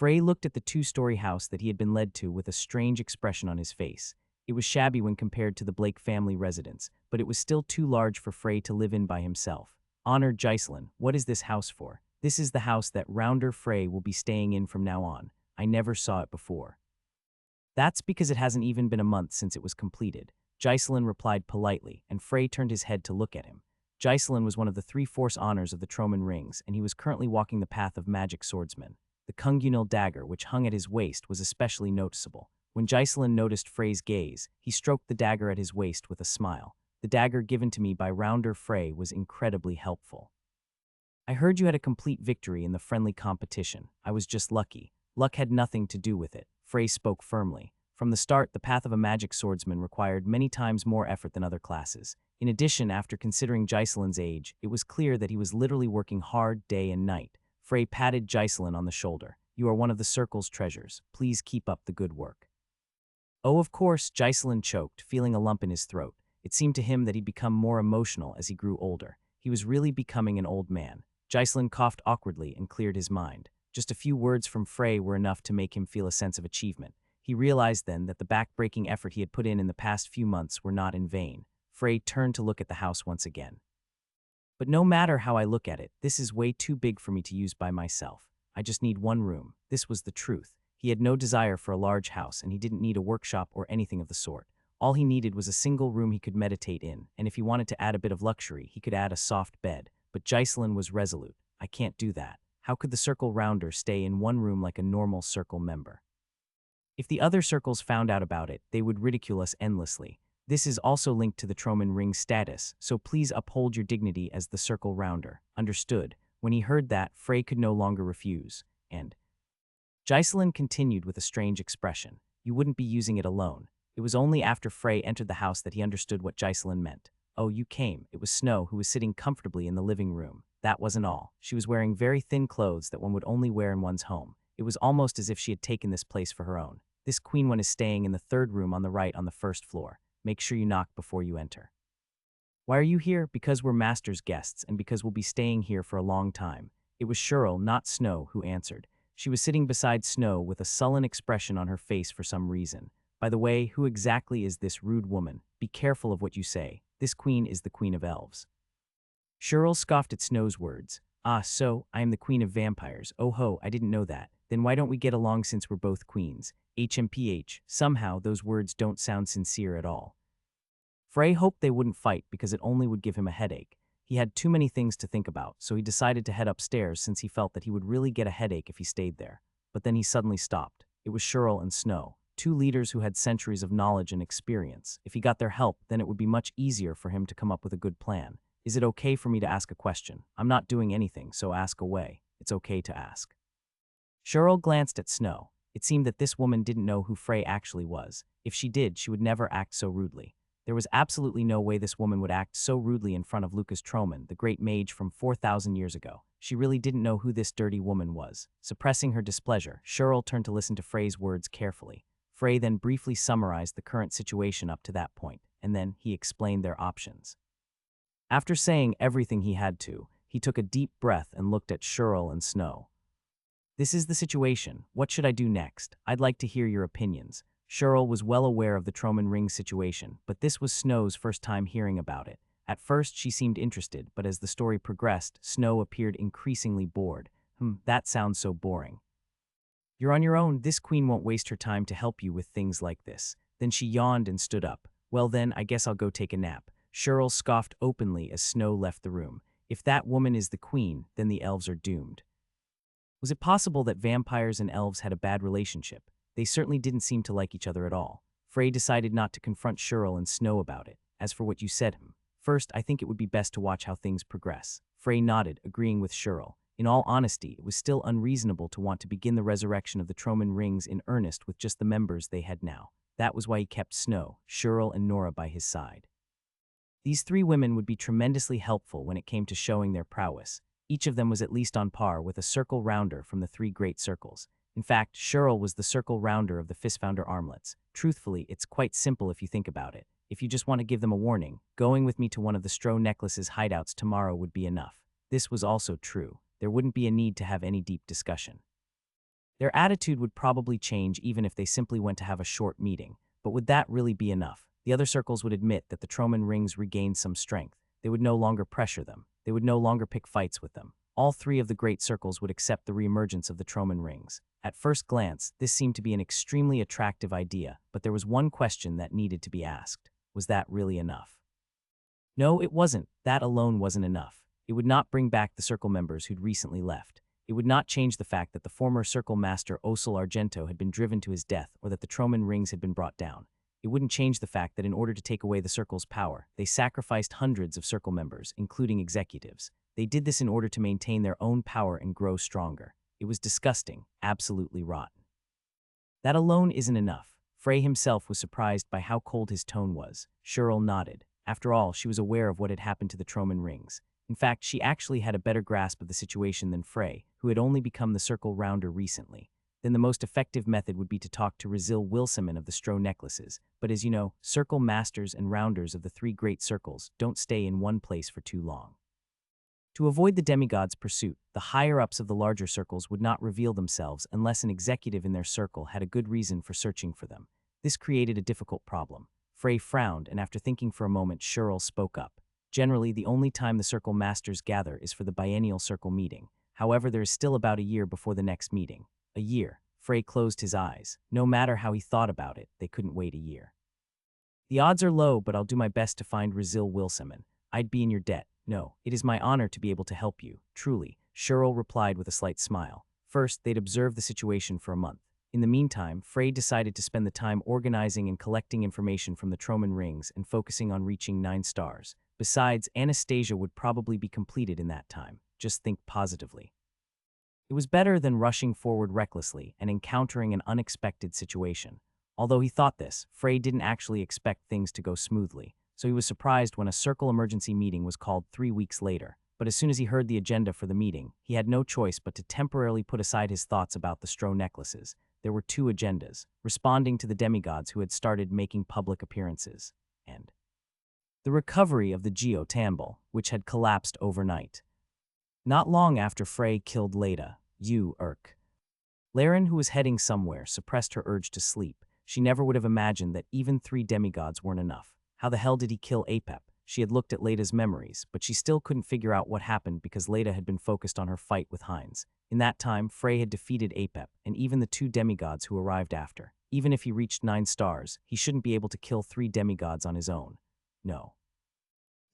Frey looked at the two-story house that he had been led to with a strange expression on his face. It was shabby when compared to the Blake family residence, but it was still too large for Frey to live in by himself. Honored Giselin, what is this house for? This is the house that Rounder Frey will be staying in from now on. I never saw it before. That's because it hasn't even been a month since it was completed. Giselin replied politely, and Frey turned his head to look at him. Giselin was one of the 3 Force honors of the Troman Rings, and he was currently walking the path of magic swordsmen. The Kungunil dagger, which hung at his waist, was especially noticeable. When Giselin noticed Frey's gaze, he stroked the dagger at his waist with a smile. The dagger given to me by Rounder Frey was incredibly helpful. I heard you had a complete victory in the friendly competition. I was just lucky. Luck had nothing to do with it. Frey spoke firmly. From the start, the path of a magic swordsman required many times more effort than other classes. In addition, after considering Giselin's age, it was clear that he was literally working hard day and night. Frey patted Giselin on the shoulder. You are one of the Circle's treasures. Please keep up the good work. Oh, of course, Giselin choked, feeling a lump in his throat. It seemed to him that he'd become more emotional as he grew older. He was really becoming an old man. Giselin coughed awkwardly and cleared his mind. Just a few words from Frey were enough to make him feel a sense of achievement. He realized then that the back-breaking effort he had put in the past few months were not in vain. Frey turned to look at the house once again. But no matter how I look at it, this is way too big for me to use by myself. I just need one room. This was the truth. He had no desire for a large house, and he didn't need a workshop or anything of the sort. All he needed was a single room he could meditate in, and if he wanted to add a bit of luxury, he could add a soft bed. But Giselin was resolute. I can't do that. How could the Circle Rounder stay in one room like a normal Circle member? If the other circles found out about it, they would ridicule us endlessly. This is also linked to the Troman Ring status, so please uphold your dignity as the Circle Rounder. Understood. When he heard that, Frey could no longer refuse, and Giselin continued with a strange expression. You wouldn't be using it alone. It was only after Frey entered the house that he understood what Giselin meant. Oh, you came. It was Snow who was sitting comfortably in the living room. That wasn't all. She was wearing very thin clothes that one would only wear in one's home. It was almost as if she had taken this place for her own. This queen one is staying in the 3rd room on the right on the 1st floor. Make sure you knock before you enter. Why are you here? Because we're master's guests and because we'll be staying here for a long time. It was Cheryl, not Snow, who answered. She was sitting beside Snow with a sullen expression on her face for some reason. By the way, who exactly is this rude woman? Be careful of what you say. This queen is the Queen of Elves. Cheryl scoffed at Snow's words. Ah, so, I am the Queen of Vampires. Oh ho, I didn't know that. Then why don't we get along since we're both queens? HMPH, somehow those words don't sound sincere at all. Frey hoped they wouldn't fight because it only would give him a headache. He had too many things to think about, so he decided to head upstairs since he felt that he would really get a headache if he stayed there. But then he suddenly stopped. It was Cheryl and Snow, 2 leaders who had centuries of knowledge and experience. If he got their help, then it would be much easier for him to come up with a good plan. Is it okay for me to ask a question? I'm not doing anything, so ask away. It's okay to ask. Cheryl glanced at Snow. It seemed that this woman didn't know who Frey actually was. If she did, she would never act so rudely. There was absolutely no way this woman would act so rudely in front of Lucas Troman, the great mage from 4,000 years ago. She really didn't know who this dirty woman was. Suppressing her displeasure, Cheryl turned to listen to Frey's words carefully. Frey then briefly summarized the current situation up to that point, and then he explained their options. After saying everything he had to, he took a deep breath and looked at Cheryl and Snow. This is the situation. What should I do next? I'd like to hear your opinions. Cheryl was well aware of the Troman Ring situation, but this was Snow's first time hearing about it. At first, she seemed interested, but as the story progressed, Snow appeared increasingly bored. That sounds so boring. You're on your own. This queen won't waste her time to help you with things like this. Then she yawned and stood up. Well then, I guess I'll go take a nap. Cheryl scoffed openly as Snow left the room. If that woman is the queen, then the elves are doomed. Was it possible that vampires and elves had a bad relationship? They certainly didn't seem to like each other at all. Frey decided not to confront Cheryl and Snow about it. As for what you said, first, I think it would be best to watch how things progress. Frey nodded, agreeing with Cheryl. In all honesty, it was still unreasonable to want to begin the resurrection of the Troman Rings in earnest with just the members they had now. That was why he kept Snow, Cheryl, and Nora by his side. These 3 women would be tremendously helpful when it came to showing their prowess. Each of them was at least on par with a Circle Rounder from the 3 great circles. In fact, Cheryl was the Circle Rounder of the Fistfounder armlets. Truthfully, it's quite simple if you think about it. If you just want to give them a warning, going with me to one of the Stro Necklace's hideouts tomorrow would be enough. This was also true. There wouldn't be a need to have any deep discussion. Their attitude would probably change even if they simply went to have a short meeting. But would that really be enough? The other circles would admit that the Troman rings regained some strength. They would no longer pressure them. They would no longer pick fights with them. All three of the great circles would accept the reemergence of the Troman rings. At first glance, this seemed to be an extremely attractive idea, but there was one question that needed to be asked. Was that really enough? No, it wasn't. That alone wasn't enough. It would not bring back the circle members who'd recently left. It would not change the fact that the former circle master Osel Argento had been driven to his death or that the Troman rings had been brought down. It wouldn't change the fact that in order to take away the circle's power, they sacrificed hundreds of circle members, including executives. They did this in order to maintain their own power and grow stronger. It was disgusting, absolutely rotten. That alone isn't enough. Frey himself was surprised by how cold his tone was. Cheryl nodded. After all, she was aware of what had happened to the Troman rings. In fact, she actually had a better grasp of the situation than Frey, who had only become the circle rounder recently. Then the most effective method would be to talk to Rizil Wilsaman of the Stro necklaces. But as you know, circle masters and rounders of the three great circles don't stay in one place for too long. To avoid the demigod's pursuit, the higher-ups of the larger circles would not reveal themselves unless an executive in their circle had a good reason for searching for them. This created a difficult problem. Frey frowned, and after thinking for a moment, Cheryl spoke up. Generally, the only time the circle masters gather is for the biennial circle meeting. However, there is still about a year before the next meeting. A year. Frey closed his eyes. No matter how he thought about it, they couldn't wait a year. The odds are low, but I'll do my best to find Rizil Wilsaman. I'd be in your debt. No, it is my honor to be able to help you, truly, Cheryl replied with a slight smile. First, they'd observed the situation for a month. In the meantime, Frey decided to spend the time organizing and collecting information from the Troman rings and focusing on reaching 9 stars. Besides, Anastasia would probably be completed in that time. Just think positively. It was better than rushing forward recklessly and encountering an unexpected situation. Although he thought this, Frey didn't actually expect things to go smoothly, so he was surprised when a circle emergency meeting was called 3 weeks later. But as soon as he heard the agenda for the meeting, he had no choice but to temporarily put aside his thoughts about the Stro necklaces. There were 2 agendas: responding to the demigods who had started making public appearances, and the recovery of the Geo Tambal, which had collapsed overnight. Not long after Frey killed Leda, Laren, who was heading somewhere, suppressed her urge to sleep. She never would have imagined that even 3 demigods weren't enough. How the hell did he kill Apep? She had looked at Leda's memories, but she still couldn't figure out what happened because Leda had been focused on her fight with Heinz. In that time, Frey had defeated Apep and even the 2 demigods who arrived after. Even if he reached 9 stars, he shouldn't be able to kill 3 demigods on his own. No.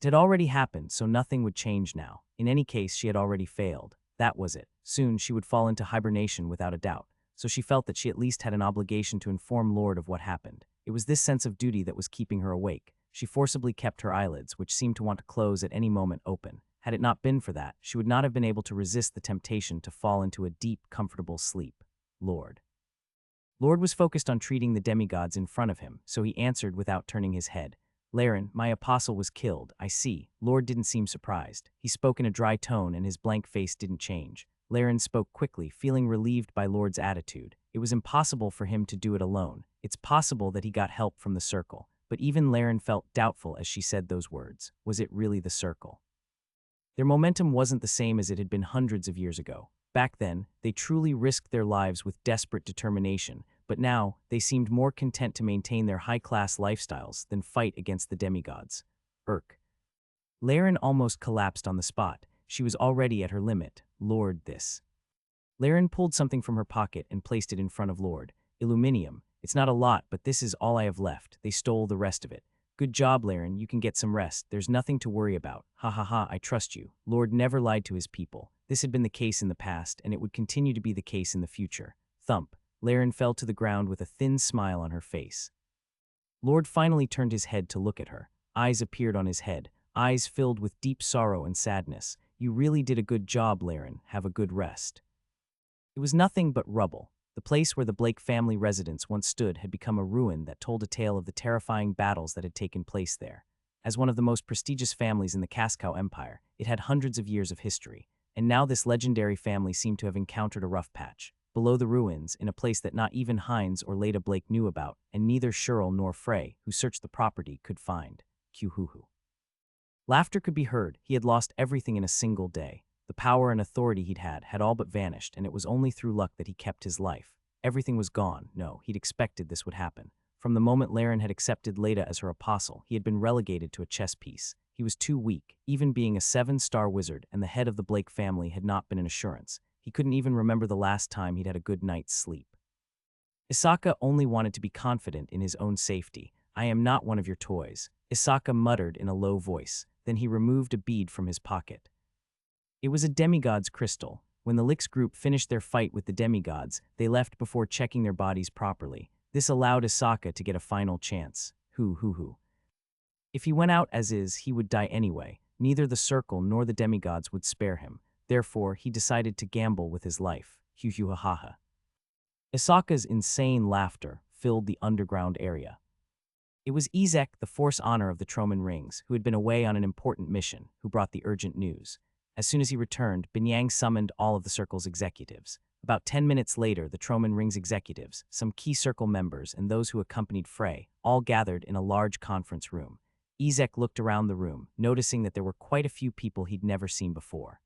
It had already happened, so nothing would change now. In any case, she had already failed. That was it. Soon, she would fall into hibernation without a doubt, so she felt that she at least had an obligation to inform Lord of what happened. It was this sense of duty that was keeping her awake. She forcibly kept her eyelids, which seemed to want to close at any moment, open. Had it not been for that, she would not have been able to resist the temptation to fall into a deep, comfortable sleep. Lord was focused on treating the demigods in front of him, so he answered without turning his head. Laren, my apostle was killed, I see. Lord didn't seem surprised. He spoke in a dry tone and his blank face didn't change. Laren spoke quickly, feeling relieved by Lord's attitude. It was impossible for him to do it alone. It's possible that he got help from the circle. But even Laren felt doubtful as she said those words. Was it really the circle? Their momentum wasn't the same as it had been hundreds of years ago. Back then, they truly risked their lives with desperate determination, but now they seemed more content to maintain their high-class lifestyles than fight against the demigods. Laren almost collapsed on the spot. She was already at her limit. Lord, this. Laren pulled something from her pocket and placed it in front of Lord. Illuminatum. It's not a lot, but this is all I have left. They stole the rest of it. Good job, Laren. You can get some rest. There's nothing to worry about. Ha ha ha, I trust you. Lord never lied to his people. This had been the case in the past, and it would continue to be the case in the future. Thump. Laren fell to the ground with a thin smile on her face. Lord finally turned his head to look at her. Eyes appeared on his head, eyes filled with deep sorrow and sadness. You really did a good job, Laren. Have a good rest. It was nothing but rubble. The place where the Blake family residence once stood had become a ruin that told a tale of the terrifying battles that had taken place there. As one of the most prestigious families in the Cascow Empire, it had hundreds of years of history, and now this legendary family seemed to have encountered a rough patch. Below the ruins, in a place that not even Heinz or Leda Blake knew about, and neither Cheryl nor Frey, who searched the property, could find. Q-hoo-hoo. Laughter could be heard. He had lost everything in a single day. The power and authority he'd had all but vanished, and it was only through luck that he kept his life. Everything was gone. No, he'd expected this would happen. From the moment Laren had accepted Leda as her apostle, he had been relegated to a chess piece. He was too weak. Even being a 7-star wizard and the head of the Blake family had not been an assurance. He couldn't even remember the last time he'd had a good night's sleep. Isaka only wanted to be confident in his own safety. "I am not one of your toys," Isaka muttered in a low voice. Then he removed a bead from his pocket. It was a demigod's crystal. When the Lix group finished their fight with the demigods, they left before checking their bodies properly. This allowed Isaka to get a final chance. If he went out as is, he would die anyway. Neither the circle nor the demigods would spare him. Therefore, he decided to gamble with his life. Ha. Isaka's insane laughter filled the underground area. It was Izek, the force honor of the Troman Rings, who had been away on an important mission, who brought the urgent news. As soon as he returned, Binyang summoned all of the circle's executives. About 10 minutes later, the Troman Rings executives, some key circle members, and those who accompanied Frey, all gathered in a large conference room. Izek looked around the room, noticing that there were quite a few people he'd never seen before.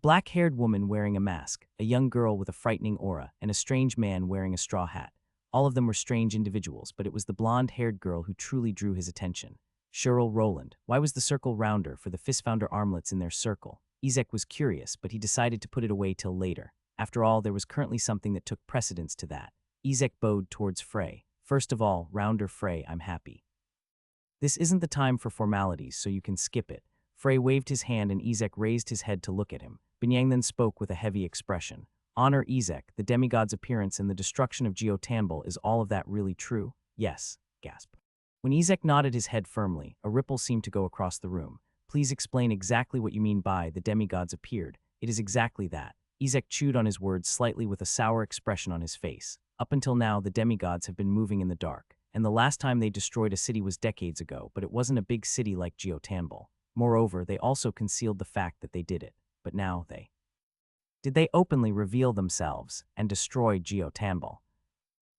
Black-haired woman wearing a mask, a young girl with a frightening aura, and a strange man wearing a straw hat. All of them were strange individuals, but it was the blonde-haired girl who truly drew his attention. Cheryl Rowland. Why was the circle rounder for the fistfounder armlets in their circle? Izek was curious, but he decided to put it away till later. After all, there was currently something that took precedence to that. Izek bowed towards Frey. "First of all, rounder Frey, I'm happy. This isn't the time for formalities, so you can skip it." Frey waved his hand and Izek raised his head to look at him. Binyang then spoke with a heavy expression. "Honor Izek, the demigod's appearance and the destruction of Geotanbul, is all of that really true?" "Yes." Gasp. When Izek nodded his head firmly, a ripple seemed to go across the room. "Please explain exactly what you mean by the demigods appeared." "It is exactly that." Izek chewed on his words slightly with a sour expression on his face. "Up until now, the demigods have been moving in the dark, and the last time they destroyed a city was decades ago, but it wasn't a big city like Geotanbul. Moreover, they also concealed the fact that they did it. But now did they openly reveal themselves and destroy Geotanbul?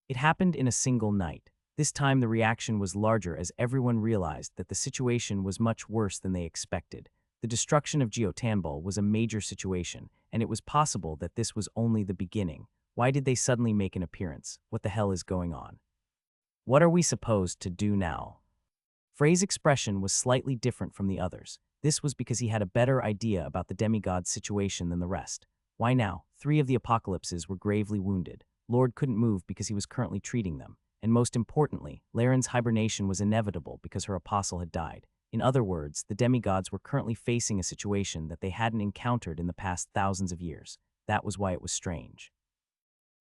It happened in a single night. This time the reaction was larger as everyone realized that the situation was much worse than they expected. The destruction of Geotanbul was a major situation, and it was possible that this was only the beginning. Why did they suddenly make an appearance? What the hell is going on? What are we supposed to do now? Frey's expression was slightly different from the others. This was because he had a better idea about the demigod's situation than the rest. Why now? 3 of the apocalypses were gravely wounded. Lord couldn't move because he was currently treating them. And most importantly, Laren's hibernation was inevitable because her apostle had died. In other words, the demigods were currently facing a situation that they hadn't encountered in the past thousands of years. That was why it was strange.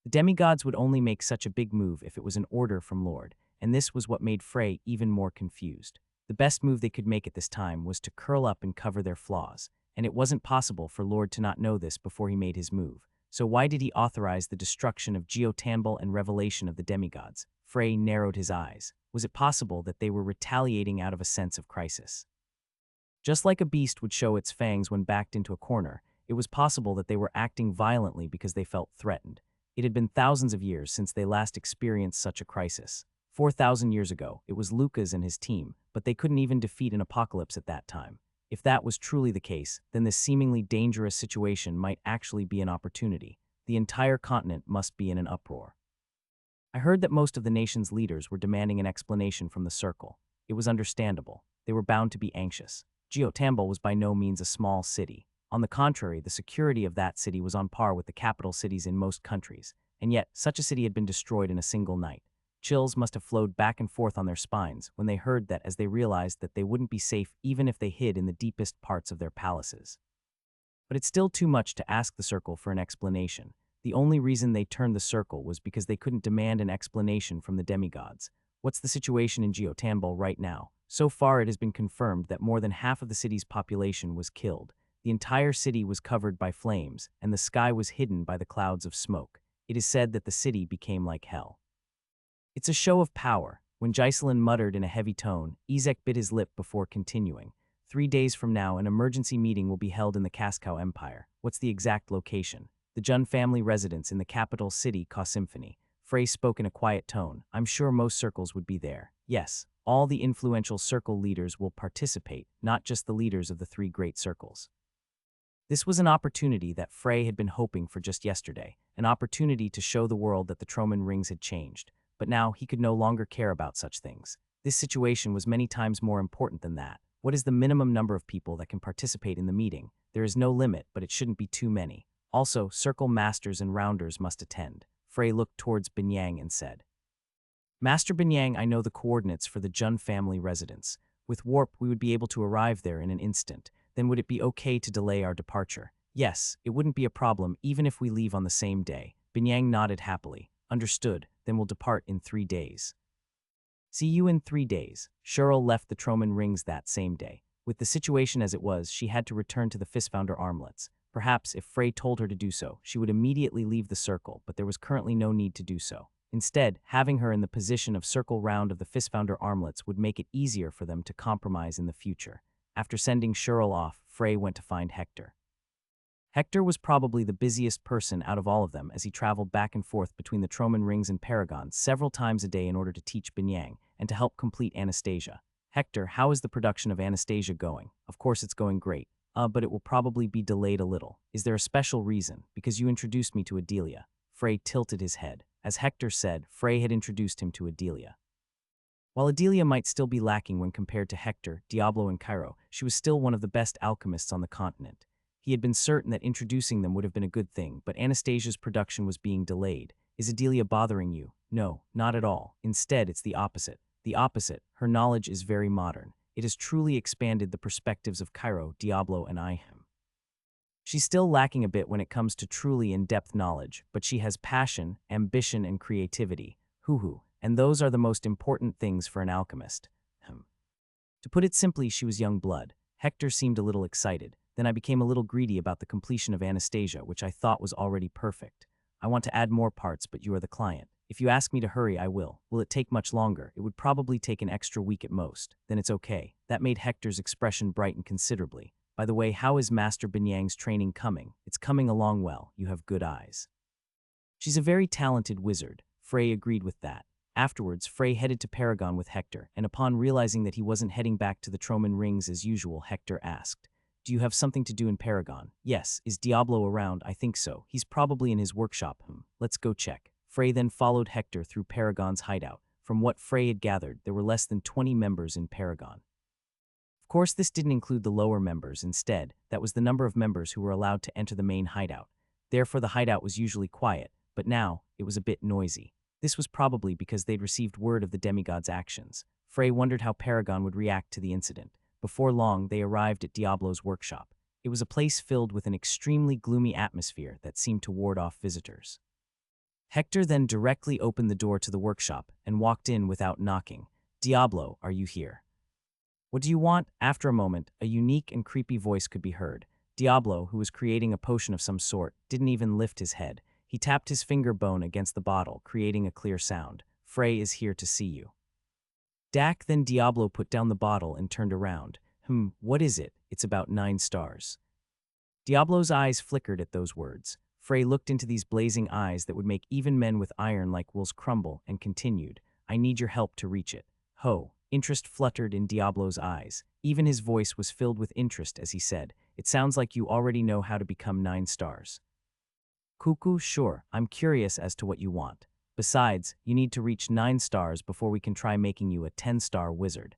The demigods would only make such a big move if it was an order from Lord, and this was what made Frey even more confused. The best move they could make at this time was to curl up and cover their flaws, and it wasn't possible for Lord to not know this before he made his move. So why did he authorize the destruction of Geotanbul and revelation of the demigods? Frey narrowed his eyes. Was it possible that they were retaliating out of a sense of crisis? Just like a beast would show its fangs when backed into a corner, it was possible that they were acting violently because they felt threatened. It had been thousands of years since they last experienced such a crisis. 4,000 years ago, it was Lucas and his team, but they couldn't even defeat an apocalypse at that time. If that was truly the case, then this seemingly dangerous situation might actually be an opportunity. The entire continent must be in an uproar. I heard that most of the nation's leaders were demanding an explanation from the Circle. It was understandable. They were bound to be anxious. Geotanbul was by no means a small city. On the contrary, the security of that city was on par with the capital cities in most countries, and yet such a city had been destroyed in a single night. Chills must have flowed back and forth on their spines when they heard that, as they realized that they wouldn't be safe even if they hid in the deepest parts of their palaces. But it's still too much to ask the Circle for an explanation. The only reason they turned the Circle was because they couldn't demand an explanation from the demigods. What's the situation in Geotanbul right now? So far, it has been confirmed that more than half of the city's population was killed. The entire city was covered by flames, and the sky was hidden by the clouds of smoke. It is said that the city became like hell. It's a show of power. When Jocelyn muttered in a heavy tone, Izek bit his lip before continuing. 3 days from now, an emergency meeting will be held in the Kaskau Empire. What's the exact location? The Jun family residence in the capital city, Ka Symphony. Frey spoke in a quiet tone. I'm sure most circles would be there. Yes, all the influential circle leaders will participate, not just the leaders of the 3 great circles. This was an opportunity that Frey had been hoping for just yesterday, an opportunity to show the world that the Troman rings had changed, but now he could no longer care about such things. This situation was many times more important than that. What is the minimum number of people that can participate in the meeting? There is no limit, but it shouldn't be too many. Also, circle masters and rounders must attend. Frey looked towards Binyang and said, Master Binyang, I know the coordinates for the Jun family residence. With warp, we would be able to arrive there in an instant. Then would it be okay to delay our departure? Yes, it wouldn't be a problem even if we leave on the same day. Binyang nodded happily. Understood, then we'll depart in 3 days. See you in 3 days. Cheryl left the Troman rings that same day. With the situation as it was, she had to return to the Fistfounder armlets. Perhaps if Frey told her to do so, she would immediately leave the circle, but there was currently no need to do so. Instead, having her in the position of circle round of the Fistfounder armlets would make it easier for them to compromise in the future. After sending Cheryl off, Frey went to find Hector. Hector was probably the busiest person out of all of them as he traveled back and forth between the Troman rings and Paragon several times a day in order to teach Binyang and to help complete Anastasia. Hector, how is the production of Anastasia going? Of course it's going great. But it will probably be delayed a little. Is there a special reason? Because you introduced me to Adelia. Frey tilted his head. As Hector said, Frey had introduced him to Adelia. While Adelia might still be lacking when compared to Hector, Diablo, and Cairo, she was still one of the best alchemists on the continent. He had been certain that introducing them would have been a good thing, but Anastasia's production was being delayed. Is Adelia bothering you? No, not at all. Instead, it's the opposite. The opposite. Her knowledge is very modern. It has truly expanded the perspectives of Cairo, Diablo, and I him. She's still lacking a bit when it comes to truly in-depth knowledge, but she has passion, ambition, and creativity. Hoo-hoo. And those are the most important things for an alchemist. To put it simply, she was young blood. Hector seemed a little excited. Then I became a little greedy about the completion of Anastasia, which I thought was already perfect. I want to add more parts, but you are the client. If you ask me to hurry, I will. Will it take much longer? It would probably take an extra week at most. Then it's okay. That made Hector's expression brighten considerably. By the way, how is Master Binyang's training coming? It's coming along well. You have good eyes. She's a very talented wizard. Frey agreed with that. Afterwards, Frey headed to Paragon with Hector, and upon realizing that he wasn't heading back to the Troman rings as usual, Hector asked, Do you have something to do in Paragon? Yes. Is Diablo around? I think so. He's probably in his workshop. Let's go check. Frey then followed Hector through Paragon's hideout. From what Frey had gathered, there were less than 20 members in Paragon. Of course, this didn't include the lower members. Instead, that was the number of members who were allowed to enter the main hideout. Therefore, the hideout was usually quiet, but now it was a bit noisy. This was probably because they'd received word of the demigod's actions. Frey wondered how Paragon would react to the incident. Before long, they arrived at Diablo's workshop. It was a place filled with an extremely gloomy atmosphere that seemed to ward off visitors. Hector then directly opened the door to the workshop and walked in without knocking. Diablo, are you here? What do you want? After a moment, a unique and creepy voice could be heard. Diablo, who was creating a potion of some sort, didn't even lift his head. He tapped his finger bone against the bottle, creating a clear sound. Frey is here to see you. Dak, then Diablo put down the bottle and turned around. What is it? It's about 9 stars. Diablo's eyes flickered at those words. Frey looked into these blazing eyes that would make even men with iron like Will's crumble and continued, I need your help to reach it. Ho! Interest fluttered in Diablo's eyes. Even his voice was filled with interest as he said, It sounds like you already know how to become 9 stars. Cuckoo, sure, I'm curious as to what you want. Besides, you need to reach 9 stars before we can try making you a 10-star wizard.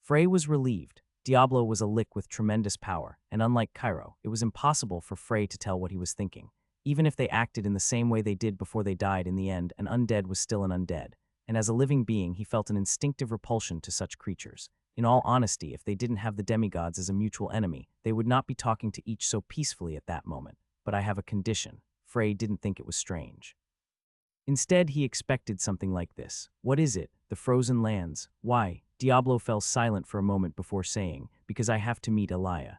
Frey was relieved. Diablo was a lick with tremendous power, and unlike Cairo, it was impossible for Frey to tell what he was thinking. Even if they acted in the same way they did before they died, in the end, an undead was still an undead. And as a living being, he felt an instinctive repulsion to such creatures. In all honesty, if they didn't have the demigods as a mutual enemy, they would not be talking to each so peacefully at that moment. But I have a condition. Frey didn't think it was strange. Instead, he expected something like this. What is it? The frozen lands. Why? Diablo fell silent for a moment before saying, Because I have to meet Elia.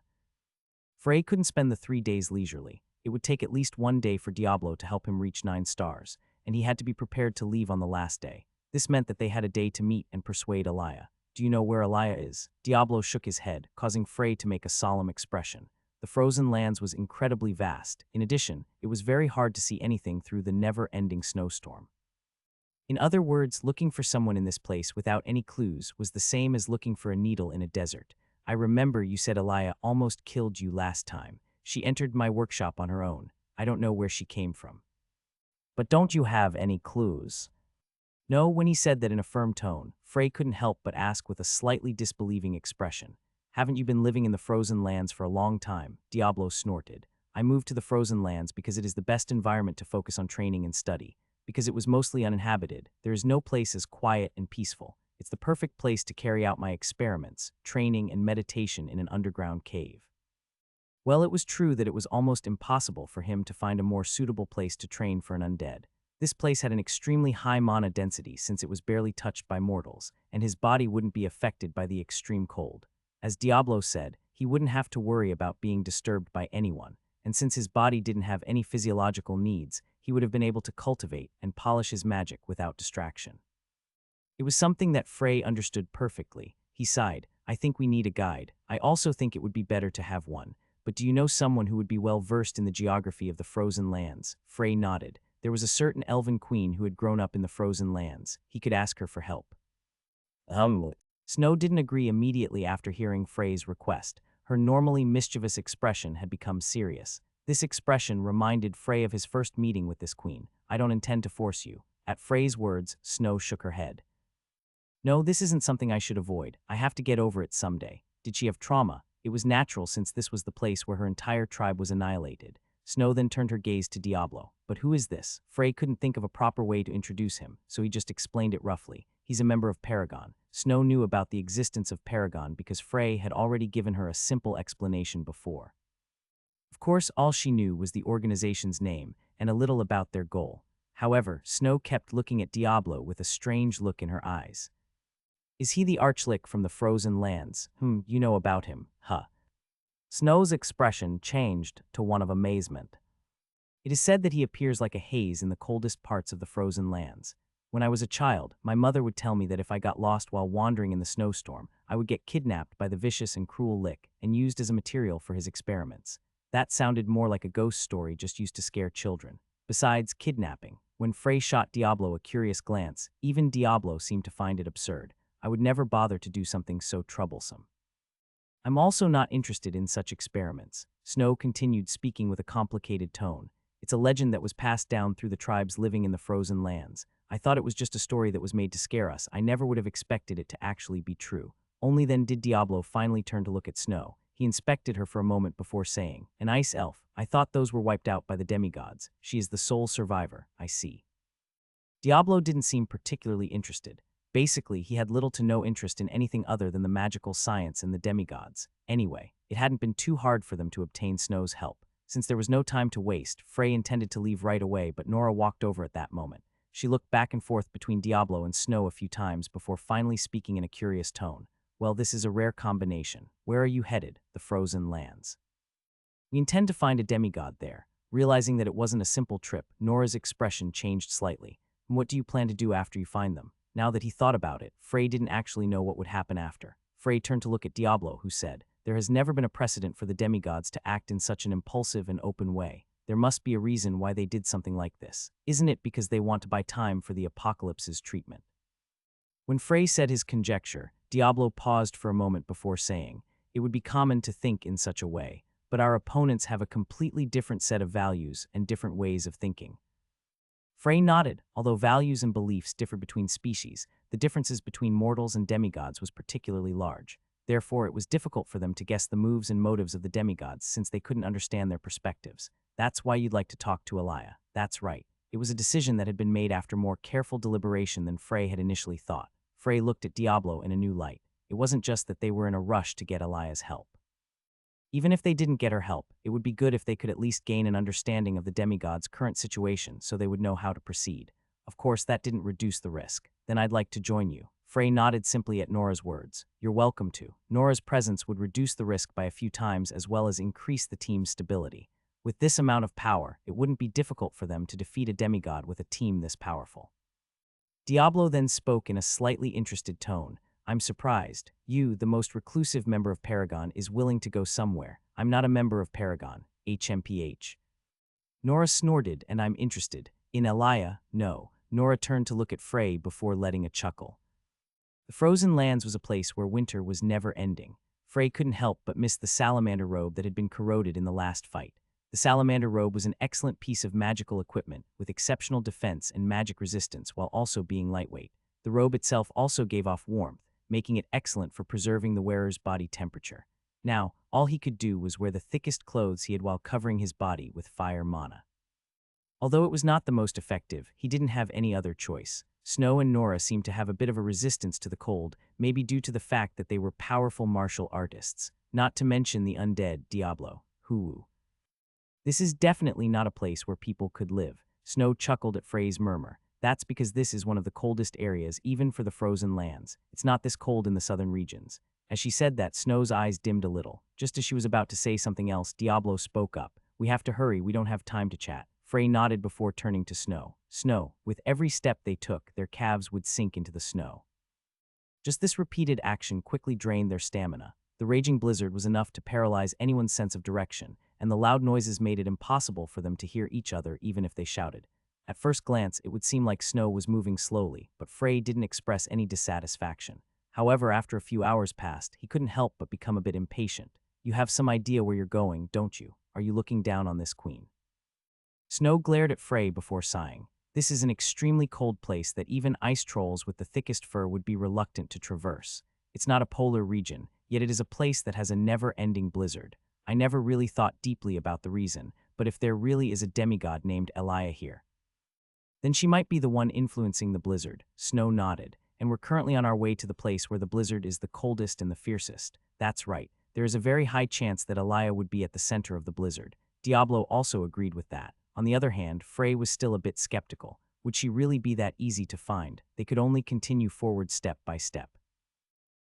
Frey couldn't spend the 3 days leisurely. It would take at least 1 day for Diablo to help him reach 9 stars, and he had to be prepared to leave on the last day. This meant that they had a day to meet and persuade Elia. Do you know where Elia is? Diablo shook his head, causing Frey to make a solemn expression. The frozen lands was incredibly vast. In addition, it was very hard to see anything through the never-ending snowstorm. In other words, looking for someone in this place without any clues was the same as looking for a needle in a desert. I remember you said Elia almost killed you last time. She entered my workshop on her own. I don't know where she came from. But don't you have any clues? No, when he said that in a firm tone, Frey couldn't help but ask with a slightly disbelieving expression. Haven't you been living in the frozen lands for a long time? Diablo snorted. I moved to the frozen lands because it is the best environment to focus on training and study. Because it was mostly uninhabited, there is no place as quiet and peaceful. It's the perfect place to carry out my experiments, training, and meditation in an underground cave. Well, it was true that it was almost impossible for him to find a more suitable place to train for an undead. This place had an extremely high mana density since it was barely touched by mortals, and his body wouldn't be affected by the extreme cold. As Diablo said, he wouldn't have to worry about being disturbed by anyone, and since his body didn't have any physiological needs, he would have been able to cultivate and polish his magic without distraction. It was something that Frey understood perfectly. He sighed, I think we need a guide. I also think it would be better to have one. But do you know someone who would be well versed in the geography of the frozen lands? Frey nodded. There was a certain elven queen who had grown up in the frozen lands. He could ask her for help. Snow didn't agree immediately after hearing Frey's request. Her normally mischievous expression had become serious. This expression reminded Frey of his first meeting with this queen. I don't intend to force you. At Frey's words, Snow shook her head. No, this isn't something I should avoid. I have to get over it someday. Did she have trauma? It was natural since this was the place where her entire tribe was annihilated. Snow then turned her gaze to Diablo. But who is this? Frey couldn't think of a proper way to introduce him, so he just explained it roughly. He's a member of Paragon. Snow knew about the existence of Paragon because Frey had already given her a simple explanation before. Of course, all she knew was the organization's name and a little about their goal. However, Snow kept looking at Diablo with a strange look in her eyes. Is he the Archlick from the frozen lands? You know about him, huh? Snow's expression changed to one of amazement. It is said that he appears like a haze in the coldest parts of the frozen lands. When I was a child, my mother would tell me that if I got lost while wandering in the snowstorm, I would get kidnapped by the vicious and cruel Lick and used as a material for his experiments. That sounded more like a ghost story just used to scare children. Besides kidnapping, when Frey shot Diablo a curious glance, even Diablo seemed to find it absurd. I would never bother to do something so troublesome. I'm also not interested in such experiments. Snow continued speaking with a complicated tone. It's a legend that was passed down through the tribes living in the frozen lands. I thought it was just a story that was made to scare us. I never would have expected it to actually be true. Only then did Diablo finally turn to look at Snow. He inspected her for a moment before saying, An ice elf. I thought those were wiped out by the demigods. She is the sole survivor, I see. Diablo didn't seem particularly interested. Basically, he had little to no interest in anything other than the magical science and the demigods. Anyway, it hadn't been too hard for them to obtain Snow's help. Since there was no time to waste, Frey intended to leave right away, but Nora walked over at that moment. She looked back and forth between Diablo and Snow a few times before finally speaking in a curious tone. Well, this is a rare combination. Where are you headed? The frozen lands. We intend to find a demigod there. Realizing that it wasn't a simple trip, Nora's expression changed slightly. And what do you plan to do after you find them? Now that he thought about it, Frey didn't actually know what would happen after. Frey turned to look at Diablo, who said, There has never been a precedent for the demigods to act in such an impulsive and open way. There must be a reason why they did something like this. Isn't it because they want to buy time for the apocalypse's treatment? When Frey said his conjecture, Diablo paused for a moment before saying, It would be common to think in such a way, but our opponents have a completely different set of values and different ways of thinking. Frey nodded. Although values and beliefs differ between species, the differences between mortals and demigods was particularly large. Therefore, it was difficult for them to guess the moves and motives of the demigods since they couldn't understand their perspectives. That's why you'd like to talk to Elia. That's right. It was a decision that had been made after more careful deliberation than Frey had initially thought. Frey looked at Diablo in a new light. It wasn't just that they were in a rush to get Elia's help. Even if they didn't get her help, it would be good if they could at least gain an understanding of the demigod's current situation so they would know how to proceed. Of course, that didn't reduce the risk. Then I'd like to join you. Frey nodded simply at Nora's words. You're welcome to. Nora's presence would reduce the risk by a few times as well as increase the team's stability. With this amount of power, it wouldn't be difficult for them to defeat a demigod with a team this powerful. Diablo then spoke in a slightly interested tone. I'm surprised. You, the most reclusive member of Paragon, is willing to go somewhere. I'm not a member of Paragon. HMPH. Nora snorted, and I'm interested. In Elia, no. Nora turned to look at Frey before letting a chuckle. The frozen lands was a place where winter was never ending. Frey couldn't help but miss the salamander robe that had been corroded in the last fight. The salamander robe was an excellent piece of magical equipment with exceptional defense and magic resistance while also being lightweight. The robe itself also gave off warmth, making it excellent for preserving the wearer's body temperature. Now, all he could do was wear the thickest clothes he had while covering his body with fire mana. Although it was not the most effective, he didn't have any other choice. Snow and Nora seemed to have a bit of a resistance to the cold, maybe due to the fact that they were powerful martial artists, not to mention the undead Diablo. Hoo. This is definitely not a place where people could live. Snow chuckled at Frey's murmur. That's because this is one of the coldest areas even for the frozen lands. It's not this cold in the southern regions. As she said that, Snow's eyes dimmed a little. Just as she was about to say something else, Diablo spoke up. We have to hurry, we don't have time to chat. Frey nodded before turning to Snow. Snow, with every step they took, their calves would sink into the snow. Just this repeated action quickly drained their stamina. The raging blizzard was enough to paralyze anyone's sense of direction, and the loud noises made it impossible for them to hear each other even if they shouted. At first glance, it would seem like Snow was moving slowly, but Frey didn't express any dissatisfaction. However, after a few hours passed, he couldn't help but become a bit impatient. You have some idea where you're going, don't you? Are you looking down on this queen? Snow glared at Frey before sighing. This is an extremely cold place that even ice trolls with the thickest fur would be reluctant to traverse. It's not a polar region, yet it is a place that has a never-ending blizzard. I never really thought deeply about the reason, but if there really is a demigod named Elia here, then she might be the one influencing the blizzard. Snow nodded. And we're currently on our way to the place where the blizzard is the coldest and the fiercest. That's right. There is a very high chance that Elia would be at the center of the blizzard. Diablo also agreed with that. On the other hand, Frey was still a bit skeptical. Would she really be that easy to find? They could only continue forward step by step.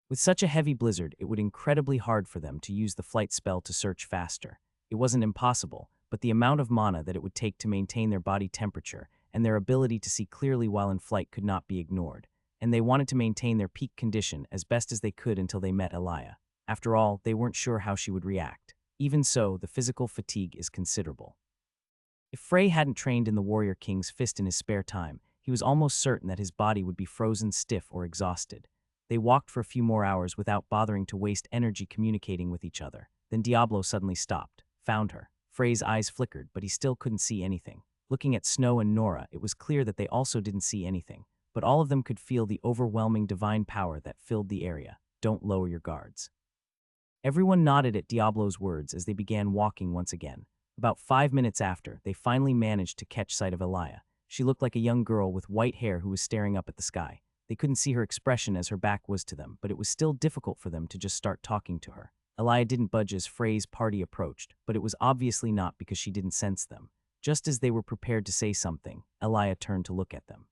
With such a heavy blizzard, it would be incredibly hard for them to use the flight spell to search faster. It wasn't impossible, but the amount of mana that it would take to maintain their body temperature and their ability to see clearly while in flight could not be ignored. And they wanted to maintain their peak condition as best as they could until they met Elia. After all, they weren't sure how she would react. Even so, the physical fatigue is considerable. If Frey hadn't trained in the Warrior King's fist in his spare time, he was almost certain that his body would be frozen stiff or exhausted. They walked for a few more hours without bothering to waste energy communicating with each other. Then Diablo suddenly stopped, found her. Frey's eyes flickered, but he still couldn't see anything. Looking at Snow and Nora, it was clear that they also didn't see anything. But all of them could feel the overwhelming divine power that filled the area. Don't lower your guards. Everyone nodded at Diablo's words as they began walking once again. About 5 minutes after, they finally managed to catch sight of Elia. She looked like a young girl with white hair who was staring up at the sky. They couldn't see her expression as her back was to them, but it was still difficult for them to just start talking to her. Elia didn't budge as Frey's party approached, but it was obviously not because she didn't sense them. Just as they were prepared to say something, Elia turned to look at them.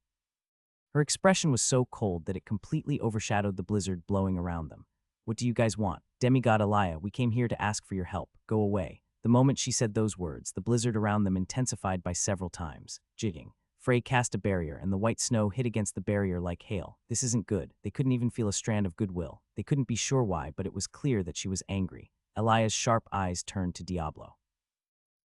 Her expression was so cold that it completely overshadowed the blizzard blowing around them. What do you guys want? Demigod Elia, we came here to ask for your help. Go away. The moment she said those words, the blizzard around them intensified by several times. Jigging. Frey cast a barrier, and the white snow hit against the barrier like hail. This isn't good. They couldn't even feel a strand of goodwill. They couldn't be sure why, but it was clear that she was angry. Elia's sharp eyes turned to Diablo.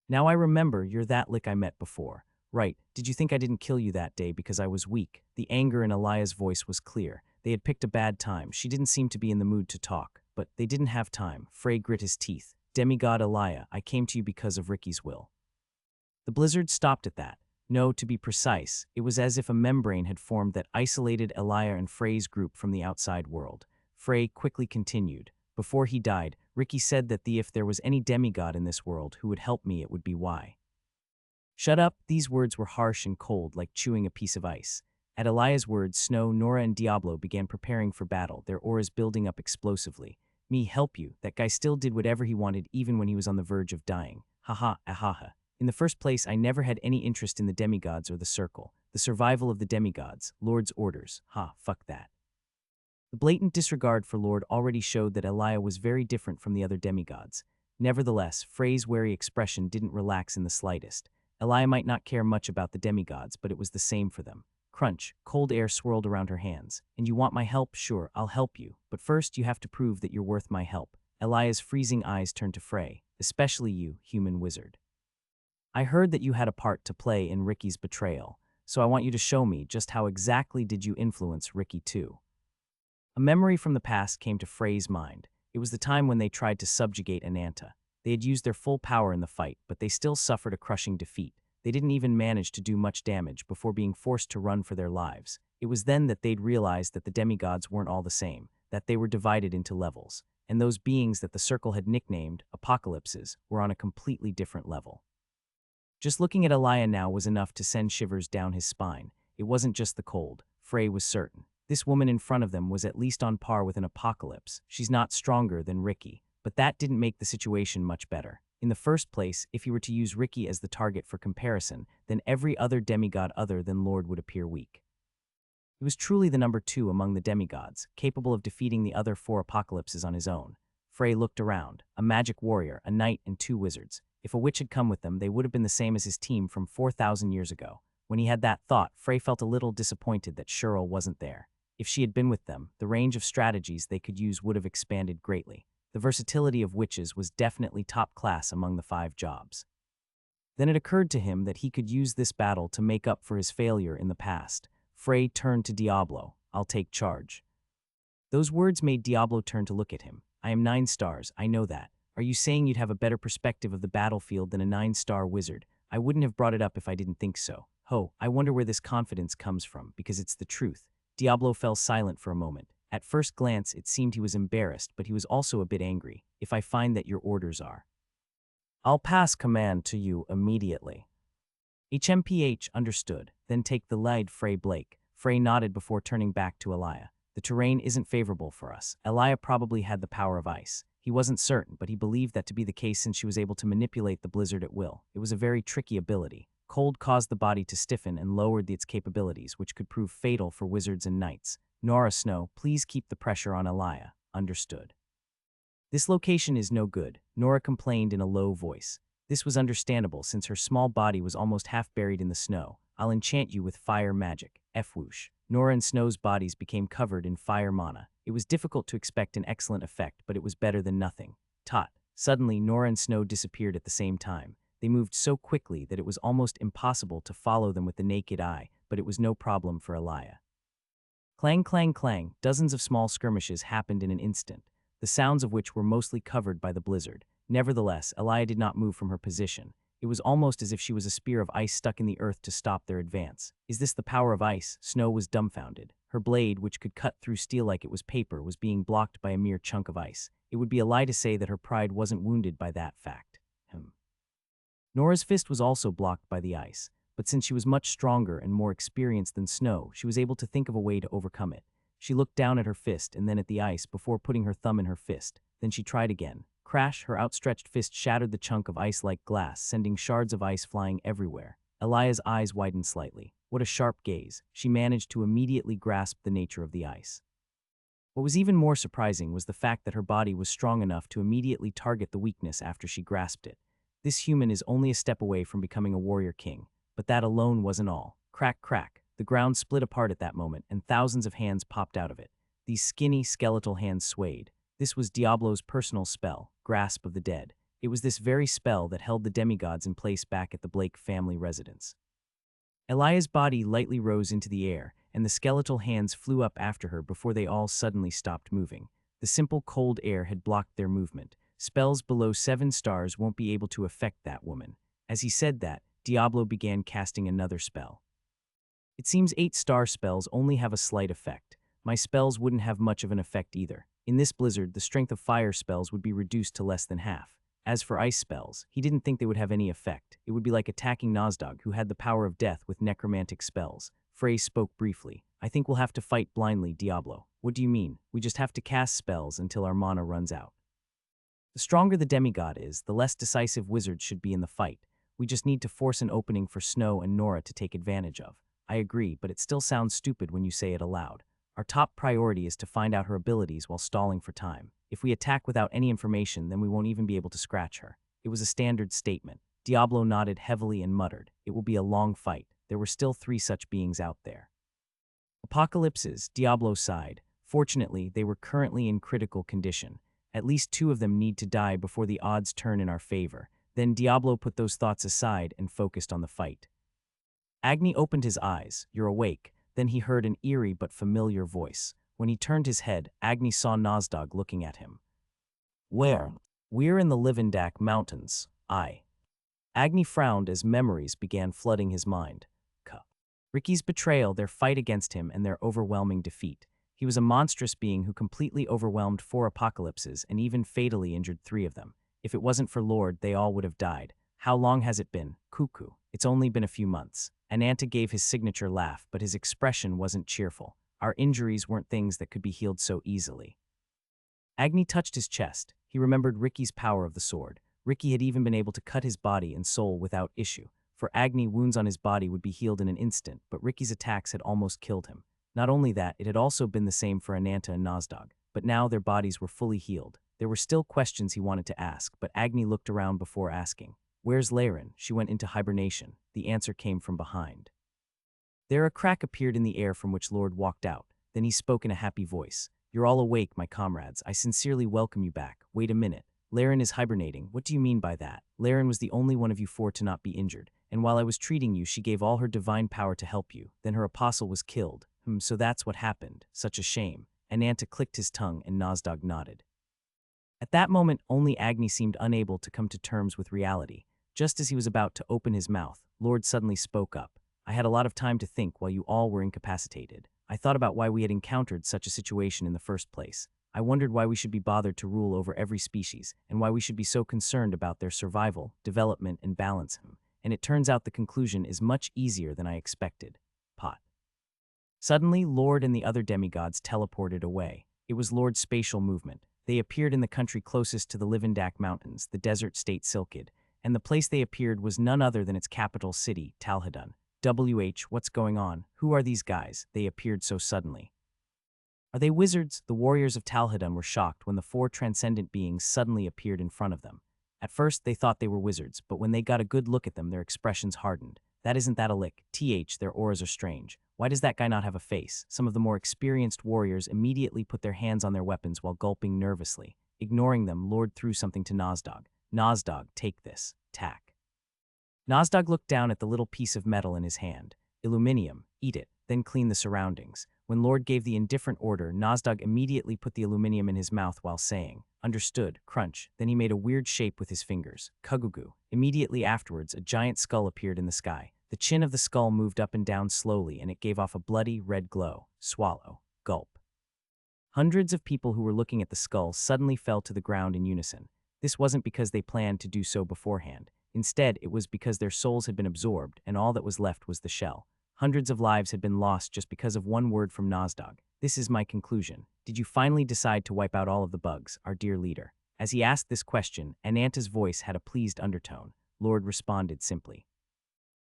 Now I remember, you're that lick I met before. Right, did you think I didn't kill you that day because I was weak? The anger in Elia's voice was clear. They had picked a bad time. She didn't seem to be in the mood to talk. But they didn't have time. Frey grit his teeth. Demigod Elia, I came to you because of Ricky's will. The blizzard stopped at that. No, to be precise, it was as if a membrane had formed that isolated Elia and Frey's group from the outside world. Frey quickly continued. Before he died, Ricky said that if there was any demigod in this world who would help me, it would be Y. Shut up, these words were harsh and cold like chewing a piece of ice. At Elia's words, Snow, Nora, and Diablo began preparing for battle, their auras building up explosively. Me help you, that guy still did whatever he wanted even when he was on the verge of dying. Haha, ahaha. In the first place, I never had any interest in the demigods or the circle. The survival of the demigods, Lord's orders. Ha, fuck that. The blatant disregard for Lord already showed that Elia was very different from the other demigods. Nevertheless, Frey's wary expression didn't relax in the slightest. Elia might not care much about the demigods, but it was the same for them. Crunch, cold air swirled around her hands. And you want my help? Sure, I'll help you. But first, you have to prove that you're worth my help. Elia's freezing eyes turned to Frey, especially you, human wizard. I heard that you had a part to play in Ricky's betrayal, so I want you to show me just how exactly did you influence Ricky too. A memory from the past came to Frey's mind. It was the time when they tried to subjugate Ananta. They had used their full power in the fight, but they still suffered a crushing defeat. They didn't even manage to do much damage before being forced to run for their lives. It was then that they'd realized that the demigods weren't all the same, that they were divided into levels, and those beings that the circle had nicknamed apocalypses were on a completely different level. Just looking at Elia now was enough to send shivers down his spine. It wasn't just the cold. Frey was certain. This woman in front of them was at least on par with an apocalypse. She's not stronger than Ricky, but that didn't make the situation much better. In the first place, if he were to use Ricky as the target for comparison, then every other demigod other than Lord would appear weak. He was truly the number 2 among the demigods, capable of defeating the other 4 apocalypses on his own. Frey looked around. A magic warrior, a knight, and 2 wizards. If a witch had come with them, they would have been the same as his team from 4,000 years ago. When he had that thought, Frey felt a little disappointed that Cheryl wasn't there. If she had been with them, the range of strategies they could use would have expanded greatly. The versatility of witches was definitely top class among the 5 jobs. Then it occurred to him that he could use this battle to make up for his failure in the past. Frey turned to Diablo. "I'll take charge." Those words made Diablo turn to look at him. "I am 9 stars, I know that. Are you saying you'd have a better perspective of the battlefield than a 9-star wizard? I wouldn't have brought it up if I didn't think so. Ho, I wonder where this confidence comes from, because it's the truth." Diablo fell silent for a moment. At first glance, it seemed he was embarrassed, but he was also a bit angry. "If I find that your orders are, I'll pass command to you immediately." HMPH understood. "Then take the lead, Frey Blake." Frey nodded before turning back to Elia. "The terrain isn't favorable for us. Elia probably had the power of ice. He wasn't certain, but he believed that to be the case since she was able to manipulate the blizzard at will. It was a very tricky ability. Cold caused the body to stiffen and lowered its capabilities, which could prove fatal for wizards and knights. Nora Snow, please keep the pressure on Elia." Understood. "This location is no good," Nora complained in a low voice. This was understandable since her small body was almost half buried in the snow. "I'll enchant you with fire magic." F-whoosh. Nora and Snow's bodies became covered in fire mana. It was difficult to expect an excellent effect, but it was better than nothing. Tot. Suddenly, Nora and Snow disappeared at the same time. They moved so quickly that it was almost impossible to follow them with the naked eye, but it was no problem for Elia. Clang, clang, clang. Dozens of small skirmishes happened in an instant, the sounds of which were mostly covered by the blizzard. Nevertheless, Elia did not move from her position. It was almost as if she was a spear of ice stuck in the earth to stop their advance. "Is this the power of ice?" Snow was dumbfounded. Her blade, which could cut through steel like it was paper, was being blocked by a mere chunk of ice. It would be a lie to say that her pride wasn't wounded by that fact. Nora's fist was also blocked by the ice, but since she was much stronger and more experienced than Snow, she was able to think of a way to overcome it. She looked down at her fist and then at the ice before putting her thumb in her fist. Then she tried again. Crash, her outstretched fist shattered the chunk of ice like glass, sending shards of ice flying everywhere. Elia's eyes widened slightly. What a sharp gaze. She managed to immediately grasp the nature of the ice. What was even more surprising was the fact that her body was strong enough to immediately target the weakness after she grasped it. This human is only a step away from becoming a warrior king, but that alone wasn't all. Crack, crack. The ground split apart at that moment, and thousands of hands popped out of it. These skinny, skeletal hands swayed. This was Diablo's personal spell, Grasp of the Dead. It was this very spell that held the demigods in place back at the Blake family residence. Elia's body lightly rose into the air, and the skeletal hands flew up after her before they all suddenly stopped moving. The simple cold air had blocked their movement. Spells below 7 stars won't be able to affect that woman. As he said that, Diablo began casting another spell. "It seems 8-star spells only have a slight effect. My spells wouldn't have much of an effect either. In this blizzard, the strength of fire spells would be reduced to less than half. As for ice spells, he didn't think they would have any effect. It would be like attacking Nozdog, who had the power of death with necromantic spells." Frey spoke briefly. "I think we'll have to fight blindly, Diablo." "What do you mean?" "We just have to cast spells until our mana runs out. The stronger the demigod is, the less decisive wizards should be in the fight. We just need to force an opening for Snow and Nora to take advantage of." "I agree, but it still sounds stupid when you say it aloud. Our top priority is to find out her abilities while stalling for time. If we attack without any information, then we won't even be able to scratch her." It was a standard statement. Diablo nodded heavily and muttered, "It will be a long fight. There were still 3 such beings out there." Apocalypses, Diablo sighed. Fortunately, they were currently in critical condition. At least 2 of them need to die before the odds turn in our favor. Then Diablo put those thoughts aside and focused on the fight. Agni opened his eyes. "You're awake." Then he heard an eerie but familiar voice. When he turned his head, Agni saw Nozdog looking at him. Where? We're in the Livendak Mountains. Agni frowned as memories began flooding his mind. Ricky's betrayal, their fight against him, and their overwhelming defeat. He was a monstrous being who completely overwhelmed 4 apocalypses and even fatally injured 3 of them. If it wasn't for Lord, they all would have died. How long has it been? Cuckoo. It's only been a few months. Ananta gave his signature laugh, but his expression wasn't cheerful. Our injuries weren't things that could be healed so easily. Agni touched his chest. He remembered Ricky's power of the sword. Ricky had even been able to cut his body and soul without issue. For Agni, wounds on his body would be healed in an instant, but Ricky's attacks had almost killed him. Not only that, it had also been the same for Ananta and Nozdog, but now their bodies were fully healed. There were still questions he wanted to ask, but Agni looked around before asking. Where's Laren? She went into hibernation. The answer came from behind. There a crack appeared in the air from which Lord walked out. Then he spoke in a happy voice. You're all awake, my comrades. I sincerely welcome you back. Wait a minute. Laren is hibernating. What do you mean by that? Laren was the only one of you 4 to not be injured, and while I was treating you, she gave all her divine power to help you. Then her apostle was killed. So that's what happened. Such a shame. Ananta clicked his tongue and Nozdog nodded. At that moment, only Agni seemed unable to come to terms with reality. Just as he was about to open his mouth, Lord suddenly spoke up. I had a lot of time to think while you all were incapacitated. I thought about why we had encountered such a situation in the first place. I wondered why we should be bothered to rule over every species, and why we should be so concerned about their survival, development, and balance. And it turns out the conclusion is much easier than I expected. Suddenly, Lord and the other demigods teleported away. It was Lord's spatial movement. They appeared in the country closest to the Livendak Mountains, the desert state Silkid, and the place they appeared was none other than its capital city, Talhadun. What's going on? Who are these guys? They appeared so suddenly. Are they wizards? The warriors of Talhadun were shocked when the 4 transcendent beings suddenly appeared in front of them. At first, they thought they were wizards, but when they got a good look at them, their expressions hardened. That isn't that a lick. Their auras are strange. Why does that guy not have a face? Some of the more experienced warriors immediately put their hands on their weapons while gulping nervously. Ignoring them, Lord threw something to Nozdog. Nozdog, take this. Tack. Nozdog looked down at the little piece of metal in his hand. Aluminium, eat it, then clean the surroundings. When Lord gave the indifferent order, Nozdog immediately put the aluminium in his mouth while saying, understood, crunch. Then he made a weird shape with his fingers. Kugugu. Immediately afterwards, a giant skull appeared in the sky. The chin of the skull moved up and down slowly, and it gave off a bloody, red glow. Swallow. Gulp. Hundreds of people who were looking at the skull suddenly fell to the ground in unison. This wasn't because they planned to do so beforehand. Instead, it was because their souls had been absorbed, and all that was left was the shell. Hundreds of lives had been lost just because of one word from Nozdog. This is my conclusion. Did you finally decide to wipe out all of the bugs, our dear leader? As he asked this question, Ananta's voice had a pleased undertone. Lord responded simply.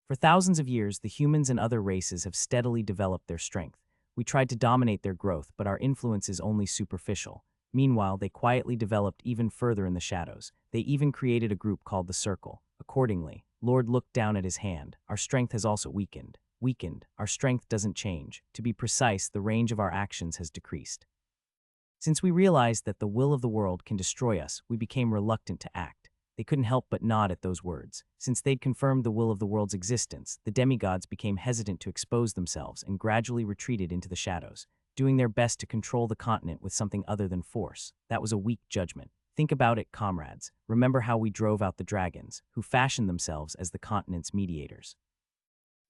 For thousands of years, the humans and other races have steadily developed their strength. We tried to dominate their growth, but our influence is only superficial. Meanwhile, they quietly developed even further in the shadows. They even created a group called the Circle. Accordingly, Lord looked down at his hand. Our strength has also weakened. Our strength doesn't change. To be precise, the range of our actions has decreased. Since we realized that the will of the world can destroy us, we became reluctant to act. They couldn't help but nod at those words. Since they'd confirmed the will of the world's existence, the demigods became hesitant to expose themselves and gradually retreated into the shadows, doing their best to control the continent with something other than force. That was a weak judgment. Think about it, comrades. Remember how we drove out the dragons, who fashioned themselves as the continent's mediators.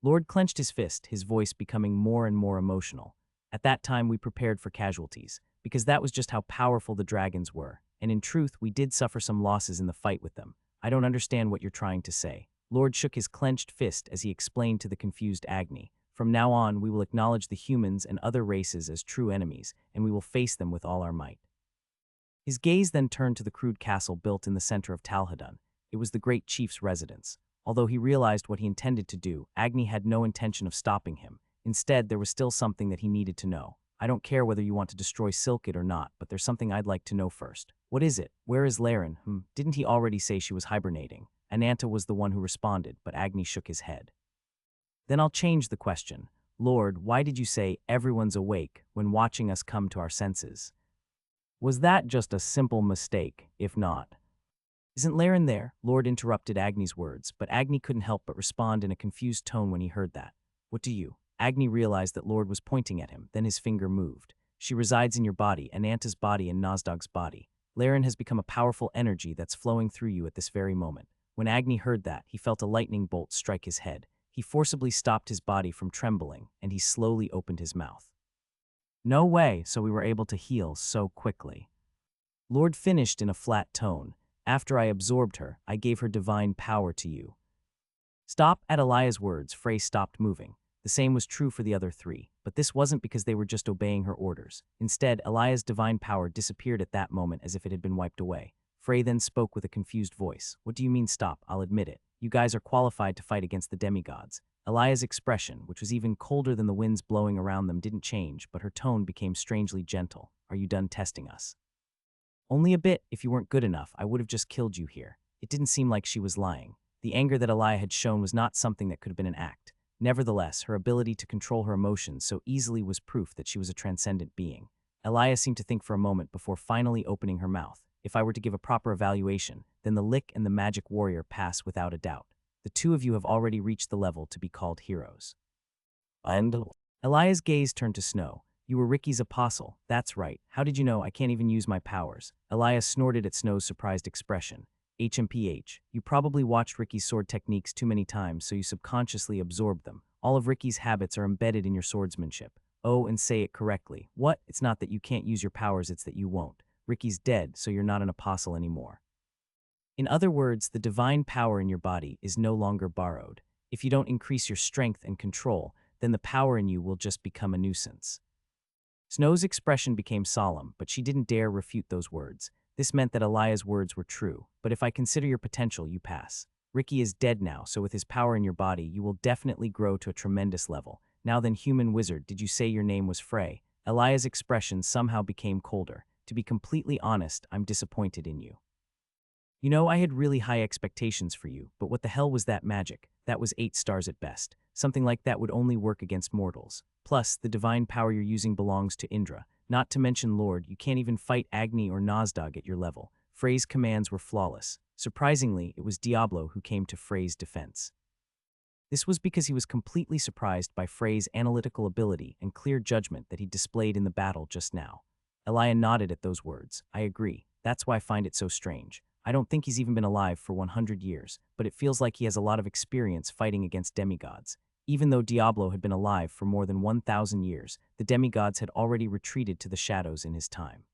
Lord clenched his fist, his voice becoming more and more emotional. At that time, we prepared for casualties, because that was just how powerful the dragons were, and in truth, we did suffer some losses in the fight with them. I don't understand what you're trying to say. Lord shook his clenched fist as he explained to the confused Agni. From now on, we will acknowledge the humans and other races as true enemies, and we will face them with all our might. His gaze then turned to the crude castle built in the center of Talhadun. It was the great chief's residence. Although he realized what he intended to do, Agni had no intention of stopping him. Instead, there was still something that he needed to know. I don't care whether you want to destroy Silkid or not, but there's something I'd like to know first. What is it? Where is Laren? Didn't he already say she was hibernating? Ananta was the one who responded, but Agni shook his head. Then I'll change the question. Lord, why did you say everyone's awake when watching us come to our senses? Was that just a simple mistake? If not, isn't Laren there? Lord interrupted Agni's words, but Agni couldn't help but respond in a confused tone when he heard that. What do you? Agni realized that Lord was pointing at him, then his finger moved. She resides in your body, Ananta's body and Nozdog's body. Laren has become a powerful energy that's flowing through you at this very moment. When Agni heard that, he felt a lightning bolt strike his head. He forcibly stopped his body from trembling, and he slowly opened his mouth. No way, so we were able to heal so quickly. Lord finished in a flat tone. After I absorbed her, I gave her divine power to you. Stop. At Elia's words, Frey stopped moving. The same was true for the other three, but this wasn't because they were just obeying her orders. Instead, Elia's divine power disappeared at that moment as if it had been wiped away. Frey then spoke with a confused voice. What do you mean stop? I'll admit it. You guys are qualified to fight against the demigods. Elia's expression, which was even colder than the winds blowing around them, didn't change, but her tone became strangely gentle. Are you done testing us? Only a bit. If you weren't good enough, I would have just killed you here. It didn't seem like she was lying. The anger that Elia had shown was not something that could have been an act. Nevertheless, her ability to control her emotions so easily was proof that she was a transcendent being. Elia seemed to think for a moment before finally opening her mouth. If I were to give a proper evaluation, then the Lick and the Magic Warrior pass without a doubt. The two of you have already reached the level to be called heroes. And Elia's gaze turned to Snow. You were Ricky's apostle. That's right. How did you know I can't even use my powers? Elia snorted at Snow's surprised expression. HMPH. You probably watched Ricky's sword techniques too many times, so you subconsciously absorbed them. All of Ricky's habits are embedded in your swordsmanship. Oh, and say it correctly. What? It's not that you can't use your powers, it's that you won't. Ricky's dead, so you're not an apostle anymore. In other words, the divine power in your body is no longer borrowed. If you don't increase your strength and control, then the power in you will just become a nuisance. Snow's expression became solemn, but she didn't dare refute those words. This meant that Elia's words were true, but if I consider your potential, you pass. Ricky is dead now, so with his power in your body, you will definitely grow to a tremendous level. Now then, human wizard, did you say your name was Frey? Elia's expression somehow became colder. To be completely honest, I'm disappointed in you. You know, I had really high expectations for you, but what the hell was that magic? That was 8 stars at best. Something like that would only work against mortals. Plus, the divine power you're using belongs to Indra. Not to mention, Lord, you can't even fight Agni or Nozdog at your level. Frey's commands were flawless. Surprisingly, it was Diablo who came to Frey's defense. This was because he was completely surprised by Frey's analytical ability and clear judgment that he displayed in the battle just now. Elia nodded at those words. I agree. That's why I find it so strange. I don't think he's even been alive for 100 years, but it feels like he has a lot of experience fighting against demigods. Even though Diablo had been alive for more than 1,000 years, the demigods had already retreated to the shadows in his time.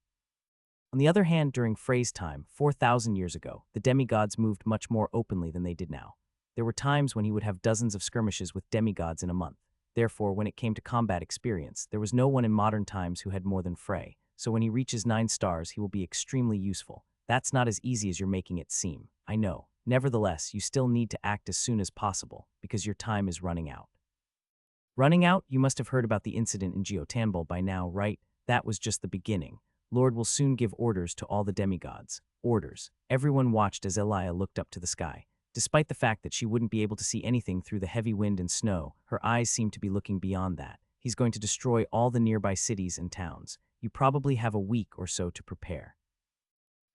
On the other hand, during Frey's time, 4,000 years ago, the demigods moved much more openly than they did now. There were times when he would have dozens of skirmishes with demigods in a month. Therefore, when it came to combat experience, there was no one in modern times who had more than Frey, so when he reaches 9 stars, he will be extremely useful. That's not as easy as you're making it seem, I know. Nevertheless, you still need to act as soon as possible, because your time is running out. Running out? You must have heard about the incident in Geotanbul by now, right? That was just the beginning. Lord will soon give orders to all the demigods. Orders. Everyone watched as Elia looked up to the sky. Despite the fact that she wouldn't be able to see anything through the heavy wind and snow, her eyes seemed to be looking beyond that. He's going to destroy all the nearby cities and towns. You probably have a week or so to prepare.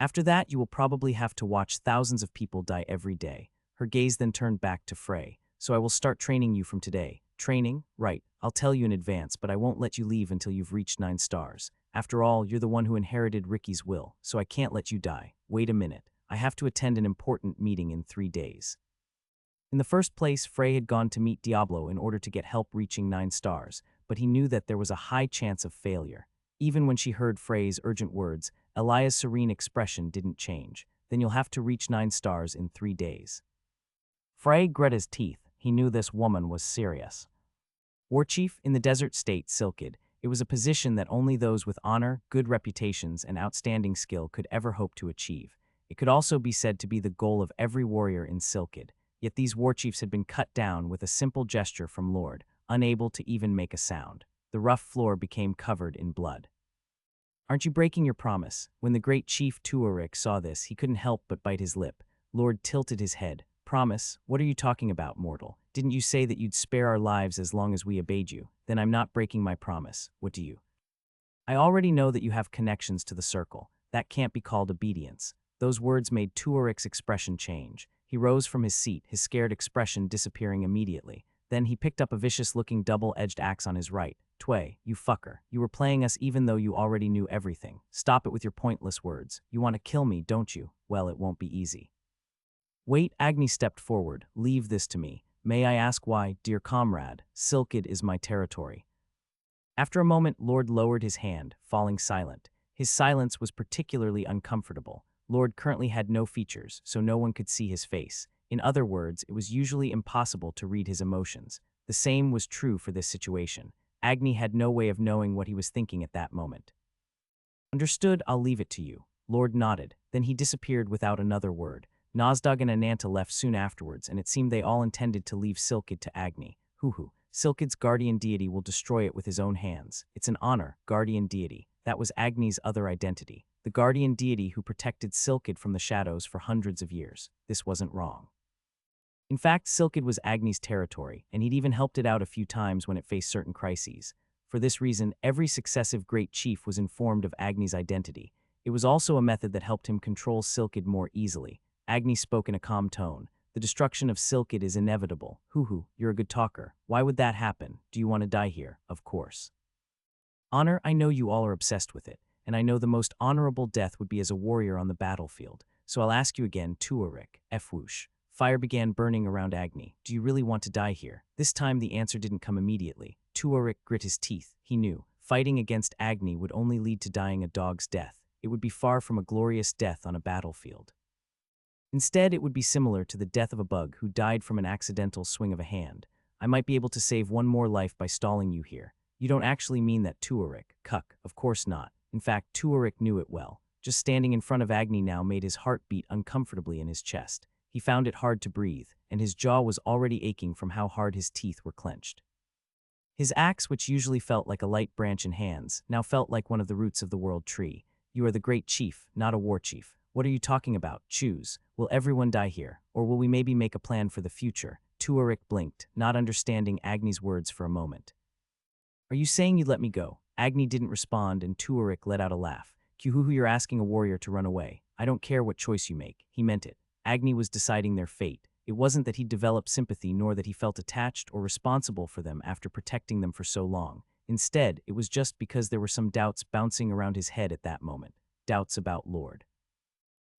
After that, you will probably have to watch thousands of people die every day. Her gaze then turned back to Frey. So I will start training you from today. Training? Right. I'll tell you in advance, but I won't let you leave until you've reached 9 stars. After all, you're the one who inherited Ricky's will, so I can't let you die. Wait a minute. I have to attend an important meeting in 3 days. In the first place, Frey had gone to meet Diablo in order to get help reaching 9 stars, but he knew that there was a high chance of failure. Even when she heard Frey's urgent words, Elia's serene expression didn't change. Then you'll have to reach 9 stars in 3 days. Frey grit his teeth. He knew this woman was serious. Warchief in the desert state, Silkid. It was a position that only those with honor, good reputations, and outstanding skill could ever hope to achieve. It could also be said to be the goal of every warrior in Silkid. Yet these warchiefs had been cut down with a simple gesture from Lord, unable to even make a sound. The rough floor became covered in blood. Aren't you breaking your promise? When the great chief Tuarik saw this, he couldn't help but bite his lip. Lord tilted his head. Promise? What are you talking about, mortal? Didn't you say that you'd spare our lives as long as we obeyed you? Then I'm not breaking my promise. What do you? I already know that you have connections to the circle. That can't be called obedience. Those words made Tuarik's expression change. He rose from his seat, his scared expression disappearing immediately. Then he picked up a vicious-looking double-edged axe on his right. Tway, you fucker. You were playing us even though you already knew everything. Stop it with your pointless words. You want to kill me, don't you? Well, it won't be easy. Wait, Agni stepped forward. Leave this to me. May I ask why, dear comrade? Silkid is my territory. After a moment, Lord lowered his hand, falling silent. His silence was particularly uncomfortable. Lord currently had no features, so no one could see his face. In other words, it was usually impossible to read his emotions. The same was true for this situation. Agni had no way of knowing what he was thinking at that moment. Understood, I'll leave it to you. Lord nodded. Then he disappeared without another word. Nozdog and Ananta left soon afterwards, and it seemed they all intended to leave Silkid to Agni. Hoo-hoo. Silkid's guardian deity will destroy it with his own hands. It's an honor, guardian deity. That was Agni's other identity. The guardian deity who protected Silkid from the shadows for hundreds of years. This wasn't wrong. In fact, Silkid was Agni's territory, and he'd even helped it out a few times when it faced certain crises. For this reason, every successive great chief was informed of Agni's identity. It was also a method that helped him control Silkid more easily. Agni spoke in a calm tone. The destruction of Silkid is inevitable. Hoo-hoo, you're a good talker. Why would that happen? Do you want to die here? Of course. Honor, I know you all are obsessed with it, and I know the most honorable death would be as a warrior on the battlefield. So I'll ask you again, Tuarik, F-whoosh. Fire began burning around Agni. Do you really want to die here? This time the answer didn't come immediately. Tuarik grit his teeth. He knew. Fighting against Agni would only lead to dying a dog's death. It would be far from a glorious death on a battlefield. Instead, it would be similar to the death of a bug who died from an accidental swing of a hand. I might be able to save one more life by stalling you here. You don't actually mean that, Tuarik. Cuck, of course not. In fact, Tuarik knew it well. Just standing in front of Agni now made his heart beat uncomfortably in his chest. He found it hard to breathe, and his jaw was already aching from how hard his teeth were clenched. His axe, which usually felt like a light branch in hands, now felt like one of the roots of the world tree. You are the great chief, not a war chief. What are you talking about? Choose. Will everyone die here, or will we maybe make a plan for the future? Tuarik blinked, not understanding Agni's words for a moment. Are you saying you'd let me go? Agni didn't respond, and Tuarik let out a laugh. Kuhuhu, you're asking a warrior to run away. I don't care what choice you make. He meant it. Agni was deciding their fate. It wasn't that he developed sympathy nor that he felt attached or responsible for them after protecting them for so long. Instead, it was just because there were some doubts bouncing around his head at that moment. Doubts about Lord.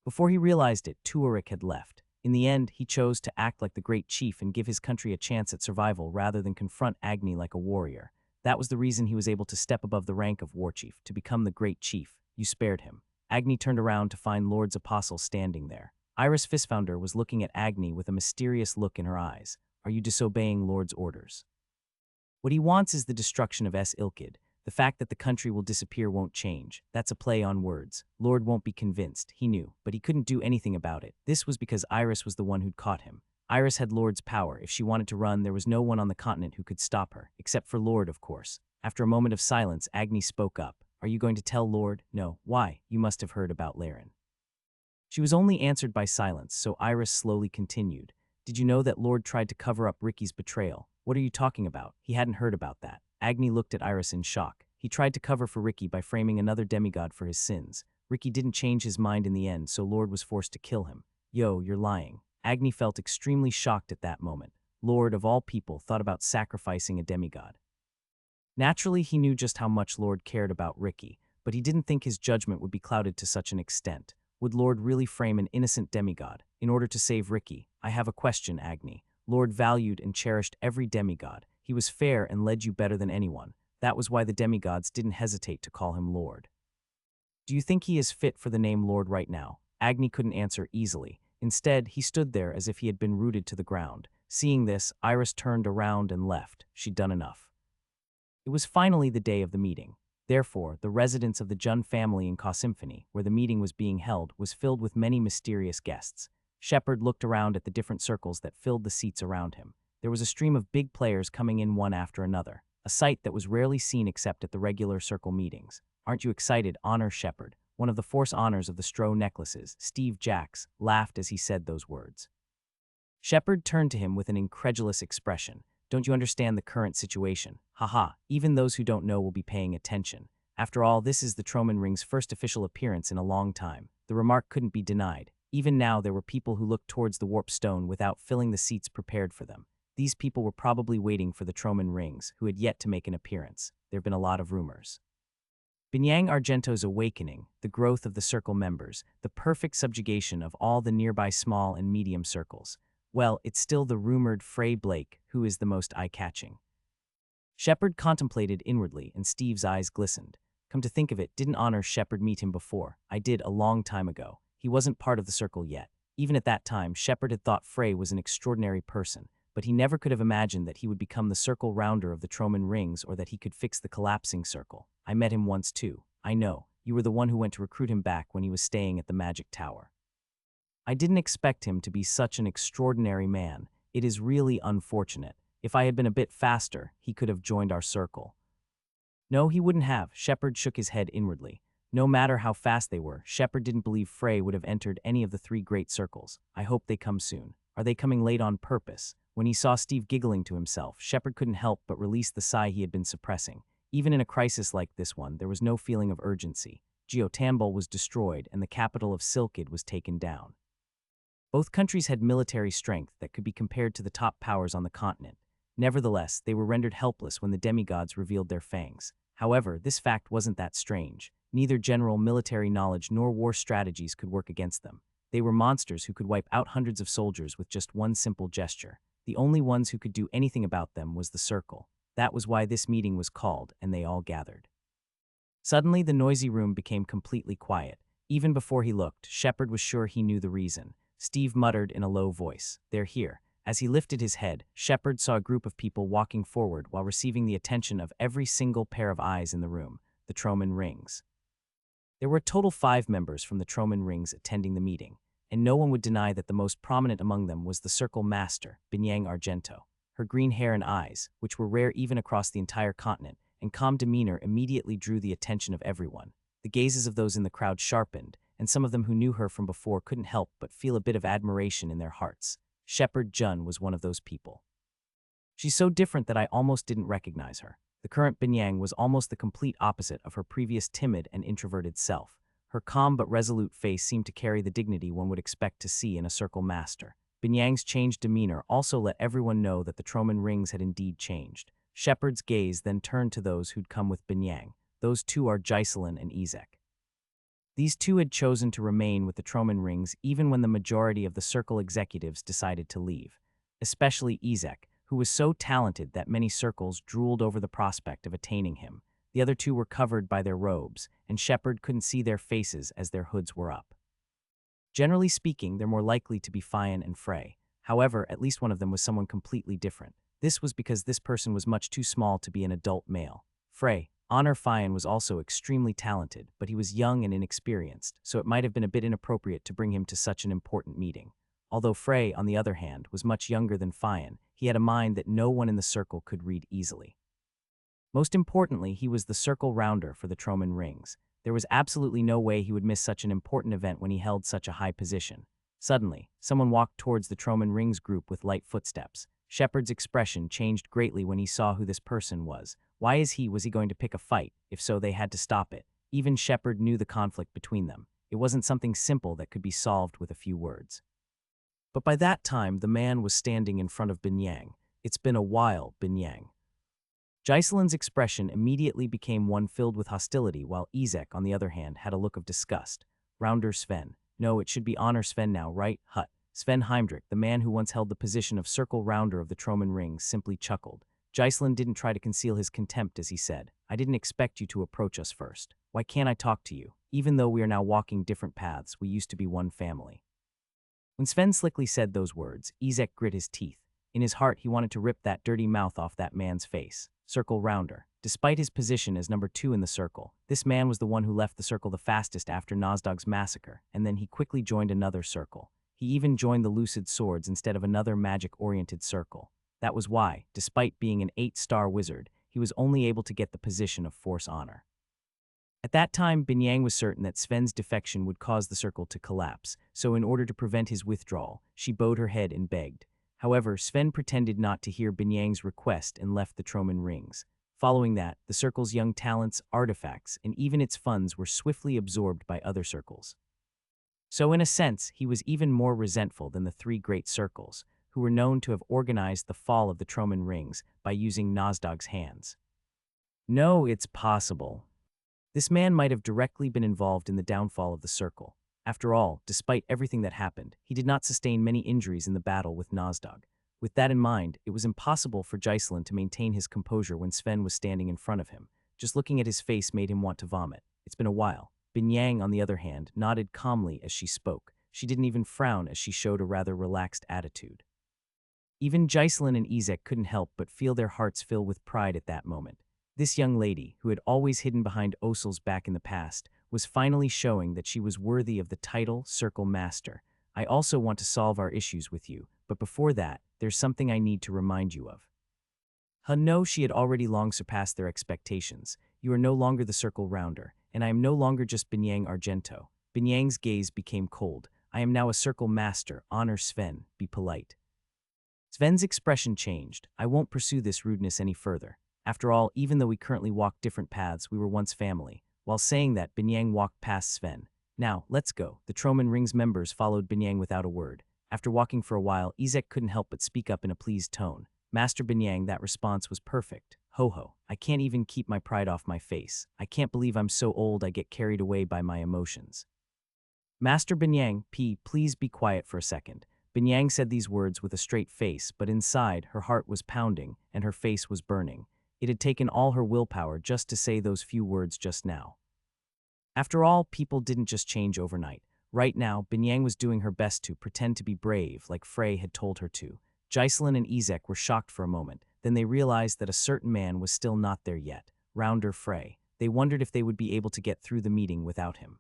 Before he realized it, Tuarik had left. In the end, he chose to act like the great chief and give his country a chance at survival rather than confront Agni like a warrior. That was the reason he was able to step above the rank of war chief, to become the great chief. You spared him. Agni turned around to find Lord's apostle standing there. Iris Fistfounder was looking at Agni with a mysterious look in her eyes. Are you disobeying Lord's orders? What he wants is the destruction of Ilkid. The fact that the country will disappear won't change. That's a play on words. Lord won't be convinced, he knew, but he couldn't do anything about it. This was because Iris was the one who'd caught him. Iris had Lord's power. If she wanted to run, there was no one on the continent who could stop her, except for Lord, of course. After a moment of silence, Agni spoke up. Are you going to tell Lord? No. Why? You must have heard about Laren. She was only answered by silence, so Iris slowly continued. Did you know that Lord tried to cover up Ricky's betrayal? What are you talking about? He hadn't heard about that. Agni looked at Iris in shock. He tried to cover for Ricky by framing another demigod for his sins. Ricky didn't change his mind in the end, so Lord was forced to kill him. Yo, you're lying. Agni felt extremely shocked at that moment. Lord, of all people, thought about sacrificing a demigod. Naturally, he knew just how much Lord cared about Ricky, but he didn't think his judgment would be clouded to such an extent. Would Lord really frame an innocent demigod in order to save Ricky? I have a question, Agni. Lord valued and cherished every demigod. He was fair and led you better than anyone. That was why the demigods didn't hesitate to call him Lord. Do you think he is fit for the name Lord right now? Agni couldn't answer easily. Instead, he stood there as if he had been rooted to the ground. Seeing this, Iris turned around and left. She'd done enough. It was finally the day of the meeting. Therefore, the residence of the Jun family in Symphony, where the meeting was being held, was filled with many mysterious guests. Shepard looked around at the different circles that filled the seats around him. There was a stream of big players coming in one after another, a sight that was rarely seen except at the regular circle meetings. Aren't you excited, Honor Shepard? One of the Force Honors of the Stro necklaces, Steve Jacks, laughed as he said those words. Shepard turned to him with an incredulous expression. Don't you understand the current situation? Haha, even those who don't know will be paying attention. After all, this is the Troman Ring's first official appearance in a long time. The remark couldn't be denied. Even now, there were people who looked towards the warp stone without filling the seats prepared for them. These people were probably waiting for the Troman rings, who had yet to make an appearance. There have been a lot of rumors. Binyang Argento's awakening, the growth of the circle members, the perfect subjugation of all the nearby small and medium circles. Well, it's still the rumored Frey Blake who is the most eye-catching. Shepard contemplated inwardly, and Steve's eyes glistened. Come to think of it, didn't Honor Shepard meet him before? I did, a long time ago. He wasn't part of the circle yet. Even at that time, Shepard had thought Frey was an extraordinary person, but he never could have imagined that he would become the circle rounder of the Troman rings or that he could fix the collapsing circle. I met him once too. I know, you were the one who went to recruit him back when he was staying at the Magic Tower. I didn't expect him to be such an extraordinary man. It is really unfortunate. If I had been a bit faster, he could have joined our circle. No, he wouldn't have. Shepard shook his head inwardly. No matter how fast they were, Shepard didn't believe Frey would have entered any of the three great circles. I hope they come soon. Are they coming late on purpose? When he saw Steve giggling to himself, Shepard couldn't help but release the sigh he had been suppressing. Even in a crisis like this one, there was no feeling of urgency. Geotambul was destroyed, and the capital of Silkid was taken down. Both countries had military strength that could be compared to the top powers on the continent. Nevertheless, they were rendered helpless when the demigods revealed their fangs. However, this fact wasn't that strange. Neither general military knowledge nor war strategies could work against them. They were monsters who could wipe out hundreds of soldiers with just one simple gesture. The only ones who could do anything about them was the Circle. That was why this meeting was called, and they all gathered. Suddenly, the noisy room became completely quiet. Even before he looked, Shepard was sure he knew the reason. Steve muttered in a low voice, "They're here." As he lifted his head, Shepard saw a group of people walking forward while receiving the attention of every single pair of eyes in the room, the Troman rings. There were a total 5 members from the Troman rings attending the meeting, and no one would deny that the most prominent among them was the Circle Master, Binyang Argento. Her green hair and eyes, which were rare even across the entire continent, and calm demeanor immediately drew the attention of everyone. The gazes of those in the crowd sharpened, and some of them who knew her from before couldn't help but feel a bit of admiration in their hearts. Shepard Jun was one of those people. She's so different that I almost didn't recognize her. The current Binyang was almost the complete opposite of her previous timid and introverted self. Her calm but resolute face seemed to carry the dignity one would expect to see in a Circle Master. Binyang's changed demeanor also let everyone know that the Troman rings had indeed changed. Shepard's gaze then turned to those who'd come with Binyang. Those two are Jocelyn and Ezek. These two had chosen to remain with the Troman rings even when the majority of the Circle executives decided to leave. Especially Ezek, who was so talented that many circles drooled over the prospect of attaining him. The other two were covered by their robes, and Shepard couldn't see their faces as their hoods were up. Generally speaking, they're more likely to be Fian and Frey. However, at least one of them was someone completely different. This was because this person was much too small to be an adult male. Frey, Honor Fian, was also extremely talented, but he was young and inexperienced, so it might have been a bit inappropriate to bring him to such an important meeting. Although Frey, on the other hand, was much younger than Fian, he had a mind that no one in the circle could read easily. Most importantly, he was the circle rounder for the Troman rings. There was absolutely no way he would miss such an important event when he held such a high position. Suddenly, someone walked towards the Troman rings group with light footsteps. Shepard's expression changed greatly when he saw who this person was. Was he going to pick a fight? If so, they had to stop it. Even Shepard knew the conflict between them. It wasn't something simple that could be solved with a few words. But by that time, the man was standing in front of Binyang. "It's been a while, Binyang." Jocelyn's expression immediately became one filled with hostility, while Ezek, on the other hand, had a look of disgust. "Rounder Sven. No, it should be Honor Sven now, right? Hut." Sven Heimdrich, the man who once held the position of circle rounder of the Troman rings, simply chuckled. Jocelyn didn't try to conceal his contempt as he said, "I didn't expect you to approach us first. Why can't I talk to you? Even though we are now walking different paths, we used to be one family." When Sven slickly said those words, Ezek grit his teeth. In his heart, he wanted to rip that dirty mouth off that man's face. Circle rounder. Despite his position as number 2 in the circle, this man was the one who left the circle the fastest after Nozdog's massacre, and then he quickly joined another circle. He even joined the Lucid Swords instead of another magic-oriented circle. That was why, despite being an 8-star wizard, he was only able to get the position of Force Honor. At that time, Binyang was certain that Sven's defection would cause the circle to collapse, so in order to prevent his withdrawal, she bowed her head and begged. However, Sven pretended not to hear Binyang's request and left the Troman rings. Following that, the circle's young talents, artifacts, and even its funds were swiftly absorbed by other circles. So in a sense, he was even more resentful than the 3 great circles. who were known to have organized the fall of the Troman rings by using Nozdog's hands. No, it's possible. This man might have directly been involved in the downfall of the circle. After all, despite everything that happened, he did not sustain many injuries in the battle with Nozdog. With that in mind, it was impossible for Ghislain to maintain his composure when Sven was standing in front of him. Just looking at his face made him want to vomit. It's been a while. Binyang, on the other hand, nodded calmly as she spoke. She didn't even frown as she showed a rather relaxed attitude. Even Ghislain and Ezek couldn't help but feel their hearts fill with pride at that moment. This young lady, who had always hidden behind Osel's back in the past, was finally showing that she was worthy of the title Circle Master. I also want to solve our issues with you, but before that, there's something I need to remind you of. No, she had already long surpassed their expectations. You are no longer the Circle Rounder, and I am no longer just Binyang Argento. Binyang's gaze became cold. I am now a Circle Master. Honor Sven. Be polite. Sven's expression changed. I won't pursue this rudeness any further. After all, even though we currently walk different paths, we were once family. While saying that, Binyang walked past Sven. Now, let's go. The Troman Rings members followed Binyang without a word. After walking for a while, Ezek couldn't help but speak up in a pleased tone. Master Binyang, that response was perfect. Ho ho, I can't even keep my pride off my face. I can't believe I'm so old I get carried away by my emotions. Master Binyang, please be quiet for a second. Binyang said these words with a straight face, but inside, her heart was pounding and her face was burning. It had taken all her willpower just to say those few words just now. After all, people didn't just change overnight. Right now, Binyang was doing her best to pretend to be brave, like Frey had told her to. Ghislain and Ezek were shocked for a moment. Then they realized that a certain man was still not there yet, Rounder Frey. They wondered if they would be able to get through the meeting without him.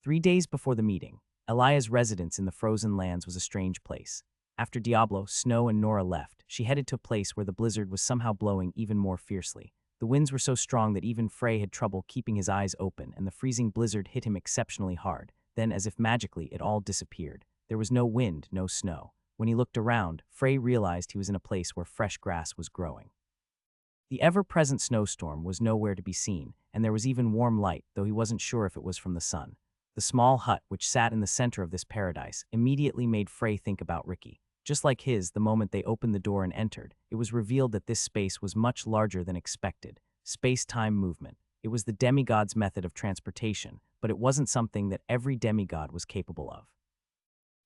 3 days before the meeting, Elia's residence in the frozen lands was a strange place. After Diablo, Snow, and Nora left, she headed to a place where the blizzard was somehow blowing even more fiercely. The winds were so strong that even Frey had trouble keeping his eyes open, and the freezing blizzard hit him exceptionally hard. Then, as if magically, it all disappeared. There was no wind, no snow. When he looked around, Frey realized he was in a place where fresh grass was growing. The ever-present snowstorm was nowhere to be seen, and there was even warm light, though he wasn't sure if it was from the sun. The small hut, which sat in the center of this paradise, immediately made Frey think about Ricky. Just like his, the moment they opened the door and entered, it was revealed that this space was much larger than expected. Space-time movement. It was the demigod's method of transportation, but it wasn't something that every demigod was capable of.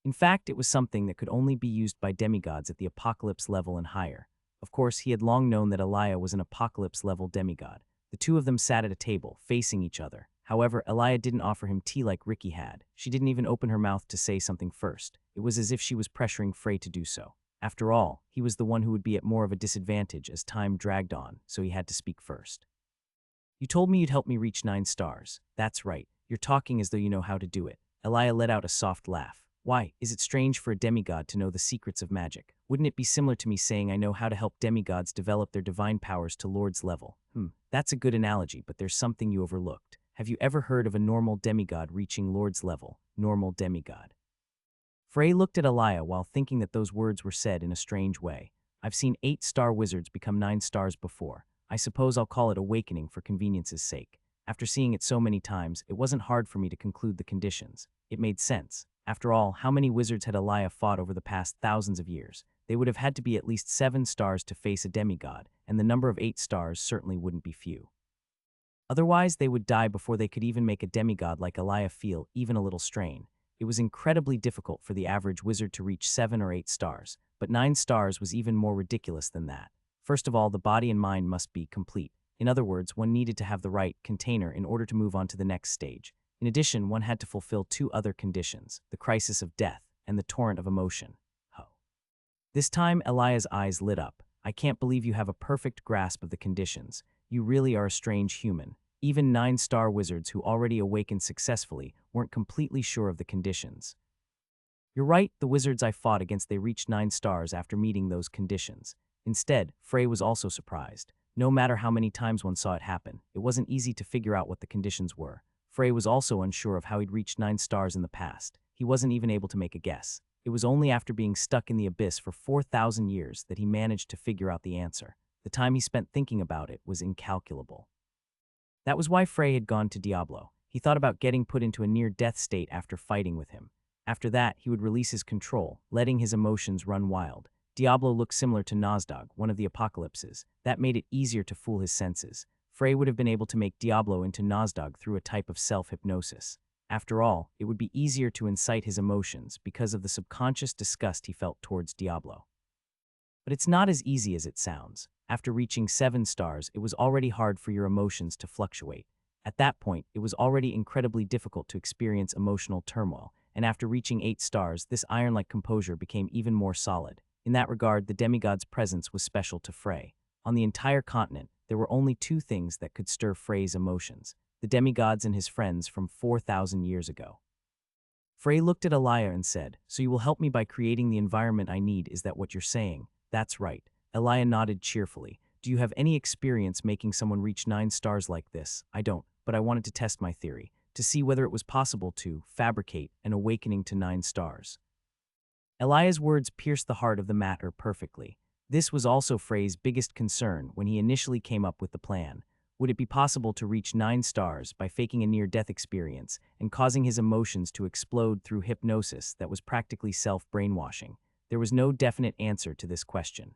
In fact, it was something that could only be used by demigods at the apocalypse level and higher. Of course, he had long known that Elia was an apocalypse-level demigod. The two of them sat at a table, facing each other. However, Elia didn't offer him tea like Ricky had. She didn't even open her mouth to say something first. It was as if she was pressuring Frey to do so. After all, he was the one who would be at more of a disadvantage as time dragged on, so he had to speak first. You told me you'd help me reach 9 stars. That's right. You're talking as though you know how to do it. Elia let out a soft laugh. Why, is it strange for a demigod to know the secrets of magic? Wouldn't it be similar to me saying I know how to help demigods develop their divine powers to Lord's level? That's a good analogy, but there's something you overlooked. Have you ever heard of a normal demigod reaching Lord's level? Normal demigod. Frey looked at Elia while thinking that those words were said in a strange way. I've seen 8-star wizards become 9 stars before. I suppose I'll call it awakening for convenience's sake. After seeing it so many times, it wasn't hard for me to conclude the conditions. It made sense. After all, how many wizards had Elia fought over the past thousands of years? They would have had to be at least 7 stars to face a demigod, and the number of 8 stars certainly wouldn't be few. Otherwise, they would die before they could even make a demigod like Elia feel even a little strain. It was incredibly difficult for the average wizard to reach 7 or 8 stars, but 9 stars was even more ridiculous than that. First of all, the body and mind must be complete. In other words, one needed to have the right container in order to move on to the next stage. In addition, one had to fulfill 2 other conditions, the crisis of death and the torrent of emotion. This time, Elia's eyes lit up. I can't believe you have a perfect grasp of the conditions. You really are a strange human. Even 9-star wizards who already awakened successfully weren't completely sure of the conditions. You're right, the wizards I fought against they reached 9 stars after meeting those conditions. Instead, Frey was also surprised. No matter how many times one saw it happen, it wasn't easy to figure out what the conditions were. Frey was also unsure of how he'd reached 9 stars in the past. He wasn't even able to make a guess. It was only after being stuck in the abyss for 4,000 years that he managed to figure out the answer. The time he spent thinking about it was incalculable. That was why Frey had gone to Diablo. He thought about getting put into a near-death state after fighting with him. After that, he would release his control, letting his emotions run wild. Diablo looked similar to Nozdog, one of the apocalypses. That made it easier to fool his senses. Frey would have been able to make Diablo into Nozdog through a type of self-hypnosis. After all, it would be easier to incite his emotions because of the subconscious disgust he felt towards Diablo. But it's not as easy as it sounds. After reaching 7 stars, it was already hard for your emotions to fluctuate. At that point, it was already incredibly difficult to experience emotional turmoil, and after reaching 8 stars, this iron-like composure became even more solid. In that regard, the demigod's presence was special to Frey. On the entire continent, there were only 2 things that could stir Frey's emotions: the demigods and his friends from 4,000 years ago. Frey looked at Elia and said, "So you will help me by creating the environment I need, is that what you're saying?" "That's right." Elia nodded cheerfully. "Do you have any experience making someone reach 9 stars like this?" "I don't, but I wanted to test my theory, to see whether it was possible to fabricate an awakening to 9 stars. Elia's words pierced the heart of the matter perfectly. This was also Frey's biggest concern when he initially came up with the plan. Would it be possible to reach 9 stars by faking a near-death experience and causing his emotions to explode through hypnosis that was practically self-brainwashing? There was no definite answer to this question.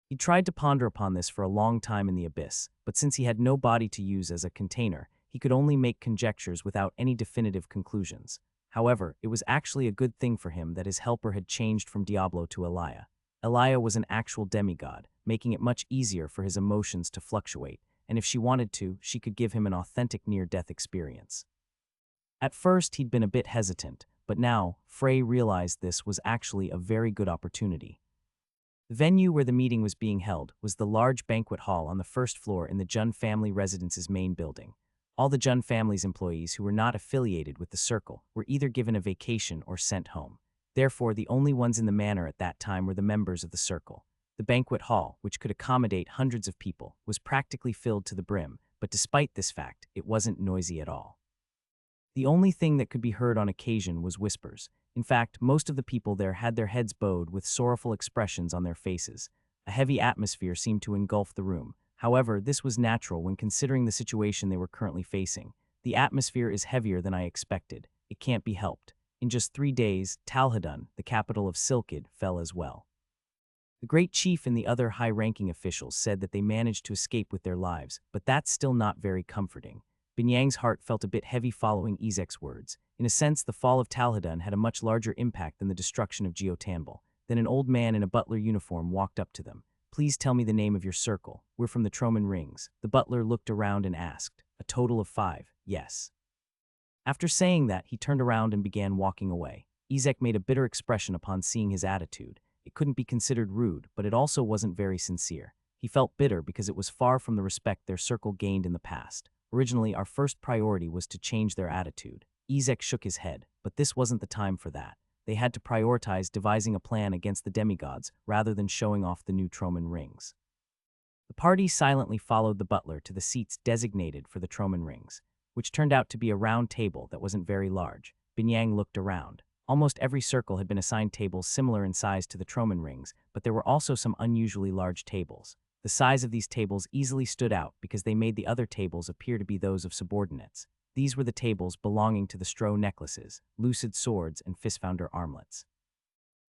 He tried to ponder upon this for a long time in the abyss, but since he had no body to use as a container, he could only make conjectures without any definitive conclusions. However, it was actually a good thing for him that his helper had changed from Diablo to Elia. Elia was an actual demigod, making it much easier for his emotions to fluctuate, and if she wanted to, she could give him an authentic near-death experience. At first, he'd been a bit hesitant, but now, Frey realized this was actually a very good opportunity. The venue where the meeting was being held was the large banquet hall on the first floor in the Jun family residence's main building. All the Jun family's employees who were not affiliated with the circle were either given a vacation or sent home. Therefore, the only ones in the manor at that time were the members of the circle. The banquet hall, which could accommodate hundreds of people, was practically filled to the brim, but despite this fact, it wasn't noisy at all. The only thing that could be heard on occasion was whispers. In fact, most of the people there had their heads bowed with sorrowful expressions on their faces. A heavy atmosphere seemed to engulf the room. However, this was natural when considering the situation they were currently facing. The atmosphere is heavier than I expected. It can't be helped. In just 3 days, Talhadun, the capital of Silkid, fell as well. The great chief and the other high-ranking officials said that they managed to escape with their lives, but that's still not very comforting. Binyang's heart felt a bit heavy following Ezek's words. In a sense, the fall of Talhadun had a much larger impact than the destruction of Geotanbul. Then an old man in a butler uniform walked up to them. "Please tell me the name of your circle. We're from the Troman Rings." The butler looked around and asked. "A total of 5, yes." After saying that, he turned around and began walking away. Ezek made a bitter expression upon seeing his attitude. It couldn't be considered rude, but it also wasn't very sincere. He felt bitter because it was far from the respect their circle gained in the past. Originally, our first priority was to change their attitude. Ezek shook his head, but this wasn't the time for that. They had to prioritize devising a plan against the demigods rather than showing off the new Troman rings. The party silently followed the butler to the seats designated for the Troman rings, which turned out to be a round table that wasn't very large. Binyang looked around. Almost every circle had been assigned tables similar in size to the Troman rings, but there were also some unusually large tables. The size of these tables easily stood out because they made the other tables appear to be those of subordinates. These were the tables belonging to the Stro necklaces, lucid swords, and fistfounder armlets.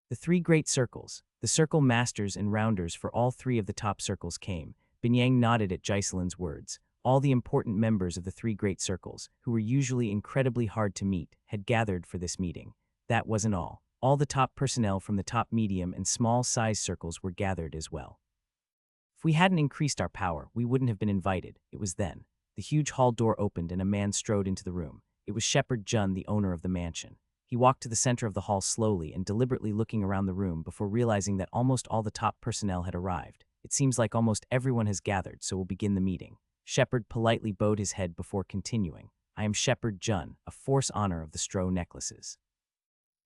The 3 great circles, the circle masters and rounders for all 3 of the top circles came. Binyang nodded at Jaiselin's words. All the important members of the 3 great circles, who were usually incredibly hard to meet, had gathered for this meeting. That wasn't all. All the top personnel from the top medium and small size circles were gathered as well. If we hadn't increased our power, we wouldn't have been invited. It was then. The huge hall door opened and a man strode into the room. It was Shepherd Jun, the owner of the mansion. He walked to the center of the hall slowly and deliberately looking around the room before realizing that almost all the top personnel had arrived. "It seems like almost everyone has gathered, so we'll begin the meeting." Shepherd politely bowed his head before continuing. "I am Shepherd Jun, a force honor of the Stro necklaces.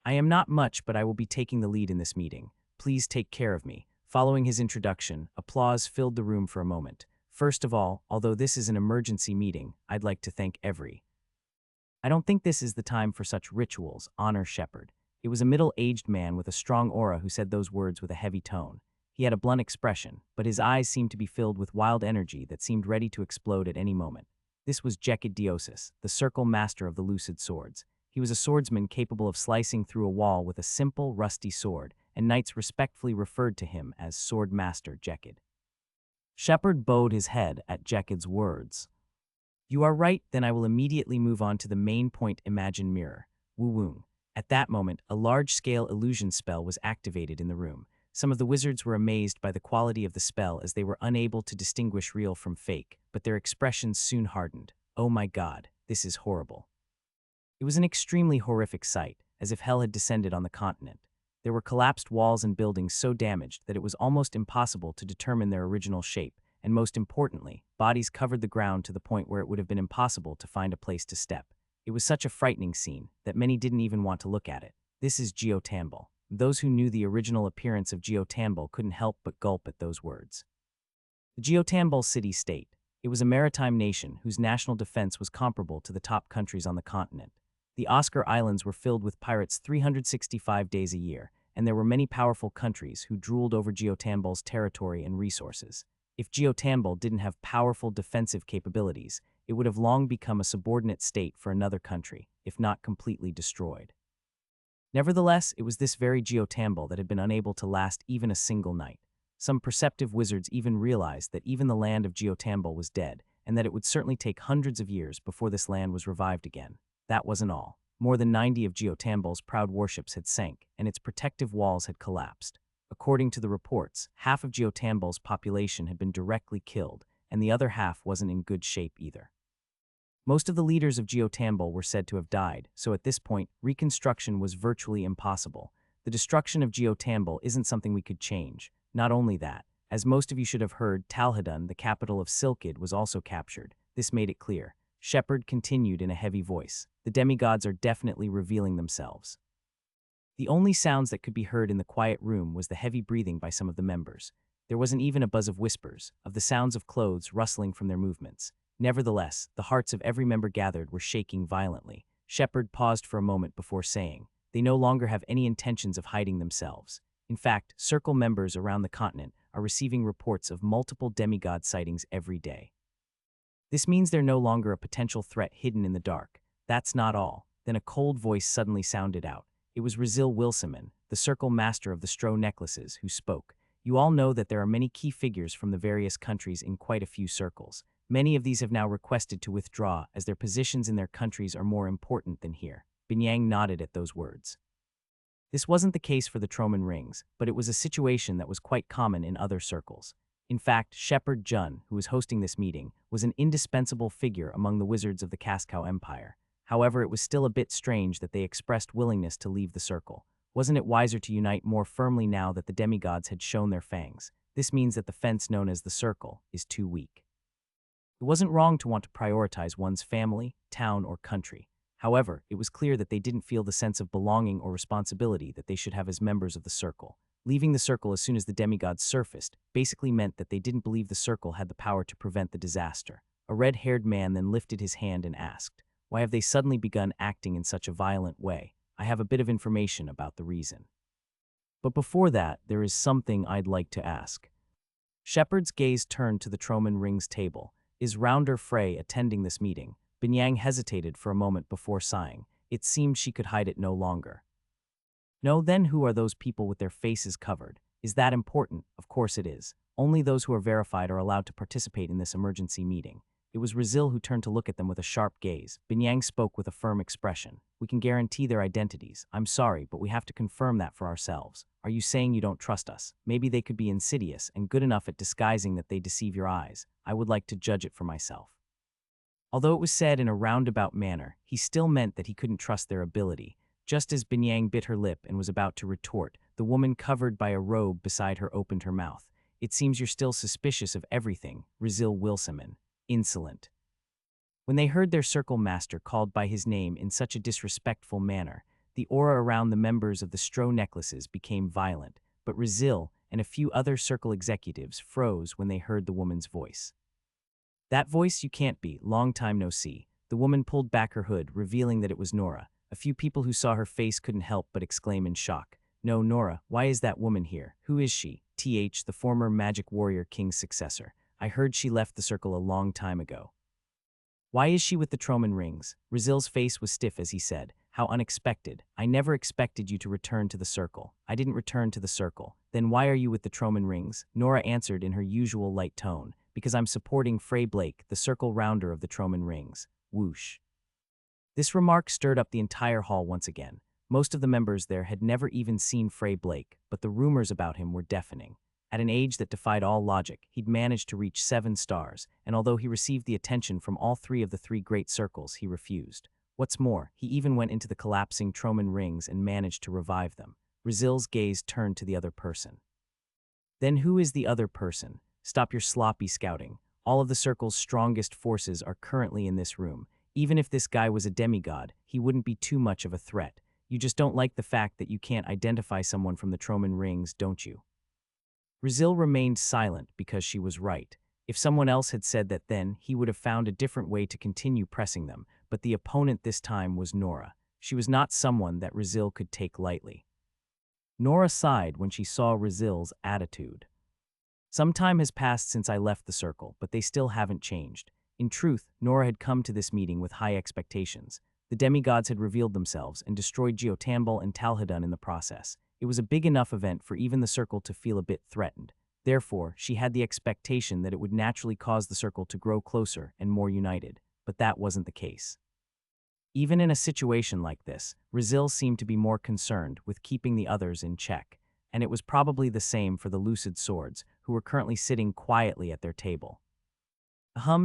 I am not much, but I will be taking the lead in this meeting. Please take care of me." Following his introduction, applause filled the room for a moment. "First of all, although this is an emergency meeting, I'd like to thank I don't think this is the time for such rituals, Honor Shepherd." It was a middle-aged man with a strong aura who said those words with a heavy tone. He had a blunt expression, but his eyes seemed to be filled with wild energy that seemed ready to explode at any moment. This was Jekid Diosis, the circle master of the lucid swords. He was a swordsman capable of slicing through a wall with a simple, rusty sword, and knights respectfully referred to him as Sword Master Jekid. Shepard bowed his head at Jekid's words. "You are right, then I will immediately move on to the main point. Imagine mirror. Woo-woong." At that moment, a large-scale illusion spell was activated in the room. Some of the wizards were amazed by the quality of the spell as they were unable to distinguish real from fake, but their expressions soon hardened. "Oh my god, this is horrible." It was an extremely horrific sight, as if hell had descended on the continent. There were collapsed walls and buildings so damaged that it was almost impossible to determine their original shape, and most importantly, bodies covered the ground to the point where it would have been impossible to find a place to step. It was such a frightening scene that many didn't even want to look at it. This is Geotanbul. Those who knew the original appearance of Geotanbul couldn't help but gulp at those words. The Geotanbul city-state. It was a maritime nation whose national defense was comparable to the top countries on the continent. The Oscar Islands were filled with pirates 365 days a year, and there were many powerful countries who drooled over Geotanbul's territory and resources. If Geotanbul didn't have powerful defensive capabilities, it would have long become a subordinate state for another country, if not completely destroyed. Nevertheless, it was this very Geotanbul that had been unable to last even a single night. Some perceptive wizards even realized that even the land of Geotanbul was dead, and that it would certainly take hundreds of years before this land was revived again. That wasn't all. More than 90 of Geotanbul's proud warships had sank, and its protective walls had collapsed. According to the reports, half of Geotanbul's population had been directly killed, and the other half wasn't in good shape either. Most of the leaders of Geotanbul were said to have died, so at this point, reconstruction was virtually impossible. The destruction of Geotanbul isn't something we could change. Not only that, as most of you should have heard, Talhadun, the capital of Silkid, was also captured. This made it clear. Shepard continued in a heavy voice. "The demigods are definitely revealing themselves." The only sounds that could be heard in the quiet room was the heavy breathing by some of the members. There wasn't even a buzz of whispers, of the sounds of clothes rustling from their movements. Nevertheless, the hearts of every member gathered were shaking violently. Shepard paused for a moment before saying, "They no longer have any intentions of hiding themselves. In fact, Circle members around the continent are receiving reports of multiple demigod sightings every day. This means they're no longer a potential threat hidden in the dark. That's not all." Then a cold voice suddenly sounded out. It was Rizil Wilsaman, the Circle Master of the Stro Necklaces, who spoke. "You all know that there are many key figures from the various countries in quite a few circles. Many of these have now requested to withdraw as their positions in their countries are more important than here." Binyang nodded at those words. This wasn't the case for the Troman Rings, but it was a situation that was quite common in other circles. In fact, Shepard Jun, who was hosting this meeting, was an indispensable figure among the wizards of the Cascow Empire. However, it was still a bit strange that they expressed willingness to leave the circle. Wasn't it wiser to unite more firmly now that the demigods had shown their fangs? This means that the fence known as the circle is too weak. It wasn't wrong to want to prioritize one's family, town, or country. However, it was clear that they didn't feel the sense of belonging or responsibility that they should have as members of the circle. Leaving the circle as soon as the demigods surfaced basically meant that they didn't believe the circle had the power to prevent the disaster. A red-haired man then lifted his hand and asked, "Why have they suddenly begun acting in such a violent way? I have a bit of information about the reason. But before that, there is something I'd like to ask." Shepard's gaze turned to the Troman Rings table. Is Rounder Frey attending this meeting? Binyang hesitated for a moment before sighing. It seemed she could hide it no longer. "No, then who are those people with their faces covered? Is that important?" "Of course it is. Only those who are verified are allowed to participate in this emergency meeting." It was Rizil who turned to look at them with a sharp gaze. Binyang spoke with a firm expression. "We can guarantee their identities. I'm sorry, but we have to confirm that for ourselves." "Are you saying you don't trust us? Maybe they could be insidious and good enough at disguising that they deceive your eyes. I would like to judge it for myself." Although it was said in a roundabout manner, he still meant that he couldn't trust their ability. Just as Binyang bit her lip and was about to retort, the woman covered by a robe beside her opened her mouth. "It seems you're still suspicious of everything, Rizil Wilsaman. Insolent." When they heard their circle master called by his name in such a disrespectful manner, the aura around the members of the Stro Necklaces became violent, but Rizil and a few other circle executives froze when they heard the woman's voice. "That voice you can't be, long time no see." The woman pulled back her hood, revealing that it was Nora. A few people who saw her face couldn't help but exclaim in shock. "No, Nora, why is that woman here? Who is she?" The former magic warrior king's successor. "I heard she left the circle a long time ago." "Why is she with the Troman Rings?" Rizil's face was stiff as he said, How unexpected. I never expected you to return to the circle. I didn't return to the circle. Then why are you with the Troman rings? Nora answered in her usual light tone. Because I'm supporting Frey Blake, the circle rounder of the Troman rings. Whoosh. This remark stirred up the entire hall once again. Most of the members there had never even seen Frey Blake, but the rumors about him were deafening. At an age that defied all logic, he'd managed to reach 7 stars, and although he received the attention from all 3 of the 3 great circles, he refused. What's more, he even went into the collapsing Troman rings and managed to revive them. Rizil's gaze turned to the other person. Then who is the other person? Stop your sloppy scouting. All of the circle's strongest forces are currently in this room. Even if this guy was a demigod, he wouldn't be too much of a threat. You just don't like the fact that you can't identify someone from the Troman rings, don't you? Rizil remained silent because she was right. If someone else had said that then, he would have found a different way to continue pressing them, but the opponent this time was Nora. She was not someone that Rizil could take lightly. Nora sighed when she saw Rizil's attitude. Some time has passed since I left the circle, but they still haven't changed. In truth, Nora had come to this meeting with high expectations. The demigods had revealed themselves and destroyed Geotambal and Talhadun in the process. It was a big enough event for even the circle to feel a bit threatened. Therefore, she had the expectation that it would naturally cause the circle to grow closer and more united, but that wasn't the case. Even in a situation like this, Rizil seemed to be more concerned with keeping the others in check, and it was probably the same for the Lucid Swords, who were currently sitting quietly at their table.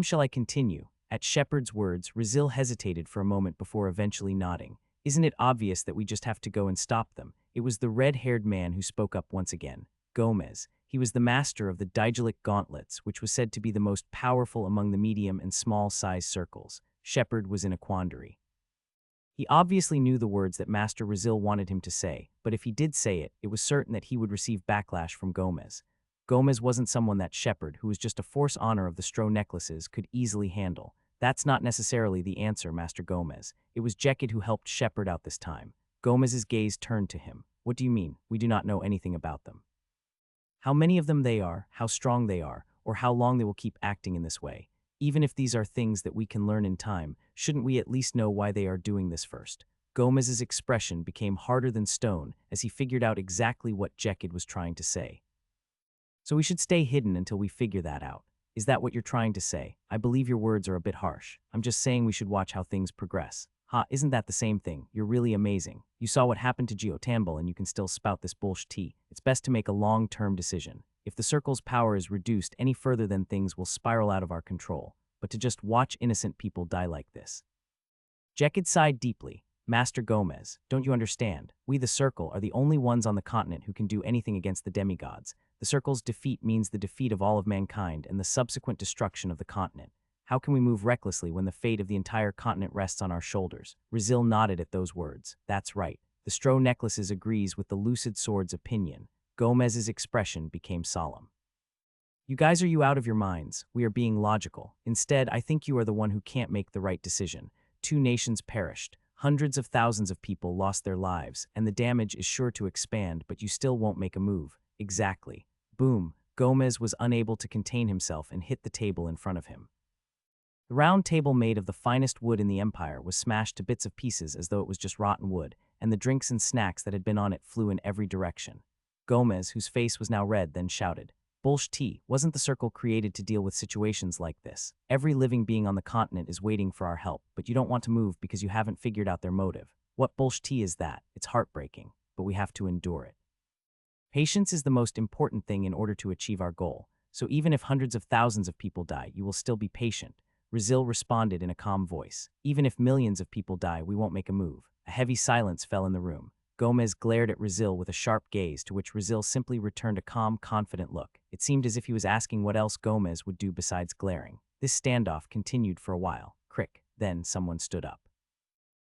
Shall I continue? At Shepard's words, Rizil hesitated for a moment before eventually nodding. Isn't it obvious that we just have to go and stop them? It was the red-haired man who spoke up once again. Gomez. He was the master of the Digelic Gauntlets, which was said to be the most powerful among the medium and small-size circles. Shepard was in a quandary. He obviously knew the words that Master Rizil wanted him to say, but if he did say it, it was certain that he would receive backlash from Gomez. Gomez wasn't someone that Shepard, who was just a force honor of the Stro necklaces, could easily handle. That's not necessarily the answer, Master Gomez. It was Jekyll who helped Shepard out this time. Gomez's gaze turned to him. What do you mean? We do not know anything about them. How many of them they are, how strong they are, or how long they will keep acting in this way. Even if these are things that we can learn in time, shouldn't we at least know why they are doing this first? Gomez's expression became harder than stone as he figured out exactly what Jekyll was trying to say. So we should stay hidden until we figure that out. Is that what you're trying to say? I believe your words are a bit harsh. I'm just saying we should watch how things progress. Isn't that the same thing? You're really amazing. You saw what happened to Geotambal and you can still spout this bullshit tea. It's best to make a long-term decision. If the circle's power is reduced any further, then things will spiral out of our control. But to just watch innocent people die like this. Jekyll sighed deeply. Master Gomez, don't you understand? We the Circle are the only ones on the continent who can do anything against the demigods. The Circle's defeat means the defeat of all of mankind and the subsequent destruction of the continent. How can we move recklessly when the fate of the entire continent rests on our shoulders? Rizil nodded at those words. That's right. The Stro necklaces agrees with the Lucid Sword's opinion. Gomez's expression became solemn. You guys, are you out of your minds? We are being logical. Instead, I think you are the one who can't make the right decision. 2 nations perished. Hundreds of thousands of people lost their lives, and the damage is sure to expand, but you still won't make a move. Exactly. Boom. Gomez was unable to contain himself and hit the table in front of him. The round table made of the finest wood in the Empire was smashed to bits of pieces as though it was just rotten wood, and the drinks and snacks that had been on it flew in every direction. Gomez, whose face was now red, then shouted, "Bullshit tea, wasn't the Circle created to deal with situations like this? Every living being on the continent is waiting for our help, but you don't want to move because you haven't figured out their motive. What bullshit tea is that? It's heartbreaking, but we have to endure it. Patience is the most important thing in order to achieve our goal, so even if hundreds of thousands of people die, you will still be patient." Rizil responded in a calm voice. Even if millions of people die, we won't make a move. A heavy silence fell in the room. Gomez glared at Rizil with a sharp gaze, to which Rizil simply returned a calm, confident look. It seemed as if he was asking what else Gomez would do besides glaring. This standoff continued for a while. Crick. Then someone stood up.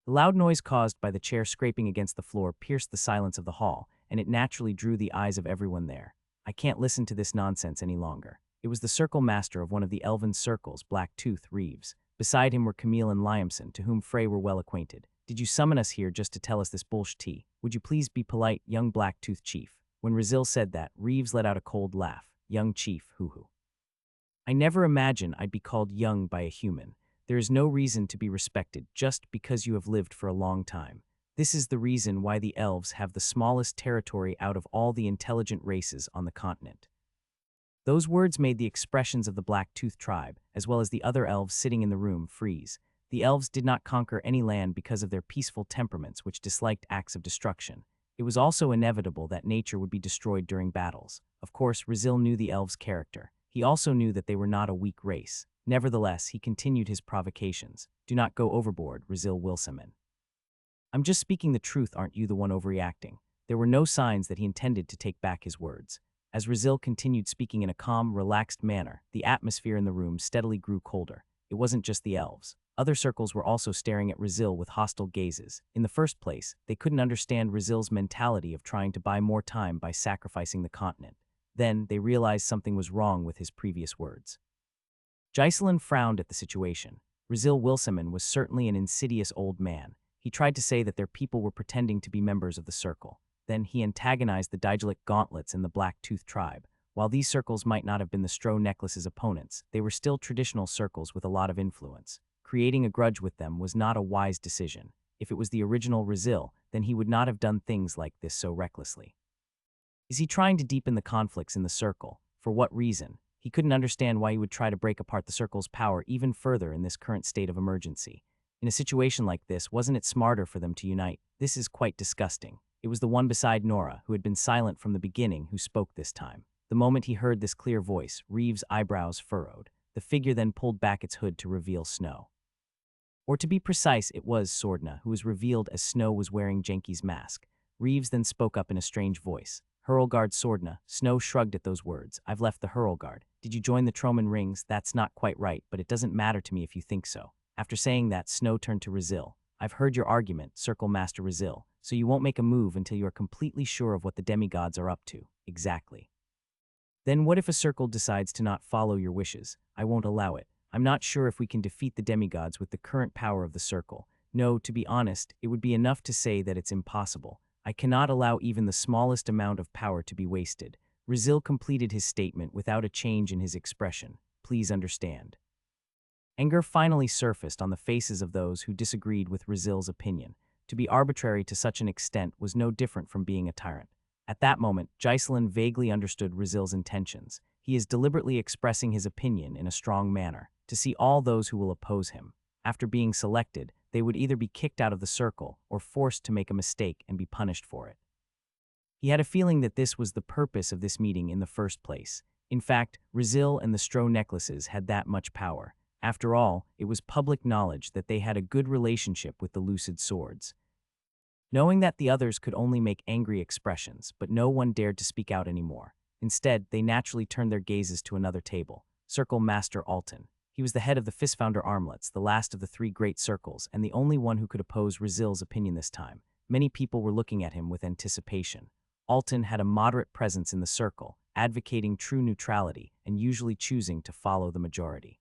The loud noise caused by the chair scraping against the floor pierced the silence of the hall, and it naturally drew the eyes of everyone there. I can't listen to this nonsense any longer. It was the circle master of one of the elven circles, Blacktooth Reeves. Beside him were Camille and Liamson, to whom Frey were well acquainted. Did you summon us here just to tell us this bullshit tea? Would you please be polite, young Blacktooth Chief? When Rizil said that, Reeves let out a cold laugh. Young Chief, hoo-hoo. I never imagined I'd be called young by a human. There is no reason to be respected just because you have lived for a long time. This is the reason why the elves have the smallest territory out of all the intelligent races on the continent. Those words made the expressions of the Black-Tooth tribe, as well as the other elves sitting in the room, freeze. The elves did not conquer any land because of their peaceful temperaments which disliked acts of destruction. It was also inevitable that nature would be destroyed during battles. Of course, Rizil knew the elves' character. He also knew that they were not a weak race. Nevertheless, he continued his provocations. Do not go overboard, Rizil Wilsaman. I'm just speaking the truth, aren't you the one overreacting? There were no signs that he intended to take back his words. As Rizil continued speaking in a calm, relaxed manner, the atmosphere in the room steadily grew colder. It wasn't just the elves. Other circles were also staring at Rizil with hostile gazes. In the first place, they couldn't understand Rizil's mentality of trying to buy more time by sacrificing the continent. Then, they realized something was wrong with his previous words. Jocelyn frowned at the situation. Rizil Wilsaman was certainly an insidious old man. He tried to say that their people were pretending to be members of the circle. Then he antagonized the Daedalic Gauntlets and the Black-Tooth tribe. While these circles might not have been the Stro Necklace's opponents, they were still traditional circles with a lot of influence. Creating a grudge with them was not a wise decision. If it was the original Rizil, then he would not have done things like this so recklessly. Is he trying to deepen the conflicts in the circle? For what reason? He couldn't understand why he would try to break apart the circle's power even further in this current state of emergency. In a situation like this, wasn't it smarter for them to unite? This is quite disgusting. It was the one beside Nora, who had been silent from the beginning, who spoke this time. The moment he heard this clear voice, Reeves' eyebrows furrowed. The figure then pulled back its hood to reveal Snow. Or to be precise, it was Swordna, who was revealed as Snow was wearing Jenki's mask. Reeves then spoke up in a strange voice. Hurlgard Swordna. Snow shrugged at those words. I've left the Hurlgard. Did you join the Troman Rings? That's not quite right, but it doesn't matter to me if you think so. After saying that, Snow turned to Rizil. I've heard your argument, Circle Master Rizil, so you won't make a move until you are completely sure of what the demigods are up to. Exactly. Then what if a circle decides to not follow your wishes? I won't allow it. I'm not sure if we can defeat the demigods with the current power of the circle. No, to be honest, it would be enough to say that it's impossible. I cannot allow even the smallest amount of power to be wasted. Rizil completed his statement without a change in his expression. Please understand. Anger finally surfaced on the faces of those who disagreed with Rizil's opinion. To be arbitrary to such an extent was no different from being a tyrant. At that moment, Jocelyn vaguely understood Rizil's intentions. He is deliberately expressing his opinion in a strong manner, to see all those who will oppose him. After being selected, they would either be kicked out of the circle or forced to make a mistake and be punished for it. He had a feeling that this was the purpose of this meeting in the first place. In fact, Rizil and the Stro Necklaces had that much power. After all, it was public knowledge that they had a good relationship with the Lucid Swords. Knowing that the others could only make angry expressions, but no one dared to speak out anymore. Instead, they naturally turned their gazes to another table, Circle Master Alton. He was the head of the Fistfounder Armlets, the last of the three great circles, and the only one who could oppose Rizil's opinion this time. Many people were looking at him with anticipation. Alton had a moderate presence in the circle, advocating true neutrality and usually choosing to follow the majority.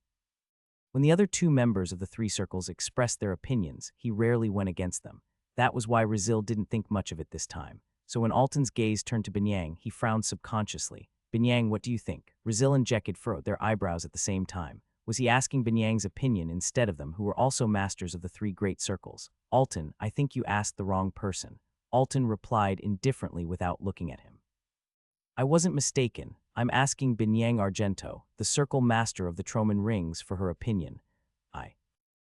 When the other two members of the three circles expressed their opinions, he rarely went against them. That was why Rizil didn't think much of it this time. So when Alton's gaze turned to Binyang, he frowned subconsciously. Binyang, what do you think? Rizil and Jekid furrowed their eyebrows at the same time. Was he asking Binyang's opinion instead of them, who were also masters of the three great circles? Alton, I think you asked the wrong person. Alton replied indifferently without looking at him. I wasn't mistaken. I'm asking Binyang Argento, the circle master of the Troman Rings, for her opinion.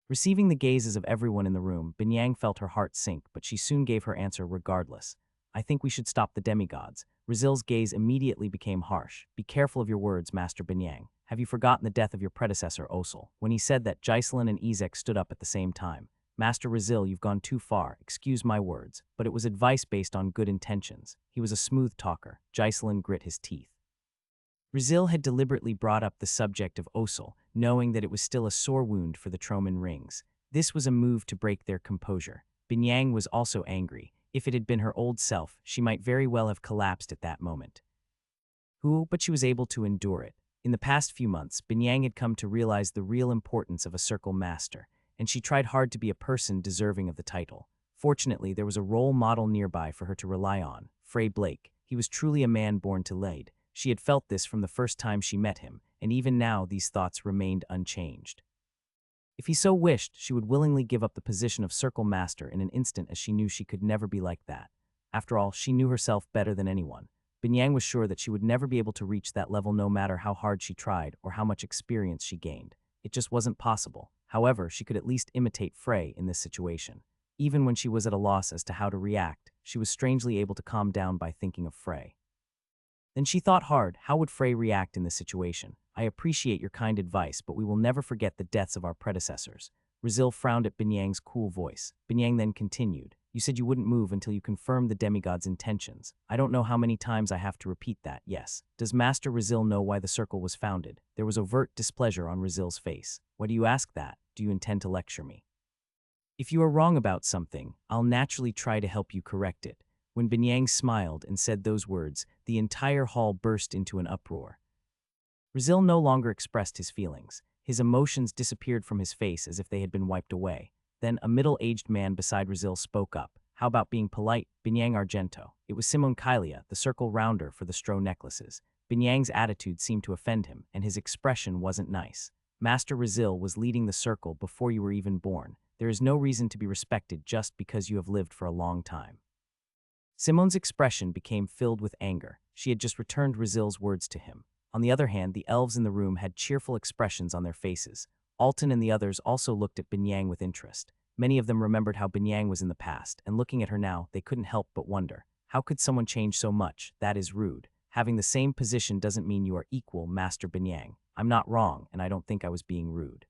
Receiving the gazes of everyone in the room, Binyang felt her heart sink, but she soon gave her answer regardless. I think we should stop the demigods. Rizil's gaze immediately became harsh. Be careful of your words, Master Binyang. Have you forgotten the death of your predecessor, Osul? When he said that, Jocelyn and Ezek stood up at the same time. Master Rizil, you've gone too far. Excuse my words, but it was advice based on good intentions. He was a smooth talker. Jocelyn grit his teeth. Rizil had deliberately brought up the subject of Osul, knowing that it was still a sore wound for the Troman Rings. This was a move to break their composure. Binyang was also angry. If it had been her old self, she might very well have collapsed at that moment. But she was able to endure it. In the past few months, Binyang had come to realize the real importance of a circle master, and she tried hard to be a person deserving of the title. Fortunately, there was a role model nearby for her to rely on, Frey Blake. He was truly a man born to lead. She had felt this from the first time she met him, and even now these thoughts remained unchanged. If If he so wished, she would willingly give up the position of Circle Master in an instant, as she knew she could never be like that. After all, she knew herself better than anyone. Binyang was sure that she would never be able to reach that level no matter how hard she tried or how much experience she gained. It just wasn't possible. However, she could at least imitate Frey in this situation. Even when she was at a loss as to how to react, she was strangely able to calm down by thinking of Frey. Then she thought hard, how would Frey react in this situation? I appreciate your kind advice, but we will never forget the deaths of our predecessors. Rizil frowned at Binyang's cool voice. Binyang then continued, you said you wouldn't move until you confirmed the demigod's intentions. I don't know how many times I have to repeat that, yes. Does Master Rizil know why the circle was founded? There was overt displeasure on Rizil's face. Why do you ask that? Do you intend to lecture me? If you are wrong about something, I'll naturally try to help you correct it. When Binyang smiled and said those words, the entire hall burst into an uproar. Rizil no longer expressed his feelings. His emotions disappeared from his face as if they had been wiped away. Then a middle-aged man beside Rizil spoke up. How about being polite? Binyang Argento. It was Simon Kylia, the circle rounder for the straw necklaces. Binyang's attitude seemed to offend him, and his expression wasn't nice. Master Rizil was leading the circle before you were even born. There is no reason to be respected just because you have lived for a long time. Simon's expression became filled with anger. She had just returned Rizil's words to him. On the other hand, the elves in the room had cheerful expressions on their faces. Alton and the others also looked at Binyang with interest. Many of them remembered how Binyang was in the past, and looking at her now, they couldn't help but wonder. How could someone change so much? That is rude. Having the same position doesn't mean you are equal, Master Binyang. I'm not wrong, and I don't think I was being rude.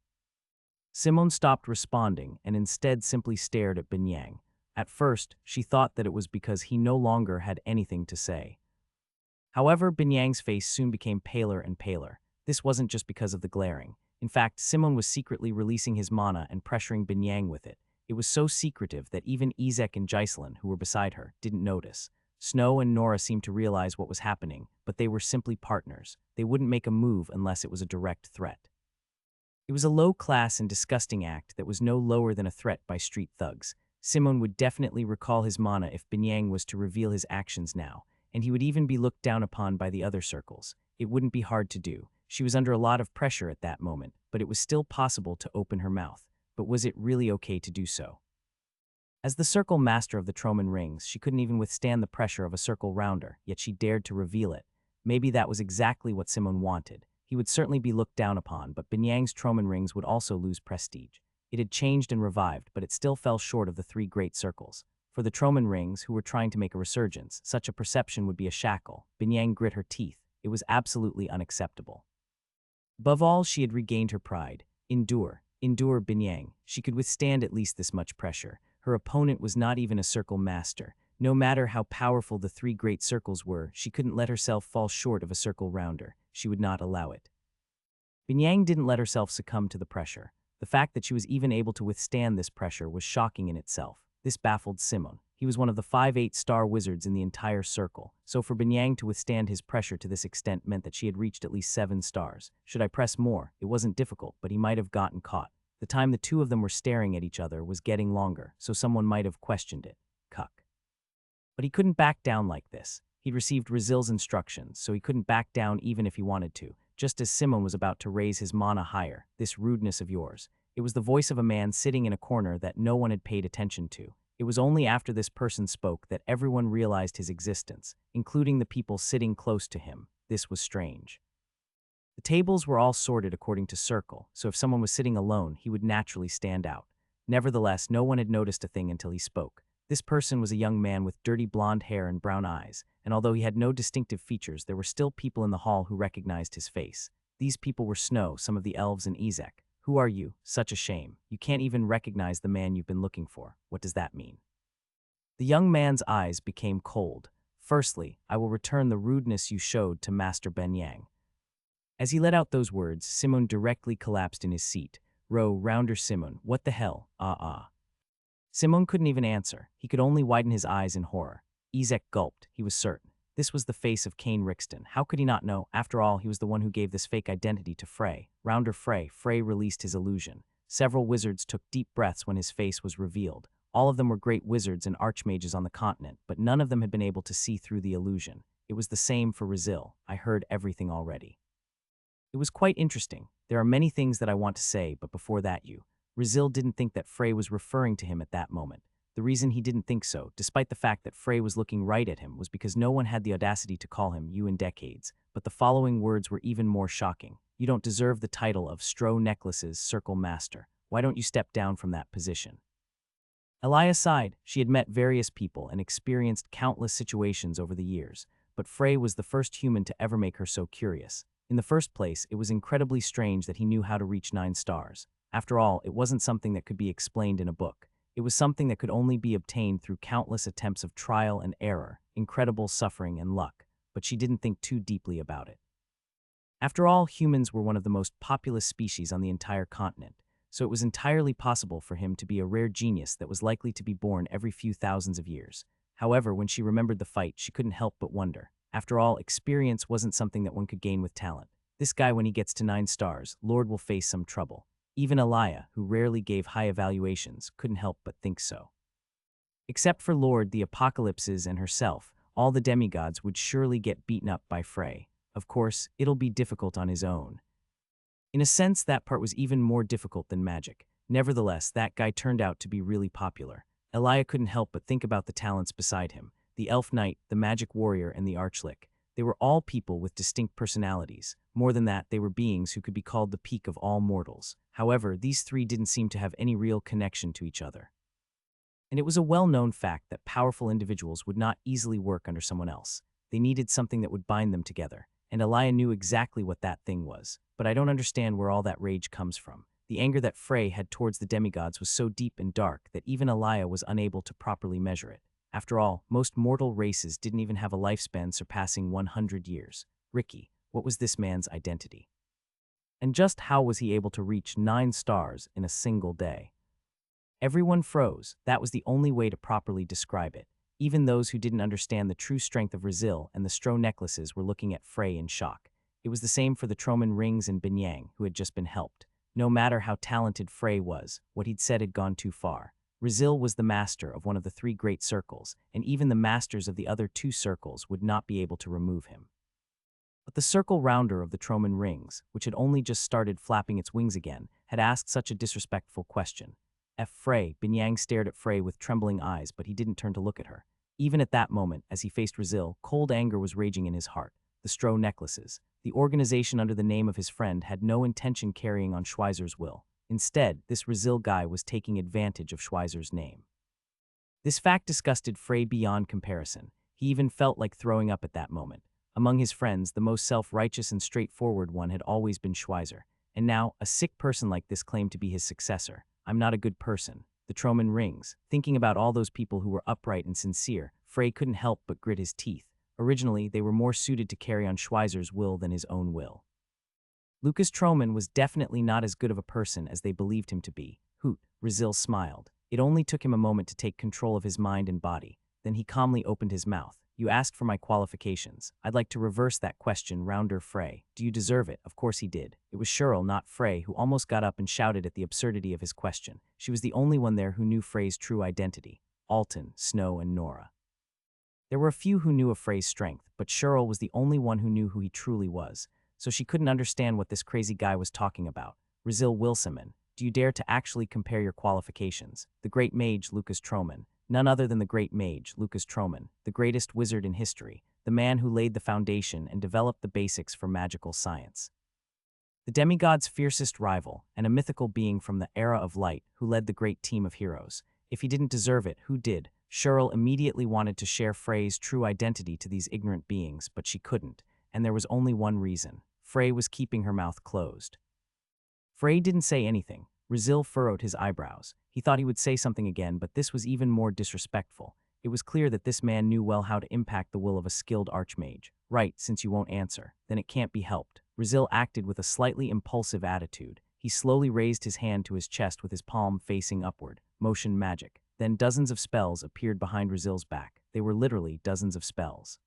Simone stopped responding and instead simply stared at Binyang. At first, she thought that it was because he no longer had anything to say. However, Binyang's face soon became paler and paler. This wasn't just because of the glaring. In fact, Simon was secretly releasing his mana and pressuring Binyang with it. It was so secretive that even Ezek and Jaislin, who were beside her, didn't notice. Snow and Nora seemed to realize what was happening, but they were simply partners. They wouldn't make a move unless it was a direct threat. It was a low-class and disgusting act that was no lower than a threat by street thugs. Simon would definitely recall his mana if Binyang was to reveal his actions now, and he would even be looked down upon by the other circles. It wouldn't be hard to do. She was under a lot of pressure at that moment, but it was still possible to open her mouth. But was it really okay to do so? As the circle master of the Troman rings, she couldn't even withstand the pressure of a circle rounder, yet she dared to reveal it. Maybe that was exactly what Simon wanted. He would certainly be looked down upon, but Binyang's Troman rings would also lose prestige. It had changed and revived, but it still fell short of the three great circles. For the Troman rings, who were trying to make a resurgence, such a perception would be a shackle. Binyang grit her teeth. It was absolutely unacceptable. Above all, she had regained her pride. Endure. Endure, Binyang. She could withstand at least this much pressure. Her opponent was not even a circle master. No matter how powerful the three great circles were, she couldn't let herself fall short of a circle rounder. She would not allow it. Binyang didn't let herself succumb to the pressure. The fact that she was even able to withstand this pressure was shocking in itself. This baffled Simon. He was one of the 5-8-star wizards in the entire circle, so for Binyang to withstand his pressure to this extent meant that she had reached at least 7 stars. Should I press more? It wasn't difficult, but he might have gotten caught. The time the two of them were staring at each other was getting longer, so someone might have questioned it. Cuck. But he couldn't back down like this. He'd received Rizil's instructions, so he couldn't back down even if he wanted to. Just as Simon was about to raise his mana higher, this rudeness of yours. It was the voice of a man sitting in a corner that no one had paid attention to. It was only after this person spoke that everyone realized his existence, including the people sitting close to him. This was strange. The tables were all sorted according to circle, so if someone was sitting alone, he would naturally stand out. Nevertheless, no one had noticed a thing until he spoke. This person was a young man with dirty blonde hair and brown eyes, and although he had no distinctive features, there were still people in the hall who recognized his face. These people were Snow, some of the elves, and Ezek. Who are you? Such a shame. You can't even recognize the man you've been looking for. What does that mean? The young man's eyes became cold. Firstly, I will return the rudeness you showed to Master Binyang. As he let out those words, Simon directly collapsed in his seat. Rounder Simon, what the hell? Simon couldn't even answer. He could only widen his eyes in horror. Ezek gulped. He was certain. This was the face of Kane Rixton. How could he not know? After all, he was the one who gave this fake identity to Frey. Rounder Frey. Frey released his illusion. Several wizards took deep breaths when his face was revealed. All of them were great wizards and archmages on the continent, but none of them had been able to see through the illusion. It was the same for Rizil. I heard everything already. It was quite interesting. There are many things that I want to say, but before that Rizil didn't think that Frey was referring to him at that moment. The reason he didn't think so, despite the fact that Frey was looking right at him, was because no one had the audacity to call him you in decades. But the following words were even more shocking. You don't deserve the title of Stro Necklaces Circle Master. Why don't you step down from that position? Elia sighed. She had met various people and experienced countless situations over the years, but Frey was the first human to ever make her so curious. In the first place, it was incredibly strange that he knew how to reach 9 stars. After all, it wasn't something that could be explained in a book. It was something that could only be obtained through countless attempts of trial and error, incredible suffering and luck, but she didn't think too deeply about it. After all, humans were one of the most populous species on the entire continent, so it was entirely possible for him to be a rare genius that was likely to be born every few thousands of years. However, when she remembered the fight, she couldn't help but wonder. After all, experience wasn't something that one could gain with talent. This guy, when he gets to 9 stars, Lord will face some trouble. Even Elia, who rarely gave high evaluations, couldn't help but think so. Except for Lord, the Apocalypses, and herself, all the demigods would surely get beaten up by Frey. Of course, it'll be difficult on his own. In a sense, that part was even more difficult than magic. Nevertheless, that guy turned out to be really popular. Elia couldn't help but think about the talents beside him. The elf knight, the magic warrior, and the archlick. They were all people with distinct personalities. More than that, they were beings who could be called the peak of all mortals. However, these three didn't seem to have any real connection to each other. And it was a well-known fact that powerful individuals would not easily work under someone else. They needed something that would bind them together. And Elia knew exactly what that thing was. But I don't understand where all that rage comes from. The anger that Frey had towards the demigods was so deep and dark that even Elia was unable to properly measure it. After all, most mortal races didn't even have a lifespan surpassing 100 years. Ricky, what was this man's identity? And just how was he able to reach 9 stars in a single day? Everyone froze. That was the only way to properly describe it. Even those who didn't understand the true strength of Rizil and the Stro necklaces were looking at Frey in shock. It was the same for the Troman rings and Binyang, who had just been helped. No matter how talented Frey was, what he'd said had gone too far. Rizil was the master of one of the 3 great circles, and even the masters of the other 2 circles would not be able to remove him. But the circle rounder of the Troman rings, which had only just started flapping its wings again, had asked such a disrespectful question. Frey, Binyang stared at Frey with trembling eyes, but he didn't turn to look at her. Even at that moment, as he faced Rizil, cold anger was raging in his heart. The Stro necklaces, the organization under the name of his friend, had no intention carrying on Schweizer's will. Instead, this Rizil guy was taking advantage of Schweizer's name. This fact disgusted Frey beyond comparison. He even felt like throwing up at that moment. Among his friends, the most self-righteous and straightforward one had always been Schweizer. And now, a sick person like this claimed to be his successor. I'm not a good person. The Troman rings. Thinking about all those people who were upright and sincere, Frey couldn't help but grit his teeth. Originally, they were more suited to carry on Schweizer's will than his own will. Lucas Troman was definitely not as good of a person as they believed him to be. Hoot, Rizil smiled. It only took him a moment to take control of his mind and body. Then he calmly opened his mouth. You asked for my qualifications. I'd like to reverse that question, rounder Frey. Do you deserve it? Of course he did. It was Cheryl, not Frey, who almost got up and shouted at the absurdity of his question. She was the only one there who knew Frey's true identity. Alton, Snow, and Nora. There were a few who knew of Frey's strength, but Cheryl was the only one who knew who he truly was. So she couldn't understand what this crazy guy was talking about. Rizil Wilson, do you dare to actually compare your qualifications? The great mage, Lucas Troman. None other than the great mage, Lucas Troman, the greatest wizard in history, the man who laid the foundation and developed the basics for magical science. The demigod's fiercest rival, and a mythical being from the era of light who led the great team of heroes. If he didn't deserve it, who did? Cheryl immediately wanted to share Frey's true identity to these ignorant beings, but she couldn't, and there was only one reason. Frey was keeping her mouth closed. Frey didn't say anything. Rizil furrowed his eyebrows. He thought he would say something again, but this was even more disrespectful. It was clear that this man knew well how to impact the will of a skilled archmage. Right, since you won't answer, then it can't be helped. Rizil acted with a slightly impulsive attitude. He slowly raised his hand to his chest with his palm facing upward. Motion magic. Then dozens of spells appeared behind Rizil's back. They were literally dozens of spells.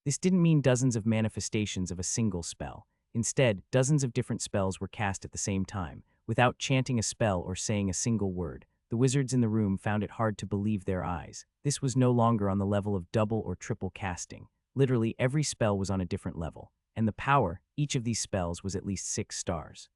This didn't mean dozens of manifestations of a single spell. Instead, dozens of different spells were cast at the same time. Without chanting a spell or saying a single word, the wizards in the room found it hard to believe their eyes. This was no longer on the level of double or triple casting. Literally, every spell was on a different level. And the power, each of these spells was at least 6 stars.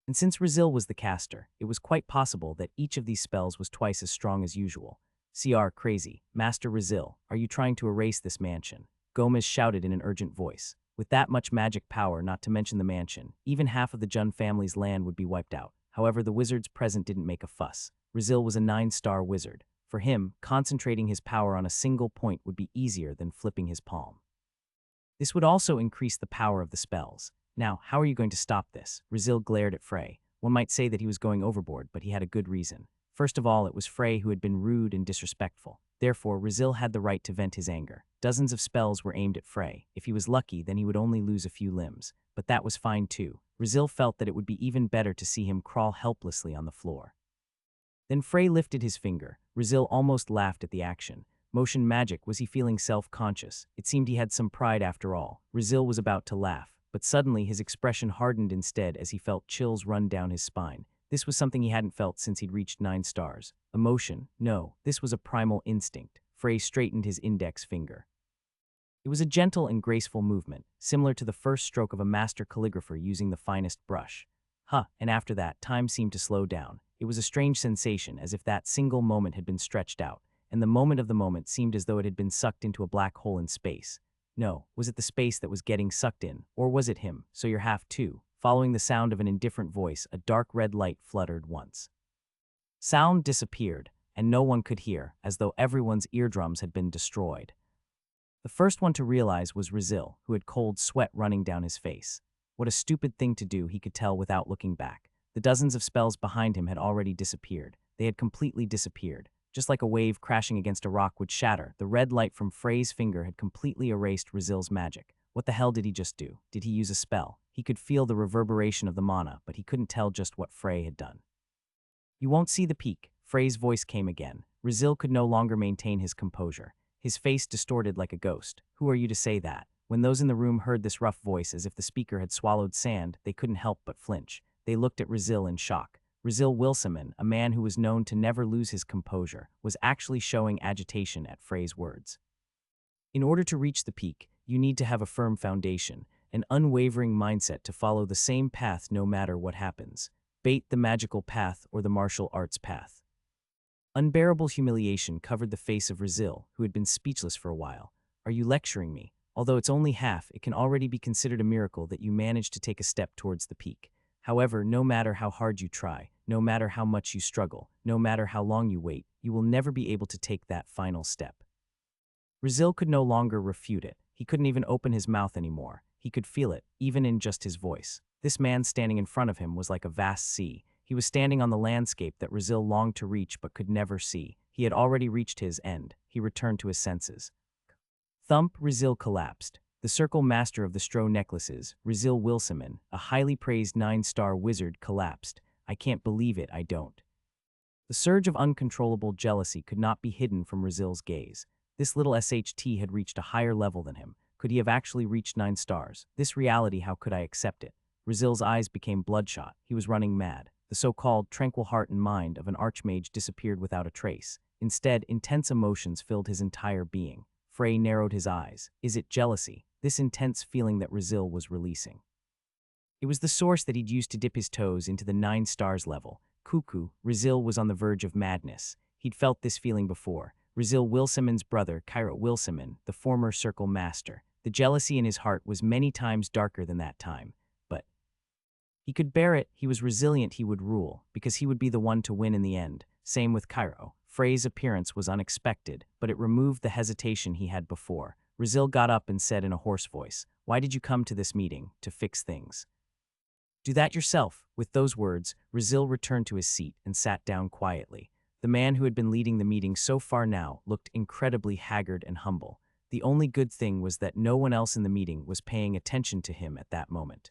And since Rizil was the caster, it was quite possible that each of these spells was twice as strong as usual. "CR crazy, Master Rizil, are you trying to erase this mansion?" Gomez shouted in an urgent voice. With that much magic power, not to mention the mansion, even half of the Jun family's land would be wiped out. However, the wizards present didn't make a fuss. Rizil was a 9-star wizard. For him, concentrating his power on a single point would be easier than flipping his palm. This would also increase the power of the spells. Now, how are you going to stop this? Rizil glared at Frey. One might say that he was going overboard, but he had a good reason. First of all, it was Frey who had been rude and disrespectful. Therefore, Rizil had the right to vent his anger. Dozens of spells were aimed at Frey. If he was lucky, then he would only lose a few limbs. But that was fine too. Rizil felt that it would be even better to see him crawl helplessly on the floor. Then Frey lifted his finger. Rizil almost laughed at the action. Motion magic, was he feeling self-conscious? It seemed he had some pride after all. Rizil was about to laugh, but suddenly his expression hardened instead as he felt chills run down his spine. This was something he hadn't felt since he'd reached 9 stars. Emotion? No, this was a primal instinct. Frey straightened his index finger. It was a gentle and graceful movement, similar to the first stroke of a master calligrapher using the finest brush. And after that, time seemed to slow down. It was a strange sensation, as if that single moment had been stretched out, and the moment of the moment seemed as though it had been sucked into a black hole in space. No, was it the space that was getting sucked in, or was it him? So you're half too. Following the sound of an indifferent voice, a dark red light fluttered once. Sound disappeared, and no one could hear, as though everyone's eardrums had been destroyed. The first one to realize was Rizil, who had cold sweat running down his face. What a stupid thing to do, he could tell without looking back. The dozens of spells behind him had already disappeared. They had completely disappeared. Just like a wave crashing against a rock would shatter, the red light from Frey's finger had completely erased Rizil's magic. What the hell did he just do? Did he use a spell? He could feel the reverberation of the mana, but he couldn't tell just what Frey had done. "You won't see the peak," Frey's voice came again. Rizil could no longer maintain his composure. His face distorted like a ghost. "Who are you to say that?" When those in the room heard this rough voice as if the speaker had swallowed sand, they couldn't help but flinch. They looked at Rizil in shock. Rizil Wilsaman, a man who was known to never lose his composure, was actually showing agitation at Frey's words. In order to reach the peak, you need to have a firm foundation, an unwavering mindset to follow the same path no matter what happens. Bait the magical path or the martial arts path. Unbearable humiliation covered the face of Rizil, who had been speechless for a while. "Are you lecturing me? Although it's only half, it can already be considered a miracle that you managed to take a step towards the peak. However, no matter how hard you try, no matter how much you struggle, no matter how long you wait, you will never be able to take that final step." Rizil could no longer refute it. He couldn't even open his mouth anymore. He could feel it, even in just his voice. This man standing in front of him was like a vast sea. He was standing on the landscape that Rizil longed to reach but could never see. He had already reached his end. He returned to his senses. Thump! Rizil collapsed. The circle master of the Stro necklaces, Rizil Wilsaman, a highly praised 9-star wizard, collapsed. "I can't believe it, I don't." The surge of uncontrollable jealousy could not be hidden from Rizil's gaze. This little SHT had reached a higher level than him. Could he have actually reached 9 stars? This reality, how could I accept it? Rizil's eyes became bloodshot. He was running mad. The so-called tranquil heart and mind of an archmage disappeared without a trace. Instead, intense emotions filled his entire being. Frey narrowed his eyes. Is it jealousy? This intense feeling that Rizil was releasing. It was the source that he'd used to dip his toes into the 9 stars level. Cuckoo, Rizil was on the verge of madness. He'd felt this feeling before. Rizil Wilsaman's brother, Kyra Wilsaman, the former circle master. The jealousy in his heart was many times darker than that time. But he could bear it. He was resilient. He would rule, because he would be the one to win in the end. Same with Kyra. Frey's appearance was unexpected, but it removed the hesitation he had before. Rizil got up and said in a hoarse voice, "Why did you come to this meeting? To fix things." "Do that yourself." With those words, Rizil returned to his seat and sat down quietly. The man who had been leading the meeting so far now looked incredibly haggard and humble. The only good thing was that no one else in the meeting was paying attention to him at that moment.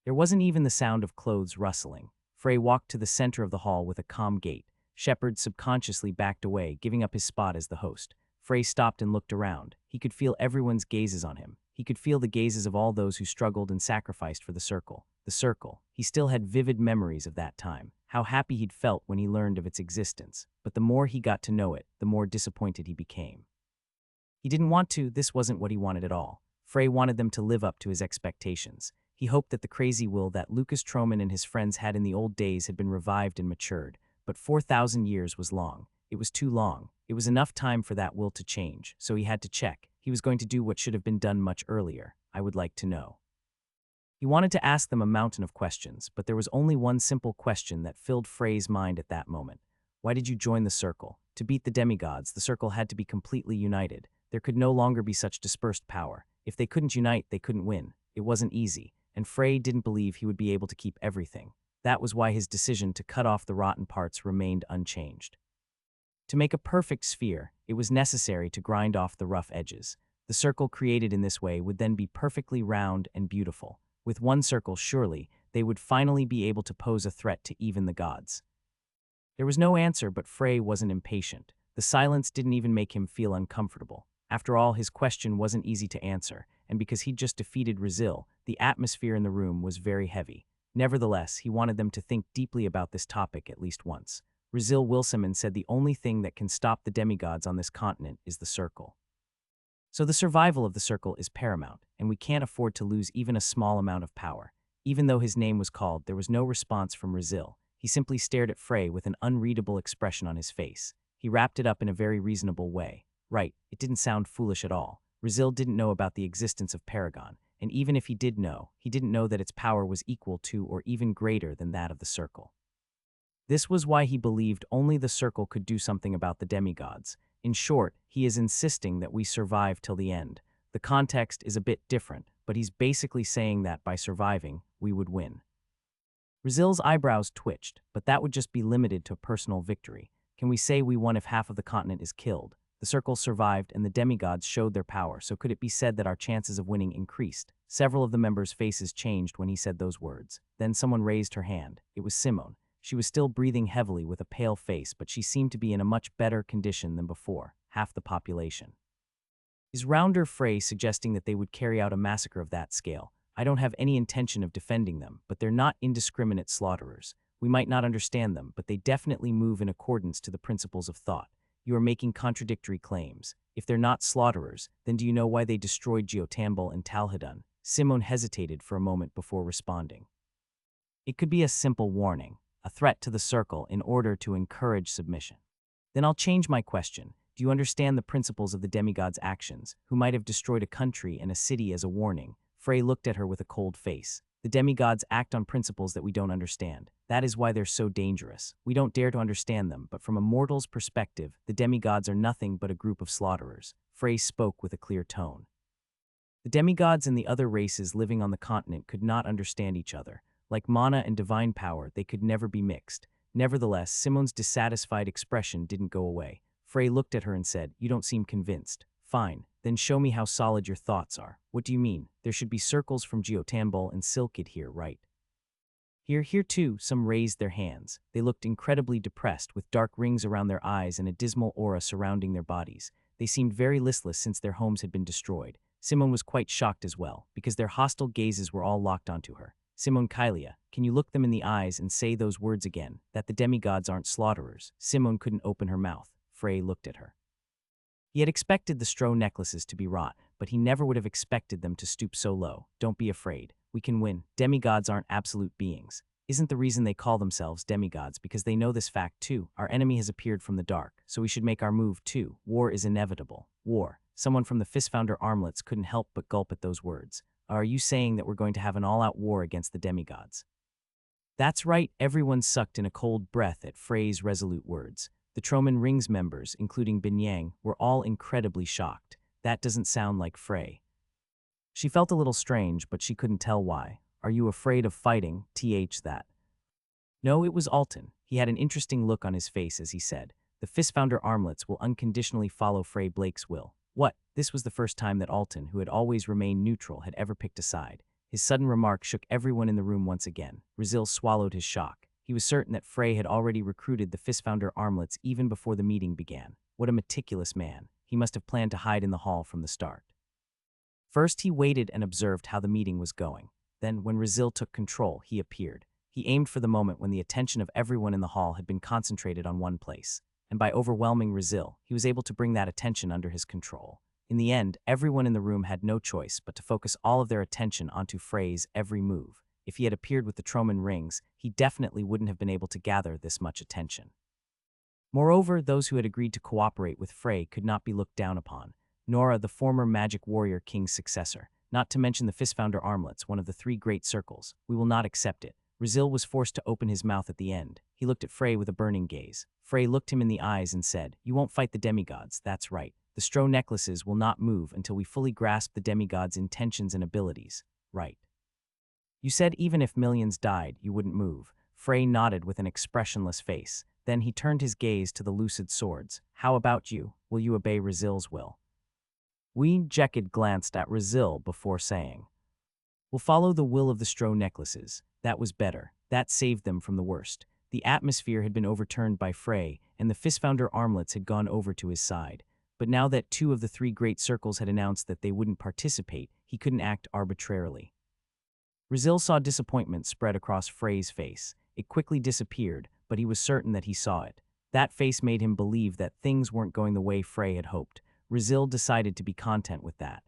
There wasn't even the sound of clothes rustling. Frey walked to the center of the hall with a calm gait. Shepard subconsciously backed away, giving up his spot as the host. Frey stopped and looked around. He could feel everyone's gazes on him. He could feel the gazes of all those who struggled and sacrificed for the circle. The circle. He still had vivid memories of that time. How happy he'd felt when he learned of its existence. But the more he got to know it, the more disappointed he became. He didn't want to. This wasn't what he wanted at all. Frey wanted them to live up to his expectations. He hoped that the crazy will that Lucas Troman and his friends had in the old days had been revived and matured, but 4,000 years was long. It was too long. It was enough time for that will to change, so he had to check. He was going to do what should have been done much earlier. I would like to know. He wanted to ask them a mountain of questions, but there was only one simple question that filled Frey's mind at that moment. Why did you join the circle? To beat the demigods, the circle had to be completely united. There could no longer be such dispersed power. If they couldn't unite, they couldn't win. It wasn't easy, and Frey didn't believe he would be able to keep everything. That was why his decision to cut off the rotten parts remained unchanged. To make a perfect sphere, it was necessary to grind off the rough edges. The circle created in this way would then be perfectly round and beautiful. With one circle, surely, they would finally be able to pose a threat to even the gods. There was no answer, but Frey wasn't impatient. The silence didn't even make him feel uncomfortable. After all, his question wasn't easy to answer, and because he'd just defeated Rizil, the atmosphere in the room was very heavy. Nevertheless, he wanted them to think deeply about this topic at least once. Rizil Wilson said the only thing that can stop the demigods on this continent is the circle. So the survival of the circle is paramount, and we can't afford to lose even a small amount of power. Even though his name was called, there was no response from Rizil. He simply stared at Frey with an unreadable expression on his face. He wrapped it up in a very reasonable way. Right, it didn't sound foolish at all. Rizil didn't know about the existence of Paragon, and even if he did know, he didn't know that its power was equal to or even greater than that of the circle. This was why he believed only the circle could do something about the demigods. In short, he is insisting that we survive till the end. The context is a bit different, but he's basically saying that by surviving, we would win. Rizil's eyebrows twitched, but that would just be limited to personal victory. Can we say we won if half of the continent is killed? The circle survived and the demigods showed their power, so could it be said that our chances of winning increased? Several of the members' faces changed when he said those words. Then someone raised her hand. It was Simone. She was still breathing heavily with a pale face, but she seemed to be in a much better condition than before, half the population. Is Rounder Frey suggesting that they would carry out a massacre of that scale? I don't have any intention of defending them, but they're not indiscriminate slaughterers. We might not understand them, but they definitely move in accordance to the principles of thought. You are making contradictory claims. If they're not slaughterers, then do you know why they destroyed Geotambul and Talhadun? Simone hesitated for a moment before responding. It could be a simple warning, a threat to the circle in order to encourage submission. Then I'll change my question. Do you understand the principles of the demigods' actions, who might have destroyed a country and a city as a warning? Frey looked at her with a cold face. The demigods act on principles that we don't understand. That is why they're so dangerous. We don't dare to understand them, but from a mortal's perspective, the demigods are nothing but a group of slaughterers. Frey spoke with a clear tone. The demigods and the other races living on the continent could not understand each other. Like mana and divine power, they could never be mixed. Nevertheless, Simone's dissatisfied expression didn't go away. Frey looked at her and said, "You don't seem convinced." "Fine, then show me how solid your thoughts are." "What do you mean? There should be circles from Geotambul and Silkid here, right?" Here too, some raised their hands. They looked incredibly depressed, with dark rings around their eyes and a dismal aura surrounding their bodies. They seemed very listless since their homes had been destroyed. Simone was quite shocked as well, because their hostile gazes were all locked onto her. "Simone Kylia, can you look them in the eyes and say those words again, that the demigods aren't slaughterers?" Simone couldn't open her mouth. Frey looked at her. He had expected the Stro necklaces to be wrought, but he never would have expected them to stoop so low. "Don't be afraid. We can win. Demigods aren't absolute beings. Isn't the reason they call themselves demigods because they know this fact too? Our enemy has appeared from the dark, so we should make our move too. War is inevitable." War. Someone from the Fistfounder armlets couldn't help but gulp at those words. "Are you saying that we're going to have an all-out war against the demigods?" That's right, everyone sucked in a cold breath at Frey's resolute words. The Troman Rings members, including Binyang, were all incredibly shocked. That doesn't sound like Frey. She felt a little strange, but she couldn't tell why. "Are you afraid of fighting? That." No, it was Alton. He had an interesting look on his face as he said, "The Fistfounder armlets will unconditionally follow Frey Blake's will." What? This was the first time that Alton, who had always remained neutral, had ever picked a side. His sudden remark shook everyone in the room once again. Rizil swallowed his shock. He was certain that Frey had already recruited the Fistfounder armlets even before the meeting began. What a meticulous man. He must have planned to hide in the hall from the start. First, he waited and observed how the meeting was going. Then, when Rizil took control, he appeared. He aimed for the moment when the attention of everyone in the hall had been concentrated on one place. And by overwhelming Rizil, he was able to bring that attention under his control. In the end, everyone in the room had no choice but to focus all of their attention onto Frey's every move. If he had appeared with the Troman rings, he definitely wouldn't have been able to gather this much attention. Moreover, those who had agreed to cooperate with Frey could not be looked down upon. Nora, the former magic warrior king's successor, not to mention the Fistfounder armlets, one of the three great circles. We will not accept it. Rizil was forced to open his mouth at the end. He looked at Frey with a burning gaze. Frey looked him in the eyes and said, "You won't fight the demigods, that's right. The Stro necklaces will not move until we fully grasp the demigods' intentions and abilities. Right. You said even if millions died, you wouldn't move." Frey nodded with an expressionless face. Then he turned his gaze to the lucid swords. "How about you? Will you obey Rizil's will?" Jekid glanced at Rizil before saying, "We'll follow the will of the Stro necklaces." That was better. That saved them from the worst. The atmosphere had been overturned by Frey, and the Fistfounder armlets had gone over to his side. But now that two of the three great circles had announced that they wouldn't participate, he couldn't act arbitrarily. Rizil saw disappointment spread across Frey's face. It quickly disappeared, but he was certain that he saw it. That face made him believe that things weren't going the way Frey had hoped. Rizil decided to be content with that.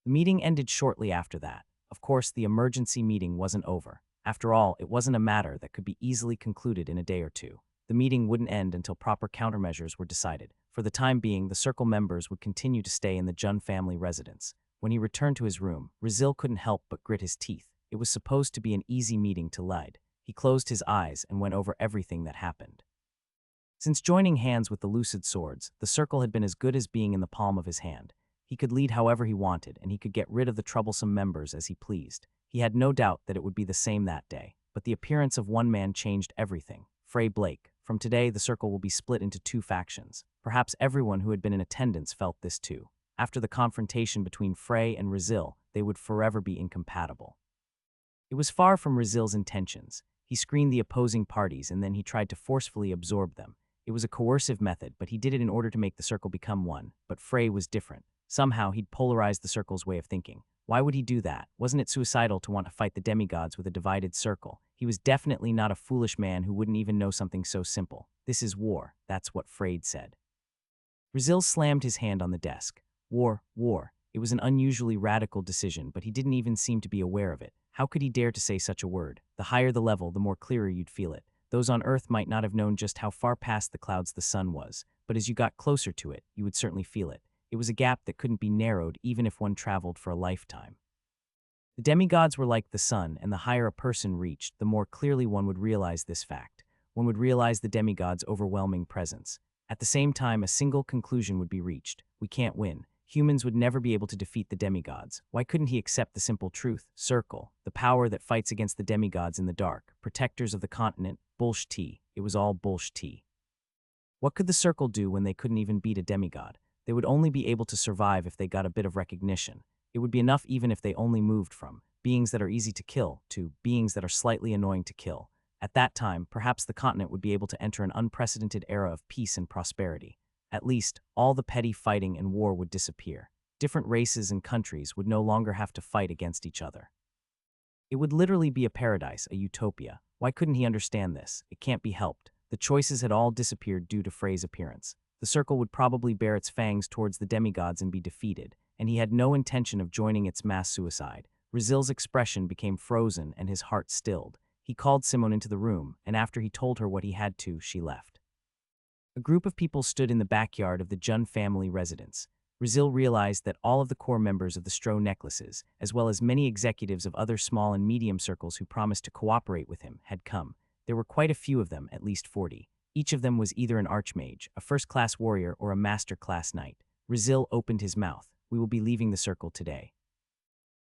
The meeting ended shortly after that. Of course, the emergency meeting wasn't over. After all, it wasn't a matter that could be easily concluded in a day or two. The meeting wouldn't end until proper countermeasures were decided. For the time being, the circle members would continue to stay in the Jun family residence. When he returned to his room, Rizil couldn't help but grit his teeth. It was supposed to be an easy meeting to lead. He closed his eyes and went over everything that happened. Since joining hands with the lucid swords, the circle had been as good as being in the palm of his hand. He could lead however he wanted, and he could get rid of the troublesome members as he pleased. He had no doubt that it would be the same that day. But the appearance of one man changed everything. Frey Blake. From today, the circle will be split into two factions. Perhaps everyone who had been in attendance felt this too. After the confrontation between Frey and Rizil, they would forever be incompatible. It was far from Rizil's intentions. He screened the opposing parties and then he tried to forcefully absorb them. It was a coercive method, but he did it in order to make the circle become one. But Frey was different. Somehow, he'd polarized the circle's way of thinking. Why would he do that? Wasn't it suicidal to want to fight the demigods with a divided circle? He was definitely not a foolish man who wouldn't even know something so simple. This is war. That's what Frey said. Rizil slammed his hand on the desk. War. It was an unusually radical decision, but he didn't even seem to be aware of it. How could he dare to say such a word? The higher the level, the more clearer you'd feel it. Those on Earth might not have known just how far past the clouds the sun was, but as you got closer to it, you would certainly feel it. It was a gap that couldn't be narrowed even if one traveled for a lifetime. The demigods were like the sun, and the higher a person reached, the more clearly one would realize this fact. One would realize the demigods' overwhelming presence. At the same time, a single conclusion would be reached. We can't win. Humans would never be able to defeat the demigods. Why couldn't he accept the simple truth? Circle, the power that fights against the demigods in the dark, protectors of the continent, bullshit. It was all bullshit. What could the circle do when they couldn't even beat a demigod? They would only be able to survive if they got a bit of recognition. It would be enough even if they only moved from beings that are easy to kill to beings that are slightly annoying to kill. At that time, perhaps the continent would be able to enter an unprecedented era of peace and prosperity. At least, all the petty fighting and war would disappear. Different races and countries would no longer have to fight against each other. It would literally be a paradise, a utopia. Why couldn't he understand this? It can't be helped. The choices had all disappeared due to Frey's appearance. The circle would probably bear its fangs towards the demigods and be defeated, and he had no intention of joining its mass suicide. Rizil's expression became frozen and his heart stilled. He called Simone into the room, and after he told her what he had to, she left. A group of people stood in the backyard of the Jun family residence. Rizil realized that all of the core members of the Stro necklaces, as well as many executives of other small and medium circles who promised to cooperate with him, had come. There were quite a few of them, at least 40. Each of them was either an archmage, a first-class warrior, or a master-class knight. Rizil opened his mouth. We will be leaving the circle today.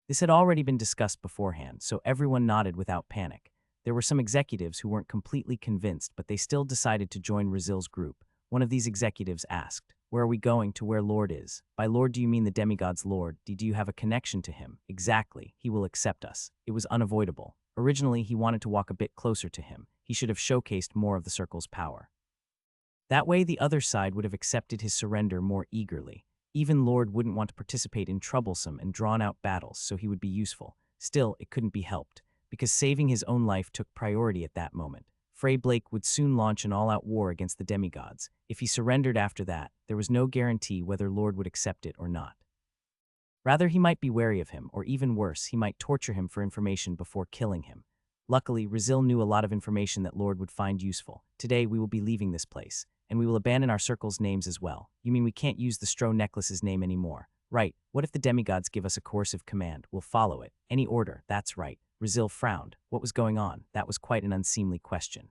This had already been discussed beforehand, so everyone nodded without panic. There were some executives who weren't completely convinced, but they still decided to join Rizil's group. One of these executives asked, "Where are we going? To where Lord is?" "By Lord do you mean the demigod's Lord? Do you have a connection to him?" "Exactly. He will accept us." It was unavoidable. Originally, he wanted to walk a bit closer to him. He should have showcased more of the circle's power. That way, the other side would have accepted his surrender more eagerly. Even Lord wouldn't want to participate in troublesome and drawn-out battles, so he would be useful. Still, it couldn't be helped, because saving his own life took priority at that moment. Frey Blake would soon launch an all-out war against the demigods. If he surrendered after that, there was no guarantee whether Lord would accept it or not. Rather, he might be wary of him, or even worse, he might torture him for information before killing him. Luckily, Rizil knew a lot of information that Lord would find useful. Today, we will be leaving this place, and we will abandon our circle's names as well. You mean we can't use the Stro necklace's name anymore? Right. What if the demigods give us a coercive command? We'll follow it. Any order, that's right. Rizil frowned. What was going on? That was quite an unseemly question.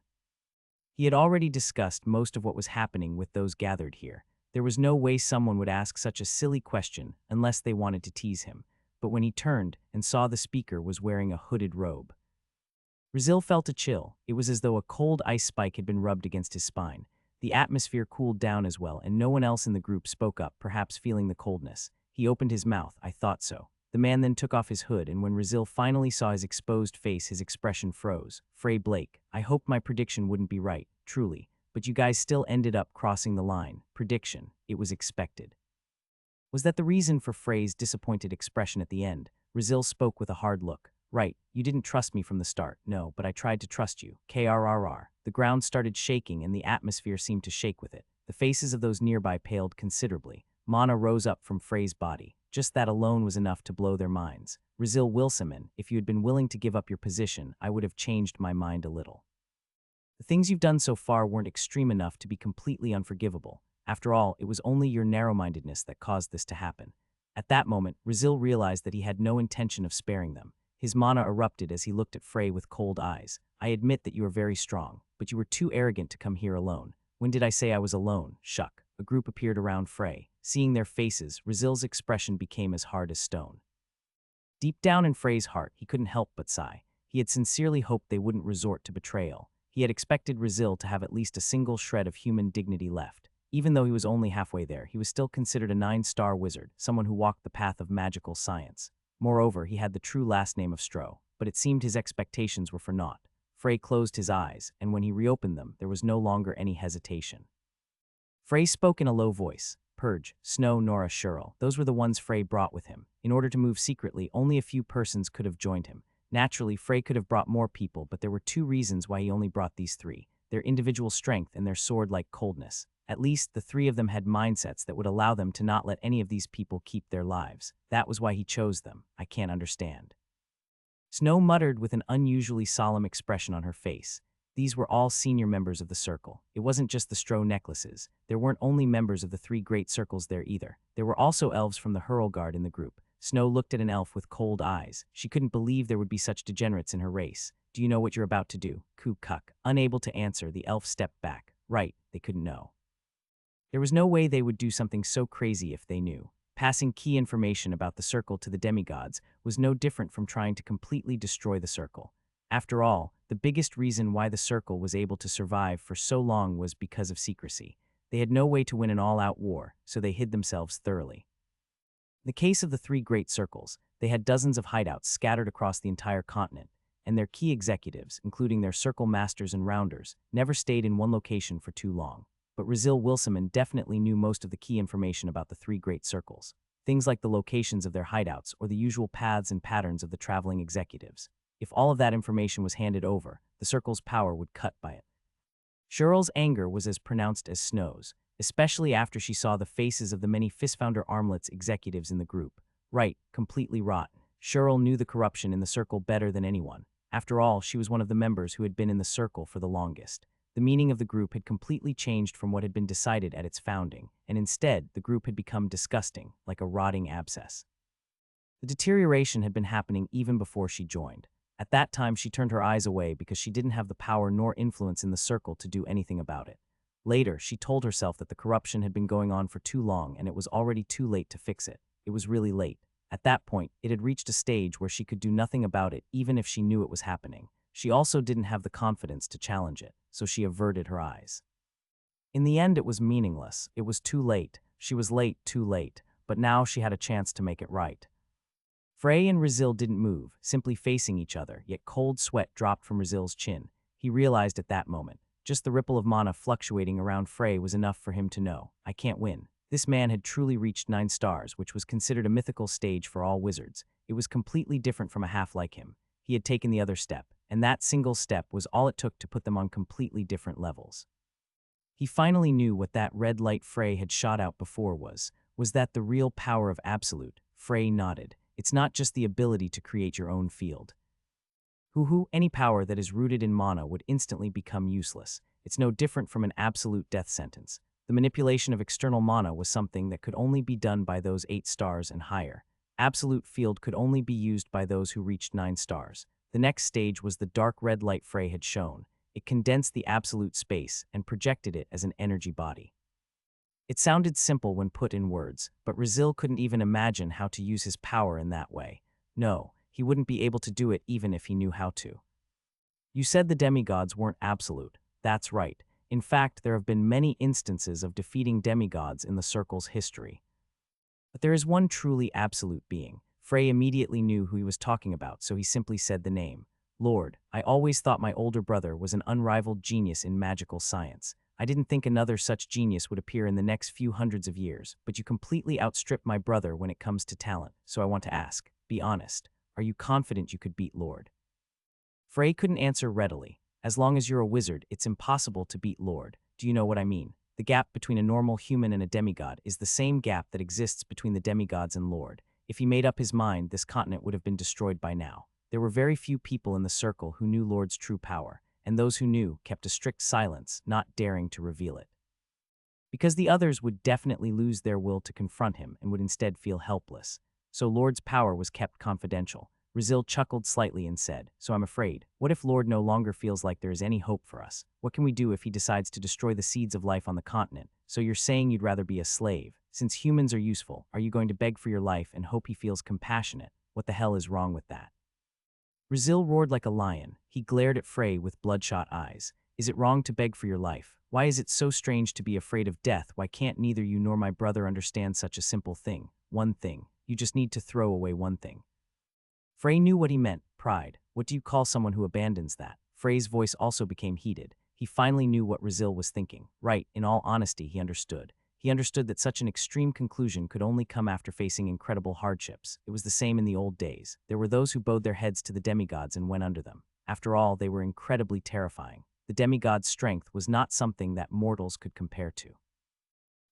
He had already discussed most of what was happening with those gathered here. There was no way someone would ask such a silly question unless they wanted to tease him. But when he turned and saw the speaker was wearing a hooded robe, Rizil felt a chill. It was as though a cold ice spike had been rubbed against his spine. The atmosphere cooled down as well, and no one else in the group spoke up, perhaps feeling the coldness. He opened his mouth. I thought so. The man then took off his hood, and when Rizil finally saw his exposed face, his expression froze. Frey Blake, I hoped my prediction wouldn't be right, truly. But you guys still ended up crossing the line. Prediction. It was expected. Was that the reason for Frey's disappointed expression at the end? Rizil spoke with a hard look. Right, you didn't trust me from the start. No, but I tried to trust you. KRRR. The ground started shaking and the atmosphere seemed to shake with it. The faces of those nearby paled considerably. Mana rose up from Frey's body. Just that alone was enough to blow their minds. Rizil Wilsaman, if you had been willing to give up your position, I would have changed my mind a little. The things you've done so far weren't extreme enough to be completely unforgivable. After all, it was only your narrow-mindedness that caused this to happen. At that moment, Rizil realized that he had no intention of sparing them. His mana erupted as he looked at Frey with cold eyes. I admit that you are very strong, but you were too arrogant to come here alone. When did I say I was alone? Shuck. A group appeared around Frey. Seeing their faces, Rizil's expression became as hard as stone. Deep down in Frey's heart, he couldn't help but sigh. He had sincerely hoped they wouldn't resort to betrayal. He had expected Rizil to have at least a single shred of human dignity left. Even though he was only halfway there, he was still considered a 9-star wizard, someone who walked the path of magical science. Moreover, he had the true last name of Stro, but it seemed his expectations were for naught. Frey closed his eyes, and when he reopened them, there was no longer any hesitation. Frey spoke in a low voice. Purge, Snow, Nora, Shirl. Those were the ones Frey brought with him. In order to move secretly, only a few persons could have joined him. Naturally, Frey could have brought more people, but there were 2 reasons why he only brought these 3. Their individual strength and their sword-like coldness. At least, the 3 of them had mindsets that would allow them to not let any of these people keep their lives. That was why he chose them. I can't understand. Snow muttered with an unusually solemn expression on her face. These were all senior members of the circle. It wasn't just the Stro necklaces. There weren't only members of the 3 great circles there either. There were also elves from the Hurlgard in the group. Snow looked at an elf with cold eyes. She couldn't believe there would be such degenerates in her race. Do you know what you're about to do? Cuck. Unable to answer, the elf stepped back. Right, they couldn't know. There was no way they would do something so crazy if they knew. Passing key information about the circle to the demigods was no different from trying to completely destroy the circle. After all, the biggest reason why the circle was able to survive for so long was because of secrecy. They had no way to win an all-out war, so they hid themselves thoroughly. In the case of the 3 great circles, they had dozens of hideouts scattered across the entire continent, and their key executives, including their circle masters and rounders, never stayed in one location for too long. But Rizil Wilsaman definitely knew most of the key information about the 3 great circles. Things like the locations of their hideouts or the usual paths and patterns of the traveling executives. If all of that information was handed over, the circle's power would cut by it. Cheryl's anger was as pronounced as Snow's, especially after she saw the faces of the many Fistfounder Armlet's executives in the group. Right, completely rotten. Cheryl knew the corruption in the circle better than anyone. After all, she was one of the members who had been in the circle for the longest. The meaning of the group had completely changed from what had been decided at its founding, and instead, the group had become disgusting, like a rotting abscess. The deterioration had been happening even before she joined. At that time, she turned her eyes away because she didn't have the power nor influence in the circle to do anything about it. Later, she told herself that the corruption had been going on for too long and it was already too late to fix it. It was really late. At that point, it had reached a stage where she could do nothing about it even if she knew it was happening. She also didn't have the confidence to challenge it, so she averted her eyes. In the end, it was meaningless. It was too late. She was late, too late, but now she had a chance to make it right. Frey and Rizil didn't move, simply facing each other, yet cold sweat dropped from Rizil's chin. He realized at that moment. Just the ripple of mana fluctuating around Frey was enough for him to know, I can't win. This man had truly reached 9 stars, which was considered a mythical stage for all wizards. It was completely different from a half like him. He had taken the other step. and that single step was all it took to put them on completely different levels. He finally knew what that red light Frey had shot out before was that the real power of absolute. Frey nodded. It's not just the ability to create your own field. Any power that is rooted in mana would instantly become useless. It's no different from an absolute death sentence. The manipulation of external mana was something that could only be done by those 8 stars and higher. Absolute field could only be used by those who reached 9 stars. The next stage was the dark red light Frey had shown. It condensed the absolute space and projected it as an energy body. It sounded simple when put in words, but Rizil couldn't even imagine how to use his power in that way. No, he wouldn't be able to do it even if he knew how to. You said the demigods weren't absolute. That's right. In fact, there have been many instances of defeating demigods in the Circle's history. But there is one truly absolute being. Frey immediately knew who he was talking about, so he simply said the name. Lord, I always thought my older brother was an unrivaled genius in magical science. I didn't think another such genius would appear in the next few hundreds of years, but you completely outstripped my brother when it comes to talent, so I want to ask, be honest, are you confident you could beat Lord? Frey couldn't answer readily. As long as you're a wizard, it's impossible to beat Lord. Do you know what I mean? The gap between a normal human and a demigod is the same gap that exists between the demigods and Lord. If he made up his mind, this continent would have been destroyed by now. There were very few people in the Circle who knew Lord's true power, and those who knew kept a strict silence, not daring to reveal it. Because the others would definitely lose their will to confront him and would instead feel helpless. So Lord's power was kept confidential. Rizil chuckled slightly and said, so I'm afraid, what if Lord no longer feels like there is any hope for us? What can we do if he decides to destroy the seeds of life on the continent? So you're saying you'd rather be a slave? Since humans are useful, are you going to beg for your life and hope he feels compassionate? What the hell is wrong with that? Rizil roared like a lion. He glared at Frey with bloodshot eyes. Is it wrong to beg for your life? Why is it so strange to be afraid of death? Why can't neither you nor my brother understand such a simple thing? One thing. You just need to throw away one thing. Frey knew what he meant, pride. What do you call someone who abandons that? Frey's voice also became heated. He finally knew what Rizil was thinking. Right, in all honesty, he understood. He understood that such an extreme conclusion could only come after facing incredible hardships. It was the same in the old days. There were those who bowed their heads to the demigods and went under them. After all, they were incredibly terrifying. The demigod's strength was not something that mortals could compare to.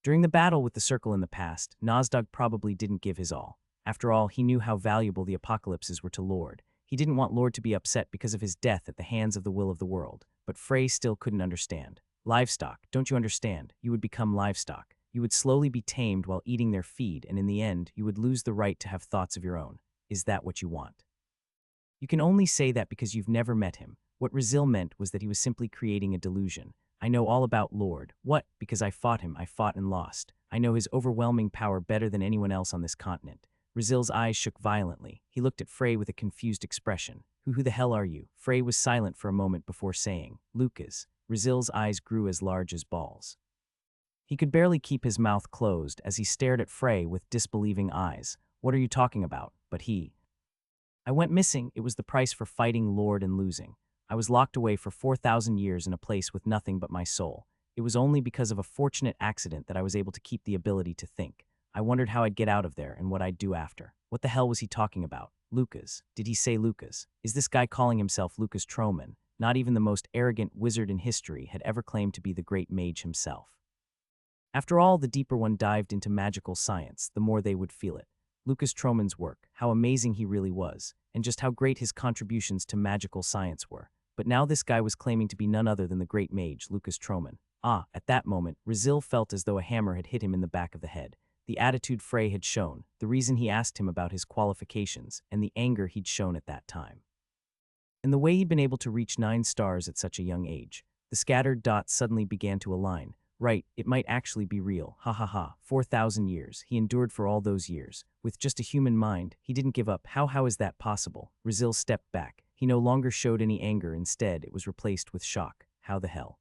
During the battle with the Circle in the past, Nozdug probably didn't give his all. After all, he knew how valuable the apocalypses were to Lord. He didn't want Lord to be upset because of his death at the hands of the will of the world. But Frey still couldn't understand. Livestock, don't you understand? You would become livestock. You would slowly be tamed while eating their feed, and in the end, you would lose the right to have thoughts of your own. Is that what you want? You can only say that because you've never met him. What Rizil meant was that he was simply creating a delusion. I know all about Lord. What? Because I fought him, I fought and lost. I know his overwhelming power better than anyone else on this continent. Rizil's eyes shook violently. He looked at Frey with a confused expression. Who the hell are you? Frey was silent for a moment before saying, Lucas. Rizil's eyes grew as large as balls. He could barely keep his mouth closed as he stared at Frey with disbelieving eyes. What are you talking about? But I went missing. It was the price for fighting Lord and losing. I was locked away for 4,000 years in a place with nothing but my soul. It was only because of a fortunate accident that I was able to keep the ability to think. I wondered how I'd get out of there and what I'd do after. What the hell was he talking about? Lucas. Did he say Lucas? Is this guy calling himself Lucas Troman? Not even the most arrogant wizard in history had ever claimed to be the great mage himself. After all, the deeper one dived into magical science, the more they would feel it. Lucas Troman's work, how amazing he really was, and just how great his contributions to magical science were. But now this guy was claiming to be none other than the great mage, Lucas Troman. At that moment, Rizil felt as though a hammer had hit him in the back of the head. The attitude Frey had shown, the reason he asked him about his qualifications, and the anger he'd shown at that time. And the way he'd been able to reach 9 stars at such a young age. The scattered dots suddenly began to align. Right, it might actually be real. 4,000 years. He endured for all those years. With just a human mind, he didn't give up. How is that possible? Rizil stepped back. He no longer showed any anger. Instead, it was replaced with shock. How the hell?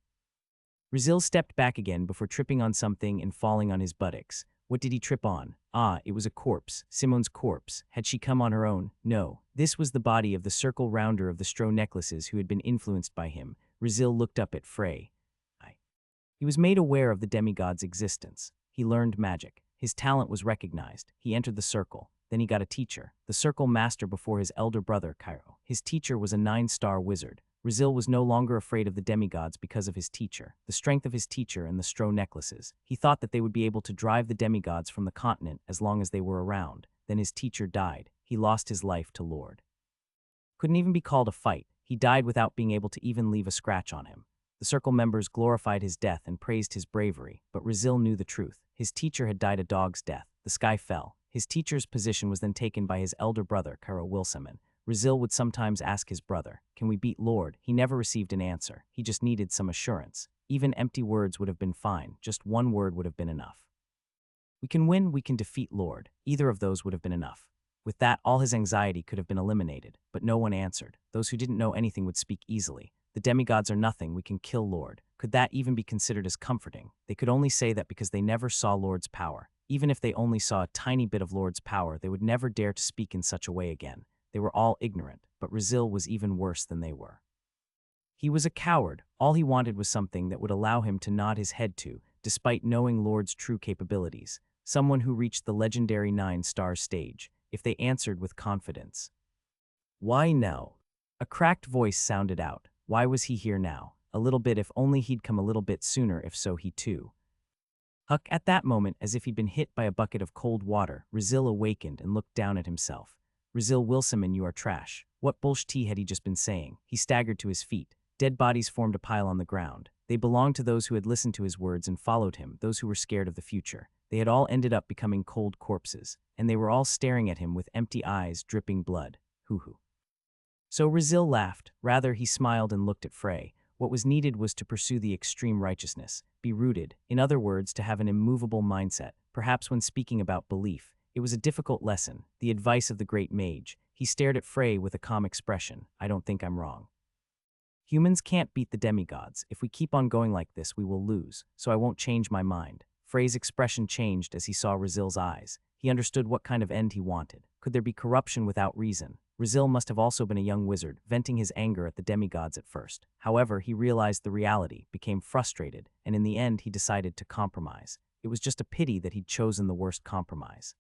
Rizil stepped back again before tripping on something and falling on his buttocks. What did he trip on? It was a corpse. Simone's corpse. Had she come on her own? No. This was the body of the circle rounder of the Stro necklaces who had been influenced by him. Rizil looked up at Frey. He was made aware of the demigod's existence. He learned magic. His talent was recognized. He entered the circle. Then he got a teacher, the circle master before his elder brother, Cairo. His teacher was a 9-star wizard. Rizil was no longer afraid of the demigods because of his teacher, the strength of his teacher and the straw necklaces. He thought that they would be able to drive the demigods from the continent as long as they were around. Then his teacher died. He lost his life to Lord. Couldn't even be called a fight. He died without being able to even leave a scratch on him. The circle members glorified his death and praised his bravery, but Rizil knew the truth. His teacher had died a dog's death. The sky fell. His teacher's position was then taken by his elder brother, Cairo Wilson. Rizil would sometimes ask his brother, "Can we beat Lord?" He never received an answer. He just needed some assurance. Even empty words would have been fine. Just one word would have been enough. "We can win, we can defeat Lord." Either of those would have been enough. With that, all his anxiety could have been eliminated, but no one answered. Those who didn't know anything would speak easily. "The demigods are nothing, we can kill Lord." Could that even be considered as comforting? They could only say that because they never saw Lord's power. Even if they only saw a tiny bit of Lord's power, they would never dare to speak in such a way again. They were all ignorant, but Rizil was even worse than they were. He was a coward. All he wanted was something that would allow him to nod his head to, despite knowing Lord's true capabilities. Someone who reached the legendary 9-star stage, if they answered with confidence. "Why now?" A cracked voice sounded out. Why was he here now? A little bit, if only he'd come a little bit sooner, if so he too. Huck, at that moment, as if he'd been hit by a bucket of cold water, Rizil awakened and looked down at himself. "Rizil Wilson, you are trash." What bullshit had he just been saying? He staggered to his feet. Dead bodies formed a pile on the ground. They belonged to those who had listened to his words and followed him, those who were scared of the future. They had all ended up becoming cold corpses, and they were all staring at him with empty eyes dripping blood. Hoo-hoo. So Rizil laughed. Rather, he smiled and looked at Frey. What was needed was to pursue the extreme righteousness, be rooted, in other words, to have an immovable mindset. Perhaps when speaking about belief, it was a difficult lesson, the advice of the great Mage. He stared at Frey with a calm expression. "I don't think I'm wrong. Humans can't beat the demigods. If we keep on going like this, we will lose, so I won't change my mind." Frey's expression changed as he saw Rizil's eyes. He understood what kind of end he wanted. Could there be corruption without reason? Rizil must have also been a young wizard, venting his anger at the demigods at first. However, he realized the reality, became frustrated, and in the end he decided to compromise. It was just a pity that he'd chosen the worst compromise.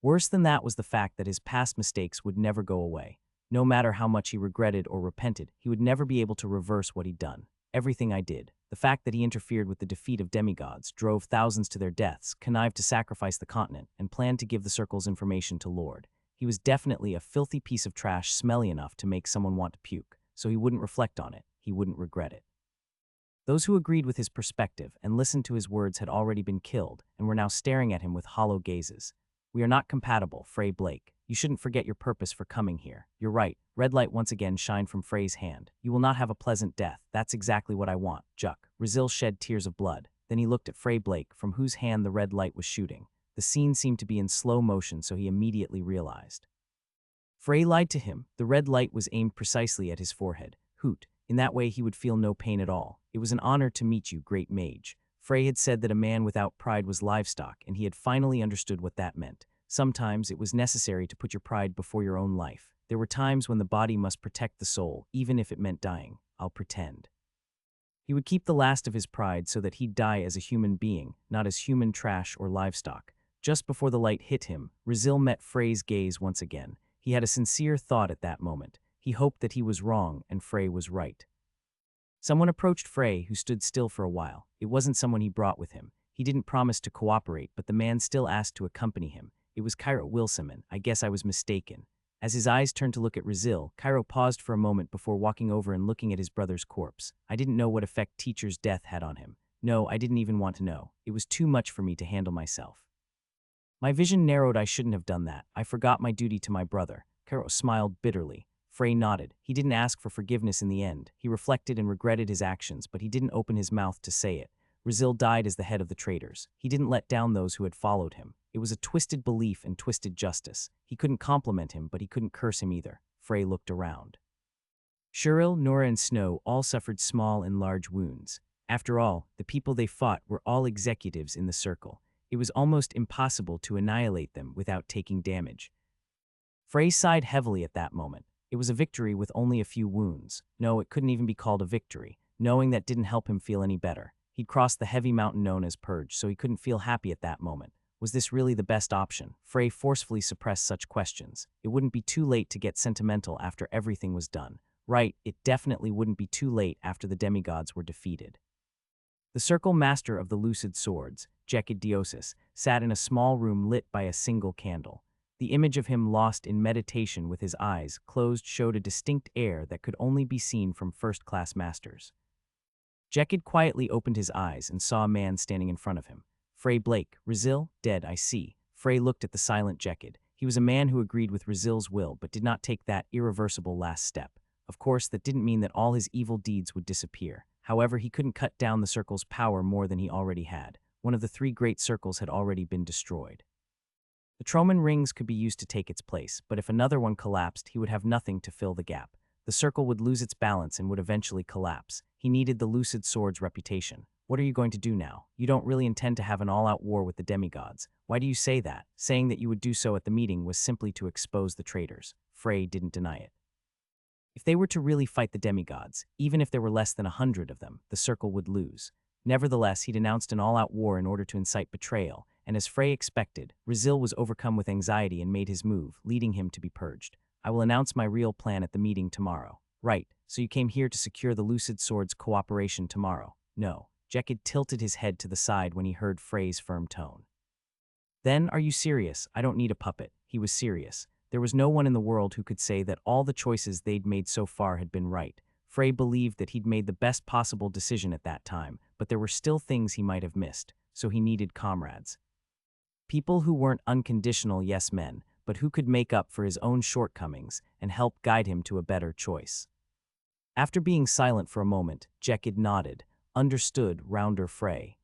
Worse than that was the fact that his past mistakes would never go away. No matter how much he regretted or repented, he would never be able to reverse what he'd done. Everything I did, the fact that he interfered with the defeat of demigods, drove thousands to their deaths, connived to sacrifice the continent, and planned to give the circle's information to Lord. He was definitely a filthy piece of trash, smelly enough to make someone want to puke, so he wouldn't reflect on it, he wouldn't regret it. Those who agreed with his perspective and listened to his words had already been killed, and were now staring at him with hollow gazes. "We are not compatible, Frey Blake. You shouldn't forget your purpose for coming here." "You're right." Red light once again shined from Frey's hand. "You will not have a pleasant death. That's exactly what I want, Juck." Rizil shed tears of blood. Then he looked at Frey Blake, from whose hand the red light was shooting. The scene seemed to be in slow motion, so he immediately realized. Frey lied to him. The red light was aimed precisely at his forehead. Hoot. In that way he would feel no pain at all. "It was an honor to meet you, great Mage." Frey had said that a man without pride was livestock, and he had finally understood what that meant. Sometimes it was necessary to put your pride before your own life. There were times when the body must protect the soul, even if it meant dying. I'll pretend. He would keep the last of his pride so that he'd die as a human being, not as human trash or livestock. Just before the light hit him, Rizil met Frey's gaze once again. He had a sincere thought at that moment. He hoped that he was wrong and Frey was right. Someone approached Frey, who stood still for a while. It wasn't someone he brought with him. He didn't promise to cooperate, but the man still asked to accompany him. It was Cairo Wilson. "I guess I was mistaken." As his eyes turned to look at Rizil, Cairo paused for a moment before walking over and looking at his brother's corpse. "I didn't know what effect Teacher's death had on him. No, I didn't even want to know. It was too much for me to handle myself. My vision narrowed. I shouldn't have done that. I forgot my duty to my brother." Cairo smiled bitterly. Frey nodded. He didn't ask for forgiveness in the end. He reflected and regretted his actions, but he didn't open his mouth to say it. Rizil died as the head of the traitors. He didn't let down those who had followed him. It was a twisted belief and twisted justice. He couldn't compliment him, but he couldn't curse him either. Frey looked around. Shiril, Nora, and Snow all suffered small and large wounds. After all, the people they fought were all executives in the circle. It was almost impossible to annihilate them without taking damage. Frey sighed heavily at that moment. It was a victory with only a few wounds. No, it couldn't even be called a victory. Knowing that didn't help him feel any better. He'd crossed the heavy mountain known as Purge, so he couldn't feel happy at that moment. Was this really the best option? Frey forcefully suppressed such questions. It wouldn't be too late to get sentimental after everything was done. Right, it definitely wouldn't be too late after the demigods were defeated. The circle master of the lucid swords, Jekid Diosis, sat in a small room lit by a single candle. The image of him lost in meditation with his eyes closed showed a distinct air that could only be seen from first-class masters. Jekid quietly opened his eyes and saw a man standing in front of him. Frey Blake, Rizil, dead, I see. Frey looked at the silent Jekid. He was a man who agreed with Rizil's will but did not take that irreversible last step. Of course, that didn't mean that all his evil deeds would disappear. However, he couldn't cut down the circle's power more than he already had. One of the 3 great circles had already been destroyed. The Troman rings could be used to take its place, but if another one collapsed, he would have nothing to fill the gap. The circle would lose its balance and would eventually collapse. He needed the lucid sword's reputation. What are you going to do now? You don't really intend to have an all-out war with the demigods. Why do you say that? Saying that you would do so at the meeting was simply to expose the traitors. Frey didn't deny it. If they were to really fight the demigods, even if there were less than 100 of them, the circle would lose. Nevertheless, he'd announced an all-out war in order to incite betrayal, and as Frey expected, Rizil was overcome with anxiety and made his move, leading him to be purged. I will announce my real plan at the meeting tomorrow. Right, so you came here to secure the lucid sword's cooperation tomorrow. No. Jekid tilted his head to the side when he heard Frey's firm tone. Then, are you serious? I don't need a puppet. He was serious. There was no one in the world who could say that all the choices they'd made so far had been right. Frey believed that he'd made the best possible decision at that time, but there were still things he might have missed, so he needed comrades. People who weren't unconditional yes men, but who could make up for his own shortcomings and help guide him to a better choice. After being silent for a moment, Jekid nodded. Understood, Rounder Frey.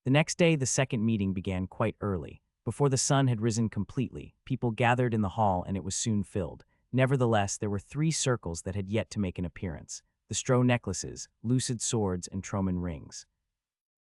The next day, the second meeting began quite early. Before the sun had risen completely, people gathered in the hall and it was soon filled. Nevertheless, there were 3 circles that had yet to make an appearance: the Stro necklaces, lucid swords, and Troman rings.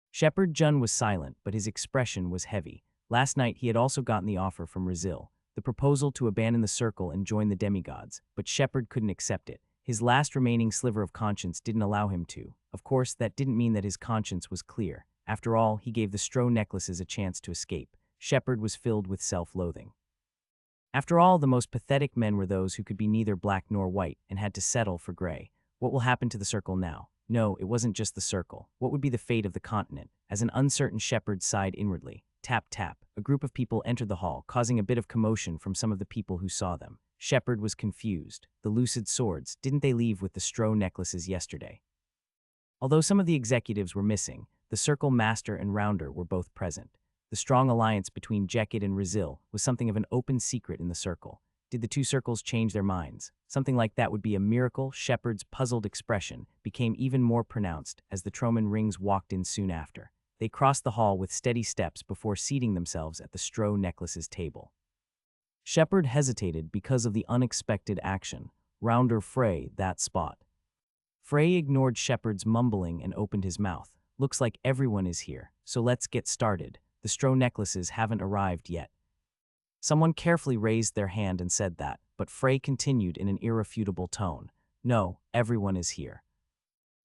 Shepherd Jun was silent, but his expression was heavy. Last night, he had also gotten the offer from Rizil, the proposal to abandon the circle and join the demigods, but Shepherd couldn't accept it. His last remaining sliver of conscience didn't allow him to. Of course, that didn't mean that his conscience was clear. After all, he gave the Stro necklaces a chance to escape. Shepherd was filled with self-loathing. After all, the most pathetic men were those who could be neither black nor white and had to settle for gray. What will happen to the circle now? No, it wasn't just the circle. What would be the fate of the continent? As an uncertain Shepherd sighed inwardly. Tap, tap. A group of people entered the hall, causing a bit of commotion from some of the people who saw them. Shepherd was confused. The lucid swords, didn't they leave with the Stro necklaces yesterday? Although some of the executives were missing, the circle master and Rounder were both present. The strong alliance between Jekid and Rizil was something of an open secret in the circle. Did the 2 circles change their minds? Something like that would be a miracle. Shepherd's puzzled expression became even more pronounced as the Troman rings walked in soon after. They crossed the hall with steady steps before seating themselves at the Stro necklaces table. Shepherd hesitated because of the unexpected action. Rounder Frey, that spot. Frey ignored Shepherd's mumbling and opened his mouth. Looks like everyone is here, so let's get started. The Stro necklaces haven't arrived yet. Someone carefully raised their hand and said that, but Frey continued in an irrefutable tone. No, everyone is here.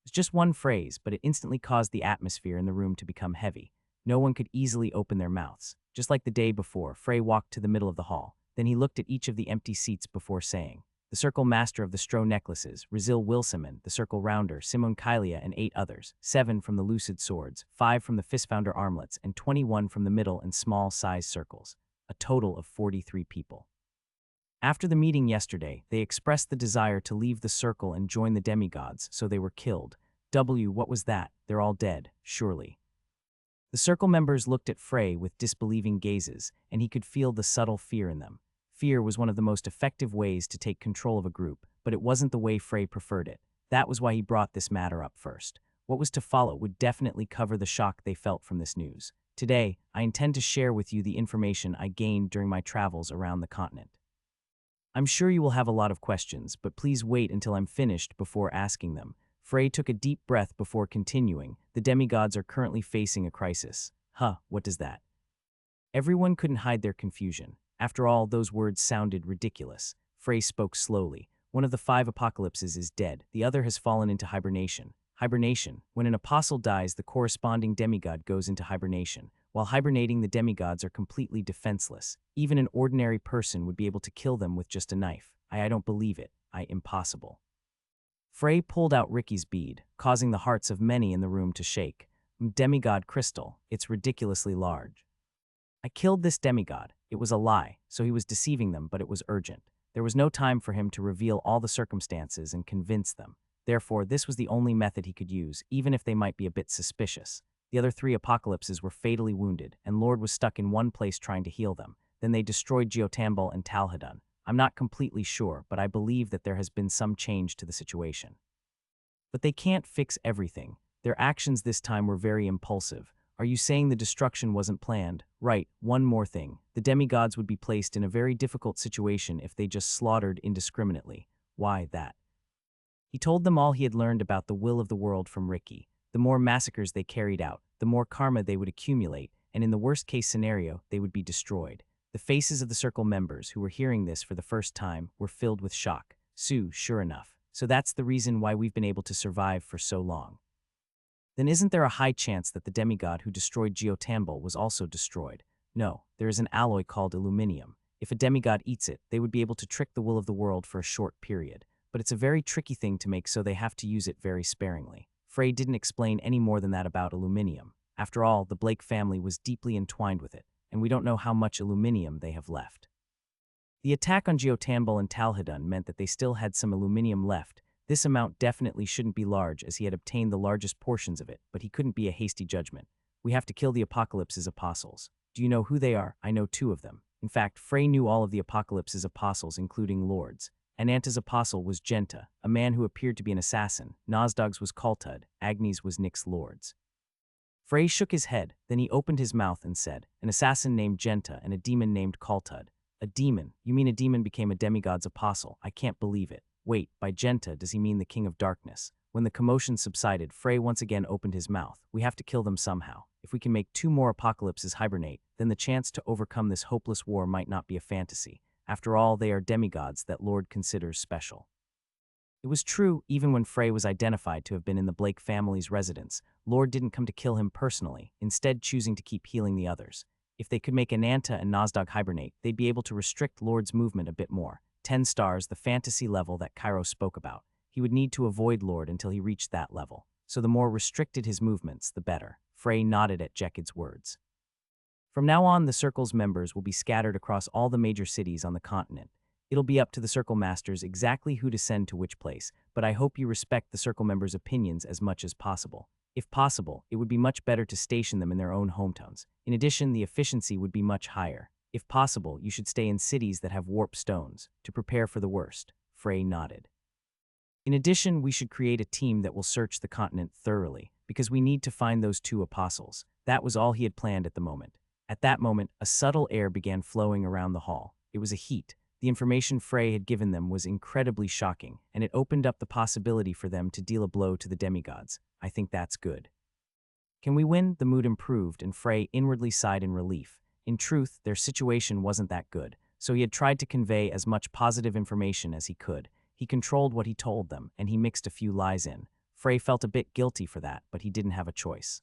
It's just one phrase, but it instantly caused the atmosphere in the room to become heavy. No one could easily open their mouths. Just like the day before, Frey walked to the middle of the hall. Then he looked at each of the empty seats before saying, the circle master of the Stro necklaces, Rizil Wilsiman, the circle rounder, Simon Kylia, and 8 others, 7 from the lucid swords, 5 from the fistfounder armlets, and 21 from the middle and small size circles. A total of 43 people. After the meeting yesterday, they expressed the desire to leave the circle and join the demigods, so they were killed. What was that? They're all dead, surely. The circle members looked at Frey with disbelieving gazes, and he could feel the subtle fear in them. Fear was one of the most effective ways to take control of a group, but it wasn't the way Frey preferred it. That was why he brought this matter up first. What was to follow would definitely cover the shock they felt from this news. Today, I intend to share with you the information I gained during my travels around the continent. I'm sure you will have a lot of questions, but please wait until I'm finished before asking them. Frey took a deep breath before continuing. The demigods are currently facing a crisis. What does that? Everyone couldn't hide their confusion. After all, those words sounded ridiculous. Frey spoke slowly. One of the 5 apocalypses is dead. The other has fallen into hibernation. Hibernation. When an apostle dies, the corresponding demigod goes into hibernation. While hibernating, the demigods are completely defenseless. Even an ordinary person would be able to kill them with just a knife. I don't believe it. Impossible. Frey pulled out Ricky's bead, causing the hearts of many in the room to shake. Demigod crystal. It's ridiculously large. I killed this demigod. It was a lie, so he was deceiving them, but it was urgent. There was no time for him to reveal all the circumstances and convince them. Therefore, this was the only method he could use, even if they might be a bit suspicious. The other 3 apocalypses were fatally wounded, and Lord was stuck in one place trying to heal them. Then they destroyed Geotambal and Talhadun. I'm not completely sure, but I believe that there has been some change to the situation. But they can't fix everything. Their actions this time were very impulsive. Are you saying the destruction wasn't planned? Right, one more thing. The demigods would be placed in a very difficult situation if they just slaughtered indiscriminately. Why that? He told them all he had learned about the will of the world from Ricky. The more massacres they carried out, the more karma they would accumulate, and in the worst-case scenario, they would be destroyed. The faces of the circle members who were hearing this for the first time were filled with shock. Sue, sure enough. So that's the reason why we've been able to survive for so long. Then isn't there a high chance that the demigod who destroyed Geotambal was also destroyed? No, there is an alloy called aluminium. If a demigod eats it, they would be able to trick the will of the world for a short period. But it's a very tricky thing to make, so they have to use it very sparingly. Frey didn't explain any more than that about aluminium. After all, the Blake family was deeply entwined with it, and we don't know how much aluminium they have left. The attack on Geotambal and Talhadun meant that they still had some aluminium left. This amount definitely shouldn't be large, as he had obtained the largest portions of it, but he couldn't be a hasty judgment. We have to kill the Apocalypse's apostles. Do you know who they are? I know 2 of them. In fact, Frey knew all of the Apocalypse's apostles, including Lords. Ananta's apostle was Genta, a man who appeared to be an assassin. Nozdog's was Kaltud. Agni's was Nyx's Lords. Frey shook his head, then he opened his mouth and said, an assassin named Genta and a demon named Kaltud. A demon? You mean a demon became a demigod's apostle? I can't believe it. Wait, by Genta, does he mean the King of Darkness? When the commotion subsided, Frey once again opened his mouth. We have to kill them somehow. If we can make 2 more apocalypses hibernate, then the chance to overcome this hopeless war might not be a fantasy. After all, they are demigods that Lord considers special. It was true, even when Frey was identified to have been in the Blake family's residence, Lord didn't come to kill him personally, instead choosing to keep healing the others. If they could make Ananta and Nozdog hibernate, they'd be able to restrict Lord's movement a bit more. 10 stars, the fantasy level that Cairo spoke about. He would need to avoid Lord until he reached that level. So the more restricted his movements, the better. Frey nodded at Jekyll's words. From now on, the Circle's members will be scattered across all the major cities on the continent. It'll be up to the Circle Masters exactly who to send to which place, but I hope you respect the Circle members' opinions as much as possible. If possible, it would be much better to station them in their own hometowns. In addition, the efficiency would be much higher. If possible, you should stay in cities that have warp stones, to prepare for the worst. Frey nodded. In addition, we should create a team that will search the continent thoroughly, because we need to find those 2 apostles. That was all he had planned at the moment. At that moment, a subtle air began flowing around the hall. It was a heat. The information Frey had given them was incredibly shocking, and it opened up the possibility for them to deal a blow to the demigods. I think that's good. Can we win? The mood improved, and Frey inwardly sighed in relief. In truth, their situation wasn't that good, so he had tried to convey as much positive information as he could. He controlled what he told them, and he mixed a few lies in. Frey felt a bit guilty for that, but he didn't have a choice.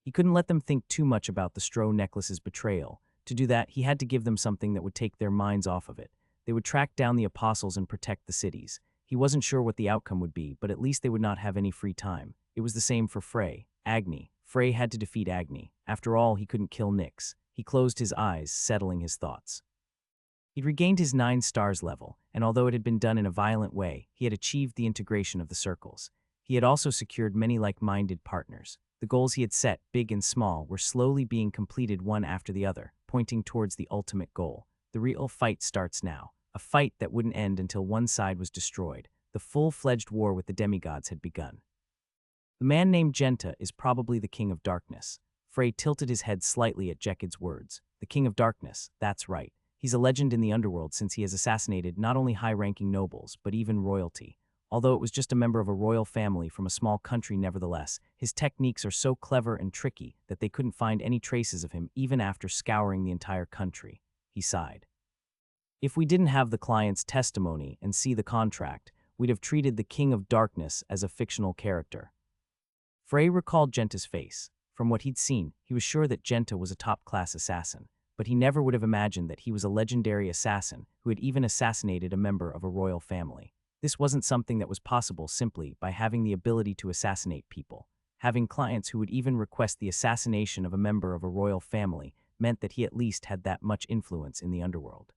He couldn't let them think too much about the Stro necklace's betrayal. To do that, he had to give them something that would take their minds off of it. They would track down the apostles and protect the cities. He wasn't sure what the outcome would be, but at least they would not have any free time. It was the same for Frey. Agni. Frey had to defeat Agni. After all, he couldn't kill Nyx. He closed his eyes, settling his thoughts. He'd regained his 9 stars level, and although it had been done in a violent way, he had achieved the integration of the circles. He had also secured many like-minded partners. The goals he had set, big and small, were slowly being completed one after the other, pointing towards the ultimate goal. The real fight starts now. A fight that wouldn't end until one side was destroyed. The full-fledged war with the demigods had begun. The man named Genta is probably the King of Darkness. Frey tilted his head slightly at Jekyll's words. The King of Darkness, that's right. He's a legend in the underworld since he has assassinated not only high-ranking nobles, but even royalty. Although it was just a member of a royal family from a small country nevertheless, his techniques are so clever and tricky that they couldn't find any traces of him even after scouring the entire country. He sighed. If we didn't have the client's testimony and see the contract, we'd have treated the King of Darkness as a fictional character. Frey recalled Genta's face. From what he'd seen, he was sure that Genta was a top-class assassin, but he never would have imagined that he was a legendary assassin who had even assassinated a member of a royal family. This wasn't something that was possible simply by having the ability to assassinate people. Having clients who would even request the assassination of a member of a royal family meant that he at least had that much influence in the underworld.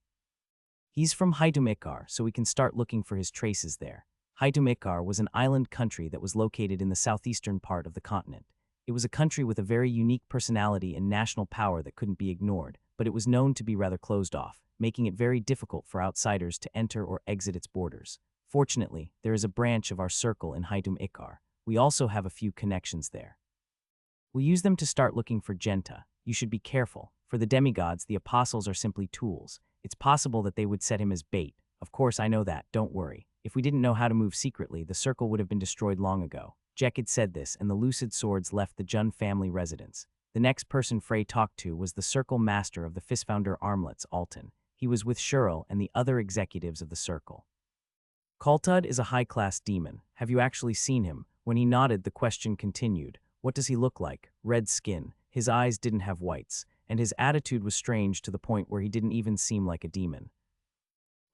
He's from Haidumikar, so we can start looking for his traces there. Haidumikar was an island country that was located in the southeastern part of the continent. It was a country with a very unique personality and national power that couldn't be ignored, but it was known to be rather closed off, making it very difficult for outsiders to enter or exit its borders. Fortunately, there is a branch of our circle in Haidumikar. We also have a few connections there. We'll use them to start looking for Genta. You should be careful. For the demigods, the apostles are simply tools. It's possible that they would set him as bait. Of course, I know that, don't worry. If we didn't know how to move secretly, the circle would have been destroyed long ago. Jek had said this, and the lucid swords left the Jun family residence. The next person Frey talked to was the circle master of the Fistfounder Armlets, Alton. He was with Shurl and the other executives of the circle. Kaltud is a high-class demon. Have you actually seen him? When he nodded, the question continued. What does he look like? Red skin. His eyes didn't have whites, and his attitude was strange to the point where he didn't even seem like a demon.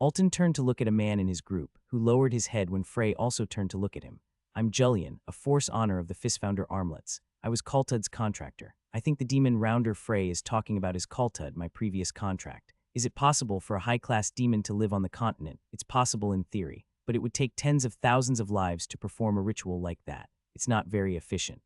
Alton turned to look at a man in his group, who lowered his head when Frey also turned to look at him. I'm Julian, a force honor of the Fistfounder Armlets. I was Kaltud's contractor. I think the demon Rounder Frey is talking about his Kaltud, my previous contract. Is it possible for a high-class demon to live on the continent? It's possible in theory, but it would take tens of thousands of lives to perform a ritual like that. It's not very efficient.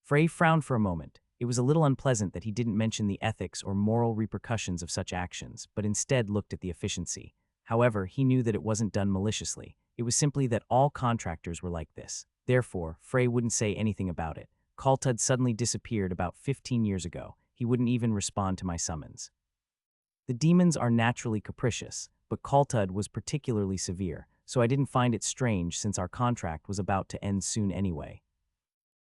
Frey frowned for a moment. It was a little unpleasant that he didn't mention the ethics or moral repercussions of such actions, but instead looked at the efficiency. However, he knew that it wasn't done maliciously. It was simply that all contractors were like this. Therefore, Frey wouldn't say anything about it. Kaltud suddenly disappeared about 15 years ago. He wouldn't even respond to my summons. The demons are naturally capricious, but Kaltud was particularly severe, so I didn't find it strange since our contract was about to end soon anyway.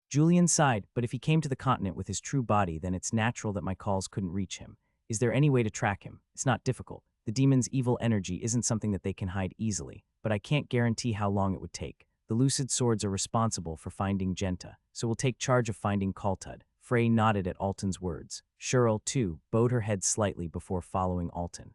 Julian sighed, but if he came to the continent with his true body, then it's natural that my calls couldn't reach him. Is there any way to track him? It's not difficult. The demon's evil energy isn't something that they can hide easily, but I can't guarantee how long it would take. The lucid swords are responsible for finding Genta, so we'll take charge of finding Kaltud. Frey nodded at Alton's words. Shurl, too, bowed her head slightly before following Alton.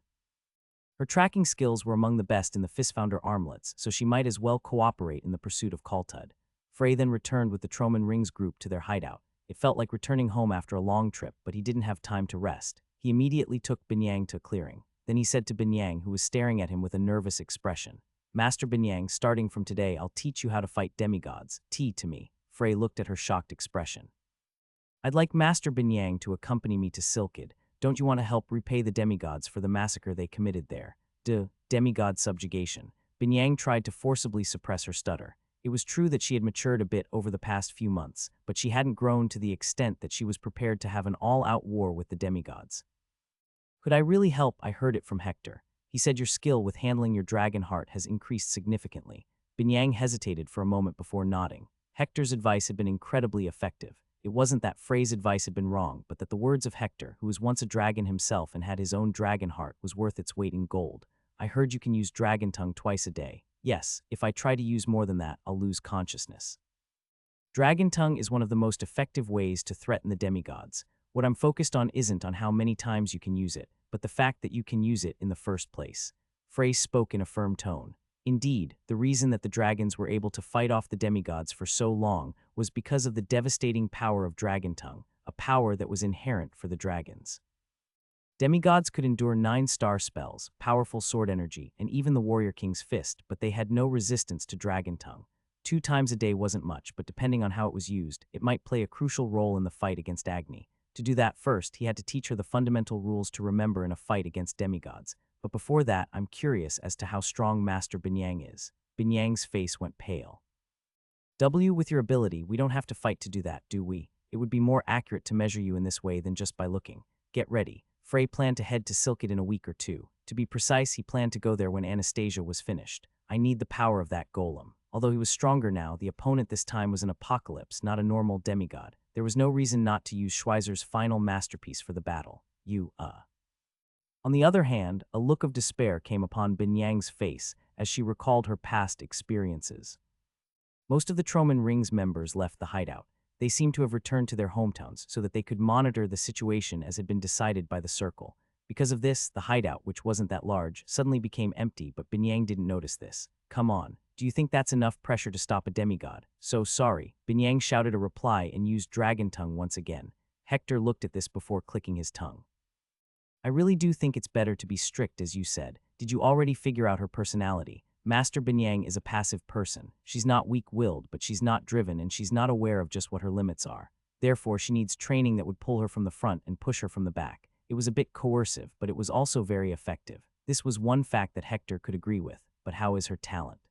Her tracking skills were among the best in the Fistfounder Armlets, so she might as well cooperate in the pursuit of Kaltud. Frey then returned with the Troman Rings group to their hideout. It felt like returning home after a long trip, but he didn't have time to rest. He immediately took Binyang to a clearing. Then he said to Binyang, who was staring at him with a nervous expression, Master Binyang, starting from today, I'll teach you how to fight demigods. To me. Frey looked at her shocked expression. I'd like Master Binyang to accompany me to Silkid. Don't you want to help repay the demigods for the massacre they committed there? Demigod subjugation. Binyang tried to forcibly suppress her stutter. It was true that she had matured a bit over the past few months, but she hadn't grown to the extent that she was prepared to have an all-out war with the demigods. Could I really help? I heard it from Hector. He said your skill with handling your dragon heart has increased significantly. Binyang hesitated for a moment before nodding. Hector's advice had been incredibly effective. It wasn't that Frey's advice had been wrong, but that the words of Hector, who was once a dragon himself and had his own dragon heart, was worth its weight in gold. I heard you can use dragon tongue twice a day. Yes, if I try to use more than that, I'll lose consciousness. Dragon tongue is one of the most effective ways to threaten the demigods. What I'm focused on isn't on how many times you can use it, but the fact that you can use it in the first place. Frey spoke in a firm tone. Indeed, the reason that the dragons were able to fight off the demigods for so long was because of the devastating power of dragon tongue, a power that was inherent for the dragons. Demigods could endure 9-star spells, powerful sword energy, and even the Warrior King's fist, but they had no resistance to dragon tongue. 2 times a day wasn't much, but depending on how it was used, it might play a crucial role in the fight against Agni. To do that first, he had to teach her the fundamental rules to remember in a fight against demigods. But before that, I'm curious as to how strong Master Binyang is. Binyang's face went pale. With your ability, we don't have to fight to do that, do we? It would be more accurate to measure you in this way than just by looking. Get ready. Frey planned to head to Silkid in a week or 2. To be precise, he planned to go there when Anastasia was finished. I need the power of that golem. Although he was stronger now, the opponent this time was an apocalypse, not a normal demigod. There was no reason not to use Schweizer's final masterpiece for the battle. On the other hand, a look of despair came upon Binyang's face as she recalled her past experiences. Most of the Troman Rings members left the hideout. They seemed to have returned to their hometowns so that they could monitor the situation as had been decided by the Circle. Because of this, the hideout, which wasn't that large, suddenly became empty, but Binyang didn't notice this. Come on, do you think that's enough pressure to stop a demigod? So sorry. Binyang shouted a reply and used dragon tongue once again. Hector looked at this before clicking his tongue. I really do think it's better to be strict, as you said. Did you already figure out her personality? Master Binyang is a passive person. She's not weak-willed, but she's not driven, and she's not aware of just what her limits are. Therefore, she needs training that would pull her from the front and push her from the back. It was a bit coercive, but it was also very effective. This was one fact that Hector could agree with, but how is her talent?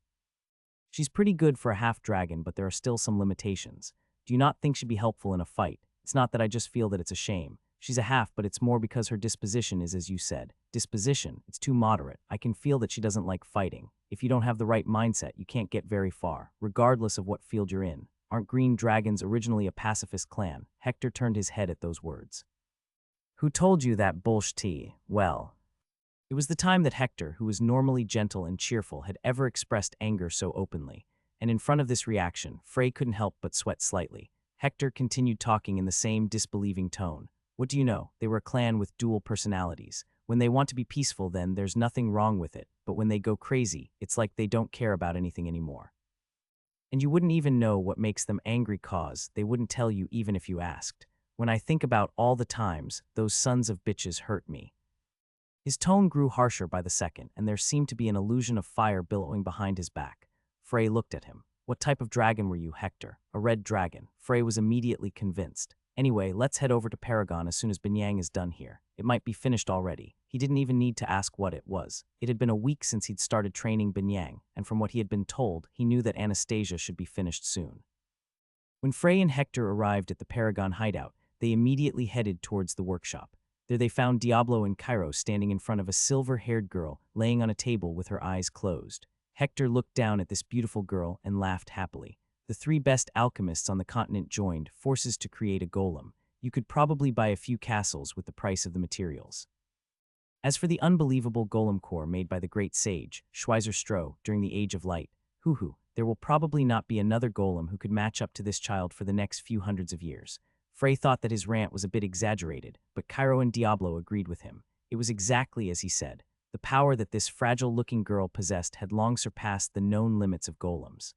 She's pretty good for a half-dragon, but there are still some limitations. Do you not think she'd be helpful in a fight? It's not that I just feel that it's a shame. She's a half, but it's more because her disposition is as you said. Disposition, it's too moderate. I can feel that she doesn't like fighting. If you don't have the right mindset, you can't get very far, regardless of what field you're in. Aren't green dragons originally a pacifist clan? Hector turned his head at those words. Who told you that bullshit? Well, it was the time that Hector, who was normally gentle and cheerful, had ever expressed anger so openly. And in front of this reaction, Frey couldn't help but sweat slightly. Hector continued talking in the same disbelieving tone. What do you know? They were a clan with dual personalities. When they want to be peaceful, then there's nothing wrong with it. But when they go crazy, it's like they don't care about anything anymore. And you wouldn't even know what makes them angry cause they wouldn't tell you even if you asked. When I think about all the times those sons of bitches hurt me. His tone grew harsher by the second, and there seemed to be an illusion of fire billowing behind his back. Frey looked at him. What type of dragon were you, Hector? A red dragon. Frey was immediately convinced. Anyway, let's head over to Paragon as soon as Binyang is done here. It might be finished already. He didn't even need to ask what it was. It had been a week since he'd started training Binyang, and from what he had been told, he knew that Anastasia should be finished soon. When Frey and Hector arrived at the Paragon hideout, they immediately headed towards the workshop. There they found Diablo and Cairo standing in front of a silver-haired girl laying on a table with her eyes closed. Hector looked down at this beautiful girl and laughed happily. The three best alchemists on the continent joined forces to create a golem. You could probably buy a few castles with the price of the materials. As for the unbelievable golem core made by the great sage, Schweizer Stroh, during the Age of Light, there will probably not be another golem who could match up to this child for the next few hundreds of years. Frey thought that his rant was a bit exaggerated, but Cairo and Diablo agreed with him. It was exactly as he said. The power that this fragile-looking girl possessed had long surpassed the known limits of golems.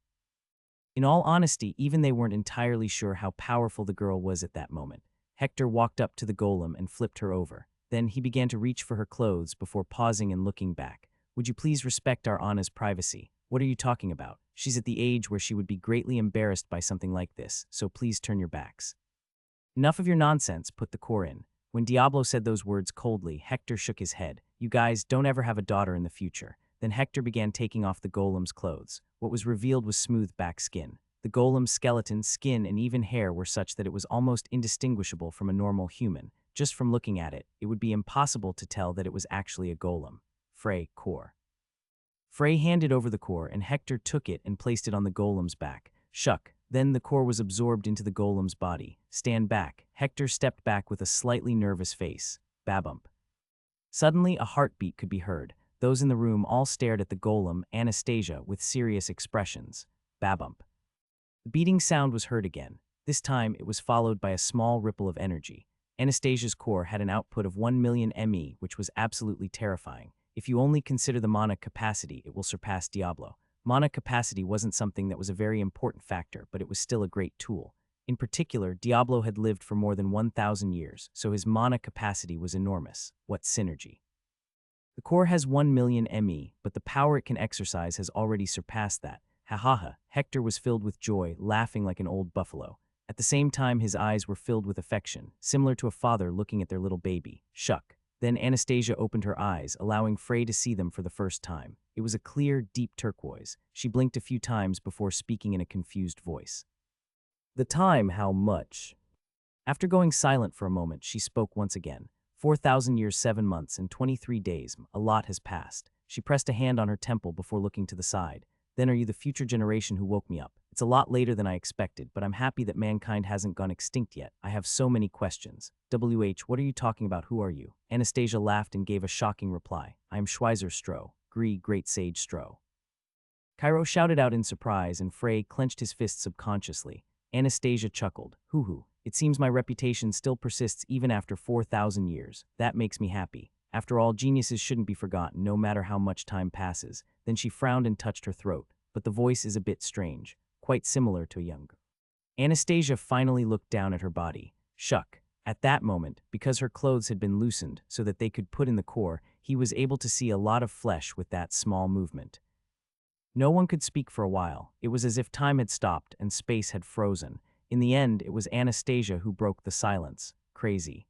In all honesty, even they weren't entirely sure how powerful the girl was at that moment. Hector walked up to the golem and flipped her over. Then he began to reach for her clothes before pausing and looking back. Would you please respect our Anna's privacy? What are you talking about? She's at the age where she would be greatly embarrassed by something like this, so please turn your backs. Enough of your nonsense, put the core in. When Diablo said those words coldly, Hector shook his head. You guys don't ever have a daughter in the future. Then Hector began taking off the golem's clothes. What was revealed was smooth back skin. The golem's skeleton, skin, and even hair were such that it was almost indistinguishable from a normal human. Just from looking at it, it would be impossible to tell that it was actually a golem. Frey, core. Frey handed over the core, and Hector took it and placed it on the golem's back. Shuck. Then the core was absorbed into the golem's body. Stand back. Hector stepped back with a slightly nervous face. Babump. Suddenly, a heartbeat could be heard. Those in the room all stared at the golem, Anastasia, with serious expressions. Babump. The beating sound was heard again. This time, it was followed by a small ripple of energy. Anastasia's core had an output of 1 million ME, which was absolutely terrifying. If you only consider the mana capacity, it will surpass Diablo. Mana capacity wasn't something that was a very important factor, but it was still a great tool. In particular, Diablo had lived for more than 1,000 years, so his mana capacity was enormous. What synergy! The core has 1 million ME, but the power it can exercise has already surpassed that. Ha ha ha! Hector was filled with joy, laughing like an old buffalo. At the same time, his eyes were filled with affection, similar to a father looking at their little baby. Shuck. Then Anastasia opened her eyes, allowing Frey to see them for the first time. It was a clear, deep turquoise. She blinked a few times before speaking in a confused voice. The time, how much? After going silent for a moment, she spoke once again. 4,000 years, 7 months, and 23 days. A lot has passed. She pressed a hand on her temple before looking to the side. Then are you the future generation who woke me up? It's a lot later than I expected, but I'm happy that mankind hasn't gone extinct yet. I have so many questions. What are you talking about? Who are you? Anastasia laughed and gave a shocking reply. I am Schweizer Stroh, Great Sage Stroh. Cairo shouted out in surprise, and Frey clenched his fist subconsciously. Anastasia chuckled. Hoo-hoo. It seems my reputation still persists even after 4,000 years. That makes me happy. After all, geniuses shouldn't be forgotten, no matter how much time passes. Then she frowned and touched her throat, but the voice is a bit strange, quite similar to a young girl. Anastasia finally looked down at her body. Shuck. At that moment, because her clothes had been loosened so that they could put in the core, he was able to see a lot of flesh with that small movement. No one could speak for a while. It was as if time had stopped and space had frozen. In the end, it was Anastasia who broke the silence. Crazy.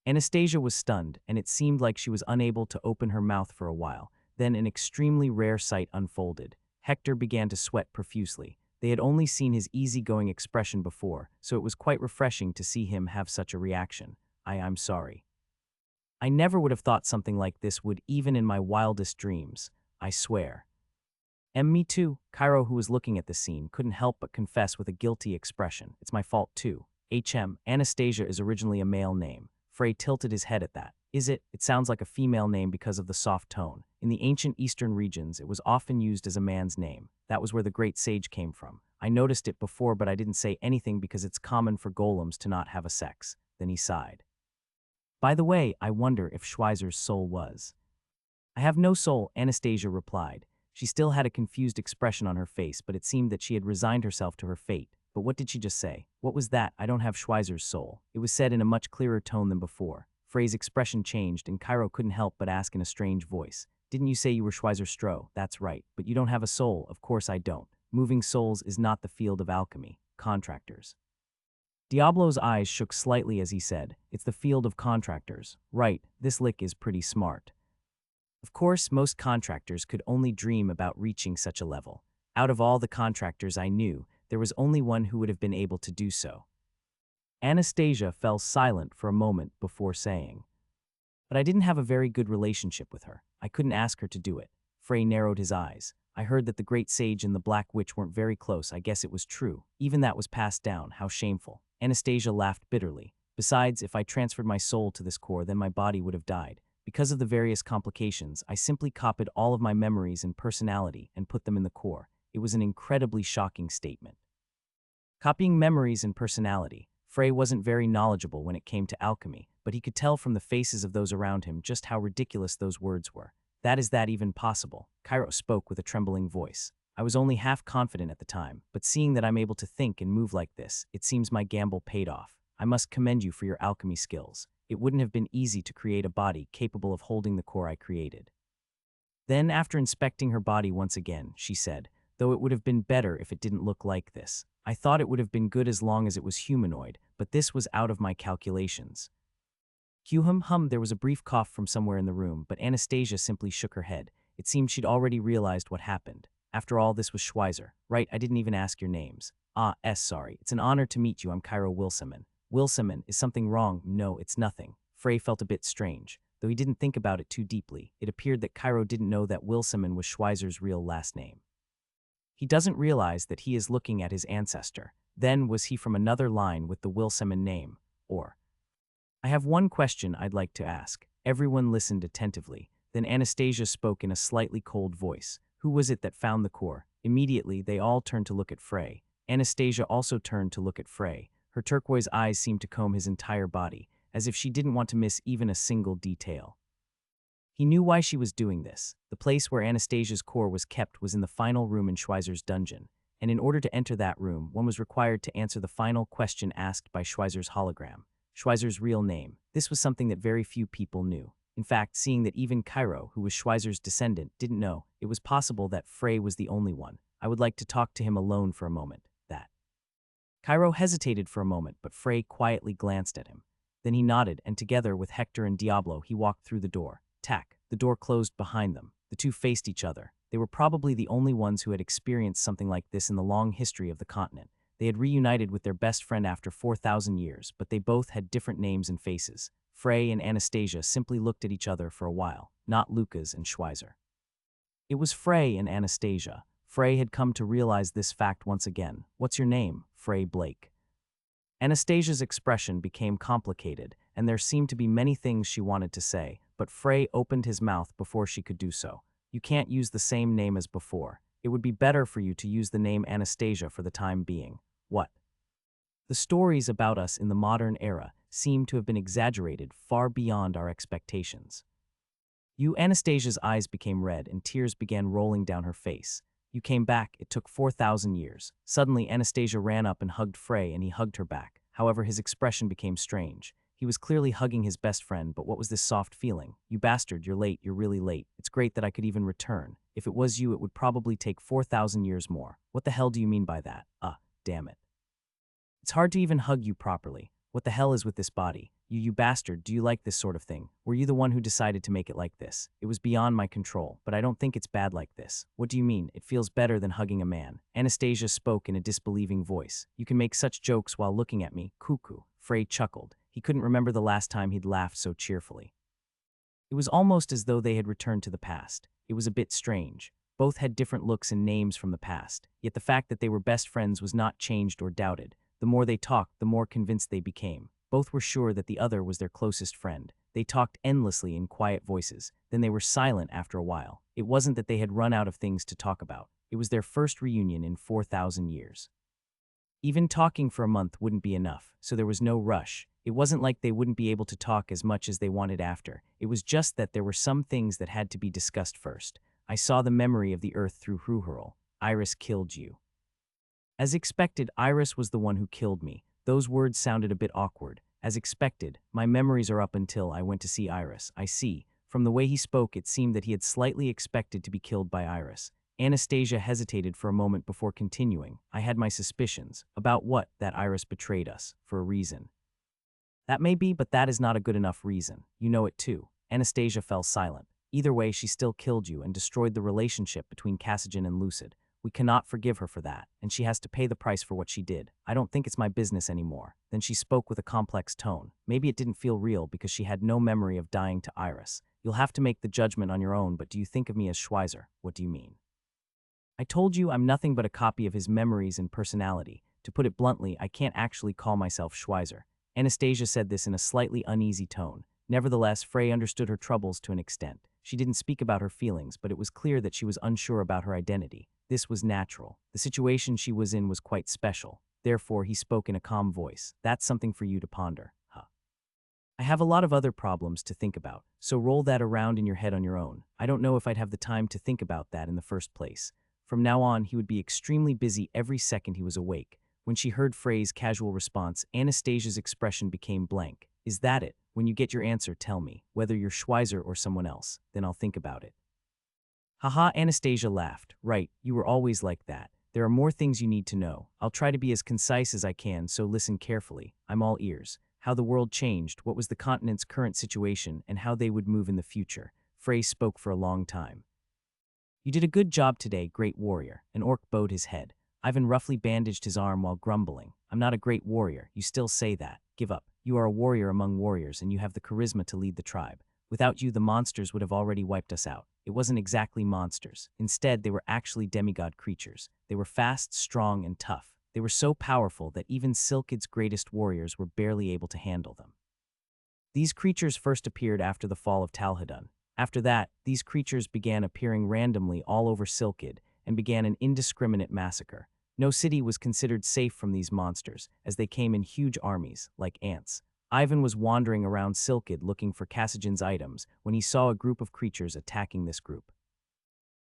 Anastasia was stunned, and it seemed like she was unable to open her mouth for a while. Then an extremely rare sight unfolded. Hector began to sweat profusely. They had only seen his easygoing expression before, so it was quite refreshing to see him have such a reaction. I'm sorry. I never would have thought something like this would, even in my wildest dreams. I swear. Me too. Cairo, who was looking at the scene, couldn't help but confess with a guilty expression. It's my fault too. Anastasia is originally a male name. Frey tilted his head at that. Is it? It sounds like a female name because of the soft tone. In the ancient eastern regions, it was often used as a man's name. That was where the great sage came from. I noticed it before, but I didn't say anything because it's common for golems to not have a sex. Then he sighed. By the way, I wonder if Schweizer's soul was. I have no soul, Anastasia replied. She still had a confused expression on her face, but it seemed that she had resigned herself to her fate. But what did she just say? What was that? I don't have Schweizer's soul. It was said in a much clearer tone than before. Frey's expression changed, and Cairo couldn't help but ask in a strange voice. Didn't you say you were Schweizer Stroh? That's right. But you don't have a soul. Of course I don't. Moving souls is not the field of alchemy. Contractors. Diablo's eyes shook slightly as he said, it's the field of contractors. Right, this lick is pretty smart. Of course, most contractors could only dream about reaching such a level. Out of all the contractors I knew, there was only one who would have been able to do so. Anastasia fell silent for a moment before saying, but I didn't have a very good relationship with her. I couldn't ask her to do it. Frey narrowed his eyes. I heard that the Great Sage and the Black Witch weren't very close. I guess it was true. Even that was passed down. How shameful. Anastasia laughed bitterly. Besides, if I transferred my soul to this core, then my body would have died. Because of the various complications, I simply copied all of my memories and personality and put them in the core. It was an incredibly shocking statement. Copying memories and personality. Frey wasn't very knowledgeable when it came to alchemy, but he could tell from the faces of those around him just how ridiculous those words were. Is that even possible? Cairo spoke with a trembling voice. I was only half confident at the time, but seeing that I'm able to think and move like this, it seems my gamble paid off. I must commend you for your alchemy skills. It wouldn't have been easy to create a body capable of holding the core I created. Then, after inspecting her body once again, she said, though it would have been better if it didn't look like this. I thought it would have been good as long as it was humanoid, but this was out of my calculations. There was a brief cough from somewhere in the room, but Anastasia simply shook her head. It seemed she'd already realized what happened. After all, this was Schweizer. Right, I didn't even ask your names. Sorry. It's an honor to meet you. I'm Cairo Wilseman. Wilseman, is something wrong? No, it's nothing. Frey felt a bit strange. Though he didn't think about it too deeply, it appeared that Cairo didn't know that Wilseman was Schweizer's real last name. He doesn't realize that he is looking at his ancestor. Then was he from another line with the Wilseman name? Or, I have one question I'd like to ask. Everyone listened attentively. Then Anastasia spoke in a slightly cold voice. Who was it that found the core? Immediately, they all turned to look at Frey. Anastasia also turned to look at Frey. Her turquoise eyes seemed to comb his entire body, as if she didn't want to miss even a single detail. He knew why she was doing this. The place where Anastasia's core was kept was in the final room in Schweizer's dungeon, and in order to enter that room, one was required to answer the final question asked by Schweizer's hologram. Schweizer's real name. This was something that very few people knew. In fact, seeing that even Cairo, who was Schweizer's descendant, didn't know, it was possible that Frey was the only one. I would like to talk to him alone for a moment. Cairo hesitated for a moment, but Frey quietly glanced at him. Then he nodded, and together with Hector and Diablo, he walked through the door. Tack. The door closed behind them. The two faced each other. They were probably the only ones who had experienced something like this in the long history of the continent. They had reunited with their best friend after 4,000 years, but they both had different names and faces. Frey and Anastasia simply looked at each other for a while, not Lucas and Schweizer. It was Frey and Anastasia. Frey had come to realize this fact once again. What's your name? Frey Blake. Anastasia's expression became complicated, and there seemed to be many things she wanted to say, but Frey opened his mouth before she could do so. You can't use the same name as before. It would be better for you to use the name Anastasia for the time being. What? The stories about us in the modern era seem to have been exaggerated far beyond our expectations. Anastasia's eyes became red and tears began rolling down her face. You came back, it took 4,000 years. Suddenly, Anastasia ran up and hugged Frey, and he hugged her back. However, his expression became strange. He was clearly hugging his best friend, but what was this soft feeling? You bastard, you're late, you're really late. It's great that I could even return. If it was you, it would probably take 4,000 years more. What the hell do you mean by that? Damn it. It's hard to even hug you properly. What the hell is with this body? You bastard, do you like this sort of thing? Were you the one who decided to make it like this? It was beyond my control, but I don't think it's bad like this. What do you mean? It feels better than hugging a man. Anastasia spoke in a disbelieving voice. You can make such jokes while looking at me. Cuckoo. Frey chuckled. He couldn't remember the last time he'd laughed so cheerfully. It was almost as though they had returned to the past. It was a bit strange. Both had different looks and names from the past, yet the fact that they were best friends was not changed or doubted. The more they talked, the more convinced they became. Both were sure that the other was their closest friend. They talked endlessly in quiet voices. Then they were silent after a while. It wasn't that they had run out of things to talk about. It was their first reunion in 4,000 years. Even talking for a month wouldn't be enough, so there was no rush. It wasn't like they wouldn't be able to talk as much as they wanted after. It was just that there were some things that had to be discussed first. I saw the memory of the earth through Hruhurl. Iris killed you. As expected, Iris was the one who killed me. Those words sounded a bit awkward. As expected, my memories are up until I went to see Iris. I see. From the way he spoke, it seemed that he had slightly expected to be killed by Iris. Anastasia hesitated for a moment before continuing. I had my suspicions. About what? That Iris betrayed us. For a reason. That may be, but that is not a good enough reason. You know it too. Anastasia fell silent. Either way, she still killed you and destroyed the relationship between Cassian and Lucid. We cannot forgive her for that, and she has to pay the price for what she did. I don't think it's my business anymore. Then she spoke with a complex tone. Maybe it didn't feel real because she had no memory of dying to Iris. You'll have to make the judgment on your own, but do you think of me as Schweizer? What do you mean? I told you I'm nothing but a copy of his memories and personality. To put it bluntly, I can't actually call myself Schweizer. Anastasia said this in a slightly uneasy tone. Nevertheless, Frey understood her troubles to an extent. She didn't speak about her feelings, but it was clear that she was unsure about her identity. This was natural. The situation she was in was quite special. Therefore, he spoke in a calm voice. That's something for you to ponder. I have a lot of other problems to think about, so roll that around in your head on your own. I don't know if I'd have the time to think about that in the first place. From now on, he would be extremely busy every second he was awake. When she heard Frey's casual response, Anastasia's expression became blank. Is that it? When you get your answer, tell me, whether you're Schweizer or someone else. Then I'll think about it. Haha, Anastasia laughed. Right, you were always like that. There are more things you need to know. I'll try to be as concise as I can, so listen carefully. I'm all ears. How the world changed, what was the continent's current situation, and how they would move in the future. Frey spoke for a long time. You did a good job today, great warrior. An orc bowed his head. Ivan roughly bandaged his arm while grumbling. I'm not a great warrior. You still say that. Give up. You are a warrior among warriors, and you have the charisma to lead the tribe. Without you, the monsters would have already wiped us out. It wasn't exactly monsters. Instead, they were actually demigod creatures. They were fast, strong, and tough. They were so powerful that even Silkid's greatest warriors were barely able to handle them. These creatures first appeared after the fall of Talhadun. After that, these creatures began appearing randomly all over Silkid and began an indiscriminate massacre. No city was considered safe from these monsters, as they came in huge armies, like ants. Ivan was wandering around Silkid looking for Cassian's items when he saw a group of creatures attacking this group.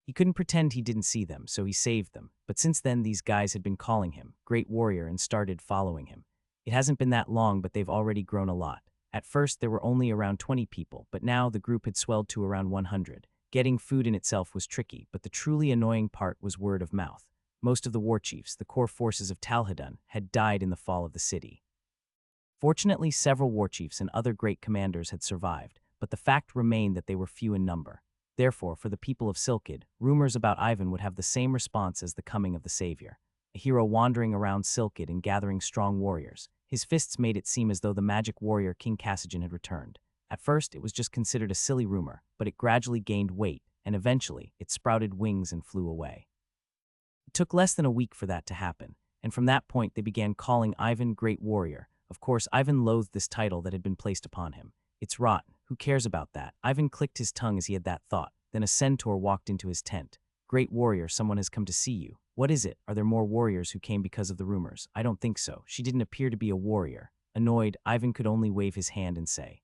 He couldn't pretend he didn't see them, so he saved them. But since then, these guys had been calling him Great Warrior and started following him. It hasn't been that long, but they've already grown a lot. At first, there were only around 20 people, but now the group had swelled to around 100. Getting food in itself was tricky, but the truly annoying part was word of mouth. Most of the war chiefs, the core forces of Talhadun, had died in the fall of the city. Fortunately, several war chiefs and other great commanders had survived, but the fact remained that they were few in number. Therefore, for the people of Silkid, rumors about Ivan would have the same response as the coming of the savior. A hero wandering around Silkid and gathering strong warriors. His fists made it seem as though the magic warrior King Cassian had returned. At first, it was just considered a silly rumor, but it gradually gained weight, and eventually, it sprouted wings and flew away. It took less than a week for that to happen, and from that point they began calling Ivan Great Warrior. Of course, Ivan loathed this title that had been placed upon him. It's rotten. Who cares about that? Ivan clicked his tongue as he had that thought. Then a centaur walked into his tent. Great warrior, someone has come to see you. What is it? Are there more warriors who came because of the rumors? I don't think so. She didn't appear to be a warrior. Annoyed, Ivan could only wave his hand and say,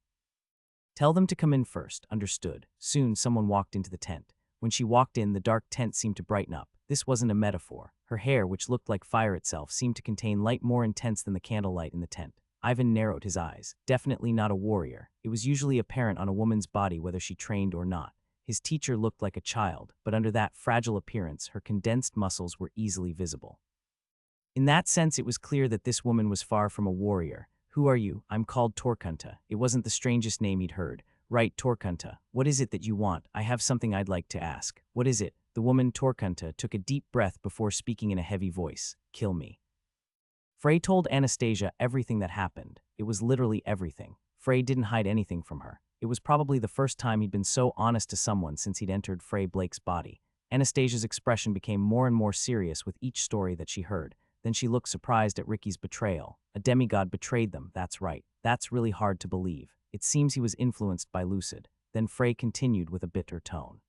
"Tell them to come in first." Understood. Soon someone walked into the tent. When she walked in, the dark tent seemed to brighten up. This wasn't a metaphor. Her hair, which looked like fire itself, seemed to contain light more intense than the candlelight in the tent. Ivan narrowed his eyes. Definitely not a warrior. It was usually apparent on a woman's body whether she trained or not. His teacher looked like a child, but under that fragile appearance, her condensed muscles were easily visible. In that sense, it was clear that this woman was far from a warrior. "Who are you?" "I'm called Torkunta." It wasn't the strangest name he'd heard. "Right, Torkunta. What is it that you want? I have something I'd like to ask." "What is it?" The woman, Torkunta, took a deep breath before speaking in a heavy voice. "Kill me." Frey told Anastasia everything that happened. It was literally everything. Frey didn't hide anything from her. It was probably the first time he'd been so honest to someone since he'd entered Frey Blake's body. Anastasia's expression became more and more serious with each story that she heard. Then she looked surprised at Ricky's betrayal. A demigod betrayed them, that's right. That's really hard to believe. It seems he was influenced by Lucid. Then Frey continued with a bitter tone.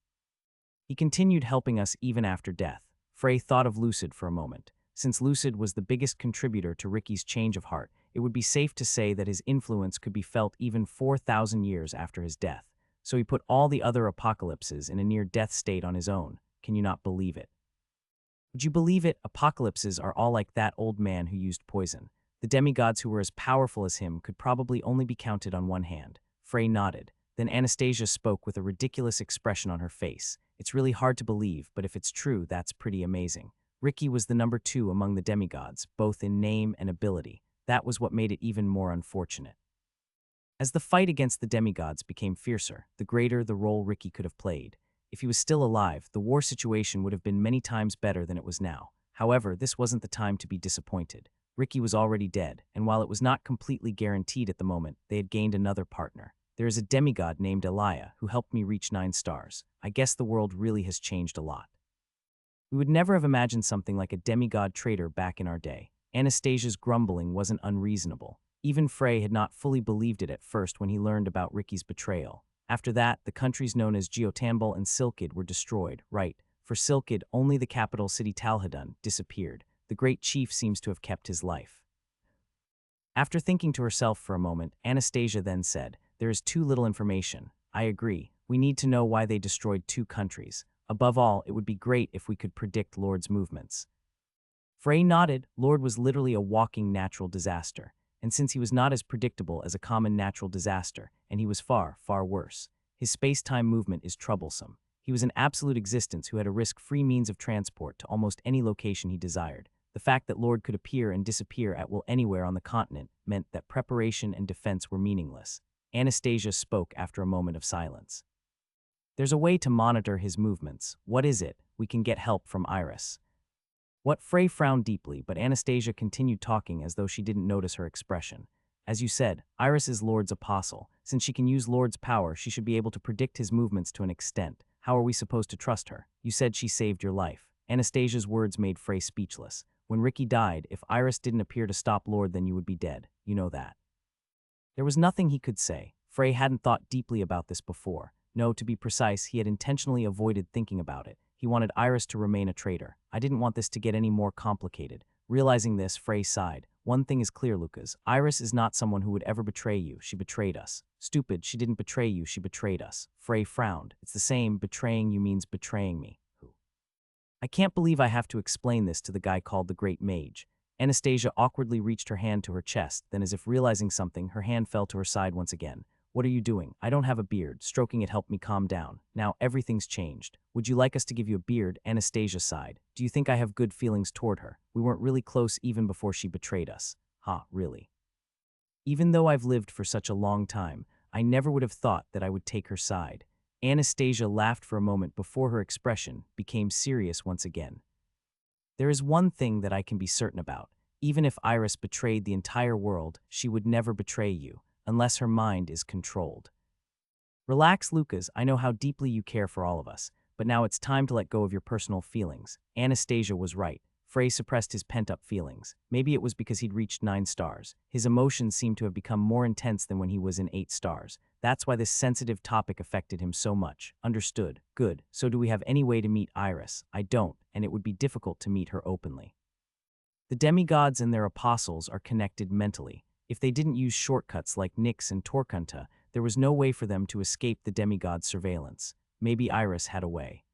"He continued helping us even after death." Frey thought of Lucid for a moment. Since Lucid was the biggest contributor to Ricky's change of heart, it would be safe to say that his influence could be felt even 4,000 years after his death. So he put all the other apocalypses in a near-death state on his own. Can you not believe it? Would you believe it? Apocalypses are all like that old man who used poison. The demigods who were as powerful as him could probably only be counted on one hand. Frey nodded. Then Anastasia spoke with a ridiculous expression on her face. "It's really hard to believe, but if it's true, that's pretty amazing. Ricky was the number 2 among the demigods, both in name and ability. That was what made it even more unfortunate." As the fight against the demigods became fiercer, the greater the role Ricky could have played. If he was still alive, the war situation would have been many times better than it was now. However, this wasn't the time to be disappointed. Ricky was already dead, and while it was not completely guaranteed at the moment, they had gained another partner. "There is a demigod named Elia who helped me reach 9 stars. I guess the world really has changed a lot." We would never have imagined something like a demigod traitor back in our day. Anastasia's grumbling wasn't unreasonable. Even Frey had not fully believed it at first when he learned about Ricky's betrayal. After that, the countries known as Geotanbul and Silkid were destroyed. Right. For Silkid, only the capital city Talhadun disappeared. The great chief seems to have kept his life. After thinking to herself for a moment, Anastasia then said, "There is too little information." "I agree. We need to know why they destroyed 2 countries. Above all, it would be great if we could predict Lord's movements." Frey nodded. Lord was literally a walking natural disaster. And since he was not as predictable as a common natural disaster, and he was far, far worse, his space-time movement is troublesome. He was an absolute existence who had a risk-free means of transport to almost any location he desired. The fact that Lord could appear and disappear at will anywhere on the continent meant that preparation and defense were meaningless. Anastasia spoke after a moment of silence. "There's a way to monitor his movements. What is it? We can get help from Iris." What? Frey frowned deeply, but Anastasia continued talking as though she didn't notice her expression. "As you said, Iris is Lord's apostle. Since she can use Lord's power, she should be able to predict his movements to an extent. How are we supposed to trust her? You said she saved your life." Anastasia's words made Frey speechless. "When Ricky died, if Iris didn't appear to stop Lord, then you would be dead. You know that." There was nothing he could say. Frey hadn't thought deeply about this before. No, to be precise, he had intentionally avoided thinking about it. He wanted Iris to remain a traitor. "I didn't want this to get any more complicated." Realizing this, Frey sighed. "One thing is clear, Lucas. Iris is not someone who would ever betray you. She betrayed us." "Stupid, she didn't betray you, she betrayed us." Frey frowned. "It's the same. Betraying you means betraying me." "Who?" "I can't believe I have to explain this to the guy called the Great Mage." Anastasia awkwardly reached her hand to her chest, then as if realizing something, her hand fell to her side once again. "What are you doing?" "I don't have a beard." Stroking it helped me calm down. "Now everything's changed." "Would you like us to give you a beard?" Anastasia sighed. "Do you think I have good feelings toward her? We weren't really close even before she betrayed us." Really?" "Even though I've lived for such a long time, I never would have thought that I would take her side." Anastasia laughed for a moment before her expression became serious once again. "There is one thing that I can be certain about. Even if Iris betrayed the entire world, she would never betray you, unless her mind is controlled." "Relax, Lucas. I know how deeply you care for all of us, but now it's time to let go of your personal feelings." Anastasia was right. Frey suppressed his pent-up feelings. Maybe it was because he'd reached 9 stars. His emotions seemed to have become more intense than when he was in 8 stars. That's why this sensitive topic affected him so much. Understood. Good. So do we have any way to meet Iris? I don't, and it would be difficult to meet her openly. The demigods and their apostles are connected mentally. If they didn't use shortcuts like Nyx and Torkunta, there was no way for them to escape the demigod's surveillance. Maybe Iris had a way.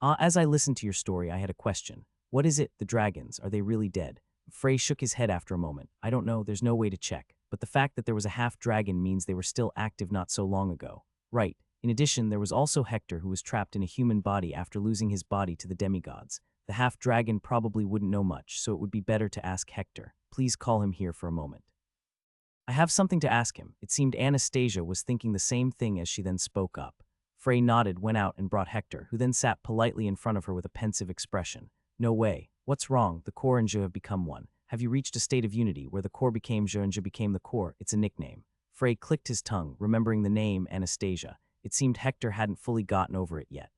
As I listened to your story, I had a question. What is it, the dragons? Are they really dead? Frey shook his head after a moment. I don't know, there's no way to check. But the fact that there was a half-dragon means they were still active not so long ago. Right. In addition, there was also Hector who was trapped in a human body after losing his body to the demigods. The half-dragon probably wouldn't know much, so it would be better to ask Hector. Please call him here for a moment. I have something to ask him. It seemed Anastasia was thinking the same thing as she then spoke up. Frey nodded, went out, and brought Hector, who then sat politely in front of her with a pensive expression. No way. What's wrong? The core and je have become one. Have you reached a state of unity where the core became je and je became the core? It's a nickname. Frey clicked his tongue, remembering the name Anastasia. It seemed Hector hadn't fully gotten over it yet.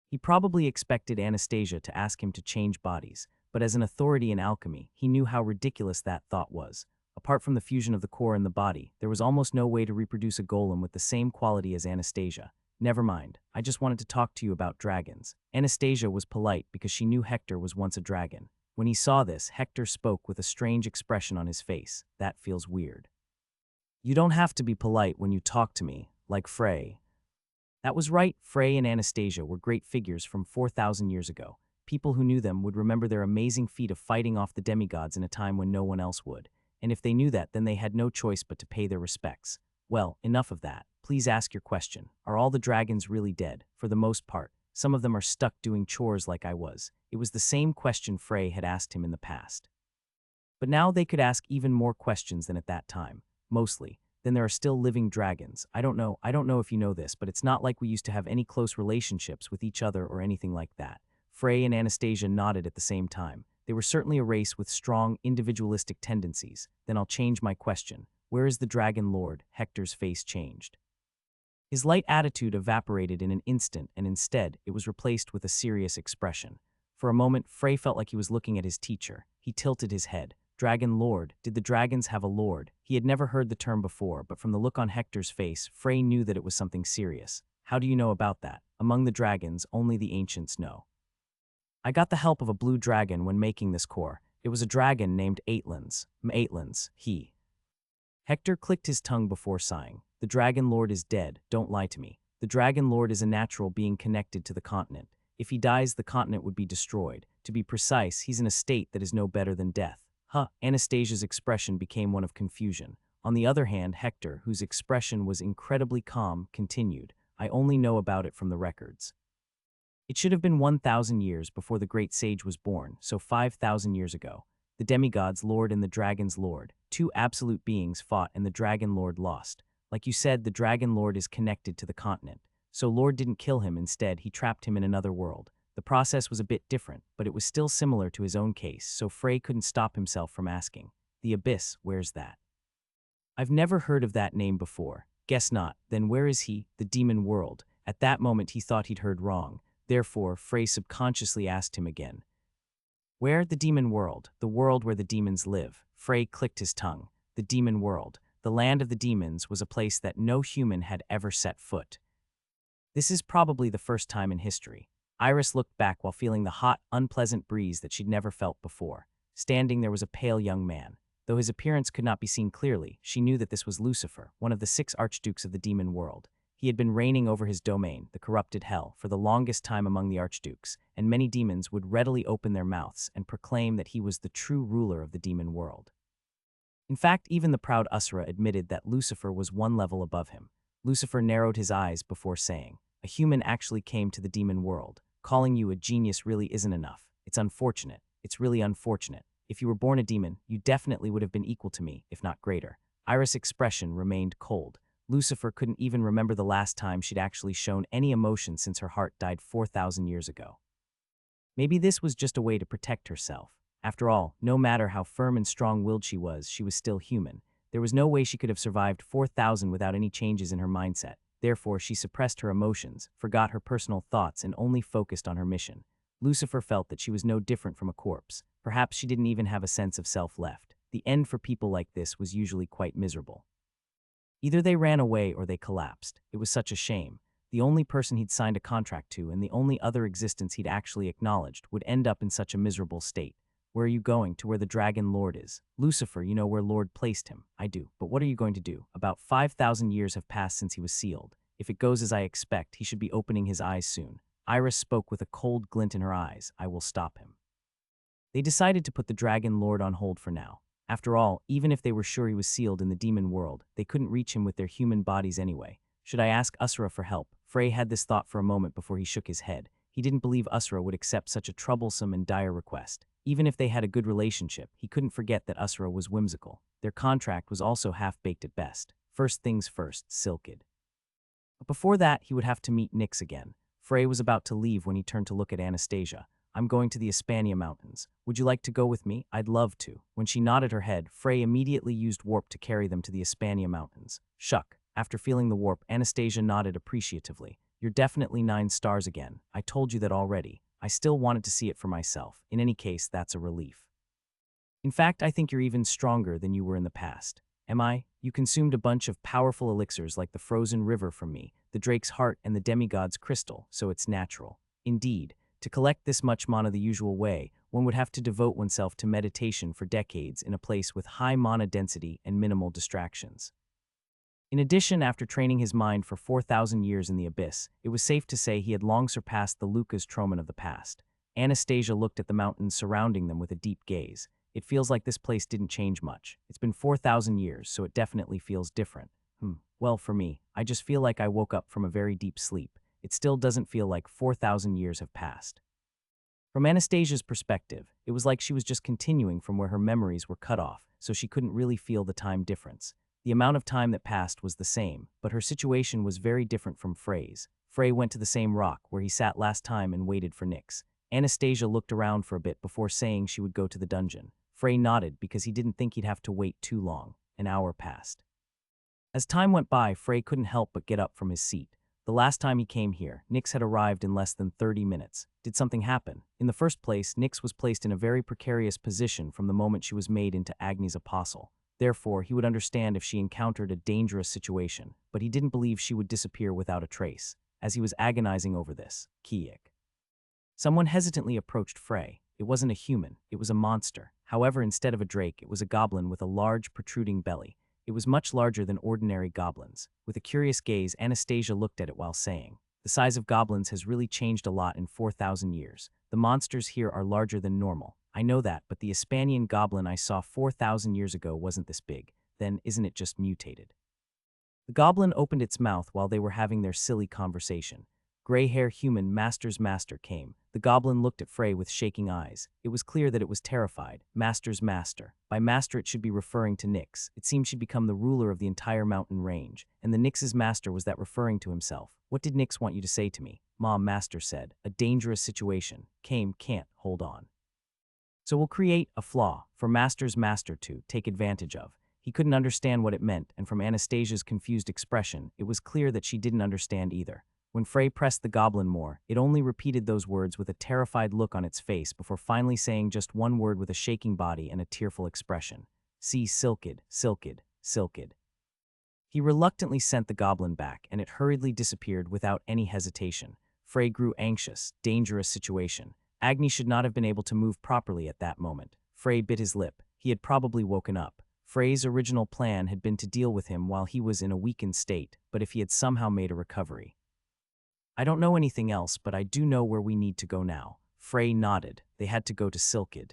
He probably expected Anastasia to ask him to change bodies, but as an authority in alchemy, he knew how ridiculous that thought was. Apart from the fusion of the core and the body, there was almost no way to reproduce a golem with the same quality as Anastasia. Never mind, I just wanted to talk to you about dragons. Anastasia was polite because she knew Hector was once a dragon. When he saw this, Hector spoke with a strange expression on his face. That feels weird. You don't have to be polite when you talk to me, like Frey. That was right, Frey and Anastasia were great figures from 4,000 years ago. People who knew them would remember their amazing feat of fighting off the demigods in a time when no one else would. And if they knew that, then they had no choice but to pay their respects. Well, enough of that. Please ask your question. Are all the dragons really dead? For the most part. Some of them are stuck doing chores like I was. It was the same question Frey had asked him in the past. But now they could ask even more questions than at that time. Mostly. Then there are still living dragons. I don't know if you know this, but it's not like we used to have any close relationships with each other or anything like that. Frey and Anastasia nodded at the same time. They were certainly a race with strong, individualistic tendencies. Then I'll change my question. Where is the Dragon Lord? Hector's face changed. His light attitude evaporated in an instant, and instead, it was replaced with a serious expression. For a moment, Frey felt like he was looking at his teacher. He tilted his head. Dragon Lord. Did the dragons have a lord? He had never heard the term before, but from the look on Hector's face, Frey knew that it was something serious. How do you know about that? Among the dragons, only the ancients know. I got the help of a blue dragon when making this core. It was a dragon named Aitlins. He. Hector clicked his tongue before sighing. The Dragon Lord is dead, don't lie to me. The Dragon Lord is a natural being connected to the continent. If he dies, the continent would be destroyed. To be precise, he's in a state that is no better than death. Anastasia's expression became one of confusion. On the other hand, Hector, whose expression was incredibly calm, continued. I only know about it from the records. It should have been 1,000 years before the great sage was born, so 5,000 years ago. The demigod's lord and the dragon's lord, two absolute beings, fought and the dragon lord lost. Like you said, the dragon lord is connected to the continent. So Lord didn't kill him, instead he trapped him in another world. The process was a bit different, but it was still similar to his own case, so Frey couldn't stop himself from asking. The Abyss, where's that? I've never heard of that name before. Guess not. Then where is he? The demon world. At that moment he thought he'd heard wrong. Therefore, Frey subconsciously asked him again. Where? The demon world. The world where the demons live. Frey clicked his tongue. The demon world. The land of the demons was a place that no human had ever set foot. This is probably the first time in history. Iris looked back while feeling the hot, unpleasant breeze that she'd never felt before. Standing there was a pale young man. Though his appearance could not be seen clearly, she knew that this was Lucifer, one of the 6 archdukes of the demon world. He had been reigning over his domain, the corrupted hell, for the longest time among the archdukes, and many demons would readily open their mouths and proclaim that he was the true ruler of the demon world. In fact, even the proud Usra admitted that Lucifer was one level above him. Lucifer narrowed his eyes before saying, a human actually came to the demon world. Calling you a genius really isn't enough. It's unfortunate. It's really unfortunate. If you were born a demon, you definitely would have been equal to me, if not greater. Iris' expression remained cold. Lucifer couldn't even remember the last time she'd actually shown any emotion since her heart died 4,000 years ago. Maybe this was just a way to protect herself. After all, no matter how firm and strong-willed she was still human. There was no way she could have survived 4,000 without any changes in her mindset. Therefore, she suppressed her emotions, forgot her personal thoughts, and only focused on her mission. Lucifer felt that she was no different from a corpse. Perhaps she didn't even have a sense of self left. The end for people like this was usually quite miserable. Either they ran away or they collapsed. It was such a shame. The only person he'd signed a contract to and the only other existence he'd actually acknowledged would end up in such a miserable state. Where are you going? To where the Dragon Lord is. Lucifer, you know where Lord placed him. I do. But what are you going to do? About 5,000 years have passed since he was sealed. If it goes as I expect, he should be opening his eyes soon. Iris spoke with a cold glint in her eyes. I will stop him. They decided to put the Dragon Lord on hold for now. After all, even if they were sure he was sealed in the demon world, they couldn't reach him with their human bodies anyway. Should I ask Usra for help? Frey had this thought for a moment before he shook his head. He didn't believe Usra would accept such a troublesome and dire request. Even if they had a good relationship, he couldn't forget that Usra was whimsical. Their contract was also half-baked at best. First things first, Silkid. But before that, he would have to meet Nyx again. Frey was about to leave when he turned to look at Anastasia. I'm going to the Hispania Mountains. Would you like to go with me? I'd love to. When she nodded her head, Frey immediately used warp to carry them to the Hispania Mountains. Shuck. After feeling the warp, Anastasia nodded appreciatively. You're definitely 9 stars again. I told you that already. I still wanted to see it for myself. In any case, that's a relief. In fact, I think you're even stronger than you were in the past. Am I? You consumed a bunch of powerful elixirs like the frozen river from me, the drake's heart and the demigod's crystal, so it's natural. Indeed, to collect this much mana the usual way, one would have to devote oneself to meditation for decades in a place with high mana density and minimal distractions. In addition, after training his mind for 4,000 years in the abyss, it was safe to say he had long surpassed the Lucas Troman of the past. Anastasia looked at the mountains surrounding them with a deep gaze. It feels like this place didn't change much. It's been 4,000 years, so it definitely feels different. Well, for me, I just feel like I woke up from a very deep sleep. It still doesn't feel like 4,000 years have passed. From Anastasia's perspective, it was like she was just continuing from where her memories were cut off, so she couldn't really feel the time difference. The amount of time that passed was the same, but her situation was very different from Frey's. Frey went to the same rock where he sat last time and waited for Nyx. Anastasia looked around for a bit before saying she would go to the dungeon. Frey nodded because he didn't think he'd have to wait too long. An hour passed. As time went by, Frey couldn't help but get up from his seat. The last time he came here, Nyx had arrived in less than 30 minutes. Did something happen? In the first place, Nyx was placed in a very precarious position from the moment she was made into Agni's apostle. Therefore, he would understand if she encountered a dangerous situation, but he didn't believe she would disappear without a trace. As he was agonizing over this, Kiik. Someone hesitantly approached Frey. It wasn't a human, it was a monster. However, instead of a drake, it was a goblin with a large, protruding belly. It was much larger than ordinary goblins. With a curious gaze, Anastasia looked at it while saying, the size of goblins has really changed a lot in 4,000 years. The monsters here are larger than normal. I know that, but the Hispanian goblin I saw 4,000 years ago wasn't this big. Then, isn't it just mutated? The goblin opened its mouth while they were having their silly conversation. Gray-hair human Master's master came. The goblin looked at Frey with shaking eyes. It was clear that it was terrified. Master's master. By master it should be referring to Nyx. It seemed she'd become the ruler of the entire mountain range. And the Nyx's master was that referring to himself. What did Nyx want you to say to me? Mom, master said. A dangerous situation. Can't hold on. So we'll create a flaw for Master's master to take advantage of. He couldn't understand what it meant, and from Anastasia's confused expression, it was clear that she didn't understand either. When Frey pressed the goblin more, it only repeated those words with a terrified look on its face before finally saying just one word with a shaking body and a tearful expression. See, Silkid, Silkid, Silkid. He reluctantly sent the goblin back, and it hurriedly disappeared without any hesitation. Frey grew anxious. Dangerous situation. Agni should not have been able to move properly at that moment. Frey bit his lip. He had probably woken up. Frey's original plan had been to deal with him while he was in a weakened state, but if he had somehow made a recovery. I don't know anything else, but I do know where we need to go now. Frey nodded. They had to go to Silkid.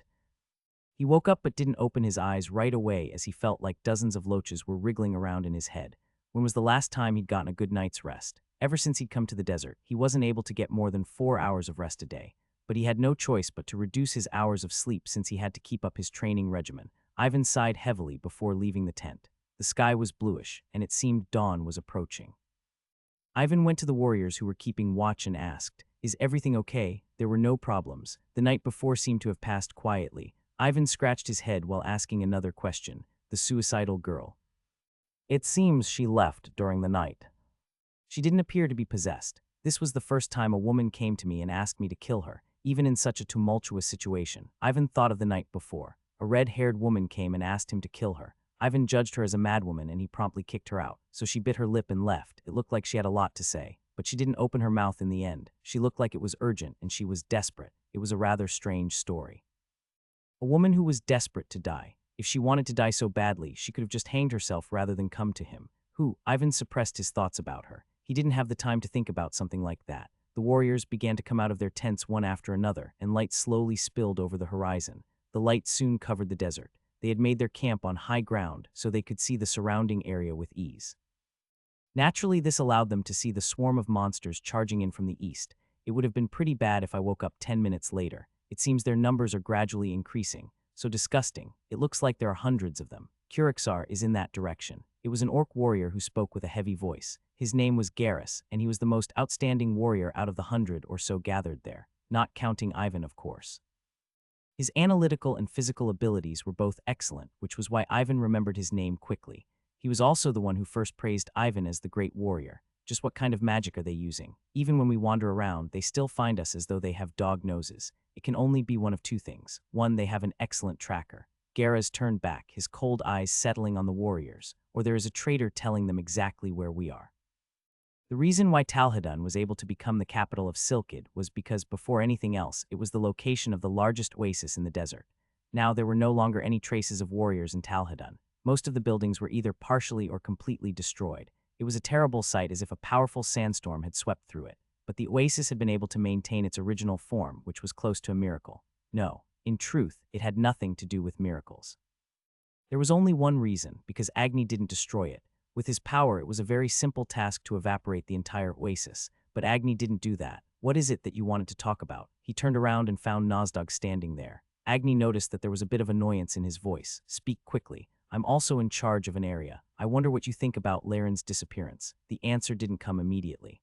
He woke up but didn't open his eyes right away as he felt like dozens of loaches were wriggling around in his head. When was the last time he'd gotten a good night's rest? Ever since he'd come to the desert, he wasn't able to get more than 4 hours of rest a day. But he had no choice but to reduce his hours of sleep since he had to keep up his training regimen. Ivan sighed heavily before leaving the tent. The sky was bluish, and it seemed dawn was approaching. Ivan went to the warriors who were keeping watch and asked, "Is everything okay?" There were no problems. The night before seemed to have passed quietly. Ivan scratched his head while asking another question. The suicidal girl. It seems she left during the night. She didn't appear to be possessed. This was the first time a woman came to me and asked me to kill her. even in such a tumultuous situation. Ivan thought of the night before. A red-haired woman came and asked him to kill her. Ivan judged her as a madwoman and he promptly kicked her out, so she bit her lip and left. It looked like she had a lot to say, but she didn't open her mouth in the end. She looked like it was urgent and she was desperate. It was a rather strange story. A woman who was desperate to die. If she wanted to die so badly, she could have just hanged herself rather than come to him. Ivan suppressed his thoughts about her. He didn't have the time to think about something like that. The warriors began to come out of their tents one after another, and light slowly spilled over the horizon. The light soon covered the desert. They had made their camp on high ground, so they could see the surrounding area with ease. Naturally, this allowed them to see the swarm of monsters charging in from the east. It would have been pretty bad if I woke up 10 minutes later. It seems their numbers are gradually increasing. So disgusting. It looks like there are hundreds of them. Kurixar is in that direction. It was an orc warrior who spoke with a heavy voice. His name was Garrus, and he was the most outstanding warrior out of the 100 or so gathered there, not counting Ivan, of course. His analytical and physical abilities were both excellent, which was why Ivan remembered his name quickly. He was also the one who first praised Ivan as the great warrior. Just what kind of magic are they using? Even when we wander around, they still find us as though they have dog noses. It can only be one of two things. One, they have an excellent tracker. Garrus turned back, his cold eyes settling on the warriors, or there is a traitor telling them exactly where we are. The reason why Talhadun was able to become the capital of Silkid was because, before anything else, it was the location of the largest oasis in the desert. Now there were no longer any traces of warriors in Talhadun. Most of the buildings were either partially or completely destroyed. It was a terrible sight, as if a powerful sandstorm had swept through it. But the oasis had been able to maintain its original form, which was close to a miracle. No, in truth, it had nothing to do with miracles. There was only one reason, because Agni didn't destroy it. With his power, it was a very simple task to evaporate the entire oasis, but Agni didn't do that. What is it that you wanted to talk about? He turned around and found Nozdog standing there. Agni noticed that there was a bit of annoyance in his voice. Speak quickly. I'm also in charge of an area. I wonder what you think about Laren's disappearance. The answer didn't come immediately.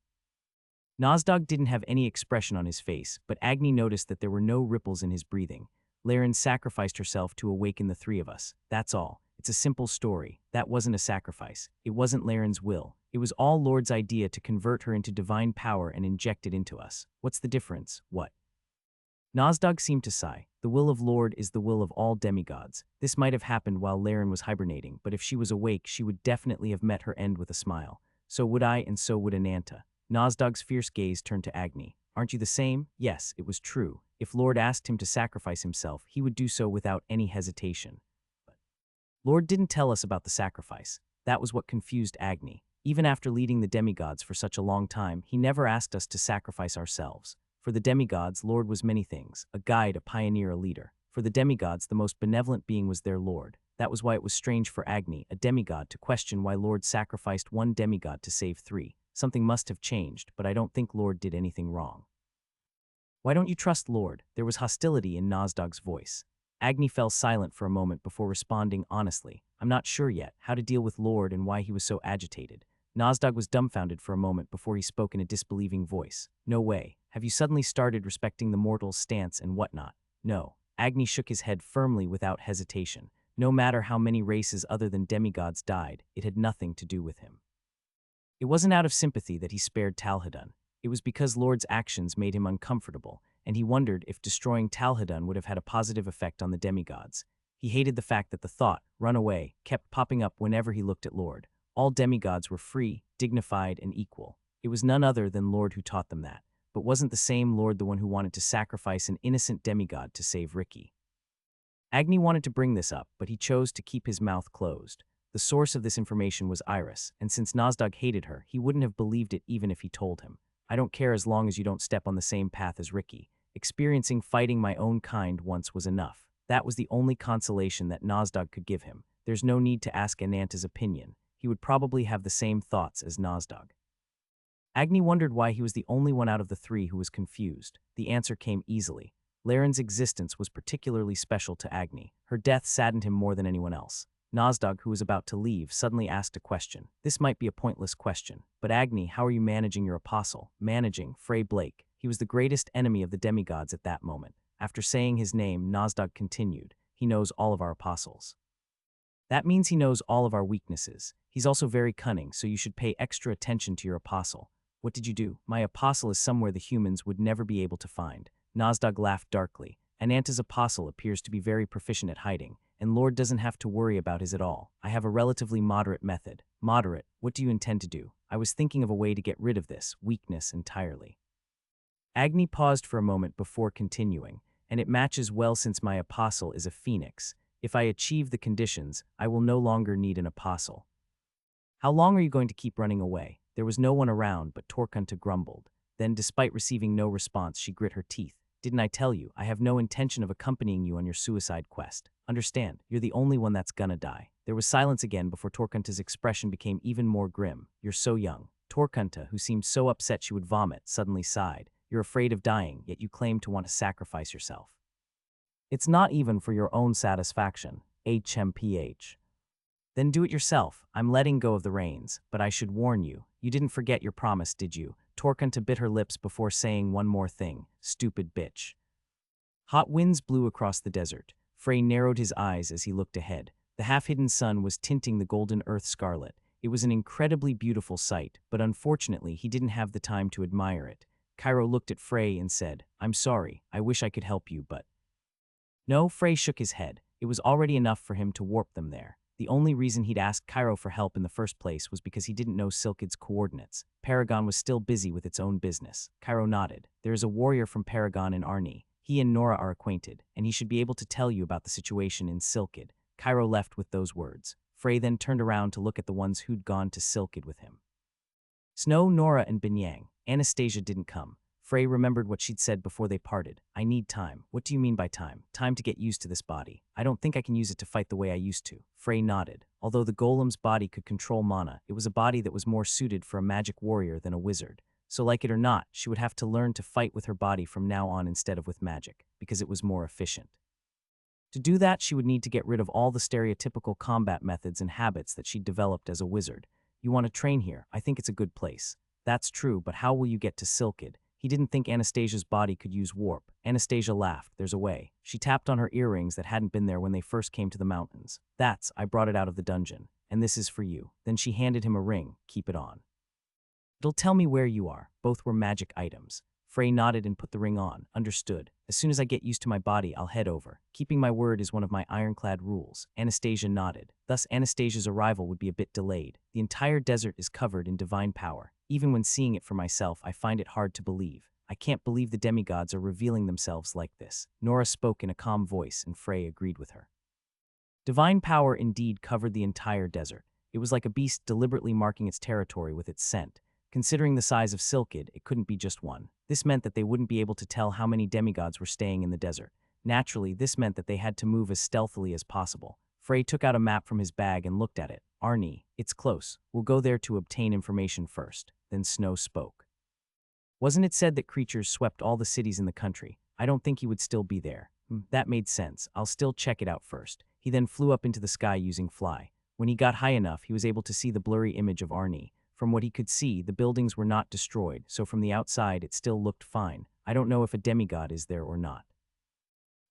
Nozdog didn't have any expression on his face, but Agni noticed that there were no ripples in his breathing. Laren sacrificed herself to awaken the three of us. That's all. It's a simple story. That wasn't a sacrifice. It wasn't Laren's will. It was all Lord's idea to convert her into divine power and inject it into us. What's the difference? What? Nozdog seemed to sigh. The will of Lord is the will of all demigods. This might have happened while Laren was hibernating, but if she was awake, she would definitely have met her end with a smile. So would I, and so would Ananta. Nozdog's fierce gaze turned to Agni. Aren't you the same? Yes, it was true. If Lord asked him to sacrifice himself, he would do so without any hesitation. But Lord didn't tell us about the sacrifice. That was what confused Agni. Even after leading the demigods for such a long time, he never asked us to sacrifice ourselves. For the demigods, Lord was many things: a guide, a pioneer, a leader. For the demigods, the most benevolent being was their Lord. That was why it was strange for Agni, a demigod, to question why Lord sacrificed one demigod to save three. Something must have changed, but I don't think Lord did anything wrong. Why don't you trust Lord? There was hostility in Nozdog's voice. Agni fell silent for a moment before responding honestly. I'm not sure yet how to deal with Lord and why he was so agitated. Nozdog was dumbfounded for a moment before he spoke in a disbelieving voice. No way. Have you suddenly started respecting the mortal's stance and whatnot? No. Agni shook his head firmly without hesitation. No matter how many races other than demigods died, it had nothing to do with him. It wasn't out of sympathy that he spared Talhadun. It was because Lord's actions made him uncomfortable, and he wondered if destroying Talhadun would have had a positive effect on the demigods. He hated the fact that the thought, run away, kept popping up whenever he looked at Lord. All demigods were free, dignified, and equal. It was none other than Lord who taught them that. But wasn't the same Lord the one who wanted to sacrifice an innocent demigod to save Ricky? Agni wanted to bring this up, but he chose to keep his mouth closed. The source of this information was Iris, and since Nozdog hated her, he wouldn't have believed it even if he told him. I don't care as long as you don't step on the same path as Ricky. Experiencing fighting my own kind once was enough. That was the only consolation that Nozdog could give him. There's no need to ask Ananta's opinion. He would probably have the same thoughts as Nozdog. Agni wondered why he was the only one out of the three who was confused. The answer came easily. Laren's existence was particularly special to Agni. Her death saddened him more than anyone else. Nozdog, who was about to leave, suddenly asked a question. This might be a pointless question, but Agni, how are you managing your apostle? Managing Frey Blake. He was the greatest enemy of the demigods at that moment. After saying his name, Nozdog continued. He knows all of our apostles. That means he knows all of our weaknesses. He's also very cunning, so you should pay extra attention to your apostle. What did you do? My apostle is somewhere the humans would never be able to find. Nozdog laughed darkly. Ananta's apostle appears to be very proficient at hiding, and Lord doesn't have to worry about his at all. I have a relatively moderate method. Moderate? What do you intend to do? I was thinking of a way to get rid of this weakness entirely. Agni paused for a moment before continuing, and it matches well since my apostle is a phoenix. If I achieve the conditions, I will no longer need an apostle. How long are you going to keep running away? There was no one around, but Torkunta grumbled. Then, despite receiving no response, she grit her teeth. Didn't I tell you, I have no intention of accompanying you on your suicide quest. Understand, you're the only one that's gonna die. There was silence again before Torkunta's expression became even more grim. You're so young. Torkunta, who seemed so upset she would vomit, suddenly sighed. You're afraid of dying, yet you claim to want to sacrifice yourself. It's not even for your own satisfaction. HMPH. Then do it yourself. I'm letting go of the reins, but I should warn you, you didn't forget your promise, did you? Torkunta bit her lips before saying one more thing. Stupid bitch. Hot winds blew across the desert. Frey narrowed his eyes as he looked ahead. The half-hidden sun was tinting the golden earth scarlet. It was an incredibly beautiful sight, but unfortunately he didn't have the time to admire it. Cairo looked at Frey and said, I'm sorry, I wish I could help you, but... No, Frey shook his head. It was already enough for him to warp them there. The only reason he'd asked Cairo for help in the first place was because he didn't know Silkid's coordinates. Paragon was still busy with its own business. Cairo nodded. There is a warrior from Paragon in Arni. He and Nora are acquainted, and he should be able to tell you about the situation in Silkid. Cairo left with those words. Frey then turned around to look at the ones who'd gone to Silkid with him. Snow, Nora, and Binyang. Anastasia didn't come. Frey remembered what she'd said before they parted. I need time. What do you mean by time? Time to get used to this body. I don't think I can use it to fight the way I used to. Frey nodded. Although the golem's body could control mana, it was a body that was more suited for a magic warrior than a wizard. So like it or not, she would have to learn to fight with her body from now on instead of with magic, because it was more efficient. To do that, she would need to get rid of all the stereotypical combat methods and habits that she'd developed as a wizard. You want to train here? I think it's a good place. That's true, but how will you get to Silkid? He didn't think Anastasia's body could use warp. Anastasia laughed. There's a way. She tapped on her earrings that hadn't been there when they first came to the mountains. I brought it out of the dungeon. And this is for you. Then she handed him a ring. Keep it on. It'll tell me where you are. Both were magic items. Frey nodded and put the ring on. Understood. As soon as I get used to my body, I'll head over. Keeping my word is one of my ironclad rules. Anastasia nodded. Thus, Anastasia's arrival would be a bit delayed. The entire desert is covered in divine power. Even when seeing it for myself, I find it hard to believe. I can't believe the demigods are revealing themselves like this. Nora spoke in a calm voice, and Frey agreed with her. Divine power indeed covered the entire desert. It was like a beast deliberately marking its territory with its scent. Considering the size of Silkid, it couldn't be just one. This meant that they wouldn't be able to tell how many demigods were staying in the desert. Naturally, this meant that they had to move as stealthily as possible. Frey took out a map from his bag and looked at it. Arni, it's close. We'll go there to obtain information first. Then Snow spoke. Wasn't it said that creatures swept all the cities in the country? I don't think he would still be there. That made sense. I'll still check it out first. He then flew up into the sky using fly. When he got high enough, he was able to see the blurry image of Arni. From what he could see, the buildings were not destroyed, so from the outside it still looked fine. I don't know if a demigod is there or not.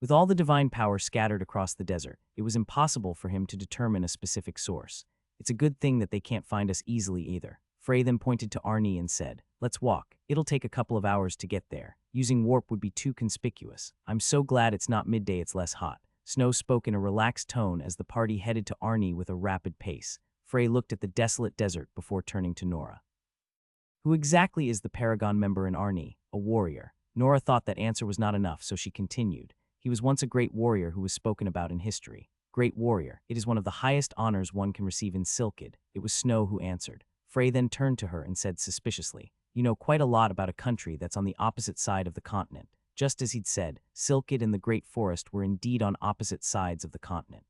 With all the divine power scattered across the desert, it was impossible for him to determine a specific source. It's a good thing that they can't find us easily either. Frey then pointed to Arni and said, let's walk. It'll take a couple of hours to get there. Using warp would be too conspicuous. I'm so glad it's not midday, it's less hot. Snow spoke in a relaxed tone as the party headed to Arni with a rapid pace. Frey looked at the desolate desert before turning to Nora. Who exactly is the Paragon member in Arni? A warrior. Nora thought that answer was not enough, so she continued. He was once a great warrior who was spoken about in history. Great warrior. It is one of the highest honors one can receive in Silkid. It was Snow who answered. Frey then turned to her and said suspiciously, you know quite a lot about a country that's on the opposite side of the continent. Just as he'd said, Silkid and the Great Forest were indeed on opposite sides of the continent.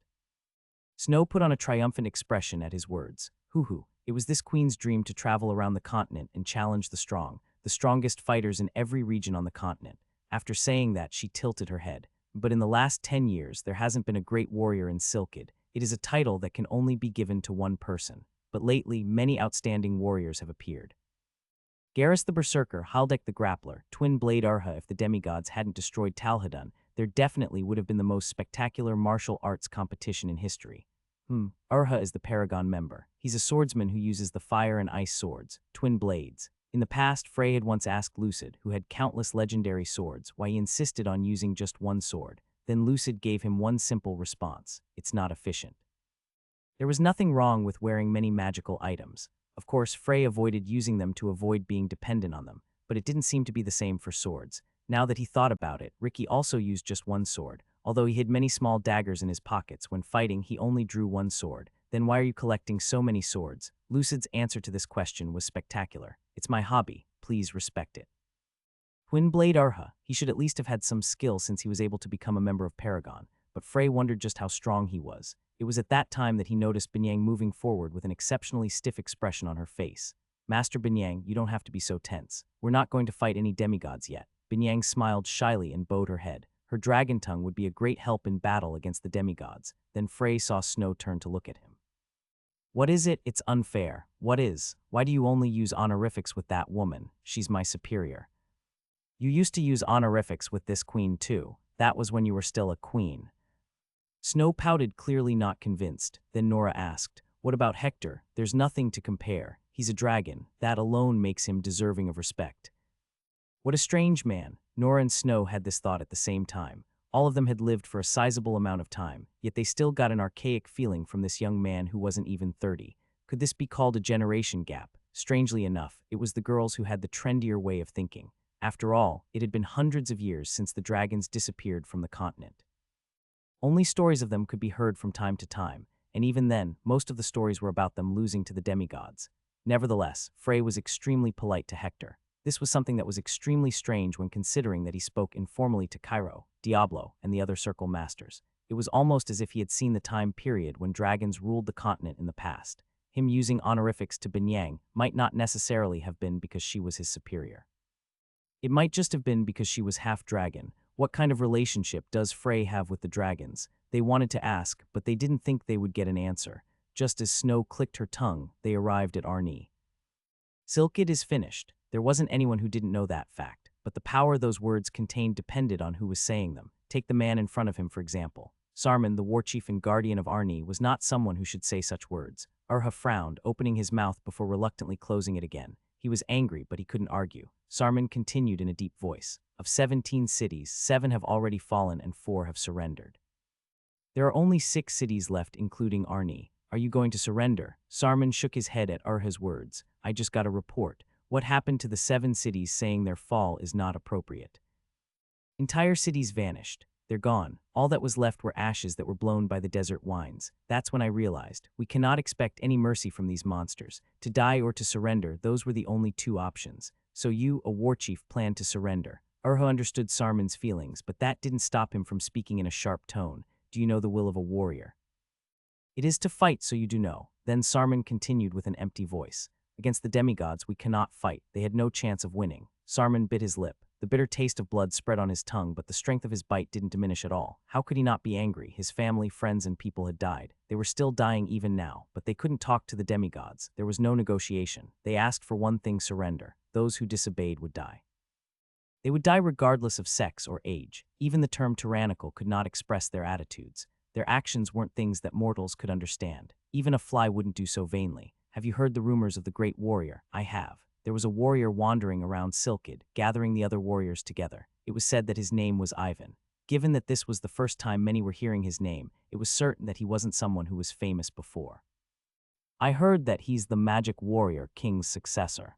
Snow put on a triumphant expression at his words. Hoo-hoo. It was this queen's dream to travel around the continent and challenge the strongest fighters in every region on the continent. After saying that, she tilted her head. But in the last 10 years, there hasn't been a great warrior in Silkid. It is a title that can only be given to one person. But lately, many outstanding warriors have appeared. Garrus the Berserker, Haldek the Grappler, Twin Blade Urha. If the demigods hadn't destroyed Talhadun, there definitely would have been the most spectacular martial arts competition in history. Urha is the Paragon member. He's a swordsman who uses the fire and ice swords, twin blades. In the past, Frey had once asked Lucid, who had countless legendary swords, why he insisted on using just one sword. Then Lucid gave him one simple response: it's not efficient. There was nothing wrong with wearing many magical items. Of course, Frey avoided using them to avoid being dependent on them, but it didn't seem to be the same for swords. Now that he thought about it, Ricky also used just one sword. Although he hid many small daggers in his pockets, when fighting he only drew one sword. Then why are you collecting so many swords? Lucid's answer to this question was spectacular. It's my hobby, please respect it. Twin-blade Arha, he should at least have had some skill since he was able to become a member of Paragon, but Frey wondered just how strong he was. It was at that time that he noticed Binyang moving forward with an exceptionally stiff expression on her face. Master Binyang, you don't have to be so tense. We're not going to fight any demigods yet. Binyang smiled shyly and bowed her head. Her dragon tongue would be a great help in battle against the demigods. Then Frey saw Snow turn to look at him. What is it? It's unfair. What is? Why do you only use honorifics with that woman? She's my superior. You used to use honorifics with this queen too. That was when you were still a queen. Snow pouted, clearly not convinced. Then Nora asked, what about Hector? There's nothing to compare. He's a dragon. That alone makes him deserving of respect. What a strange man. Nora and Snow had this thought at the same time. All of them had lived for a sizable amount of time, yet they still got an archaic feeling from this young man who wasn't even 30. Could this be called a generation gap? Strangely enough, it was the girls who had the trendier way of thinking. After all, it had been hundreds of years since the dragons disappeared from the continent. Only stories of them could be heard from time to time, and even then, most of the stories were about them losing to the demigods. Nevertheless, Frey was extremely polite to Hector. This was something that was extremely strange when considering that he spoke informally to Cairo, Diablo, and the other circle masters. It was almost as if he had seen the time period when dragons ruled the continent in the past. Him using honorifics to Binyang might not necessarily have been because she was his superior. It might just have been because she was half dragon. What kind of relationship does Frey have with the dragons? They wanted to ask, but they didn't think they would get an answer. Just as Snow clicked her tongue, they arrived at Arni. Silkid is finished. There wasn't anyone who didn't know that fact, but the power those words contained depended on who was saying them. Take the man in front of him, for example. Sarman, the war chief and guardian of Arni, was not someone who should say such words. Arha frowned, opening his mouth before reluctantly closing it again. He was angry, but he couldn't argue. Sarman continued in a deep voice. Of 17 cities, 7 have already fallen and 4 have surrendered. There are only 6 cities left, including Arni. Are you going to surrender? Sarman shook his head at Arha's words. I just got a report. What happened to the 7 cities saying their fall is not appropriate? Entire cities vanished. They're gone. All that was left were ashes that were blown by the desert winds. That's when I realized, we cannot expect any mercy from these monsters. To die or to surrender, those were the only 2 options. So you, a war chief, planned to surrender. Urha understood Sarman's feelings, but that didn't stop him from speaking in a sharp tone. Do you know the will of a warrior? It is to fight, so you do know. Then Sarman continued with an empty voice. Against the demigods we cannot fight. They had no chance of winning. Sarman bit his lip. The bitter taste of blood spread on his tongue, but the strength of his bite didn't diminish at all. How could he not be angry? His family, friends, and people had died. They were still dying even now, but they couldn't talk to the demigods. There was no negotiation. They asked for one thing: surrender. Those who disobeyed would die. They would die regardless of sex or age. Even the term tyrannical could not express their attitudes. Their actions weren't things that mortals could understand. Even a fly wouldn't do so vainly. Have you heard the rumors of the great warrior? I have. There was a warrior wandering around Silkid, gathering the other warriors together. It was said that his name was Ivan. Given that this was the first time many were hearing his name, it was certain that he wasn't someone who was famous before. I heard that he's the magic warrior king's successor.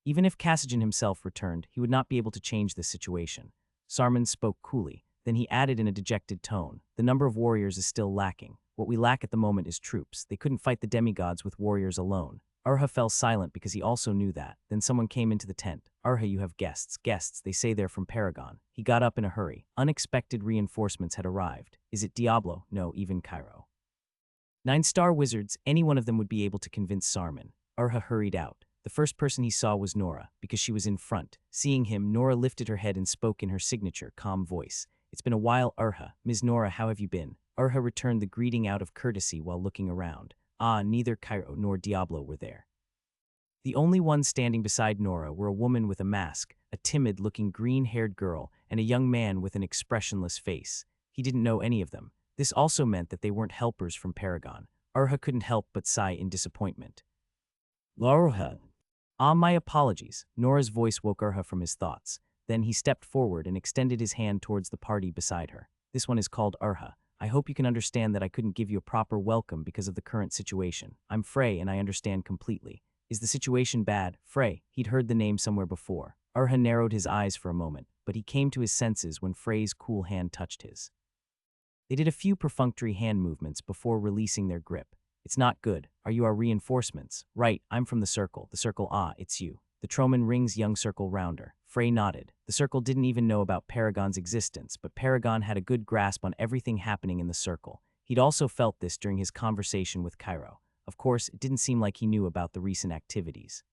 Even if Cassian himself returned, he would not be able to change this situation. Sarman spoke coolly. Then he added in a dejected tone, the number of warriors is still lacking. What we lack at the moment is troops. They couldn't fight the demigods with warriors alone. Arha fell silent because he also knew that. Then someone came into the tent. Arha, you have guests. Guests, they say they're from Paragon. He got up in a hurry. Unexpected reinforcements had arrived. Is it Diablo? No, even Cairo. 9-star wizards, any one of them would be able to convince Sarman. Arha hurried out. The first person he saw was Nora, because she was in front. Seeing him, Nora lifted her head and spoke in her signature, calm voice. It's been a while, Arha. Ms. Nora, how have you been? Arha returned the greeting out of courtesy while looking around. Neither Cairo nor Diablo were there. The only ones standing beside Nora were a woman with a mask, a timid-looking green-haired girl, and a young man with an expressionless face. He didn't know any of them. This also meant that they weren't helpers from Paragon. Arha couldn't help but sigh in disappointment. Arha. Ah, my apologies. Nora's voice woke Urha from his thoughts. Then he stepped forward and extended his hand towards the party beside her. This one is called Urha. I hope you can understand that I couldn't give you a proper welcome because of the current situation. I'm Frey and I understand completely. Is the situation bad? Frey, he'd heard the name somewhere before. Urha narrowed his eyes for a moment, but he came to his senses when Frey's cool hand touched his. They did a few perfunctory hand movements before releasing their grip. It's not good. Are you our reinforcements? Right, I'm from the Circle. The Circle, ah, it's you. The Troman rings young Circle rounder. Frey nodded. The Circle didn't even know about Paragon's existence, but Paragon had a good grasp on everything happening in the Circle. He'd also felt this during his conversation with Cairo. Of course, it didn't seem like he knew about the recent activities.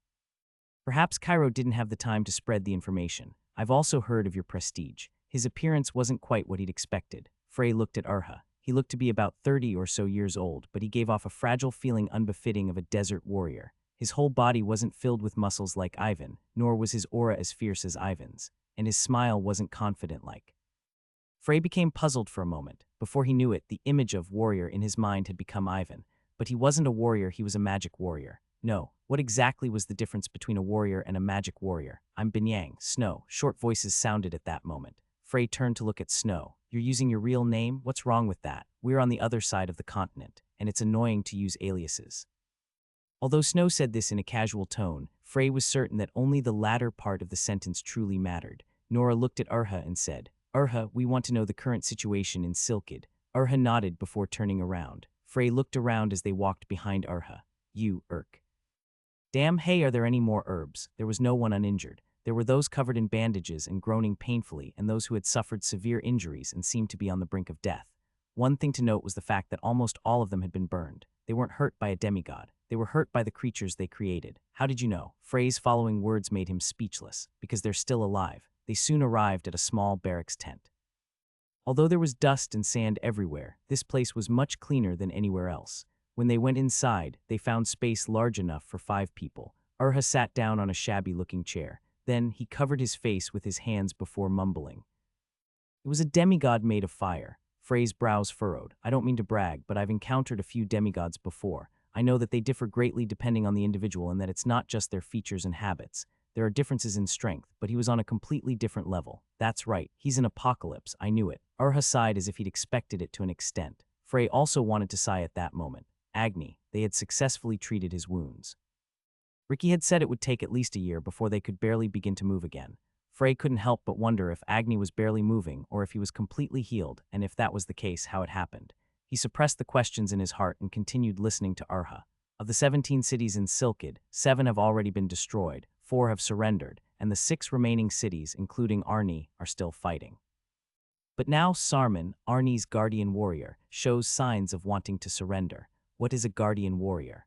Perhaps Cairo didn't have the time to spread the information. I've also heard of your prestige. His appearance wasn't quite what he'd expected. Frey looked at Urha. He looked to be about 30 or so years old, but he gave off a fragile feeling unbefitting of a desert warrior. His whole body wasn't filled with muscles like Ivan, nor was his aura as fierce as Ivan's, and his smile wasn't confident-like. Frey became puzzled for a moment. Before he knew it, the image of warrior in his mind had become Ivan. But he wasn't a warrior, he was a magic warrior. No, what exactly was the difference between a warrior and a magic warrior? I'm Binyang, Snow. Short voices sounded at that moment. Frey turned to look at Snow. You're using your real name? What's wrong with that? We're on the other side of the continent, and it's annoying to use aliases. Although Snow said this in a casual tone, Frey was certain that only the latter part of the sentence truly mattered. Nora looked at Urha and said, Urha, we want to know the current situation in Silkid. Urha nodded before turning around. Frey looked around as they walked behind Urha. You, Urk. Damn, hey, are there any more herbs? There was no one uninjured. There were those covered in bandages and groaning painfully, and those who had suffered severe injuries and seemed to be on the brink of death. One thing to note was the fact that almost all of them had been burned. They weren't hurt by a demigod. They were hurt by the creatures they created. How did you know? Frey's following words made him speechless. Because they're still alive. They soon arrived at a small barracks tent. Although there was dust and sand everywhere, this place was much cleaner than anywhere else. When they went inside, they found space large enough for 5 people. Urha sat down on a shabby-looking chair. Then he covered his face with his hands before mumbling. It was a demigod made of fire. Frey's brows furrowed. I don't mean to brag, but I've encountered a few demigods before. I know that they differ greatly depending on the individual and that it's not just their features and habits. There are differences in strength, but he was on a completely different level. That's right, he's an apocalypse, I knew it. Urha sighed as if he'd expected it to an extent. Frey also wanted to sigh at that moment. Agni, they had successfully treated his wounds. Ricky had said it would take at least a year before they could barely begin to move again. Frey couldn't help but wonder if Agni was barely moving or if he was completely healed, and if that was the case, how it happened. He suppressed the questions in his heart and continued listening to Urha. Of the 17 cities in Silkid, 7 have already been destroyed, 4 have surrendered, and the 6 remaining cities, including Arni, are still fighting. But now Sarman, Arni's guardian warrior, shows signs of wanting to surrender. What is a guardian warrior?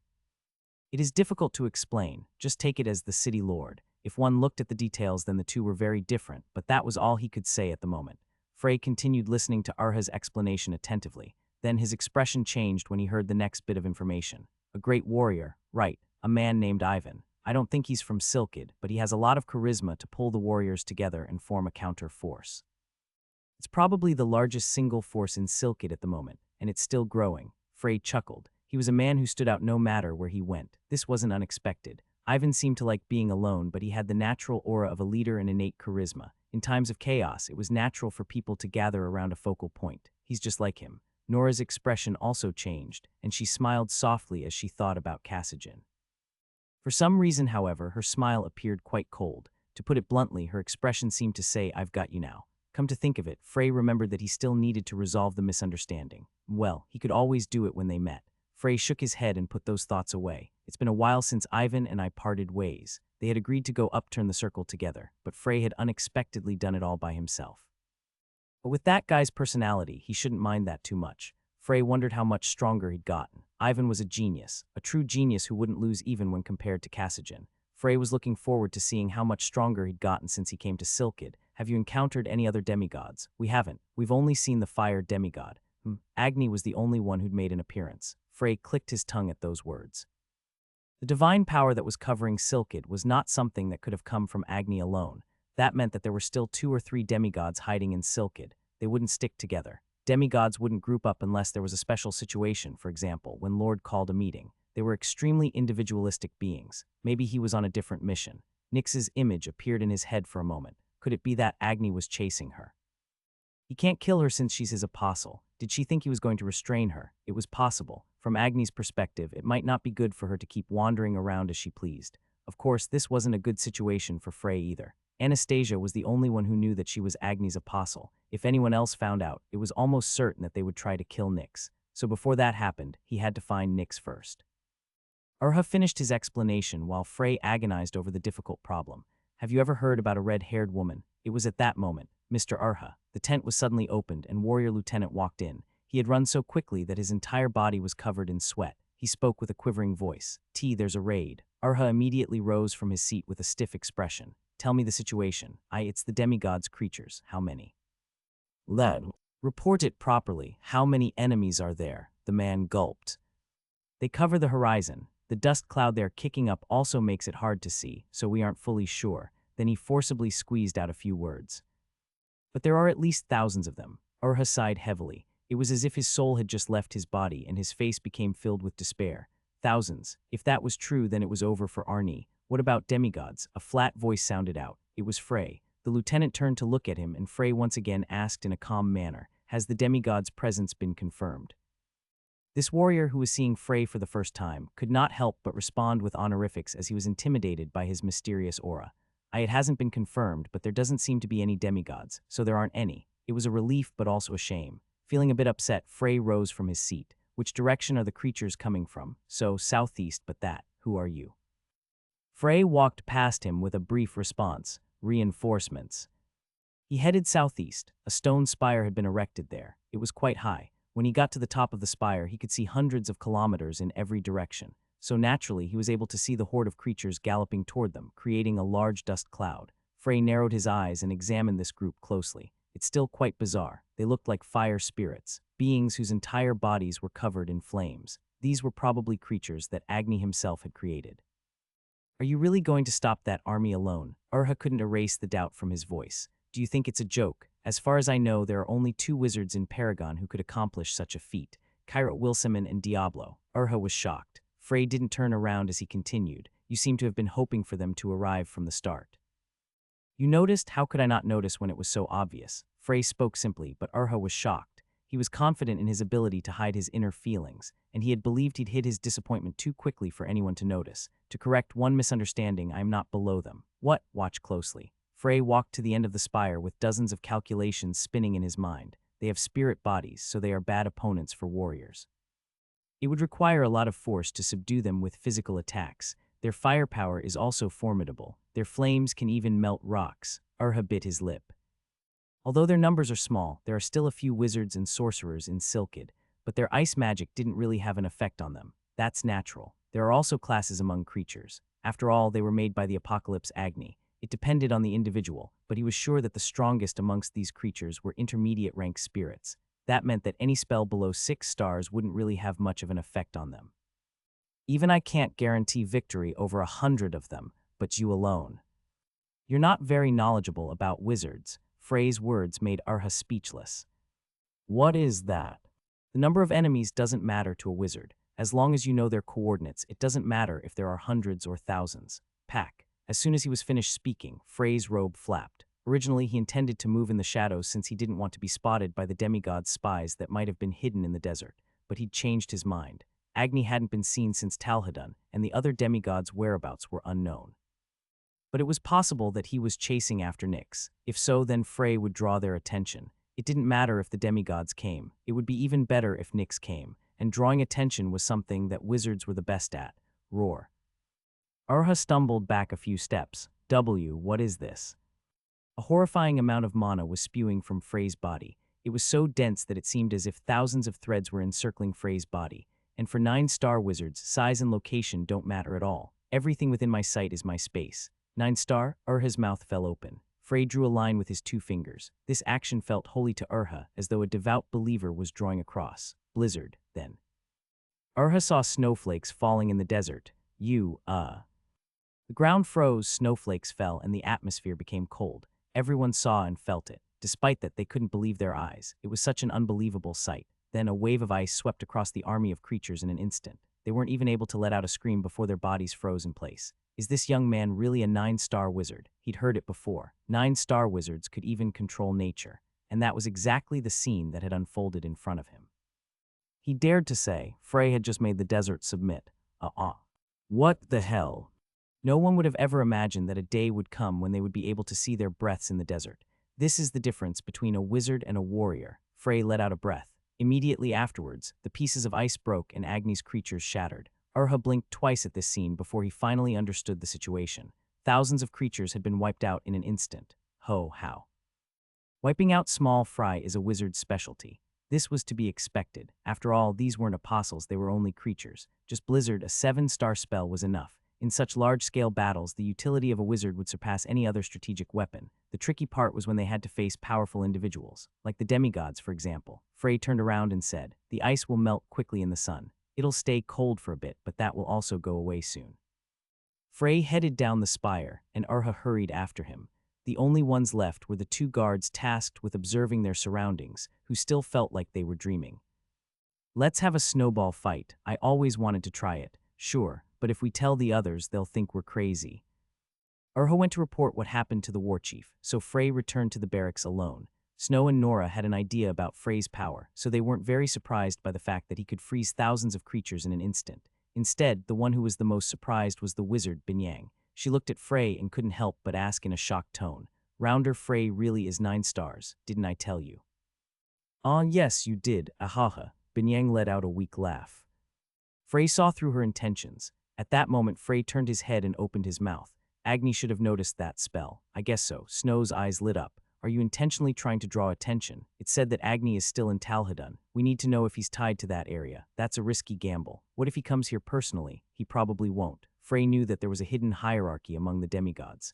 It is difficult to explain, just take it as the city lord. If one looked at the details, then the two were very different, but that was all he could say at the moment. Frey continued listening to Urha's explanation attentively. Then his expression changed when he heard the next bit of information. A great warrior, right, a man named Ivan. I don't think he's from Silkid, but he has a lot of charisma to pull the warriors together and form a counter force. It's probably the largest single force in Silkid at the moment, and it's still growing. Frey chuckled. He was a man who stood out no matter where he went. This wasn't unexpected. Ivan seemed to like being alone, but he had the natural aura of a leader and innate charisma. In times of chaos, it was natural for people to gather around a focal point. He's just like him. Nora's expression also changed, and she smiled softly as she thought about Cassijan. For some reason, however, her smile appeared quite cold. To put it bluntly, her expression seemed to say, I've got you now. Come to think of it, Frey remembered that he still needed to resolve the misunderstanding. Well, he could always do it when they met. Frey shook his head and put those thoughts away. It's been a while since Ivan and I parted ways. They had agreed to go upturn the circle together, but Frey had unexpectedly done it all by himself. But with that guy's personality, he shouldn't mind that too much. Frey wondered how much stronger he'd gotten. Ivan was a genius, a true genius who wouldn't lose even when compared to Cassijan. Frey was looking forward to seeing how much stronger he'd gotten since he came to Silkid. Have you encountered any other demigods? We haven't. We've only seen the fire demigod. Agni was the only one who'd made an appearance. Frey clicked his tongue at those words. The divine power that was covering Silkid was not something that could have come from Agni alone. That meant that there were still 2 or 3 demigods hiding in Silkid. They wouldn't stick together. Demigods wouldn't group up unless there was a special situation, for example, when Lord called a meeting. They were extremely individualistic beings. Maybe he was on a different mission. Nyx's image appeared in his head for a moment. Could it be that Agni was chasing her? He can't kill her since she's his apostle. Did she think he was going to restrain her? It was possible. From Agni's perspective, it might not be good for her to keep wandering around as she pleased. Of course, this wasn't a good situation for Frey either. Anastasia was the only one who knew that she was Agni's apostle. If anyone else found out, it was almost certain that they would try to kill Nyx. So before that happened, he had to find Nyx first. Urha finished his explanation while Frey agonized over the difficult problem. Have you ever heard about a red-haired woman? It was at that moment, Mr. Urha. The tent was suddenly opened and Warrior Lieutenant walked in. He had run so quickly that his entire body was covered in sweat. He spoke with a quivering voice. There's a raid. Urha immediately rose from his seat with a stiff expression. Tell me the situation. It's the demigod's creatures. How many? Then, report it properly. How many enemies are there? The man gulped. They cover the horizon. The dust cloud they're kicking up also makes it hard to see, so we aren't fully sure. Then he forcibly squeezed out a few words. But there are at least thousands of them. Urha sighed heavily. It was as if his soul had just left his body and his face became filled with despair. Thousands. If that was true, then it was over for Arni. What about demigods? A flat voice sounded out. It was Frey. The lieutenant turned to look at him and Frey once again asked in a calm manner, has the demigod's presence been confirmed? This warrior, who was seeing Frey for the first time, could not help but respond with honorifics as he was intimidated by his mysterious aura. It hasn't been confirmed, but there doesn't seem to be any demigods, so there aren't any. It was a relief but also a shame. Feeling a bit upset, Frey rose from his seat. Which direction are the creatures coming from? So, southeast, but that. Who are you? Frey walked past him with a brief response. Reinforcements. He headed southeast. A stone spire had been erected there. It was quite high. When he got to the top of the spire, he could see hundreds of kilometers in every direction. So naturally, he was able to see the horde of creatures galloping toward them, creating a large dust cloud. Frey narrowed his eyes and examined this group closely. It's still quite bizarre. They looked like fire spirits, beings whose entire bodies were covered in flames. These were probably creatures that Agni himself had created. Are you really going to stop that army alone? Urha couldn't erase the doubt from his voice. Do you think it's a joke? As far as I know, there are only 2 wizards in Paragon who could accomplish such a feat, Kairat Wilsaman and Diablo. Urha was shocked. Frey didn't turn around as he continued. You seem to have been hoping for them to arrive from the start. You noticed? How could I not notice when it was so obvious? Frey spoke simply, but Urha was shocked. He was confident in his ability to hide his inner feelings, and he had believed he'd hid his disappointment too quickly for anyone to notice. To correct one misunderstanding, I am not below them. What? Watch closely. Frey walked to the end of the spire with dozens of calculations spinning in his mind. They have spirit bodies, so they are bad opponents for warriors. It would require a lot of force to subdue them with physical attacks. Their firepower is also formidable. Their flames can even melt rocks. Urha bit his lip. Although their numbers are small, there are still a few wizards and sorcerers in Silkid, but their ice magic didn't really have an effect on them. That's natural. There are also classes among creatures. After all, they were made by the Apocalypse Agni. It depended on the individual, but he was sure that the strongest amongst these creatures were intermediate-rank spirits. That meant that any spell below 6 stars wouldn't really have much of an effect on them. Even I can't guarantee victory over 100 of them, but you alone. You're not very knowledgeable about wizards. Frey's words made Urha speechless. What is that? The number of enemies doesn't matter to a wizard. As long as you know their coordinates, it doesn't matter if there are hundreds or thousands. Pack. As soon as he was finished speaking, Frey's robe flapped. Originally, he intended to move in the shadows since he didn't want to be spotted by the demigod's spies that might have been hidden in the desert. But he'd changed his mind. Agni hadn't been seen since Talhadun, and the other demigods' whereabouts were unknown. But it was possible that he was chasing after Nyx. If so, then Frey would draw their attention. It didn't matter if the demigods came. It would be even better if Nyx came, and drawing attention was something that wizards were the best at. Roar. Urha stumbled back a few steps. What is this? A horrifying amount of mana was spewing from Frey's body. It was so dense that it seemed as if thousands of threads were encircling Frey's body. And for 9-star wizards, size and location don't matter at all. Everything within my sight is my space. 9-star? Urha's mouth fell open. Frey drew a line with his 2 fingers. This action felt holy to Urha, as though a devout believer was drawing a cross. Blizzard, then. Urha saw snowflakes falling in the desert. The ground froze, snowflakes fell, and the atmosphere became cold. Everyone saw and felt it. Despite that, they couldn't believe their eyes. It was such an unbelievable sight. Then a wave of ice swept across the army of creatures in an instant. They weren't even able to let out a scream before their bodies froze in place. Is this young man really a 9-star wizard? He'd heard it before. 9-star wizards could even control nature. And that was exactly the scene that had unfolded in front of him. He dared to say, Frey had just made the desert submit. What the hell? No one would have ever imagined that a day would come when they would be able to see their breaths in the desert. This is the difference between a wizard and a warrior. Frey let out a breath. Immediately afterwards, the pieces of ice broke and Agni's creatures shattered. Urha blinked twice at this scene before he finally understood the situation. Thousands of creatures had been wiped out in an instant. How? Wiping out small fry is a wizard's specialty. This was to be expected. After all, these weren't apostles, they were only creatures. Just Blizzard, a 7-star spell, was enough. In such large-scale battles, the utility of a wizard would surpass any other strategic weapon. The tricky part was when they had to face powerful individuals, like the demigods, for example. Frey turned around and said, "The ice will melt quickly in the sun. It'll stay cold for a bit, but that will also go away soon." Frey headed down the spire, and Urha hurried after him. The only ones left were the 2 guards tasked with observing their surroundings, who still felt like they were dreaming. "Let's have a snowball fight. I always wanted to try it." "Sure, but if we tell the others, they'll think we're crazy." Urha went to report what happened to the war chief, so Frey returned to the barracks alone. Snow and Nora had an idea about Frey's power, so they weren't very surprised by the fact that he could freeze thousands of creatures in an instant. Instead, the one who was the most surprised was the wizard, Binyang. She looked at Frey and couldn't help but ask in a shocked tone, "Rounder Frey really is 9 stars, didn't I tell you?" Yes, you did, ahaha." Binyang let out a weak laugh. Frey saw through her intentions. At that moment, Frey turned his head and opened his mouth. Agni should have noticed that spell. "I guess so." Snow's eyes lit up. "Are you intentionally trying to draw attention? It's said that Agni is still in Talhadun. We need to know if he's tied to that area. That's a risky gamble. What if he comes here personally? He probably won't." Frey knew that there was a hidden hierarchy among the demigods.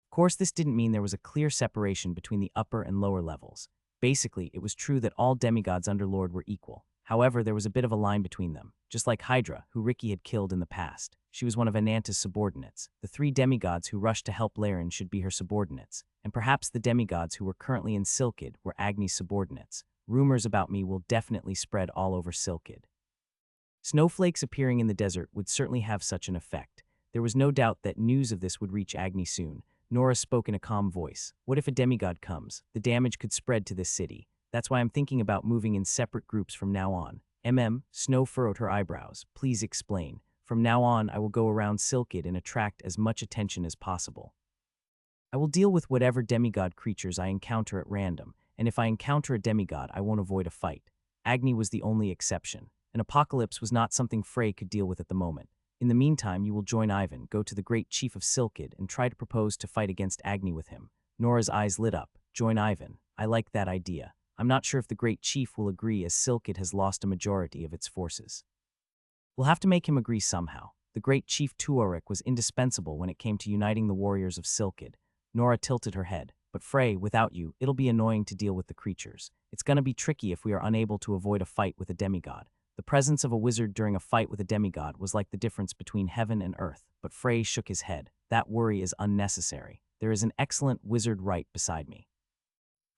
Of course, this didn't mean there was a clear separation between the upper and lower levels. Basically, it was true that all demigods under Lord were equal. However, there was a bit of a line between them, just like Hydra, who Ricky had killed in the past. She was one of Ananta's subordinates. The 3 demigods who rushed to help Laren should be her subordinates, and perhaps the demigods who were currently in Silkid were Agni's subordinates. Rumors about me will definitely spread all over Silkid. Snowflakes appearing in the desert would certainly have such an effect. There was no doubt that news of this would reach Agni soon. Nora spoke in a calm voice. "What if a demigod comes? The damage could spread to this city. That's why I'm thinking about moving in separate groups from now on." Snow furrowed her eyebrows. "Please explain." "From now on, I will go around Silkid and attract as much attention as possible. I will deal with whatever demigod creatures I encounter at random, and if I encounter a demigod, I won't avoid a fight." Agni was the only exception. An apocalypse was not something Frey could deal with at the moment. "In the meantime, you will join Ivan, go to the great chief of Silkid, and try to propose to fight against Agni with him." Nora's eyes lit up. "Join Ivan. I like that idea. I'm not sure if the great chief will agree, as Silkid has lost a majority of its forces. We'll have to make him agree somehow. The great chief Tuorik was indispensable when it came to uniting the warriors of Silkid." Nora tilted her head. "But Frey, without you, it'll be annoying to deal with the creatures. It's gonna be tricky if we are unable to avoid a fight with a demigod." The presence of a wizard during a fight with a demigod was like the difference between heaven and earth, but Frey shook his head. "That worry is unnecessary. There is an excellent wizard right beside me."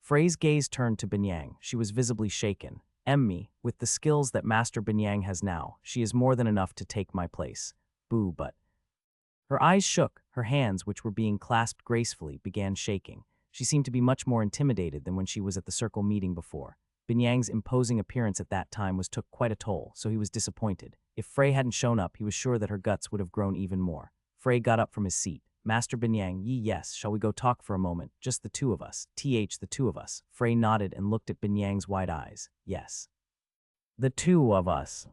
Frey's gaze turned to Binyang. She was visibly shaken. "Emmy, with the skills that Master Binyang has now, she is more than enough to take my place." "Boo, but..." Her eyes shook. Her hands, which were being clasped gracefully, began shaking. She seemed to be much more intimidated than when she was at the circle meeting before. Binyang's imposing appearance at that time took quite a toll, so he was disappointed. If Frey hadn't shown up, he was sure that her guts would have grown even more. Frey got up from his seat. "Master Binyang, yes, shall we go talk for a moment? Just the 2 of us. The 2 of us." Frey nodded and looked at Binyang's wide eyes. "Yes. The 2 of us."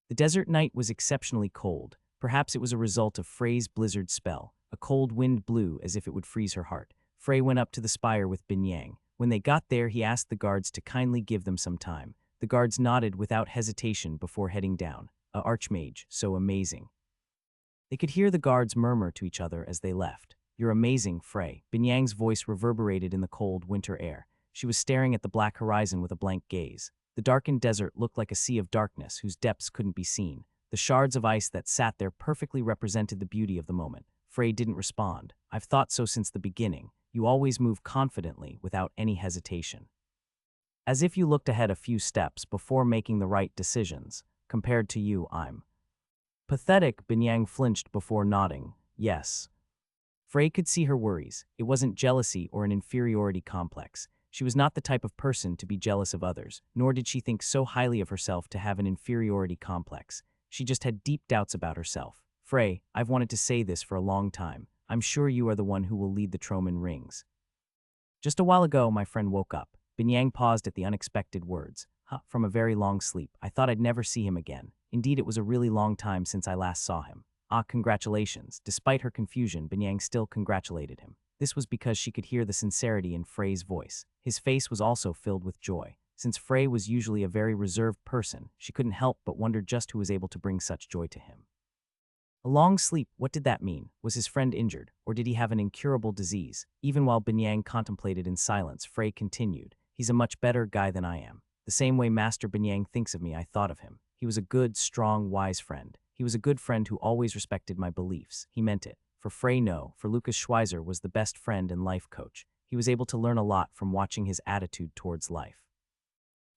The desert night was exceptionally cold. Perhaps it was a result of Frey's blizzard spell. A cold wind blew as if it would freeze her heart. Frey went up to the spire with Binyang. When they got there, he asked the guards to kindly give them some time. The guards nodded without hesitation before heading down. "A archmage, so amazing." They could hear the guards murmur to each other as they left. "You're amazing, Frey." Binyang's voice reverberated in the cold winter air. She was staring at the black horizon with a blank gaze. The darkened desert looked like a sea of darkness whose depths couldn't be seen. The shards of ice that sat there perfectly represented the beauty of the moment. Frey didn't respond. "I've thought so since the beginning. You always move confidently, without any hesitation. As if you looked ahead a few steps before making the right decisions. Compared to you, I'm..." Pathetic, Binyang flinched before nodding. Yes. Frey could see her worries. It wasn't jealousy or an inferiority complex. She was not the type of person to be jealous of others, nor did she think so highly of herself to have an inferiority complex. She just had deep doubts about herself. Frey, I've wanted to say this for a long time. I'm sure you are the one who will lead the Troman rings. Just a while ago, my friend woke up. Binyang paused at the unexpected words. From a very long sleep. I thought I'd never see him again. Indeed, it was a really long time since I last saw him. Congratulations. Despite her confusion, Binyang still congratulated him. This was because she could hear the sincerity in Frey's voice. His face was also filled with joy. Since Frey was usually a very reserved person, she couldn't help but wonder just who was able to bring such joy to him. A long sleep, what did that mean? Was his friend injured, or did he have an incurable disease? Even while Binyang contemplated in silence, Frey continued, he's a much better guy than I am. The same way Master Binyang thinks of me, I thought of him. He was a good, strong, wise friend. He was a good friend who always respected my beliefs. He meant it. For Frey, no. For Lucas Schweizer was the best friend and life coach. He was able to learn a lot from watching his attitude towards life.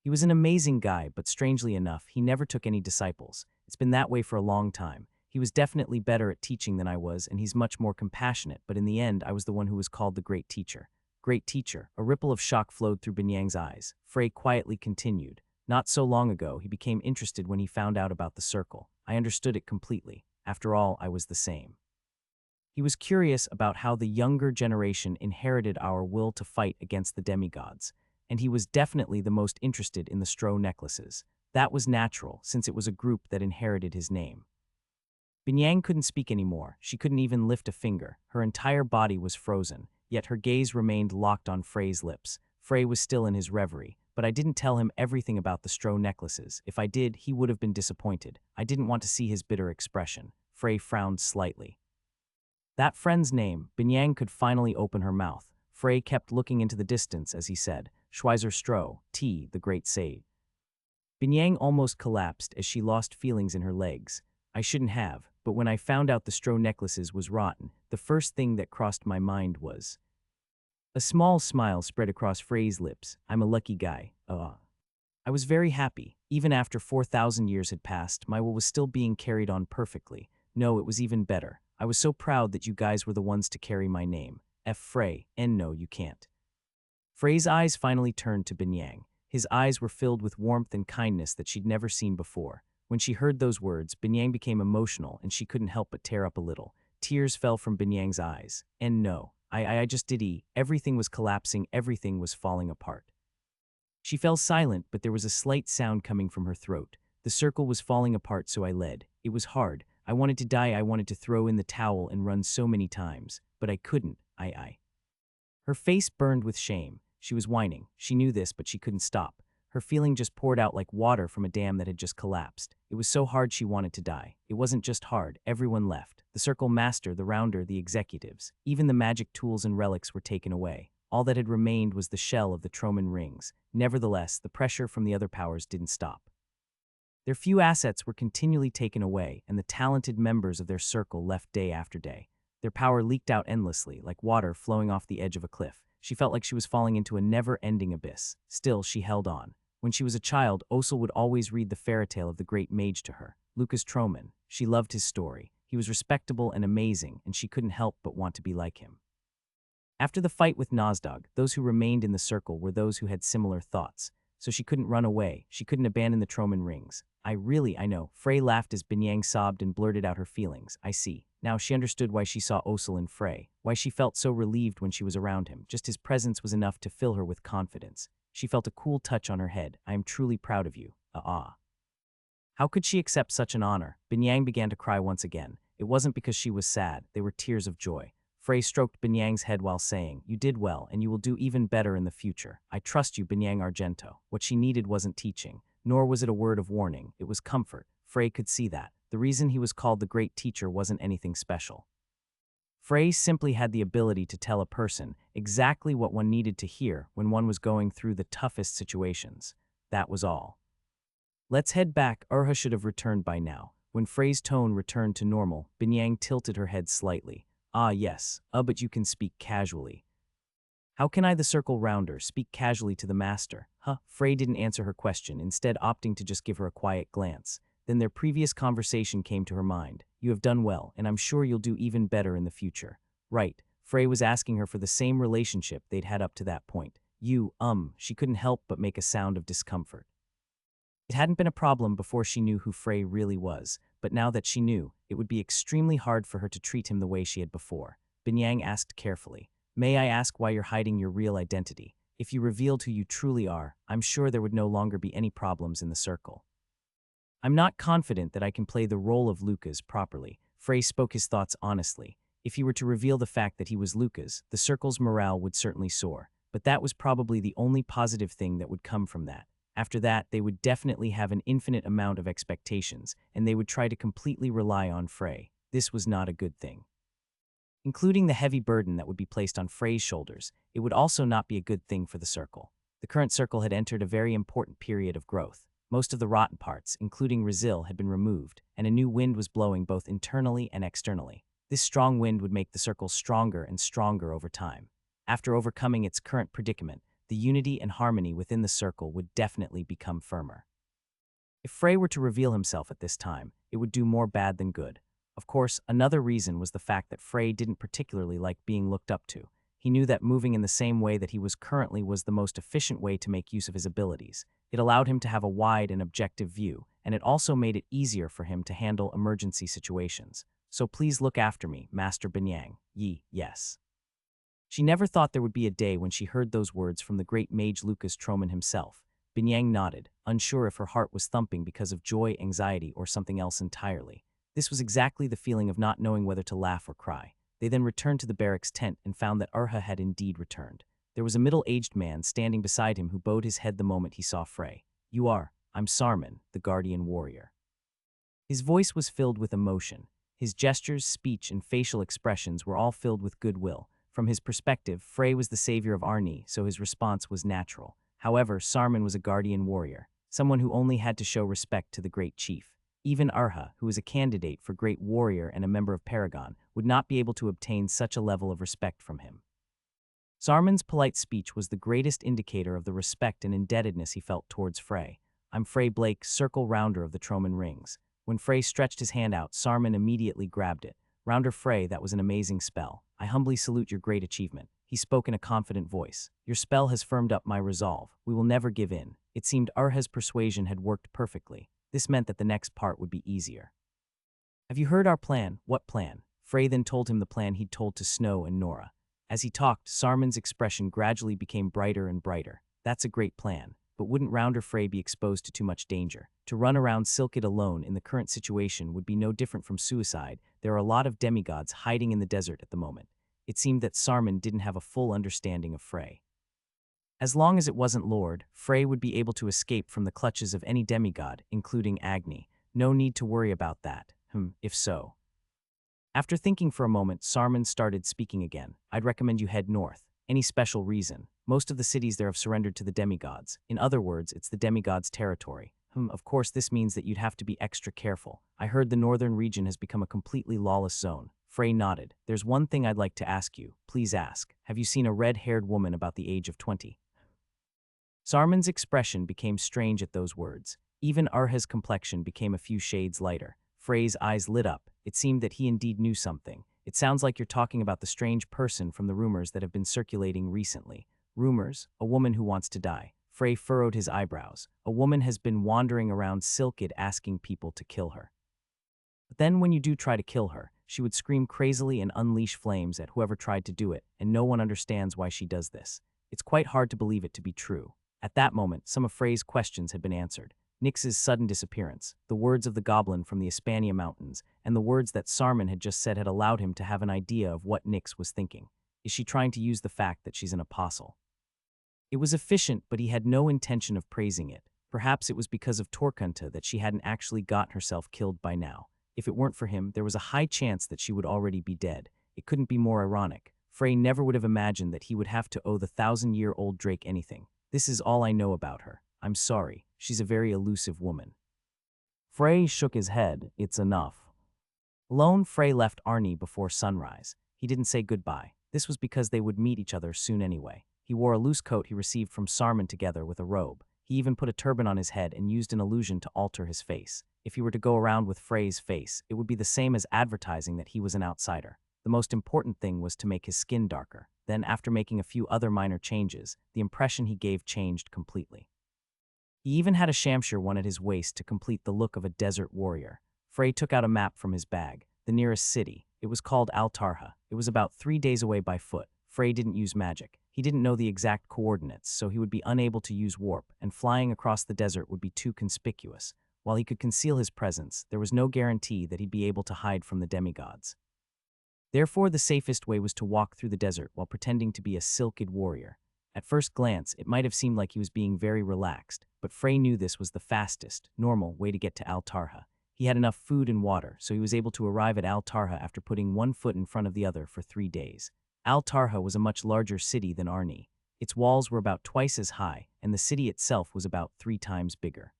He was an amazing guy, but strangely enough, he never took any disciples. It's been that way for a long time. He was definitely better at teaching than I was, and he's much more compassionate, but in the end, I was the one who was called the great teacher. Great teacher. A ripple of shock flowed through Binyang's eyes. Frey quietly continued. Not so long ago, he became interested when he found out about the circle. I understood it completely. After all, I was the same. He was curious about how the younger generation inherited our will to fight against the demigods, and he was definitely the most interested in the Stro necklaces. That was natural, since it was a group that inherited his name. Binyang couldn't speak anymore. She couldn't even lift a finger. Her entire body was frozen, yet her gaze remained locked on Frey's lips. Frey was still in his reverie, but I didn't tell him everything about the Stro necklaces. If I did, he would have been disappointed. I didn't want to see his bitter expression. Frey frowned slightly. That friend's name. Binyang could finally open her mouth. Frey kept looking into the distance as he said, Schweizer Stro, T, the great sage. Binyang almost collapsed as she lost feelings in her legs. I shouldn't have, but when I found out the Stro necklaces was rotten, the first thing that crossed my mind was... A small smile spread across Frey's lips. I'm a lucky guy. I was very happy. Even after 4,000 years had passed, my will was still being carried on perfectly. No, it was even better. I was so proud that you guys were the ones to carry my name. F. Frey, and no, you can't. Frey's eyes finally turned to Binyang. His eyes were filled with warmth and kindness that she'd never seen before. When she heard those words, Binyang became emotional and she couldn't help but tear up a little. Tears fell from Binyang's eyes. And no, I just did everything was collapsing, everything was falling apart. She fell silent, but there was a slight sound coming from her throat. The circle was falling apart, so I led. It was hard. I wanted to die, I wanted to throw in the towel and run so many times, but I couldn't. Her face burned with shame. She was whining. She knew this, but she couldn't stop. Her feeling just poured out like water from a dam that had just collapsed. It was so hard she wanted to die. It wasn't just hard. Everyone left. The circle master, the rounder, the executives. Even the magic tools and relics were taken away. All that had remained was the shell of the Troman rings. Nevertheless, the pressure from the other powers didn't stop. Their few assets were continually taken away, and the talented members of their circle left day after day. Their power leaked out endlessly, like water flowing off the edge of a cliff. She felt like she was falling into a never-ending abyss. Still, she held on. When she was a child, Osel would always read the fairy tale of the great mage to her, Lucas Troman. She loved his story. He was respectable and amazing, and she couldn't help but want to be like him. After the fight with Nozdog, those who remained in the circle were those who had similar thoughts. So she couldn't run away. She couldn't abandon the Troman rings. I know. Frey laughed as Binyang sobbed and blurted out her feelings. I see. Now she understood why she saw Osel in Frey, why she felt so relieved when she was around him. Just his presence was enough to fill her with confidence. She felt a cool touch on her head. I am truly proud of you. How could she accept such an honor? Binyang began to cry once again. It wasn't because she was sad. They were tears of joy. Frey stroked Binyang's head while saying, you did well, and you will do even better in the future. I trust you, Binyang Argento. What she needed wasn't teaching, nor was it a word of warning. It was comfort. Frey could see that. The reason he was called the great teacher wasn't anything special. Frey simply had the ability to tell a person exactly what one needed to hear when one was going through the toughest situations. That was all. Let's head back. Urha should have returned by now. When Frey's tone returned to normal, Binyang tilted her head slightly. Yes. But you can speak casually. How can I, the circle rounder, speak casually to the master? Frey didn't answer her question, instead opting to just give her a quiet glance. Then their previous conversation came to her mind. You have done well, and I'm sure you'll do even better in the future. Right. Frey was asking her for the same relationship they'd had up to that point. She couldn't help but make a sound of discomfort. It hadn't been a problem before she knew who Frey really was, but now that she knew, it would be extremely hard for her to treat him the way she had before. Binyang asked carefully, "May I ask why you're hiding your real identity? If you revealed who you truly are, I'm sure there would no longer be any problems in the circle." "I'm not confident that I can play the role of Lucas properly." Frey spoke his thoughts honestly. If he were to reveal the fact that he was Lucas, the circle's morale would certainly soar. But that was probably the only positive thing that would come from that. After that, they would definitely have an infinite amount of expectations, and they would try to completely rely on Frey. This was not a good thing. Including the heavy burden that would be placed on Frey's shoulders, it would also not be a good thing for the circle. The current circle had entered a very important period of growth. Most of the rotten parts, including Razil, had been removed, and a new wind was blowing both internally and externally. This strong wind would make the circle stronger and stronger over time. After overcoming its current predicament, the unity and harmony within the circle would definitely become firmer. If Frey were to reveal himself at this time, it would do more bad than good. Of course, another reason was the fact that Frey didn't particularly like being looked up to. He knew that moving in the same way that he was currently was the most efficient way to make use of his abilities. It allowed him to have a wide and objective view, and it also made it easier for him to handle emergency situations. "So please look after me, Master Binyang." Yes. She never thought there would be a day when she heard those words from the great mage Lucas Troman himself. Binyang nodded, unsure if her heart was thumping because of joy, anxiety, or something else entirely. This was exactly the feeling of not knowing whether to laugh or cry. They then returned to the barracks tent and found that Urha had indeed returned. There was a middle-aged man standing beside him who bowed his head the moment he saw Frey. "I'm Sarman, the guardian warrior." His voice was filled with emotion. His gestures, speech, and facial expressions were all filled with goodwill. From his perspective, Frey was the savior of Arni, so his response was natural. However, Sarman was a guardian warrior, someone who only had to show respect to the great chief. Even Urha, who was a candidate for great warrior and a member of Paragon, would not be able to obtain such a level of respect from him. Sarman's polite speech was the greatest indicator of the respect and indebtedness he felt towards Frey. "I'm Frey Blake, circle rounder of the Troman Rings." When Frey stretched his hand out, Sarman immediately grabbed it. "Rounder Frey, that was an amazing spell. I humbly salute your great achievement." He spoke in a confident voice. "Your spell has firmed up my resolve. We will never give in." It seemed Urha's persuasion had worked perfectly. This meant that the next part would be easier. "Have you heard our plan?" "What plan?" Frey then told him the plan he'd told to Snow and Nora. As he talked, Sarman's expression gradually became brighter and brighter. "That's a great plan. But wouldn't Rounder Frey be exposed to too much danger? To run around Silkid alone in the current situation would be no different from suicide. There are a lot of demigods hiding in the desert at the moment." It seemed that Sarman didn't have a full understanding of Frey. As long as it wasn't Lord, Frey would be able to escape from the clutches of any demigod, including Agni. No need to worry about that. If so. After thinking for a moment, Sarman started speaking again. "I'd recommend you head north. Any special reason? Most of the cities there have surrendered to the demigods. In other words, it's the demigods' territory." Of course this means that you'd have to be extra careful. I heard the northern region has become a completely lawless zone." Frey nodded. "There's one thing I'd like to ask you." "Please ask." "Have you seen a red-haired woman about the age of 20? Sarman's expression became strange at those words. Even Urha's complexion became a few shades lighter. Frey's eyes lit up. It seemed that he indeed knew something. "It sounds like you're talking about the strange person from the rumors that have been circulating recently." "Rumors? A woman who wants to die." Frey furrowed his eyebrows. "A woman has been wandering around Silkid asking people to kill her. But then when you do try to kill her, she would scream crazily and unleash flames at whoever tried to do it, and no one understands why she does this. It's quite hard to believe it to be true." At that moment, some of Frey's questions had been answered. Nyx's sudden disappearance, the words of the goblin from the Hispania Mountains, and the words that Sarman had just said had allowed him to have an idea of what Nyx was thinking. Is she trying to use the fact that she's an apostle? It was efficient, but he had no intention of praising it. Perhaps it was because of Torkunta that she hadn't actually gotten herself killed by now. If it weren't for him, there was a high chance that she would already be dead. It couldn't be more ironic. Frey never would have imagined that he would have to owe the 1,000-year-old Drake anything. "This is all I know about her. I'm sorry. She's a very elusive woman." Frey shook his head. "It's enough." Alone, Frey left Arni before sunrise. He didn't say goodbye. This was because they would meet each other soon anyway. He wore a loose coat he received from Sarman together with a robe. He even put a turban on his head and used an illusion to alter his face. If he were to go around with Frey's face, it would be the same as advertising that he was an outsider. The most important thing was to make his skin darker. Then, after making a few other minor changes, the impression he gave changed completely. He even had a shamshir one at his waist to complete the look of a desert warrior. Frey took out a map from his bag. The nearest city. It was called Al-Tarha. It was about 3 days away by foot. Frey didn't use magic. He didn't know the exact coordinates, so he would be unable to use warp, and flying across the desert would be too conspicuous. While he could conceal his presence, there was no guarantee that he'd be able to hide from the demigods. Therefore, the safest way was to walk through the desert while pretending to be a silkid warrior. At first glance, it might have seemed like he was being very relaxed, but Frey knew this was the fastest, normal way to get to Al-Tarha. He had enough food and water, so he was able to arrive at Al-Tarha after putting one foot in front of the other for 3 days. Al-Tarha was a much larger city than Arni. Its walls were about twice as high, and the city itself was about 3 times bigger.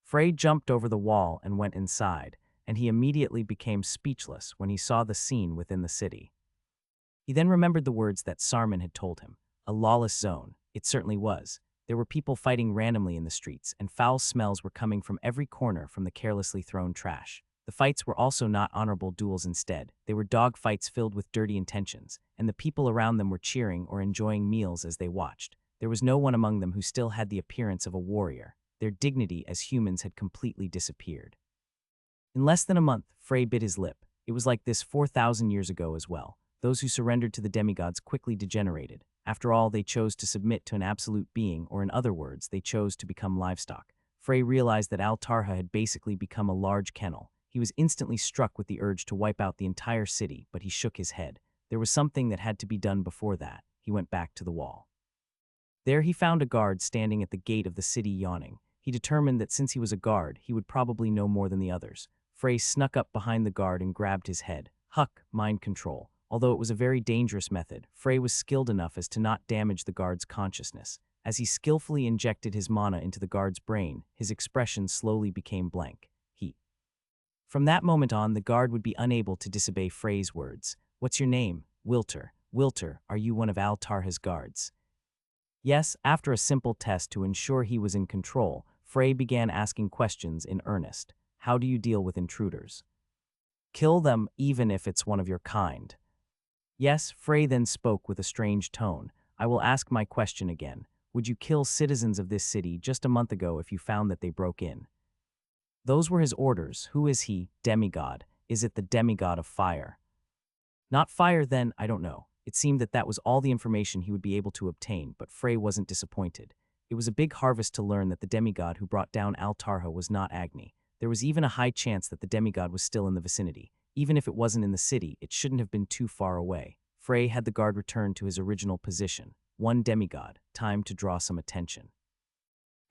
Frey jumped over the wall and went inside, and he immediately became speechless when he saw the scene within the city. He then remembered the words that Sarman had told him. A lawless zone. It certainly was. There were people fighting randomly in the streets, and foul smells were coming from every corner from the carelessly thrown trash. The fights were also not honorable duels instead. They were dog fights filled with dirty intentions, and the people around them were cheering or enjoying meals as they watched. There was no one among them who still had the appearance of a warrior. Their dignity as humans had completely disappeared. In less than a month, Frey bit his lip. It was like this 4,000 years ago as well. Those who surrendered to the demigods quickly degenerated. After all, they chose to submit to an absolute being, or in other words, they chose to become livestock. Frey realized that Al-Tarha had basically become a large kennel. He was instantly struck with the urge to wipe out the entire city, but he shook his head. There was something that had to be done before that. He went back to the wall. There he found a guard standing at the gate of the city yawning. He determined that since he was a guard, he would probably know more than the others. Frey snuck up behind the guard and grabbed his head. Huck, mind control. Although it was a very dangerous method, Frey was skilled enough as to not damage the guard's consciousness. As he skillfully injected his mana into the guard's brain, his expression slowly became blank. From that moment on, the guard would be unable to disobey Frey's words. What's your name? Wilter. Wilter, are you one of Al-Tarha's guards? Yes, after a simple test to ensure he was in control, Frey began asking questions in earnest. How do you deal with intruders? Kill them, even if it's one of your kind. Yes, Frey then spoke with a strange tone. I will ask my question again. Would you kill citizens of this city just a month ago if you found that they broke in? Those were his orders. Who is he? Demigod. Is it the demigod of fire? Not fire then, I don't know. It seemed that that was all the information he would be able to obtain, but Frey wasn't disappointed. It was a big harvest to learn that the demigod who brought down Al-Tarha was not Agni. There was even a high chance that the demigod was still in the vicinity. Even if it wasn't in the city, it shouldn't have been too far away. Frey had the guard return to his original position. One demigod. Time to draw some attention.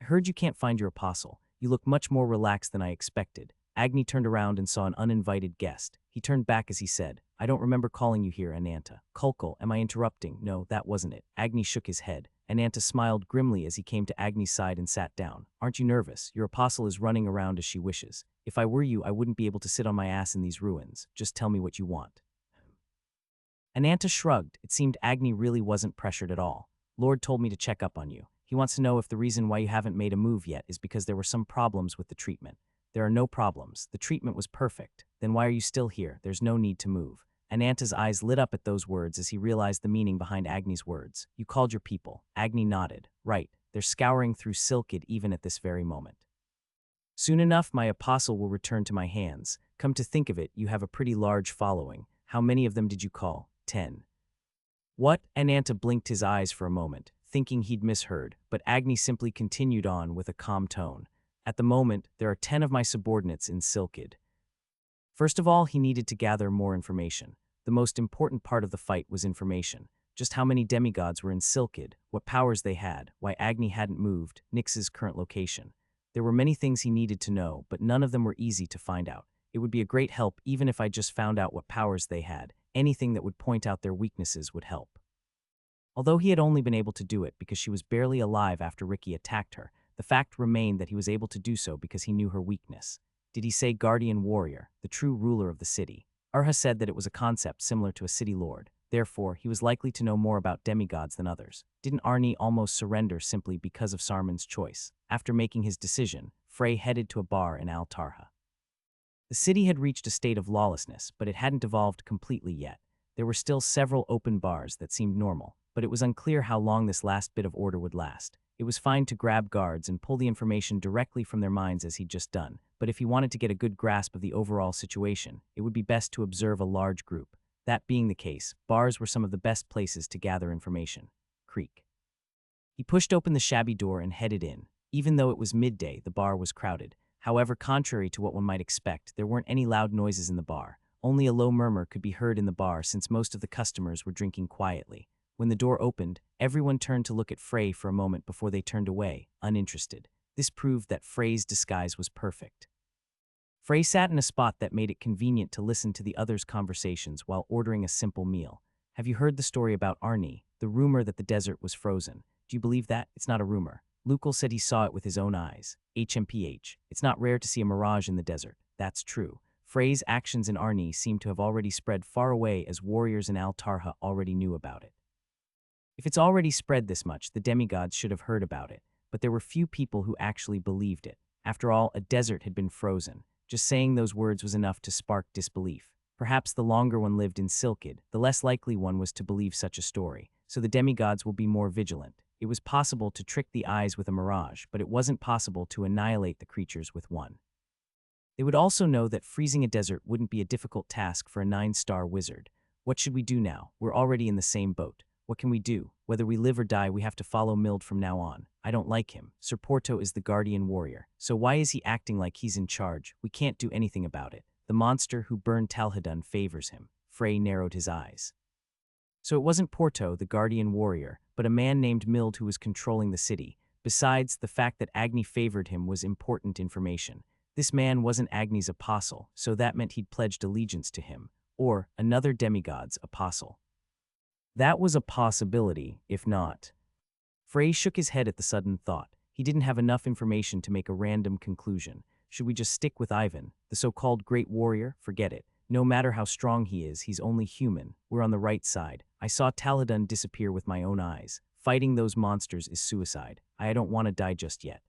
I heard you can't find your apostle. You look much more relaxed than I expected. Agni turned around and saw an uninvited guest. He turned back as he said, I don't remember calling you here, Ananta. Kulkul, am I interrupting? No, that wasn't it. Agni shook his head. Ananta smiled grimly as he came to Agni's side and sat down. Aren't you nervous? Your apostle is running around as she wishes. If I were you, I wouldn't be able to sit on my ass in these ruins. Just tell me what you want. Ananta shrugged. It seemed Agni really wasn't pressured at all. Lord told me to check up on you. He wants to know if the reason why you haven't made a move yet is because there were some problems with the treatment. There are no problems. The treatment was perfect. Then why are you still here? There's no need to move. Ananta's eyes lit up at those words as he realized the meaning behind Agni's words. You called your people. Agni nodded. Right. They're scouring through Silkid even at this very moment. Soon enough, my apostle will return to my hands. Come to think of it, you have a pretty large following. How many of them did you call? 10. What? Ananta blinked his eyes for a moment, thinking he'd misheard, but Agni simply continued on with a calm tone. At the moment, there are 10 of my subordinates in Silkid. First of all, he needed to gather more information. The most important part of the fight was information. Just how many demigods were in Silkid, what powers they had, why Agni hadn't moved, Nyx's current location. There were many things he needed to know, but none of them were easy to find out. It would be a great help even if I just found out what powers they had. Anything that would point out their weaknesses would help. Although he had only been able to do it because she was barely alive after Ricky attacked her, the fact remained that he was able to do so because he knew her weakness. Did he say guardian warrior, the true ruler of the city? Arha said that it was a concept similar to a city lord. Therefore, he was likely to know more about demigods than others. Didn't Arni almost surrender simply because of Sarman's choice? After making his decision, Frey headed to a bar in Al-Tarha. The city had reached a state of lawlessness, but it hadn't evolved completely yet. There were still several open bars that seemed normal, but it was unclear how long this last bit of order would last. It was fine to grab guards and pull the information directly from their minds as he'd just done, but if he wanted to get a good grasp of the overall situation, it would be best to observe a large group. That being the case, bars were some of the best places to gather information. Creak. He pushed open the shabby door and headed in. Even though it was midday, the bar was crowded. However, contrary to what one might expect, there weren't any loud noises in the bar. Only a low murmur could be heard in the bar since most of the customers were drinking quietly. When the door opened, everyone turned to look at Frey for a moment before they turned away, uninterested. This proved that Frey's disguise was perfect. Frey sat in a spot that made it convenient to listen to the others' conversations while ordering a simple meal. Have you heard the story about Arnie, the rumor that the desert was frozen? Do you believe that? It's not a rumor. Lukal said he saw it with his own eyes. HMPH. It's not rare to see a mirage in the desert. That's true. Frey's actions in Arnie seem to have already spread far away as warriors in Al-Tarha already knew about it. If it's already spread this much, the demigods should have heard about it, but there were few people who actually believed it. After all, a desert had been frozen. Just saying those words was enough to spark disbelief. Perhaps the longer one lived in Silkid, the less likely one was to believe such a story, so the demigods will be more vigilant. It was possible to trick the eyes with a mirage, but it wasn't possible to annihilate the creatures with one. They would also know that freezing a desert wouldn't be a difficult task for a 9-star wizard. What should we do now? We're already in the same boat. What can we do? Whether we live or die, we have to follow Mild from now on. I don't like him. Sir Porto is the guardian warrior, so why is he acting like he's in charge? We can't do anything about it. The monster who burned Talhadun favors him. Frey narrowed his eyes. So it wasn't Porto, the guardian warrior, but a man named Mild who was controlling the city. Besides, the fact that Agni favored him was important information. This man wasn't Agni's apostle, so that meant he'd pledged allegiance to him, or another demigod's apostle. That was a possibility, if not. Frey shook his head at the sudden thought. He didn't have enough information to make a random conclusion. Should we just stick with Ivan, the so-called great warrior? Forget it. No matter how strong he is, he's only human. We're on the right side. I saw Talhadun disappear with my own eyes. Fighting those monsters is suicide. I don't want to die just yet.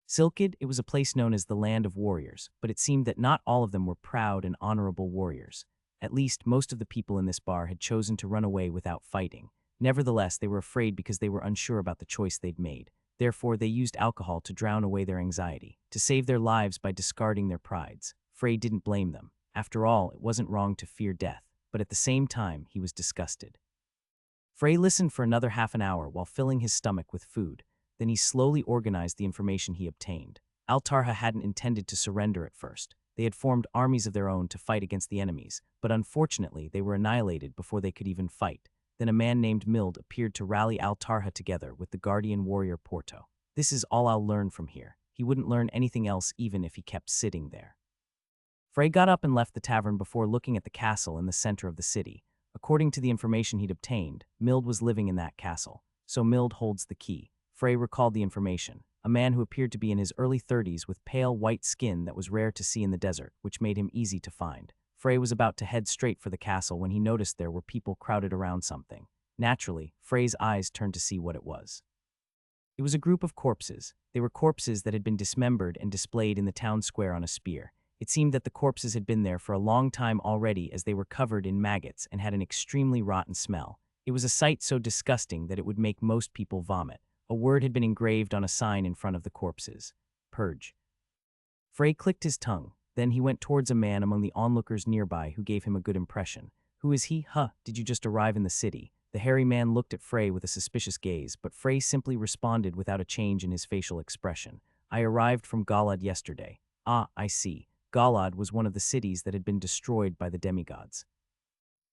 Silkid, it was a place known as the Land of Warriors, but it seemed that not all of them were proud and honorable warriors. At least, most of the people in this bar had chosen to run away without fighting. Nevertheless, they were afraid because they were unsure about the choice they'd made. Therefore, they used alcohol to drown away their anxiety, to save their lives by discarding their prides. Frey didn't blame them. After all, it wasn't wrong to fear death, but at the same time, he was disgusted. Frey listened for another half an hour while filling his stomach with food. Then he slowly organized the information he obtained. Al-Tarha hadn't intended to surrender at first. They had formed armies of their own to fight against the enemies, but unfortunately, they were annihilated before they could even fight. Then a man named Mild appeared to rally Al-Tarha together with the guardian warrior Porto. This is all I'll learn from here. He wouldn't learn anything else even if he kept sitting there. Frey got up and left the tavern before looking at the castle in the center of the city. According to the information he'd obtained, Mild was living in that castle, so Mild holds the key. Frey recalled the information. A man who appeared to be in his early 30s with pale white skin that was rare to see in the desert, which made him easy to find. Frey was about to head straight for the castle when he noticed there were people crowded around something. Naturally, Frey's eyes turned to see what it was. It was a group of corpses. They were corpses that had been dismembered and displayed in the town square on a spear. It seemed that the corpses had been there for a long time already as they were covered in maggots and had an extremely rotten smell. It was a sight so disgusting that it would make most people vomit. A word had been engraved on a sign in front of the corpses. Purge. Frey clicked his tongue. Then he went towards a man among the onlookers nearby who gave him a good impression. Who is he? Huh, did you just arrive in the city? The hairy man looked at Frey with a suspicious gaze, but Frey simply responded without a change in his facial expression. I arrived from Galad yesterday. Ah, I see. Galad was one of the cities that had been destroyed by the demigods.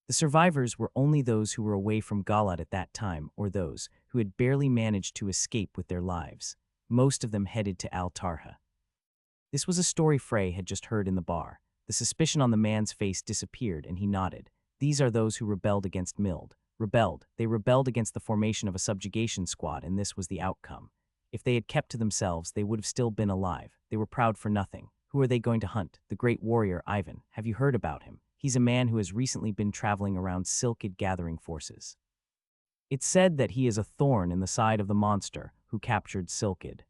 The survivors were only those who were away from Galad at that time, or those who had barely managed to escape with their lives. Most of them headed to Al-Tarha. This was a story Frey had just heard in the bar. The suspicion on the man's face disappeared and he nodded. These are those who rebelled against Mild. They rebelled against the formation of a subjugation squad, and this was the outcome. If they had kept to themselves, they would have still been alive. They were proud for nothing. Who are they going to hunt? The great warrior Ivan. Have you heard about him? He's a man who has recently been traveling around Silkid gathering forces. It's said that he is a thorn in the side of the monster who captured Silkid.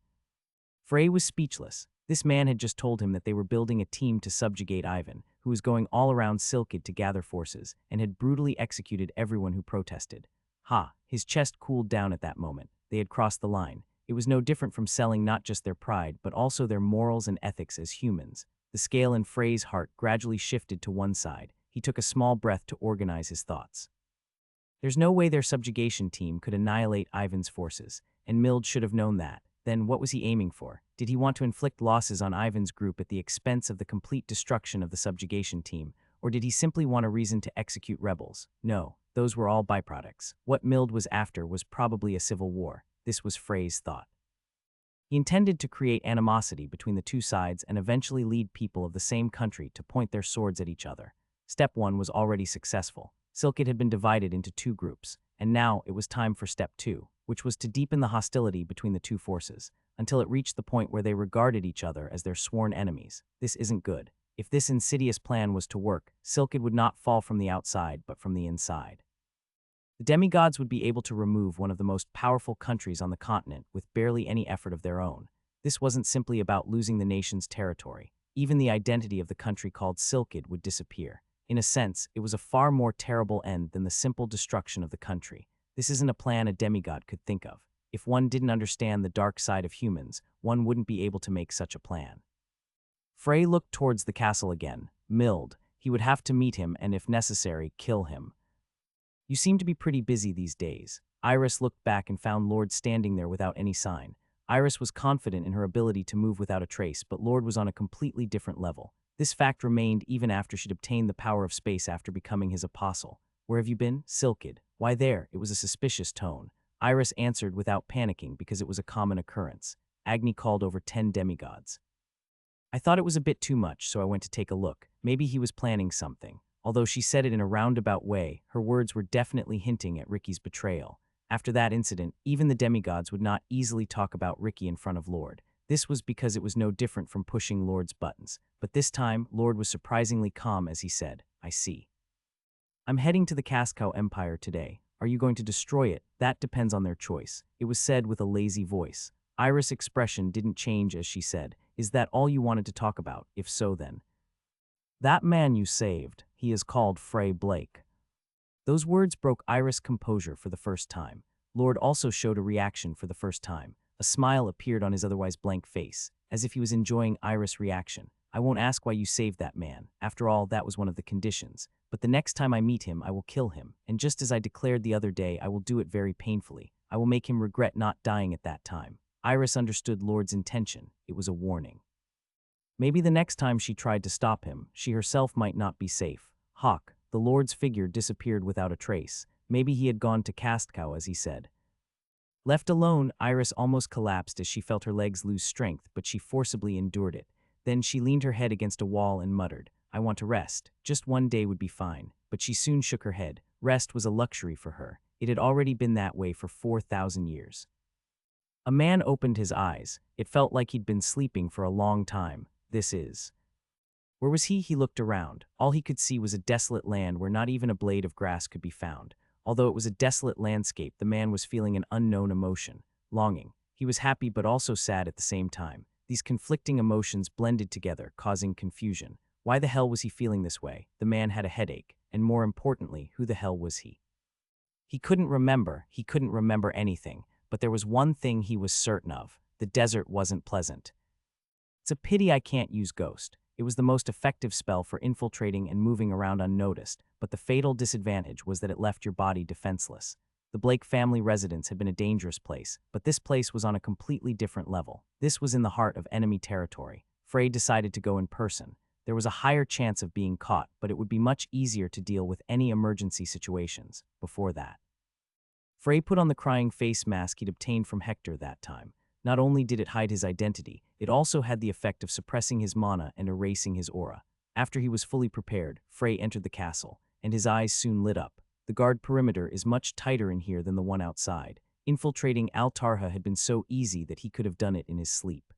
Frey was speechless. This man had just told him that they were building a team to subjugate Ivan, who was going all around Silkid to gather forces, and had brutally executed everyone who protested. Ha! His chest cooled down at that moment. They had crossed the line. It was no different from selling not just their pride, but also their morals and ethics as humans. The scale in Frey's heart gradually shifted to one side. He took a small breath to organize his thoughts. There's no way their subjugation team could annihilate Ivan's forces, and Mild should have known that. Then what was he aiming for? Did he want to inflict losses on Ivan's group at the expense of the complete destruction of the subjugation team, or did he simply want a reason to execute rebels? No, those were all byproducts. What Mild was after was probably a civil war. This was Frey's thought. He intended to create animosity between the two sides and eventually lead people of the same country to point their swords at each other. Step 1 was already successful. Silkid had been divided into two groups, and now it was time for Step 2, which was to deepen the hostility between the two forces, until it reached the point where they regarded each other as their sworn enemies. This isn't good. If this insidious plan was to work, Silkid would not fall from the outside, but from the inside. The demigods would be able to remove one of the most powerful countries on the continent with barely any effort of their own. This wasn't simply about losing the nation's territory. Even the identity of the country called Silkid would disappear. In a sense, it was a far more terrible end than the simple destruction of the country. This isn't a plan a demigod could think of. If one didn't understand the dark side of humans, one wouldn't be able to make such a plan. Frey looked towards the castle again. Mild. He would have to meet him and, if necessary, kill him. You seem to be pretty busy these days. Iris looked back and found Lord standing there without any sign. Iris was confident in her ability to move without a trace, but Lord was on a completely different level. This fact remained even after she'd obtained the power of space after becoming his apostle. Where have you been? Silkid. Why there? It was a suspicious tone. Iris answered without panicking because it was a common occurrence. Agni called over 10 demigods. I thought it was a bit too much, so I went to take a look. Maybe he was planning something. Although she said it in a roundabout way, her words were definitely hinting at Ricky's betrayal. After that incident, even the demigods would not easily talk about Ricky in front of Lord. This was because it was no different from pushing Lord's buttons. But this time, Lord was surprisingly calm as he said, I see. I'm heading to the Cascow Empire today. Are you going to destroy it? That depends on their choice. It was said with a lazy voice. Iris' expression didn't change as she said, Is that all you wanted to talk about? If so, then. That man you saved, he is called Frey Blake. Those words broke Iris' composure for the first time. Lord also showed a reaction for the first time. A smile appeared on his otherwise blank face, as if he was enjoying Iris' reaction. I won't ask why you saved that man. After all, that was one of the conditions. But the next time I meet him, I will kill him. And just as I declared the other day, I will do it very painfully. I will make him regret not dying at that time. Iris understood Lord's intention. It was a warning. Maybe the next time she tried to stop him, she herself might not be safe. Hawk, the Lord's figure disappeared without a trace. Maybe he had gone to Castcow, as he said. Left alone, Iris almost collapsed as she felt her legs lose strength, but she forcibly endured it. Then she leaned her head against a wall and muttered, I want to rest. Just one day would be fine. But she soon shook her head. Rest was a luxury for her. It had already been that way for 4,000 years. A man opened his eyes. It felt like he'd been sleeping for a long time. This is. Where was he? He looked around. All he could see was a desolate land where not even a blade of grass could be found. Although it was a desolate landscape, the man was feeling an unknown emotion, longing. He was happy but also sad at the same time. These conflicting emotions blended together, causing confusion. Why the hell was he feeling this way? The man had a headache, and more importantly, who the hell was he? He couldn't remember anything, but there was one thing he was certain of. The desert wasn't pleasant. It's a pity I can't use Ghost. It was the most effective spell for infiltrating and moving around unnoticed, but the fatal disadvantage was that it left your body defenseless. The Blake family residence had been a dangerous place, but this place was on a completely different level. This was in the heart of enemy territory. Frey decided to go in person. There was a higher chance of being caught, but it would be much easier to deal with any emergency situations before that. Frey put on the crying face mask he'd obtained from Hector that time. Not only did it hide his identity, it also had the effect of suppressing his mana and erasing his aura. After he was fully prepared, Frey entered the castle, and his eyes soon lit up. The guard perimeter is much tighter in here than the one outside. Infiltrating Al-Tarha had been so easy that he could have done it in his sleep.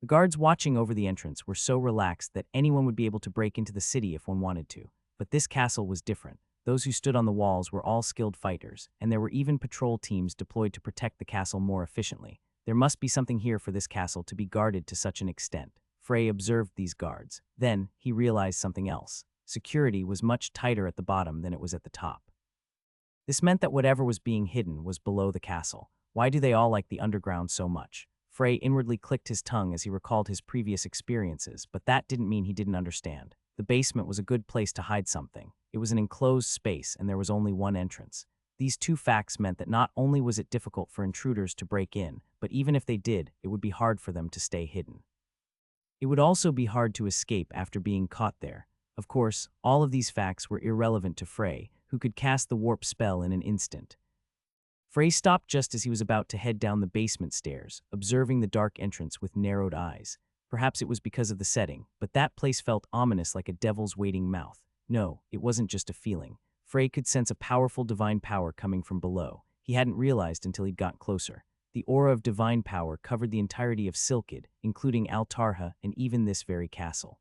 The guards watching over the entrance were so relaxed that anyone would be able to break into the city if one wanted to. But this castle was different. Those who stood on the walls were all skilled fighters, and there were even patrol teams deployed to protect the castle more efficiently. There must be something here for this castle to be guarded to such an extent. Frey observed these guards. Then, he realized something else. Security was much tighter at the bottom than it was at the top. This meant that whatever was being hidden was below the castle. Why do they all like the underground so much? Frey inwardly clicked his tongue as he recalled his previous experiences, but that didn't mean he didn't understand. The basement was a good place to hide something. It was an enclosed space, and there was only one entrance. These two facts meant that not only was it difficult for intruders to break in, but even if they did, it would be hard for them to stay hidden. It would also be hard to escape after being caught there. Of course, all of these facts were irrelevant to Frey, who could cast the warp spell in an instant. Frey stopped just as he was about to head down the basement stairs, observing the dark entrance with narrowed eyes. Perhaps it was because of the setting, but that place felt ominous, like a devil's waiting mouth. No, it wasn't just a feeling. Frey could sense a powerful divine power coming from below. He hadn't realized until he'd got closer. The aura of divine power covered the entirety of Silkid, including Altarha and even this very castle.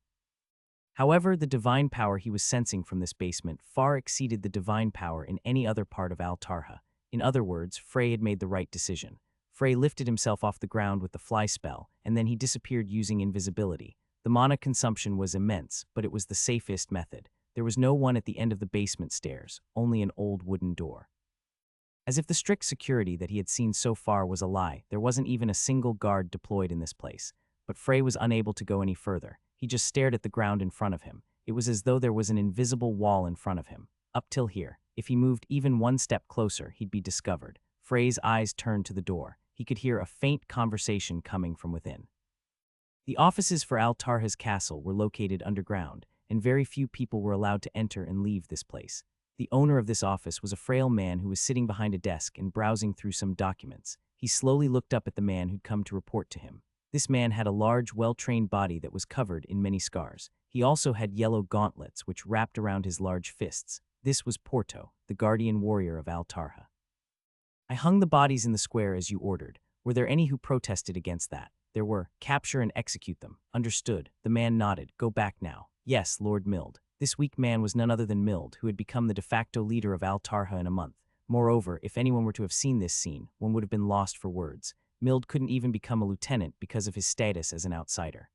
However, the divine power he was sensing from this basement far exceeded the divine power in any other part of Altarha. In other words, Frey had made the right decision. Frey lifted himself off the ground with the fly spell, and then he disappeared using invisibility. The mana consumption was immense, but it was the safest method. There was no one at the end of the basement stairs, only an old wooden door. As if the strict security that he had seen so far was a lie, there wasn't even a single guard deployed in this place. But Frey was unable to go any further. He just stared at the ground in front of him. It was as though there was an invisible wall in front of him. Up till here, if he moved even one step closer, he'd be discovered. Frey's eyes turned to the door. He could hear a faint conversation coming from within. The offices for Altarha's castle were located underground, and very few people were allowed to enter and leave this place. The owner of this office was a frail man who was sitting behind a desk and browsing through some documents. He slowly looked up at the man who'd come to report to him. This man had a large, well-trained body that was covered in many scars. He also had yellow gauntlets which wrapped around his large fists. This was Porto, the guardian warrior of Altarha. I hung the bodies in the square as you ordered. Were there any who protested against that? There were. Capture and execute them. Understood. The man nodded. Go back now. Yes, Lord Mild. This weak man was none other than Mild, who had become the de facto leader of Altarha in a month. Moreover, if anyone were to have seen this scene, one would have been lost for words. Mild couldn't even become a lieutenant because of his status as an outsider.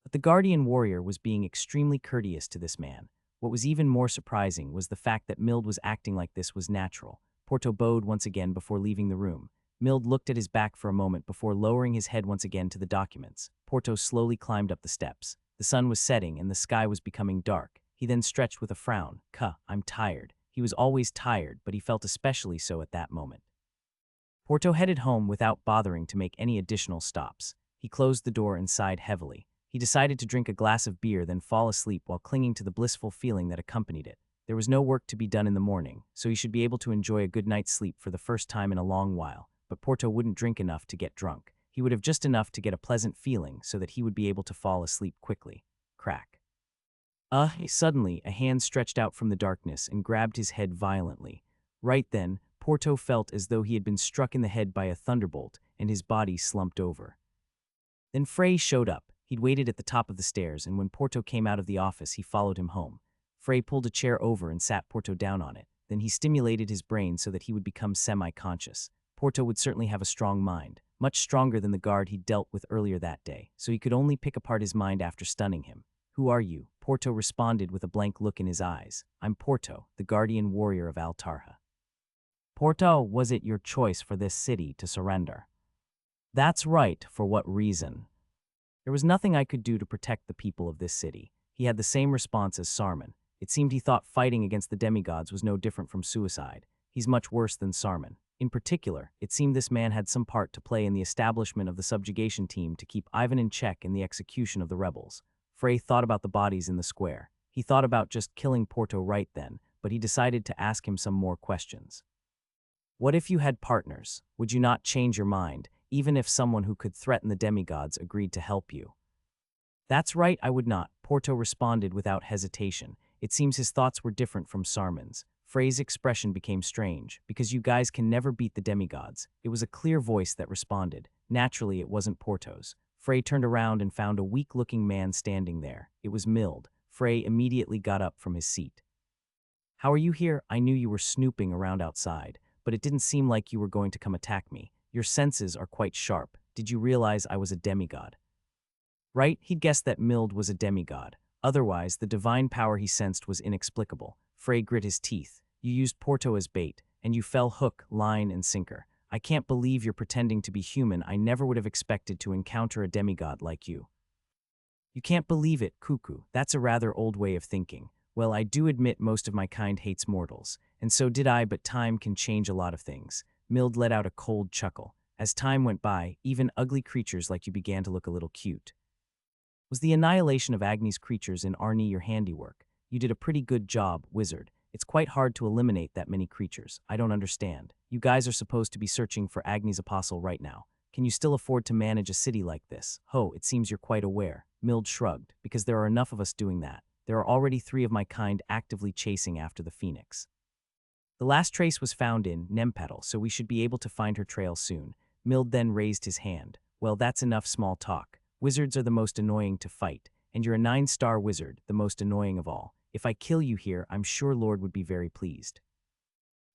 But the guardian warrior was being extremely courteous to this man. What was even more surprising was the fact that Mild was acting like this was natural. Porto bowed once again before leaving the room. Mild looked at his back for a moment before lowering his head once again to the documents. Porto slowly climbed up the steps. The sun was setting and the sky was becoming dark. He then stretched with a frown. I'm tired. He was always tired, but he felt especially so at that moment. Porto headed home without bothering to make any additional stops. He closed the door and sighed heavily. He decided to drink a glass of beer, then fall asleep while clinging to the blissful feeling that accompanied it. There was no work to be done in the morning, so he should be able to enjoy a good night's sleep for the first time in a long while. But Porto wouldn't drink enough to get drunk. He would have just enough to get a pleasant feeling so that he would be able to fall asleep quickly. Crack. Suddenly, a hand stretched out from the darkness and grabbed his head violently. Right then, Porto felt as though he had been struck in the head by a thunderbolt, and his body slumped over. Then Frey showed up. He'd waited at the top of the stairs, and when Porto came out of the office, he followed him home. Frey pulled a chair over and sat Porto down on it. Then he stimulated his brain so that he would become semi-conscious. Porto would certainly have a strong mind, much stronger than the guard he'd dealt with earlier that day, so he could only pick apart his mind after stunning him. Who are you? Porto responded with a blank look in his eyes. I'm Porto, the guardian warrior of Altarha. Porto, was it your choice for this city to surrender? That's right. For what reason? There was nothing I could do to protect the people of this city. He had the same response as Sarman. It seemed he thought fighting against the demigods was no different from suicide. He's much worse than Sarman. In particular, it seemed this man had some part to play in the establishment of the subjugation team to keep Ivan in check in the execution of the rebels. Frey thought about the bodies in the square. He thought about just killing Porto right then, but he decided to ask him some more questions. What if you had partners? Would you not change your mind, even if someone who could threaten the demigods agreed to help you? That's right, I would not, Porto responded without hesitation. It seems his thoughts were different from Sarman's. Frey's expression became strange. Because you guys can never beat the demigods. It was a clear voice that responded. Naturally, it wasn't Porto's. Frey turned around and found a weak-looking man standing there. It was Mild. Frey immediately got up from his seat. How are you here? I knew you were snooping around outside, but it didn't seem like you were going to come attack me. Your senses are quite sharp. Did you realize I was a demigod? Right, he'd guessed that Mild was a demigod. Otherwise, the divine power he sensed was inexplicable. Frey grit his teeth. You used Porto as bait, and you fell hook, line, and sinker. I can't believe you're pretending to be human. I never would have expected to encounter a demigod like you. You can't believe it, cuckoo. That's a rather old way of thinking. Well, I do admit most of my kind hates mortals, and so did I, but time can change a lot of things. Mild let out a cold chuckle. As time went by, even ugly creatures like you began to look a little cute. Was the annihilation of Agni's creatures in Arnie your handiwork? You did a pretty good job, wizard. It's quite hard to eliminate that many creatures. I don't understand. You guys are supposed to be searching for Agni's apostle right now. Can you still afford to manage a city like this? Ho, it seems you're quite aware. Mild shrugged, because there are enough of us doing that. There are already 3 of my kind actively chasing after the phoenix. The last trace was found in Nempedal, so we should be able to find her trail soon. Mild then raised his hand. Well, that's enough small talk. Wizards are the most annoying to fight, and you're a 9-star wizard, the most annoying of all. If I kill you here, I'm sure Lord would be very pleased.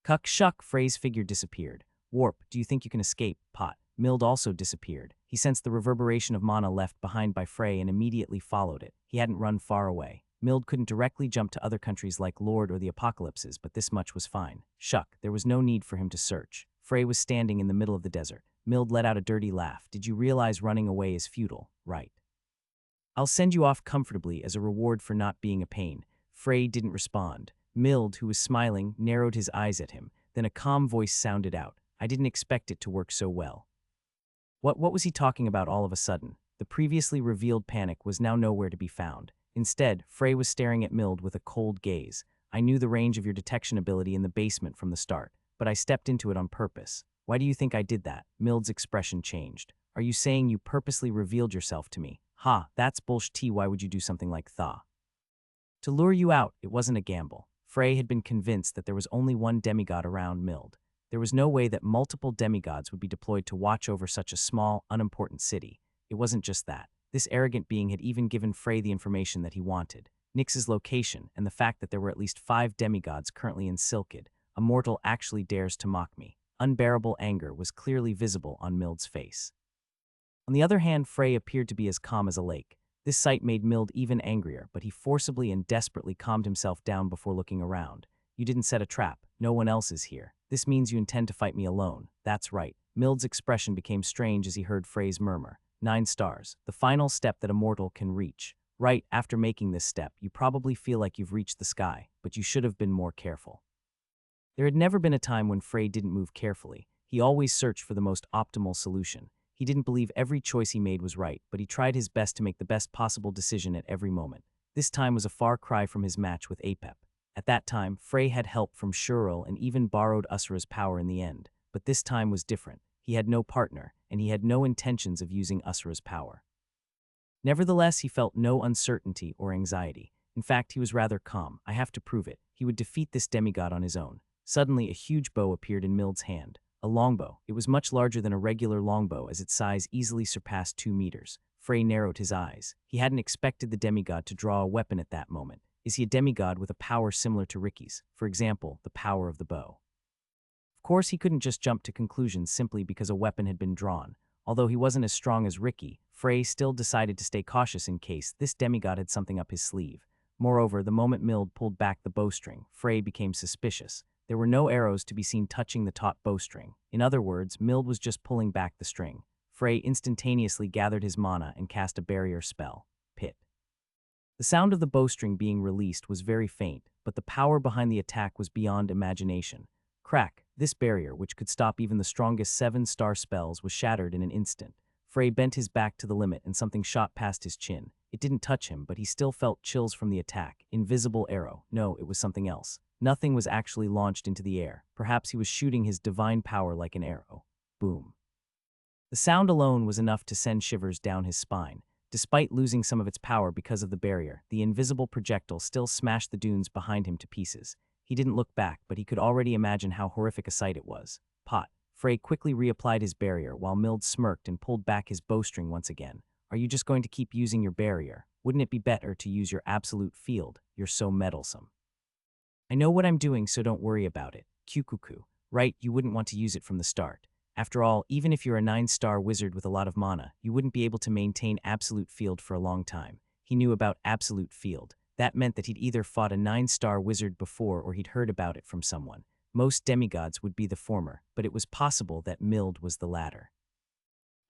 Cuck shuck, Frey's figure disappeared. Warp, do you think you can escape? Pot. Mild also disappeared. He sensed the reverberation of mana left behind by Frey and immediately followed it. He hadn't run far away. Mild couldn't directly jump to other countries like Lord or the Apocalypses, but this much was fine. Shuck, there was no need for him to search. Frey was standing in the middle of the desert. Mild let out a dirty laugh. Did you realize running away is futile, right? I'll send you off comfortably as a reward for not being a pain. Frey didn't respond. Mild, who was smiling, narrowed his eyes at him. Then a calm voice sounded out. I didn't expect it to work so well. What was he talking about all of a sudden? The previously revealed panic was now nowhere to be found. Instead, Frey was staring at Mild with a cold gaze. I knew the range of your detection ability in the basement from the start, but I stepped into it on purpose. Why do you think I did that? Mild's expression changed. Are you saying you purposely revealed yourself to me? Ha, that's bullshit. Why would you do something like that? To lure you out, it wasn't a gamble. Frey had been convinced that there was only one demigod around Mild. There was no way that multiple demigods would be deployed to watch over such a small, unimportant city. It wasn't just that. This arrogant being had even given Frey the information that he wanted. Nyx's location, and the fact that there were at least 5 demigods currently in Silkid. A mortal actually dares to mock me. Unbearable anger was clearly visible on Mild's face. On the other hand, Frey appeared to be as calm as a lake. This sight made Mild even angrier, but he forcibly and desperately calmed himself down before looking around. You didn't set a trap. No one else is here. This means you intend to fight me alone. That's right. Mild's expression became strange as he heard Frey's murmur. 9 stars. The final step that a mortal can reach. Right after making this step, you probably feel like you've reached the sky, but you should have been more careful. There had never been a time when Frey didn't move carefully. He always searched for the most optimal solution. He didn't believe every choice he made was right, but he tried his best to make the best possible decision at every moment. This time was a far cry from his match with Apep. At that time, Frey had help from Shuril and even borrowed Usura's power in the end. But this time was different. He had no partner, and he had no intentions of using Usura's power. Nevertheless, he felt no uncertainty or anxiety. In fact, he was rather calm. I have to prove it. He would defeat this demigod on his own. Suddenly, a huge bow appeared in Mild's hand. A longbow. It was much larger than a regular longbow as its size easily surpassed 2 meters. Frey narrowed his eyes. He hadn't expected the demigod to draw a weapon at that moment. Is he a demigod with a power similar to Ricky's? For example, the power of the bow. Of course, he couldn't just jump to conclusions simply because a weapon had been drawn. Although he wasn't as strong as Ricky, Frey still decided to stay cautious in case this demigod had something up his sleeve. Moreover, the moment Mild pulled back the bowstring, Frey became suspicious. There were no arrows to be seen touching the taut bowstring. In other words, Mild was just pulling back the string. Frey instantaneously gathered his mana and cast a barrier spell. Pit. The sound of the bowstring being released was very faint, but the power behind the attack was beyond imagination. Crack, this barrier, which could stop even the strongest 7-star spells, was shattered in an instant. Frey bent his back to the limit and something shot past his chin. It didn't touch him, but he still felt chills from the attack. Invisible arrow. No, it was something else. Nothing was actually launched into the air. Perhaps he was shooting his divine power like an arrow. Boom. The sound alone was enough to send shivers down his spine. Despite losing some of its power because of the barrier, the invisible projectile still smashed the dunes behind him to pieces. He didn't look back, but he could already imagine how horrific a sight it was. Pot. Frey quickly reapplied his barrier while Mild smirked and pulled back his bowstring once again. Are you just going to keep using your barrier? Wouldn't it be better to use your absolute field? You're so meddlesome. I know what I'm doing, so don't worry about it. Cuckoo. Right, you wouldn't want to use it from the start. After all, even if you're a 9-star wizard with a lot of mana, you wouldn't be able to maintain Absolute Field for a long time. He knew about Absolute Field. That meant that he'd either fought a 9-star wizard before or he'd heard about it from someone. Most demigods would be the former, but it was possible that Mild was the latter.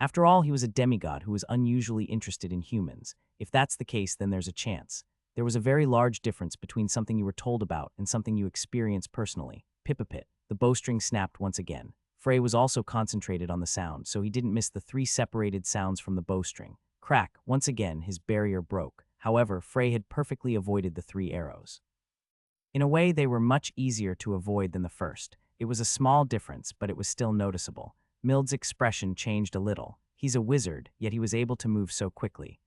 After all, he was a demigod who was unusually interested in humans. If that's the case, then there's a chance. There was a very large difference between something you were told about and something you experienced personally. Pipapit. The bowstring snapped once again. Frey was also concentrated on the sound, so he didn't miss the 3 separated sounds from the bowstring. Crack. Once again, his barrier broke. However, Frey had perfectly avoided the 3 arrows. In a way, they were much easier to avoid than the first. It was a small difference, but it was still noticeable. Mild's expression changed a little. He's a wizard, yet he was able to move so quickly.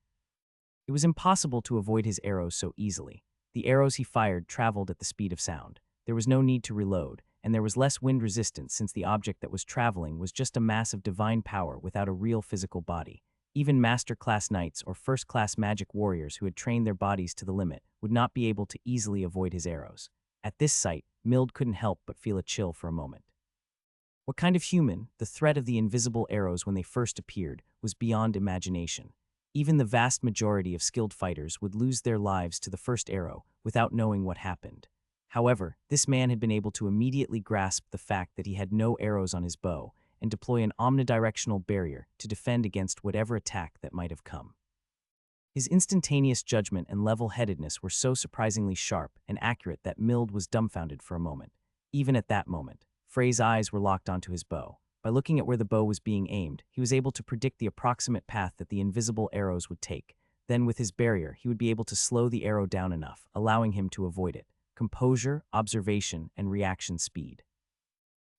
It was impossible to avoid his arrows so easily. The arrows he fired traveled at the speed of sound. There was no need to reload, and there was less wind resistance since the object that was traveling was just a mass of divine power without a real physical body. Even master-class knights or first-class magic warriors who had trained their bodies to the limit would not be able to easily avoid his arrows. At this sight, Mild couldn't help but feel a chill for a moment. What kind of human? The threat of the invisible arrows when they first appeared was beyond imagination. Even the vast majority of skilled fighters would lose their lives to the first arrow without knowing what happened. However, this man had been able to immediately grasp the fact that he had no arrows on his bow and deploy an omnidirectional barrier to defend against whatever attack that might have come. His instantaneous judgment and level-headedness were so surprisingly sharp and accurate that Mild was dumbfounded for a moment. Even at that moment, Frey's eyes were locked onto his bow. By looking at where the bow was being aimed, he was able to predict the approximate path that the invisible arrows would take. Then, with his barrier, he would be able to slow the arrow down enough, allowing him to avoid it. Composure, observation, and reaction speed.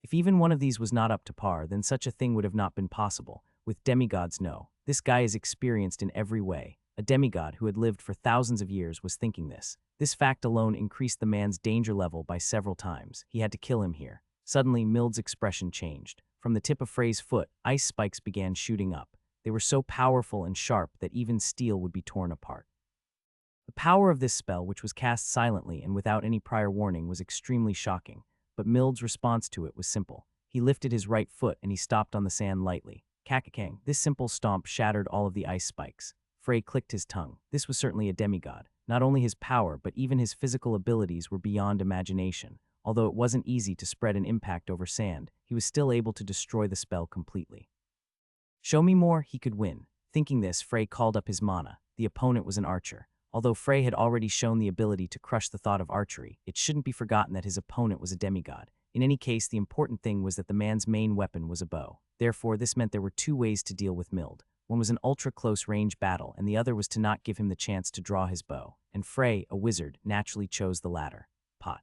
If even one of these was not up to par, then such a thing would have not been possible. With demigods, no. This guy is experienced in every way. A demigod who had lived for thousands of years was thinking this. This fact alone increased the man's danger level by several times. He had to kill him here. Suddenly, Mild's expression changed. From the tip of Frey's foot, ice spikes began shooting up. They were so powerful and sharp that even steel would be torn apart. The power of this spell, which was cast silently and without any prior warning, was extremely shocking. But Mild's response to it was simple. He lifted his right foot and he stomped on the sand lightly. Kakakang. This simple stomp shattered all of the ice spikes. Frey clicked his tongue. This was certainly a demigod. Not only his power, but even his physical abilities were beyond imagination. Although it wasn't easy to spread an impact over sand, he was still able to destroy the spell completely. Show me more, he could win. Thinking this, Frey called up his mana. The opponent was an archer. Although Frey had already shown the ability to crush the thought of archery, it shouldn't be forgotten that his opponent was a demigod. In any case, the important thing was that the man's main weapon was a bow. Therefore, this meant there were 2 ways to deal with Mild. One was an ultra-close range battle, and the other was to not give him the chance to draw his bow. And Frey, a wizard, naturally chose the latter. Pot.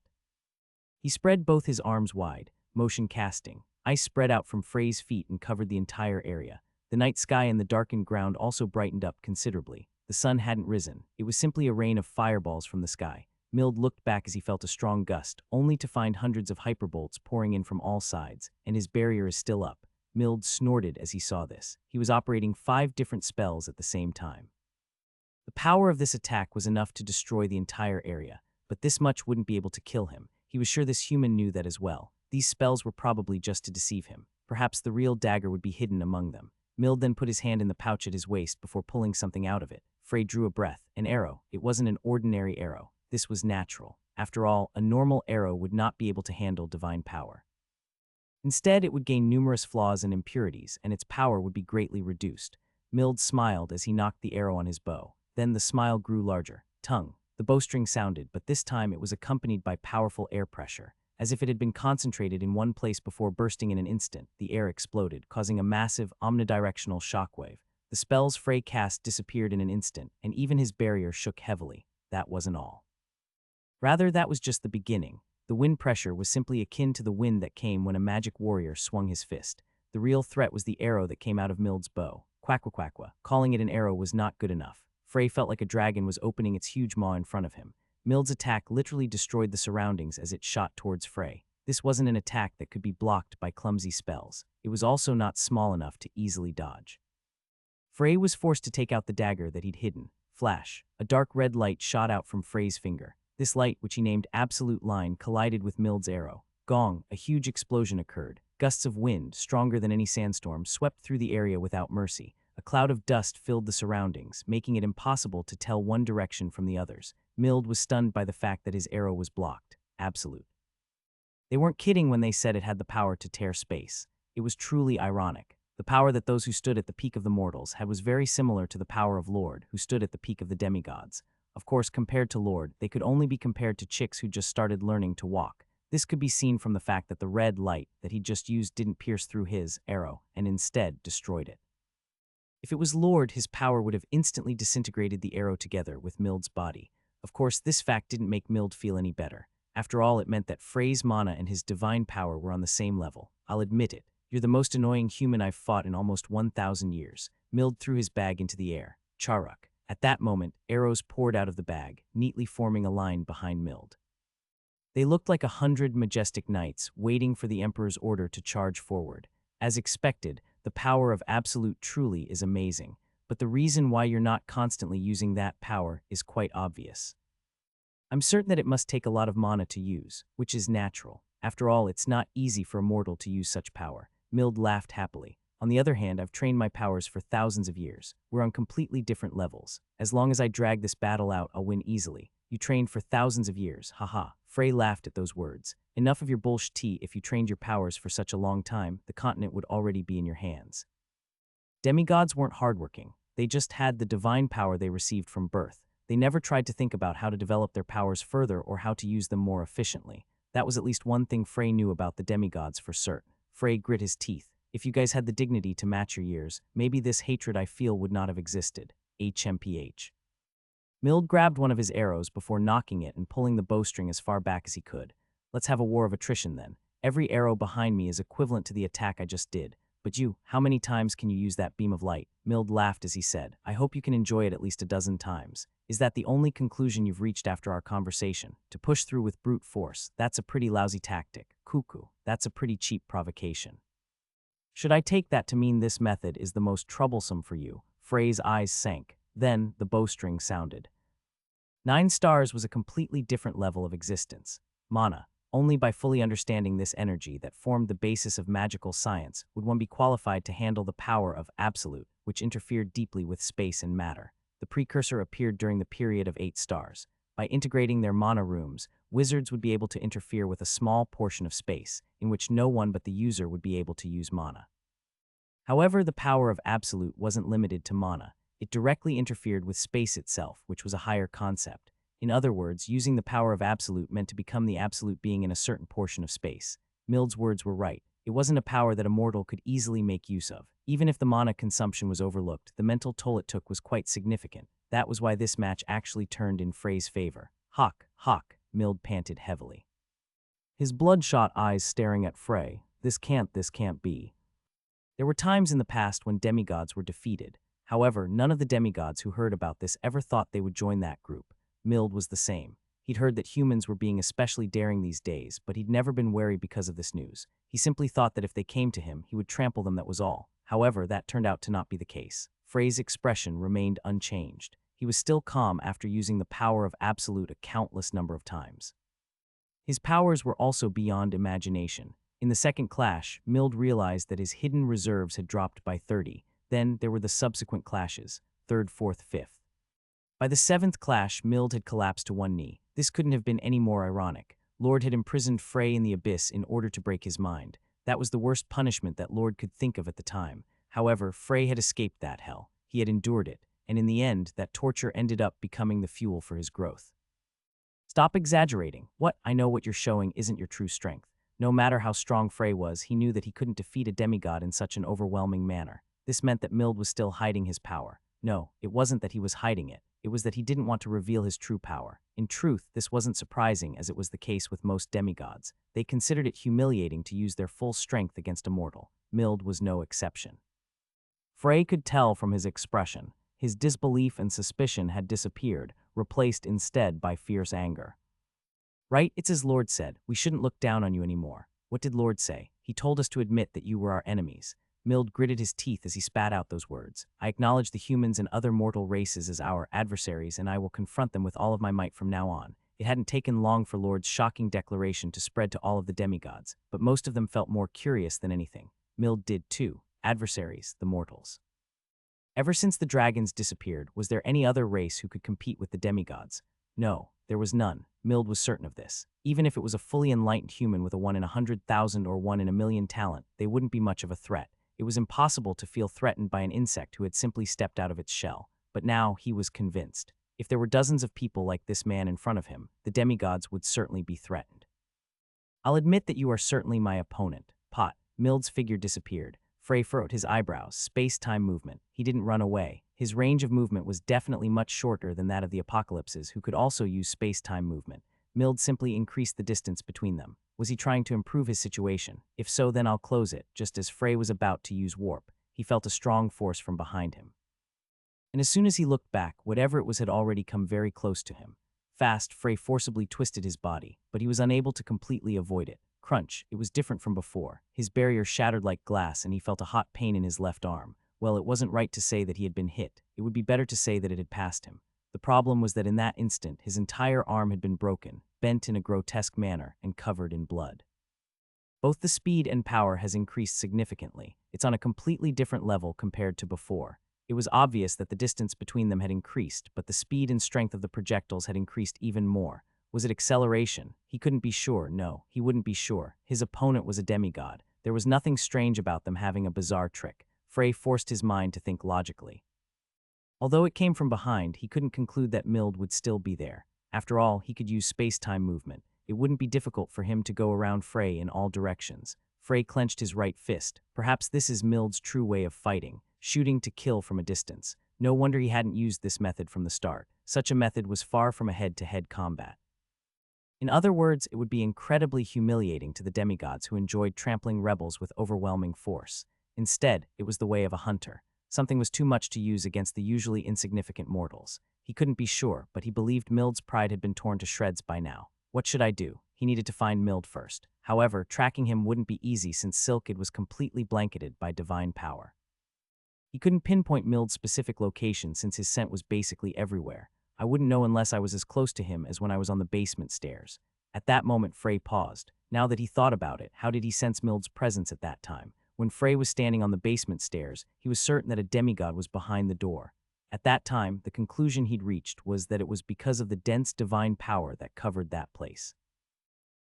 He spread both his arms wide, motion casting. Ice spread out from Frey's feet and covered the entire area. The night sky and the darkened ground also brightened up considerably. The sun hadn't risen. It was simply a rain of fireballs from the sky. Mild looked back as he felt a strong gust, only to find hundreds of hyperbolts pouring in from all sides, and his barrier is still up. Mild snorted as he saw this. He was operating 5 different spells at the same time. The power of this attack was enough to destroy the entire area, but this much wouldn't be able to kill him. He was sure this human knew that as well. These spells were probably just to deceive him. Perhaps the real dagger would be hidden among them. Mild then put his hand in the pouch at his waist before pulling something out of it. Frey drew a breath. An arrow. It wasn't an ordinary arrow. This was natural. After all, a normal arrow would not be able to handle divine power. Instead, it would gain numerous flaws and impurities, and its power would be greatly reduced. Mild smiled as he knocked the arrow on his bow. Then the smile grew larger. Tongue. The bowstring sounded, but this time it was accompanied by powerful air pressure. As if it had been concentrated in one place before bursting in an instant, the air exploded, causing a massive, omnidirectional shockwave. The spells Frey cast disappeared in an instant, and even his barrier shook heavily. That wasn't all. Rather, that was just the beginning. The wind pressure was simply akin to the wind that came when a magic warrior swung his fist. The real threat was the arrow that came out of Mild's bow. Quack-quack-quack. Calling it an arrow was not good enough. Frey felt like a dragon was opening its huge maw in front of him. Mild's attack literally destroyed the surroundings as it shot towards Frey. This wasn't an attack that could be blocked by clumsy spells. It was also not small enough to easily dodge. Frey was forced to take out the dagger that he'd hidden. Flash. A dark red light shot out from Frey's finger. This light, which he named Absolute Line, collided with Mild's arrow. Gong. A huge explosion occurred. Gusts of wind, stronger than any sandstorm, swept through the area without mercy. A cloud of dust filled the surroundings, making it impossible to tell one direction from the others. Mild was stunned by the fact that his arrow was blocked. Absolute. They weren't kidding when they said it had the power to tear space. It was truly ironic. The power that those who stood at the peak of the mortals had was very similar to the power of Lord, who stood at the peak of the demigods. Of course, compared to Lord, they could only be compared to chicks who just started learning to walk. This could be seen from the fact that the red light that he just used didn't pierce through his arrow and instead destroyed it. If it was Lord, his power would have instantly disintegrated the arrow together with Mild's body. Of course, this fact didn't make Mild feel any better. After all, it meant that Frey's mana and his divine power were on the same level. I'll admit it. You're the most annoying human I've fought in almost 1,000 years. Mild threw his bag into the air. Charuk. At that moment, arrows poured out of the bag, neatly forming a line behind Mild. They looked like 100 majestic knights waiting for the Emperor's order to charge forward. As expected, the power of Absolute truly is amazing, but the reason why you're not constantly using that power is quite obvious. I'm certain that it must take a lot of mana to use, which is natural. After all, it's not easy for a mortal to use such power. Mild laughed happily. On the other hand, I've trained my powers for thousands of years. We're on completely different levels. As long as I drag this battle out, I'll win easily. You trained for thousands of years, haha. Frey laughed at those words. Enough of your bullshit tea. If you trained your powers for such a long time, the continent would already be in your hands. Demigods weren't hardworking. They just had the divine power they received from birth. They never tried to think about how to develop their powers further or how to use them more efficiently. That was at least one thing Frey knew about the demigods for certain. Frey grit his teeth. If you guys had the dignity to match your years, maybe this hatred I feel would not have existed. HMPH. Mild grabbed one of his arrows before knocking it and pulling the bowstring as far back as he could. Let's have a war of attrition then. Every arrow behind me is equivalent to the attack I just did. But you, how many times can you use that beam of light? Mild laughed as he said, I hope you can enjoy it at least a dozen times. Is that the only conclusion you've reached after our conversation? To push through with brute force, that's a pretty lousy tactic. Cuckoo, that's a pretty cheap provocation. Should I take that to mean this method is the most troublesome for you? Frey's eyes sank. Then the bowstring sounded. 9 stars was a completely different level of existence. Mana. Only by fully understanding this energy that formed the basis of magical science would one be qualified to handle the power of Absolute, which interfered deeply with space and matter. The precursor appeared during the period of 8 stars. By integrating their mana rooms, wizards would be able to interfere with a small portion of space, in which no one but the user would be able to use mana. However, the power of Absolute wasn't limited to mana. It directly interfered with space itself, which was a higher concept. In other words, using the power of Absolute meant to become the absolute being in a certain portion of space. Mild's words were right. It wasn't a power that a mortal could easily make use of. Even if the mana consumption was overlooked, the mental toll it took was quite significant. That was why this match actually turned in Frey's favor. Hawk, Mild panted heavily. His bloodshot eyes staring at Frey. This can't be. There were times in the past when demigods were defeated. However, none of the demigods who heard about this ever thought they would join that group. Mild was the same. He'd heard that humans were being especially daring these days, but he'd never been wary because of this news. He simply thought that if they came to him, he would trample them, that was all. However, that turned out to not be the case. Frey's expression remained unchanged. He was still calm after using the power of Absolute a countless number of times. His powers were also beyond imagination. In the second clash, Mild realized that his hidden reserves had dropped by 30. Then there were the subsequent clashes, 3rd, 4th, 5th. By the 7th clash, Mild had collapsed to one knee. This couldn't have been any more ironic. Lord had imprisoned Frey in the abyss in order to break his mind. That was the worst punishment that Lord could think of at the time. However, Frey had escaped that hell. He had endured it, and in the end, that torture ended up becoming the fuel for his growth. Stop exaggerating. What I know what you're showing isn't your true strength. No matter how strong Frey was, he knew that he couldn't defeat a demigod in such an overwhelming manner. This meant that Mild was still hiding his power. No, it wasn't that he was hiding it. It was that he didn't want to reveal his true power. In truth, this wasn't surprising, as it was the case with most demigods. They considered it humiliating to use their full strength against a mortal. Mild was no exception. Frey could tell from his expression. His disbelief and suspicion had disappeared, replaced instead by fierce anger. Right, it's as Lord said. We shouldn't look down on you anymore. What did Lord say? He told us to admit that you were our enemies. Mild gritted his teeth as he spat out those words. I acknowledge the humans and other mortal races as our adversaries, and I will confront them with all of my might from now on. It hadn't taken long for Lord's shocking declaration to spread to all of the demigods, but most of them felt more curious than anything. Mild did too. Adversaries, the mortals. Ever since the dragons disappeared, was there any other race who could compete with the demigods? No, there was none. Mild was certain of this. Even if it was a fully enlightened human with a 1 in 100,000 or 1 in a million talent, they wouldn't be much of a threat. It was impossible to feel threatened by an insect who had simply stepped out of its shell. But now he was convinced. If there were dozens of people like this man in front of him, the demigods would certainly be threatened. I'll admit that you are certainly my opponent. Pot. Mild's figure disappeared. Frey furrowed his eyebrows. Space-time movement. He didn't run away. His range of movement was definitely much shorter than that of the Apocalypses, who could also use space-time movement. Mild simply increased the distance between them. Was he trying to improve his situation? If so, then I'll close it. Just as Frey was about to use warp, he felt a strong force from behind him. And as soon as he looked back, whatever it was had already come very close to him. Fast, Frey forcibly twisted his body, but he was unable to completely avoid it. Crunch, it was different from before. His barrier shattered like glass and he felt a hot pain in his left arm. Well, it wasn't right to say that he had been hit. It would be better to say that it had passed him. The problem was that in that instant, his entire arm had been broken, bent in a grotesque manner, and covered in blood. Both the speed and power has increased significantly. It's on a completely different level compared to before. It was obvious that the distance between them had increased, but the speed and strength of the projectiles had increased even more. Was it acceleration? He couldn't be sure. No, he wouldn't be sure. His opponent was a demigod. There was nothing strange about them having a bizarre trick. Frey forced his mind to think logically. Although it came from behind, he couldn't conclude that Mild would still be there. After all, he could use space-time movement. It wouldn't be difficult for him to go around Frey in all directions. Frey clenched his right fist. Perhaps this is Mild's true way of fighting, shooting to kill from a distance. No wonder he hadn't used this method from the start. Such a method was far from a head-to-head combat. In other words, it would be incredibly humiliating to the demigods who enjoyed trampling rebels with overwhelming force. Instead, it was the way of a hunter. Something was too much to use against the usually insignificant mortals. He couldn't be sure, but he believed Mild's pride had been torn to shreds by now. What should I do? He needed to find Mild first. However, tracking him wouldn't be easy since Silkid was completely blanketed by divine power. He couldn't pinpoint Mild's specific location since his scent was basically everywhere. I wouldn't know unless I was as close to him as when I was on the basement stairs. At that moment, Frey paused. Now that he thought about it, how did he sense Mild's presence at that time? When Frey was standing on the basement stairs, he was certain that a demigod was behind the door. At that time, the conclusion he'd reached was that it was because of the dense divine power that covered that place.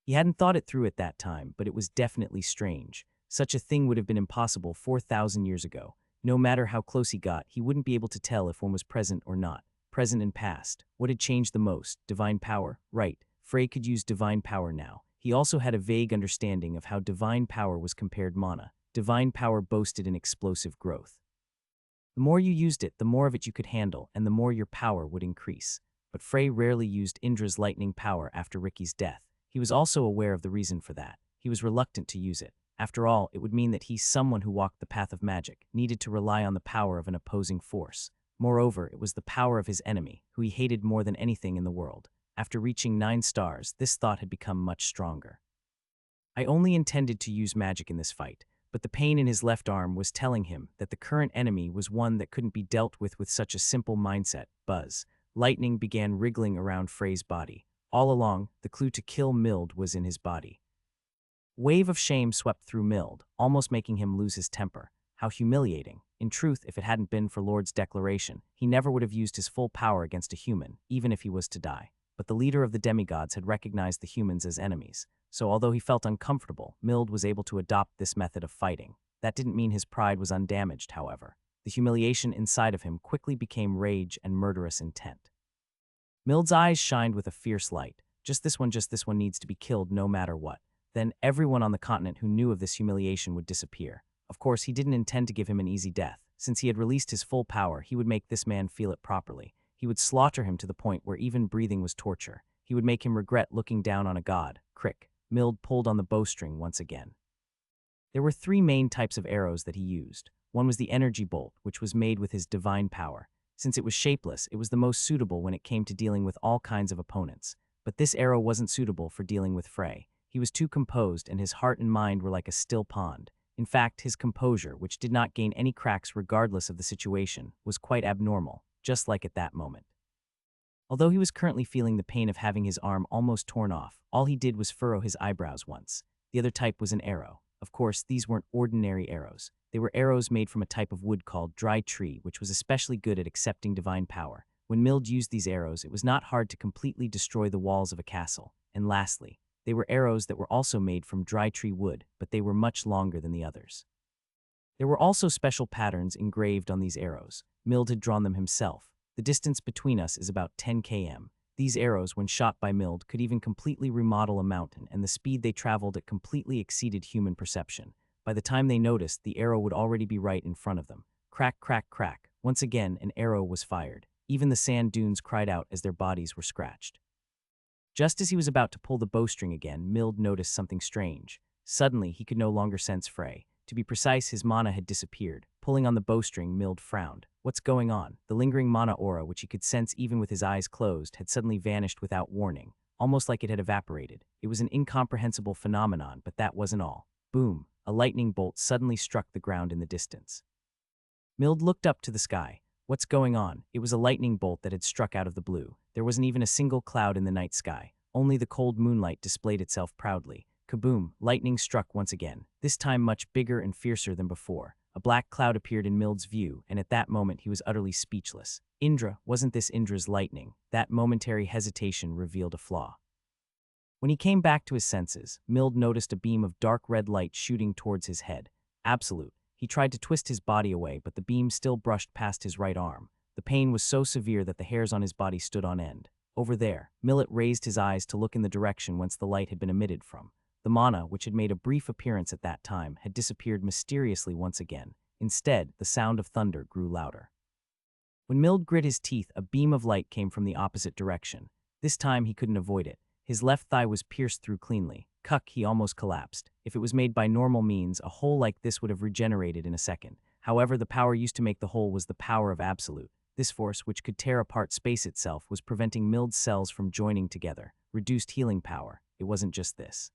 He hadn't thought it through at that time, but it was definitely strange. Such a thing would have been impossible 4,000 years ago. No matter how close he got, he wouldn't be able to tell if one was present or not. Present and past. What had changed the most? Divine power? Right. Frey could use divine power now. He also had a vague understanding of how divine power was compared mana. Divine power boasted an explosive growth. The more you used it, the more of it you could handle, and the more your power would increase. But Frey rarely used Indra's lightning power after Ricky's death. He was also aware of the reason for that. He was reluctant to use it. After all, it would mean that he, someone who walked the path of magic, needed to rely on the power of an opposing force. Moreover, it was the power of his enemy, who he hated more than anything in the world. After reaching 9 stars, this thought had become much stronger. I only intended to use magic in this fight, but the pain in his left arm was telling him that the current enemy was one that couldn't be dealt with such a simple mindset. Buzz. Lightning began wriggling around Frey's body. All along, the clue to kill Mild was in his body. Wave of shame swept through Mild, almost making him lose his temper. How humiliating. In truth, if it hadn't been for Lord's declaration, he never would have used his full power against a human, even if he was to die. But the leader of the demigods had recognized the humans as enemies. So although he felt uncomfortable, Mild was able to adopt this method of fighting. That didn't mean his pride was undamaged, however. The humiliation inside of him quickly became rage and murderous intent. Mild's eyes shined with a fierce light. Just this one needs to be killed no matter what. Then everyone on the continent who knew of this humiliation would disappear. Of course, he didn't intend to give him an easy death. Since he had released his full power, he would make this man feel it properly. He would slaughter him to the point where even breathing was torture. He would make him regret looking down on a god. Crick. Mild pulled on the bowstring once again. There were 3 main types of arrows that he used. One was the energy bolt, which was made with his divine power. Since it was shapeless, it was the most suitable when it came to dealing with all kinds of opponents. But this arrow wasn't suitable for dealing with Frey. He was too composed, and his heart and mind were like a still pond. In fact, his composure, which did not gain any cracks regardless of the situation, was quite abnormal, just like at that moment. Although he was currently feeling the pain of having his arm almost torn off, all he did was furrow his eyebrows once. The other type was an arrow. Of course, these weren't ordinary arrows. They were arrows made from a type of wood called dry tree, which was especially good at accepting divine power. When Mild used these arrows, it was not hard to completely destroy the walls of a castle. And lastly, they were arrows that were also made from dry tree wood, but they were much longer than the others. There were also special patterns engraved on these arrows. Mild had drawn them himself. The distance between us is about 10 km. These arrows, when shot by Mild, could even completely remodel a mountain, and the speed they traveled at completely exceeded human perception. By the time they noticed, the arrow would already be right in front of them. Crack, crack, crack. Once again, an arrow was fired. Even the sand dunes cried out as their bodies were scratched. Just as he was about to pull the bowstring again, Mild noticed something strange. Suddenly, he could no longer sense Frey. To be precise, his mana had disappeared. Pulling on the bowstring, Mild frowned. What's going on? The lingering mana aura, which he could sense even with his eyes closed, had suddenly vanished without warning, almost like it had evaporated. It was an incomprehensible phenomenon, but that wasn't all. Boom! A lightning bolt suddenly struck the ground in the distance. Mild looked up to the sky. What's going on? It was a lightning bolt that had struck out of the blue. There wasn't even a single cloud in the night sky. Only the cold moonlight displayed itself proudly. Kaboom! Lightning struck once again, this time much bigger and fiercer than before. A black cloud appeared in Mild's view, and at that moment he was utterly speechless. Indra, wasn't this Indra's lightning? That momentary hesitation revealed a flaw. When he came back to his senses, Mild noticed a beam of dark red light shooting towards his head. Absolute. He tried to twist his body away, but the beam still brushed past his right arm. The pain was so severe that the hairs on his body stood on end. Over there, Millet raised his eyes to look in the direction whence the light had been emitted from. The mana, which had made a brief appearance at that time, had disappeared mysteriously once again. Instead, the sound of thunder grew louder. When Mild grit his teeth, a beam of light came from the opposite direction. This time he couldn't avoid it. His left thigh was pierced through cleanly. Cuck, he almost collapsed. If it was made by normal means, a hole like this would have regenerated in a second. However, the power used to make the hole was the power of absolute. This force, which could tear apart space itself, was preventing Mild's cells from joining together. Reduced healing power. It wasn't just this.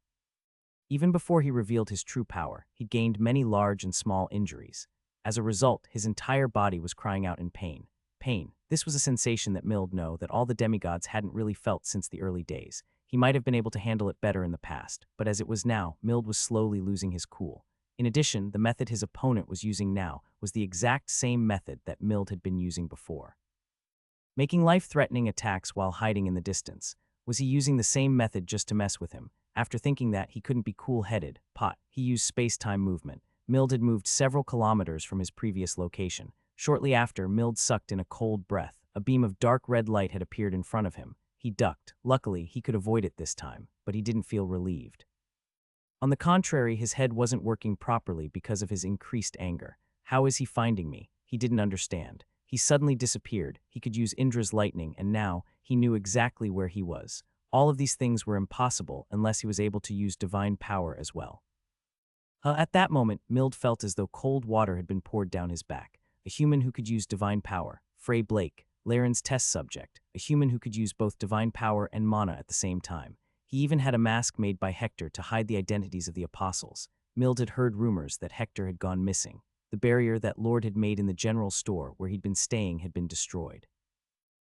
Even before he revealed his true power, he gained many large and small injuries. As a result, his entire body was crying out in pain. Pain. This was a sensation that Mild knew that all the demigods hadn't really felt since the early days. He might have been able to handle it better in the past, but as it was now, Mild was slowly losing his cool. In addition, the method his opponent was using now was the exact same method that Mild had been using before. Making life-threatening attacks while hiding in the distance. Was he using the same method just to mess with him? After thinking that he couldn't be cool-headed, he used space-time movement. Mild had moved several kilometers from his previous location. Shortly after, Mild sucked in a cold breath. A beam of dark red light had appeared in front of him. He ducked. Luckily, he could avoid it this time, but he didn't feel relieved. On the contrary, his head wasn't working properly because of his increased anger. How is he finding me? He didn't understand. He suddenly disappeared. He could use Indra's lightning, and now he knew exactly where he was. All of these things were impossible unless he was able to use divine power as well. At that moment, Mild felt as though cold water had been poured down his back. A human who could use divine power. Frey Blake, Laren's test subject. A human who could use both divine power and mana at the same time. He even had a mask made by Hector to hide the identities of the apostles. Mild had heard rumors that Hector had gone missing. The barrier that Lord had made in the general store where he'd been staying had been destroyed.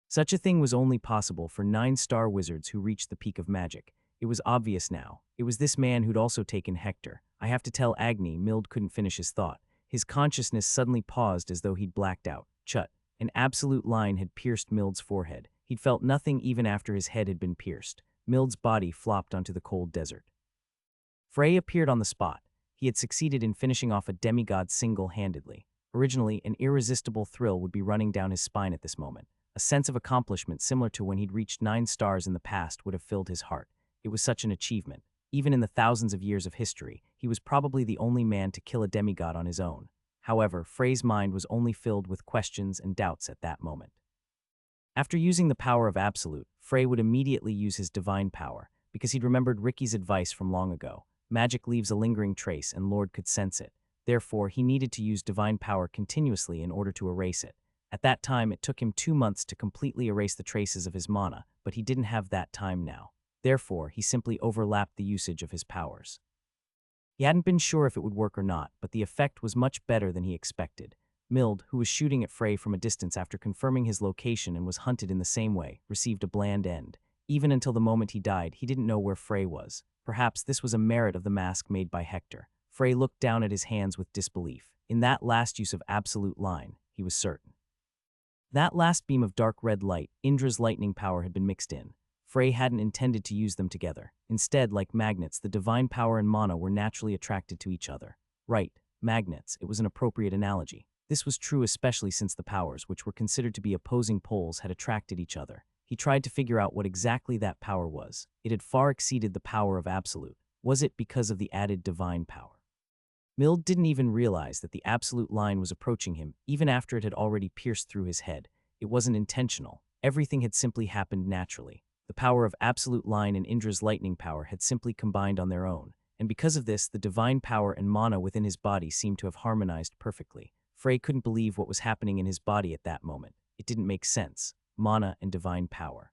Such a thing was only possible for 9-star wizards who reached the peak of magic. It was obvious now. It was this man who'd also taken Hector. I have to tell Agni. Mild couldn't finish his thought. His consciousness suddenly paused as though he'd blacked out. Chut. An absolute line had pierced Mild's forehead. He'd felt nothing even after his head had been pierced. Mild's body flopped onto the cold desert. Frey appeared on the spot. He had succeeded in finishing off a demigod single-handedly. Originally, an irresistible thrill would be running down his spine at this moment. A sense of accomplishment similar to when he'd reached 9 stars in the past would have filled his heart. It was such an achievement. Even in the thousands of years of history, he was probably the only man to kill a demigod on his own. However, Frey's mind was only filled with questions and doubts at that moment. After using the power of Absolute, Frey would immediately use his divine power, because he'd remembered Ricky's advice from long ago. Magic leaves a lingering trace, and Lord could sense it. Therefore, he needed to use divine power continuously in order to erase it. At that time, it took him 2 months to completely erase the traces of his mana, but he didn't have that time now. Therefore, he simply overlapped the usage of his powers. He hadn't been sure if it would work or not, but the effect was much better than he expected. Mild, who was shooting at Frey from a distance after confirming his location and was hunted in the same way, received a bland end. Even until the moment he died, he didn't know where Frey was. Perhaps this was a merit of the mask made by Hector. Frey looked down at his hands with disbelief. In that last use of absolute line, he was certain. That last beam of dark red light, Indra's lightning power, had been mixed in. Frey hadn't intended to use them together. Instead, like magnets, the divine power and mana were naturally attracted to each other. Right, magnets, it was an appropriate analogy. This was true especially since the powers, which were considered to be opposing poles, had attracted each other. He tried to figure out what exactly that power was. It had far exceeded the power of absolute. Was it because of the added divine power? Mild didn't even realize that the absolute line was approaching him, even after it had already pierced through his head. It wasn't intentional. Everything had simply happened naturally. The power of absolute line and Indra's lightning power had simply combined on their own, and because of this, the divine power and mana within his body seemed to have harmonized perfectly. Frey couldn't believe what was happening in his body at that moment. It didn't make sense. Mana and divine power.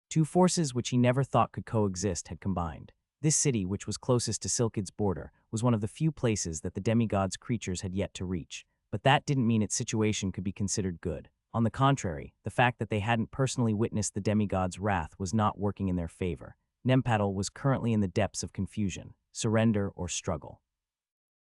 Two forces which he never thought could coexist had combined. This city, which was closest to Silkid's border, was one of the few places that the demigod's creatures had yet to reach, but that didn't mean its situation could be considered good. On the contrary, the fact that they hadn't personally witnessed the demigod's wrath was not working in their favor. Nempatl was currently in the depths of confusion, surrender or struggle.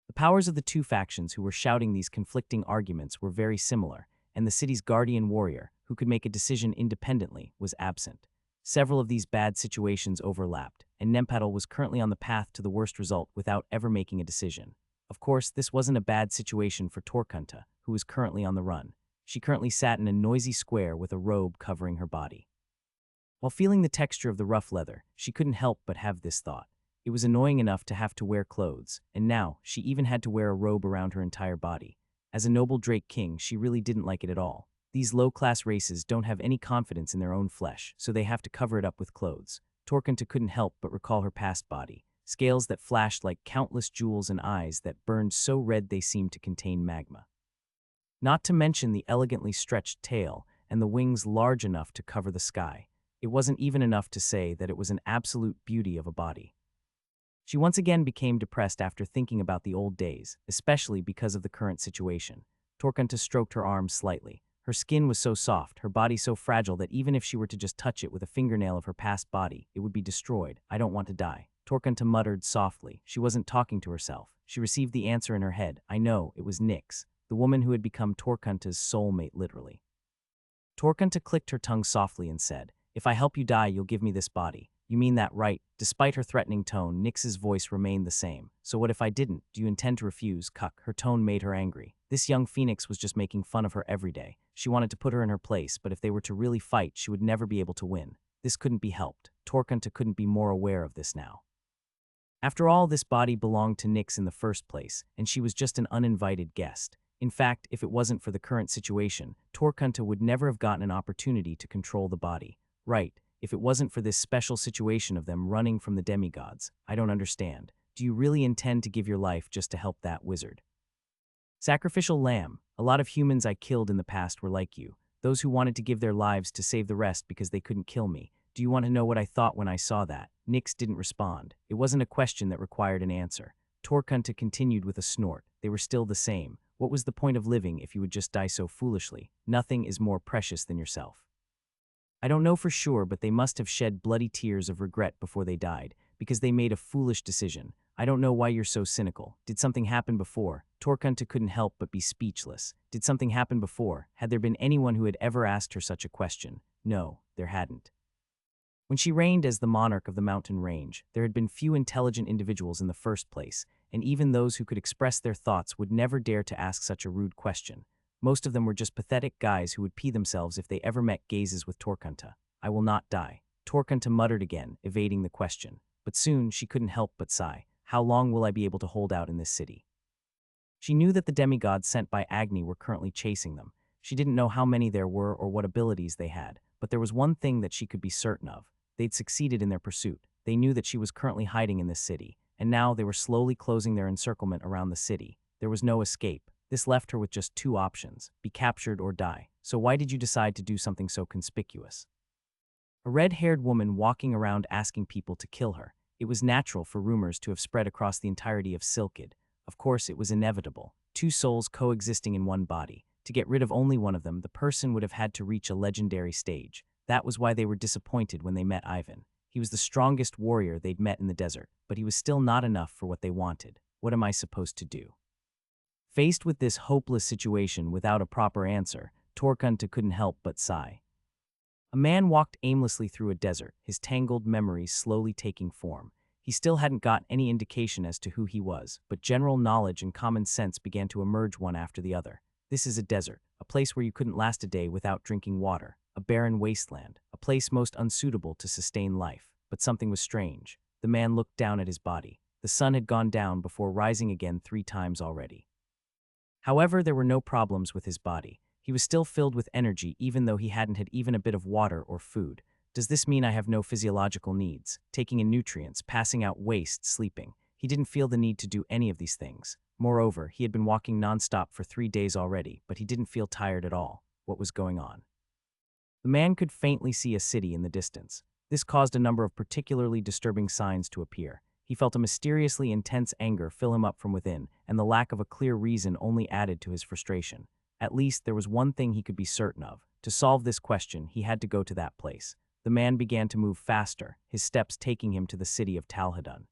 The powers of the two factions who were shouting these conflicting arguments were very similar, and the city's guardian warrior, who could make a decision independently, was absent. Several of these bad situations overlapped, and Nempatl was currently on the path to the worst result without ever making a decision. Of course, this wasn't a bad situation for Torkunta, who was currently on the run. She currently sat in a noisy square with a robe covering her body. While feeling the texture of the rough leather, she couldn't help but have this thought. It was annoying enough to have to wear clothes, and now she even had to wear a robe around her entire body. As a noble Drake King, she really didn't like it at all. These low-class races don't have any confidence in their own flesh, so they have to cover it up with clothes. Torkunta couldn't help but recall her past body. Scales that flashed like countless jewels and eyes that burned so red they seemed to contain magma. Not to mention the elegantly stretched tail and the wings large enough to cover the sky. It wasn't even enough to say that it was an absolute beauty of a body. She once again became depressed after thinking about the old days, especially because of the current situation. Torkunta stroked her arm slightly. Her skin was so soft, her body so fragile that even if she were to just touch it with a fingernail of her past body, it would be destroyed. I don't want to die. Torkunta muttered softly. She wasn't talking to herself. She received the answer in her head. I know, it was Nyx, the woman who had become Torkunta's soulmate literally. Torkunta clicked her tongue softly and said, if I help you die, you'll give me this body. You mean that, right? Despite her threatening tone, Nyx's voice remained the same. So what if I didn't? Do you intend to refuse? Cuck. Her tone made her angry. This young phoenix was just making fun of her every day. She wanted to put her in her place, but if they were to really fight, she would never be able to win. This couldn't be helped. Torkunta couldn't be more aware of this now. After all, this body belonged to Nyx in the first place, and she was just an uninvited guest. In fact, if it wasn't for the current situation, Torkunta would never have gotten an opportunity to control the body. Right. If it wasn't for this special situation of them running from the demigods, I don't understand. Do you really intend to give your life just to help that wizard? Sacrificial lamb. A lot of humans I killed in the past were like you. Those who wanted to give their lives to save the rest because they couldn't kill me. Do you want to know what I thought when I saw that? Nyx didn't respond. It wasn't a question that required an answer. Torkunta continued with a snort. They were still the same. What was the point of living if you would just die so foolishly? Nothing is more precious than yourself. I don't know for sure, but they must have shed bloody tears of regret before they died, because they made a foolish decision. I don't know why you're so cynical. Did something happen before? Torkunta couldn't help but be speechless. Did something happen before? Had there been anyone who had ever asked her such a question? No, there hadn't. When she reigned as the monarch of the mountain range, there had been few intelligent individuals in the first place, and even those who could express their thoughts would never dare to ask such a rude question. Most of them were just pathetic guys who would pee themselves if they ever met gazes with Torkunta. I will not die. Torkunta muttered again, evading the question. But soon she couldn't help but sigh. How long will I be able to hold out in this city? She knew that the demigods sent by Agni were currently chasing them. She didn't know how many there were or what abilities they had, but there was one thing that she could be certain of. They'd succeeded in their pursuit. They knew that she was currently hiding in this city, and now they were slowly closing their encirclement around the city. There was no escape. This left her with just two options, be captured or die. So why did you decide to do something so conspicuous? A red-haired woman walking around asking people to kill her. It was natural for rumors to have spread across the entirety of Silkid. Of course, it was inevitable. two souls coexisting in one body. To get rid of only one of them, the person would have had to reach a legendary stage. That was why they were disappointed when they met Ivan. He was the strongest warrior they'd met in the desert, but he was still not enough for what they wanted. What am I supposed to do? Faced with this hopeless situation without a proper answer, Torkunta couldn't help but sigh. A man walked aimlessly through a desert, his tangled memories slowly taking form. He still hadn't got any indication as to who he was, but general knowledge and common sense began to emerge one after the other. This is a desert, a place where you couldn't last a day without drinking water, a barren wasteland, a place most unsuitable to sustain life. But something was strange. The man looked down at his body. The sun had gone down before rising again 3 times already. However, there were no problems with his body. He was still filled with energy even though he hadn't had even a bit of water or food. Does this mean I have no physiological needs? Taking in nutrients, passing out waste, sleeping. He didn't feel the need to do any of these things. Moreover, he had been walking nonstop for 3 days already, but he didn't feel tired at all. What was going on? The man could faintly see a city in the distance. This caused a number of particularly disturbing signs to appear. He felt a mysteriously intense anger fill him up from within, and the lack of a clear reason only added to his frustration. At least there was one thing he could be certain of. To solve this question, he had to go to that place. The man began to move faster, his steps taking him to the city of Talhadun.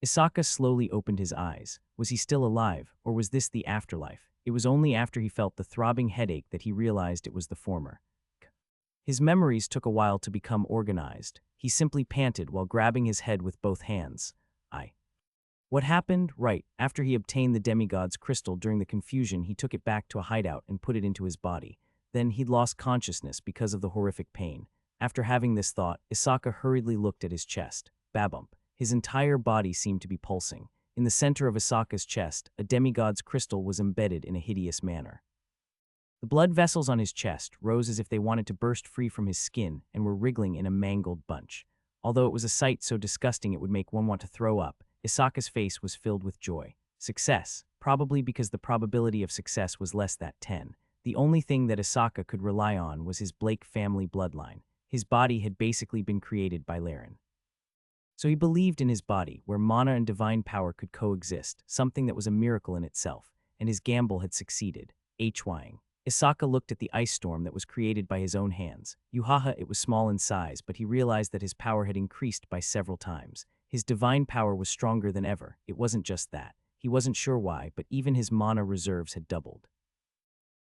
Isaka slowly opened his eyes. Was he still alive, or was this the afterlife? It was only after he felt the throbbing headache that he realized it was the former. His memories took a while to become organized. He simply panted while grabbing his head with both hands. What happened? Right, after he obtained the demigod's crystal during the confusion, he took it back to a hideout and put it into his body. Then he'd lost consciousness because of the horrific pain. After having this thought, Isaka hurriedly looked at his chest. Babump. His entire body seemed to be pulsing. In the center of Isaka's chest, a demigod's crystal was embedded in a hideous manner. The blood vessels on his chest rose as if they wanted to burst free from his skin and were wriggling in a mangled bunch. Although it was a sight so disgusting it would make one want to throw up, Isaka's face was filled with joy. Success, probably because the probability of success was less than 10. The only thing that Isaka could rely on was his Blake family bloodline. His body had basically been created by Laren. So he believed in his body, where mana and divine power could coexist, something that was a miracle in itself, and his gamble had succeeded. Hwang. Isaka looked at the ice storm that was created by his own hands. Yuhaha, it was small in size, but he realized that his power had increased by several times. His divine power was stronger than ever. It wasn't just that. He wasn't sure why, but even his mana reserves had doubled.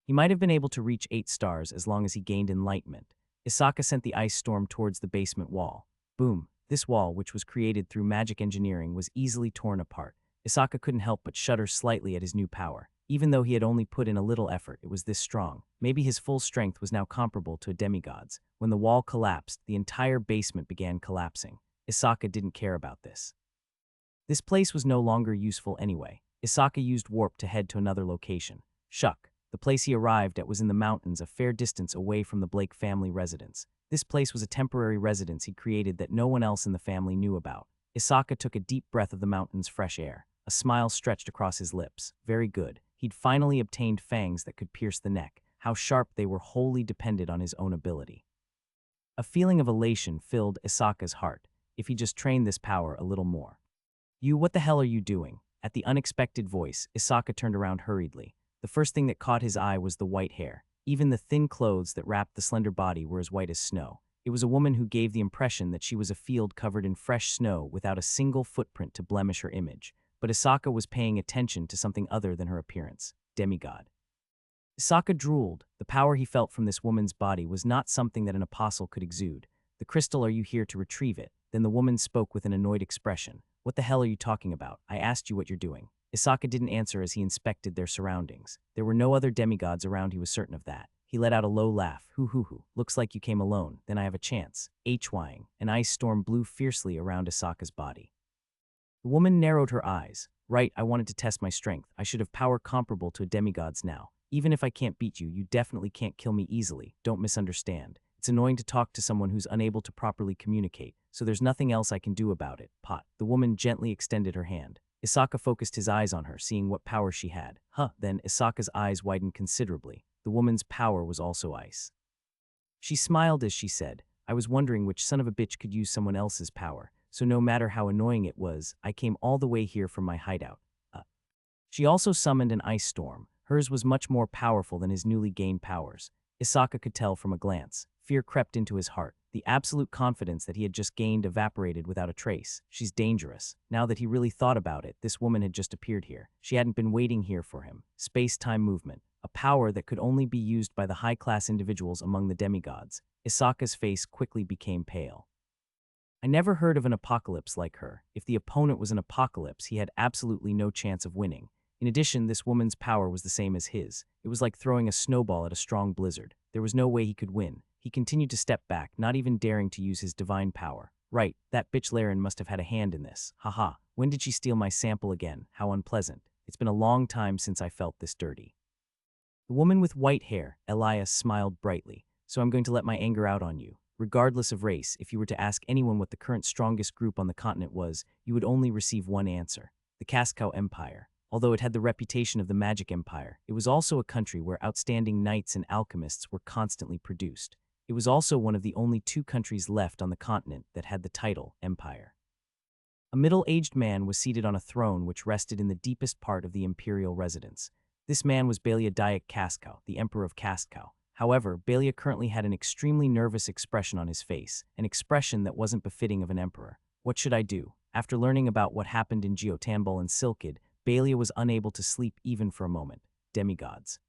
He might have been able to reach 8 stars as long as he gained enlightenment. Isaka sent the ice storm towards the basement wall. Boom. This wall, which was created through magic engineering, was easily torn apart. Isaka couldn't help but shudder slightly at his new power. Even though he had only put in a little effort, it was this strong. Maybe his full strength was now comparable to a demigod's. When the wall collapsed, the entire basement began collapsing. Isaka didn't care about this. This place was no longer useful anyway. Isaka used warp to head to another location. Shuck. The place he arrived at was in the mountains a fair distance away from the Blake family residence. This place was a temporary residence he'd created that no one else in the family knew about. Isaka took a deep breath of the mountain's fresh air. A smile stretched across his lips. Very good. He'd finally obtained fangs that could pierce the neck. How sharp they were wholly depended on his own ability. A feeling of elation filled Isaka's heart. If he just trained this power a little more. What the hell are you doing? At the unexpected voice, Isaka turned around hurriedly. The first thing that caught his eye was the white hair. Even the thin clothes that wrapped the slender body were as white as snow. It was a woman who gave the impression that she was a field covered in fresh snow without a single footprint to blemish her image. But Isaka was paying attention to something other than her appearance. Demigod. Isaka drooled. The power he felt from this woman's body was not something that an apostle could exude. The crystal, are you here to retrieve it? Then the woman spoke with an annoyed expression. What the hell are you talking about? I asked you what you're doing. Isaka didn't answer as he inspected their surroundings. There were no other demigods around, he was certain of that. He let out a low laugh. Hoo. Looks like you came alone. Then I have a chance. Hwang. An ice storm blew fiercely around Isaka's body. The woman narrowed her eyes. Right, I wanted to test my strength. I should have power comparable to a demigod's now. Even if I can't beat you, you definitely can't kill me easily. Don't misunderstand. It's annoying to talk to someone who's unable to properly communicate, so there's nothing else I can do about it. Pot. The woman gently extended her hand. Isaka focused his eyes on her, seeing what power she had. Then Isaka's eyes widened considerably. The woman's power was also ice. She smiled as she said, I was wondering which son of a bitch could use someone else's power, so no matter how annoying it was, I came all the way here from my hideout. She also summoned an ice storm. Hers was much more powerful than his newly gained powers. Isaka could tell from a glance. Fear crept into his heart. The absolute confidence that he had just gained evaporated without a trace. She's dangerous. Now that he really thought about it, this woman had just appeared here. She hadn't been waiting here for him. Space-time movement, a power that could only be used by the high-class individuals among the demigods. Isaka's face quickly became pale. I never heard of an apocalypse like her. If the opponent was an apocalypse, he had absolutely no chance of winning. In addition, this woman's power was the same as his. It was like throwing a snowball at a strong blizzard. There was no way he could win. He continued to step back, not even daring to use his divine power. Right, that bitch Laren must have had a hand in this. Haha, when did she steal my sample again? How unpleasant. It's been a long time since I felt this dirty. The woman with white hair, Elias, smiled brightly. So I'm going to let my anger out on you. Regardless of race, if you were to ask anyone what the current strongest group on the continent was, you would only receive one answer: the Cascow Empire. Although it had the reputation of the Magic Empire, it was also a country where outstanding knights and alchemists were constantly produced. It was also one of the only two countries left on the continent that had the title Empire. A middle-aged man was seated on a throne which rested in the deepest part of the imperial residence. This man was Balia Dayak Cascow, the Emperor of Cascow. However, Balia currently had an extremely nervous expression on his face, an expression that wasn't befitting of an emperor. What should I do? After learning about what happened in Geotanbul and Silkid, Balia was unable to sleep even for a moment. Demigods.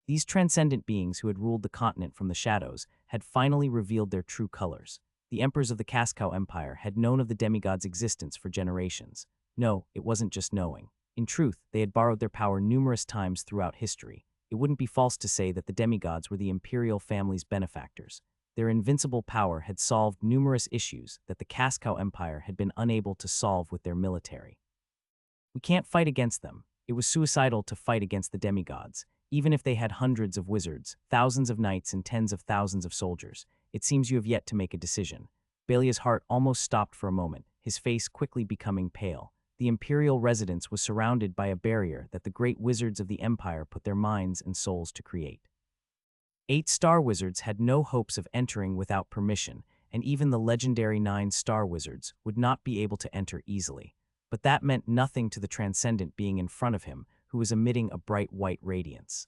These transcendent beings who had ruled the continent from the shadows had finally revealed their true colors. The emperors of the Cascow Empire had known of the demigods' existence for generations. No, it wasn't just knowing. In truth, they had borrowed their power numerous times throughout history. It wouldn't be false to say that the demigods were the imperial family's benefactors. Their invincible power had solved numerous issues that the Cascow Empire had been unable to solve with their military. We can't fight against them. It was suicidal to fight against the demigods, even if they had hundreds of wizards, thousands of knights, and tens of thousands of soldiers. It seems you have yet to make a decision. Balia's heart almost stopped for a moment, his face quickly becoming pale. The imperial residence was surrounded by a barrier that the great wizards of the empire put their minds and souls to create. 8-star wizards had no hopes of entering without permission, and even the legendary 9-star wizards would not be able to enter easily. But that meant nothing to the transcendent being in front of him, who was emitting a bright white radiance.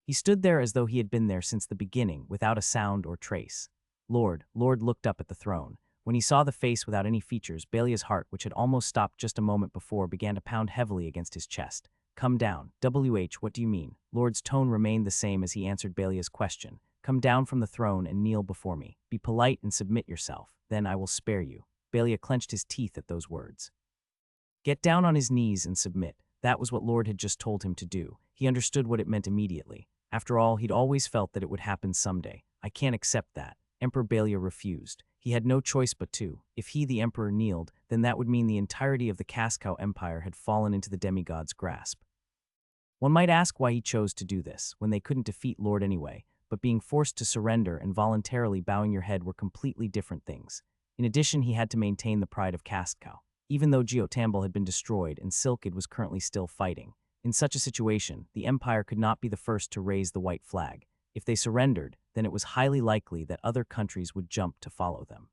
He stood there as though he had been there since the beginning, without a sound or trace. Lord looked up at the throne. When he saw the face without any features, Balia's heart, which had almost stopped just a moment before, began to pound heavily against his chest. Come down. What do you mean? Lord's tone remained the same as he answered Balia's question. Come down from the throne and kneel before me. Be polite and submit yourself. Then I will spare you. Balia clenched his teeth at those words. Get down on his knees and submit. That was what Lord had just told him to do. He understood what it meant immediately. After all, he'd always felt that it would happen someday. I can't accept that. Emperor Balia refused. He had no choice but to. If he, the emperor, kneeled, then that would mean the entirety of the Cascow Empire had fallen into the demigod's grasp. One might ask why he chose to do this, when they couldn't defeat Lord anyway, but being forced to surrender and voluntarily bowing your head were completely different things. In addition, he had to maintain the pride of Cascow. Even though Geotanbul had been destroyed and Silkid was currently still fighting. In such a situation, the Empire could not be the first to raise the white flag. If they surrendered, then it was highly likely that other countries would jump to follow them.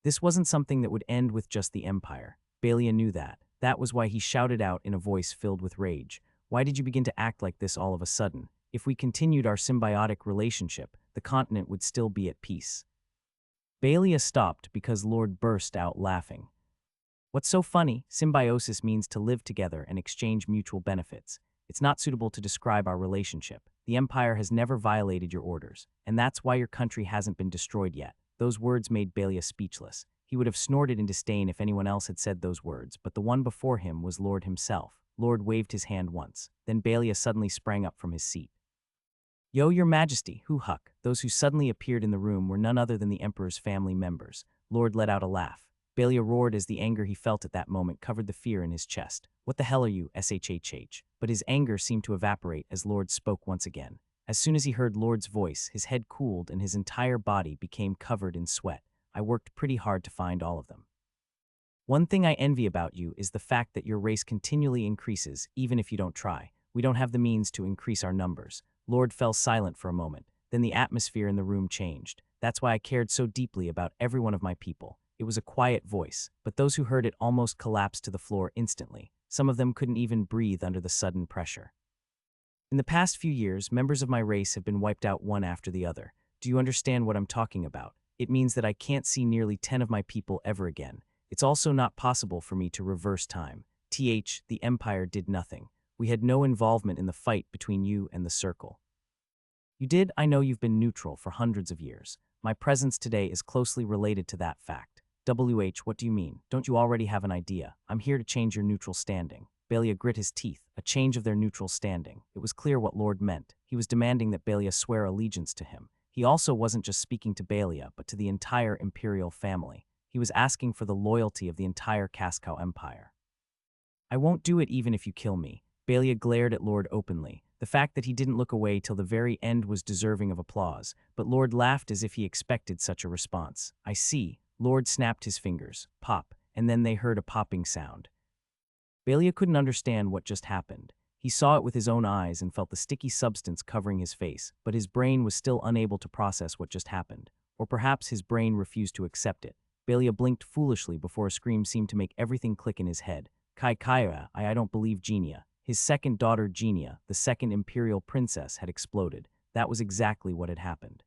This wasn't something that would end with just the Empire. Balia knew that. That was why he shouted out in a voice filled with rage. Why did you begin to act like this all of a sudden? If we continued our symbiotic relationship, the continent would still be at peace. Balia stopped because Lord burst out laughing. What's so funny? Symbiosis means to live together and exchange mutual benefits. It's not suitable to describe our relationship. The Empire has never violated your orders, and that's why your country hasn't been destroyed yet. Those words made Balia speechless. He would have snorted in disdain if anyone else had said those words, but the one before him was Lord himself. Lord waved his hand once. Then Balia suddenly sprang up from his seat. Yo, your majesty, hu huck. Those who suddenly appeared in the room were none other than the emperor's family members. Lord let out a laugh. Balia roared as the anger he felt at that moment covered the fear in his chest. What the hell are you, shhh? But his anger seemed to evaporate as Lord spoke once again. As soon as he heard Lord's voice, his head cooled and his entire body became covered in sweat. I worked pretty hard to find all of them. One thing I envy about you is the fact that your race continually increases, even if you don't try. We don't have the means to increase our numbers. Lord fell silent for a moment. Then the atmosphere in the room changed. That's why I cared so deeply about every one of my people. It was a quiet voice, but those who heard it almost collapsed to the floor instantly. Some of them couldn't even breathe under the sudden pressure. In the past few years, members of my race have been wiped out one after the other. Do you understand what I'm talking about? It means that I can't see nearly 10 of my people ever again. It's also not possible for me to reverse time. The Empire did nothing. We had no involvement in the fight between you and the Circle. You did. I know you've been neutral for hundreds of years. My presence today is closely related to that fact. What do you mean? Don't you already have an idea? I'm here to change your neutral standing. Balia grit his teeth, a change of their neutral standing. It was clear what Lord meant. He was demanding that Balia swear allegiance to him. He also wasn't just speaking to Balia, but to the entire imperial family. He was asking for the loyalty of the entire Cascow Empire. I won't do it even if you kill me. Balia glared at Lord openly. The fact that he didn't look away till the very end was deserving of applause, but Lord laughed as if he expected such a response. I see. Lord snapped his fingers. Pop, and then they heard a popping sound. Balia couldn't understand what just happened. He saw it with his own eyes and felt the sticky substance covering his face, but his brain was still unable to process what just happened. Or perhaps his brain refused to accept it. Balia blinked foolishly before a scream seemed to make everything click in his head. I don't believe Genia. His second daughter Genia, the second imperial princess, had exploded. That was exactly what had happened.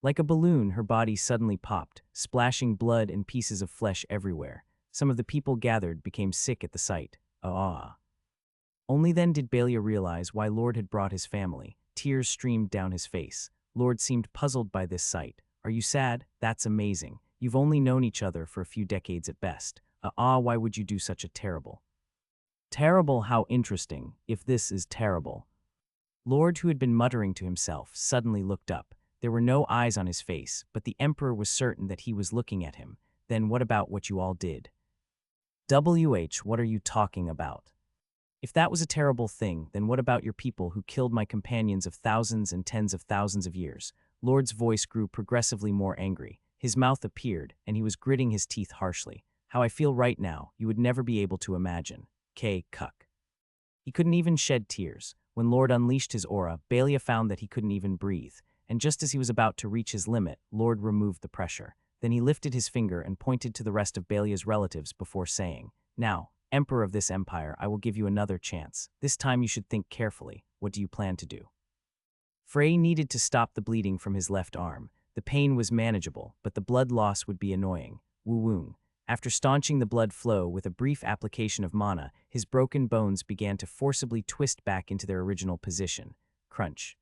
Like a balloon, her body suddenly popped, splashing blood and pieces of flesh everywhere. Some of the people gathered became sick at the sight. Only then did Balia realize why Lord had brought his family. Tears streamed down his face. Lord seemed puzzled by this sight. Are you sad? That's amazing. You've only known each other for a few decades at best. Why would you do such a terrible? Terrible, how interesting, if this is terrible. Lord, who had been muttering to himself, suddenly looked up. There were no eyes on his face, but the Emperor was certain that he was looking at him. Then what about what you all did? What are you talking about? If that was a terrible thing, then what about your people who killed my companions of thousands and tens of thousands of years? Lord's voice grew progressively more angry. His mouth appeared, and he was gritting his teeth harshly. How I feel right now, you would never be able to imagine. Cuck. He couldn't even shed tears. When Lord unleashed his aura, Balia found that he couldn't even breathe, and just as he was about to reach his limit, Lord removed the pressure. Then he lifted his finger and pointed to the rest of Balia's relatives before saying, Now, Emperor of this empire, I will give you another chance. This time you should think carefully. What do you plan to do? Frey needed to stop the bleeding from his left arm. The pain was manageable, but the blood loss would be annoying. Woo-woon. After staunching the blood flow with a brief application of mana, his broken bones began to forcibly twist back into their original position. Crunch.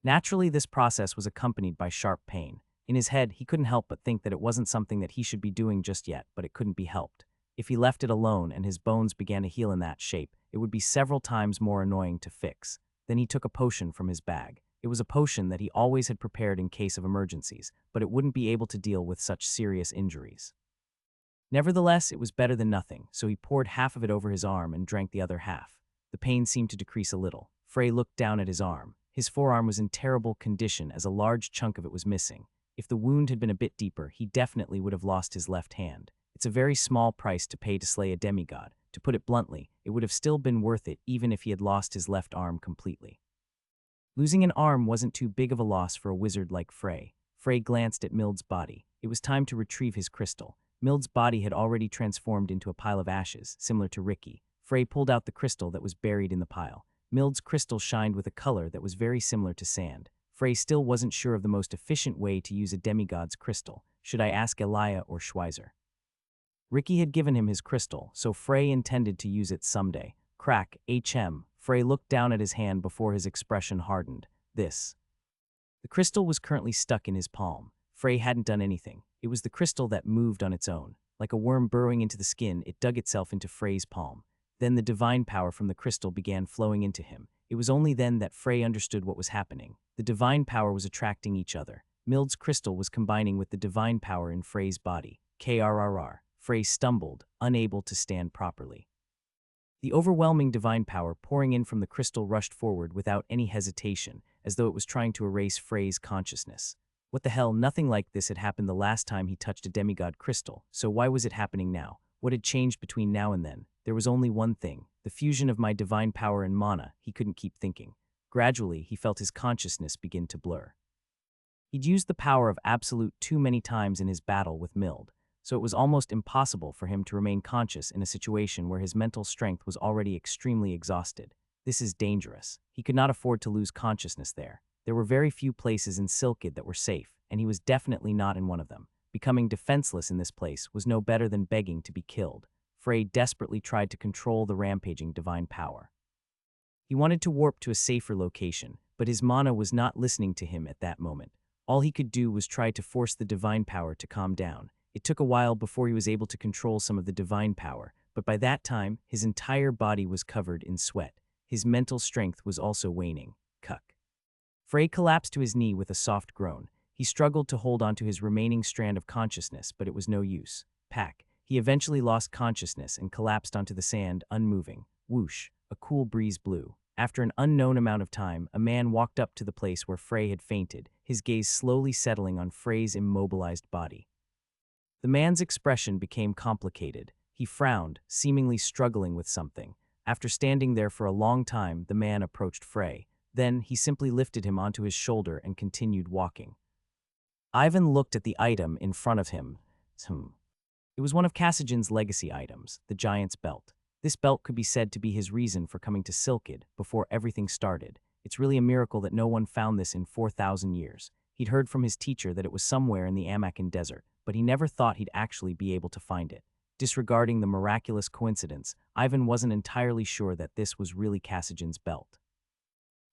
Naturally, this process was accompanied by sharp pain. In his head, he couldn't help but think that it wasn't something that he should be doing just yet, but it couldn't be helped. If he left it alone and his bones began to heal in that shape, it would be several times more annoying to fix. Then he took a potion from his bag. It was a potion that he always had prepared in case of emergencies, but it wouldn't be able to deal with such serious injuries. Nevertheless, it was better than nothing, so he poured half of it over his arm and drank the other half. The pain seemed to decrease a little. Frey looked down at his arm. His forearm was in terrible condition as a large chunk of it was missing. If the wound had been a bit deeper, he definitely would have lost his left hand. It's a very small price to pay to slay a demigod. To put it bluntly, it would have still been worth it even if he had lost his left arm completely. Losing an arm wasn't too big of a loss for a wizard like Frey. Frey glanced at Mild's body. It was time to retrieve his crystal. Mild's body had already transformed into a pile of ashes, similar to Ricky. Frey pulled out the crystal that was buried in the pile. Mild's crystal shined with a color that was very similar to sand. Frey still wasn't sure of the most efficient way to use a demigod's crystal. Should I ask Elia or Schweizer? Ricky had given him his crystal, so Frey intended to use it someday. Crack, Frey looked down at his hand before his expression hardened. The crystal was currently stuck in his palm. Frey hadn't done anything. It was the crystal that moved on its own. Like a worm burrowing into the skin, it dug itself into Frey's palm. Then the divine power from the crystal began flowing into him. It was only then that Frey understood what was happening. The divine power was attracting each other. Mild's crystal was combining with the divine power in Frey's body. Frey stumbled, unable to stand properly. The overwhelming divine power pouring in from the crystal rushed forward without any hesitation, as though it was trying to erase Frey's consciousness. What the hell, nothing like this had happened the last time he touched a demigod crystal, so why was it happening now? What had changed between now and then? There was only one thing, the fusion of my divine power and mana. He couldn't keep thinking. Gradually, he felt his consciousness begin to blur. He'd used the power of absolute too many times in his battle with Mild. so it was almost impossible for him to remain conscious in a situation where his mental strength was already extremely exhausted. This is dangerous. He could not afford to lose consciousness there. There were very few places in Silkid that were safe, and he was definitely not in one of them. Becoming defenseless in this place was no better than begging to be killed. Frey desperately tried to control the rampaging divine power. He wanted to warp to a safer location, but his mana was not listening to him at that moment. All he could do was try to force the divine power to calm down. It took a while before he was able to control some of the divine power, but by that time, his entire body was covered in sweat. His mental strength was also waning. Cuck. Frey collapsed to his knee with a soft groan. He struggled to hold onto his remaining strand of consciousness, but it was no use. Pack. He eventually lost consciousness and collapsed onto the sand, unmoving. Whoosh. A cool breeze blew. After an unknown amount of time, a man walked up to the place where Frey had fainted, his gaze slowly settling on Frey's immobilized body. The man's expression became complicated. He frowned, seemingly struggling with something. After standing there for a long time, the man approached Frey. Then, he simply lifted him onto his shoulder and continued walking. Ivan looked at the item in front of him. It was one of Kassajan's legacy items, the Giant's Belt. This belt could be said to be his reason for coming to Silkid before everything started. It's really a miracle that no one found this in 4,000 years. He'd heard from his teacher that it was somewhere in the Amakan desert, but he never thought he'd actually be able to find it. Disregarding the miraculous coincidence, Ivan wasn't entirely sure that this was really Kassajan's belt.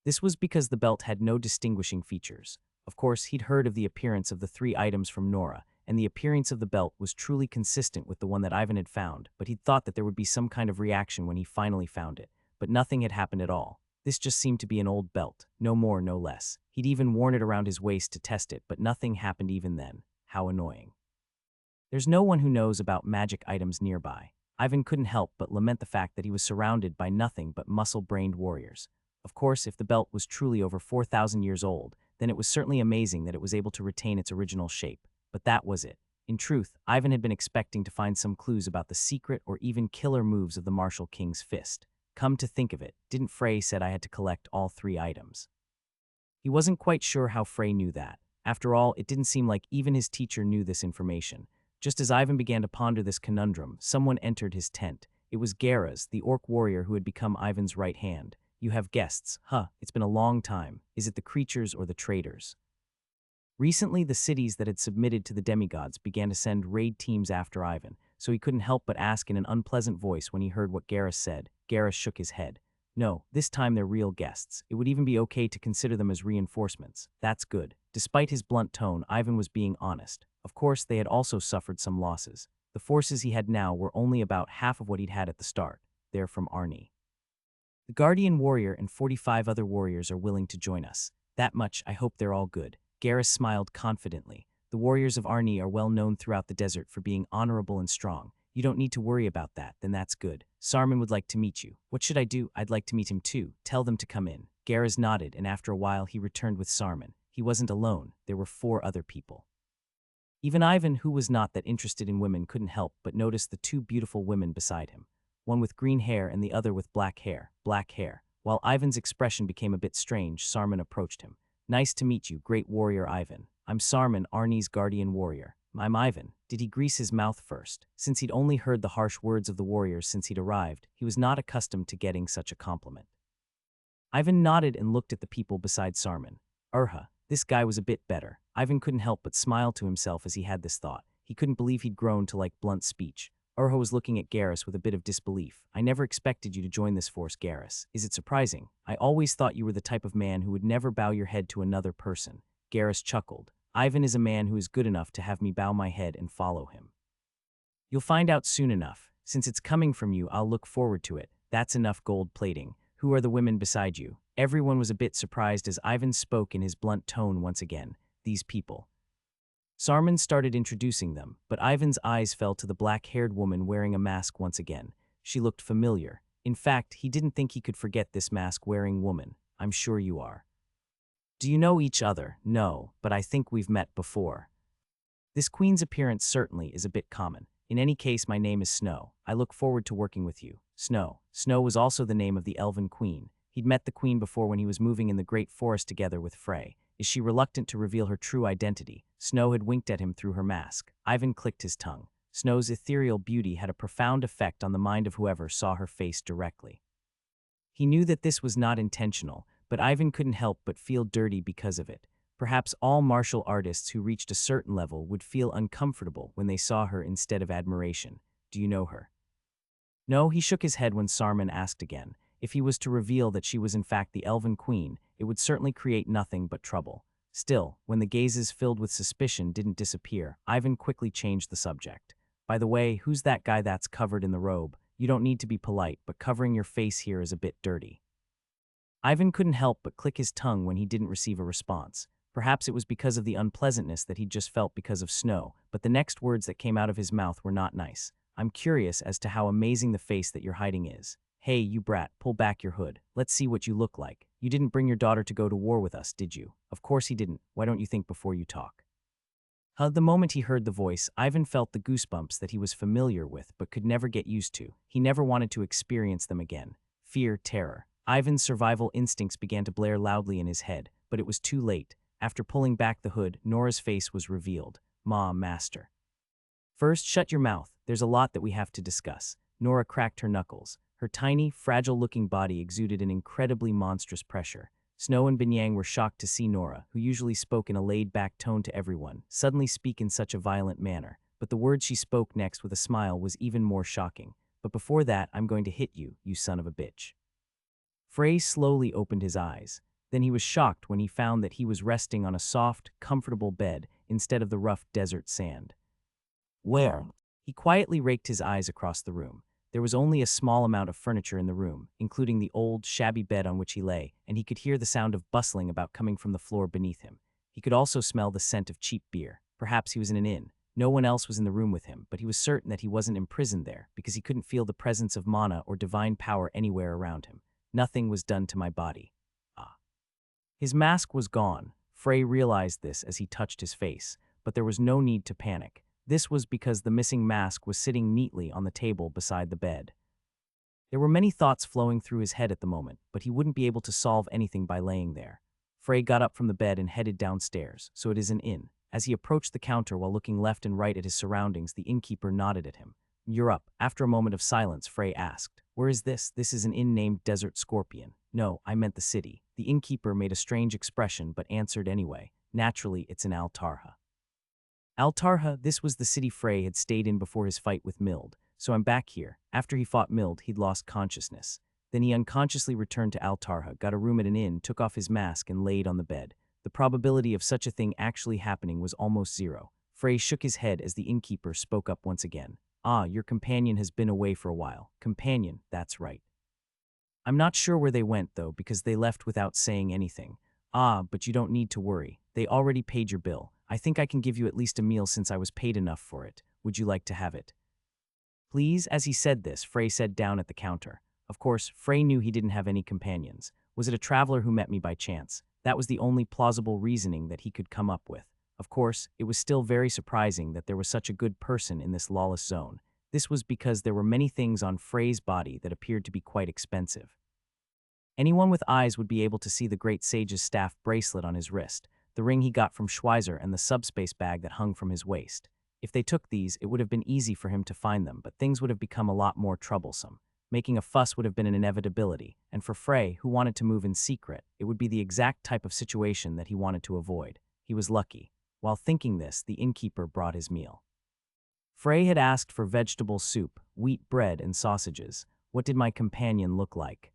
This was because the belt had no distinguishing features. Of course, he'd heard of the appearance of the 3 items from Nora, and the appearance of the belt was truly consistent with the one that Ivan had found, but he'd thought that there would be some kind of reaction when he finally found it. But nothing had happened at all. This just seemed to be an old belt, no more, no less. He'd even worn it around his waist to test it, but nothing happened even then. How annoying. There's no one who knows about magic items nearby. Ivan couldn't help but lament the fact that he was surrounded by nothing but muscle-brained warriors. Of course, if the belt was truly over 4,000 years old, then it was certainly amazing that it was able to retain its original shape. But that was it. In truth, Ivan had been expecting to find some clues about the secret or even killer moves of the Martial King's fist. Come to think of it, didn't Frey said I had to collect all 3 items? He wasn't quite sure how Frey knew that. After all, it didn't seem like even his teacher knew this information. Just as Ivan began to ponder this conundrum, someone entered his tent. It was Garaz, the orc warrior who had become Ivan's right hand. You have guests. It's been a long time. Is it the creatures or the traders? Recently, the cities that had submitted to the demigods began to send raid teams after Ivan, so he couldn't help but ask in an unpleasant voice when he heard what Garaz said. Garaz shook his head. No, this time they're real guests. It would even be okay to consider them as reinforcements. That's good. Despite his blunt tone, Ivan was being honest. Of course, they had also suffered some losses. The forces he had now were only about half of what he'd had at the start. They're from Arni. The Guardian Warrior and 45 other warriors are willing to join us. That much, I hope they're all good. Garaz smiled confidently. The warriors of Arni are well known throughout the desert for being honorable and strong. You don't need to worry about that, then that's good. Sarman would like to meet you. What should I do? I'd like to meet him too. Tell them to come in. Garaz nodded, and after a while he returned with Sarman. He wasn't alone. There were 4 other people. Even Ivan, who was not that interested in women, couldn't help but notice the 2 beautiful women beside him. One with green hair and the other with black hair. While Ivan's expression became a bit strange, Sarman approached him. Nice to meet you, great warrior Ivan. I'm Sarman, Arni's guardian warrior. I'm Ivan. Did he grease his mouth first? Since he'd only heard the harsh words of the warriors since he'd arrived, he was not accustomed to getting such a compliment. Ivan nodded and looked at the people beside Sarman. This guy was a bit better. Ivan couldn't help but smile to himself as he had this thought. He couldn't believe he'd grown to like blunt speech. Urha was looking at Garaz with a bit of disbelief. I never expected you to join this force, Garaz. Is it surprising? I always thought you were the type of man who would never bow your head to another person. Garaz chuckled. Ivan is a man who is good enough to have me bow my head and follow him. You'll find out soon enough. Since it's coming from you, I'll look forward to it. That's enough gold plating. Who are the women beside you? Everyone was a bit surprised as Ivan spoke in his blunt tone once again. These people. Sarman started introducing them, but Ivan's eyes fell to the black-haired woman wearing a mask once again. She looked familiar. In fact, he didn't think he could forget this mask-wearing woman. I'm sure you are. Do you know each other? No, but I think we've met before. This queen's appearance certainly is a bit common. In any case, my name is Snow. I look forward to working with you. Snow. Snow was also the name of the elven queen. He'd met the queen before when he was moving in the great forest together with Frey. Is she reluctant to reveal her true identity? Snow had winked at him through her mask. Ivan clicked his tongue. Snow's ethereal beauty had a profound effect on the mind of whoever saw her face directly. He knew that this was not intentional, but Ivan couldn't help but feel dirty because of it. Perhaps all martial artists who reached a certain level would feel uncomfortable when they saw her instead of admiration. Do you know her? No, he shook his head when Sarman asked again. If he was to reveal that she was in fact the Elven Queen, it would certainly create nothing but trouble. Still, when the gazes filled with suspicion didn't disappear, Ivan quickly changed the subject. By the way, who's that guy that's covered in the robe? You don't need to be polite, but covering your face here is a bit dirty. Ivan couldn't help but click his tongue when he didn't receive a response. Perhaps it was because of the unpleasantness that he'd just felt because of Snow, but the next words that came out of his mouth were not nice. I'm curious as to how amazing the face that you're hiding is. Hey, you brat, pull back your hood. Let's see what you look like. You didn't bring your daughter to go to war with us, did you? Of course he didn't. Why don't you think before you talk? The moment he heard the voice, Ivan felt the goosebumps that he was familiar with but could never get used to. He never wanted to experience them again. Fear, terror. Ivan's survival instincts began to blare loudly in his head, but it was too late. After pulling back the hood, Nora's face was revealed. Ma, master. First, shut your mouth. There's a lot that we have to discuss. Nora cracked her knuckles. Her tiny, fragile-looking body exuded an incredibly monstrous pressure. Snow and Binyang were shocked to see Nora, who usually spoke in a laid-back tone to everyone, suddenly speak in such a violent manner. But the words she spoke next with a smile was even more shocking. But before that, I'm going to hit you, you son of a bitch. Frey slowly opened his eyes. Then he was shocked when he found that he was resting on a soft, comfortable bed instead of the rough desert sand. Where? He quietly raked his eyes across the room. There was only a small amount of furniture in the room, including the old, shabby bed on which he lay, and he could hear the sound of bustling about coming from the floor beneath him. He could also smell the scent of cheap beer. Perhaps he was in an inn. No one else was in the room with him, but he was certain that he wasn't imprisoned there because he couldn't feel the presence of mana or divine power anywhere around him. Nothing was done to my body. Ah. His mask was gone. Frey realized this as he touched his face, but there was no need to panic. This was because the missing mask was sitting neatly on the table beside the bed. There were many thoughts flowing through his head at the moment, but he wouldn't be able to solve anything by laying there. Frey got up from the bed and headed downstairs, so it is an inn. As he approached the counter while looking left and right at his surroundings, the innkeeper nodded at him. You're up. After a moment of silence, Frey asked, Where is this? This is an inn named Desert Scorpion. No, I meant the city. The innkeeper made a strange expression but answered anyway. Naturally, it's in Al-Tarha. Al-Tarha, this was the city Frey had stayed in before his fight with Mild, so I'm back here. After he fought Mild, he'd lost consciousness. Then he unconsciously returned to Al-Tarha, got a room at an inn, took off his mask, and laid on the bed. The probability of such a thing actually happening was almost zero. Frey shook his head as the innkeeper spoke up once again. Ah, your companion has been away for a while. Companion, that's right. I'm not sure where they went, though, because they left without saying anything. Ah, but you don't need to worry. They already paid your bill. I think I can give you at least a meal since I was paid enough for it. Would you like to have it? Please, as he said this, Frey sat down at the counter. Of course, Frey knew he didn't have any companions. Was it a traveler who met me by chance? That was the only plausible reasoning that he could come up with. Of course, it was still very surprising that there was such a good person in this lawless zone. This was because there were many things on Frey's body that appeared to be quite expensive. Anyone with eyes would be able to see the great sage's staff bracelet on his wrist, the ring he got from Schweizer, and the subspace bag that hung from his waist. If they took these, it would have been easy for him to find them, but things would have become a lot more troublesome. Making a fuss would have been an inevitability, and for Frey, who wanted to move in secret, it would be the exact type of situation that he wanted to avoid. He was lucky. While thinking this, the innkeeper brought his meal. Frey had asked for vegetable soup, wheat bread, and sausages. What did my companion look like?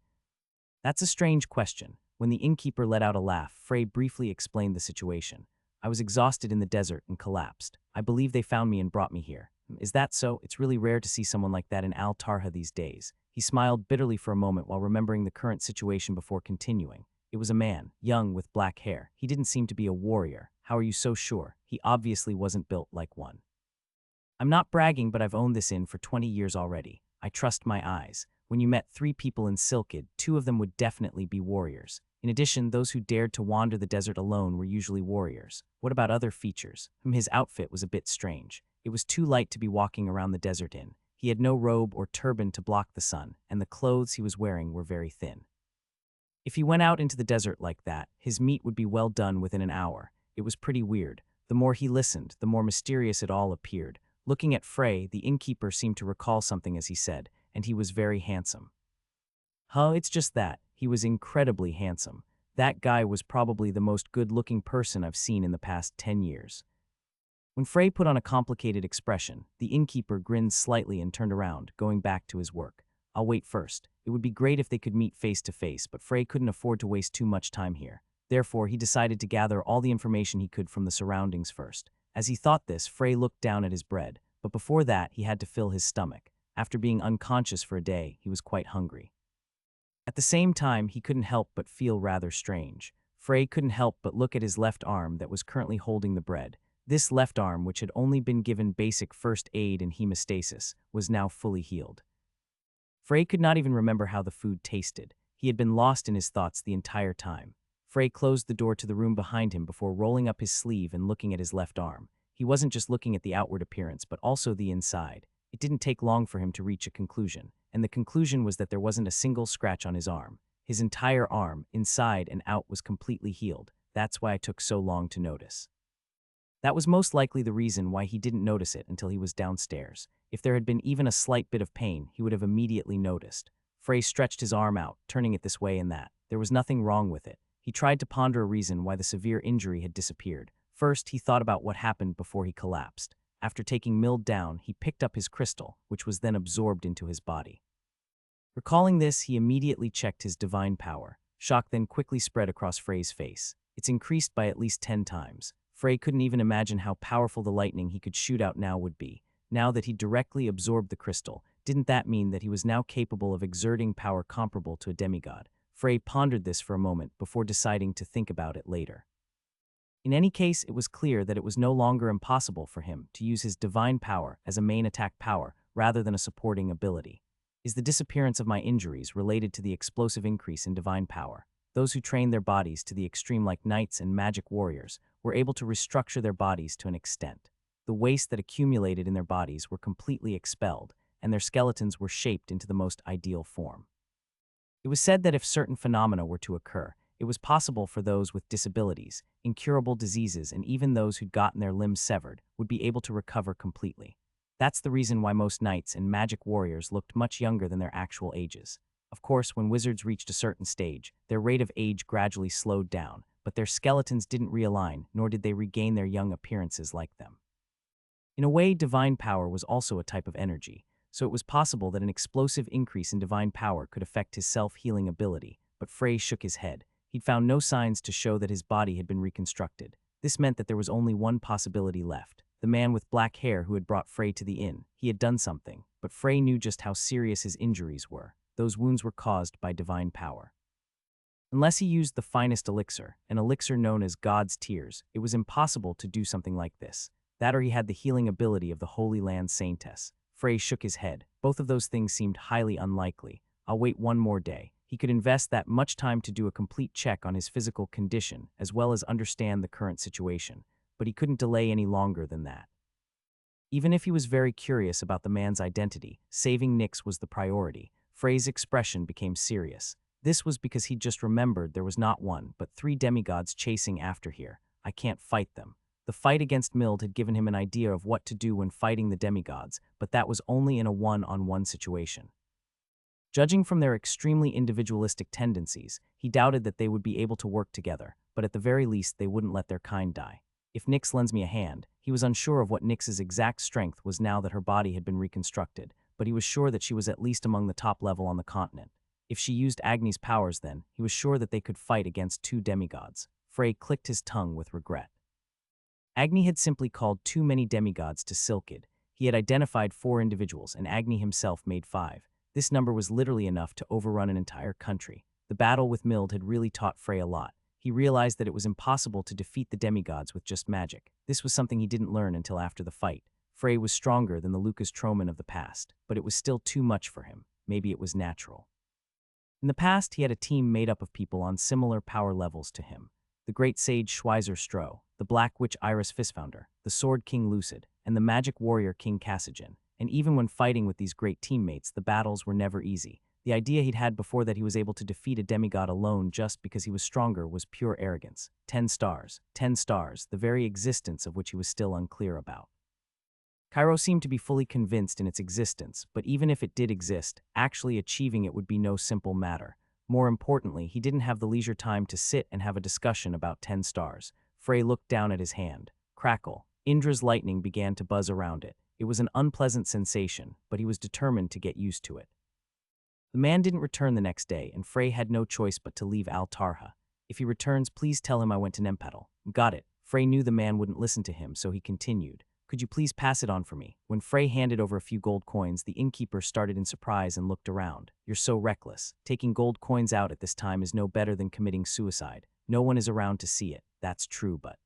That's a strange question. When the innkeeper let out a laugh, Frey briefly explained the situation. I was exhausted in the desert and collapsed. I believe they found me and brought me here. Is that so? It's really rare to see someone like that in Al-Tarha these days. He smiled bitterly for a moment while remembering the current situation before continuing. It was a man, young, with black hair. He didn't seem to be a warrior. How are you so sure? He obviously wasn't built like one. I'm not bragging, but I've owned this inn for 20 years already. I trust my eyes. When you met 3 people in Silkid, 2 of them would definitely be warriors. In addition, those who dared to wander the desert alone were usually warriors. What about other features? His outfit was a bit strange. It was too light to be walking around the desert in. He had no robe or turban to block the sun, and the clothes he was wearing were very thin. If he went out into the desert like that, his meat would be well done within an hour. It was pretty weird. The more he listened, the more mysterious it all appeared. Looking at Frey, the innkeeper seemed to recall something as he said, and he was very handsome. Huh, it's just that. He was incredibly handsome. That guy was probably the most good-looking person I've seen in the past 10 years. When Frey put on a complicated expression, the innkeeper grinned slightly and turned around, going back to his work. I'll wait first. It would be great if they could meet face to face, but Frey couldn't afford to waste too much time here. Therefore, he decided to gather all the information he could from the surroundings first. As he thought this, Frey looked down at his bread, but before that, he had to fill his stomach. After being unconscious for a day, he was quite hungry. At the same time, he couldn't help but feel rather strange. Frey couldn't help but look at his left arm that was currently holding the bread. This left arm, which had only been given basic first aid and hemostasis, was now fully healed. Frey could not even remember how the food tasted. He had been lost in his thoughts the entire time. Frey closed the door to the room behind him before rolling up his sleeve and looking at his left arm. He wasn't just looking at the outward appearance, but also the inside. It didn't take long for him to reach a conclusion, and the conclusion was that there wasn't a single scratch on his arm. His entire arm, inside and out, was completely healed. That's why it took so long to notice. That was most likely the reason why he didn't notice it until he was downstairs. If there had been even a slight bit of pain, he would have immediately noticed. Frey stretched his arm out, turning it this way and that. There was nothing wrong with it. He tried to ponder a reason why the severe injury had disappeared. First, he thought about what happened before he collapsed. After taking Mild down, he picked up his crystal, which was then absorbed into his body. Recalling this, he immediately checked his divine power. Shock then quickly spread across Frey's face. It's increased by at least 10 times. Frey couldn't even imagine how powerful the lightning he could shoot out now would be. Now that he directly absorbed the crystal, didn't that mean that he was now capable of exerting power comparable to a demigod? Frey pondered this for a moment before deciding to think about it later. In any case, it was clear that it was no longer impossible for him to use his divine power as a main attack power rather than a supporting ability. Is the disappearance of my injuries related to the explosive increase in divine power? Those who trained their bodies to the extreme, like knights and magic warriors, were able to restructure their bodies to an extent. The waste that accumulated in their bodies were completely expelled, and their skeletons were shaped into the most ideal form. It was said that if certain phenomena were to occur, it was possible for those with disabilities, incurable diseases, and even those who'd gotten their limbs severed would be able to recover completely. That's the reason why most knights and magic warriors looked much younger than their actual ages. Of course, when wizards reached a certain stage, their rate of age gradually slowed down, but their skeletons didn't realign, nor did they regain their young appearances like them. In a way, divine power was also a type of energy, so it was possible that an explosive increase in divine power could affect his self-healing ability, but Frey shook his head. He'd found no signs to show that his body had been reconstructed. This meant that there was only one possibility left. The man with black hair who had brought Frey to the inn. He had done something, but Frey knew just how serious his injuries were. Those wounds were caused by divine power. Unless he used the finest elixir, an elixir known as God's Tears, it was impossible to do something like this. That or he had the healing ability of the Holy Land Saintess. Frey shook his head. Both of those things seemed highly unlikely. I'll wait one more day. He could invest that much time to do a complete check on his physical condition, as well as understand the current situation, but he couldn't delay any longer than that. Even if he was very curious about the man's identity, saving Nyx was the priority. Frey's expression became serious. This was because he'd just remembered there was not one, but 3 demigods chasing after here. I can't fight them. The fight against Mild had given him an idea of what to do when fighting the demigods, but that was only in a one-on-one situation. Judging from their extremely individualistic tendencies, he doubted that they would be able to work together, but at the very least they wouldn't let their kind die. If Nyx lends me a hand, he was unsure of what Nyx's exact strength was now that her body had been reconstructed, but he was sure that she was at least among the top level on the continent. If she used Agni's powers then, he was sure that they could fight against 2 demigods. Frey clicked his tongue with regret. Agni had simply called too many demigods to Silkid. He had identified 4 individuals, and Agni himself made 5. This number was literally enough to overrun an entire country. The battle with Mild had really taught Frey a lot. He realized that it was impossible to defeat the demigods with just magic. This was something he didn't learn until after the fight. Frey was stronger than the Lucas Troman of the past, but it was still too much for him. Maybe it was natural. In the past, he had a team made up of people on similar power levels to him. The great sage Schweizer Stroh, the black witch Iris Fistfounder, the sword king Lucid, and the magic warrior King Cassigen. And even when fighting with these great teammates, the battles were never easy. The idea he'd had before that he was able to defeat a demigod alone just because he was stronger was pure arrogance. 10 stars. 10 stars, the very existence of which he was still unclear about. Cairo seemed to be fully convinced in its existence, but even if it did exist, actually achieving it would be no simple matter. More importantly, he didn't have the leisure time to sit and have a discussion about 10 stars. Frey looked down at his hand. Crackle. Indra's lightning began to buzz around it. It was an unpleasant sensation, but he was determined to get used to it. The man didn't return the next day, and Frey had no choice but to leave Al-Tarha. If he returns, please tell him I went to Nempedal. Got it. Frey knew the man wouldn't listen to him, so he continued. Could you please pass it on for me? When Frey handed over a few gold coins, the innkeeper started in surprise and looked around. You're so reckless. Taking gold coins out at this time is no better than committing suicide. No one is around to see it. That's true, but...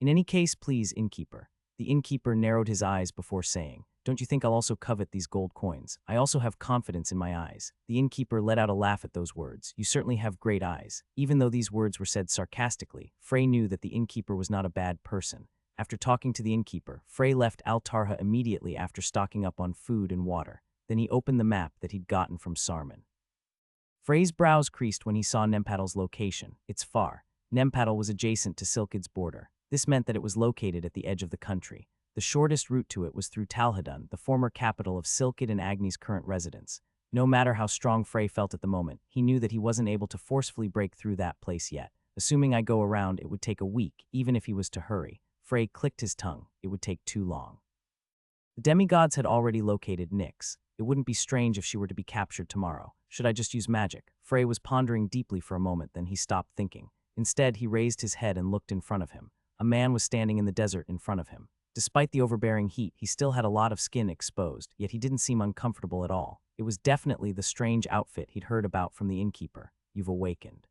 In any case, please, innkeeper. The innkeeper narrowed his eyes before saying, don't you think I'll also covet these gold coins? I also have confidence in my eyes. The innkeeper let out a laugh at those words. You certainly have great eyes. Even though these words were said sarcastically, Frey knew that the innkeeper was not a bad person. After talking to the innkeeper, Frey left Al-Tarha immediately after stocking up on food and water. Then he opened the map that he'd gotten from Sarman. Frey's brows creased when he saw Nempedal's location. It's far. Nempedal was adjacent to Silkid's border. This meant that it was located at the edge of the country. The shortest route to it was through Talhadun, the former capital of Silkid and Agni's current residence. No matter how strong Frey felt at the moment, he knew that he wasn't able to forcefully break through that place yet. Assuming I go around, it would take a week, even if he was to hurry. Frey clicked his tongue. It would take too long. The demigods had already located Nyx. It wouldn't be strange if she were to be captured tomorrow. Should I just use magic? Frey was pondering deeply for a moment, then he stopped thinking. Instead, he raised his head and looked in front of him. A man was standing in the desert in front of him. Despite the overbearing heat, he still had a lot of skin exposed, yet he didn't seem uncomfortable at all. It was definitely the strange outfit he'd heard about from the innkeeper. You've awakened.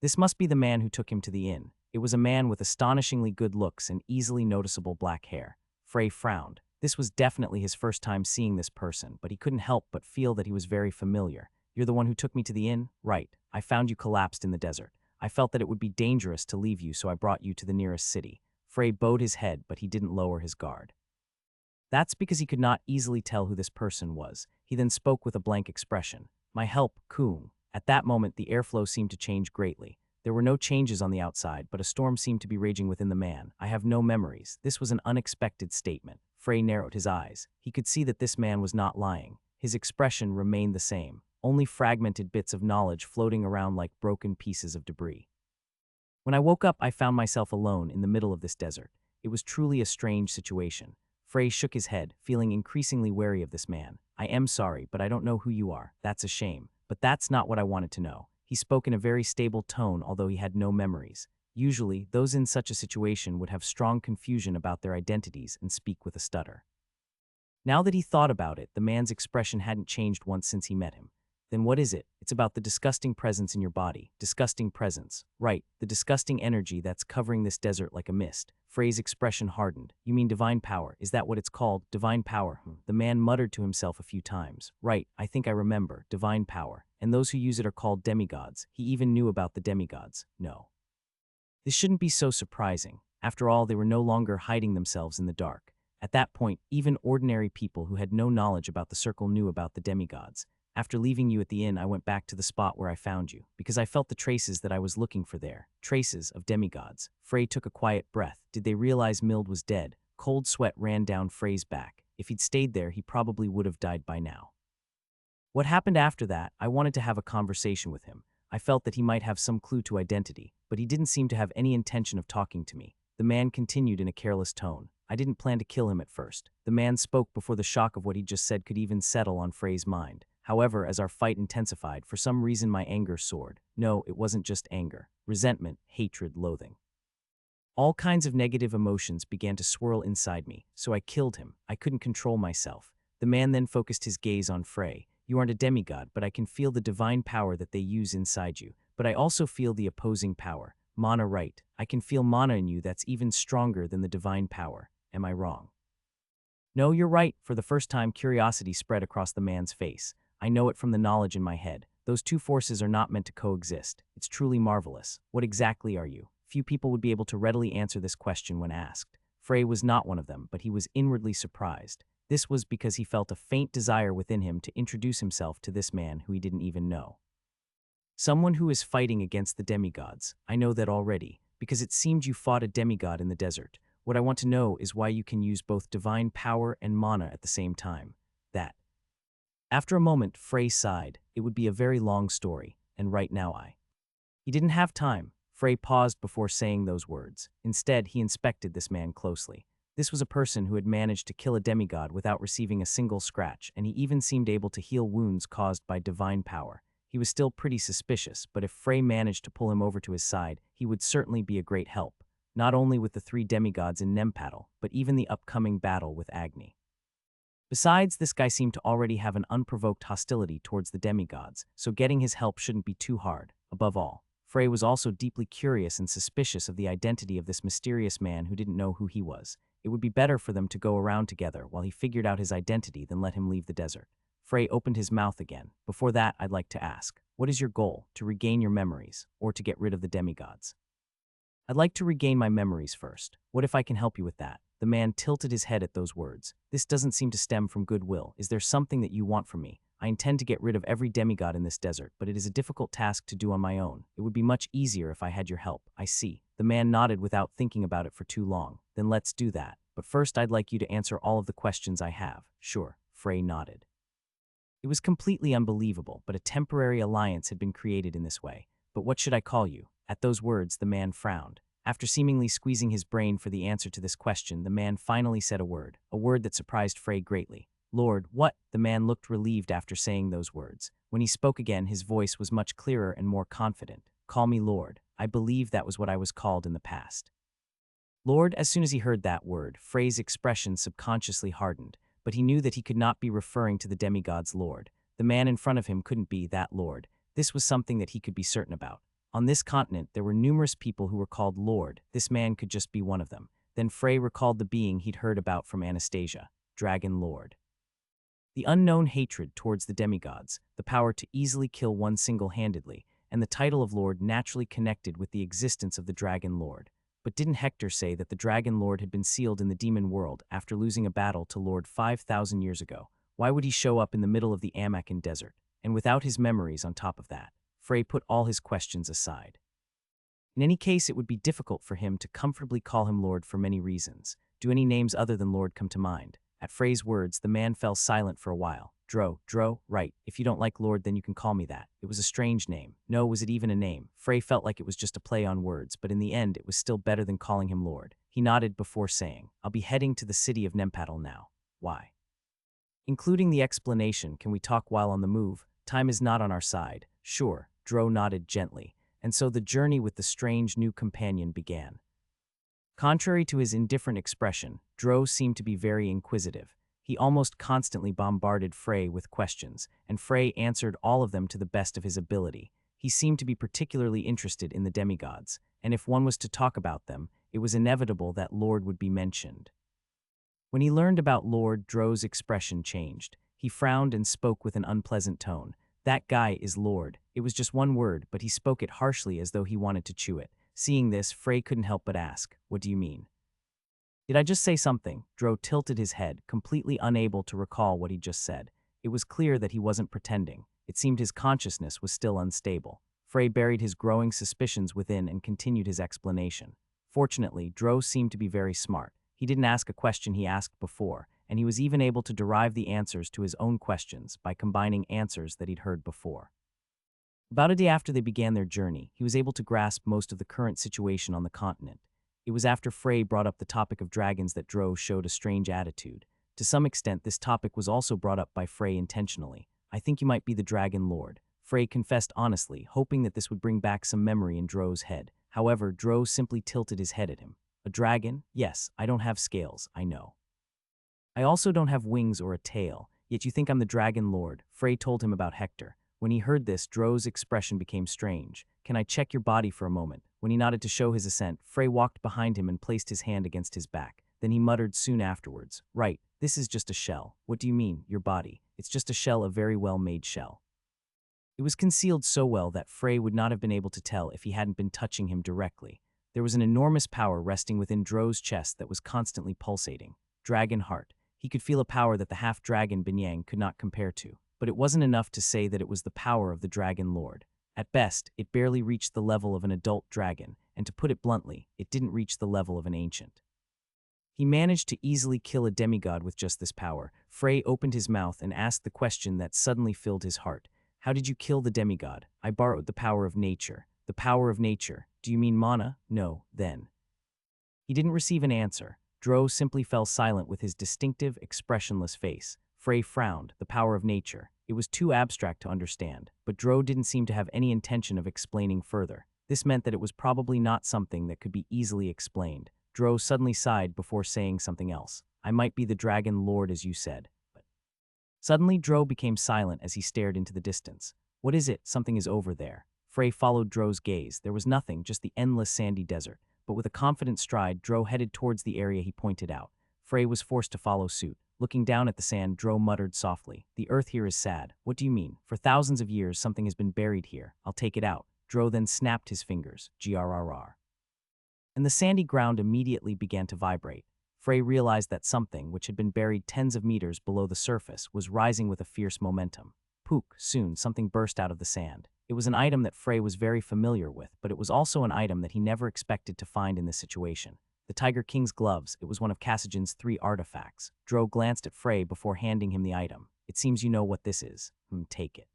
This must be the man who took him to the inn. It was a man with astonishingly good looks and easily noticeable black hair. Frey frowned. This was definitely his first time seeing this person, but he couldn't help but feel that he was very familiar. You're the one who took me to the inn? Right. I found you collapsed in the desert. I felt that it would be dangerous to leave you, so I brought you to the nearest city. Frey bowed his head, but he didn't lower his guard. That's because he could not easily tell who this person was. He then spoke with a blank expression. My help, Koon. At that moment, the airflow seemed to change greatly. There were no changes on the outside, but a storm seemed to be raging within the man. I have no memories. This was an unexpected statement. Frey narrowed his eyes. He could see that this man was not lying. His expression remained the same, only fragmented bits of knowledge floating around like broken pieces of debris. When I woke up, I found myself alone in the middle of this desert. It was truly a strange situation. Frey shook his head, feeling increasingly wary of this man. I am sorry, but I don't know who you are. That's a shame. But that's not what I wanted to know. He spoke in a very stable tone, although he had no memories. Usually, those in such a situation would have strong confusion about their identities and speak with a stutter. Now that he thought about it, the man's expression hadn't changed once since he met him. Then what is it? It's about the disgusting presence in your body. Disgusting presence. Right, the disgusting energy that's covering this desert like a mist. Frey's expression hardened. You mean divine power? Is that what it's called? Divine power? The man muttered to himself a few times. Right, I think I remember. Divine power. And those who use it are called demigods. He even knew about the demigods. No. This shouldn't be so surprising. After all, they were no longer hiding themselves in the dark. At that point, even ordinary people who had no knowledge about the circle knew about the demigods. After leaving you at the inn, I went back to the spot where I found you, because I felt the traces that I was looking for there. Traces of demigods. Frey took a quiet breath. Did they realize Mild was dead? Cold sweat ran down Frey's back. If he'd stayed there, he probably would have died by now. What happened after that? I wanted to have a conversation with him. I felt that he might have some clue to identity, but he didn't seem to have any intention of talking to me. The man continued in a careless tone. I didn't plan to kill him at first. The man spoke before the shock of what he just said could even settle on Frey's mind. However, as our fight intensified, for some reason my anger soared. No, it wasn't just anger. Resentment, hatred, loathing. All kinds of negative emotions began to swirl inside me, so I killed him. I couldn't control myself. The man then focused his gaze on Frey. You aren't a demigod, but I can feel the divine power that they use inside you. But I also feel the opposing power. Mana, right. I can feel mana in you that's even stronger than the divine power. Am I wrong? No, you're right. For the first time, curiosity spread across the man's face. I know it from the knowledge in my head. Those two forces are not meant to coexist. It's truly marvelous. What exactly are you? Few people would be able to readily answer this question when asked. Frey was not one of them, but he was inwardly surprised. This was because he felt a faint desire within him to introduce himself to this man who he didn't even know. Someone who is fighting against the demigods. I know that already, because it seemed you fought a demigod in the desert. What I want to know is why you can use both divine power and mana at the same time. That. After a moment, Frey sighed. It would be a very long story, and right now He didn't have time. Frey paused before saying those words. Instead, he inspected this man closely. This was a person who had managed to kill a demigod without receiving a single scratch, and he even seemed able to heal wounds caused by divine power. He was still pretty suspicious, but if Frey managed to pull him over to his side, he would certainly be a great help, not only with the 3 demigods in Nempattle, but even the upcoming battle with Agni. Besides, this guy seemed to already have an unprovoked hostility towards the demigods, so getting his help shouldn't be too hard. Above all, Frey was also deeply curious and suspicious of the identity of this mysterious man who didn't know who he was. It would be better for them to go around together while he figured out his identity than let him leave the desert. Frey opened his mouth again. Before that, I'd like to ask, what is your goal? To regain your memories, or to get rid of the demigods? I'd like to regain my memories first. What if I can help you with that? The man tilted his head at those words. This doesn't seem to stem from goodwill. Is there something that you want from me? I intend to get rid of every demigod in this desert, but it is a difficult task to do on my own. It would be much easier if I had your help. I see. The man nodded without thinking about it for too long. Then let's do that. But first I'd like you to answer all of the questions I have. Sure. Frey nodded. It was completely unbelievable, but a temporary alliance had been created in this way. But what should I call you? At those words, the man frowned. After seemingly squeezing his brain for the answer to this question, the man finally said a word that surprised Frey greatly. Lord, what? The man looked relieved after saying those words. When he spoke again, his voice was much clearer and more confident. Call me Lord. I believe that was what I was called in the past. Lord, as soon as he heard that word, Frey's expression subconsciously hardened, but he knew that he could not be referring to the demigod's Lord. The man in front of him couldn't be that Lord. This was something that he could be certain about. On this continent, there were numerous people who were called Lord. This man could just be one of them. Then Frey recalled the being he'd heard about from Anastasia, Dragon Lord. The unknown hatred towards the demigods, the power to easily kill one single-handedly, and the title of Lord naturally connected with the existence of the Dragon Lord. But didn't Hector say that the Dragon Lord had been sealed in the demon world after losing a battle to Lord 5,000 years ago? Why would he show up in the middle of the Amakan desert? And without his memories on top of that? Frey put all his questions aside. In any case, it would be difficult for him to comfortably call him Lord for many reasons. Do any names other than Lord come to mind? At Frey's words, the man fell silent for a while. Dro, right. If you don't like Lord, then you can call me that. It was a strange name. No, was it even a name? Frey felt like it was just a play on words, but in the end, it was still better than calling him Lord. He nodded before saying, I'll be heading to the city of Nempattle now. Why? Including the explanation, can we talk while on the move? Time is not on our side. Sure. Dro nodded gently, and so the journey with the strange new companion began. Contrary to his indifferent expression, Dro seemed to be very inquisitive. He almost constantly bombarded Frey with questions, and Frey answered all of them to the best of his ability. He seemed to be particularly interested in the demigods, and if one was to talk about them, it was inevitable that Lord would be mentioned. When he learned about Lord, Dro's expression changed. He frowned and spoke with an unpleasant tone. That guy is Lord. It was just one word, but he spoke it harshly as though he wanted to chew it. Seeing this, Frey couldn't help but ask, what do you mean? Did I just say something? Dro tilted his head, completely unable to recall what he'd just said. It was clear that he wasn't pretending. It seemed his consciousness was still unstable. Frey buried his growing suspicions within and continued his explanation. Fortunately, Dro seemed to be very smart. He didn't ask a question he asked before, and he was even able to derive the answers to his own questions by combining answers that he'd heard before. About a day after they began their journey, he was able to grasp most of the current situation on the continent. It was after Frey brought up the topic of dragons that Dro showed a strange attitude. To some extent, this topic was also brought up by Frey intentionally. I think you might be the Dragon Lord. Frey confessed honestly, hoping that this would bring back some memory in Dro's head. However, Dro simply tilted his head at him. A dragon? Yes, I don't have scales, I know. I also don't have wings or a tail, yet you think I'm the Dragon Lord. Frey told him about Hector. When he heard this, Dro's expression became strange. Can I check your body for a moment? When he nodded to show his assent, Frey walked behind him and placed his hand against his back. Then he muttered soon afterwards, right, this is just a shell. What do you mean, your body? It's just a shell, a very well-made shell. It was concealed so well that Frey would not have been able to tell if he hadn't been touching him directly. There was an enormous power resting within Dro's chest that was constantly pulsating. Dragon heart. He could feel a power that the half-dragon Binyang could not compare to, but it wasn't enough to say that it was the power of the Dragon Lord. At best, it barely reached the level of an adult dragon, and to put it bluntly, it didn't reach the level of an ancient. He managed to easily kill a demigod with just this power. Frey opened his mouth and asked the question that suddenly filled his heart. How did you kill the demigod? I borrowed the power of nature. The power of nature. Do you mean mana? No, then. He didn't receive an answer. Dro simply fell silent with his distinctive, expressionless face. Frey frowned. The power of nature. It was too abstract to understand, but Dro didn't seem to have any intention of explaining further. This meant that it was probably not something that could be easily explained. Dro suddenly sighed before saying something else. I might be the dragon lord as you said, but... Suddenly Dro became silent as he stared into the distance. What is it? Something is over there. Frey followed Dro's gaze. There was nothing, just the endless sandy desert. But with a confident stride, Dro headed towards the area he pointed out. Frey was forced to follow suit. Looking down at the sand, Dro muttered softly, The earth here is sad. What do you mean? For thousands of years, something has been buried here. I'll take it out. Dro then snapped his fingers. Grrr. And the sandy ground immediately began to vibrate. Frey realized that something, which had been buried tens of meters below the surface, was rising with a fierce momentum. Pook, soon something burst out of the sand. It was an item that Frey was very familiar with, but it was also an item that he never expected to find in this situation. The Tiger King's gloves. It was one of Cassigen's 3 artifacts. Dro glanced at Frey before handing him the item. It seems you know what this is. Take it.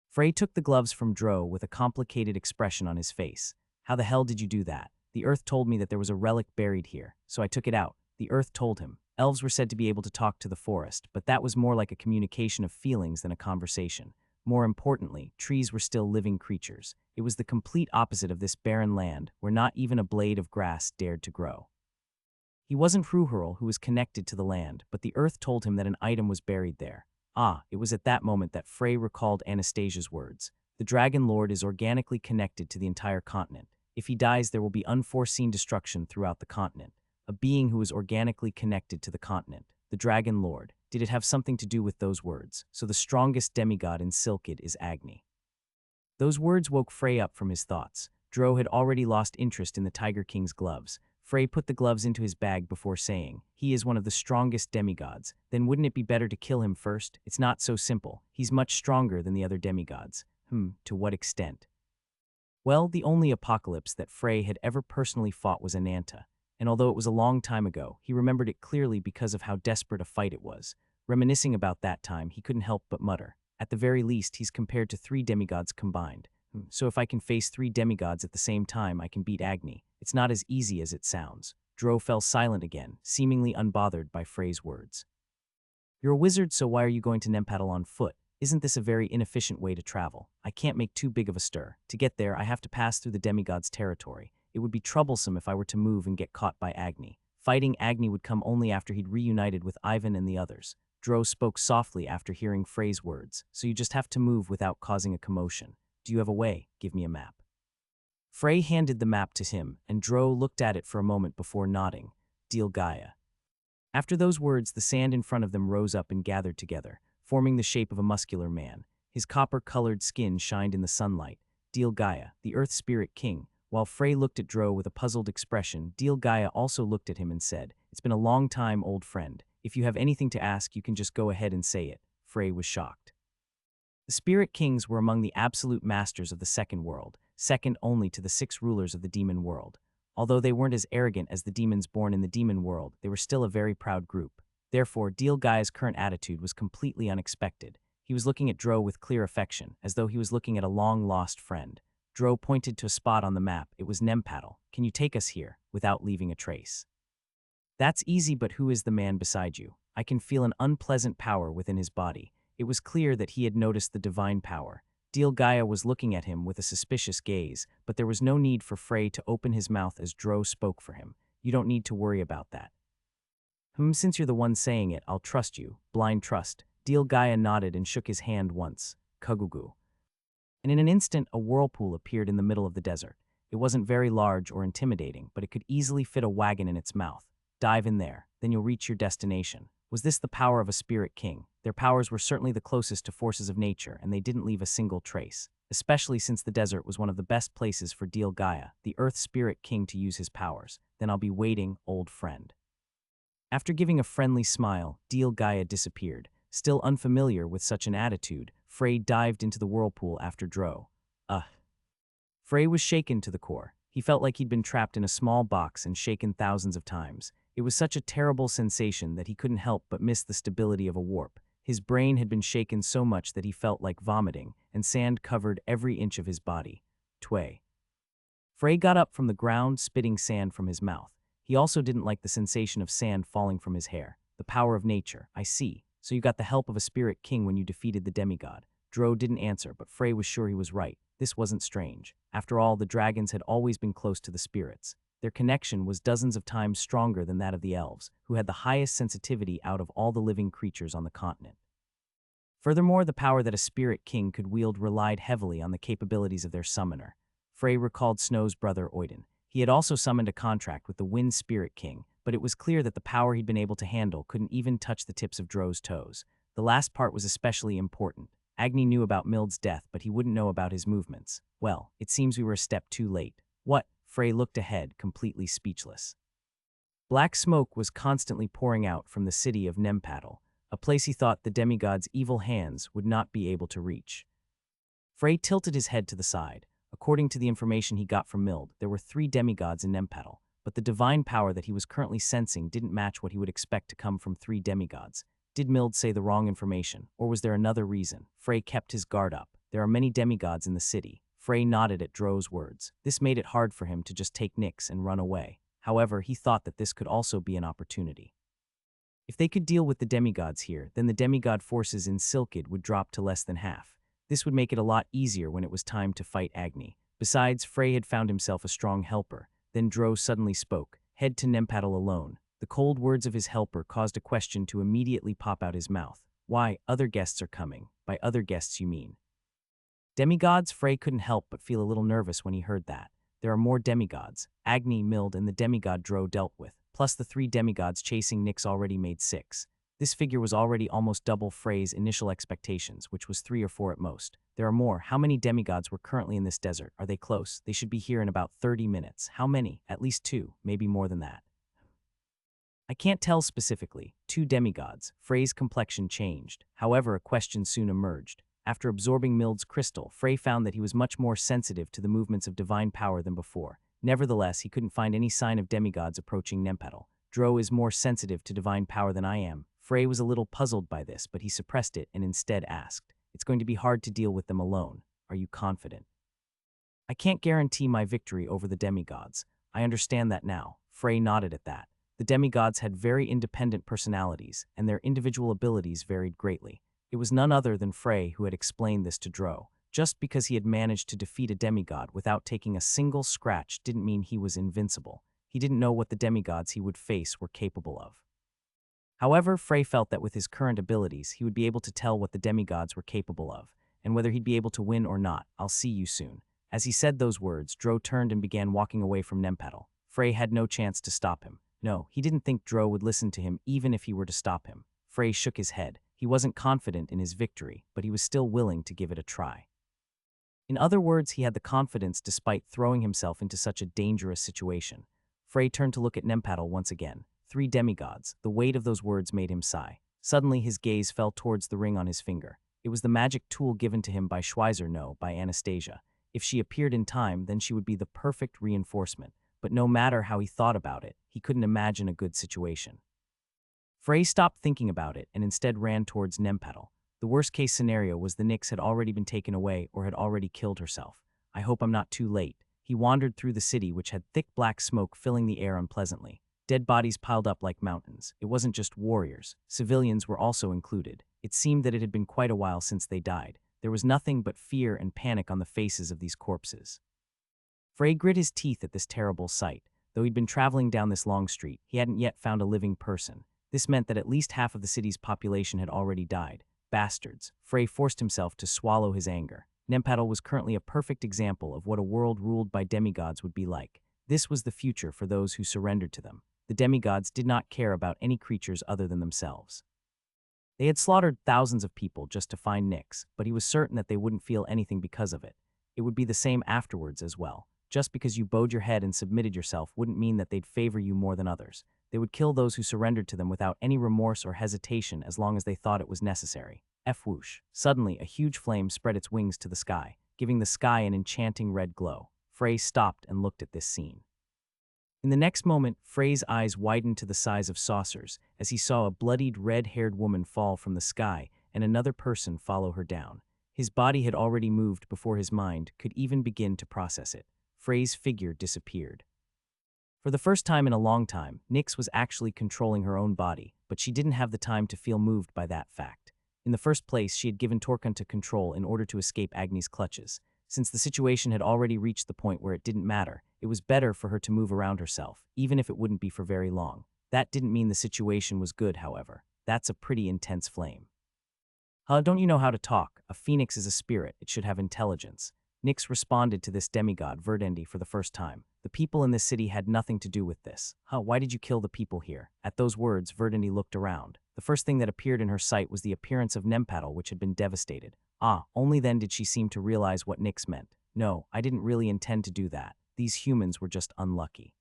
Frey took the gloves from Dro with a complicated expression on his face. How the hell did you do that? The earth told me that there was a relic buried here, so I took it out. The earth told him. Elves were said to be able to talk to the forest, but that was more like a communication of feelings than a conversation. More importantly, trees were still living creatures. It was the complete opposite of this barren land, where not even a blade of grass dared to grow. He wasn't Hruhurl, who was connected to the land, but the earth told him that an item was buried there. It was at that moment that Frey recalled Anastasia's words. The Dragon Lord is organically connected to the entire continent. If he dies, there will be unforeseen destruction throughout the continent. A being who is organically connected to the continent. The Dragon Lord. Did it have something to do with those words? So the strongest demigod in Silkid is Agni. Those words woke Frey up from his thoughts. Dro had already lost interest in the Tiger King's gloves. Frey put the gloves into his bag before saying, He is one of the strongest demigods. Then wouldn't it be better to kill him first? It's not so simple. He's much stronger than the other demigods. To what extent? Well, the only apocalypse that Frey had ever personally fought was Ananta. And although it was a long time ago, he remembered it clearly because of how desperate a fight it was. Reminiscing about that time, he couldn't help but mutter. At the very least, he's compared to 3 demigods combined. So if I can face 3 demigods at the same time, I can beat Agni. It's not as easy as it sounds. Dro fell silent again, seemingly unbothered by Frey's words. You're a wizard, so why are you going to Nempattle on foot? Isn't this a very inefficient way to travel? I can't make too big of a stir. To get there, I have to pass through the demigod's territory. It would be troublesome if I were to move and get caught by Agni. Fighting Agni would come only after he'd reunited with Ivan and the others. Dro spoke softly after hearing Frey's words, so you just have to move without causing a commotion. Do you have a way? Give me a map. Frey handed the map to him, and Dro looked at it for a moment before nodding. Deal Gaia. After those words, the sand in front of them rose up and gathered together, forming the shape of a muscular man. His copper-colored skin shined in the sunlight. Deal Gaia, the Earth Spirit King. While Frey looked at Dro with a puzzled expression, Deal Gaia also looked at him and said, It's been a long time, old friend. If you have anything to ask, you can just go ahead and say it. Frey was shocked. The Spirit Kings were among the absolute masters of the second world, second only to the 6 rulers of the demon world. Although they weren't as arrogant as the demons born in the demon world, they were still a very proud group. Therefore, Deal Gaia's current attitude was completely unexpected. He was looking at Dro with clear affection, as though he was looking at a long-lost friend. Dro pointed to a spot on the map. It was Nempattle. Can you take us here, without leaving a trace? That's easy, but who is the man beside you? I can feel an unpleasant power within his body. It was clear that he had noticed the divine power. Deal Gaia was looking at him with a suspicious gaze, but there was no need for Frey to open his mouth as Dro spoke for him. You don't need to worry about that. Since you're the one saying it, I'll trust you. Blind trust. Deal Gaia nodded and shook his hand once. Kugugu. And in an instant, a whirlpool appeared in the middle of the desert. It wasn't very large or intimidating, but it could easily fit a wagon in its mouth. Dive in there, then you'll reach your destination. Was this the power of a spirit king? Their powers were certainly the closest to forces of nature, and they didn't leave a single trace, especially since the desert was one of the best places for Deal Gaia, the Earth Spirit King, to use his powers. Then I'll be waiting, old friend. After giving a friendly smile, Deal Gaia disappeared. Still unfamiliar with such an attitude, Frey dived into the whirlpool after Dro. Frey was shaken to the core. He felt like he'd been trapped in a small box and shaken thousands of times. It was such a terrible sensation that he couldn't help but miss the stability of a warp. His brain had been shaken so much that he felt like vomiting, and sand covered every inch of his body. Tway. Frey got up from the ground, spitting sand from his mouth. He also didn't like the sensation of sand falling from his hair. The power of nature, I see. So you got the help of a spirit king when you defeated the demigod. Dro didn't answer, but Frey was sure he was right. This wasn't strange. After all, the dragons had always been close to the spirits. Their connection was dozens of times stronger than that of the elves, who had the highest sensitivity out of all the living creatures on the continent. Furthermore, the power that a spirit king could wield relied heavily on the capabilities of their summoner. Frey recalled Snow's brother Oiden. He had also summoned a contract with the Wind Spirit King, but it was clear that the power he'd been able to handle couldn't even touch the tips of Dro's toes. The last part was especially important. Agni knew about Mild's death, but he wouldn't know about his movements. Well, it seems we were a step too late. What? Frey looked ahead, completely speechless. Black smoke was constantly pouring out from the city of Nempattle, a place he thought the demigod's evil hands would not be able to reach. Frey tilted his head to the side. According to the information he got from Mild, there were 3 demigods in Nempattle, but the divine power that he was currently sensing didn't match what he would expect to come from 3 demigods. Did Mild say the wrong information, or was there another reason? Frey kept his guard up. There are many demigods in the city. Frey nodded at Dro's words. This made it hard for him to just take Nyx and run away. However, he thought that this could also be an opportunity. If they could deal with the demigods here, then the demigod forces in Silkid would drop to less than half. This would make it a lot easier when it was time to fight Agni. Besides, Frey had found himself a strong helper. Then Dro suddenly spoke. Head to Nempattle alone. The cold words of his helper caused a question to immediately pop out his mouth. Why, other guests are coming. By other guests you mean demigods? Frey couldn't help but feel a little nervous when he heard that. There are more demigods. Agni, Mild, and the demigod Dro dealt with, plus the 3 demigods chasing Nyx already made 6. This figure was already almost double Frey's initial expectations, which was 3 or 4 at most. There are more. How many demigods were currently in this desert? Are they close? They should be here in about 30 minutes. How many? At least 2, maybe more than that. I can't tell specifically. 2 demigods. Frey's complexion changed. However, a question soon emerged. After absorbing Mild's crystal, Frey found that he was much more sensitive to the movements of divine power than before. Nevertheless, he couldn't find any sign of demigods approaching Nempattle. Dro is more sensitive to divine power than I am. Frey was a little puzzled by this, but he suppressed it and instead asked, It's going to be hard to deal with them alone. Are you confident? I can't guarantee my victory over the demigods. I understand that now. Frey nodded at that. The demigods had very independent personalities, and their individual abilities varied greatly. It was none other than Frey who had explained this to Dro. Just because he had managed to defeat a demigod without taking a single scratch didn't mean he was invincible. He didn't know what the demigods he would face were capable of. However, Frey felt that with his current abilities, he would be able to tell what the demigods were capable of, and whether he'd be able to win or not. I'll see you soon. As he said those words, Dro turned and began walking away from Nempattle. Frey had no chance to stop him. No, he didn't think Dro would listen to him even if he were to stop him. Frey shook his head. He wasn't confident in his victory, but he was still willing to give it a try. In other words, he had the confidence despite throwing himself into such a dangerous situation. Frey turned to look at Nempattle once again. 3 demigods. The weight of those words made him sigh. Suddenly, his gaze fell towards the ring on his finger. It was the magic tool given to him by Schweizer, no, by Anastasia. If she appeared in time, then she would be the perfect reinforcement. But no matter how he thought about it, he couldn't imagine a good situation. Frey stopped thinking about it and instead ran towards Nempattle. The worst-case scenario was the Nyx had already been taken away or had already killed herself. I hope I'm not too late. He wandered through the city, which had thick black smoke filling the air unpleasantly. Dead bodies piled up like mountains. It wasn't just warriors. Civilians were also included. It seemed that it had been quite a while since they died. There was nothing but fear and panic on the faces of these corpses. Frey grit his teeth at this terrible sight. Though he'd been traveling down this long street, he hadn't yet found a living person. This meant that at least half of the city's population had already died. Bastards. Frey forced himself to swallow his anger. Nempattle was currently a perfect example of what a world ruled by demigods would be like. This was the future for those who surrendered to them. The demigods did not care about any creatures other than themselves. They had slaughtered thousands of people just to find Nyx, but he was certain that they wouldn't feel anything because of it. It would be the same afterwards as well. Just because you bowed your head and submitted yourself wouldn't mean that they'd favor you more than others. They would kill those who surrendered to them without any remorse or hesitation as long as they thought it was necessary. Whoosh. Suddenly, a huge flame spread its wings to the sky, giving the sky an enchanting red glow. Frey stopped and looked at this scene. In the next moment, Frey's eyes widened to the size of saucers as he saw a bloodied red-haired woman fall from the sky and another person follow her down. His body had already moved before his mind could even begin to process it. Frey's figure disappeared. For the first time in a long time, Nyx was actually controlling her own body, but she didn't have the time to feel moved by that fact. In the first place, she had given Torkanta control in order to escape Agni's clutches. Since the situation had already reached the point where it didn't matter, it was better for her to move around herself, even if it wouldn't be for very long. That didn't mean the situation was good, however. That's a pretty intense flame. Huh, don't you know how to talk? A phoenix is a spirit, it should have intelligence. Nyx responded to this demigod, Verdendi, for the first time. The people in this city had nothing to do with this. Huh, why did you kill the people here? At those words, Verdendi looked around. The first thing that appeared in her sight was the appearance of Nempattle, which had been devastated. Only then did she seem to realize what Nyx meant. No, I didn't really intend to do that. These humans were just unlucky.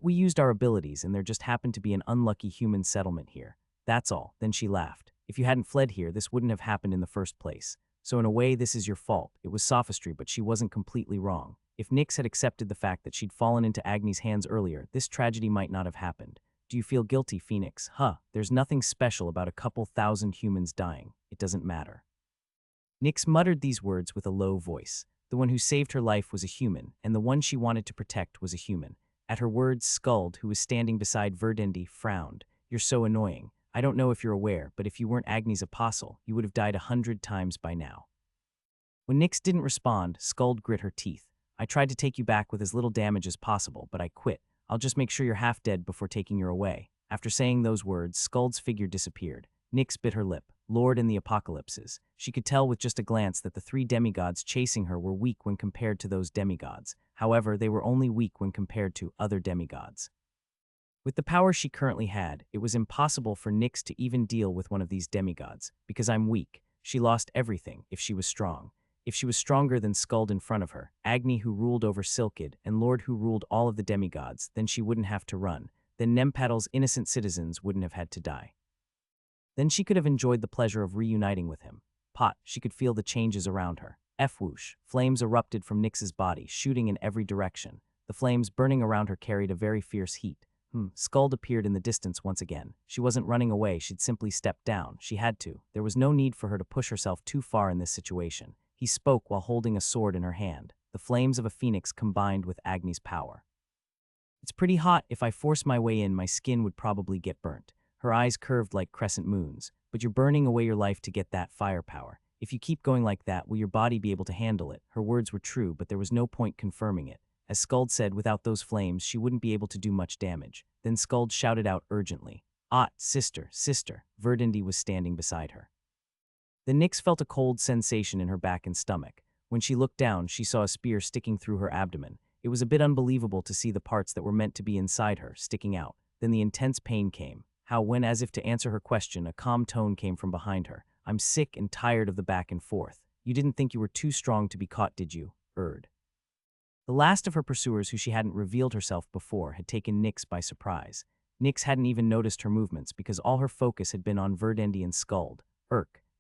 We used our abilities, and there just happened to be an unlucky human settlement here. That's all. Then she laughed. If you hadn't fled here, this wouldn't have happened in the first place. So in a way, this is your fault. It was sophistry, but she wasn't completely wrong. If Nyx had accepted the fact that she'd fallen into Agni's hands earlier, this tragedy might not have happened. Do you feel guilty, Phoenix? There's nothing special about a couple thousand humans dying. It doesn't matter. Nyx muttered these words with a low voice. The one who saved her life was a human, and the one she wanted to protect was a human. At her words, Skuld, who was standing beside Verdendi, frowned. You're so annoying. I don't know if you're aware, but if you weren't Agni's apostle, you would have died 100 times by now. When Nyx didn't respond, Skuld grit her teeth. I tried to take you back with as little damage as possible, but I quit. I'll just make sure you're half dead before taking you away. After saying those words, Skuld's figure disappeared. Nyx bit her lip. Lord in the apocalypses. She could tell with just a glance that the three demigods chasing her were weak when compared to those demigods. However, they were only weak when compared to other demigods. With the power she currently had, it was impossible for Nyx to even deal with one of these demigods. Because I'm weak, she lost everything if she was strong. If she was stronger than Skuld in front of her, Agni who ruled over Silkid, and Lord who ruled all of the demigods, then she wouldn't have to run. Then Nempattle's innocent citizens wouldn't have had to die. Then she could have enjoyed the pleasure of reuniting with him. She could feel the changes around her. Whoosh, flames erupted from Nyx's body, shooting in every direction. The flames burning around her carried a very fierce heat. Skuld appeared in the distance once again. She wasn't running away, she'd simply stepped down. She had to. There was no need for her to push herself too far in this situation. He spoke while holding a sword in her hand. The flames of a phoenix combined with Agni's power. It's pretty hot. If I force my way in, my skin would probably get burnt. Her eyes curved like crescent moons. But you're burning away your life to get that firepower. If you keep going like that, will your body be able to handle it? Her words were true, but there was no point confirming it. As Skuld said, without those flames, she wouldn't be able to do much damage. Then Skuld shouted out urgently. Sister, sister. Verdendi was standing beside her. Then Nyx felt a cold sensation in her back and stomach. When she looked down, she saw a spear sticking through her abdomen. It was a bit unbelievable to see the parts that were meant to be inside her sticking out. Then the intense pain came. When, as if to answer her question, a calm tone came from behind her. I'm sick and tired of the back and forth. You didn't think you were too strong to be caught, did you? The last of her pursuers, who she hadn't revealed herself before, had taken Nyx by surprise. Nyx hadn't even noticed her movements because all her focus had been on Verdendi and Skuld.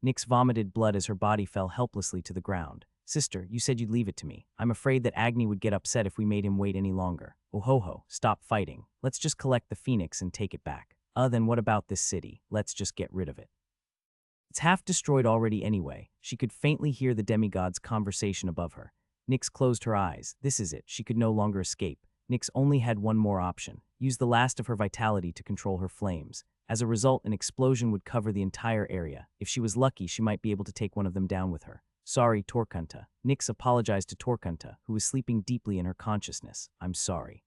Nyx vomited blood as her body fell helplessly to the ground. Sister, you said you'd leave it to me. I'm afraid that Agni would get upset if we made him wait any longer. Oh ho ho, stop fighting. Let's just collect the phoenix and take it back. Then what about this city? Let's just get rid of it. It's half destroyed already anyway. She could faintly hear the demigod's conversation above her. Nyx closed her eyes. This is it. She could no longer escape. Nyx only had one more option. Use the last of her vitality to control her flames. As a result, an explosion would cover the entire area. If she was lucky, she might be able to take one of them down with her. Sorry, Torkanta. Nyx apologized to Torkanta, who was sleeping deeply in her consciousness. I'm sorry.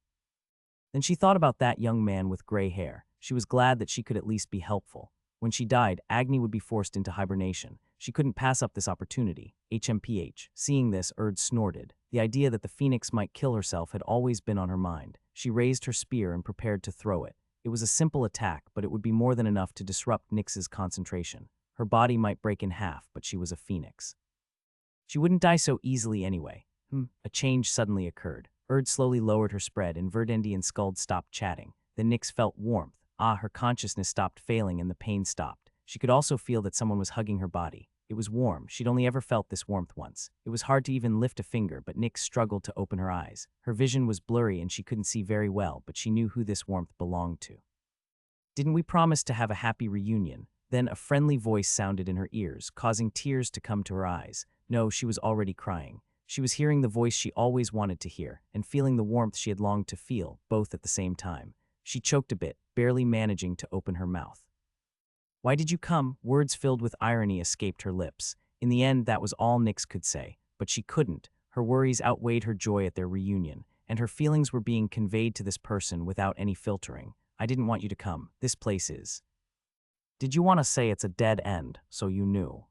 Then she thought about that young man with gray hair. She was glad that she could at least be helpful. When she died, Agni would be forced into hibernation. She couldn't pass up this opportunity. HMPH. Seeing this, Erd snorted. The idea that the phoenix might kill herself had always been on her mind. She raised her spear and prepared to throw it. It was a simple attack, but it would be more than enough to disrupt Nyx's concentration. Her body might break in half, but she was a phoenix. She wouldn't die so easily anyway. A change suddenly occurred. Erd slowly lowered her spread, and Verdendi and Skuld stopped chatting. Then Nyx felt warmth. Her consciousness stopped failing and the pain stopped. She could also feel that someone was hugging her body. It was warm. She'd only ever felt this warmth once. It was hard to even lift a finger, but Nyx struggled to open her eyes. Her vision was blurry and she couldn't see very well, but she knew who this warmth belonged to. Didn't we promise to have a happy reunion? Then a friendly voice sounded in her ears, causing tears to come to her eyes. No, she was already crying. She was hearing the voice she always wanted to hear, and feeling the warmth she had longed to feel, both at the same time. She choked a bit, barely managing to open her mouth. "Why did you come?" Words filled with irony escaped her lips. In the end, that was all Nyx could say, but she couldn't. Her worries outweighed her joy at their reunion, and her feelings were being conveyed to this person without any filtering. "I didn't want you to come. This place is. Did you want to say it's a dead end, so you knew?"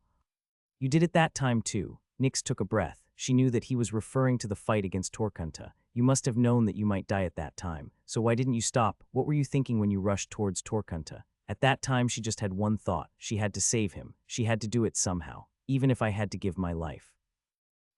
"You did it that time too." Nyx took a breath. She knew that he was referring to the fight against Torkunta. "You must have known that you might die at that time. So why didn't you stop? What were you thinking when you rushed towards Torkunta?" At that time she just had one thought. She had to save him. She had to do it somehow, even if I had to give my life.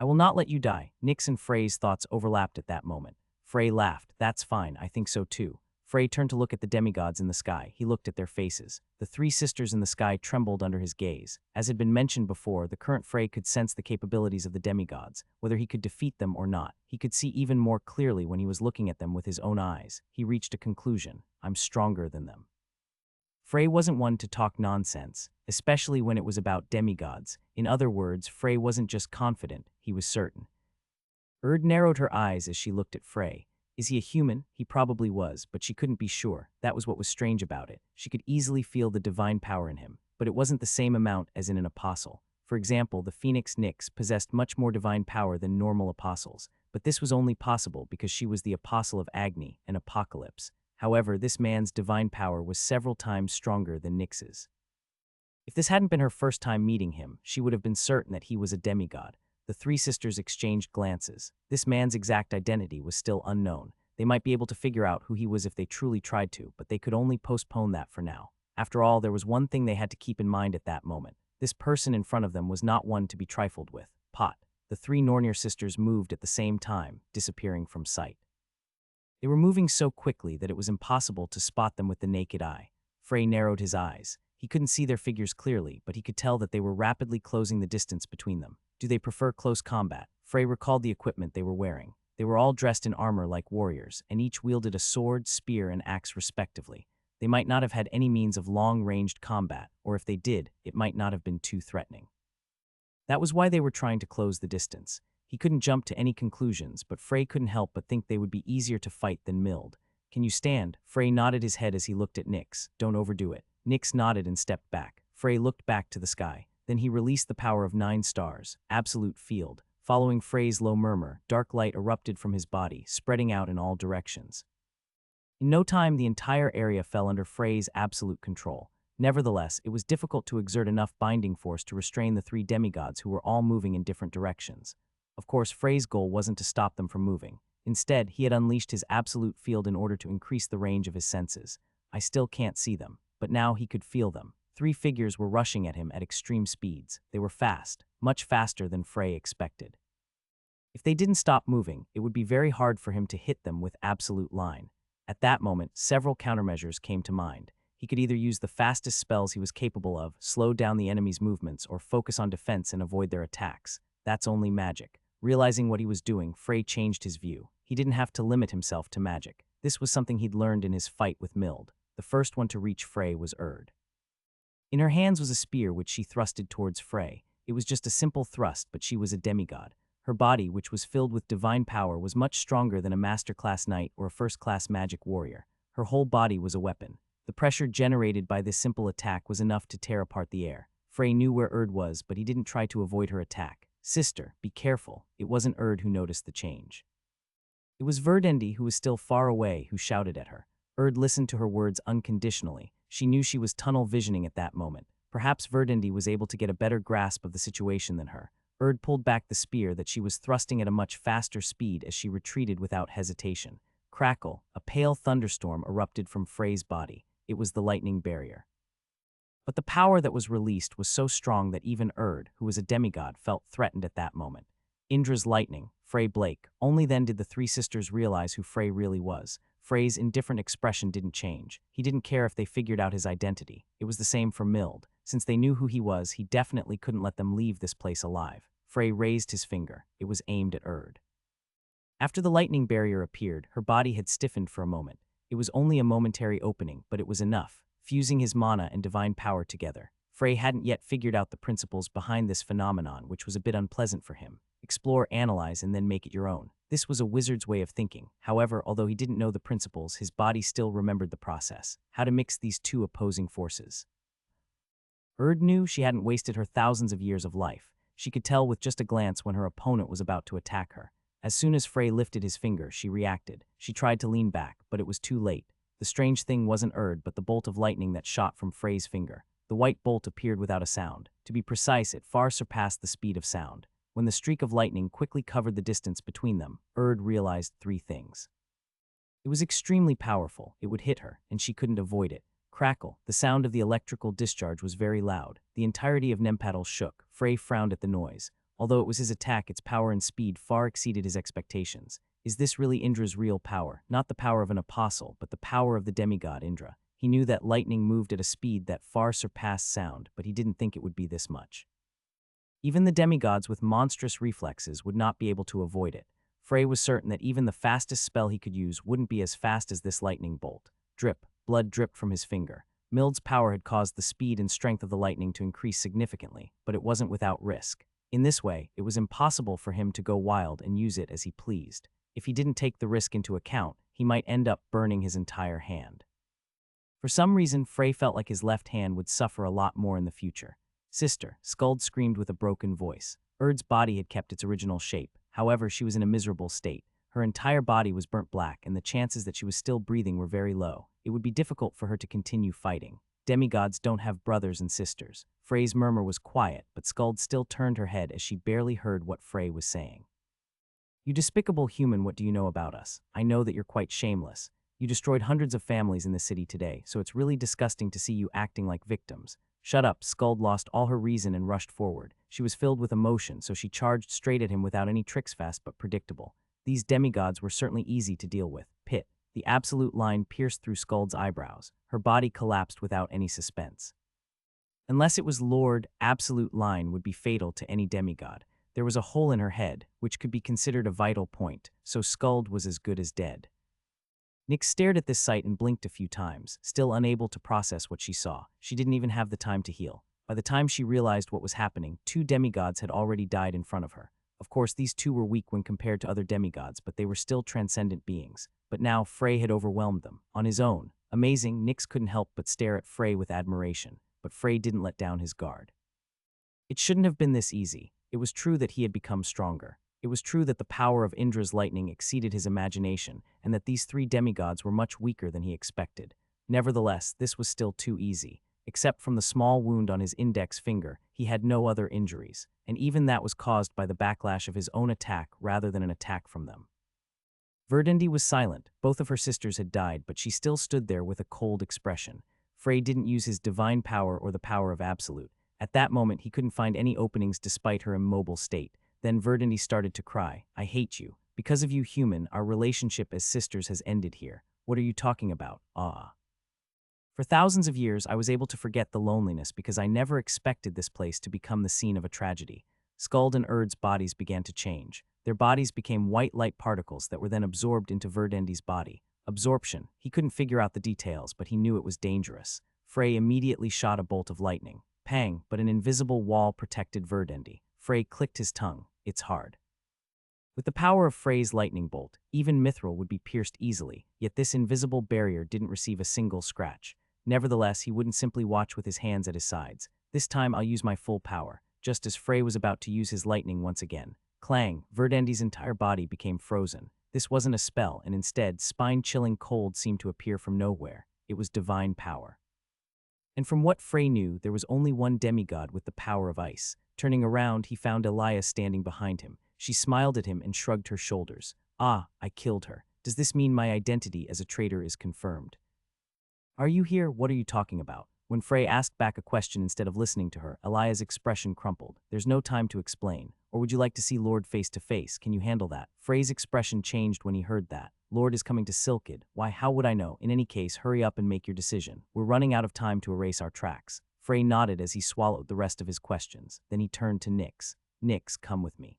"I will not let you die." Nyx and Frey's thoughts overlapped at that moment. Frey laughed. "That's fine, I think so too." Frey turned to look at the demigods in the sky. He looked at their faces. The three sisters in the sky trembled under his gaze. As had been mentioned before, the current Frey could sense the capabilities of the demigods. Whether he could defeat them or not, he could see even more clearly when he was looking at them with his own eyes. He reached a conclusion. "I'm stronger than them." Frey wasn't one to talk nonsense, especially when it was about demigods. In other words, Frey wasn't just confident, he was certain. Erd narrowed her eyes as she looked at Frey. Is he a human? He probably was, but she couldn't be sure. That was what was strange about it. She could easily feel the divine power in him, but it wasn't the same amount as in an apostle. For example, the Phoenix Nyx possessed much more divine power than normal apostles, but this was only possible because she was the apostle of Agni and Apocalypse. However, this man's divine power was several times stronger than Nyx's. If this hadn't been her first time meeting him, she would have been certain that he was a demigod. The three sisters exchanged glances. This man's exact identity was still unknown. They might be able to figure out who he was if they truly tried to, but they could only postpone that for now. After all, there was one thing they had to keep in mind at that moment. This person in front of them was not one to be trifled with. Pot. The three Nornir sisters moved at the same time, disappearing from sight. They were moving so quickly that it was impossible to spot them with the naked eye. Frey narrowed his eyes. He couldn't see their figures clearly, but he could tell that they were rapidly closing the distance between them. Do they prefer close combat? Frey recalled the equipment they were wearing. They were all dressed in armor like warriors, and each wielded a sword, spear, and axe respectively. They might not have had any means of long-ranged combat, or if they did, it might not have been too threatening. That was why they were trying to close the distance. He couldn't jump to any conclusions, but Frey couldn't help but think they would be easier to fight than Mild. "Can you stand?" Frey nodded his head as he looked at Nyx. "Don't overdo it." Nyx nodded and stepped back. Frey looked back to the sky. Then he released the power of 9 stars, absolute field. Following Frey's low murmur, dark light erupted from his body, spreading out in all directions. In no time, the entire area fell under Frey's absolute control. Nevertheless, it was difficult to exert enough binding force to restrain the three demigods who were all moving in different directions. Of course, Frey's goal wasn't to stop them from moving. Instead, he had unleashed his absolute field in order to increase the range of his senses. I still can't see them, but now he could feel them. 3 figures were rushing at him at extreme speeds. They were fast, much faster than Frey expected. If they didn't stop moving, it would be very hard for him to hit them with absolute line. At that moment, several countermeasures came to mind. He could either use the fastest spells he was capable of, slow down the enemy's movements, or focus on defense and avoid their attacks. That's only magic. Realizing what he was doing, Frey changed his view. He didn't have to limit himself to magic. This was something he'd learned in his fight with Mild. The first one to reach Frey was Erd. In her hands was a spear which she thrusted towards Frey. It was just a simple thrust, but she was a demigod. Her body, which was filled with divine power, was much stronger than a master-class knight or a first-class magic warrior. Her whole body was a weapon. The pressure generated by this simple attack was enough to tear apart the air. Frey knew where Erd was, but he didn't try to avoid her attack. "Sister, be careful." It wasn't Erd who noticed the change. It was Verdendi, who was still far away, who shouted at her. Erd listened to her words unconditionally. She knew she was tunnel visioning at that moment. Perhaps Verdendi was able to get a better grasp of the situation than her. Erd pulled back the spear that she was thrusting at a much faster speed as she retreated without hesitation. Crackle, a pale thunderstorm erupted from Frey's body. It was the lightning barrier. But the power that was released was so strong that even Erd, who was a demigod, felt threatened at that moment. Indra's lightning, Frey Blake. Only then did the 3 sisters realize who Frey really was. Frey's indifferent expression didn't change. He didn't care if they figured out his identity. It was the same for Mild. Since they knew who he was, he definitely couldn't let them leave this place alive. Frey raised his finger. It was aimed at Erd. After the lightning barrier appeared, her body had stiffened for a moment. It was only a momentary opening, but it was enough, fusing his mana and divine power together. Frey hadn't yet figured out the principles behind this phenomenon, which was a bit unpleasant for him. Explore, analyze, and then make it your own. This was a wizard's way of thinking. However, although he didn't know the principles, his body still remembered the process, how to mix these two opposing forces. Erd knew she hadn't wasted her thousands of years of life. She could tell with just a glance when her opponent was about to attack her. As soon as Frey lifted his finger, she reacted. She tried to lean back, but it was too late. The strange thing wasn't Erd, but the bolt of lightning that shot from Frey's finger. The white bolt appeared without a sound. To be precise, it far surpassed the speed of sound. When the streak of lightning quickly covered the distance between them, Erd realized three things. It was extremely powerful. It would hit her, and she couldn't avoid it. Crackle. The sound of the electrical discharge was very loud. The entirety of Nempattle shook. Frey frowned at the noise. Although it was his attack, its power and speed far exceeded his expectations. Is this really Indra's real power? Not the power of an apostle, but the power of the demigod Indra. He knew that lightning moved at a speed that far surpassed sound, but he didn't think it would be this much. Even the demigods with monstrous reflexes would not be able to avoid it. Frey was certain that even the fastest spell he could use wouldn't be as fast as this lightning bolt. Drip. Blood dripped from his finger. Mild's power had caused the speed and strength of the lightning to increase significantly, but it wasn't without risk. In this way, it was impossible for him to go wild and use it as he pleased. If he didn't take the risk into account, he might end up burning his entire hand. For some reason, Frey felt like his left hand would suffer a lot more in the future. Sister, Skuld screamed with a broken voice. Erd's body had kept its original shape. However, she was in a miserable state. Her entire body was burnt black, and the chances that she was still breathing were very low. It would be difficult for her to continue fighting. Demigods don't have brothers and sisters. Frey's murmur was quiet, but Skuld still turned her head as she barely heard what Frey was saying. You despicable human, what do you know about us? I know that you're quite shameless. You destroyed hundreds of families in the city today, so it's really disgusting to see you acting like victims. Shut up. Skuld lost all her reason and rushed forward. She was filled with emotion, so she charged straight at him without any tricks, fast but predictable. These demigods were certainly easy to deal with. Pit. The absolute line pierced through Skuld's eyebrows. Her body collapsed without any suspense. Unless it was Lord, absolute line would be fatal to any demigod. There was a hole in her head, which could be considered a vital point, so Skuld was as good as dead. Nyx stared at this sight and blinked a few times, still unable to process what she saw. She didn't even have the time to heal. By the time she realized what was happening, 2 demigods had already died in front of her. Of course, these 2 were weak when compared to other demigods, but they were still transcendent beings. But now, Frey had overwhelmed them. On his own. Amazing, Nyx couldn't help but stare at Frey with admiration. But Frey didn't let down his guard. It shouldn't have been this easy. It was true that he had become stronger. It was true that the power of Indra's lightning exceeded his imagination, and that these 3 demigods were much weaker than he expected. Nevertheless, this was still too easy. Except from the small wound on his index finger, he had no other injuries, and even that was caused by the backlash of his own attack rather than an attack from them. Verdandi was silent. Both of her sisters had died, but she still stood there with a cold expression. Frey didn't use his divine power or the power of absolute. At that moment, he couldn't find any openings despite her immobile state. Then Verdandi started to cry. I hate you. Because of you, human, our relationship as sisters has ended here. What are you talking about? Ah. For thousands of years, I was able to forget the loneliness because I never expected this place to become the scene of a tragedy. Skuld and Erd's bodies began to change. Their bodies became white light particles that were then absorbed into Verdandi's body. Absorption. He couldn't figure out the details, but he knew it was dangerous. Frey immediately shot a bolt of lightning. Pang, but an invisible wall protected Verdandi. Frey clicked his tongue. It's hard. With the power of Frey's lightning bolt, even Mithril would be pierced easily, yet this invisible barrier didn't receive a single scratch. Nevertheless, he wouldn't simply watch with his hands at his sides. This time I'll use my full power. Just as Frey was about to use his lightning once again. Clang, Verdandi's entire body became frozen. This wasn't a spell, and instead, spine-chilling cold seemed to appear from nowhere. It was divine power. And from what Frey knew, there was only one demigod with the power of ice. Turning around, he found Elia standing behind him. She smiled at him and shrugged her shoulders. Ah, I killed her. Does this mean my identity as a traitor is confirmed? Are you here? What are you talking about? When Frey asked back a question instead of listening to her, Elia's expression crumpled. There's no time to explain. Or would you like to see Lord face to face? Can you handle that? Frey's expression changed when he heard that. Lord is coming to Silkid. Why, how would I know? In any case, hurry up and make your decision. We're running out of time to erase our tracks. Frey nodded as he swallowed the rest of his questions. Then he turned to Nyx. Nyx, come with me.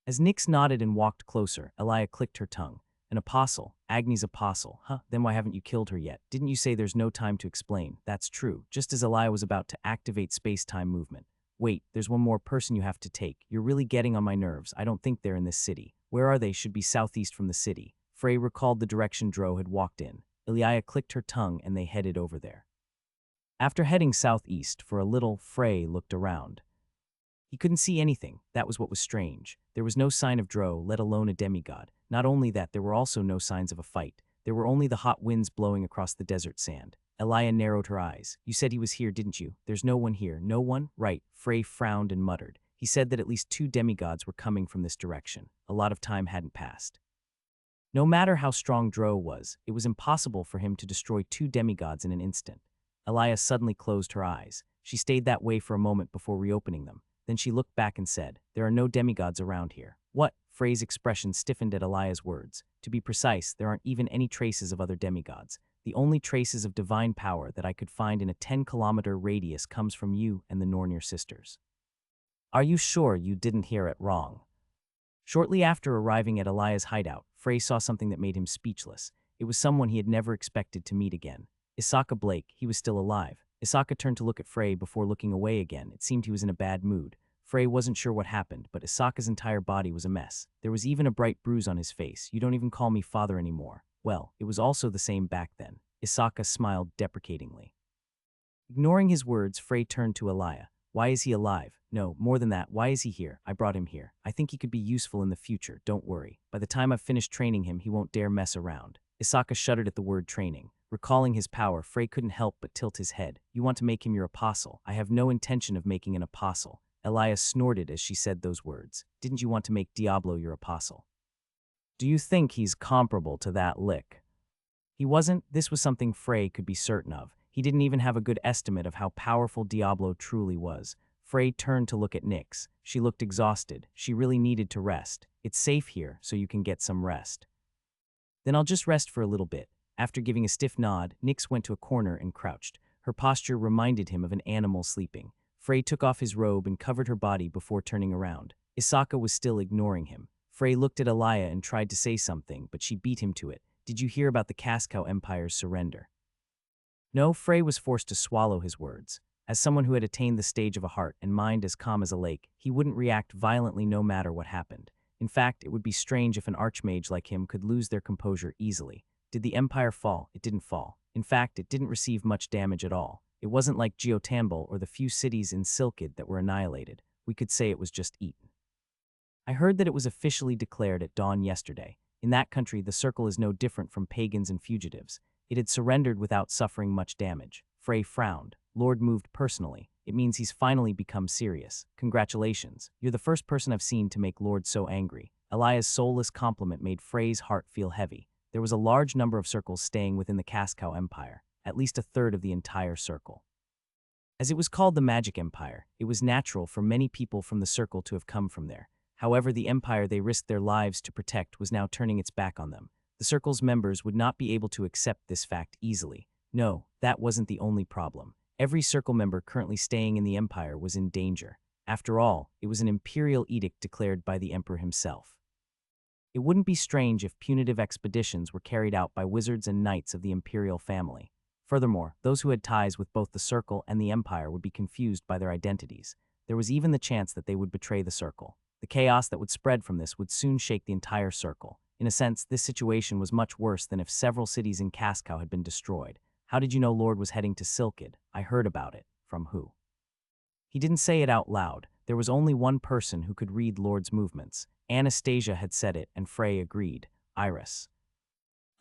As Nyx nodded and walked closer, Elia clicked her tongue. An apostle, Agni's apostle. Huh, then why haven't you killed her yet? Didn't you say there's no time to explain? That's true, just as Elia was about to activate space-time movement. Wait, there's one more person you have to take. You're really getting on my nerves. I don't think they're in this city. Where are they? Should be southeast from the city. Frey recalled the direction Dro had walked in. Elia clicked her tongue and they headed over there. After heading southeast for a little, Frey looked around. He couldn't see anything. That was what was strange. There was no sign of Dro, let alone a demigod. Not only that, there were also no signs of a fight. There were only the hot winds blowing across the desert sand. Elia narrowed her eyes. You said he was here, didn't you? There's no one here. No one? Right. Frey frowned and muttered. He said that at least 2 demigods were coming from this direction. A lot of time hadn't passed. No matter how strong Dro was, it was impossible for him to destroy 2 demigods in an instant. Elia suddenly closed her eyes. She stayed that way for a moment before reopening them. Then she looked back and said, there are no demigods around here. What? Frey's expression stiffened at Elia's words. To be precise, there aren't even any traces of other demigods. The only traces of divine power that I could find in a 10-kilometer radius comes from you and the Nornir sisters. Are you sure you didn't hear it wrong? Shortly after arriving at Elia's hideout, Frey saw something that made him speechless. It was someone he had never expected to meet again. Isaka Blake, he was still alive. Isaka turned to look at Frey before looking away again. It seemed he was in a bad mood. Frey wasn't sure what happened, but Isaka's entire body was a mess. There was even a bright bruise on his face. You don't even call me father anymore. Well, it was also the same back then. Isaka smiled deprecatingly. Ignoring his words, Frey turned to Elia. Why is he alive? No, more than that, why is he here? I brought him here. I think he could be useful in the future, don't worry. By the time I've finished training him, he won't dare mess around. Isaka shuddered at the word training. Recalling his power, Frey couldn't help but tilt his head. You want to make him your apostle? I have no intention of making an apostle. Elia snorted as she said those words. Didn't you want to make Diablo your apostle? Do you think he's comparable to that lick? He wasn't. This was something Frey could be certain of. He didn't even have a good estimate of how powerful Diablo truly was. Frey turned to look at Nyx. She looked exhausted. She really needed to rest. It's safe here, so you can get some rest. Then I'll just rest for a little bit. After giving a stiff nod, Nyx went to a corner and crouched. Her posture reminded him of an animal sleeping. Frey took off his robe and covered her body before turning around. Isaka was still ignoring him. Frey looked at Elia and tried to say something, but she beat him to it. Did you hear about the Cascow Empire's surrender? No, Frey was forced to swallow his words. As someone who had attained the stage of a heart and mind as calm as a lake, he wouldn't react violently no matter what happened. In fact, it would be strange if an archmage like him could lose their composure easily. Did the Empire fall? It didn't fall. In fact, it didn't receive much damage at all. It wasn't like Geotambul or the few cities in Silkid that were annihilated. We could say it was just eaten. I heard that it was officially declared at dawn yesterday. In that country, the Circle is no different from pagans and fugitives. It had surrendered without suffering much damage. Frey frowned. Lord moved personally. It means he's finally become serious. Congratulations. You're the first person I've seen to make Lord so angry. Elia's soulless compliment made Frey's heart feel heavy. There was a large number of circles staying within the Cascow Empire, at least a third of the entire circle. As it was called the Magic Empire, it was natural for many people from the circle to have come from there. However, the empire they risked their lives to protect was now turning its back on them. The circle's members would not be able to accept this fact easily. No, that wasn't the only problem. Every circle member currently staying in the empire was in danger. After all, it was an imperial edict declared by the emperor himself. It wouldn't be strange if punitive expeditions were carried out by wizards and knights of the imperial family. Furthermore, those who had ties with both the circle and the empire would be confused by their identities. There was even the chance that they would betray the circle. The chaos that would spread from this would soon shake the entire circle. In a sense, this situation was much worse than if several cities in Cascow had been destroyed. How did you know Lord was heading to Silkid? I heard about it. From who? He didn't say it out loud. There was only one person who could read Lord's movements. Anastasia had said it, and Frey agreed. Iris.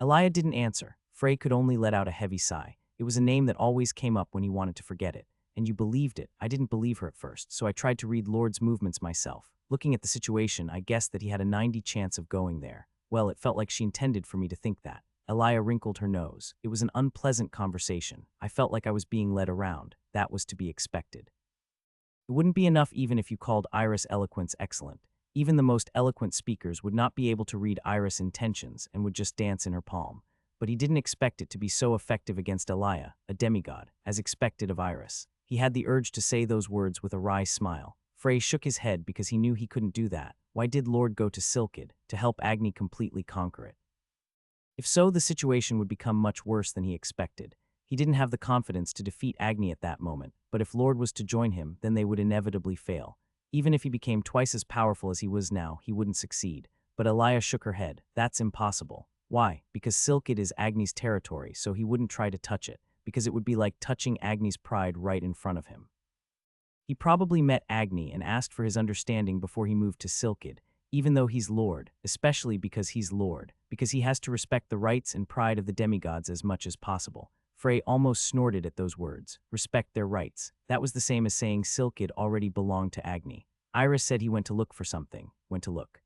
Elia didn't answer. Frey could only let out a heavy sigh. It was a name that always came up when he wanted to forget it. And you believed it. I didn't believe her at first, so I tried to read Lord's movements myself. Looking at the situation, I guessed that he had a 90 chance of going there. Well, it felt like she intended for me to think that. Elia wrinkled her nose. It was an unpleasant conversation. I felt like I was being led around. That was to be expected. It wouldn't be enough even if you called Iris' eloquence excellent. Even the most eloquent speakers would not be able to read Iris' intentions and would just dance in her palm. But he didn't expect it to be so effective against Elia, a demigod, as expected of Iris. He had the urge to say those words with a wry smile. Frey shook his head because he knew he couldn't do that. Why did Lord go to Silkid? To help Agni completely conquer it? If so, the situation would become much worse than he expected. He didn't have the confidence to defeat Agni at that moment, but if Lord was to join him, then they would inevitably fail. Even if he became twice as powerful as he was now, he wouldn't succeed. But Elia shook her head. That's impossible. Why? Because Silkid is Agni's territory, so he wouldn't try to touch it, because it would be like touching Agni's pride right in front of him. He probably met Agni and asked for his understanding before he moved to Silkid, even though he's Lord, especially because he's Lord, because he has to respect the rights and pride of the demigods as much as possible. Frey almost snorted at those words. Respect their rights. That was the same as saying Silkid already belonged to Agni. Iris said he went to look for something. Went to look.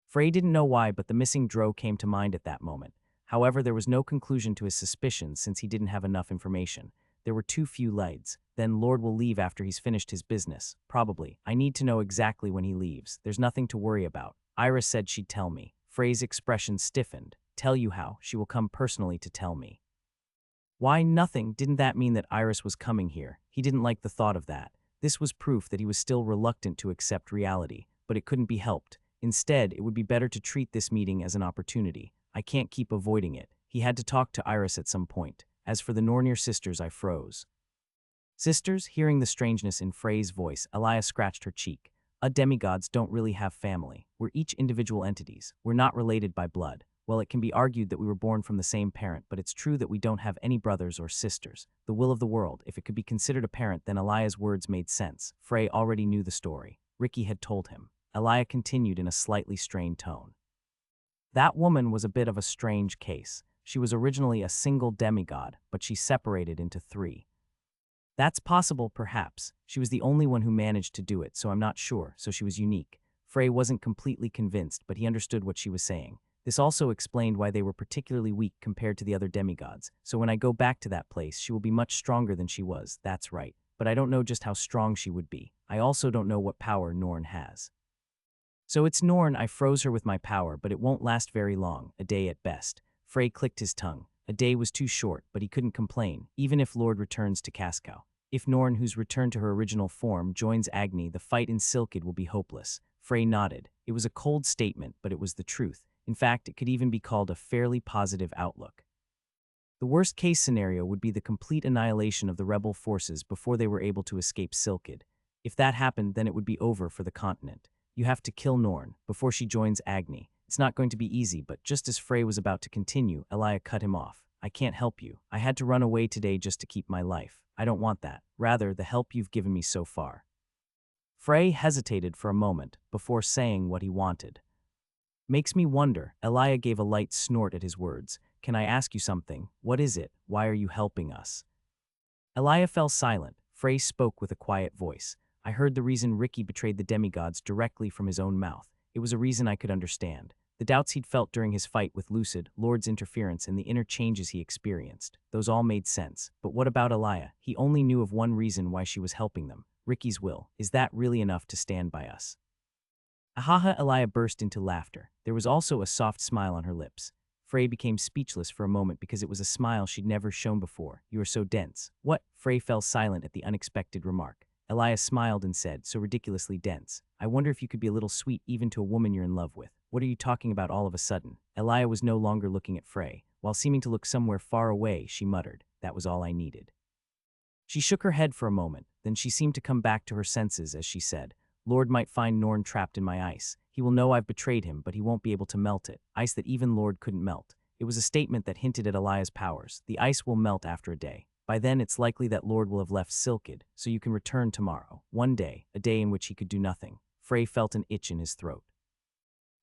Frey didn't know why, but the missing drow came to mind at that moment. However, there was no conclusion to his suspicions since he didn't have enough information. There were too few leads. Then Lord will leave after he's finished his business. Probably. I need to know exactly when he leaves. There's nothing to worry about. Iris said she'd tell me. Frey's expression stiffened. Tell you how. She will come personally to tell me. Why nothing? Didn't that mean that Iris was coming here? He didn't like the thought of that. This was proof that he was still reluctant to accept reality, but it couldn't be helped. Instead, it would be better to treat this meeting as an opportunity. I can't keep avoiding it. He had to talk to Iris at some point. As for the Nornir sisters, I froze. Sisters? Hearing the strangeness in Frey's voice, Elia scratched her cheek. Demigods don't really have family. We're each individual entities. We're not related by blood. Well, it can be argued that we were born from the same parent, but it's true that we don't have any brothers or sisters. The will of the world, if it could be considered a parent, then Elia's words made sense. Frey already knew the story. Ricky had told him. Elia continued in a slightly strained tone. That woman was a bit of a strange case. She was originally a single demigod, but she separated into three. That's possible, perhaps. She was the only one who managed to do it, so I'm not sure, so she was unique. Frey wasn't completely convinced, but he understood what she was saying. This also explained why they were particularly weak compared to the other demigods, so when I go back to that place, she will be much stronger than she was, that's right. But I don't know just how strong she would be. I also don't know what power Norn has. So it's Norn. I froze her with my power, but it won't last very long, a day at best. Frey clicked his tongue. A day was too short, but he couldn't complain, even if Lord returns to Cascow. If Norn, who's returned to her original form, joins Agni, the fight in Silkid will be hopeless. Frey nodded. It was a cold statement, but it was the truth. In fact, it could even be called a fairly positive outlook. The worst-case scenario would be the complete annihilation of the rebel forces before they were able to escape Silkid. If that happened, then it would be over for the continent. You have to kill Norn before she joins Agni. It's not going to be easy, but just as Frey was about to continue, Elia cut him off. I can't help you. I had to run away today just to keep my life. I don't want that. Rather, the help you've given me so far. Frey hesitated for a moment before saying what he wanted. Makes me wonder. Elia gave a light snort at his words. Can I ask you something? What is it? Why are you helping us? Elia fell silent. Frey spoke with a quiet voice. I heard the reason Ricky betrayed the demigods directly from his own mouth. It was a reason I could understand. The doubts he'd felt during his fight with Lucid, Lord's interference, and the inner changes he experienced. Those all made sense. But what about Elia? He only knew of one reason why she was helping them. Ricky's will. Is that really enough to stand by us? Ahaha! Elia burst into laughter. There was also a soft smile on her lips. Frey became speechless for a moment because it was a smile she'd never shown before. You are so dense. What? Frey fell silent at the unexpected remark. Elia smiled and said, so ridiculously dense. I wonder if you could be a little sweet even to a woman you're in love with. What are you talking about all of a sudden? Elia was no longer looking at Frey. While seeming to look somewhere far away, she muttered, that was all I needed. She shook her head for a moment, then she seemed to come back to her senses as she said, Lord might find Norn trapped in my ice. He will know I've betrayed him, but he won't be able to melt it. Ice that even Lord couldn't melt. It was a statement that hinted at Elia's powers. The ice will melt after a day. By then, it's likely that Lord will have left Silkid, so you can return tomorrow. One day, a day in which he could do nothing. Frey felt an itch in his throat.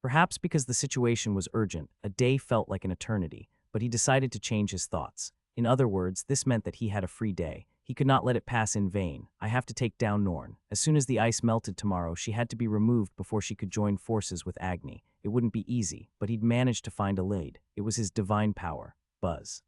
Perhaps because the situation was urgent, a day felt like an eternity, but he decided to change his thoughts. In other words, this meant that he had a free day. He could not let it pass in vain. I have to take down Norn. As soon as the ice melted tomorrow, she had to be removed before she could join forces with Agni. It wouldn't be easy, but he'd managed to find a lead. It was his divine power, Buzz.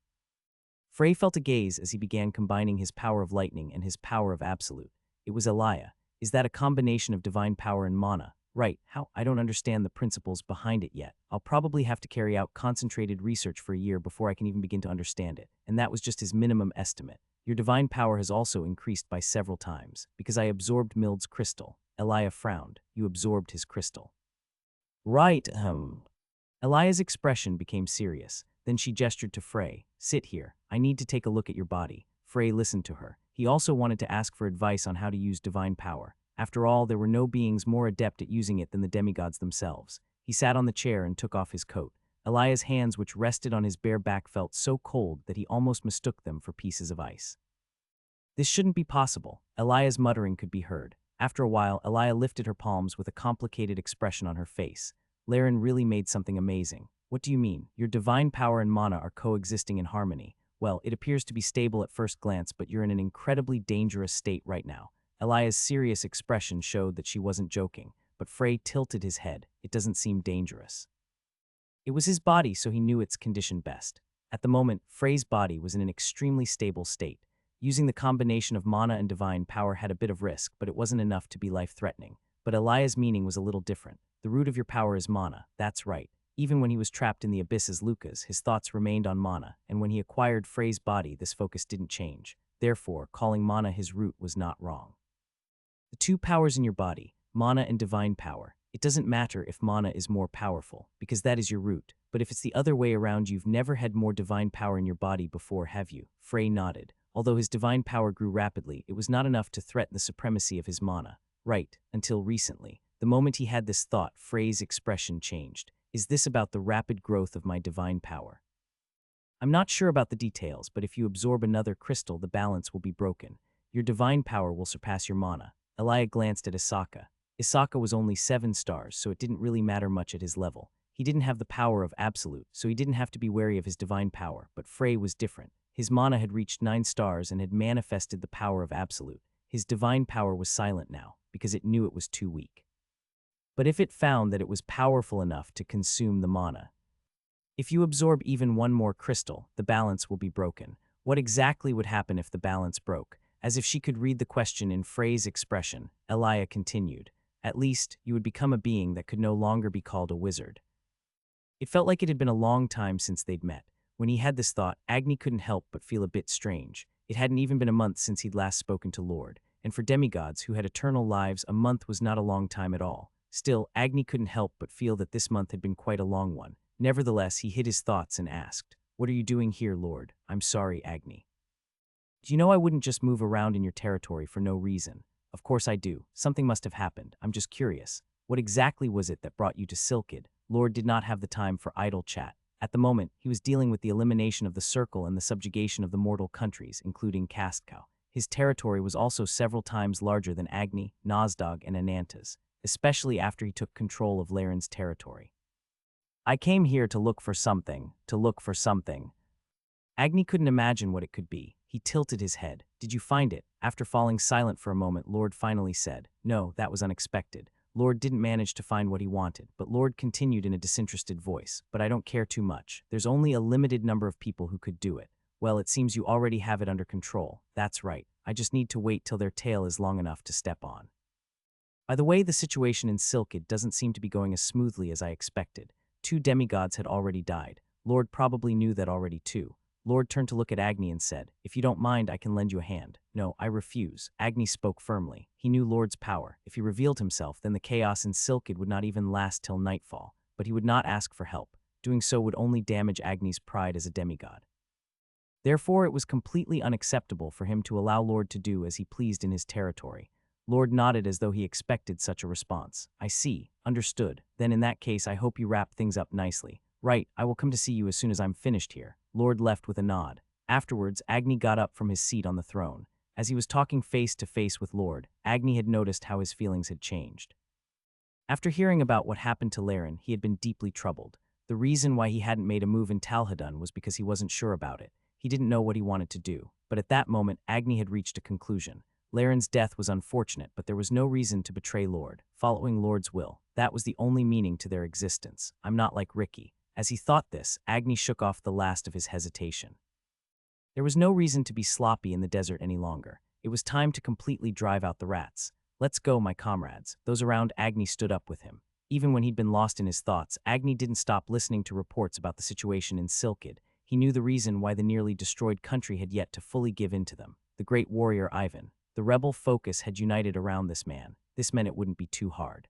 Frey felt a gaze as he began combining his power of lightning and his power of absolute. It was Elia. Is that a combination of divine power and mana? Right, how? I don't understand the principles behind it yet. I'll probably have to carry out concentrated research for a year before I can even begin to understand it. And that was just his minimum estimate. Your divine power has also increased by several times, because I absorbed Mild's crystal. Elia frowned. You absorbed his crystal. Right, Elia's expression became serious. Then she gestured to Frey. Sit here. I need to take a look at your body. Frey listened to her. He also wanted to ask for advice on how to use divine power. After all, there were no beings more adept at using it than the demigods themselves. He sat on the chair and took off his coat. Elia's hands, which rested on his bare back, felt so cold that he almost mistook them for pieces of ice. This shouldn't be possible. Elia's muttering could be heard. After a while, Elia lifted her palms with a complicated expression on her face. Laren really made something amazing. What do you mean? Your divine power and mana are coexisting in harmony. Well, it appears to be stable at first glance, but you're in an incredibly dangerous state right now. Elia's serious expression showed that she wasn't joking, but Frey tilted his head. It doesn't seem dangerous. It was his body, so he knew its condition best. At the moment, Frey's body was in an extremely stable state. Using the combination of mana and divine power had a bit of risk, but it wasn't enough to be life-threatening. But Elia's meaning was a little different. The root of your power is mana, that's right. Even when he was trapped in the abyss as Lucas, his thoughts remained on mana, and when he acquired Frey's body, this focus didn't change. Therefore, calling mana his root was not wrong. The two powers in your body, mana and divine power, it doesn't matter if mana is more powerful, because that is your root. But if it's the other way around, you've never had more divine power in your body before, have you? Frey nodded. Although his divine power grew rapidly, it was not enough to threaten the supremacy of his mana. Right, until recently. The moment he had this thought, Frey's expression changed. Is this about the rapid growth of my divine power? I'm not sure about the details, but if you absorb another crystal, the balance will be broken. Your divine power will surpass your mana. Elia glanced at Isaka. Isaka was only 7 stars, so it didn't really matter much at his level. He didn't have the power of absolute, so he didn't have to be wary of his divine power, but Frey was different. His mana had reached 9 stars and had manifested the power of absolute. His divine power was silent now, because it knew it was too weak. But if it found that it was powerful enough to consume the mana, if you absorb even one more crystal, the balance will be broken. What exactly would happen if the balance broke? As if she could read the question in Frey's expression, Elia continued. At least, you would become a being that could no longer be called a wizard. It felt like it had been a long time since they'd met. When he had this thought, Agni couldn't help but feel a bit strange. It hadn't even been a month since he'd last spoken to Lord, and for demigods who had eternal lives, a month was not a long time at all. Still, Agni couldn't help but feel that this month had been quite a long one. Nevertheless, he hid his thoughts and asked, "What are you doing here, Lord?" "I'm sorry, Agni. Do you know I wouldn't just move around in your territory for no reason?" "Of course I do. Something must have happened. I'm just curious. What exactly was it that brought you to Silkid?" Lord did not have the time for idle chat. At the moment, he was dealing with the elimination of the Circle and the subjugation of the mortal countries, including Castcow. His territory was also several times larger than Agni, Nozdog, and Ananta's, especially after he took control of Laren's territory. "I came here to look for something. Agni couldn't imagine what it could be. He tilted his head. "Did you find it?" After falling silent for a moment, Lord finally said, "No, that was unexpected." Lord didn't manage to find what he wanted, but Lord continued in a disinterested voice. "But I don't care too much. There's only a limited number of people who could do it. Well, it seems you already have it under control." "That's right. I just need to wait till their tail is long enough to step on." By the way, the situation in Silkid doesn't seem to be going as smoothly as I expected. 2 demigods had already died. Lord probably knew that already too. Lord turned to look at Agni and said, "If you don't mind, I can lend you a hand." "No, I refuse." Agni spoke firmly. He knew Lord's power. If he revealed himself, then the chaos in Silkid would not even last till nightfall. But he would not ask for help. Doing so would only damage Agni's pride as a demigod. Therefore, it was completely unacceptable for him to allow Lord to do as he pleased in his territory. Lord nodded as though he expected such a response. "I see. Understood. Then in that case, I hope you wrap things up nicely." "Right, I will come to see you as soon as I'm finished here." Lord left with a nod. Afterwards, Agni got up from his seat on the throne. As he was talking face to face with Lord, Agni had noticed how his feelings had changed. After hearing about what happened to Laren, he had been deeply troubled. The reason why he hadn't made a move in Talhadun was because he wasn't sure about it. He didn't know what he wanted to do. But at that moment, Agni had reached a conclusion. Laren's death was unfortunate, but there was no reason to betray Lord. Following Lord's will, that was the only meaning to their existence. "I'm not like Ricky." As he thought this, Agni shook off the last of his hesitation. There was no reason to be sloppy in the desert any longer. It was time to completely drive out the rats. "Let's go, my comrades." Those around Agni stood up with him. Even when he'd been lost in his thoughts, Agni didn't stop listening to reports about the situation in Silkid. He knew the reason why the nearly destroyed country had yet to fully give in to them. The great warrior Ivan. The rebel focus had united around this man. This meant it wouldn't be too hard.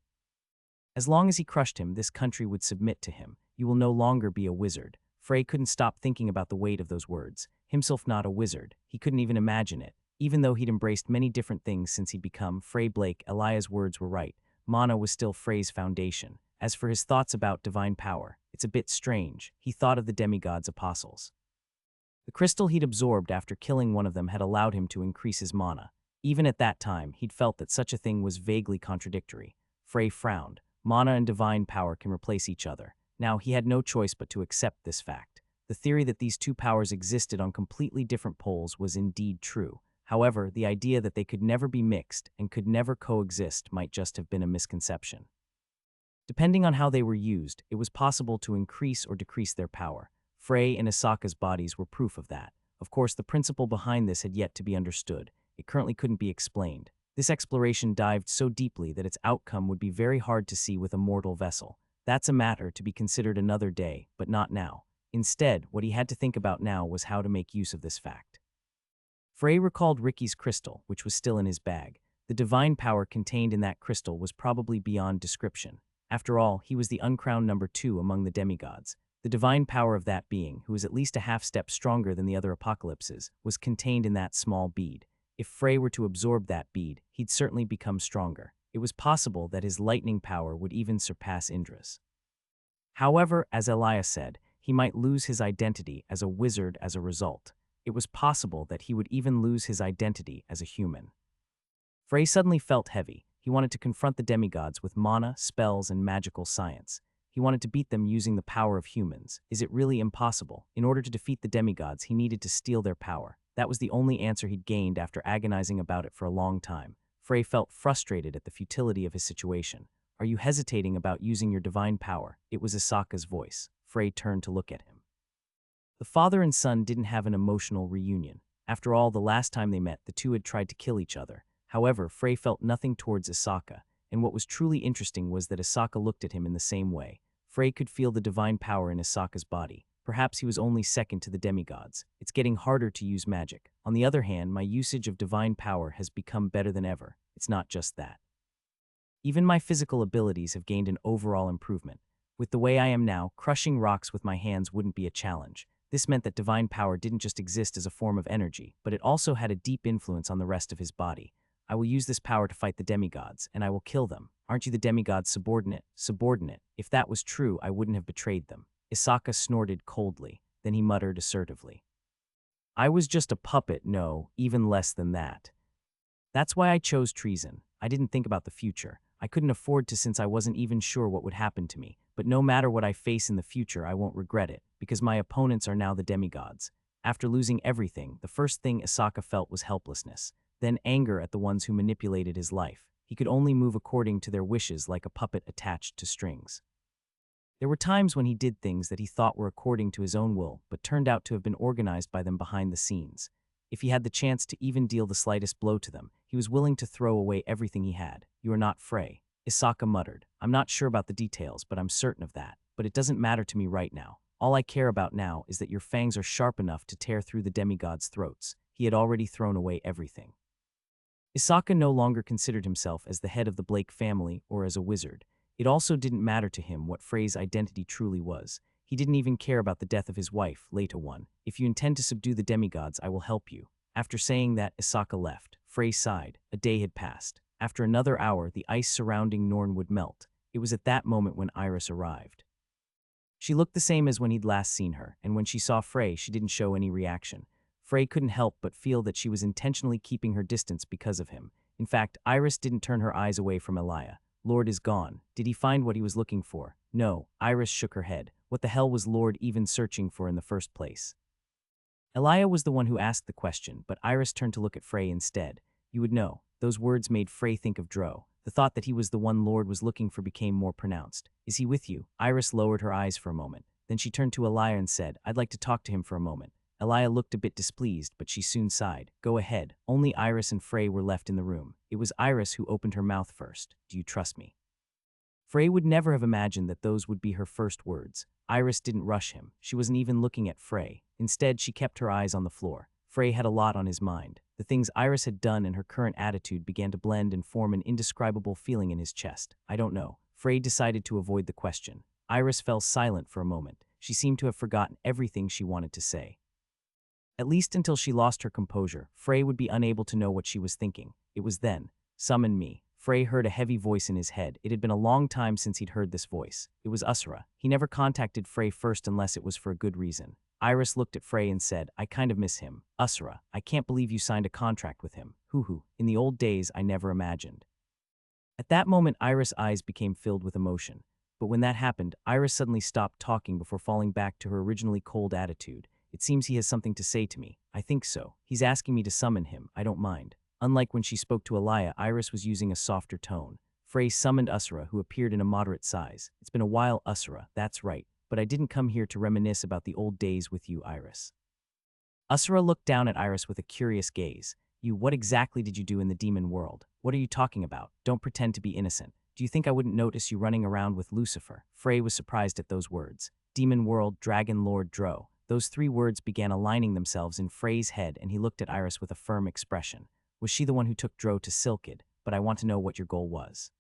As long as he crushed him, this country would submit to him. You will no longer be a wizard. Frey couldn't stop thinking about the weight of those words. Himself not a wizard. He couldn't even imagine it. Even though he'd embraced many different things since he'd become Frey Blake, Elia's words were right. Mana was still Frey's foundation. As for his thoughts about divine power, it's a bit strange. He thought of the demigod's apostles. The crystal he'd absorbed after killing one of them had allowed him to increase his mana. Even at that time, he'd felt that such a thing was vaguely contradictory. Frey frowned. Mana and divine power can replace each other. Now, he had no choice but to accept this fact. The theory that these two powers existed on completely different poles was indeed true. However, the idea that they could never be mixed and could never coexist might just have been a misconception. Depending on how they were used, it was possible to increase or decrease their power. Frey and Asaka's bodies were proof of that. Of course, the principle behind this had yet to be understood. It currently couldn't be explained. This exploration dived so deeply that its outcome would be very hard to see with a mortal vessel. That's a matter to be considered another day, but not now. Instead, what he had to think about now was how to make use of this fact. Frey recalled Ricky's crystal, which was still in his bag. The divine power contained in that crystal was probably beyond description. After all, he was the uncrowned number 2 among the demigods. The divine power of that being, who was at least a half step stronger than the other apocalypses, was contained in that small bead. If Frey were to absorb that bead, he'd certainly become stronger. It was possible that his lightning power would even surpass Indra's. However, as Elia said, he might lose his identity as a wizard as a result. It was possible that he would even lose his identity as a human. Frey suddenly felt heavy. He wanted to confront the demigods with mana, spells, and magical science. He wanted to beat them using the power of humans. Is it really impossible? In order to defeat the demigods, he needed to steal their power. That was the only answer he'd gained after agonizing about it for a long time. Frey felt frustrated at the futility of his situation. Are you hesitating about using your divine power? It was Asaka's voice. Frey turned to look at him. The father and son didn't have an emotional reunion. After all, the last time they met, the two had tried to kill each other. However, Frey felt nothing towards Asaka, and what was truly interesting was that Asaka looked at him in the same way. Frey could feel the divine power in Asaka's body. Perhaps he was only second to the demigods. It's getting harder to use magic. On the other hand, my usage of divine power has become better than ever. It's not just that. Even my physical abilities have gained an overall improvement. With the way I am now, crushing rocks with my hands wouldn't be a challenge. This meant that divine power didn't just exist as a form of energy, but it also had a deep influence on the rest of his body. I will use this power to fight the demigods, and I will kill them. Aren't you the demigods' subordinate? Subordinate. If that was true, I wouldn't have betrayed them. Asaka snorted coldly. Then he muttered assertively. I was just a puppet, no, even less than that. That's why I chose treason. I didn't think about the future. I couldn't afford to since I wasn't even sure what would happen to me. But no matter what I face in the future, I won't regret it, because my opponents are now the demigods. After losing everything, the first thing Asaka felt was helplessness, then anger at the ones who manipulated his life. He could only move according to their wishes like a puppet attached to strings. There were times when he did things that he thought were according to his own will, but turned out to have been organized by them behind the scenes. If he had the chance to even deal the slightest blow to them, he was willing to throw away everything he had. You are not Frey. Asaka muttered. I'm not sure about the details, but I'm certain of that. But it doesn't matter to me right now. All I care about now is that your fangs are sharp enough to tear through the demigods' throats. He had already thrown away everything. Asaka no longer considered himself as the head of the Blake family or as a wizard. It also didn't matter to him what Frey's identity truly was. He didn't even care about the death of his wife, Leto One. If you intend to subdue the demigods, I will help you. After saying that, Asaka left. Frey sighed. A day had passed. After another hour, the ice surrounding Norn would melt. It was at that moment when Iris arrived. She looked the same as when he'd last seen her, and when she saw Frey, she didn't show any reaction. Frey couldn't help but feel that she was intentionally keeping her distance because of him. In fact, Iris didn't turn her eyes away from Elia. Lord is gone. Did he find what he was looking for? No. Iris shook her head. What the hell was Lord even searching for in the first place? Elia was the one who asked the question, but Iris turned to look at Frey instead. You would know. Those words made Frey think of Dro. The thought that he was the one Lord was looking for became more pronounced. Is he with you? Iris lowered her eyes for a moment. Then she turned to Elia and said, I'd like to talk to him for a moment. Elia looked a bit displeased, but she soon sighed. Go ahead. Only Iris and Frey were left in the room. It was Iris who opened her mouth first. Do you trust me? Frey would never have imagined that those would be her first words. Iris didn't rush him. She wasn't even looking at Frey. Instead, she kept her eyes on the floor. Frey had a lot on his mind. The things Iris had done and her current attitude began to blend and form an indescribable feeling in his chest. I don't know. Frey decided to avoid the question. Iris fell silent for a moment. She seemed to have forgotten everything she wanted to say. At least until she lost her composure, Frey would be unable to know what she was thinking. It was then. Summon me. Frey heard a heavy voice in his head. It had been a long time since he'd heard this voice. It was Usura. He never contacted Frey first unless it was for a good reason. Iris looked at Frey and said, I kind of miss him. Usura, I can't believe you signed a contract with him. Hoo-hoo. In the old days, I never imagined. At that moment, Iris' eyes became filled with emotion. But when that happened, Iris suddenly stopped talking before falling back to her originally cold attitude. It seems he has something to say to me. I think so. He's asking me to summon him. I don't mind. Unlike when she spoke to Elia, Iris was using a softer tone. Frey summoned Usura, who appeared in a moderate size. It's been a while, Usura. That's right. But I didn't come here to reminisce about the old days with you, Iris. Usura looked down at Iris with a curious gaze. What exactly did you do in the demon world? What are you talking about? Don't pretend to be innocent. Do you think I wouldn't notice you running around with Lucifer? Frey was surprised at those words. Demon world, dragon lord, Dro. Those three words began aligning themselves in Frey's head, and he looked at Iris with a firm expression. Was she the one who took Dro to Silkid? But I want to know what your goal was.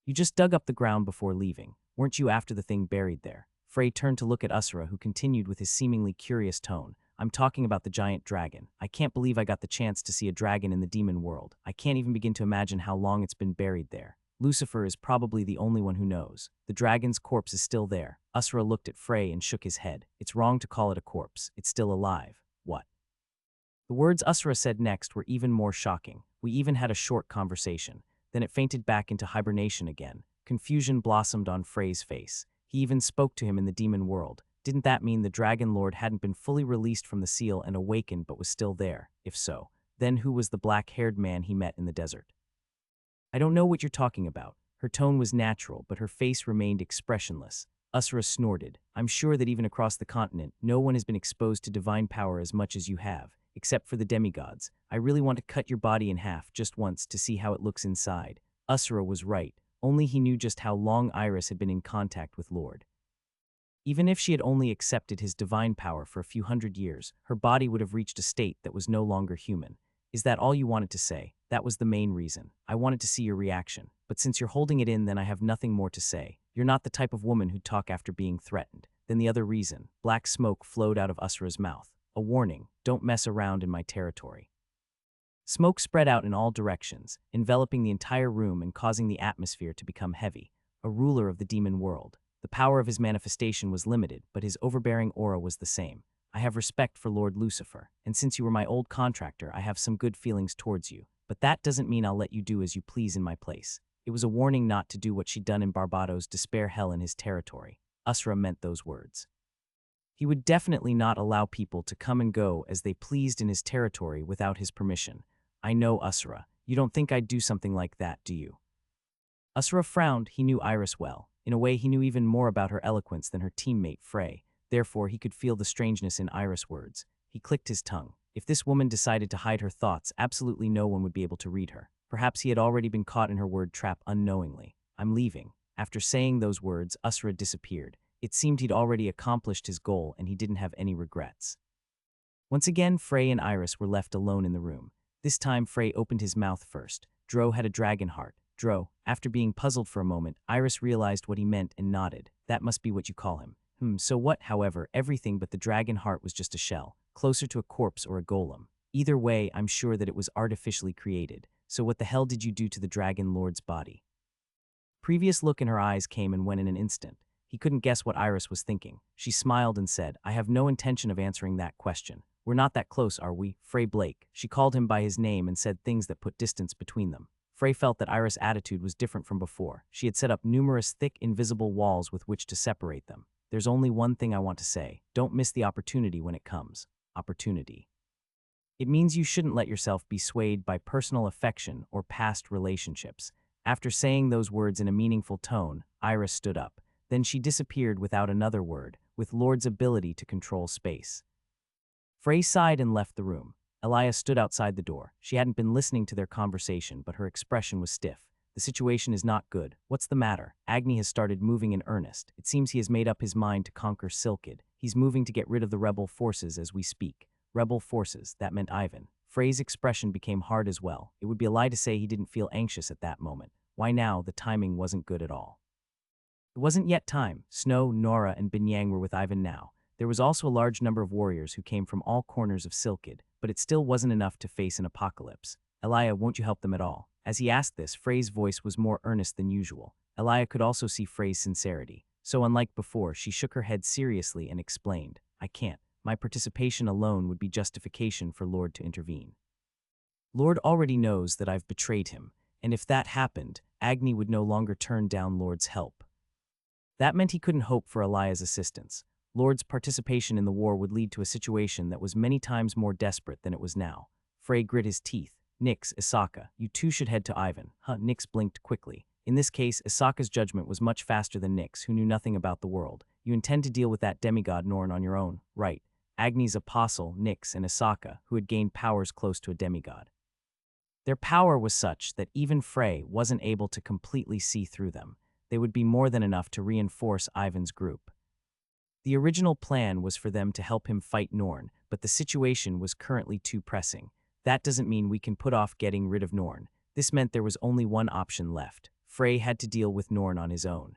You just dug up the ground before leaving. Weren't you after the thing buried there? Frey turned to look at Usura, who continued with his seemingly curious tone. I'm talking about the giant dragon. I can't believe I got the chance to see a dragon in the demon world. I can't even begin to imagine how long it's been buried there. Lucifer is probably the only one who knows. The dragon's corpse is still there. Usura looked at Frey and shook his head. It's wrong to call it a corpse. It's still alive. What? The words Usura said next were even more shocking. We even had a short conversation. Then it fainted back into hibernation again. Confusion blossomed on Frey's face. He even spoke to him in the demon world. Didn't that mean the Dragon Lord hadn't been fully released from the seal and awakened but was still there? If so, then who was the black-haired man he met in the desert? I don't know what you're talking about. Her tone was natural, but her face remained expressionless. Usura snorted. I'm sure that even across the continent, no one has been exposed to divine power as much as you have, except for the demigods. I really want to cut your body in half just once to see how it looks inside. Usura was right. Only he knew just how long Iris had been in contact with Lord. Even if she had only accepted his divine power for a few hundred years, her body would have reached a state that was no longer human. Is that all you wanted to say? That was the main reason. I wanted to see your reaction. But since you're holding it in, then I have nothing more to say. You're not the type of woman who'd talk after being threatened. Then the other reason. Black smoke flowed out of Usura's mouth. A warning. Don't mess around in my territory. Smoke spread out in all directions, enveloping the entire room and causing the atmosphere to become heavy. A ruler of the demon world. The power of his manifestation was limited, but his overbearing aura was the same. I have respect for Lord Lucifer, and since you were my old contractor, I have some good feelings towards you. But that doesn't mean I'll let you do as you please in my place. It was a warning not to do what she'd done in Barbados' despair hell in his territory. Usura meant those words. He would definitely not allow people to come and go as they pleased in his territory without his permission. I know, Usura. You don't think I'd do something like that, do you? Usura frowned. He knew Iris well. In a way, he knew even more about her eloquence than her teammate Frey. Therefore, he could feel the strangeness in Iris' words. He clicked his tongue. If this woman decided to hide her thoughts, absolutely no one would be able to read her. Perhaps he had already been caught in her word trap unknowingly. I'm leaving. After saying those words, Usura disappeared. It seemed he'd already accomplished his goal and he didn't have any regrets. Once again, Frey and Iris were left alone in the room. This time, Frey opened his mouth first. Dro had a dragon heart. Dro. After being puzzled for a moment, Iris realized what he meant and nodded. That must be what you call him. So what, however, everything but the dragon heart was just a shell, closer to a corpse or a golem. Either way, I'm sure that it was artificially created. So what the hell did you do to the Dragon Lord's body? Previous look in her eyes came and went in an instant. He couldn't guess what Iris was thinking. She smiled and said, I have no intention of answering that question. We're not that close, are we? Frey Blake. She called him by his name and said things that put distance between them. Frey felt that Iris' attitude was different from before. She had set up numerous thick, invisible walls with which to separate them. There's only one thing I want to say. Don't miss the opportunity when it comes. Opportunity. It means you shouldn't let yourself be swayed by personal affection or past relationships. After saying those words in a meaningful tone, Iris stood up. Then she disappeared without another word, with Lord's ability to control space. Frey sighed and left the room. Elia stood outside the door. She hadn't been listening to their conversation, but her expression was stiff. The situation is not good. What's the matter? Agni has started moving in earnest. It seems he has made up his mind to conquer Silkid. He's moving to get rid of the rebel forces as we speak. Rebel forces, that meant Ivan. Frey's expression became hard as well. It would be a lie to say he didn't feel anxious at that moment. Why now? The timing wasn't good at all. It wasn't yet time. Snow, Nora, and Binyang were with Ivan now. There was also a large number of warriors who came from all corners of Silkid, but it still wasn't enough to face an apocalypse. Elia, won't you help them at all? As he asked this, Frey's voice was more earnest than usual. Elia could also see Frey's sincerity. So unlike before, she shook her head seriously and explained, I can't. My participation alone would be justification for Lord to intervene. Lord already knows that I've betrayed him, and if that happened, Agni would no longer turn down Lord's help. That meant he couldn't hope for Elia's assistance. Lord's participation in the war would lead to a situation that was many times more desperate than it was now. Frey grit his teeth. Nix, Isaka, you two should head to Ivan. Nix blinked quickly. In this case, Isaka's judgment was much faster than Nix, who knew nothing about the world. You intend to deal with that demigod Norn on your own, right? Agni's apostle, Nix, and Isaka, who had gained powers close to a demigod. Their power was such that even Frey wasn't able to completely see through them. They would be more than enough to reinforce Ivan's group. The original plan was for them to help him fight Norn, but the situation was currently too pressing. That doesn't mean we can put off getting rid of Norn. This meant there was only one option left. Frey had to deal with Norn on his own.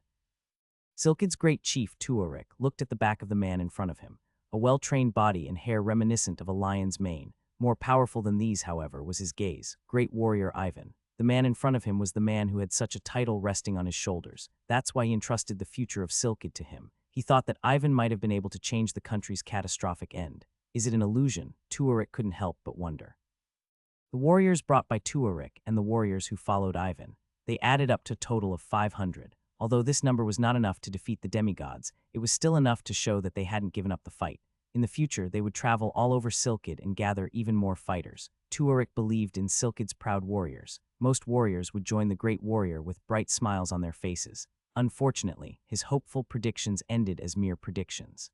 Silkid's great chief, Tuarik, looked at the back of the man in front of him. A well-trained body and hair reminiscent of a lion's mane. More powerful than these, however, was his gaze. Great warrior Ivan. The man in front of him was the man who had such a title resting on his shoulders. That's why he entrusted the future of Silkid to him. He thought that Ivan might have been able to change the country's catastrophic end. Is it an illusion? Tuarik couldn't help but wonder. The warriors brought by Tuarik and the warriors who followed Ivan, they added up to a total of 500. Although this number was not enough to defeat the demigods, it was still enough to show that they hadn't given up the fight. In the future, they would travel all over Silkid and gather even more fighters. Tuarik believed in Silkid's proud warriors. Most warriors would join the great warrior with bright smiles on their faces. Unfortunately, his hopeful predictions ended as mere predictions.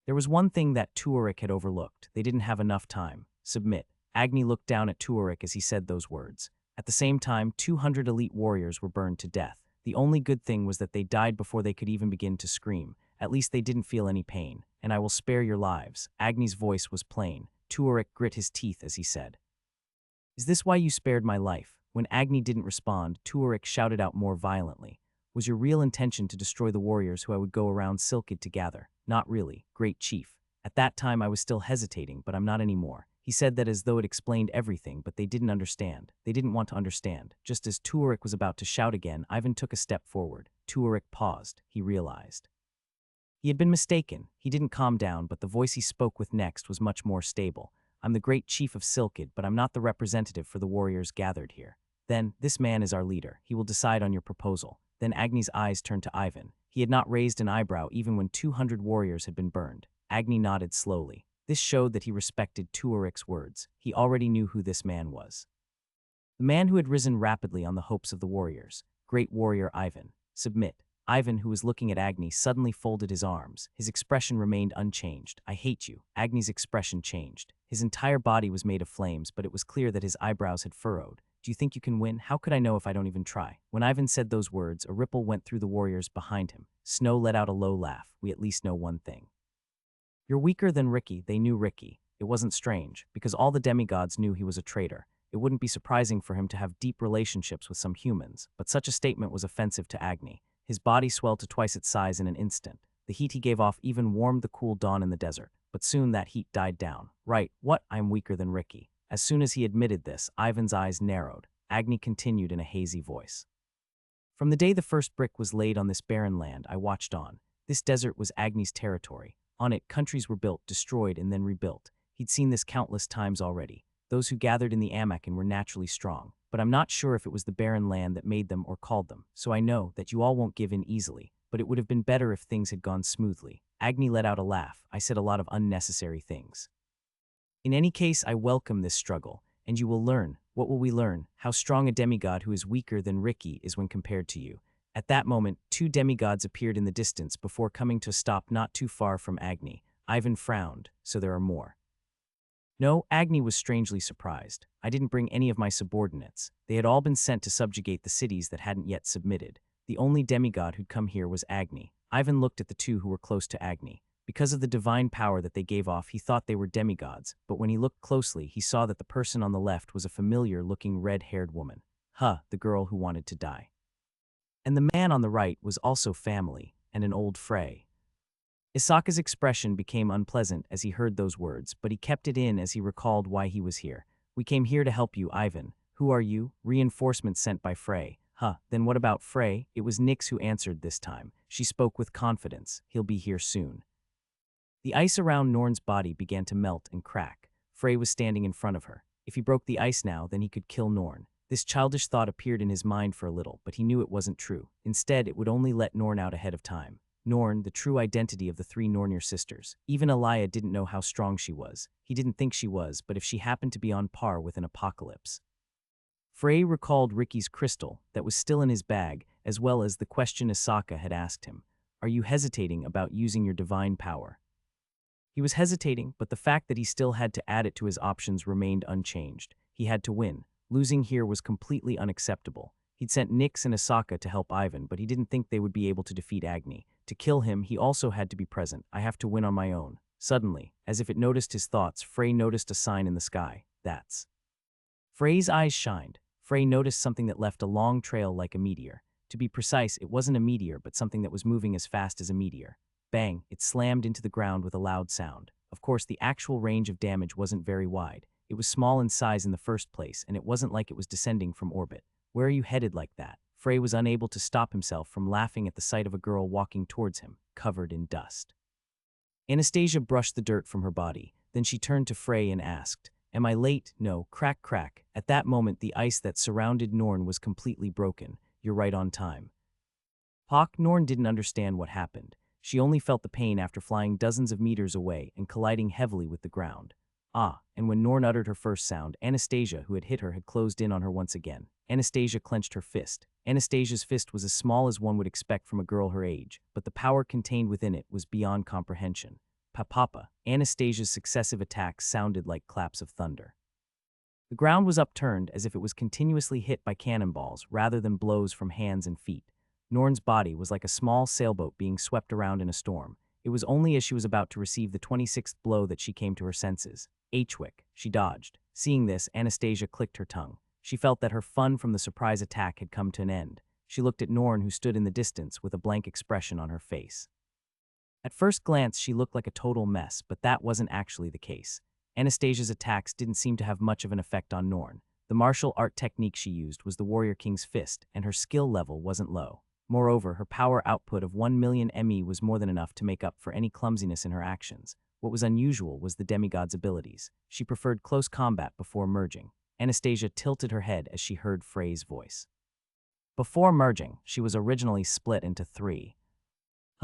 There was one thing that Tuarik had overlooked. They didn't have enough time. Submit. Agni looked down at Tuarik as he said those words. At the same time, 200 elite warriors were burned to death. The only good thing was that they died before they could even begin to scream. At least they didn't feel any pain. And I will spare your lives. Agni's voice was plain. Tuarik grit his teeth as he said, Is this why you spared my life? When Agni didn't respond, Tuarik shouted out more violently. Was your real intention to destroy the warriors who I would go around Silkid to gather? Not really, great chief. At that time I was still hesitating, but I'm not anymore. He said that as though it explained everything, but they didn't understand. They didn't want to understand. Just as Tuarik was about to shout again, Ivan took a step forward. Tuarik paused. He realized he had been mistaken. He didn't calm down, but the voice he spoke with next was much more stable. I'm the great chief of Silkid, but I'm not the representative for the warriors gathered here. Then, this man is our leader. He will decide on your proposal. Then Agni's eyes turned to Ivan. He had not raised an eyebrow even when 200 warriors had been burned. Agni nodded slowly. This showed that he respected Tuarik's words. He already knew who this man was. The man who had risen rapidly on the hopes of the warriors. Great warrior Ivan. Submit. Ivan, who was looking at Agni, suddenly folded his arms. His expression remained unchanged. I hate you. Agni's expression changed. His entire body was made of flames, but it was clear that his eyebrows had furrowed. Do you think you can win? How could I know if I don't even try? When Ivan said those words, a ripple went through the warriors behind him. Snow let out a low laugh. We at least know one thing. You're weaker than Ricky. They knew Ricky. It wasn't strange, because all the demigods knew he was a traitor. It wouldn't be surprising for him to have deep relationships with some humans, but such a statement was offensive to Agni. His body swelled to twice its size in an instant. The heat he gave off even warmed the cool dawn in the desert, but soon that heat died down. Right, what? I'm weaker than Ricky. As soon as he admitted this, Ivan's eyes narrowed. Agni continued in a hazy voice. From the day the first brick was laid on this barren land, I watched on. This desert was Agni's territory. On it, countries were built, destroyed, and then rebuilt. He'd seen this countless times already. Those who gathered in the Amakan were naturally strong, but I'm not sure if it was the barren land that made them or called them, so I know that you all won't give in easily, but it would have been better if things had gone smoothly. Agni let out a laugh. I said a lot of unnecessary things. In any case, I welcome this struggle, and you will learn. What will we learn? How strong a demigod who is weaker than Ricky is when compared to you. At that moment, 2 demigods appeared in the distance before coming to a stop not too far from Agni. Ivan frowned, so there are more. No, Agni was strangely surprised. I didn't bring any of my subordinates. They had all been sent to subjugate the cities that hadn't yet submitted. The only demigod who'd come here was Agni. Ivan looked at the two who were close to Agni. Because of the divine power that they gave off, he thought they were demigods, but when he looked closely, he saw that the person on the left was a familiar-looking red-haired woman. The girl who wanted to die. And the man on the right was also family, and an old Frey. Isaka's expression became unpleasant as he heard those words, but he kept it in as he recalled why he was here. We came here to help you, Ivan. Who are you? Reinforcements sent by Frey. Then what about Frey? It was Nyx who answered this time. She spoke with confidence. He'll be here soon. The ice around Norn's body began to melt and crack. Frey was standing in front of her. If he broke the ice now, then he could kill Norn. This childish thought appeared in his mind for a little, but he knew it wasn't true. Instead, it would only let Norn out ahead of time. Norn, the true identity of the three Nornir sisters. Even Elia didn't know how strong she was. He didn't think she was, but if she happened to be on par with an apocalypse. Frey recalled Ricky's crystal that was still in his bag, as well as the question Isaka had asked him. Are you hesitating about using your divine power? He was hesitating, but the fact that he still had to add it to his options remained unchanged. He had to win. Losing here was completely unacceptable. He'd sent Nyx and Isaka to help Ivan, but he didn't think they would be able to defeat Agni. To kill him, he also had to be present. I have to win on my own. Suddenly, as if it noticed his thoughts, Frey noticed a sign in the sky. That's. Frey's eyes shined. Frey noticed something that left a long trail like a meteor. To be precise, it wasn't a meteor, but something that was moving as fast as a meteor. Bang, it slammed into the ground with a loud sound. Of course, the actual range of damage wasn't very wide. It was small in size in the first place, and it wasn't like it was descending from orbit. Where are you headed like that? Frey was unable to stop himself from laughing at the sight of a girl walking towards him, covered in dust. Anastasia brushed the dirt from her body. Then she turned to Frey and asked, Am I late? No, crack, crack. At that moment, the ice that surrounded Norn was completely broken. You're right on time. Norn didn't understand what happened. She only felt the pain after flying dozens of meters away and colliding heavily with the ground. And when Norn uttered her first sound, Anastasia, who had hit her, had closed in on her once again. Anastasia clenched her fist. Anastasia's fist was as small as one would expect from a girl her age, but the power contained within it was beyond comprehension. Papa, Anastasia's successive attacks sounded like claps of thunder. The ground was upturned as if it was continuously hit by cannonballs rather than blows from hands and feet. Norn's body was like a small sailboat being swept around in a storm. It was only as she was about to receive the 26th blow that she came to her senses. Hwick, she dodged. Seeing this, Anastasia clicked her tongue. She felt that her fun from the surprise attack had come to an end. She looked at Norn, who stood in the distance with a blank expression on her face. At first glance, she looked like a total mess, but that wasn't actually the case. Anastasia's attacks didn't seem to have much of an effect on Norn. The martial art technique she used was the Warrior King's fist, and her skill level wasn't low. Moreover, her power output of 1 million ME was more than enough to make up for any clumsiness in her actions. What was unusual was the demigod's abilities. She preferred close combat before merging. Anastasia tilted her head as she heard Frey's voice. Before merging, she was originally split into 3.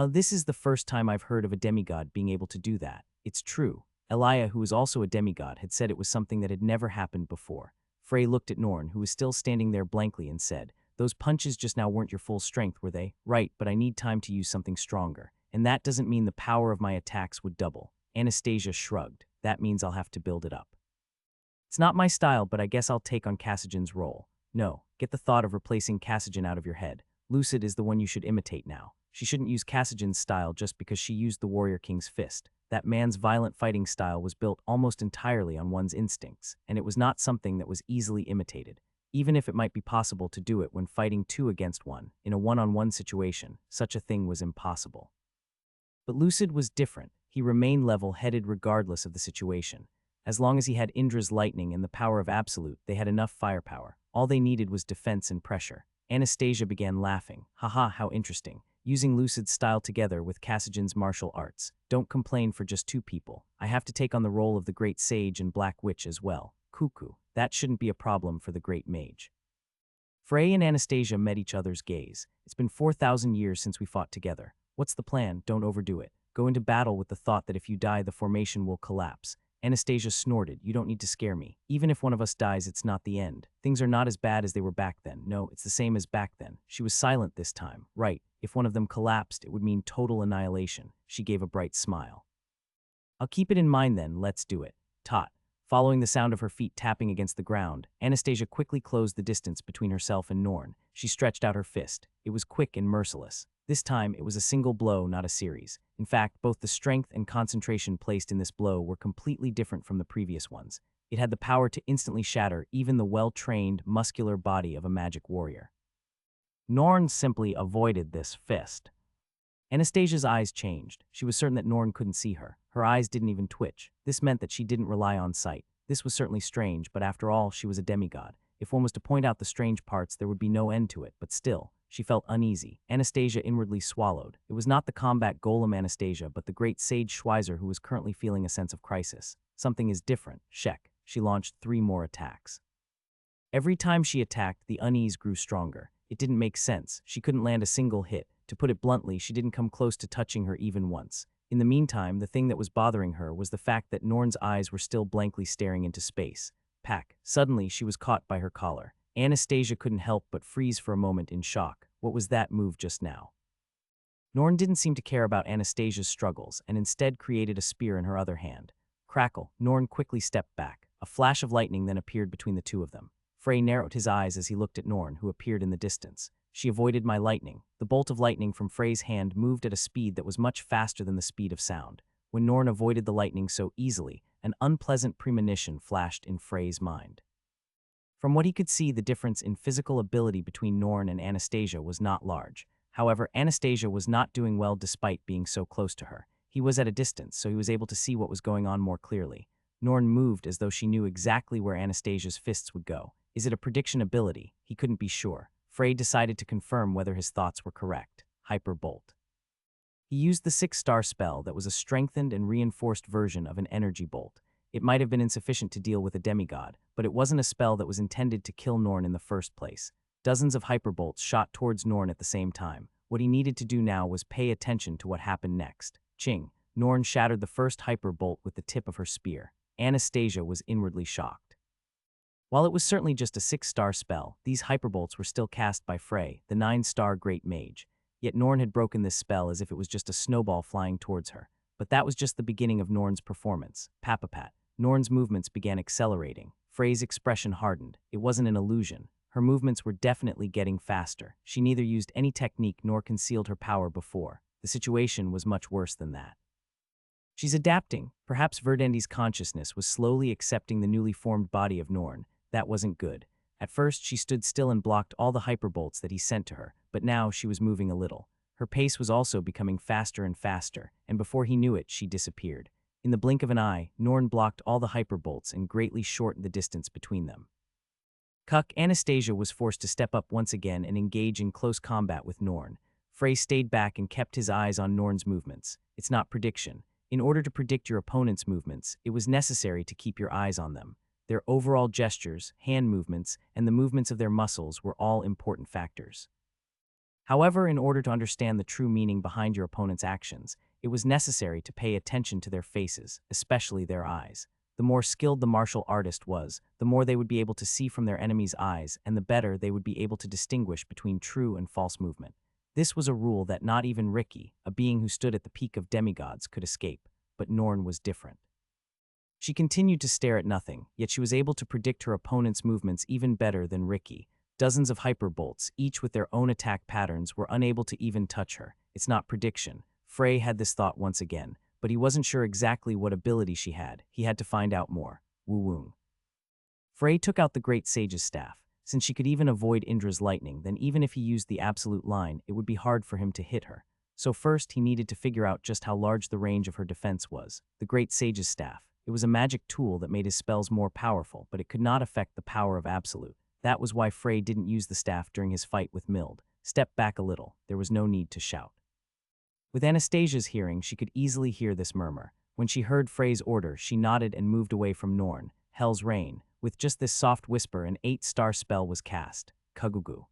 This is the first time I've heard of a demigod being able to do that. It's true. Elia, who was also a demigod, had said it was something that had never happened before. Frey looked at Norn, who was still standing there blankly, and said, Those punches just now weren't your full strength, were they? Right, but I need time to use something stronger. And that doesn't mean the power of my attacks would double. Anastasia shrugged. That means I'll have to build it up. It's not my style, but I guess I'll take on Cassigen's role. No, get the thought of replacing Cassigen out of your head. Lucid is the one you should imitate now. She shouldn't use Cassigen's style just because she used the Warrior King's fist. That man's violent fighting style was built almost entirely on one's instincts, and it was not something that was easily imitated. Even if it might be possible to do it when fighting 2 against 1, in a one-on-one situation, such a thing was impossible. But Lucid was different. He remained level-headed regardless of the situation. As long as he had Indra's lightning and the power of Absolute, they had enough firepower. All they needed was defense and pressure. Anastasia began laughing. Haha, how interesting. Using Lucid's style together with Cassigen's martial arts. Don't complain for just 2 people. I have to take on the role of the Great Sage and Black Witch as well. Cuckoo. That shouldn't be a problem for the Great Mage. Frey and Anastasia met each other's gaze. It's been 4,000 years since we fought together. What's the plan? Don't overdo it. Go into battle with the thought that if you die, the formation will collapse. Anastasia snorted. You don't need to scare me. Even if one of us dies, it's not the end. Things are not as bad as they were back then. No, it's the same as back then. She was silent this time. Right. If one of them collapsed, it would mean total annihilation. She gave a bright smile. I'll keep it in mind then. Let's do it. Following the sound of her feet tapping against the ground, Anastasia quickly closed the distance between herself and Norn. She stretched out her fist. It was quick and merciless. This time, it was a single blow, not a series. In fact, both the strength and concentration placed in this blow were completely different from the previous ones. It had the power to instantly shatter even the well-trained, muscular body of a magic warrior. Norn simply avoided this fist. Anastasia's eyes changed. She was certain that Norn couldn't see her. Her eyes didn't even twitch. This meant that she didn't rely on sight. This was certainly strange, but after all, she was a demigod. If one was to point out the strange parts, there would be no end to it, but still, she felt uneasy. Anastasia inwardly swallowed. It was not the combat golem Anastasia, but the great sage Schweizer who was currently feeling a sense of crisis. Something is different. Check. She launched 3 more attacks. Every time she attacked, the unease grew stronger. It didn't make sense. She couldn't land a single hit. To put it bluntly, she didn't come close to touching her even once. In the meantime, the thing that was bothering her was the fact that Norn's eyes were still blankly staring into space. Pack. Suddenly, she was caught by her collar. Anastasia couldn't help but freeze for a moment in shock. What was that move just now? Norn didn't seem to care about Anastasia's struggles and instead created a spear in her other hand. Crackle. Norn quickly stepped back. A flash of lightning then appeared between the two of them. Frey narrowed his eyes as he looked at Norn, who appeared in the distance. She avoided my lightning. The bolt of lightning from Frey's hand moved at a speed that was much faster than the speed of sound. When Norn avoided the lightning so easily, an unpleasant premonition flashed in Frey's mind. From what he could see, the difference in physical ability between Norn and Anastasia was not large. However, Anastasia was not doing well despite being so close to her. He was at a distance, so he was able to see what was going on more clearly. Norn moved as though she knew exactly where Anastasia's fists would go. Is it a prediction ability? He couldn't be sure. Frey decided to confirm whether his thoughts were correct. Hyper Bolt. He used the 6-star spell that was a strengthened and reinforced version of an energy bolt. It might have been insufficient to deal with a demigod, but it wasn't a spell that was intended to kill Norn in the first place. Dozens of hyper bolts shot towards Norn at the same time. What he needed to do now was pay attention to what happened next. Ching. Norn shattered the first hyper bolt with the tip of her spear. Anastasia was inwardly shocked. While it was certainly just a 6-star spell, these hyperbolts were still cast by Frey, the 9-star Great Mage. Yet Norn had broken this spell as if it was just a snowball flying towards her. But that was just the beginning of Norn's performance. Papapat. Norn's movements began accelerating. Frey's expression hardened. It wasn't an illusion. Her movements were definitely getting faster. She neither used any technique nor concealed her power before. The situation was much worse than that. She's adapting. Perhaps Verdandi's consciousness was slowly accepting the newly formed body of Norn. That wasn't good. At first, she stood still and blocked all the hyperbolts that he sent to her, but now she was moving a little. Her pace was also becoming faster and faster, and before he knew it, she disappeared. In the blink of an eye, Norn blocked all the hyperbolts and greatly shortened the distance between them. Cuck. Anastasia was forced to step up once again and engage in close combat with Norn. Frey stayed back and kept his eyes on Norn's movements. It's not prediction. In order to predict your opponent's movements, it was necessary to keep your eyes on them. Their overall gestures, hand movements, and the movements of their muscles were all important factors. However, in order to understand the true meaning behind your opponent's actions, it was necessary to pay attention to their faces, especially their eyes. The more skilled the martial artist was, the more they would be able to see from their enemy's eyes, and the better they would be able to distinguish between true and false movement. This was a rule that not even Ricky, a being who stood at the peak of demigods, could escape, but Norn was different. She continued to stare at nothing, yet she was able to predict her opponent's movements even better than Ricky. Dozens of hyperbolts, each with their own attack patterns, were unable to even touch her. It's not prediction. Frey had this thought once again, but he wasn't sure exactly what ability she had. He had to find out more. Woo-woong. Frey took out the Great Sage's staff. Since she could even avoid Indra's lightning, then even if he used the absolute line, it would be hard for him to hit her. So first, he needed to figure out just how large the range of her defense was. The Great Sage's staff. It was a magic tool that made his spells more powerful, but it could not affect the power of absolute. That was why Frey didn't use the staff during his fight with Mild. Step back a little. There was no need to shout. With Anastasia's hearing, she could easily hear this murmur. When she heard Frey's order, she nodded and moved away from Norn. Hell's Rain. With just this soft whisper, an 8-star spell was cast. Kugugu.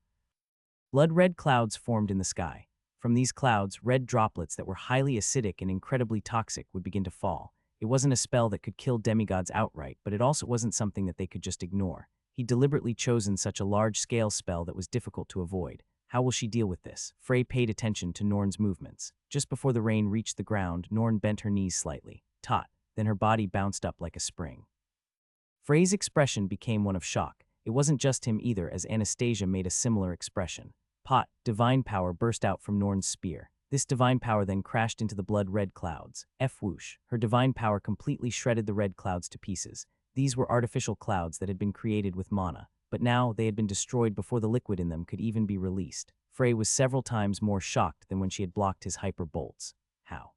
Blood-red clouds formed in the sky. From these clouds, red droplets that were highly acidic and incredibly toxic would begin to fall. It wasn't a spell that could kill demigods outright, but it also wasn't something that they could just ignore. He'd deliberately chosen such a large-scale spell that was difficult to avoid. How will she deal with this? Frey paid attention to Norn's movements. Just before the rain reached the ground, Norn bent her knees slightly. Tot. Then her body bounced up like a spring. Frey's expression became one of shock. It wasn't just him either, as Anastasia made a similar expression. Pot, divine power burst out from Norn's spear. This divine power then crashed into the blood-red clouds. Whoosh. Her divine power completely shredded the red clouds to pieces. These were artificial clouds that had been created with mana, but now they had been destroyed before the liquid in them could even be released. Frey was several times more shocked than when she had blocked his hyper bolts. How?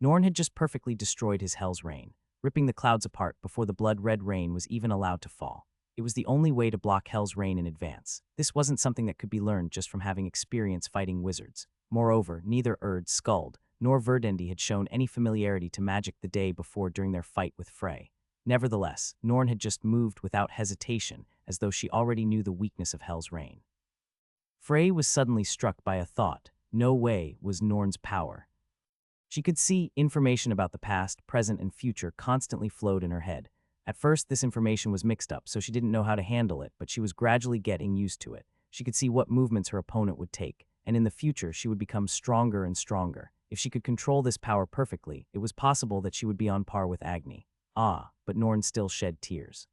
Norn had just perfectly destroyed his Hell's Rain, ripping the clouds apart before the blood-red rain was even allowed to fall. It was the only way to block Hell's Rain in advance. This wasn't something that could be learned just from having experience fighting wizards. Moreover, neither Erd, Skuld, nor Verdendi had shown any familiarity to magic the day before during their fight with Frey. Nevertheless, Norn had just moved without hesitation, as though she already knew the weakness of Hell's Rain. Frey was suddenly struck by a thought. No way was Norn's power. She could see information about the past, present, and future constantly flowed in her head. At first, this information was mixed up, so she didn't know how to handle it, but she was gradually getting used to it. She could see what movements her opponent would take, and in the future, she would become stronger and stronger. If she could control this power perfectly, it was possible that she would be on par with Agni. But Norn still shed tears.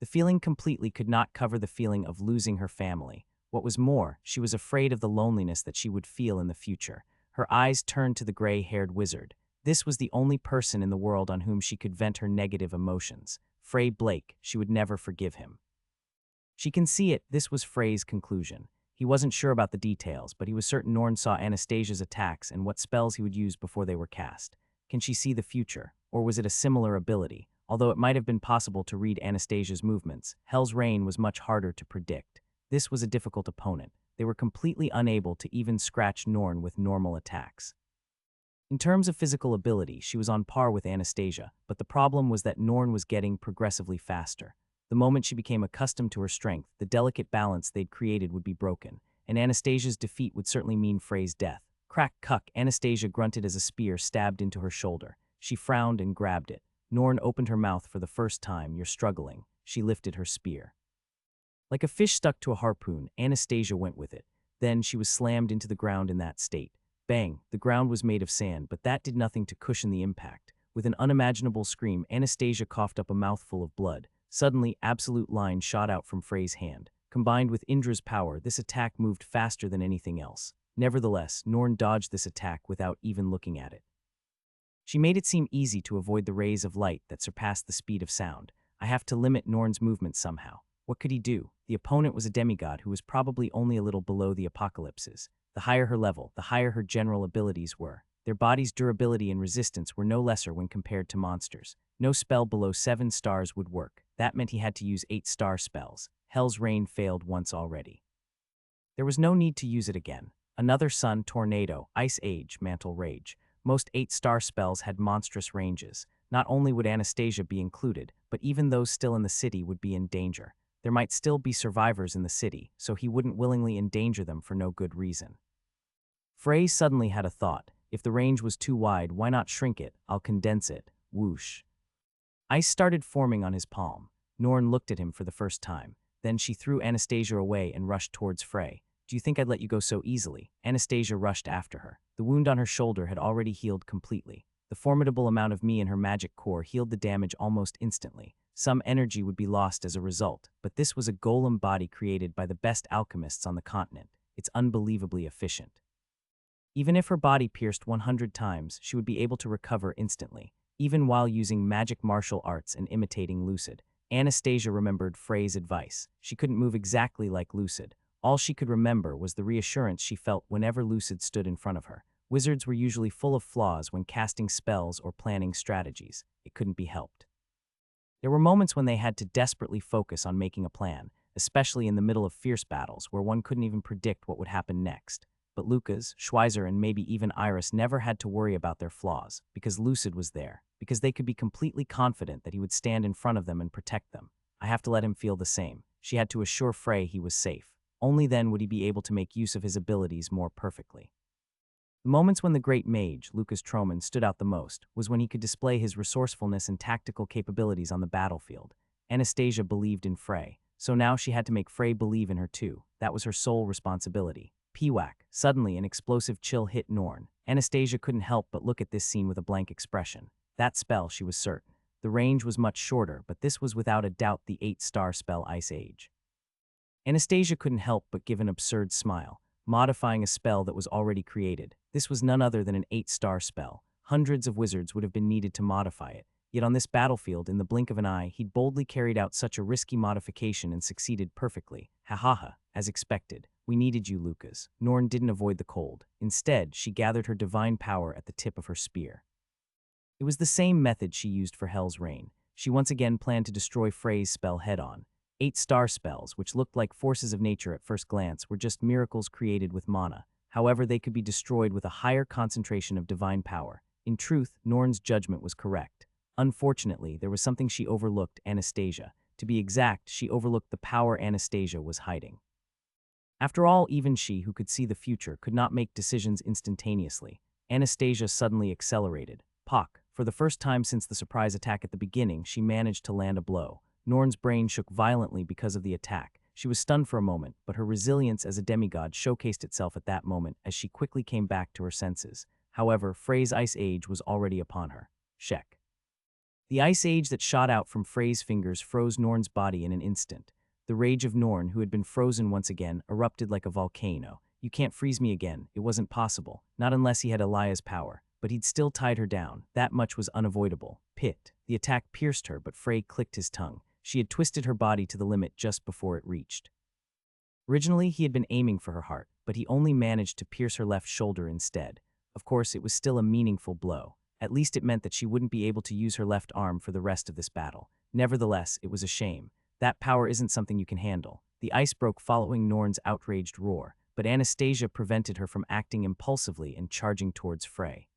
The feeling completely could not cover the feeling of losing her family. What was more, she was afraid of the loneliness that she would feel in the future. Her eyes turned to the gray-haired wizard. This was the only person in the world on whom she could vent her negative emotions. Frey Blake, she would never forgive him. She can see it, this was Frey's conclusion. He wasn't sure about the details, but he was certain Norn saw Anastasia's attacks and what spells he would use before they were cast. Can she see the future? Or was it a similar ability? Although it might have been possible to read Anastasia's movements, Hell's Rain was much harder to predict. This was a difficult opponent. They were completely unable to even scratch Norn with normal attacks. In terms of physical ability, she was on par with Anastasia, but the problem was that Norn was getting progressively faster. The moment she became accustomed to her strength, the delicate balance they'd created would be broken, and Anastasia's defeat would certainly mean Frey's death. Crack, cuck, Anastasia grunted as a spear stabbed into her shoulder. She frowned and grabbed it. Norn opened her mouth for the first time. You're struggling. She lifted her spear. Like a fish stuck to a harpoon, Anastasia went with it. Then she was slammed into the ground in that state. Bang, the ground was made of sand, but that did nothing to cushion the impact. With an unimaginable scream, Anastasia coughed up a mouthful of blood. Suddenly, absolute line shot out from Frey's hand. Combined with Indra's power, this attack moved faster than anything else. Nevertheless, Norn dodged this attack without even looking at it. She made it seem easy to avoid the rays of light that surpassed the speed of sound. I have to limit Norn's movement somehow. What could he do? The opponent was a demigod who was probably only a little below the apocalypses. The higher her level, the higher her general abilities were. Their body's durability and resistance were no lesser when compared to monsters. No spell below 7 stars would work. That meant he had to use 8-star spells. Hell's Rain failed once already. There was no need to use it again. Another Sun, Tornado, Ice Age, Mantle Rage. Most 8-star spells had monstrous ranges. Not only would Anastasia be included, but even those still in the city would be in danger. There might still be survivors in the city, so he wouldn't willingly endanger them for no good reason. Frey suddenly had a thought. If the range was too wide, why not shrink it? I'll condense it. Whoosh. Ice started forming on his palm. Norn looked at him for the first time. Then she threw Anastasia away and rushed towards Frey. Do you think I'd let you go so easily? Anastasia rushed after her. The wound on her shoulder had already healed completely. The formidable amount of me in her magic core healed the damage almost instantly. Some energy would be lost as a result, but this was a golem body created by the best alchemists on the continent. It's unbelievably efficient. Even if her body pierced 100 times, she would be able to recover instantly, even while using magic martial arts and imitating Lucid. Anastasia remembered Frey's advice. She couldn't move exactly like Lucid. All she could remember was the reassurance she felt whenever Lucid stood in front of her. Wizards were usually full of flaws when casting spells or planning strategies. It couldn't be helped. There were moments when they had to desperately focus on making a plan, especially in the middle of fierce battles where one couldn't even predict what would happen next. But Lucas, Schweizer, and maybe even Iris never had to worry about their flaws, because Lucid was there, because they could be completely confident that he would stand in front of them and protect them. I have to let him feel the same. She had to assure Frey he was safe. Only then would he be able to make use of his abilities more perfectly. The moments when the great mage, Lucas Troman, stood out the most was when he could display his resourcefulness and tactical capabilities on the battlefield. Anastasia believed in Frey, so now she had to make Frey believe in her too. That was her sole responsibility. P-whack. Suddenly, an explosive chill hit Norn. Anastasia couldn't help but look at this scene with a blank expression. That spell, she was certain. The range was much shorter, but this was without a doubt the 8-star spell Ice Age. Anastasia couldn't help but give an absurd smile, modifying a spell that was already created. This was none other than an 8-star spell. Hundreds of wizards would have been needed to modify it. Yet on this battlefield, in the blink of an eye, he'd boldly carried out such a risky modification and succeeded perfectly. Ha ha ha, as expected. We needed you, Lucas. Norn didn't avoid the cold. Instead, she gathered her divine power at the tip of her spear. It was the same method she used for Hell's Rain. She once again planned to destroy Frey's spell head-on. 8-star spells, which looked like forces of nature at first glance, were just miracles created with mana. However, they could be destroyed with a higher concentration of divine power. In truth, Norn's judgment was correct. Unfortunately, there was something she overlooked: Anastasia. To be exact, she overlooked the power Anastasia was hiding. After all, even she, who could see the future, could not make decisions instantaneously. Anastasia suddenly accelerated. Pock! For the first time since the surprise attack at the beginning, she managed to land a blow. Norn's brain shook violently because of the attack. She was stunned for a moment, but her resilience as a demigod showcased itself at that moment as she quickly came back to her senses. However, Frey's Ice Age was already upon her. Check. The Ice Age that shot out from Frey's fingers froze Norn's body in an instant. The rage of Norn, who had been frozen once again, erupted like a volcano. You can't freeze me again. It wasn't possible. Not unless he had Elia's power. But he'd still tied her down. That much was unavoidable. Pit. The attack pierced her, but Frey clicked his tongue. She had twisted her body to the limit just before it reached. Originally, he had been aiming for her heart, but he only managed to pierce her left shoulder instead. Of course, it was still a meaningful blow. At least it meant that she wouldn't be able to use her left arm for the rest of this battle. Nevertheless, it was a shame. That power isn't something you can handle. The ice broke following Norn's outraged roar, but Anastasia prevented her from acting impulsively and charging towards Frey.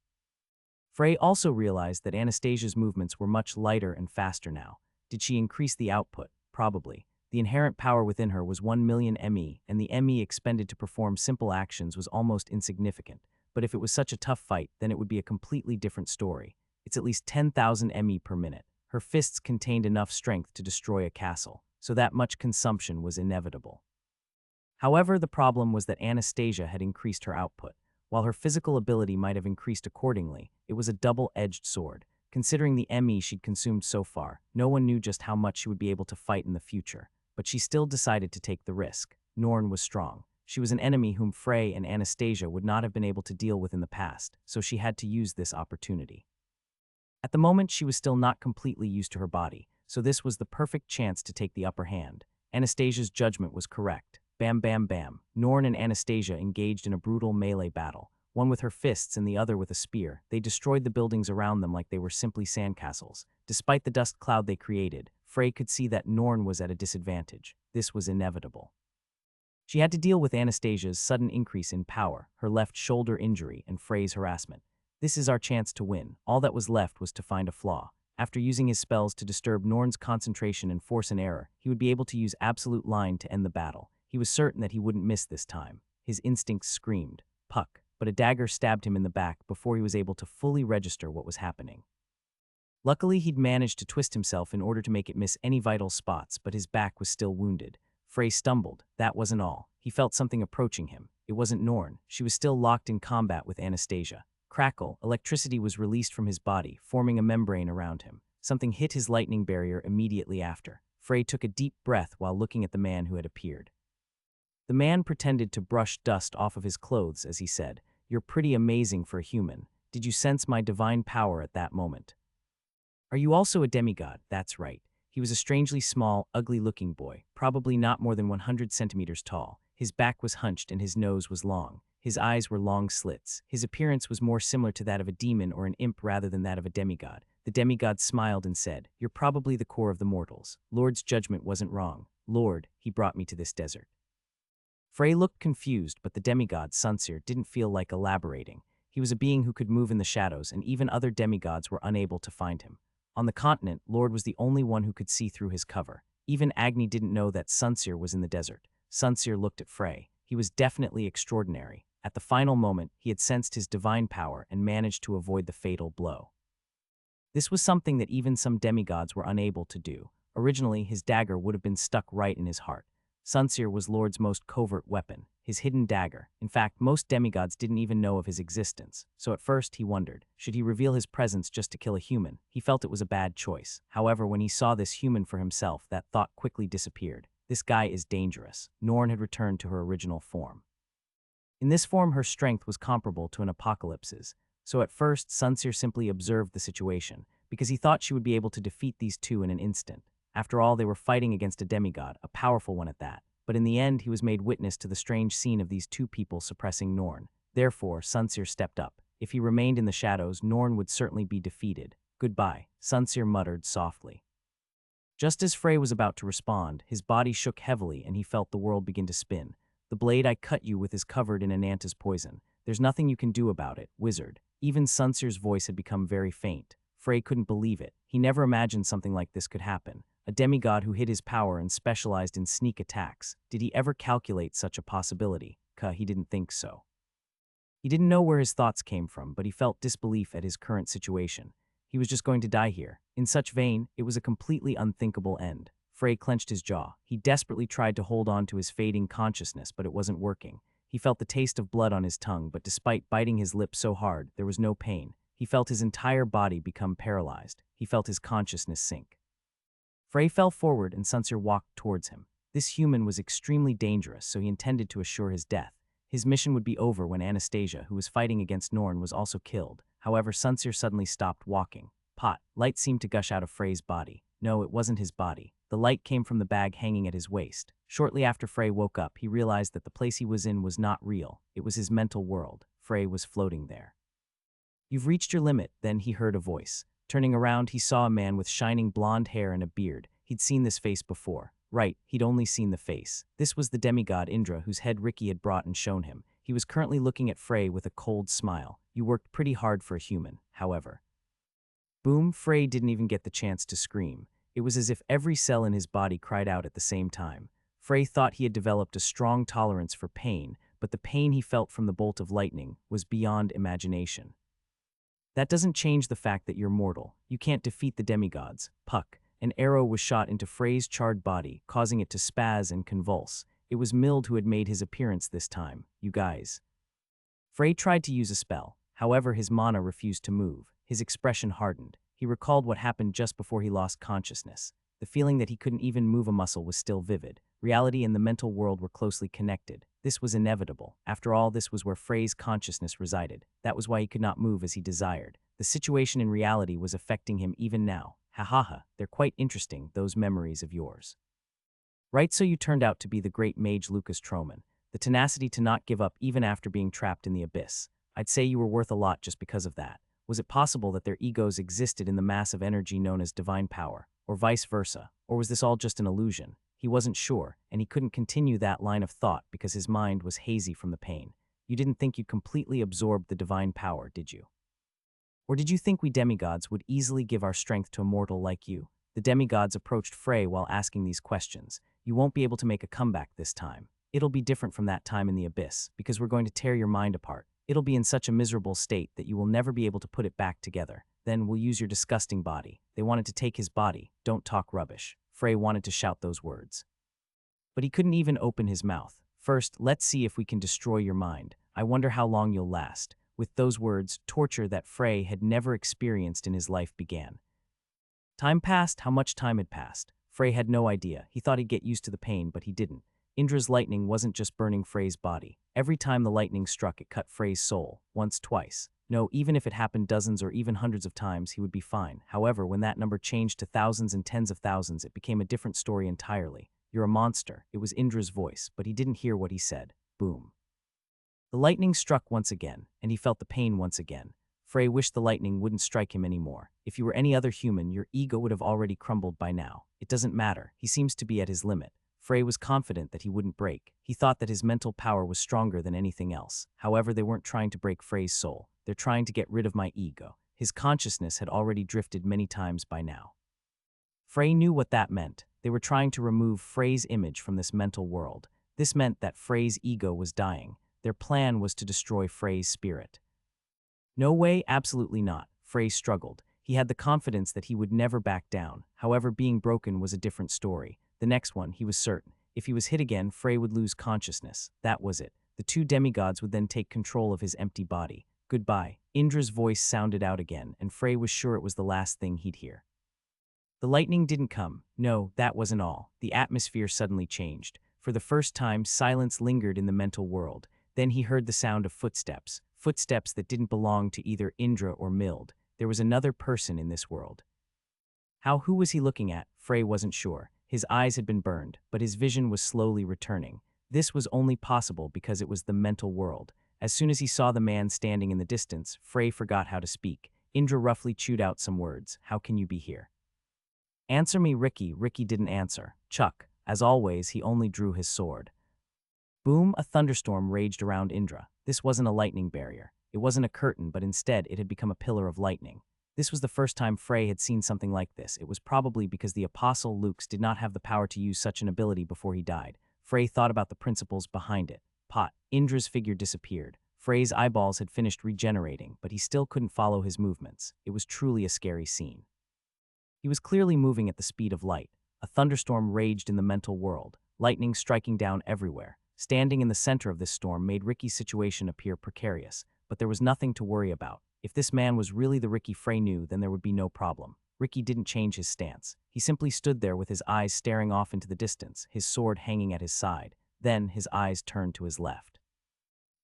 Frey also realized that Anastasia's movements were much lighter and faster now. Did she increase the output? Probably. The inherent power within her was 1 million ME, and the ME expended to perform simple actions was almost insignificant. But if it was such a tough fight, then it would be a completely different story. It's at least 10,000 ME per minute. Her fists contained enough strength to destroy a castle, so that much consumption was inevitable. However, the problem was that Anastasia had increased her output. While her physical ability might have increased accordingly, it was a double-edged sword. Considering the ME she'd consumed so far, no one knew just how much she would be able to fight in the future. But she still decided to take the risk. Norn was strong. She was an enemy whom Frey and Anastasia would not have been able to deal with in the past, so she had to use this opportunity. At the moment, she was still not completely used to her body, so this was the perfect chance to take the upper hand. Anastasia's judgment was correct. Bam bam bam. Norn and Anastasia engaged in a brutal melee battle, one with her fists and the other with a spear. They destroyed the buildings around them like they were simply sandcastles. Despite the dust cloud they created, Frey could see that Norn was at a disadvantage. This was inevitable. She had to deal with Anastasia's sudden increase in power, her left shoulder injury, and Frey's harassment. This is our chance to win. All that was left was to find a flaw. After using his spells to disturb Norn's concentration and force an error, he would be able to use Absolute Line to end the battle. He was certain that he wouldn't miss this time. His instincts screamed, "Puck," but a dagger stabbed him in the back before he was able to fully register what was happening. Luckily, he'd managed to twist himself in order to make it miss any vital spots, but his back was still wounded. Frey stumbled. That wasn't all. He felt something approaching him. It wasn't Norn. She was still locked in combat with Anastasia. Crackle, electricity was released from his body, forming a membrane around him. Something hit his lightning barrier immediately after. Frey took a deep breath while looking at the man who had appeared. The man pretended to brush dust off of his clothes as he said, "You're pretty amazing for a human. Did you sense my divine power at that moment?" "Are you also a demigod?" "That's right." He was a strangely small, ugly-looking boy, probably not more than 100 centimeters tall. His back was hunched and his nose was long. His eyes were long slits. His appearance was more similar to that of a demon or an imp rather than that of a demigod. The demigod smiled and said, "You're probably the core of the mortals. Lord's judgment wasn't wrong. Lord, he brought me to this desert." Frey looked confused, but the demigod, Sunsir, didn't feel like elaborating. He was a being who could move in the shadows, and even other demigods were unable to find him. On the continent, Lord was the only one who could see through his cover. Even Agni didn't know that Sunsir was in the desert. Sunsir looked at Frey. He was definitely extraordinary. At the final moment, he had sensed his divine power and managed to avoid the fatal blow. This was something that even some demigods were unable to do. Originally, his dagger would have been stuck right in his heart. Sunseer was Lord's most covert weapon, his hidden dagger. In fact, most demigods didn't even know of his existence, so at first he wondered, should he reveal his presence just to kill a human? He felt it was a bad choice. However, when he saw this human for himself, that thought quickly disappeared. This guy is dangerous. Norn had returned to her original form. In this form, her strength was comparable to an apocalypse's, so at first, Sunseer simply observed the situation, because he thought she would be able to defeat these two in an instant. After all, they were fighting against a demigod, a powerful one at that. But in the end, he was made witness to the strange scene of these two people suppressing Norn. Therefore, Sunseer stepped up. If he remained in the shadows, Norn would certainly be defeated. Goodbye, Sunseer muttered softly. Just as Frey was about to respond, his body shook heavily and he felt the world begin to spin. The blade I cut you with is covered in Ananta's poison. There's nothing you can do about it, wizard. Even Sunseer's voice had become very faint. Frey couldn't believe it. He never imagined something like this could happen. A demigod who hid his power and specialized in sneak attacks. Did he ever calculate such a possibility? He didn't think so. He didn't know where his thoughts came from, but he felt disbelief at his current situation. He was just going to die here. In such vein, it was a completely unthinkable end. Frey clenched his jaw. He desperately tried to hold on to his fading consciousness, but it wasn't working. He felt the taste of blood on his tongue, but despite biting his lip so hard, there was no pain. He felt his entire body become paralyzed. He felt his consciousness sink. Frey fell forward and Sunseer walked towards him. This human was extremely dangerous, so he intended to assure his death. His mission would be over when Anastasia, who was fighting against Norn, was also killed. However, Sunseer suddenly stopped walking. Light seemed to gush out of Frey's body. No, it wasn't his body. The light came from the bag hanging at his waist. Shortly after Frey woke up, he realized that the place he was in was not real. It was his mental world. Frey was floating there. You've reached your limit, then he heard a voice. Turning around, he saw a man with shining blonde hair and a beard. He'd seen this face before. Right, he'd only seen the face. This was the demigod Indra, whose head Ricky had brought and shown him. He was currently looking at Frey with a cold smile. You worked pretty hard for a human, however. Boom, Frey didn't even get the chance to scream. It was as if every cell in his body cried out at the same time. Frey thought he had developed a strong tolerance for pain, but the pain he felt from the bolt of lightning was beyond imagination. That doesn't change the fact that you're mortal. You can't defeat the demigods. Puck. An arrow was shot into Frey's charred body, causing it to spaz and convulse. It was Mild who had made his appearance this time. You guys. Frey tried to use a spell. However, his mana refused to move. His expression hardened. He recalled what happened just before he lost consciousness. The feeling that he couldn't even move a muscle was still vivid. Reality and the mental world were closely connected. This was inevitable. After all, this was where Frey's consciousness resided. That was why he could not move as he desired. The situation in reality was affecting him even now. They're quite interesting, those memories of yours. Right, so you turned out to be the great mage Lucas Troman. The tenacity to not give up even after being trapped in the abyss. I'd say you were worth a lot just because of that. Was it possible that their egos existed in the mass of energy known as divine power, or vice versa, or was this all just an illusion? He wasn't sure, and he couldn't continue that line of thought because his mind was hazy from the pain. You didn't think you'd completely absorbed the divine power, did you? Or did you think we demigods would easily give our strength to a mortal like you? The demigods approached Frey while asking these questions. You won't be able to make a comeback this time. It'll be different from that time in the abyss, because we're going to tear your mind apart. It'll be in such a miserable state that you will never be able to put it back together. Then we'll use your disgusting body. They wanted to take his body. Don't talk rubbish. Frey wanted to shout those words. But he couldn't even open his mouth. First, let's see if we can destroy your mind. I wonder how long you'll last. With those words, torture that Frey had never experienced in his life began. Time passed. How much time had passed? Frey had no idea. He thought he'd get used to the pain, but he didn't. Indra's lightning wasn't just burning Frey's body. Every time the lightning struck, it cut Frey's soul. Once, twice. No, even if it happened dozens or even hundreds of times, he would be fine. However, when that number changed to thousands and tens of thousands, it became a different story entirely. You're a monster. It was Indra's voice, but he didn't hear what he said. Boom. The lightning struck once again, and he felt the pain once again. Frey wished the lightning wouldn't strike him anymore. If you were any other human, your ego would have already crumbled by now. It doesn't matter. He seems to be at his limit. Frey was confident that he wouldn't break. He thought that his mental power was stronger than anything else. However, they weren't trying to break Frey's soul. They're trying to get rid of my ego. His consciousness had already drifted many times by now. Frey knew what that meant. They were trying to remove Frey's image from this mental world. This meant that Frey's ego was dying. Their plan was to destroy Frey's spirit. No way, absolutely not. Frey struggled. He had the confidence that he would never back down. However, being broken was a different story. The next one, he was certain. If he was hit again, Frey would lose consciousness. That was it. The two demigods would then take control of his empty body. Goodbye. Indra's voice sounded out again, and Frey was sure it was the last thing he'd hear. The lightning didn't come. No, that wasn't all. The atmosphere suddenly changed. For the first time, silence lingered in the mental world. Then he heard the sound of footsteps. Footsteps that didn't belong to either Indra or Mild. There was another person in this world. Who was he looking at? Frey wasn't sure. His eyes had been burned, but his vision was slowly returning. This was only possible because it was the mental world. As soon as he saw the man standing in the distance, Frey forgot how to speak. Indra roughly chewed out some words. How can you be here? Answer me, Ricky. Ricky didn't answer. Chuck. As always, he only drew his sword. Boom, a thunderstorm raged around Indra. This wasn't a lightning barrier. It wasn't a curtain, but instead it had become a pillar of lightning. This was the first time Frey had seen something like this. It was probably because the Apostle Lukes did not have the power to use such an ability before he died. Frey thought about the principles behind it. Indra's figure disappeared. Frey's eyeballs had finished regenerating, but he still couldn't follow his movements. It was truly a scary scene. He was clearly moving at the speed of light. A thunderstorm raged in the mental world, lightning striking down everywhere. Standing in the center of this storm made Ricky's situation appear precarious, but there was nothing to worry about. If this man was really the Ricky Frey knew, then there would be no problem. Ricky didn't change his stance. He simply stood there with his eyes staring off into the distance, his sword hanging at his side. Then his eyes turned to his left.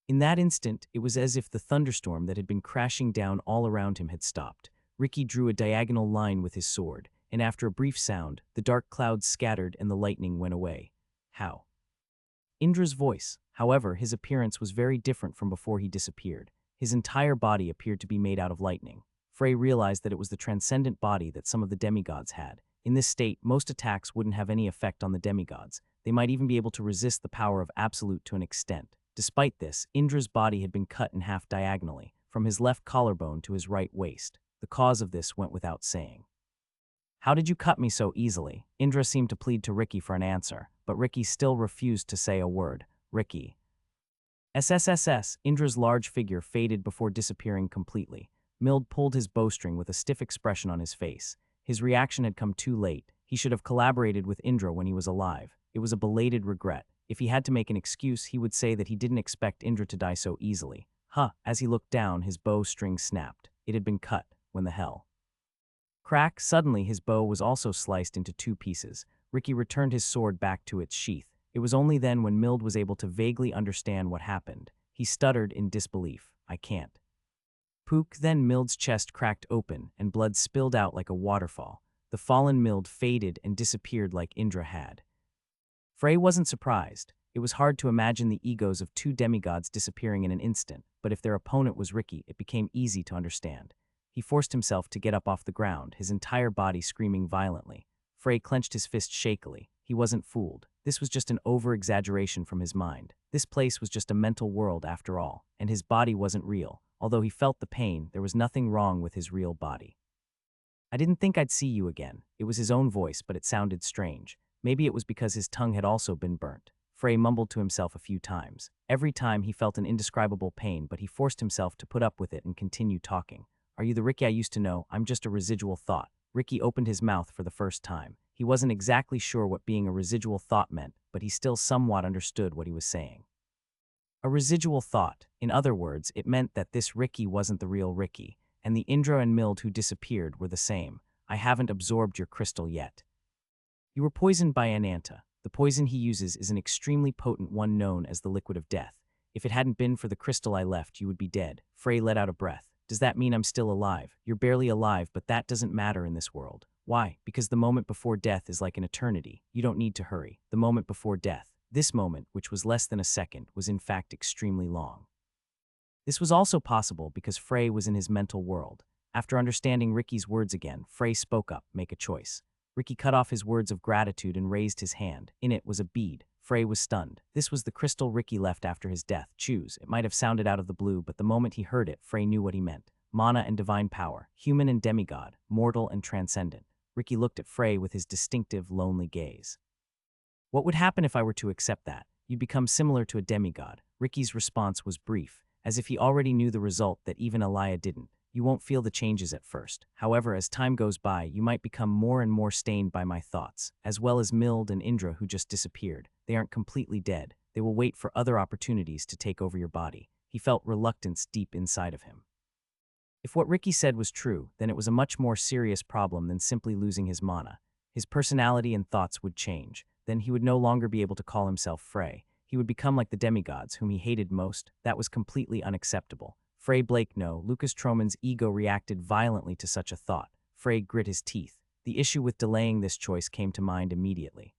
In that instant, it was as if the thunderstorm that had been crashing down all around him had stopped. Ricky drew a diagonal line with his sword, and after a brief sound, the dark clouds scattered and the lightning went away. How? Indra's voice. However, his appearance was very different from before he disappeared. His entire body appeared to be made out of lightning. Frey realized that it was the transcendent body that some of the demigods had. In this state, most attacks wouldn't have any effect on the demigods. They might even be able to resist the power of Absolute to an extent. Despite this, Indra's body had been cut in half diagonally, from his left collarbone to his right waist. The cause of this went without saying. How did you cut me so easily? Indra seemed to plead to Ricky for an answer, but Ricky still refused to say a word. Ricky. SSSS. Indra's large figure faded before disappearing completely. Mild pulled his bowstring with a stiff expression on his face. His reaction had come too late. He should have collaborated with Indra when he was alive. It was a belated regret. If he had to make an excuse, he would say that he didn't expect Indra to die so easily. As he looked down, his bowstring snapped. It had been cut. When the hell? Crack, suddenly his bow was also sliced into two pieces. Ricky returned his sword back to its sheath. It was only then when Mild was able to vaguely understand what happened. He stuttered in disbelief. I can't. Pook, then Mild's chest cracked open and blood spilled out like a waterfall. The fallen Mild faded and disappeared like Indra had. Frey wasn't surprised. It was hard to imagine the egos of two demigods disappearing in an instant, but if their opponent was Ricky, it became easy to understand. He forced himself to get up off the ground, his entire body screaming violently. Frey clenched his fist shakily. He wasn't fooled. This was just an over-exaggeration from his mind. This place was just a mental world after all, and his body wasn't real. Although he felt the pain, there was nothing wrong with his real body. I didn't think I'd see you again. It was his own voice, but it sounded strange. Maybe it was because his tongue had also been burnt. Frey mumbled to himself a few times. Every time he felt an indescribable pain, but he forced himself to put up with it and continue talking. Are you the Ricky I used to know? I'm just a residual thought. Ricky opened his mouth for the first time. He wasn't exactly sure what being a residual thought meant, but he still somewhat understood what he was saying. A residual thought. In other words, it meant that this Ricky wasn't the real Ricky, and the Indra and Mild who disappeared were the same. I haven't absorbed your crystal yet. You were poisoned by Ananta. The poison he uses is an extremely potent one known as the liquid of death. If it hadn't been for the crystal I left, you would be dead. Frey let out a breath. Does that mean I'm still alive? You're barely alive, but that doesn't matter in this world. Why? Because the moment before death is like an eternity. You don't need to hurry. The moment before death. This moment, which was less than a second, was in fact extremely long. This was also possible because Frey was in his mental world. After understanding Ricky's words again, Frey spoke up, make a choice. Ricky cut off his words of gratitude and raised his hand. In it was a bead. Frey was stunned. This was the crystal Ricky left after his death. Choose. It might have sounded out of the blue, but the moment he heard it, Frey knew what he meant. Mana and divine power, human and demigod, mortal and transcendent. Ricky looked at Frey with his distinctive, lonely gaze. What would happen if I were to accept that? You'd become similar to a demigod. Ricky's response was brief, as if he already knew the result that even Elia didn't. You won't feel the changes at first. However, as time goes by, you might become more and more stained by my thoughts, as well as Mild and Indra who just disappeared. They aren't completely dead. They will wait for other opportunities to take over your body. He felt reluctance deep inside of him. If what Ricky said was true, then it was a much more serious problem than simply losing his mana. His personality and thoughts would change. Then he would no longer be able to call himself Frey. He would become like the demigods, whom he hated most. That was completely unacceptable. Frey Blake no, Lucas Troman's ego reacted violently to such a thought. Frey grit his teeth. The issue with delaying this choice came to mind immediately.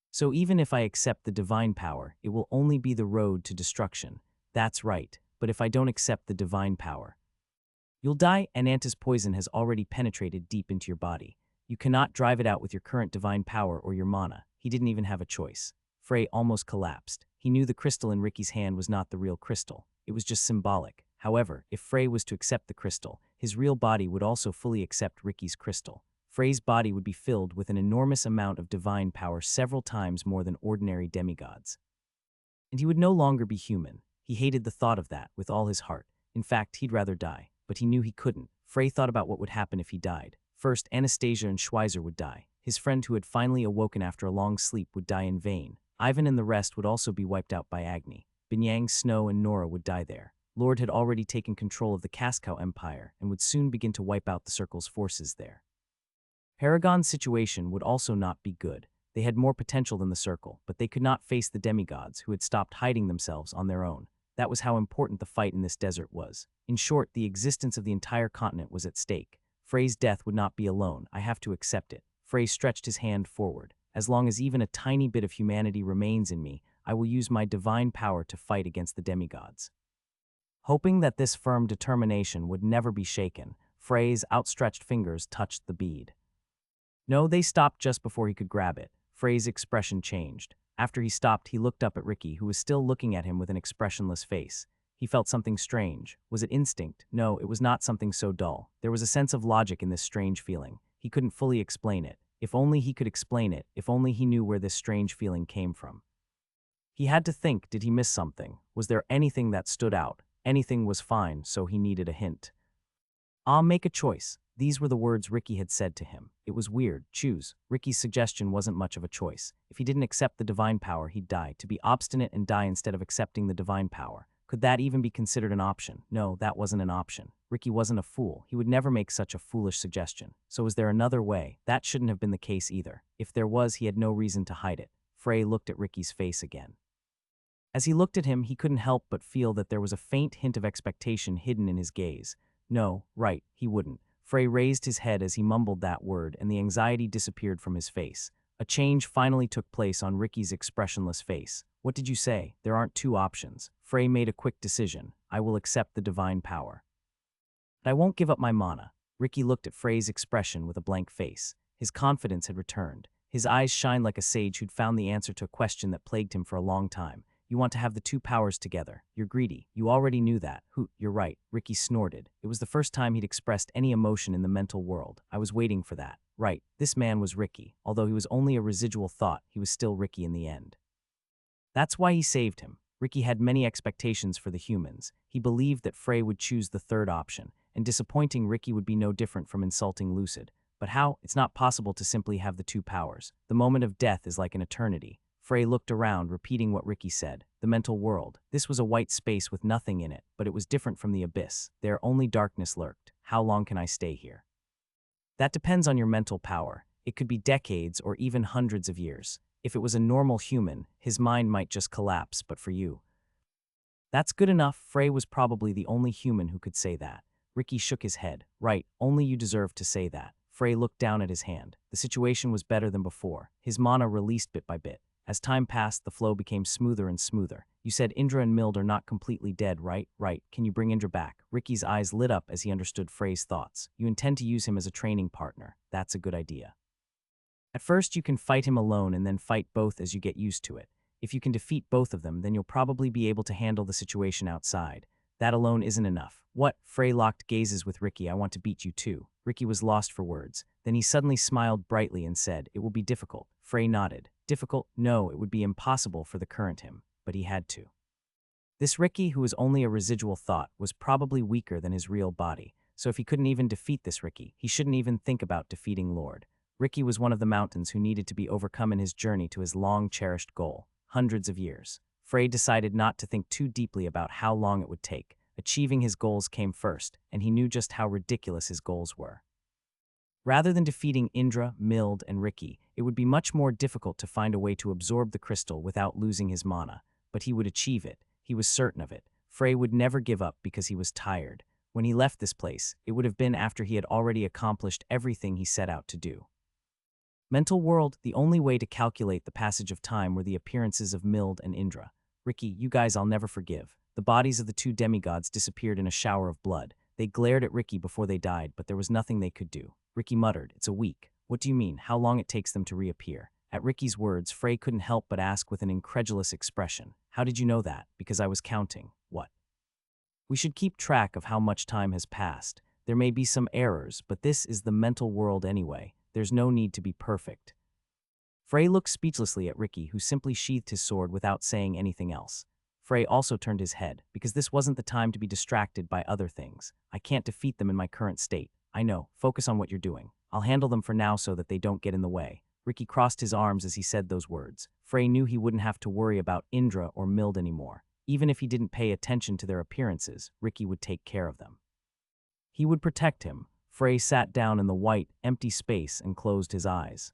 So even if I accept the divine power, it will only be the road to destruction. That's right, but if I don't accept the divine power, you'll die. Ananta's poison has already penetrated deep into your body. You cannot drive it out with your current divine power or your mana. He didn't even have a choice. Frey almost collapsed. He knew the crystal in Ricky's hand was not the real crystal. It was just symbolic. However, if Frey was to accept the crystal, his real body would also fully accept Ricky's crystal. Frey's body would be filled with an enormous amount of divine power, several times more than ordinary demigods. And he would no longer be human. He hated the thought of that with all his heart. In fact, he'd rather die. But he knew he couldn't. Frey thought about what would happen if he died. First, Anastasia and Schweizer would die. His friend who had finally awoken after a long sleep would die in vain. Ivan and the rest would also be wiped out by Agni. Binyang, Snow, and Nora would die there. Lord had already taken control of the Cascow Empire and would soon begin to wipe out the Circle's forces there. Paragon's situation would also not be good. They had more potential than the Circle, but they could not face the demigods who had stopped hiding themselves on their own. That was how important the fight in this desert was. In short, the existence of the entire continent was at stake. Frey's death would not be alone. I have to accept it. Frey stretched his hand forward. As long as even a tiny bit of humanity remains in me, I will use my divine power to fight against the demigods. Hoping that this firm determination would never be shaken, Frey's outstretched fingers touched the bead. No, they stopped just before he could grab it. Frey's expression changed. After he stopped, he looked up at Ricky, who was still looking at him with an expressionless face. He felt something strange. Was it instinct? No, it was not something so dull. There was a sense of logic in this strange feeling. He couldn't fully explain it. If only he could explain it, if only he knew where this strange feeling came from. He had to think, did he miss something? Was there anything that stood out? Anything was fine, so he needed a hint. Make a choice. These were the words Ricky had said to him. It was weird. Choose. Ricky's suggestion wasn't much of a choice. If he didn't accept the divine power, he'd die. To be obstinate and die instead of accepting the divine power. Could that even be considered an option? No, that wasn't an option. Ricky wasn't a fool. He would never make such a foolish suggestion. So was there another way? That shouldn't have been the case either. If there was, he had no reason to hide it. Frey looked at Ricky's face again. As he looked at him, he couldn't help but feel that there was a faint hint of expectation hidden in his gaze. No, right, he wouldn't. Frey raised his head as he mumbled that word, and the anxiety disappeared from his face. A change finally took place on Ricky's expressionless face. What did you say? There aren't two options. Frey made a quick decision. I will accept the divine power. But I won't give up my mana. Ricky looked at Frey's expression with a blank face. His confidence had returned. His eyes shined like a sage who'd found the answer to a question that plagued him for a long time. You want to have the two powers together. You're greedy. You already knew that. Hoot, you're right. Ricky snorted. It was the first time he'd expressed any emotion in the mental world. I was waiting for that. Right, this man was Ricky. Although he was only a residual thought, he was still Ricky in the end. That's why he saved him. Ricky had many expectations for the humans. He believed that Frey would choose the third option, and disappointing Ricky would be no different from insulting Lucid. But how? It's not possible to simply have the two powers. The moment of death is like an eternity. Frey looked around, repeating what Ricky said. The mental world. This was a white space with nothing in it, but it was different from the abyss. There only darkness lurked. How long can I stay here? That depends on your mental power. It could be decades or even hundreds of years. If it was a normal human, his mind might just collapse, but for you. That's good enough. Frey was probably the only human who could say that. Ricky shook his head. Right, only you deserve to say that. Frey looked down at his hand. The situation was better than before. His mana released bit by bit. As time passed, the flow became smoother and smoother. You said Indra and Mild are not completely dead, right? Right. Can you bring Indra back? Ricky's eyes lit up as he understood Frey's thoughts. You intend to use him as a training partner. That's a good idea. At first, you can fight him alone and then fight both as you get used to it. If you can defeat both of them, then you'll probably be able to handle the situation outside. That alone isn't enough. What? Frey locked gazes with Ricky. I want to beat you too. Ricky was lost for words. Then he suddenly smiled brightly and said, it will be difficult. Frey nodded. Difficult? No, it would be impossible for the current him, but he had to. This Ricky, who was only a residual thought, was probably weaker than his real body. so if he couldn't even defeat this Ricky, he shouldn't even think about defeating Lord. Ricky was one of the mountains who needed to be overcome in his journey to his long-cherished goal, hundreds of years. Frey decided not to think too deeply about how long it would take. Achieving his goals came first, and he knew just how ridiculous his goals were. Rather than defeating Indra, Mild, and Ricky, it would be much more difficult to find a way to absorb the crystal without losing his mana. But he would achieve it. He was certain of it. Frey would never give up because he was tired. When he left this place, it would have been after he had already accomplished everything he set out to do. Mental world, the only way to calculate the passage of time were the appearances of Mild and Indra. Ricky, you guys I'll never forgive. The bodies of the two demigods disappeared in a shower of blood. They glared at Ricky before they died, but there was nothing they could do. Ricky muttered, "It's a week." "What do you mean? How long it takes them to reappear?" At Ricky's words, Frey couldn't help but ask with an incredulous expression, "How did you know that?" "Because I was counting." "What?" "We should keep track of how much time has passed. There may be some errors, but this is the mental world anyway. There's no need to be perfect." Frey looked speechlessly at Ricky, who simply sheathed his sword without saying anything else. Frey also turned his head, because this wasn't the time to be distracted by other things. "I can't defeat them in my current state. I know, focus on what you're doing. I'll handle them for now so that they don't get in the way." Ricky crossed his arms as he said those words. Frey knew he wouldn't have to worry about Indra or Mild anymore. Even if he didn't pay attention to their appearances, Ricky would take care of them. He would protect him. Frey sat down in the white, empty space and closed his eyes.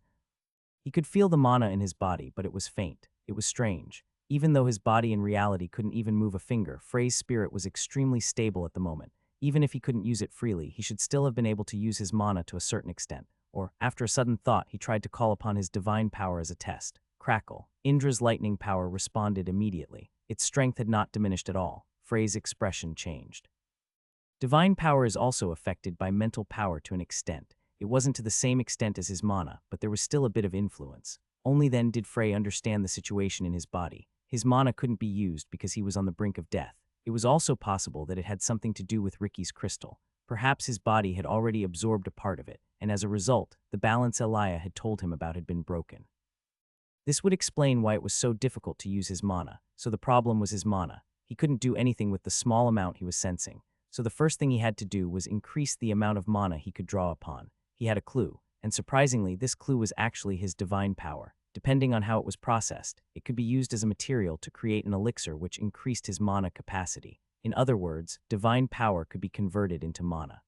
He could feel the mana in his body, but it was faint. It was strange. Even though his body in reality couldn't even move a finger, Frey's spirit was extremely stable at the moment. Even if he couldn't use it freely, he should still have been able to use his mana to a certain extent. Or, after a sudden thought, he tried to call upon his divine power as a test. Crackle. Indra's lightning power responded immediately. Its strength had not diminished at all. Frey's expression changed. Divine power is also affected by mental power to an extent. It wasn't to the same extent as his mana, but there was still a bit of influence. Only then did Frey understand the situation in his body. His mana couldn't be used because he was on the brink of death. It was also possible that it had something to do with Ricky's crystal. Perhaps his body had already absorbed a part of it, and as a result, the balance Elia had told him about had been broken. This would explain why it was so difficult to use his mana. So the problem was his mana. He couldn't do anything with the small amount he was sensing. So the first thing he had to do was increase the amount of mana he could draw upon. He had a clue, and surprisingly, this clue was actually his divine power. Depending on how it was processed, it could be used as a material to create an elixir which increased his mana capacity. In other words, divine power could be converted into mana.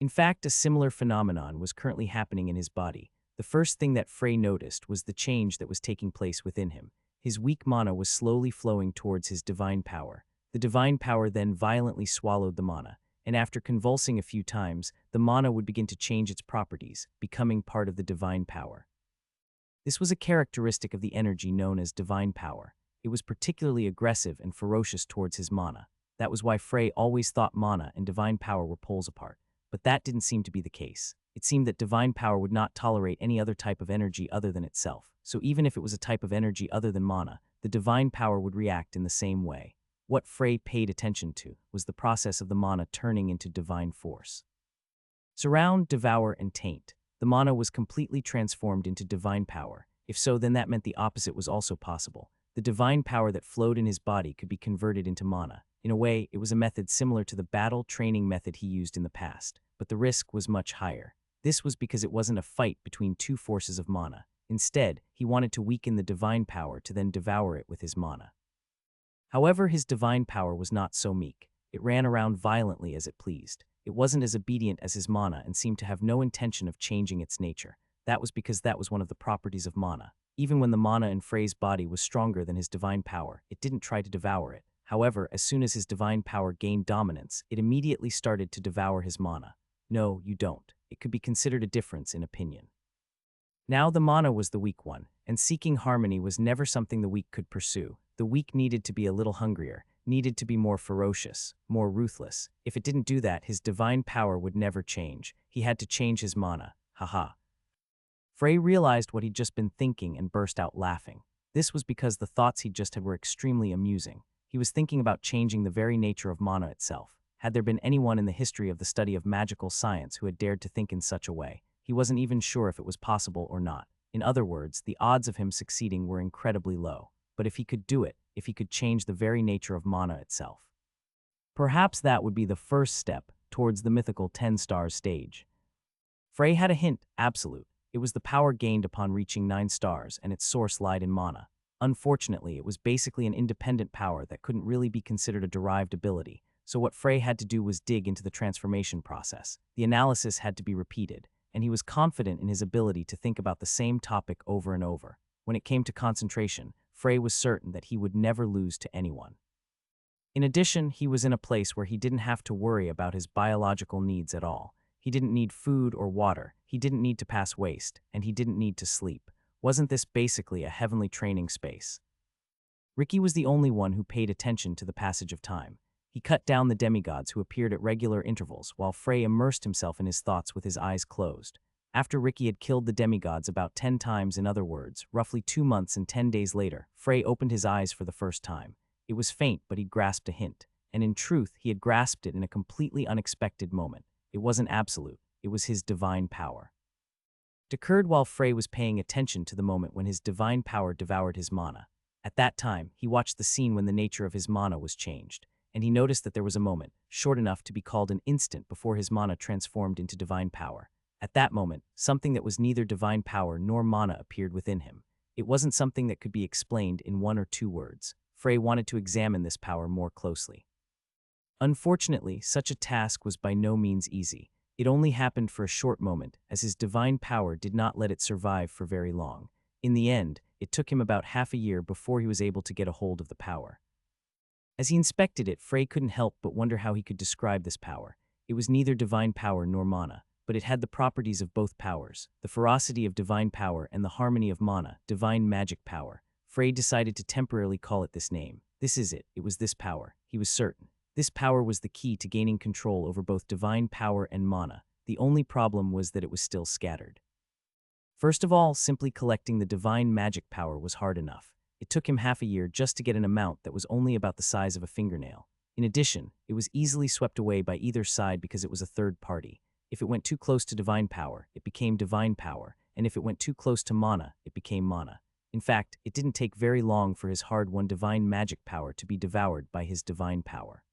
In fact, a similar phenomenon was currently happening in his body. The first thing that Frey noticed was the change that was taking place within him. His weak mana was slowly flowing towards his divine power. The divine power then violently swallowed the mana, and after convulsing a few times, the mana would begin to change its properties, becoming part of the divine power. This was a characteristic of the energy known as divine power. It was particularly aggressive and ferocious towards his mana. That was why Frey always thought mana and divine power were poles apart. But that didn't seem to be the case. It seemed that divine power would not tolerate any other type of energy other than itself. So even if it was a type of energy other than mana, the divine power would react in the same way. What Frey paid attention to was the process of the mana turning into divine force. Surround, devour, and taint. The mana was completely transformed into divine power. If so, then that meant the opposite was also possible. The divine power that flowed in his body could be converted into mana. In a way, it was a method similar to the battle training method he used in the past, but the risk was much higher. This was because it wasn't a fight between two forces of mana. Instead, he wanted to weaken the divine power to then devour it with his mana. However, his divine power was not so meek. It ran around violently as it pleased. It wasn't as obedient as his mana and seemed to have no intention of changing its nature. That was because that was one of the properties of mana. Even when the mana in Frey's body was stronger than his divine power, it didn't try to devour it. However, as soon as his divine power gained dominance, it immediately started to devour his mana. No, you don't. It could be considered a difference in opinion. Now the mana was the weak one, and seeking harmony was never something the weak could pursue. The weak needed to be a little hungrier, needed to be more ferocious, more ruthless. If it didn't do that, his divine power would never change. He had to change his mana. Haha. Frey realized what he'd just been thinking and burst out laughing. This was because the thoughts he'd just had were extremely amusing. He was thinking about changing the very nature of mana itself. Had there been anyone in the history of the study of magical science who had dared to think in such a way, he wasn't even sure if it was possible or not. In other words, the odds of him succeeding were incredibly low. But if he could do it, if he could change the very nature of mana itself, perhaps that would be the first step towards the mythical 10 stars stage. Frey had a hint, absolute. It was the power gained upon reaching 9 stars, and its source lied in mana. Unfortunately, it was basically an independent power that couldn't really be considered a derived ability, so what Frey had to do was dig into the transformation process. The analysis had to be repeated, and he was confident in his ability to think about the same topic over and over. When it came to concentration, Frey was certain that he would never lose to anyone. In addition, he was in a place where he didn't have to worry about his biological needs at all. He didn't need food or water, he didn't need to pass waste, and he didn't need to sleep. Wasn't this basically a heavenly training space? Ricky was the only one who paid attention to the passage of time. He cut down the demigods who appeared at regular intervals, while Frey immersed himself in his thoughts with his eyes closed. After Ricky had killed the demigods about 10 times, in other words, roughly 2 months and 10 days later, Frey opened his eyes for the first time. It was faint, but he grasped a hint. And in truth, he had grasped it in a completely unexpected moment. It wasn't absolute, it was his divine power. It occurred while Frey was paying attention to the moment when his divine power devoured his mana. At that time, he watched the scene when the nature of his mana was changed, and he noticed that there was a moment, short enough to be called an instant, before his mana transformed into divine power. At that moment, something that was neither divine power nor mana appeared within him. It wasn't something that could be explained in 1 or 2 words. Frey wanted to examine this power more closely. Unfortunately, such a task was by no means easy. It only happened for a short moment, as his divine power did not let it survive for very long. In the end, it took him about half a year before he was able to get a hold of the power. As he inspected it, Frey couldn't help but wonder how he could describe this power. It was neither divine power nor mana, but it had the properties of both powers, the ferocity of divine power and the harmony of mana, divine magic power. Frey decided to temporarily call it this name. This is it. It was this power. He was certain. This power was the key to gaining control over both divine power and mana. The only problem was that it was still scattered. First of all, simply collecting the divine magic power was hard enough. It took him half a year just to get an amount that was only about the size of a fingernail. In addition, it was easily swept away by either side because it was a third party. If it went too close to divine power, it became divine power, and if it went too close to mana, it became mana. In fact, it didn't take very long for his hard-won divine magic power to be devoured by his divine power.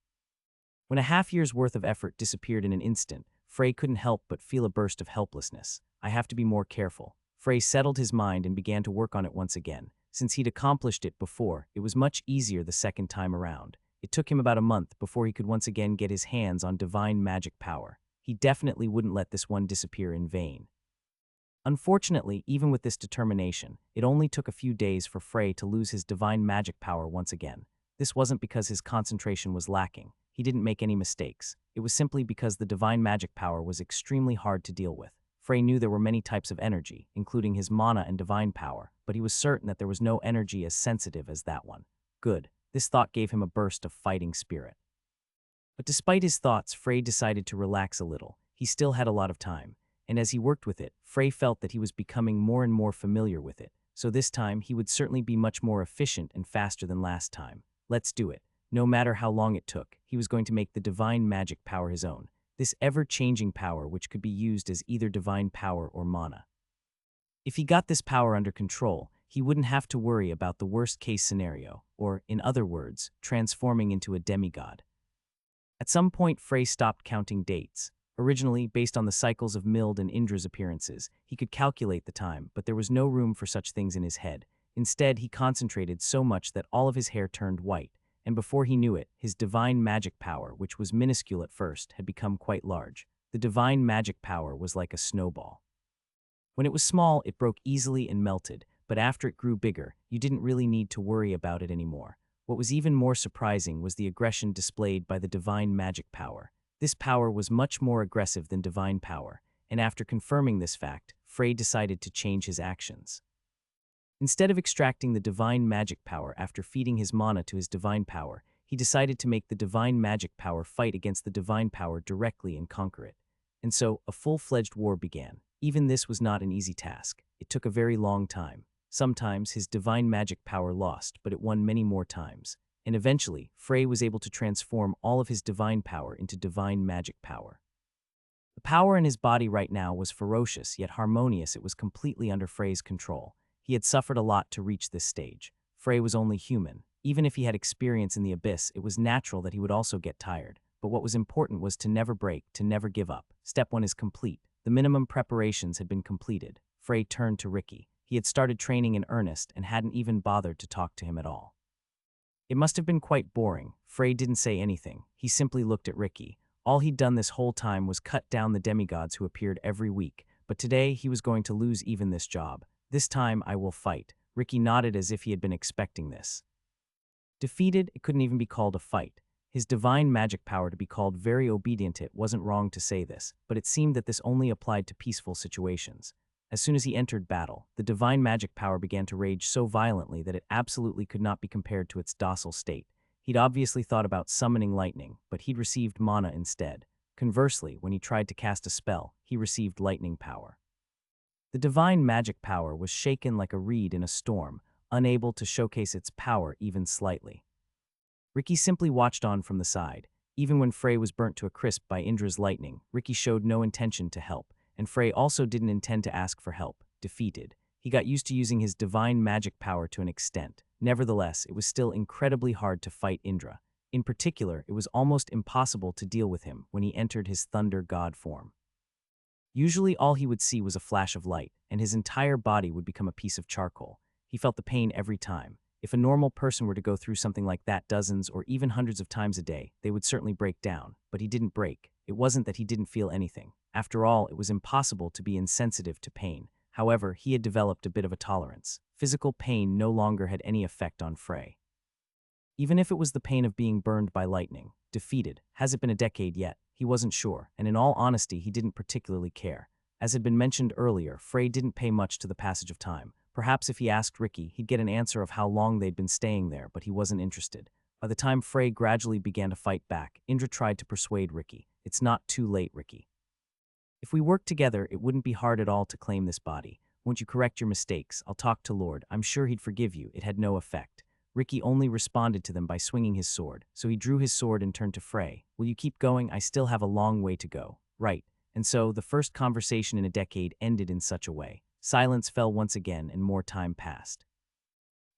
When a half year's worth of effort disappeared in an instant, Frey couldn't help but feel a burst of helplessness. I have to be more careful. Frey settled his mind and began to work on it once again. Since he'd accomplished it before, it was much easier the second time around. It took him about a month before he could once again get his hands on divine magic power. He definitely wouldn't let this one disappear in vain. Unfortunately, even with this determination, it only took a few days for Frey to lose his divine magic power once again. This wasn't because his concentration was lacking. He didn't make any mistakes. It was simply because the divine magic power was extremely hard to deal with. Frey knew there were many types of energy, including his mana and divine power, but he was certain that there was no energy as sensitive as that one. Good. This thought gave him a burst of fighting spirit. But despite his thoughts, Frey decided to relax a little. He still had a lot of time, and as he worked with it, Frey felt that he was becoming more and more familiar with it. So this time, he would certainly be much more efficient and faster than last time. Let's do it. No matter how long it took, he was going to make the divine magic power his own. This ever-changing power which could be used as either divine power or mana. If he got this power under control, he wouldn't have to worry about the worst-case scenario, or, in other words, transforming into a demigod. At some point, Frey stopped counting dates. Originally, based on the cycles of Mild and Indra's appearances, he could calculate the time, but there was no room for such things in his head. Instead, he concentrated so much that all of his hair turned white, and before he knew it, his divine magic power, which was minuscule at first, had become quite large. The divine magic power was like a snowball. When it was small, it broke easily and melted, but after it grew bigger, you didn't really need to worry about it anymore. What was even more surprising was the aggression displayed by the divine magic power. This power was much more aggressive than divine power, and after confirming this fact, Frey decided to change his actions. Instead of extracting the divine magic power after feeding his mana to his divine power, he decided to make the divine magic power fight against the divine power directly and conquer it. And so, a full-fledged war began. Even this was not an easy task. It took a very long time. Sometimes his divine magic power lost, but it won many more times. And eventually, Frey was able to transform all of his divine power into divine magic power. The power in his body right now was ferocious, yet harmonious. It was completely under Frey's control. He had suffered a lot to reach this stage. Frey was only human. Even if he had experience in the abyss, it was natural that he would also get tired. but what was important was to never break, to never give up. Step 1 is complete. The minimum preparations had been completed. Frey turned to Ricky. He had started training in earnest and hadn't even bothered to talk to him at all. It must have been quite boring. Frey didn't say anything. He simply looked at Ricky. All he'd done this whole time was cut down the demigods who appeared every week, but today he was going to lose even this job. This time I will fight. Ricky nodded as if he had been expecting this. Defeated, it couldn't even be called a fight. His divine magic power to be called very obedient, it wasn't wrong to say this, but it seemed that this only applied to peaceful situations. As soon as he entered battle, the divine magic power began to rage so violently that it absolutely could not be compared to its docile state. He'd obviously thought about summoning lightning, but he'd received mana instead. Conversely, when he tried to cast a spell, he received lightning power. The divine magic power was shaken like a reed in a storm, unable to showcase its power even slightly. Ricky simply watched on from the side. Even when Frey was burnt to a crisp by Indra's lightning, Ricky showed no intention to help, and Frey also didn't intend to ask for help. Defeated, he got used to using his divine magic power to an extent. Nevertheless, it was still incredibly hard to fight Indra. In particular, it was almost impossible to deal with him when he entered his thunder god form. Usually all he would see was a flash of light, and his entire body would become a piece of charcoal. He felt the pain every time. If a normal person were to go through something like that dozens or even hundreds of times a day, they would certainly break down, but he didn't break. It wasn't that he didn't feel anything. After all, it was impossible to be insensitive to pain. However, he had developed a bit of a tolerance. Physical pain no longer had any effect on Frey. Even if it was the pain of being burned by lightning. Defeated. Has it been a decade yet? He wasn't sure, and in all honesty, he didn't particularly care. As had been mentioned earlier, Frey didn't pay much to the passage of time. Perhaps if he asked Ricky, he'd get an answer of how long they'd been staying there, but he wasn't interested. By the time Frey gradually began to fight back, Indra tried to persuade Ricky. It's not too late, Ricky. If we work together, it wouldn't be hard at all to claim this body. Won't you correct your mistakes? I'll talk to Lord. I'm sure he'd forgive you. It had no effect. Ricky only responded to them by swinging his sword, so he drew his sword and turned to Frey. Will you keep going? I still have a long way to go. Right. And so, the first conversation in a decade ended in such a way. Silence fell once again and more time passed.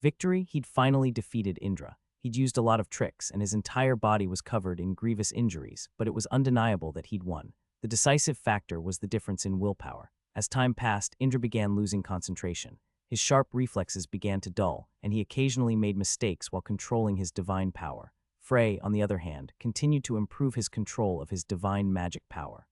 Victory? He'd finally defeated Indra. He'd used a lot of tricks and his entire body was covered in grievous injuries, but it was undeniable that he'd won. The decisive factor was the difference in willpower. As time passed, Indra began losing concentration. His sharp reflexes began to dull, and he occasionally made mistakes while controlling his divine power. Frey, on the other hand, continued to improve his control of his divine magic power.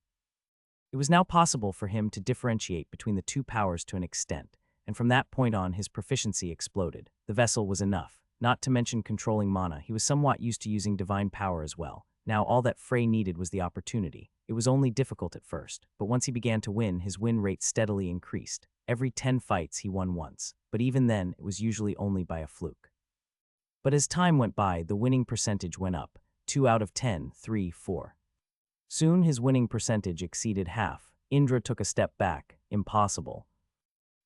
It was now possible for him to differentiate between the two powers to an extent, and from that point on his proficiency exploded. The vessel was enough, not to mention controlling mana. He was somewhat used to using divine power as well. Now all that Frey needed was the opportunity. It was only difficult at first, but once he began to win, his win rate steadily increased. Every 10 fights he won once, but even then it was usually only by a fluke. But as time went by, the winning percentage went up. 2 out of 10, 3, 4. Soon his winning percentage exceeded half. Indra took a step back. Impossible.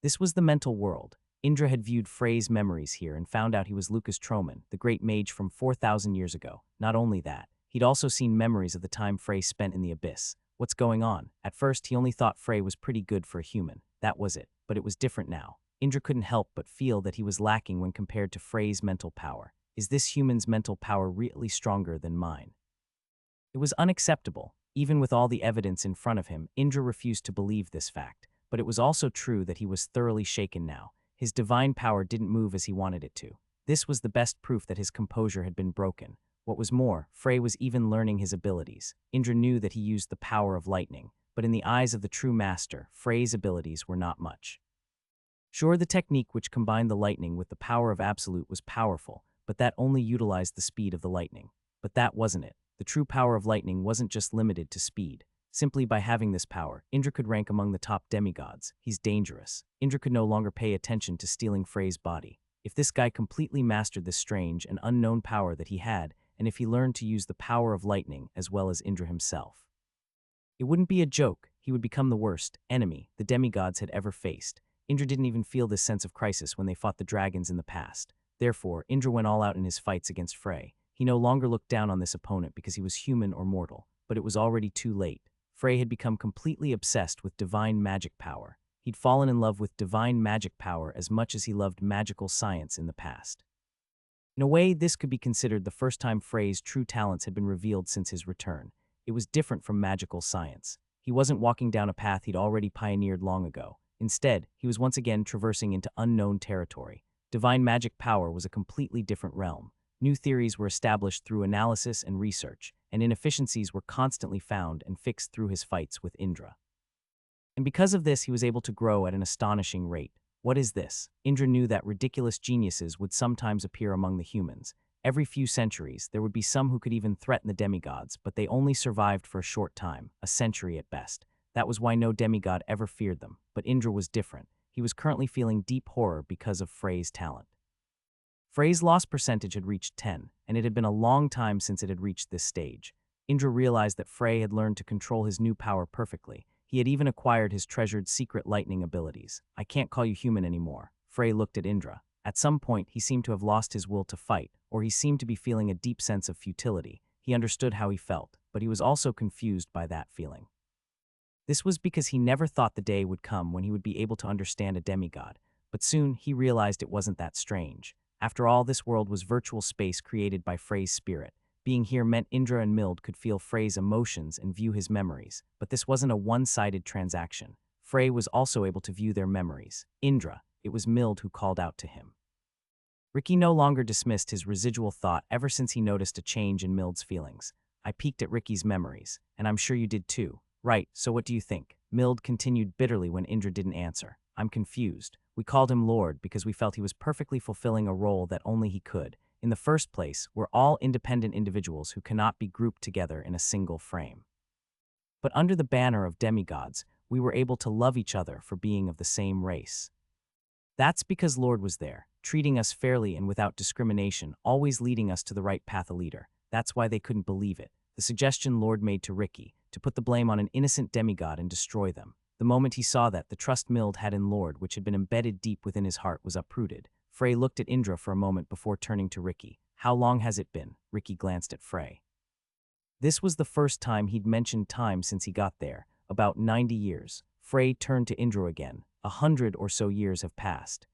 This was the mental world. Indra had viewed Frey's memories here and found out he was Lucas Troman, the great mage from 4,000 years ago. Not only that, he'd also seen memories of the time Frey spent in the abyss. What's going on? At first, he only thought Frey was pretty good for a human. That was it. But it was different now. Indra couldn't help but feel that he was lacking when compared to Frey's mental power. Is this human's mental power really stronger than mine? It was unacceptable. Even with all the evidence in front of him, Indra refused to believe this fact. But it was also true that he was thoroughly shaken now. His divine power didn't move as he wanted it to. This was the best proof that his composure had been broken. What was more, Frey was even learning his abilities. Indra knew that he used the power of lightning, but in the eyes of the true master, Frey's abilities were not much. Sure, the technique which combined the lightning with the power of absolute was powerful, but that only utilized the speed of the lightning. But that wasn't it. The true power of lightning wasn't just limited to speed. Simply by having this power, Indra could rank among the top demigods. He's dangerous. Indra could no longer pay attention to stealing Frey's body. If this guy completely mastered this strange and unknown power that he had, and if he learned to use the power of lightning as well as Indra himself, it wouldn't be a joke. He would become the worst enemy the demigods had ever faced. Indra didn't even feel this sense of crisis when they fought the dragons in the past. Therefore, Indra went all out in his fights against Frey. He no longer looked down on this opponent because he was human or mortal, but it was already too late. Frey had become completely obsessed with divine magic power. He'd fallen in love with divine magic power as much as he loved magical science in the past. In a way, this could be considered the first time Frey's true talents had been revealed since his return. It was different from magical science. He wasn't walking down a path he'd already pioneered long ago. Instead, he was once again traversing into unknown territory. Divine magic power was a completely different realm. New theories were established through analysis and research, and inefficiencies were constantly found and fixed through his fights with Indra. And because of this, he was able to grow at an astonishing rate. What is this? Indra knew that ridiculous geniuses would sometimes appear among the humans. Every few centuries, there would be some who could even threaten the demigods, but they only survived for a short time, a century at best. That was why no demigod ever feared them, but Indra was different. He was currently feeling deep horror because of Frey's talent. Frey's loss percentage had reached 10, and it had been a long time since it had reached this stage. Indra realized that Frey had learned to control his new power perfectly. He had even acquired his treasured secret lightning abilities. I can't call you human anymore. Frey looked at Indra. At some point, he seemed to have lost his will to fight, or he seemed to be feeling a deep sense of futility. He understood how he felt, but he was also confused by that feeling. This was because he never thought the day would come when he would be able to understand a demigod, but soon he realized it wasn't that strange. After all, this world was virtual space created by Frey's spirit. Being here meant Indra and Mild could feel Frey's emotions and view his memories, but this wasn't a one-sided transaction. Frey was also able to view their memories. Indra, it was Mild who called out to him. Ricky no longer dismissed his residual thought ever since he noticed a change in Mild's feelings. I peeked at Ricky's memories, and I'm sure you did too. Right, so what do you think? Mild continued bitterly when Indra didn't answer. I'm confused. We called him Lord because we felt he was perfectly fulfilling a role that only he could. In the first place, we're all independent individuals who cannot be grouped together in a single frame. But under the banner of demigods, we were able to love each other for being of the same race. That's because Lord was there, treating us fairly and without discrimination, always leading us to the right path a leader. That's why they couldn't believe it. The suggestion Lord made to Ricky, to put the blame on an innocent demigod and destroy them. The moment he saw that, the trust Mild had in Lord, which had been embedded deep within his heart, was uprooted. Frey looked at Indra for a moment before turning to Ricky. How long has it been? Ricky glanced at Frey. This was the first time he'd mentioned time since he got there, about 90 years. Frey turned to Indra again. 100 or so years have passed.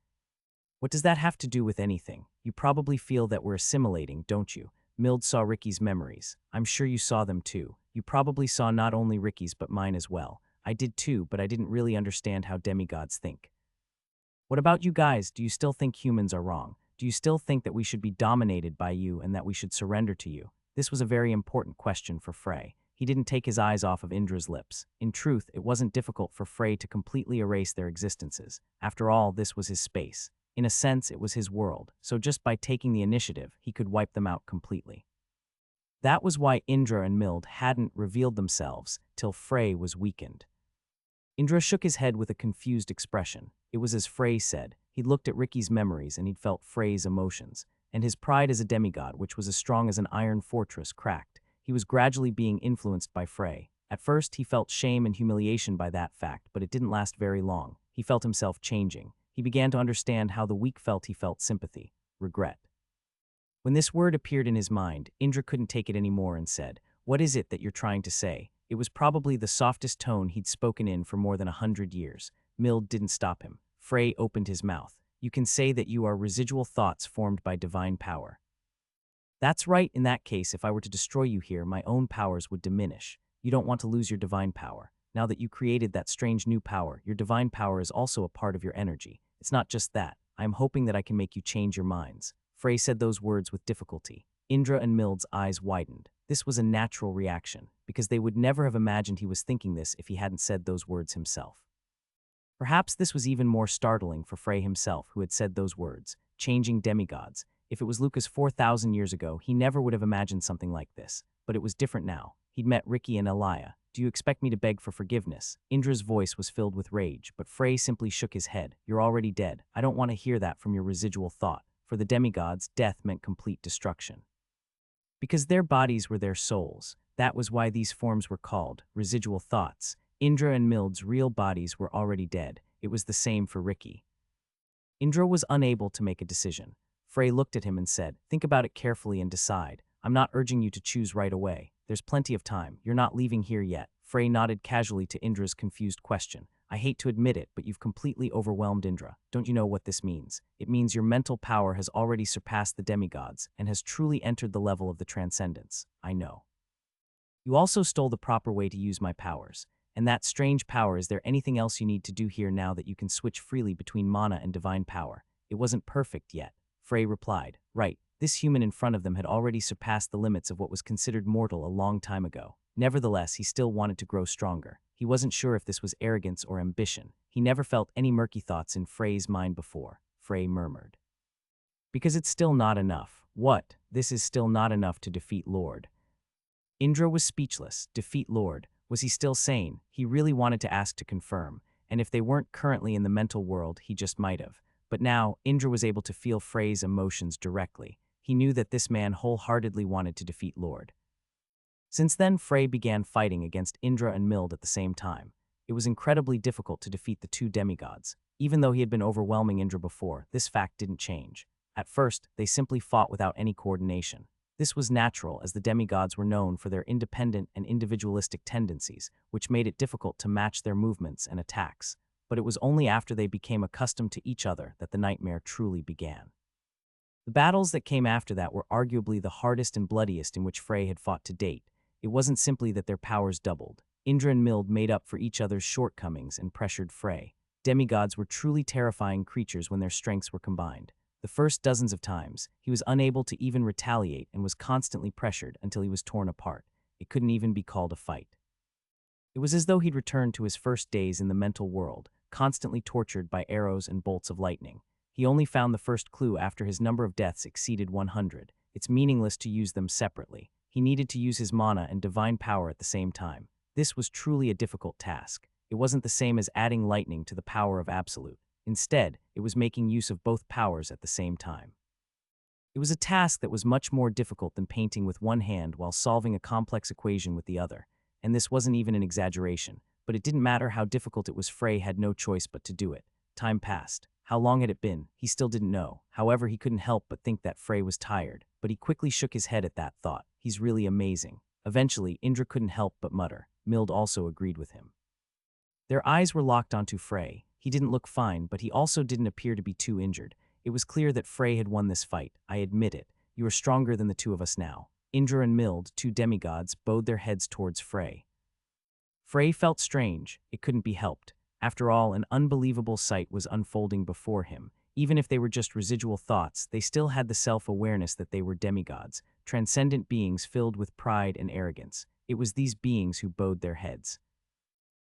What does that have to do with anything? You probably feel that we're assimilating, don't you? Mild saw Ricky's memories. I'm sure you saw them too. You probably saw not only Ricky's but mine as well. I did too, but I didn't really understand how demigods think. What about you guys? Do you still think humans are wrong? Do you still think that we should be dominated by you and that we should surrender to you? This was a very important question for Frey. He didn't take his eyes off of Indra's lips. In truth, it wasn't difficult for Frey to completely erase their existences. After all, this was his space. In a sense, it was his world, so just by taking the initiative, he could wipe them out completely. That was why Indra and Mild hadn't revealed themselves till Frey was weakened. Indra shook his head with a confused expression. It was as Frey said. He'd looked at Ricky's memories and he'd felt Frey's emotions, and his pride as a demigod, which was as strong as an iron fortress, cracked. He was gradually being influenced by Frey. At first, he felt shame and humiliation by that fact, but it didn't last very long. He felt himself changing. He began to understand how the weak felt. He felt sympathy, regret. When this word appeared in his mind, Indra couldn't take it anymore and said, "What is it that you're trying to say?" It was probably the softest tone he'd spoken in for more than 100 years. Mild didn't stop him. Frey opened his mouth. You can say that you are residual thoughts formed by divine power. That's right. In that case, if I were to destroy you here, my own powers would diminish. You don't want to lose your divine power. Now that you created that strange new power, your divine power is also a part of your energy. It's not just that. I am hoping that I can make you change your minds. Frey said those words with difficulty. Indra and Mild's eyes widened. This was a natural reaction, because they would never have imagined he was thinking this if he hadn't said those words himself. Perhaps this was even more startling for Frey himself, who had said those words, changing demigods. If it was Lucas 4,000 years ago, he never would have imagined something like this. But it was different now. He'd met Ricky and Elia. Do you expect me to beg for forgiveness? Indra's voice was filled with rage, but Frey simply shook his head. You're already dead. I don't want to hear that from your residual thought. For the demigods, death meant complete destruction. Because their bodies were their souls. That was why these forms were called residual thoughts. Indra and Mild's real bodies were already dead. It was the same for Ricky. Indra was unable to make a decision. Frey looked at him and said, think about it carefully and decide. I'm not urging you to choose right away. There's plenty of time. You're not leaving here yet. Frey nodded casually to Indra's confused question. I hate to admit it, but you've completely overwhelmed Indra. Don't you know what this means? It means your mental power has already surpassed the demigods and has truly entered the level of the transcendence. I know. You also stole the proper way to use my powers. And that strange power, is there anything else you need to do here now that you can switch freely between mana and divine power? It wasn't perfect yet. Frey replied. Right, this human in front of them had already surpassed the limits of what was considered mortal a long time ago. Nevertheless, he still wanted to grow stronger. He wasn't sure if this was arrogance or ambition. He never felt any murky thoughts in Frey's mind before. Frey murmured. Because it's still not enough. What? This is still not enough to defeat Lord. Indra was speechless. Defeat Lord. Was he still sane? He really wanted to ask to confirm, and if they weren't currently in the mental world, he just might have. But now, Indra was able to feel Frey's emotions directly. He knew that this man wholeheartedly wanted to defeat Lord. Since then, Frey began fighting against Indra and Mild at the same time. It was incredibly difficult to defeat the two demigods. Even though he had been overwhelming Indra before, this fact didn't change. At first, they simply fought without any coordination. This was natural, as the demigods were known for their independent and individualistic tendencies, which made it difficult to match their movements and attacks. But it was only after they became accustomed to each other that the nightmare truly began. The battles that came after that were arguably the hardest and bloodiest in which Frey had fought to date. It wasn't simply that their powers doubled. Indra and Mild made up for each other's shortcomings and pressured Frey. Demigods were truly terrifying creatures when their strengths were combined. The first dozens of times, he was unable to even retaliate and was constantly pressured until he was torn apart. It couldn't even be called a fight. It was as though he'd returned to his first days in the mental world, constantly tortured by arrows and bolts of lightning. He only found the first clue after his number of deaths exceeded 100. It's meaningless to use them separately. He needed to use his mana and divine power at the same time. This was truly a difficult task. It wasn't the same as adding lightning to the power of Absolute. Instead, it was making use of both powers at the same time. It was a task that was much more difficult than painting with one hand while solving a complex equation with the other. And this wasn't even an exaggeration. But it didn't matter how difficult it was, Frey had no choice but to do it. Time passed. How long had it been? He still didn't know. However, he couldn't help but think that Frey was tired. But he quickly shook his head at that thought. He's really amazing. Eventually, Indra couldn't help but mutter. Mild also agreed with him. Their eyes were locked onto Frey. He didn't look fine, but he also didn't appear to be too injured. It was clear that Frey had won this fight. I admit it. You are stronger than the two of us now. Indra and Mild, two demigods, bowed their heads towards Frey. Frey felt strange. It couldn't be helped. After all, an unbelievable sight was unfolding before him. Even if they were just residual thoughts, they still had the self-awareness that they were demigods, transcendent beings filled with pride and arrogance. It was these beings who bowed their heads.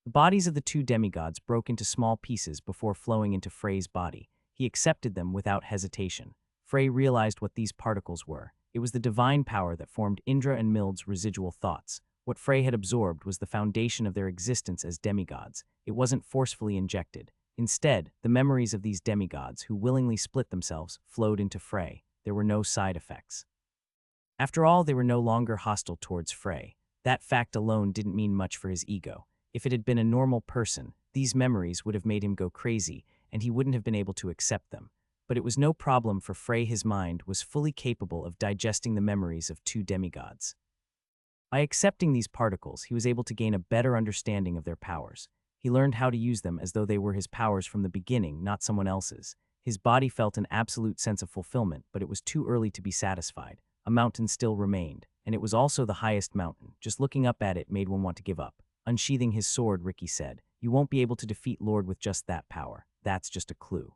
The bodies of the two demigods broke into small pieces before flowing into Frey's body. He accepted them without hesitation. Frey realized what these particles were. It was the divine power that formed Indra and Mild's residual thoughts. What Frey had absorbed was the foundation of their existence as demigods. It wasn't forcefully injected. Instead, the memories of these demigods, who willingly split themselves, flowed into Frey. There were no side effects. After all, they were no longer hostile towards Frey. That fact alone didn't mean much for his ego. If it had been a normal person, these memories would have made him go crazy, and he wouldn't have been able to accept them. But it was no problem for Frey. His mind was fully capable of digesting the memories of two demigods. By accepting these particles, he was able to gain a better understanding of their powers. He learned how to use them as though they were his powers from the beginning, not someone else's. His body felt an absolute sense of fulfillment, but it was too early to be satisfied. A mountain still remained, and it was also the highest mountain. Just looking up at it made one want to give up. Unsheathing his sword, Ricky said, "You won't be able to defeat Lord with just that power. That's just a clue."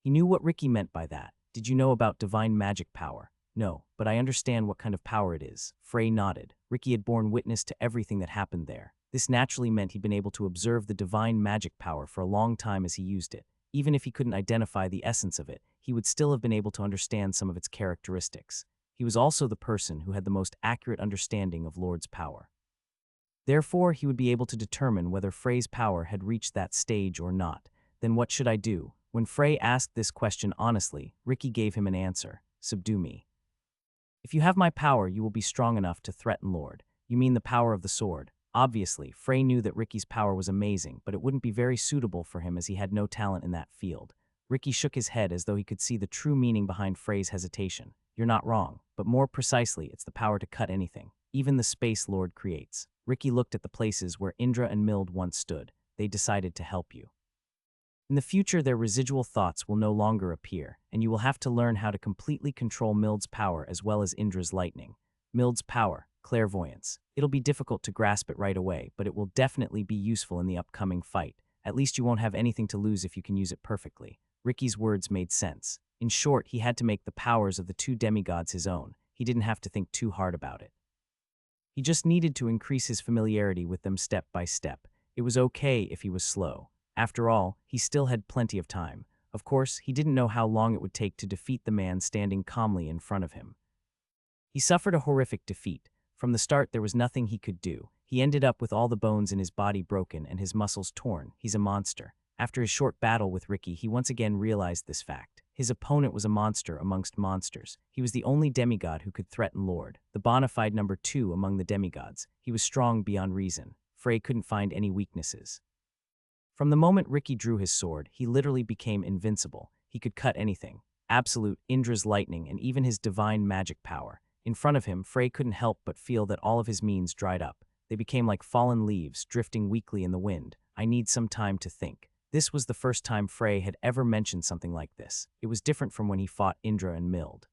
He knew what Ricky meant by that. Did you know about divine magic power? No, but I understand what kind of power it is. Frey nodded. Ricky had borne witness to everything that happened there. This naturally meant he'd been able to observe the divine magic power for a long time as he used it. Even if he couldn't identify the essence of it, he would still have been able to understand some of its characteristics. He was also the person who had the most accurate understanding of Lord's power. Therefore, he would be able to determine whether Frey's power had reached that stage or not. Then what should I do? When Frey asked this question honestly, Ricky gave him an answer. Subdue me. If you have my power, you will be strong enough to threaten Lord. You mean the power of the sword. Obviously, Frey knew that Ricky's power was amazing, but it wouldn't be very suitable for him as he had no talent in that field. Ricky shook his head as though he could see the true meaning behind Frey's hesitation. You're not wrong, but more precisely, it's the power to cut anything, even the space Lord creates. Ricky looked at the places where Indra and Mild once stood. they decided to help you. In the future, their residual thoughts will no longer appear, and you will have to learn how to completely control Mild's power as well as Indra's lightning. Mild's power, clairvoyance. It'll be difficult to grasp it right away, but it will definitely be useful in the upcoming fight. At least you won't have anything to lose if you can use it perfectly. Ricky's words made sense. In short, he had to make the powers of the two demigods his own. He didn't have to think too hard about it. He just needed to increase his familiarity with them step by step. It was okay if he was slow. After all, he still had plenty of time. Of course, he didn't know how long it would take to defeat the man standing calmly in front of him. He suffered a horrific defeat. From the start, there was nothing he could do. He ended up with all the bones in his body broken and his muscles torn. He's a monster. After his short battle with Ricky, he once again realized this fact. His opponent was a monster amongst monsters. He was the only demigod who could threaten Lord, the bona fide number 2 among the demigods. He was strong beyond reason. Frey couldn't find any weaknesses. From the moment Ricky drew his sword, he literally became invincible. He could cut anything. Absolute, Indra's lightning, and even his divine magic power. In front of him, Frey couldn't help but feel that all of his means dried up. They became like fallen leaves, drifting weakly in the wind. I need some time to think. This was the first time Frey had ever mentioned something like this. It was different from when he fought Indra and Mild.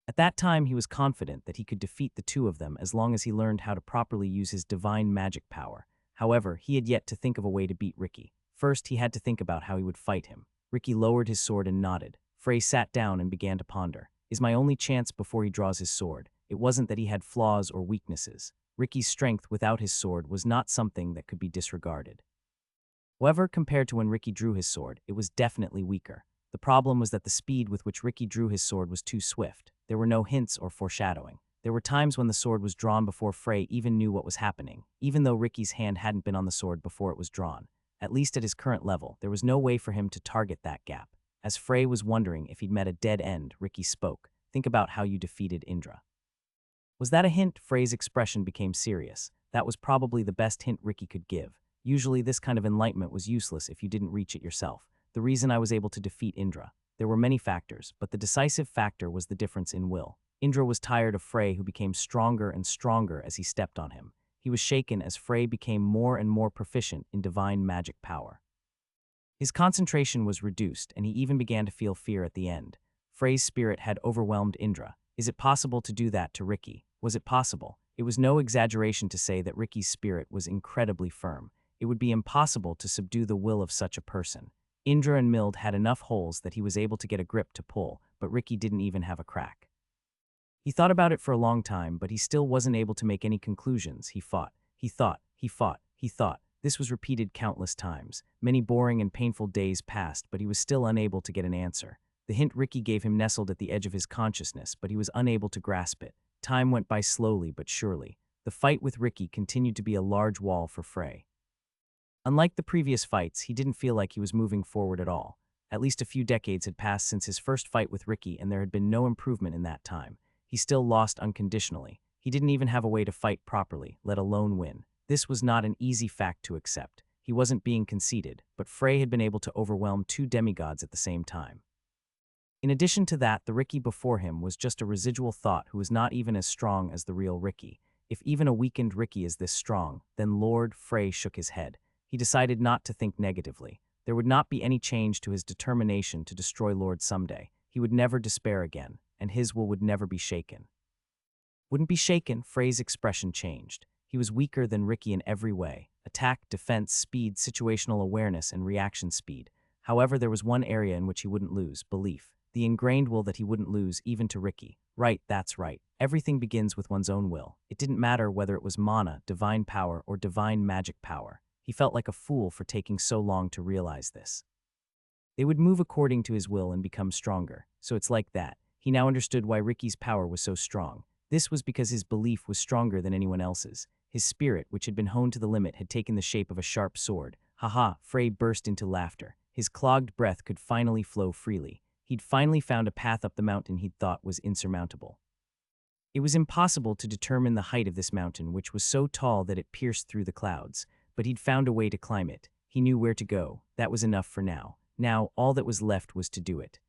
At that time, he was confident that he could defeat the two of them as long as he learned how to properly use his divine magic power. However, he had yet to think of a way to beat Ricky. First, he had to think about how he would fight him. Ricky lowered his sword and nodded. Frey sat down and began to ponder. Is my only chance before he draws his sword. It wasn't that he had flaws or weaknesses. Ricky's strength without his sword was not something that could be disregarded. However, compared to when Ricky drew his sword, it was definitely weaker. The problem was that the speed with which Ricky drew his sword was too swift. There were no hints or foreshadowing. There were times when the sword was drawn before Frey even knew what was happening, even though Ricky's hand hadn't been on the sword before it was drawn. At least at his current level, there was no way for him to target that gap. As Frey was wondering if he'd met a dead end, Ricky spoke. Think about how you defeated Indra. Was that a hint? Frey's expression became serious. That was probably the best hint Ricky could give. Usually this kind of enlightenment was useless if you didn't reach it yourself. The reason I was able to defeat Indra. There were many factors, but the decisive factor was the difference in will. Indra was tired of Frey, who became stronger and stronger as he stepped on him. He was shaken as Frey became more and more proficient in divine magic power. His concentration was reduced, and he even began to feel fear at the end. Frey's spirit had overwhelmed Indra. Is it possible to do that to Ricky? Was it possible? It was no exaggeration to say that Ricky's spirit was incredibly firm. It would be impossible to subdue the will of such a person. Indra and Mild had enough holes that he was able to get a grip to pull, but Ricky didn't even have a crack. He thought about it for a long time, but he still wasn't able to make any conclusions. He thought. This was repeated countless times. Many boring and painful days passed, but he was still unable to get an answer. The hint Ricky gave him nestled at the edge of his consciousness, but he was unable to grasp it. Time went by slowly but surely. The fight with Ricky continued to be a large wall for Frey. Unlike the previous fights, he didn't feel like he was moving forward at all. At least a few decades had passed since his first fight with Ricky, and there had been no improvement in that time. He still lost unconditionally. He didn't even have a way to fight properly, let alone win. This was not an easy fact to accept. He wasn't being conceited, but Frey had been able to overwhelm two demigods at the same time. In addition to that, the Ricky before him was just a residual thought who was not even as strong as the real Ricky. If even a weakened Ricky is this strong, then Lord Frey shook his head. He decided not to think negatively. There would not be any change to his determination to destroy Lord someday. He would never despair again, and his will would never be shaken. Wouldn't be shaken, Frey's expression changed. He was weaker than Ricky in every way. Attack, defense, speed, situational awareness, and reaction speed. However, there was one area in which he wouldn't lose: belief. The ingrained will that he wouldn't lose, even to Ricky. Right, that's right. Everything begins with one's own will. It didn't matter whether it was mana, divine power, or divine magic power. He felt like a fool for taking so long to realize this. They would move according to his will and become stronger. So it's like that. He now understood why Ricky's power was so strong. This was because his belief was stronger than anyone else's. His spirit, which had been honed to the limit, had taken the shape of a sharp sword. Haha, Frey burst into laughter. His clogged breath could finally flow freely. He'd finally found a path up the mountain he'd thought was insurmountable. It was impossible to determine the height of this mountain, which was so tall that it pierced through the clouds, but he'd found a way to climb it. He knew where to go. That was enough for now. Now, all that was left was to do it.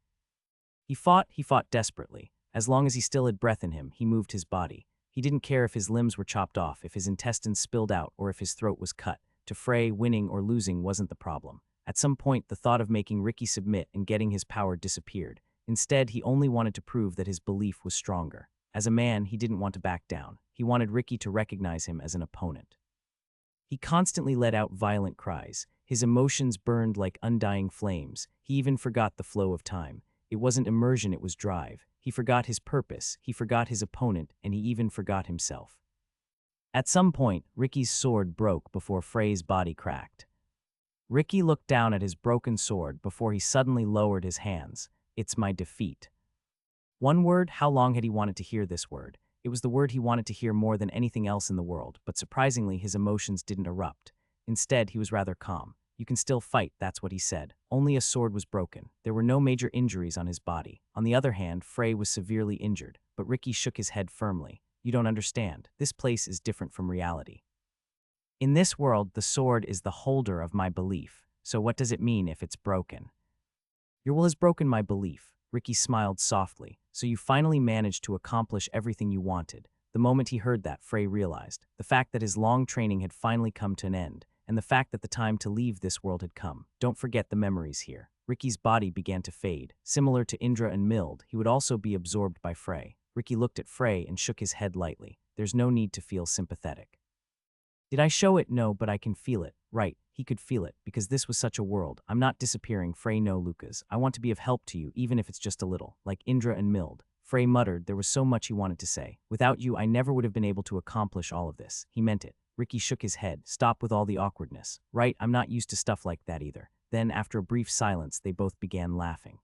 He fought desperately. As long as he still had breath in him, he moved his body. He didn't care if his limbs were chopped off, if his intestines spilled out, or if his throat was cut. To Frey, winning or losing wasn't the problem. At some point, the thought of making Ricky submit and getting his power disappeared. Instead, he only wanted to prove that his belief was stronger. As a man, he didn't want to back down. He wanted Ricky to recognize him as an opponent. He constantly let out violent cries. His emotions burned like undying flames. He even forgot the flow of time. It wasn't immersion, it was drive. He forgot his purpose, he forgot his opponent, and he even forgot himself. At some point, Ricky's sword broke before Frey's body cracked. Ricky looked down at his broken sword before he suddenly lowered his hands. It's my defeat. One word, how long had he wanted to hear this word? It was the word he wanted to hear more than anything else in the world, but surprisingly, his emotions didn't erupt. Instead, he was rather calm. You can still fight, that's what he said. Only a sword was broken. There were no major injuries on his body. On the other hand, Frey was severely injured, but Ricky shook his head firmly. You don't understand. This place is different from reality. In this world, the sword is the holder of my belief. So what does it mean if it's broken? Your will has broken my belief. Ricky smiled softly. So you finally managed to accomplish everything you wanted. The moment he heard that, Frey realized the fact that his long training had finally come to an end, and the fact that the time to leave this world had come. Don't forget the memories here. Ricky's body began to fade. Similar to Indra and Mild, he would also be absorbed by Frey. Ricky looked at Frey and shook his head lightly. There's no need to feel sympathetic. Did I show it? No, but I can feel it. Right, he could feel it, because this was such a world. I'm not disappearing, Frey. No, Lucas. I want to be of help to you, even if it's just a little, like Indra and Mild. Frey muttered. There was so much he wanted to say. Without you, I never would have been able to accomplish all of this. He meant it. Ricky shook his head. Stop with all the awkwardness. Right, I'm not used to stuff like that either. Then, after a brief silence, they both began laughing.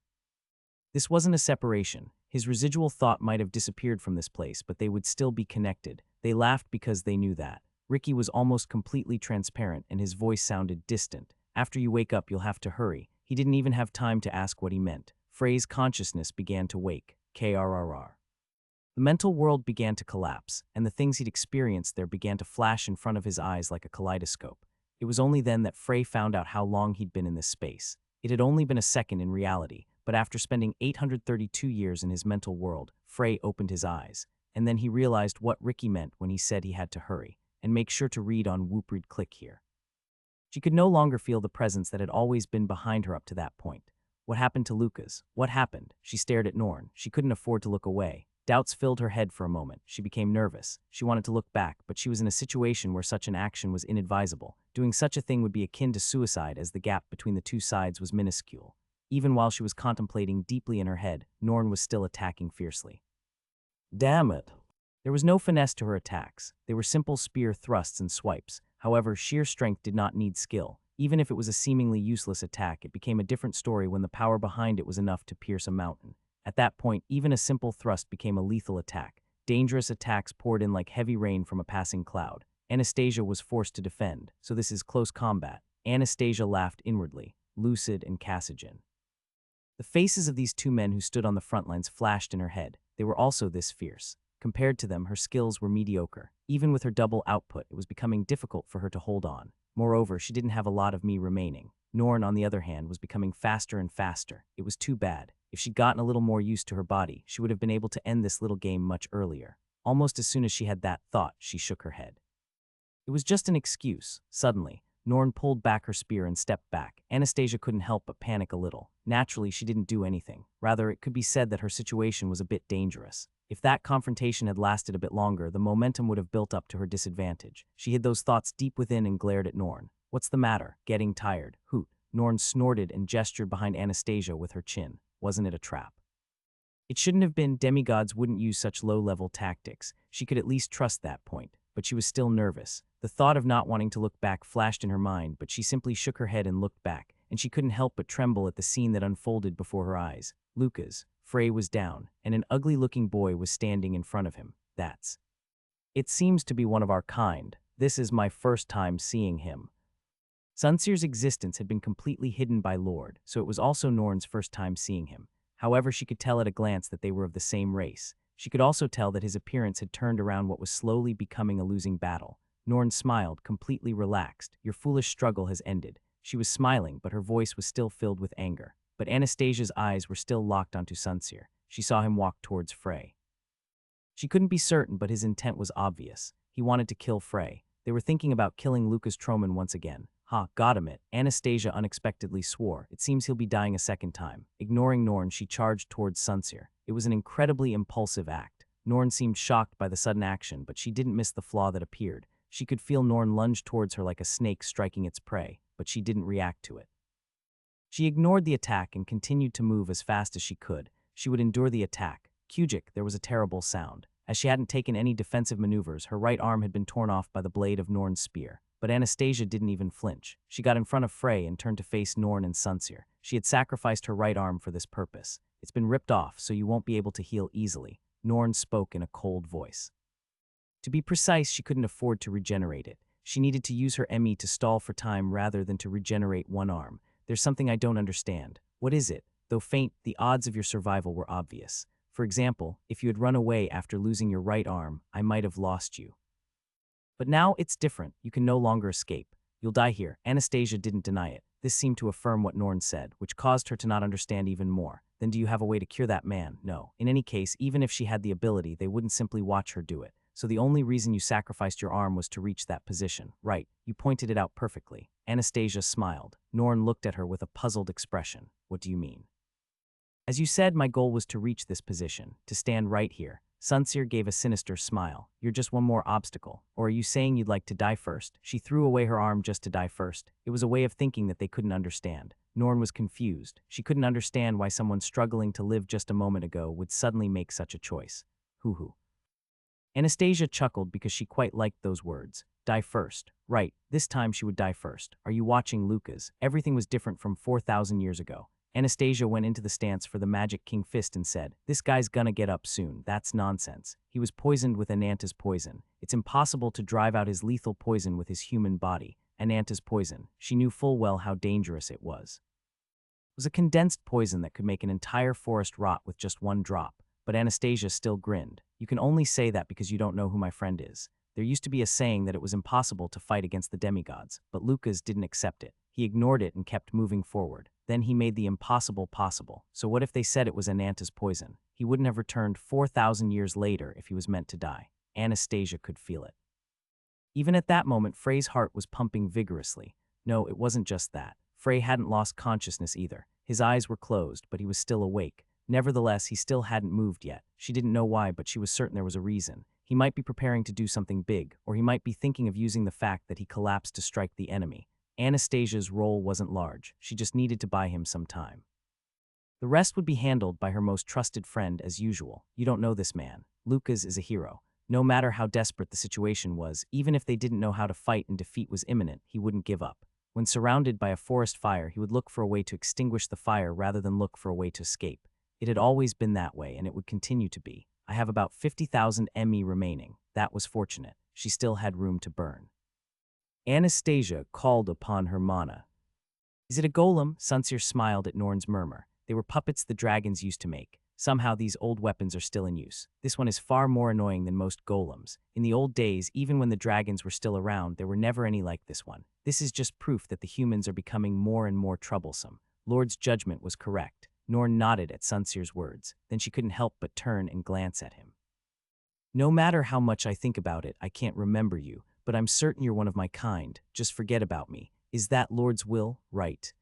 This wasn't a separation. His residual thought might have disappeared from this place, but they would still be connected. They laughed because they knew that. Ricky was almost completely transparent, and his voice sounded distant. After you wake up, you'll have to hurry. He didn't even have time to ask what he meant. Frey's consciousness began to wake. KRRR. The mental world began to collapse, and the things he'd experienced there began to flash in front of his eyes like a kaleidoscope. It was only then that Frey found out how long he'd been in this space. It had only been a second in reality, but after spending 832 years in his mental world, Frey opened his eyes. And then he realized what Ricky meant when he said he had to hurry. And make sure to read on Whoop, click here. She could no longer feel the presence that had always been behind her up to that point. What happened to Lucas? What happened? She stared at Norn. She couldn't afford to look away. Doubts filled her head for a moment. She became nervous. She wanted to look back, but she was in a situation where such an action was inadvisable. Doing such a thing would be akin to suicide, as the gap between the two sides was minuscule. Even while she was contemplating deeply in her head, Norn was still attacking fiercely. Damn it. There was no finesse to her attacks. They were simple spear thrusts and swipes. However, sheer strength did not need skill. Even if it was a seemingly useless attack, it became a different story when the power behind it was enough to pierce a mountain. At that point, even a simple thrust became a lethal attack. Dangerous attacks poured in like heavy rain from a passing cloud. Anastasia was forced to defend, so this is close combat. Anastasia laughed inwardly, lucid and Cassigen. The faces of these two men who stood on the front lines flashed in her head. They were also this fierce. Compared to them, her skills were mediocre. Even with her double output, it was becoming difficult for her to hold on. Moreover, she didn't have a lot of me remaining. Norn, on the other hand, was becoming faster and faster. It was too bad. If she'd gotten a little more used to her body, she would have been able to end this little game much earlier. Almost as soon as she had that thought, she shook her head. It was just an excuse. Suddenly, Norn pulled back her spear and stepped back. Anastasia couldn't help but panic a little. Naturally, she didn't do anything. Rather, it could be said that her situation was a bit dangerous. If that confrontation had lasted a bit longer, the momentum would have built up to her disadvantage. She hid those thoughts deep within and glared at Norn. What's the matter? Getting tired. Hoot. Norn snorted and gestured behind Anastasia with her chin. Wasn't it a trap? It shouldn't have been. Demigods wouldn't use such low-level tactics. She could at least trust that point. But she was still nervous. The thought of not wanting to look back flashed in her mind, but she simply shook her head and looked back, and she couldn't help but tremble at the scene that unfolded before her eyes. Lucas, Frey was down, and an ugly-looking boy was standing in front of him. It seems to be one of our kind. This is my first time seeing him. Sunseer's existence had been completely hidden by Lord, so it was also Norn's first time seeing him. However, she could tell at a glance that they were of the same race. She could also tell that his appearance had turned around what was slowly becoming a losing battle. Norn smiled, completely relaxed. Your foolish struggle has ended. She was smiling, but her voice was still filled with anger. But Anastasia's eyes were still locked onto Sunseer. She saw him walk towards Frey. She couldn't be certain, but his intent was obvious. He wanted to kill Frey. They were thinking about killing Lucas Troman once again. Ha, got him it. Anastasia unexpectedly swore. It seems he'll be dying a second time. Ignoring Norn, she charged towards Sunseer. It was an incredibly impulsive act. Norn seemed shocked by the sudden action, but she didn't miss the flaw that appeared. She could feel Norn lunge towards her like a snake striking its prey, but she didn't react to it. She ignored the attack and continued to move as fast as she could. She would endure the attack. Kujik, there was a terrible sound. As she hadn't taken any defensive maneuvers, her right arm had been torn off by the blade of Norn's spear. But Anastasia didn't even flinch. She got in front of Frey and turned to face Norn and Sunseer. She had sacrificed her right arm for this purpose. It's been ripped off, so you won't be able to heal easily. Norn spoke in a cold voice. To be precise, she couldn't afford to regenerate it. She needed to use her ME to stall for time rather than to regenerate one arm. There's something I don't understand. What is it? Though faint, the odds of your survival were obvious. For example, if you had run away after losing your right arm, I might have lost you. But now it's different. You can no longer escape. You'll die here. Anastasia didn't deny it. This seemed to affirm what Norn said, which caused her to not understand even more. Then do you have a way to cure that man? No. In any case, even if she had the ability, they wouldn't simply watch her do it. So the only reason you sacrificed your arm was to reach that position. Right. You pointed it out perfectly. Anastasia smiled. Norn looked at her with a puzzled expression. What do you mean? As you said, my goal was to reach this position, to stand right here. Sunseer gave a sinister smile. You're just one more obstacle. Or are you saying you'd like to die first? She threw away her arm just to die first. It was a way of thinking that they couldn't understand. Norn was confused. She couldn't understand why someone struggling to live just a moment ago would suddenly make such a choice. Hoo-hoo. Anastasia chuckled because she quite liked those words. Die first. Right, this time she would die first. Are you watching, Lucas? Everything was different from 4,000 years ago. Anastasia went into the stance for the Magic King Fist and said, this guy's gonna get up soon. That's nonsense. He was poisoned with Ananta's poison. It's impossible to drive out his lethal poison with his human body. Ananta's poison. She knew full well how dangerous it was. It was a condensed poison that could make an entire forest rot with just one drop. But Anastasia still grinned. You can only say that because you don't know who my friend is. There used to be a saying that it was impossible to fight against the demigods, but Lucas didn't accept it. He ignored it and kept moving forward. Then he made the impossible possible. So what if they said it was Ananta's poison? He wouldn't have returned 4,000 years later if he was meant to die. Anastasia could feel it. Even at that moment, Frey's heart was pumping vigorously. No, it wasn't just that. Frey hadn't lost consciousness either. His eyes were closed, but he was still awake. Nevertheless, he still hadn't moved yet. She didn't know why, but she was certain there was a reason. He might be preparing to do something big, or he might be thinking of using the fact that he collapsed to strike the enemy. Anastasia's role wasn't large. She just needed to buy him some time. The rest would be handled by her most trusted friend as usual. You don't know this man. Lucas is a hero. No matter how desperate the situation was, even if they didn't know how to fight and defeat was imminent, he wouldn't give up. When surrounded by a forest fire, he would look for a way to extinguish the fire rather than look for a way to escape. It had always been that way, and it would continue to be. I have about 50,000 ME remaining. That was fortunate. She still had room to burn. Anastasia called upon her mana. Is it a golem? Sunseer smiled at Norn's murmur. They were puppets the dragons used to make. Somehow these old weapons are still in use. This one is far more annoying than most golems. In the old days, even when the dragons were still around, there were never any like this one. This is just proof that the humans are becoming more and more troublesome. Lord's judgment was correct. Norn nodded at Sunseer's words. Then she couldn't help but turn and glance at him. No matter how much I think about it, I can't remember you, but I'm certain you're one of my kind. Just forget about me. Is that Lord's will? Right.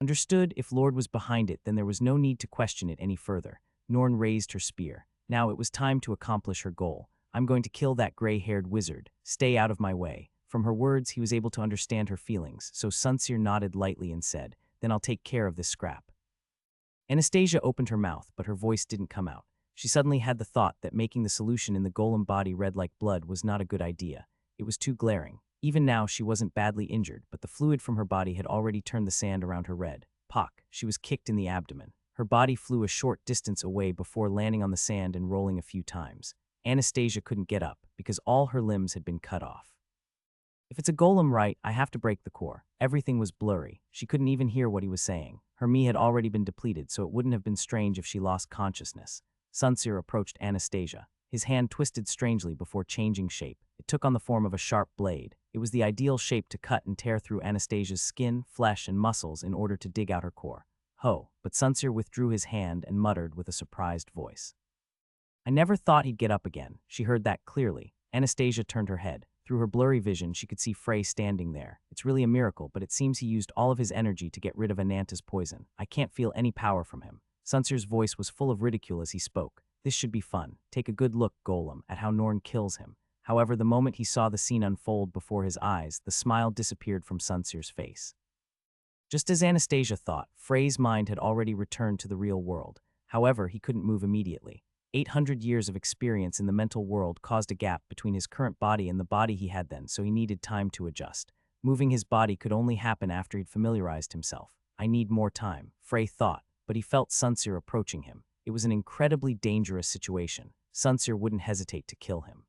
Understood. If Lord was behind it, then there was no need to question it any further. Norn raised her spear. Now it was time to accomplish her goal. I'm going to kill that gray-haired wizard. Stay out of my way. From her words, he was able to understand her feelings, so Sunseer nodded lightly and said, then I'll take care of this scrap. Anastasia opened her mouth, but her voice didn't come out. She suddenly had the thought that making the solution in the golem body red like blood was not a good idea. It was too glaring. Even now, she wasn't badly injured, but the fluid from her body had already turned the sand around her red. Pock! She was kicked in the abdomen. Her body flew a short distance away before landing on the sand and rolling a few times. Anastasia couldn't get up, because all her limbs had been cut off. If it's a golem right, I have to break the core. Everything was blurry. She couldn't even hear what he was saying. Her me had already been depleted, so it wouldn't have been strange if she lost consciousness. Sunseer approached Anastasia. His hand twisted strangely before changing shape. It took on the form of a sharp blade. It was the ideal shape to cut and tear through Anastasia's skin, flesh, and muscles in order to dig out her core. Ho! But Sunseer withdrew his hand and muttered with a surprised voice. I never thought he'd get up again. She heard that clearly. Anastasia turned her head. Through her blurry vision, she could see Frey standing there. It's really a miracle, but it seems he used all of his energy to get rid of Ananta's poison. I can't feel any power from him. Sunsir's voice was full of ridicule as he spoke. This should be fun. Take a good look, Golem, at how Norn kills him. However, the moment he saw the scene unfold before his eyes, the smile disappeared from Sunsir's face. Just as Anastasia thought, Frey's mind had already returned to the real world. However, he couldn't move immediately. 800 years of experience in the mental world caused a gap between his current body and the body he had then, so he needed time to adjust. Moving his body could only happen after he'd familiarized himself. I need more time, Frey thought, but he felt Sunsir approaching him. It was an incredibly dangerous situation. Sunsir wouldn't hesitate to kill him.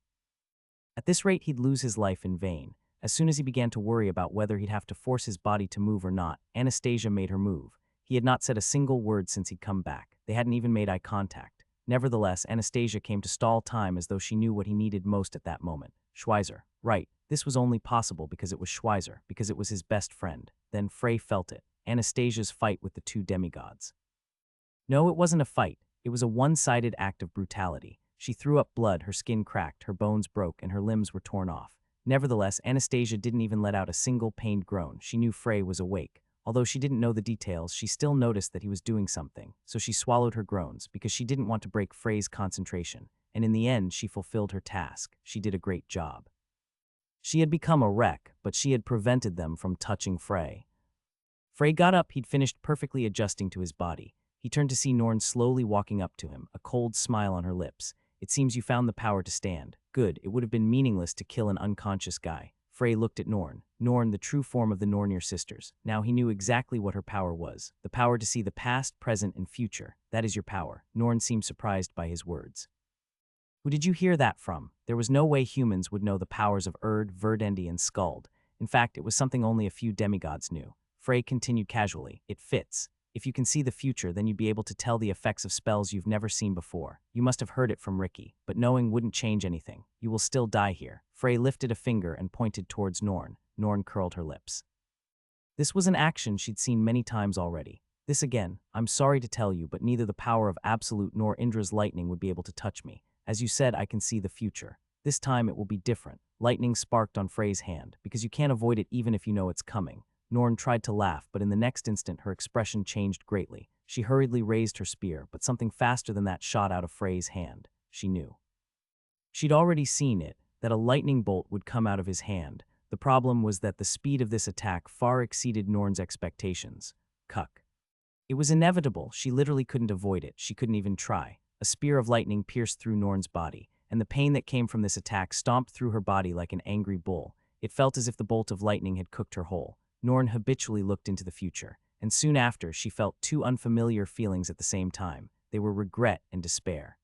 At this rate, he'd lose his life in vain. As soon as he began to worry about whether he'd have to force his body to move or not, Anastasia made her move. He had not said a single word since he'd come back. They hadn't even made eye contact. Nevertheless, Anastasia came to stall time as though she knew what he needed most at that moment. Schweizer. Right. This was only possible because it was Schweizer, because it was his best friend. Then Frey felt it. Anastasia's fight with the two demigods. No, it wasn't a fight. It was a one-sided act of brutality. She threw up blood, her skin cracked, her bones broke, and her limbs were torn off. Nevertheless, Anastasia didn't even let out a single pained groan. She knew Frey was awake. Although she didn't know the details, she still noticed that he was doing something, so she swallowed her groans because she didn't want to break Frey's concentration, and in the end she fulfilled her task. She did a great job. She had become a wreck, but she had prevented them from touching Frey. Frey got up, he'd finished perfectly adjusting to his body. He turned to see Norn slowly walking up to him, a cold smile on her lips. It seems you found the power to stand. Good, it would have been meaningless to kill an unconscious guy. Frey looked at Norn. Norn, the true form of the Nornir sisters. Now he knew exactly what her power was. The power to see the past, present, and future. That is your power. Norn seemed surprised by his words. Who did you hear that from? There was no way humans would know the powers of Erd, Verdendi, and Skuld. In fact, it was something only a few demigods knew. Frey continued casually. It fits. If you can see the future, then you'd be able to tell the effects of spells you've never seen before. You must have heard it from Ricky, but knowing wouldn't change anything. You will still die here. Frey lifted a finger and pointed towards Norn. Norn curled her lips. This was an action she'd seen many times already. This again, I'm sorry to tell you, but neither the power of Absolute nor Indra's lightning would be able to touch me. As you said, I can see the future. This time it will be different. Lightning sparked on Frey's hand, because you can't avoid it even if you know it's coming. Norn tried to laugh, but in the next instant her expression changed greatly. She hurriedly raised her spear, but something faster than that shot out of Frey's hand. She knew. She'd already seen it, that a lightning bolt would come out of his hand. The problem was that the speed of this attack far exceeded Norn's expectations. Cuck. It was inevitable. She literally couldn't avoid it. She couldn't even try. A spear of lightning pierced through Norn's body, and the pain that came from this attack stomped through her body like an angry bull. It felt as if the bolt of lightning had cooked her whole. Norn habitually looked into the future, and soon after she felt two unfamiliar feelings at the same time. They were regret and despair.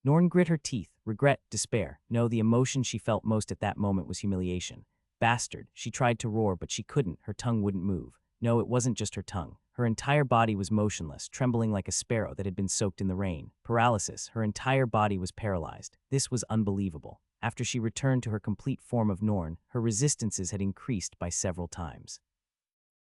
Norn grit her teeth. Regret, despair. No, the emotion she felt most at that moment was humiliation. Bastard. She tried to roar, but she couldn't. Her tongue wouldn't move. No, it wasn't just her tongue. Her entire body was motionless, trembling like a sparrow that had been soaked in the rain. Paralysis. Her entire body was paralyzed. This was unbelievable. After she returned to her complete form of Norn, her resistances had increased by several times.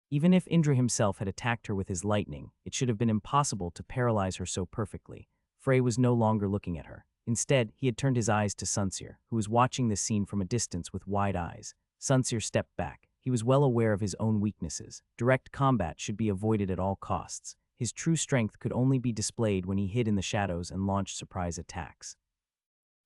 Even if Indra himself had attacked her with his lightning, it should have been impossible to paralyze her so perfectly. Frey was no longer looking at her. Instead, he had turned his eyes to Sunsir, who was watching this scene from a distance with wide eyes. Sunsir stepped back. He was well aware of his own weaknesses. Direct combat should be avoided at all costs. His true strength could only be displayed when he hid in the shadows and launched surprise attacks.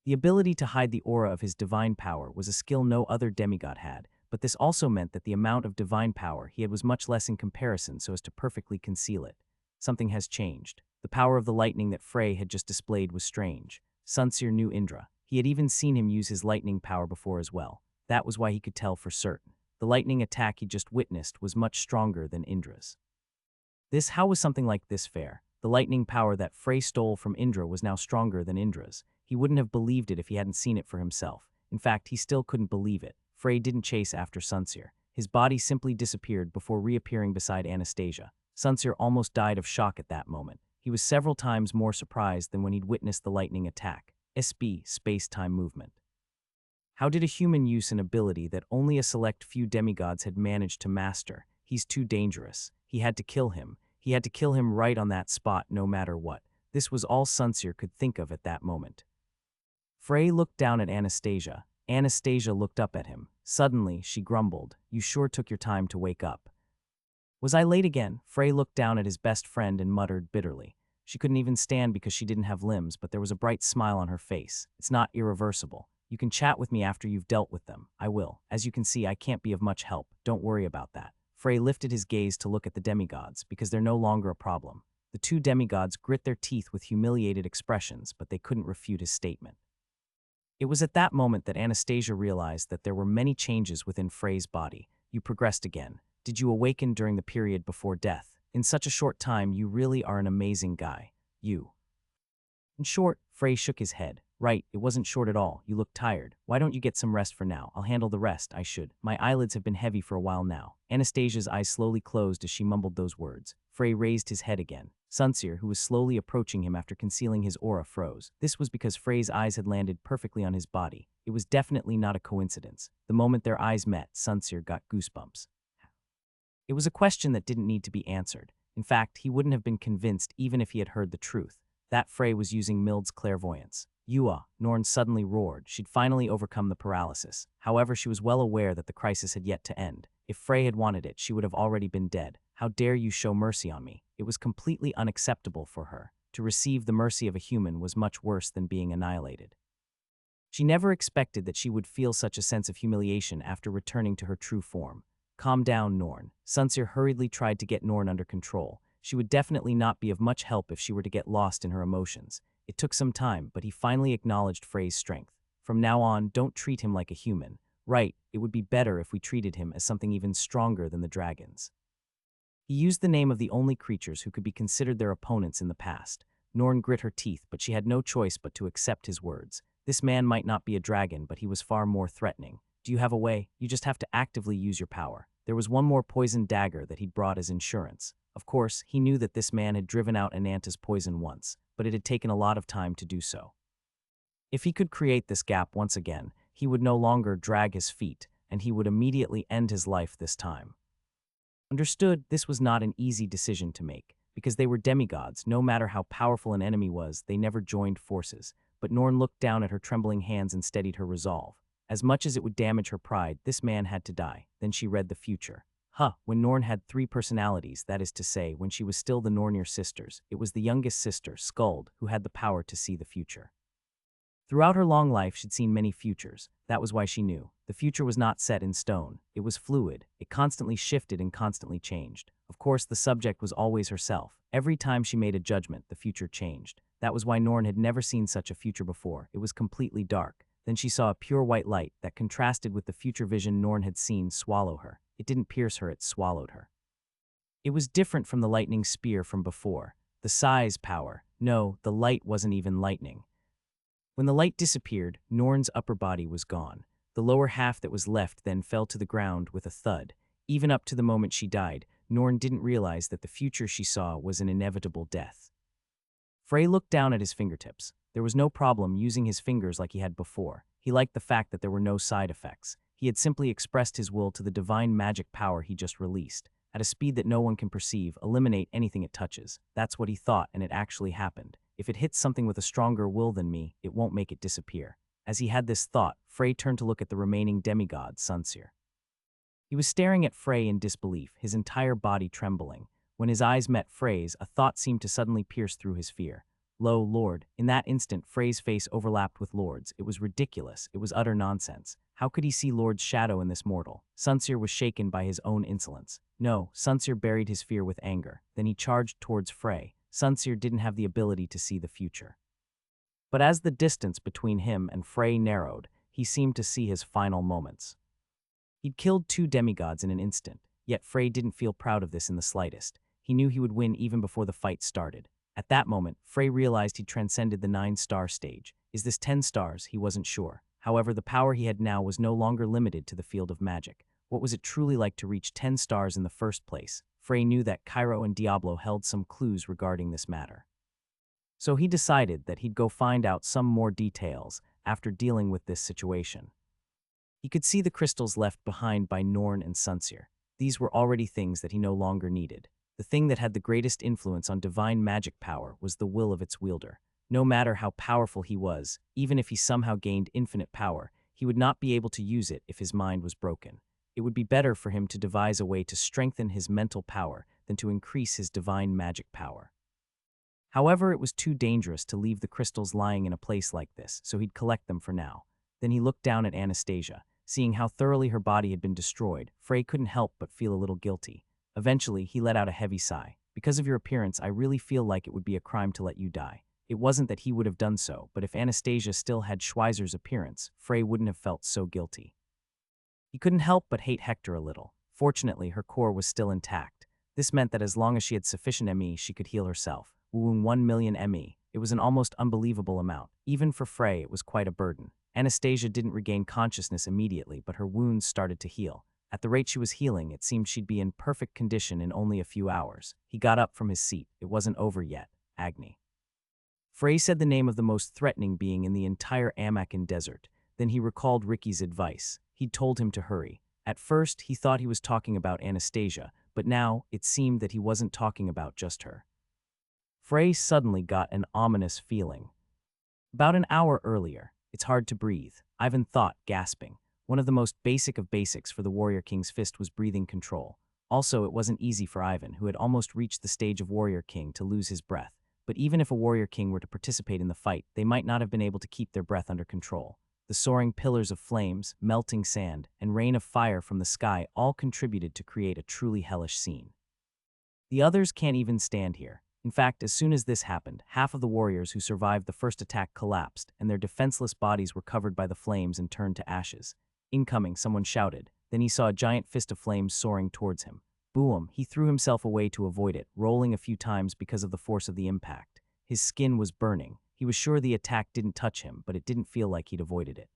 The ability to hide the aura of his divine power was a skill no other demigod had, but this also meant that the amount of divine power he had was much less in comparison so as to perfectly conceal it. Something has changed. The power of the lightning that Frey had just displayed was strange. Sunsir knew Indra. He had even seen him use his lightning power before as well. That was why he could tell for certain. The lightning attack he just witnessed was much stronger than Indra's. How was something like this fair? The lightning power that Frey stole from Indra was now stronger than Indra's. He wouldn't have believed it if he hadn't seen it for himself. In fact, he still couldn't believe it. Frey didn't chase after Sunsir. His body simply disappeared before reappearing beside Anastasia. Sunsir almost died of shock at that moment. He was several times more surprised than when he'd witnessed the lightning attack. Space-time movement. How did a human use an ability that only a select few demigods had managed to master? He's too dangerous. He had to kill him. He had to kill him right on that spot no matter what. This was all Sunsir could think of at that moment. Frey looked down at Anastasia. Anastasia looked up at him. Suddenly, she grumbled, "You sure took your time to wake up." "Was I late again?" Frey looked down at his best friend and muttered bitterly. She couldn't even stand because she didn't have limbs, but there was a bright smile on her face. "It's not irreversible. You can chat with me after you've dealt with them. I will. As you can see, I can't be of much help. Don't worry about that." Frey lifted his gaze to look at the demigods, because they're no longer a problem. The two demigods grit their teeth with humiliated expressions, but they couldn't refute his statement. It was at that moment that Anastasia realized that there were many changes within Frey's body. "You progressed again. Did you awaken during the period before death? In such a short time, you really are an amazing guy. You." "In short," Frey shook his head. "Right, it wasn't short at all. You look tired. Why don't you get some rest for now? I'll handle the rest, I should. My eyelids have been heavy for a while now." Anastasia's eyes slowly closed as she mumbled those words. Frey raised his head again. Sunseer, who was slowly approaching him after concealing his aura, froze. This was because Frey's eyes had landed perfectly on his body. It was definitely not a coincidence. The moment their eyes met, Sunseer got goosebumps. It was a question that didn't need to be answered. In fact, he wouldn't have been convinced even if he had heard the truth. That Frey was using Mild's clairvoyance. "Yua," Norn suddenly roared. She'd finally overcome the paralysis. However, she was well aware that the crisis had yet to end. If Frey had wanted it, she would have already been dead. "How dare you show mercy on me?" It was completely unacceptable for her. To receive the mercy of a human was much worse than being annihilated. She never expected that she would feel such a sense of humiliation after returning to her true form. "Calm down, Norn." Sunseer hurriedly tried to get Norn under control. She would definitely not be of much help if she were to get lost in her emotions. It took some time, but he finally acknowledged Frey's strength. "From now on, don't treat him like a human. Right, it would be better if we treated him as something even stronger than the dragons." He used the name of the only creatures who could be considered their opponents in the past. Norn grit her teeth, but she had no choice but to accept his words. This man might not be a dragon, but he was far more threatening. "Do you have a way? You just have to actively use your power." There was one more poisoned dagger that he'd brought as insurance. Of course, he knew that this man had driven out Ananta's poison once, but it had taken a lot of time to do so. If he could create this gap once again, he would no longer drag his feet, and he would immediately end his life this time. Understood, this was not an easy decision to make. Because they were demigods, no matter how powerful an enemy was, they never joined forces. But Norn looked down at her trembling hands and steadied her resolve. As much as it would damage her pride, this man had to die. Then she read the future. When Norn had 3 personalities, that is to say, when she was still the Nornir sisters, it was the youngest sister, Skuld, who had the power to see the future. Throughout her long life, she'd seen many futures. That was why she knew. The future was not set in stone. It was fluid. It constantly shifted and constantly changed. Of course, the subject was always herself. Every time she made a judgment, the future changed. That was why Norn had never seen such a future before. It was completely dark. Then she saw a pure white light that contrasted with the future vision Norn had seen swallow her. It didn't pierce her, it swallowed her. It was different from the lightning spear from before. The size, power. No, the light wasn't even lightning. When the light disappeared, Norn's upper body was gone. The lower half that was left then fell to the ground with a thud. Even up to the moment she died, Norn didn't realize that the future she saw was an inevitable death. Frey looked down at his fingertips. There was no problem using his fingers like he had before. He liked the fact that there were no side effects. He had simply expressed his will to the divine magic power he just released. At a speed that no one can perceive, eliminate anything it touches. That's what he thought, and it actually happened. If it hits something with a stronger will than me, it won't make it disappear. As he had this thought, Frey turned to look at the remaining demigod, Sunseer. He was staring at Frey in disbelief, his entire body trembling. When his eyes met Frey's, a thought seemed to suddenly pierce through his fear. "Lo, Lord." In that instant, Frey's face overlapped with Lord's. It was ridiculous. It was utter nonsense. How could he see Lord's shadow in this mortal? Sunseer was shaken by his own insolence. No, Sunseer buried his fear with anger. Then he charged towards Frey. Sunseer didn't have the ability to see the future. But as the distance between him and Frey narrowed, he seemed to see his final moments. He'd killed 2 demigods in an instant, yet Frey didn't feel proud of this in the slightest. He knew he would win even before the fight started. At that moment, Frey realized he'd transcended the 9-star stage. Is this 10 stars? He wasn't sure. However, the power he had now was no longer limited to the field of magic. What was it truly like to reach 10 stars in the first place? Frey knew that Cairo and Diablo held some clues regarding this matter. So he decided that he'd go find out some more details after dealing with this situation. He could see the crystals left behind by Norn and Sunseer. These were already things that he no longer needed. The thing that had the greatest influence on divine magic power was the will of its wielder. No matter how powerful he was, even if he somehow gained infinite power, he would not be able to use it if his mind was broken. It would be better for him to devise a way to strengthen his mental power than to increase his divine magic power. However, it was too dangerous to leave the crystals lying in a place like this, so he'd collect them for now. Then he looked down at Anastasia. Seeing how thoroughly her body had been destroyed, Frey couldn't help but feel a little guilty. Eventually, he let out a heavy sigh. Because of your appearance, I really feel like it would be a crime to let you die. It wasn't that he would have done so, but if Anastasia still had Schweizer's appearance, Frey wouldn't have felt so guilty. He couldn't help but hate Hector a little. Fortunately, her core was still intact. This meant that as long as she had sufficient ME, she could heal herself. Wooing 1 million ME. It was an almost unbelievable amount. Even for Frey, it was quite a burden. Anastasia didn't regain consciousness immediately, but her wounds started to heal. At the rate she was healing, it seemed she'd be in perfect condition in only a few hours. He got up from his seat. It wasn't over yet. Agni. Frey said the name of the most threatening being in the entire Amakan desert. Then he recalled Ricky's advice. He'd told him to hurry. At first, he thought he was talking about Anastasia, but now it seemed that he wasn't talking about just her. Frey suddenly got an ominous feeling. About an hour earlier, it's hard to breathe, Ivan thought, gasping. One of the most basic of basics for the Warrior King's fist was breathing control. Also, it wasn't easy for Ivan, who had almost reached the stage of Warrior King, to lose his breath. But even if a Warrior King were to participate in the fight, they might not have been able to keep their breath under control. The soaring pillars of flames, melting sand, and rain of fire from the sky all contributed to create a truly hellish scene. The others can't even stand here. In fact, as soon as this happened, half of the warriors who survived the first attack collapsed, and their defenseless bodies were covered by the flames and turned to ashes. Incoming, someone shouted. Then he saw a giant fist of flames soaring towards him. Boom! He threw himself away to avoid it, rolling a few times because of the force of the impact. His skin was burning. He was sure the attack didn't touch him, but it didn't feel like he'd avoided it.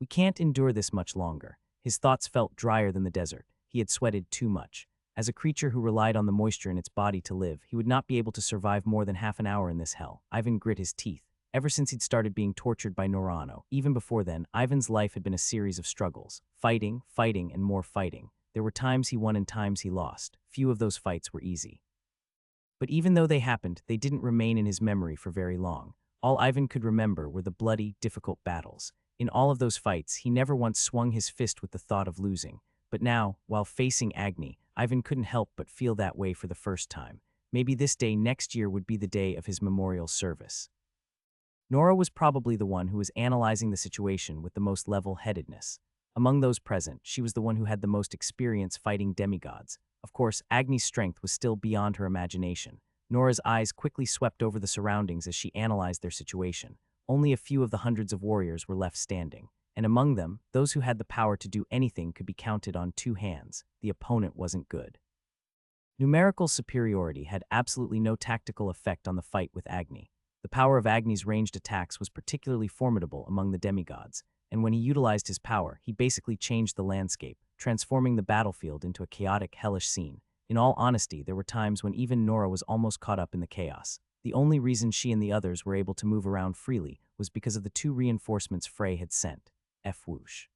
We can't endure this much longer. His thoughts felt drier than the desert. He had sweated too much. As a creature who relied on the moisture in its body to live, he would not be able to survive more than half an hour in this hell. Ivan grit his teeth. Ever since he'd started being tortured by Norano, even before then, Ivan's life had been a series of struggles. Fighting, and more fighting. There were times he won and times he lost. Few of those fights were easy. But even though they happened, they didn't remain in his memory for very long. All Ivan could remember were the bloody, difficult battles. In all of those fights, he never once swung his fist with the thought of losing. But now, while facing Agni, Ivan couldn't help but feel that way for the first time. Maybe this day next year would be the day of his memorial service. Nora was probably the one who was analyzing the situation with the most level-headedness. Among those present, she was the one who had the most experience fighting demigods. Of course, Agni's strength was still beyond her imagination. Nora's eyes quickly swept over the surroundings as she analyzed their situation. Only a few of the hundreds of warriors were left standing. And among them, those who had the power to do anything could be counted on 2 hands. The opponent wasn't good. Numerical superiority had absolutely no tactical effect on the fight with Agni. The power of Agni's ranged attacks was particularly formidable among the demigods, and when he utilized his power, he basically changed the landscape, transforming the battlefield into a chaotic, hellish scene. In all honesty, there were times when even Nora was almost caught up in the chaos. The only reason she and the others were able to move around freely was because of the 2 reinforcements Frey had sent. Whoosh.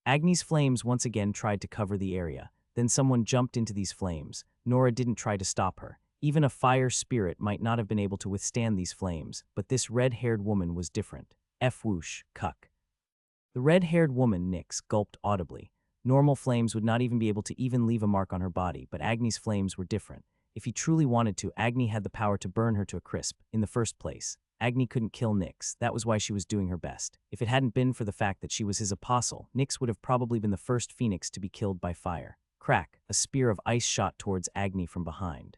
Agni's flames once again tried to cover the area. Then someone jumped into these flames. Nora didn't try to stop her. Even a fire spirit might not have been able to withstand these flames, but this red-haired woman was different. Whoosh, cuck. The red-haired woman, Nyx, gulped audibly. Normal flames would not even be able to even leave a mark on her body, but Agni's flames were different. If he truly wanted to, Agni had the power to burn her to a crisp. In the first place, Agni couldn't kill Nyx. That was why she was doing her best. If it hadn't been for the fact that she was his apostle, Nyx would have probably been the first phoenix to be killed by fire. Crack, a spear of ice shot towards Agni from behind.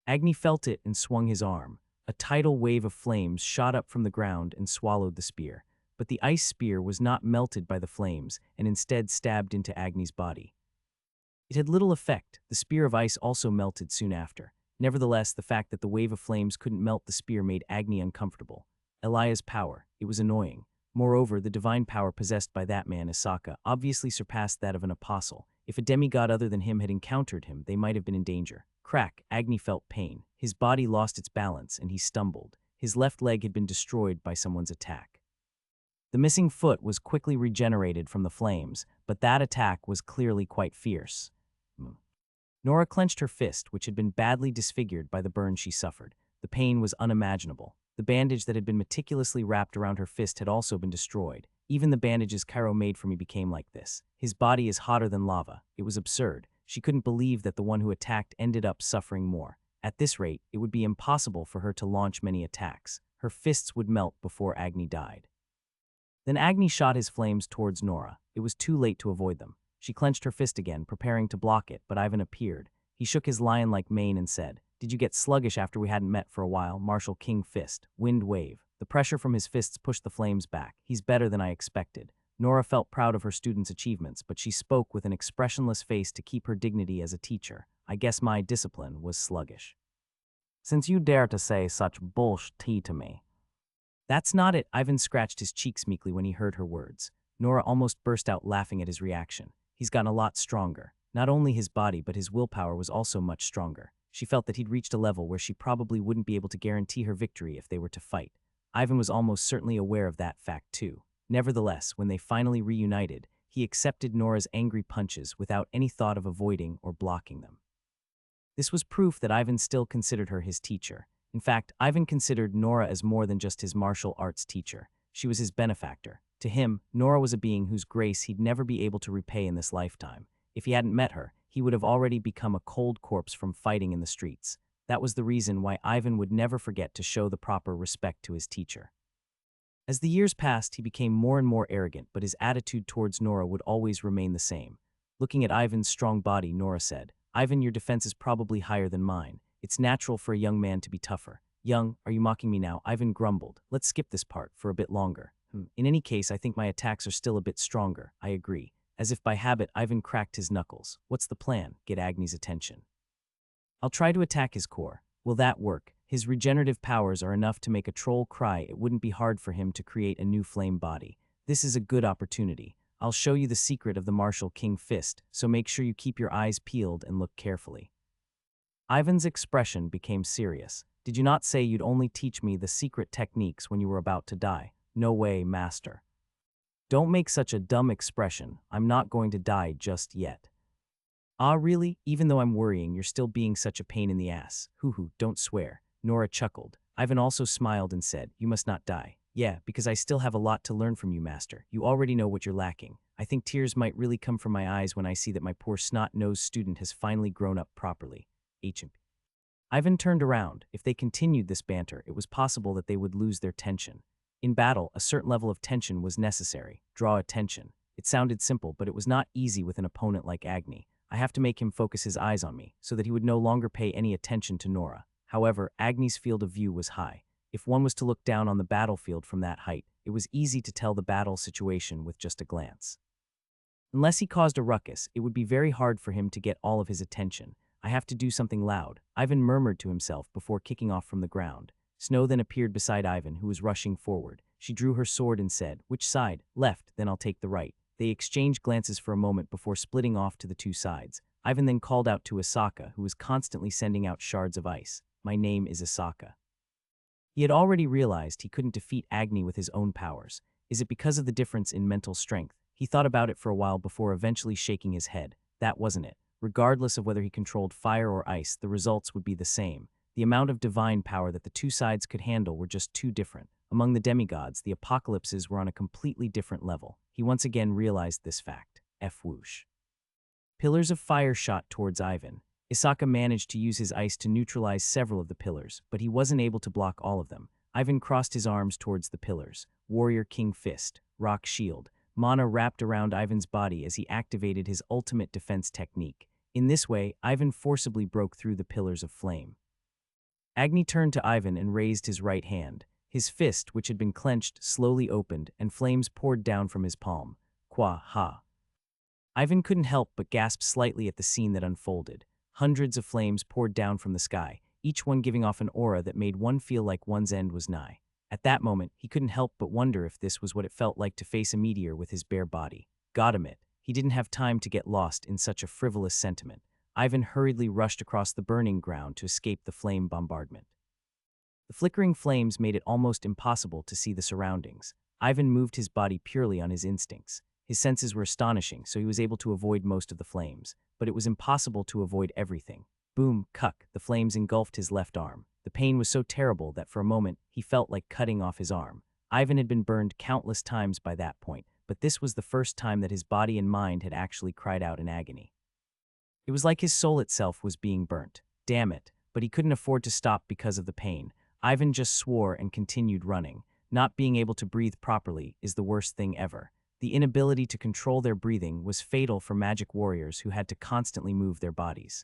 Agni felt it and swung his arm. A tidal wave of flames shot up from the ground and swallowed the spear. But the ice spear was not melted by the flames and instead stabbed into Agni's body. It had little effect. The spear of ice also melted soon after. Nevertheless, the fact that the wave of flames couldn't melt the spear made Agni uncomfortable. Elia's power. It was annoying. Moreover, the divine power possessed by that man, Asaka, obviously surpassed that of an apostle. If a demigod other than him had encountered him, they might have been in danger. Crack, Agni felt pain. His body lost its balance, and he stumbled. His left leg had been destroyed by someone's attack. The missing foot was quickly regenerated from the flames, but that attack was clearly quite fierce. Nora clenched her fist, which had been badly disfigured by the burn she suffered. The pain was unimaginable. The bandage that had been meticulously wrapped around her fist had also been destroyed. Even the bandages Cairo made for me became like this. His body is hotter than lava. It was absurd. She couldn't believe that the one who attacked ended up suffering more. At this rate, it would be impossible for her to launch many attacks. Her fists would melt before Agni died. Then Agni shot his flames towards Nora. It was too late to avoid them. She clenched her fist again, preparing to block it, but Ivan appeared. He shook his lion-like mane and said, "Did you get sluggish after we hadn't met for a while? Martial King Fist. Wind Wave." The pressure from his fists pushed the flames back. "He's better than I expected." Nora felt proud of her students' achievements, but she spoke with an expressionless face to keep her dignity as a teacher. "I guess my discipline was sluggish." "Since you dare to say such bullshit to me." "That's not it." Ivan scratched his cheeks meekly when he heard her words. Nora almost burst out laughing at his reaction. He's gotten a lot stronger. Not only his body, but his willpower was also much stronger. She felt that he'd reached a level where she probably wouldn't be able to guarantee her victory if they were to fight. Ivan was almost certainly aware of that fact too. Nevertheless, when they finally reunited, he accepted Nora's angry punches without any thought of avoiding or blocking them. This was proof that Ivan still considered her his teacher. In fact, Ivan considered Nora as more than just his martial arts teacher. She was his benefactor. To him, Nora was a being whose grace he'd never be able to repay in this lifetime. If he hadn't met her, he would have already become a cold corpse from fighting in the streets. That was the reason why Ivan would never forget to show the proper respect to his teacher. As the years passed, he became more and more arrogant, but his attitude towards Nora would always remain the same. Looking at Ivan's strong body, Nora said, "Ivan, your defense is probably higher than mine. It's natural for a young man to be tougher." "Young? Are you mocking me now?" Ivan grumbled. "Let's skip this part for a bit longer." In any case, I think my attacks are still a bit stronger." "I agree." As if by habit, Ivan cracked his knuckles. "What's the plan?" "Get Agni's attention. I'll try to attack his core." "Will that work?" "His regenerative powers are enough to make a troll cry. It wouldn't be hard for him to create a new flame body. This is a good opportunity. I'll show you the secret of the martial King Fist, so make sure you keep your eyes peeled and look carefully." Ivan's expression became serious. "Did you not say you'd only teach me the secret techniques when you were about to die?" "No way, master." "Don't make such a dumb expression. I'm not going to die just yet." "Ah, really? Even though I'm worrying, you're still being such a pain in the ass." "Hoo-hoo, don't swear." Nora chuckled. Ivan also smiled and said, "You must not die." "Yeah, because I still have a lot to learn from you, master. You already know what you're lacking. I think tears might really come from my eyes when I see that my poor snot-nosed student has finally grown up properly." H.M. Ivan turned around. If they continued this banter, it was possible that they would lose their tension. In battle, a certain level of tension was necessary. Draw attention. It sounded simple, but it was not easy with an opponent like Agni. I have to make him focus his eyes on me, so that he would no longer pay any attention to Nora. However, Agni's field of view was high. If one was to look down on the battlefield from that height, it was easy to tell the battle situation with just a glance. Unless he caused a ruckus, it would be very hard for him to get all of his attention. "I have to do something loud," Ivan murmured to himself before kicking off from the ground. Snow then appeared beside Ivan, who was rushing forward. She drew her sword and said, "Which side?" "Left, then I'll take the right." They exchanged glances for a moment before splitting off to the two sides. Ivan then called out to Asaka, who was constantly sending out shards of ice. "My name is Asaka." He had already realized he couldn't defeat Agni with his own powers. Is it because of the difference in mental strength? He thought about it for a while before eventually shaking his head. That wasn't it. Regardless of whether he controlled fire or ice, the results would be the same. The amount of divine power that the two sides could handle were just too different. Among the demigods, the apocalypses were on a completely different level. He once again realized this fact. Whoosh. Pillars of fire shot towards Ivan. Isaka managed to use his ice to neutralize several of the pillars, but he wasn't able to block all of them. Ivan crossed his arms towards the pillars. Warrior King Fist, Rock Shield. Mana wrapped around Ivan's body as he activated his ultimate defense technique. In this way, Ivan forcibly broke through the pillars of flame. Agni turned to Ivan and raised his right hand. His fist, which had been clenched, slowly opened, and flames poured down from his palm. Qua ha. Ivan couldn't help but gasp slightly at the scene that unfolded. Hundreds of flames poured down from the sky, each one giving off an aura that made one feel like one's end was nigh. At that moment, he couldn't help but wonder if this was what it felt like to face a meteor with his bare body. God admit, he didn't have time to get lost in such a frivolous sentiment. Ivan hurriedly rushed across the burning ground to escape the flame bombardment. The flickering flames made it almost impossible to see the surroundings. Ivan moved his body purely on his instincts. His senses were astonishing, so he was able to avoid most of the flames. But it was impossible to avoid everything. Boom, cuck, the flames engulfed his left arm. The pain was so terrible that for a moment he felt like cutting off his arm. Ivan had been burned countless times by that point, but this was the first time that his body and mind had actually cried out in agony. It was like his soul itself was being burnt. Damn it, but he couldn't afford to stop because of the pain. Ivan just swore and continued running. Not being able to breathe properly is the worst thing ever. The inability to control their breathing was fatal for magic warriors who had to constantly move their bodies.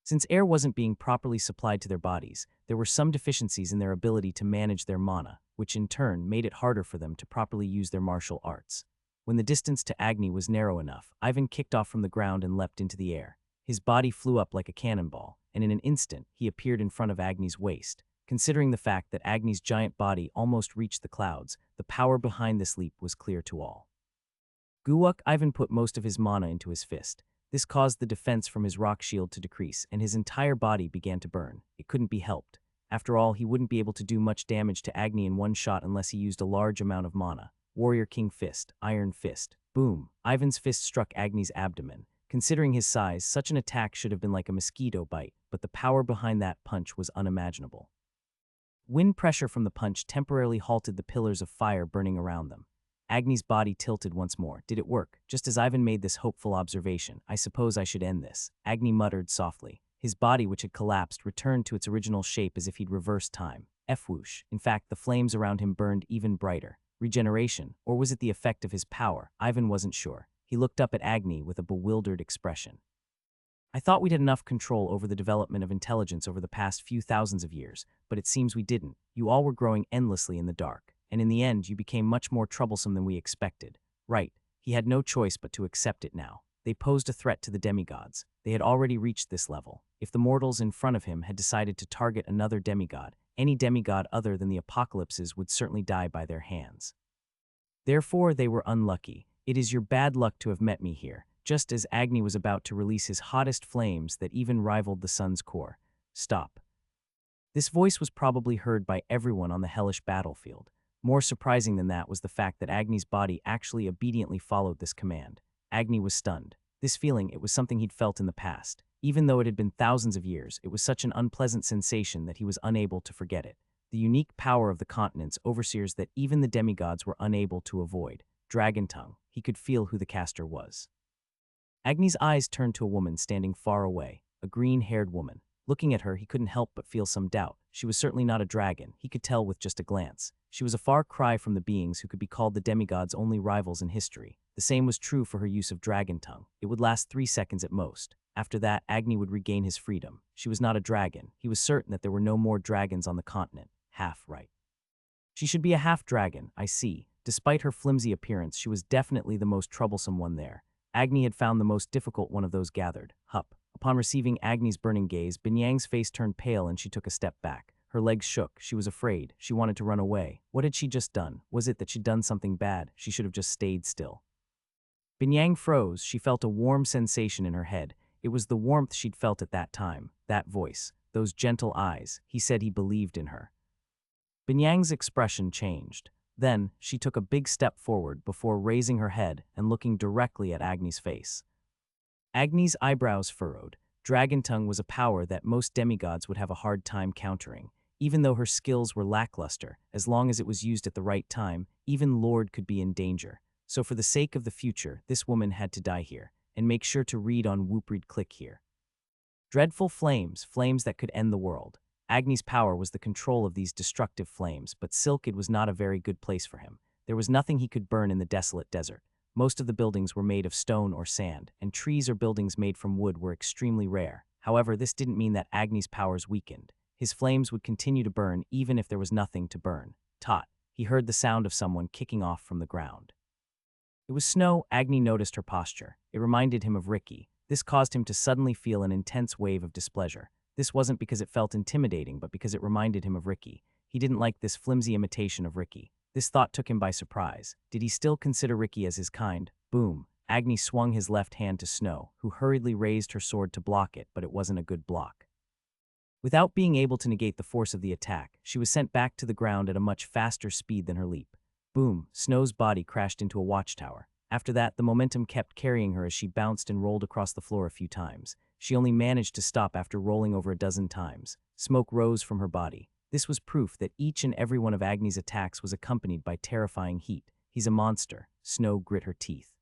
Since air wasn't being properly supplied to their bodies, there were some deficiencies in their ability to manage their mana, which in turn made it harder for them to properly use their martial arts. When the distance to Agni was narrow enough, Ivan kicked off from the ground and leapt into the air. His body flew up like a cannonball, and in an instant, he appeared in front of Agni's waist. Considering the fact that Agni's giant body almost reached the clouds, the power behind this leap was clear to all. Guwuk, Ivan put most of his mana into his fist. This caused the defense from his rock shield to decrease, and his entire body began to burn. It couldn't be helped. After all, he wouldn't be able to do much damage to Agni in one shot unless he used a large amount of mana. Warrior King Fist, Iron Fist. Boom! Ivan's fist struck Agni's abdomen. Considering his size, such an attack should have been like a mosquito bite, but the power behind that punch was unimaginable. Wind pressure from the punch temporarily halted the pillars of fire burning around them. Agni's body tilted once more. Did it work? Just as Ivan made this hopeful observation, I suppose I should end this. Agni muttered softly. His body, which had collapsed, returned to its original shape as if he'd reversed time. F-whoosh. In fact, the flames around him burned even brighter. Regeneration, or was it the effect of his power? Ivan wasn't sure. He looked up at Agni with a bewildered expression. I thought we'd had enough control over the development of intelligence over the past few thousands of years, but it seems we didn't. You all were growing endlessly in the dark, and in the end you became much more troublesome than we expected. Right, he had no choice but to accept it now. They posed a threat to the demigods. They had already reached this level. If the mortals in front of him had decided to target another demigod, any demigod other than the apocalypses would certainly die by their hands. Therefore, they were unlucky. It is your bad luck to have met me here, just as Agni was about to release his hottest flames that even rivaled the sun's core. Stop. This voice was probably heard by everyone on the hellish battlefield. More surprising than that was the fact that Agni's body actually obediently followed this command. Agni was stunned. This feeling, it was something he'd felt in the past. Even though it had been thousands of years, it was such an unpleasant sensation that he was unable to forget it. The unique power of the continent's overseers that even the demigods were unable to avoid. Dragon Tongue. He could feel who the caster was. Agni's eyes turned to a woman standing far away, a green-haired woman. Looking at her, he couldn't help but feel some doubt. She was certainly not a dragon, he could tell with just a glance. She was a far cry from the beings who could be called the demigods' only rivals in history. The same was true for her use of Dragon Tongue. It would last 3 seconds at most. After that, Agni would regain his freedom. She was not a dragon. He was certain that there were no more dragons on the continent. Half right. She should be a half-dragon, I see. Despite her flimsy appearance, she was definitely the most troublesome one there. Agni had found the most difficult one of those gathered. Hup. Upon receiving Agni's burning gaze, Binyang's face turned pale and she took a step back. Her legs shook. She was afraid. She wanted to run away. What had she just done? Was it that she'd done something bad? She should have just stayed still. Binyang froze. She felt a warm sensation in her head. It was the warmth she'd felt at that time. That voice. Those gentle eyes. He said he believed in her. Binyang's expression changed. Then, she took a big step forward before raising her head and looking directly at Agni's face. Agni's eyebrows furrowed. Dragon Tongue was a power that most demigods would have a hard time countering. Even though her skills were lackluster, as long as it was used at the right time, even Lord could be in danger. So for the sake of the future, this woman had to die here. And make sure to read on Whoop-read click here. Dreadful flames, flames that could end the world. Agni's power was the control of these destructive flames, but Silkid was not a very good place for him. There was nothing he could burn in the desolate desert. Most of the buildings were made of stone or sand, and trees or buildings made from wood were extremely rare. However, this didn't mean that Agni's powers weakened. His flames would continue to burn even if there was nothing to burn. Tot. He heard the sound of someone kicking off from the ground. It was Snow. Agni noticed her posture. It reminded him of Ricky. This caused him to suddenly feel an intense wave of displeasure. This wasn't because it felt intimidating, but because it reminded him of Ricky. He didn't like this flimsy imitation of Ricky. This thought took him by surprise. Did he still consider Ricky as his kind? Boom. Agni swung his left hand to Snow, who hurriedly raised her sword to block it, but it wasn't a good block. Without being able to negate the force of the attack, she was sent back to the ground at a much faster speed than her leap. Boom. Snow's body crashed into a watchtower. After that, the momentum kept carrying her as she bounced and rolled across the floor a few times. She only managed to stop after rolling over a dozen times. Smoke rose from her body. This was proof that each and every one of Agni's attacks was accompanied by terrifying heat. He's a monster, Snow grit her teeth.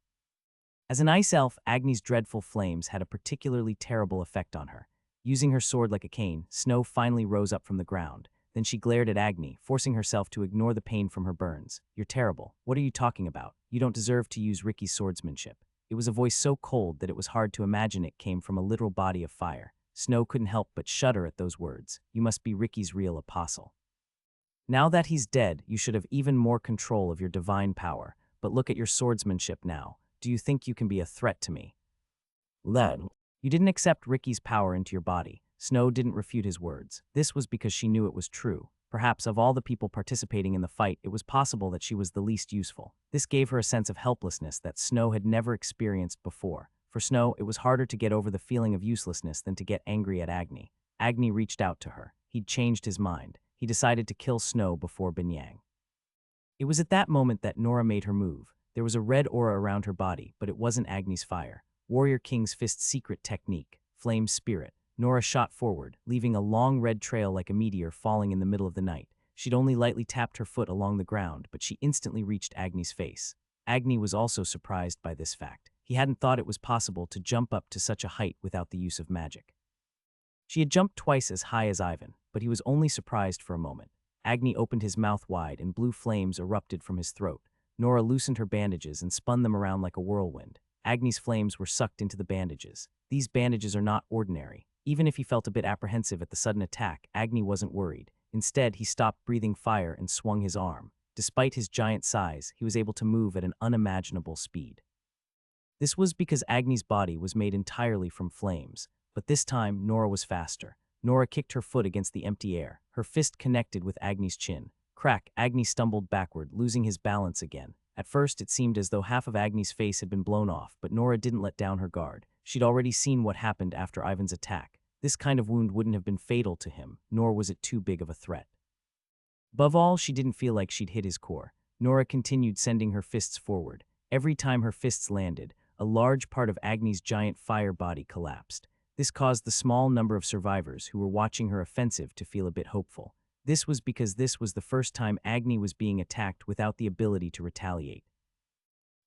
As an ice elf, Agni's dreadful flames had a particularly terrible effect on her. Using her sword like a cane, Snow finally rose up from the ground. Then she glared at Agni, forcing herself to ignore the pain from her burns. "You're terrible. What are you talking about? You don't deserve to use Ricky's swordsmanship." It was a voice so cold that it was hard to imagine it came from a literal body of fire. Snow couldn't help but shudder at those words. "You must be Ricky's real apostle. Now that he's dead, you should have even more control of your divine power. But look at your swordsmanship now. Do you think you can be a threat to me?" Then, you didn't accept Ricky's power into your body. Snow didn't refute his words. This was because she knew it was true. Perhaps of all the people participating in the fight, it was possible that she was the least useful. This gave her a sense of helplessness that Snow had never experienced before. For Snow, it was harder to get over the feeling of uselessness than to get angry at Agni. Agni reached out to her. He'd changed his mind. He decided to kill Snow before Binyang. It was at that moment that Nora made her move. There was a red aura around her body, but it wasn't Agni's fire. Warrior King's Fist's secret technique, Flame Spirit. Nora shot forward, leaving a long red trail like a meteor falling in the middle of the night. She'd only lightly tapped her foot along the ground, but she instantly reached Agni's face. Agni was also surprised by this fact. He hadn't thought it was possible to jump up to such a height without the use of magic. She had jumped twice as high as Ivan, but he was only surprised for a moment. Agni opened his mouth wide and blue flames erupted from his throat. Nora loosened her bandages and spun them around like a whirlwind. Agni's flames were sucked into the bandages. These bandages are not ordinary. Even if he felt a bit apprehensive at the sudden attack, Agni wasn't worried. Instead, he stopped breathing fire and swung his arm. Despite his giant size, he was able to move at an unimaginable speed. This was because Agni's body was made entirely from flames. But this time, Nora was faster. Nora kicked her foot against the empty air. Her fist connected with Agni's chin. Crack, Agni stumbled backward, losing his balance again. At first, it seemed as though half of Agni's face had been blown off, but Nora didn't let down her guard. She'd already seen what happened after Ivan's attack. This kind of wound wouldn't have been fatal to him, nor was it too big of a threat. Above all, she didn't feel like she'd hit his core. Nora continued sending her fists forward. Every time her fists landed, a large part of Agni's giant fire body collapsed. This caused the small number of survivors who were watching her offensive to feel a bit hopeful. This was because this was the first time Agni was being attacked without the ability to retaliate.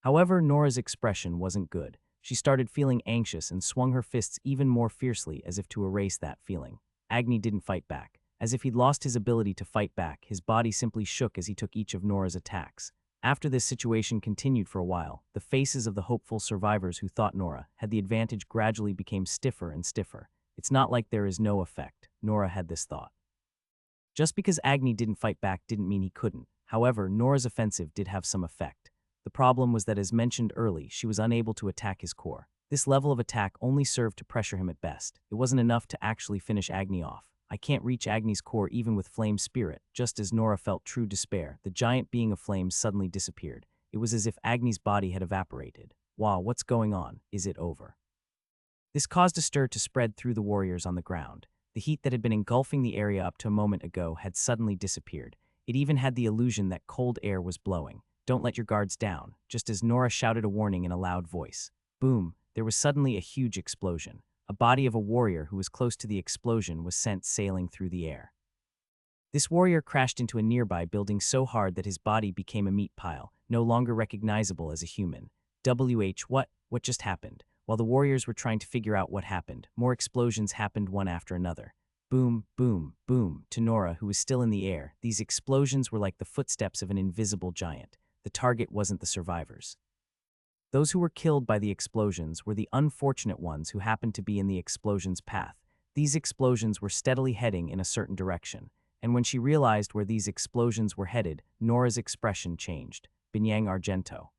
However, Nora's expression wasn't good. She started feeling anxious and swung her fists even more fiercely as if to erase that feeling. Agni didn't fight back. As if he'd lost his ability to fight back, his body simply shook as he took each of Nora's attacks. After this situation continued for a while, the faces of the hopeful survivors who thought Nora had the advantage gradually became stiffer and stiffer. It's not like there is no effect, Nora had this thought. Just because Agni didn't fight back didn't mean he couldn't. However, Nora's offensive did have some effect. The problem was that, as mentioned early, she was unable to attack his core. This level of attack only served to pressure him at best. It wasn't enough to actually finish Agni off. I can't reach Agni's core even with Flame Spirit. Just as Nora felt true despair, the giant being of flames suddenly disappeared. It was as if Agni's body had evaporated. Wow, what's going on? Is it over? This caused a stir to spread through the warriors on the ground. The heat that had been engulfing the area up to a moment ago had suddenly disappeared. It even had the illusion that cold air was blowing. Don't let your guards down, just as Nora shouted a warning in a loud voice. Boom, there was suddenly a huge explosion. A body of a warrior who was close to the explosion was sent sailing through the air. This warrior crashed into a nearby building so hard that his body became a meat pile, no longer recognizable as a human. What just happened? While the warriors were trying to figure out what happened, more explosions happened one after another. Boom, boom, boom. To Nora, who was still in the air, these explosions were like the footsteps of an invisible giant. The target wasn't the survivors. Those who were killed by the explosions were the unfortunate ones who happened to be in the explosion's path. These explosions were steadily heading in a certain direction, and when she realized where these explosions were headed, Nora's expression changed. Binyang Argento.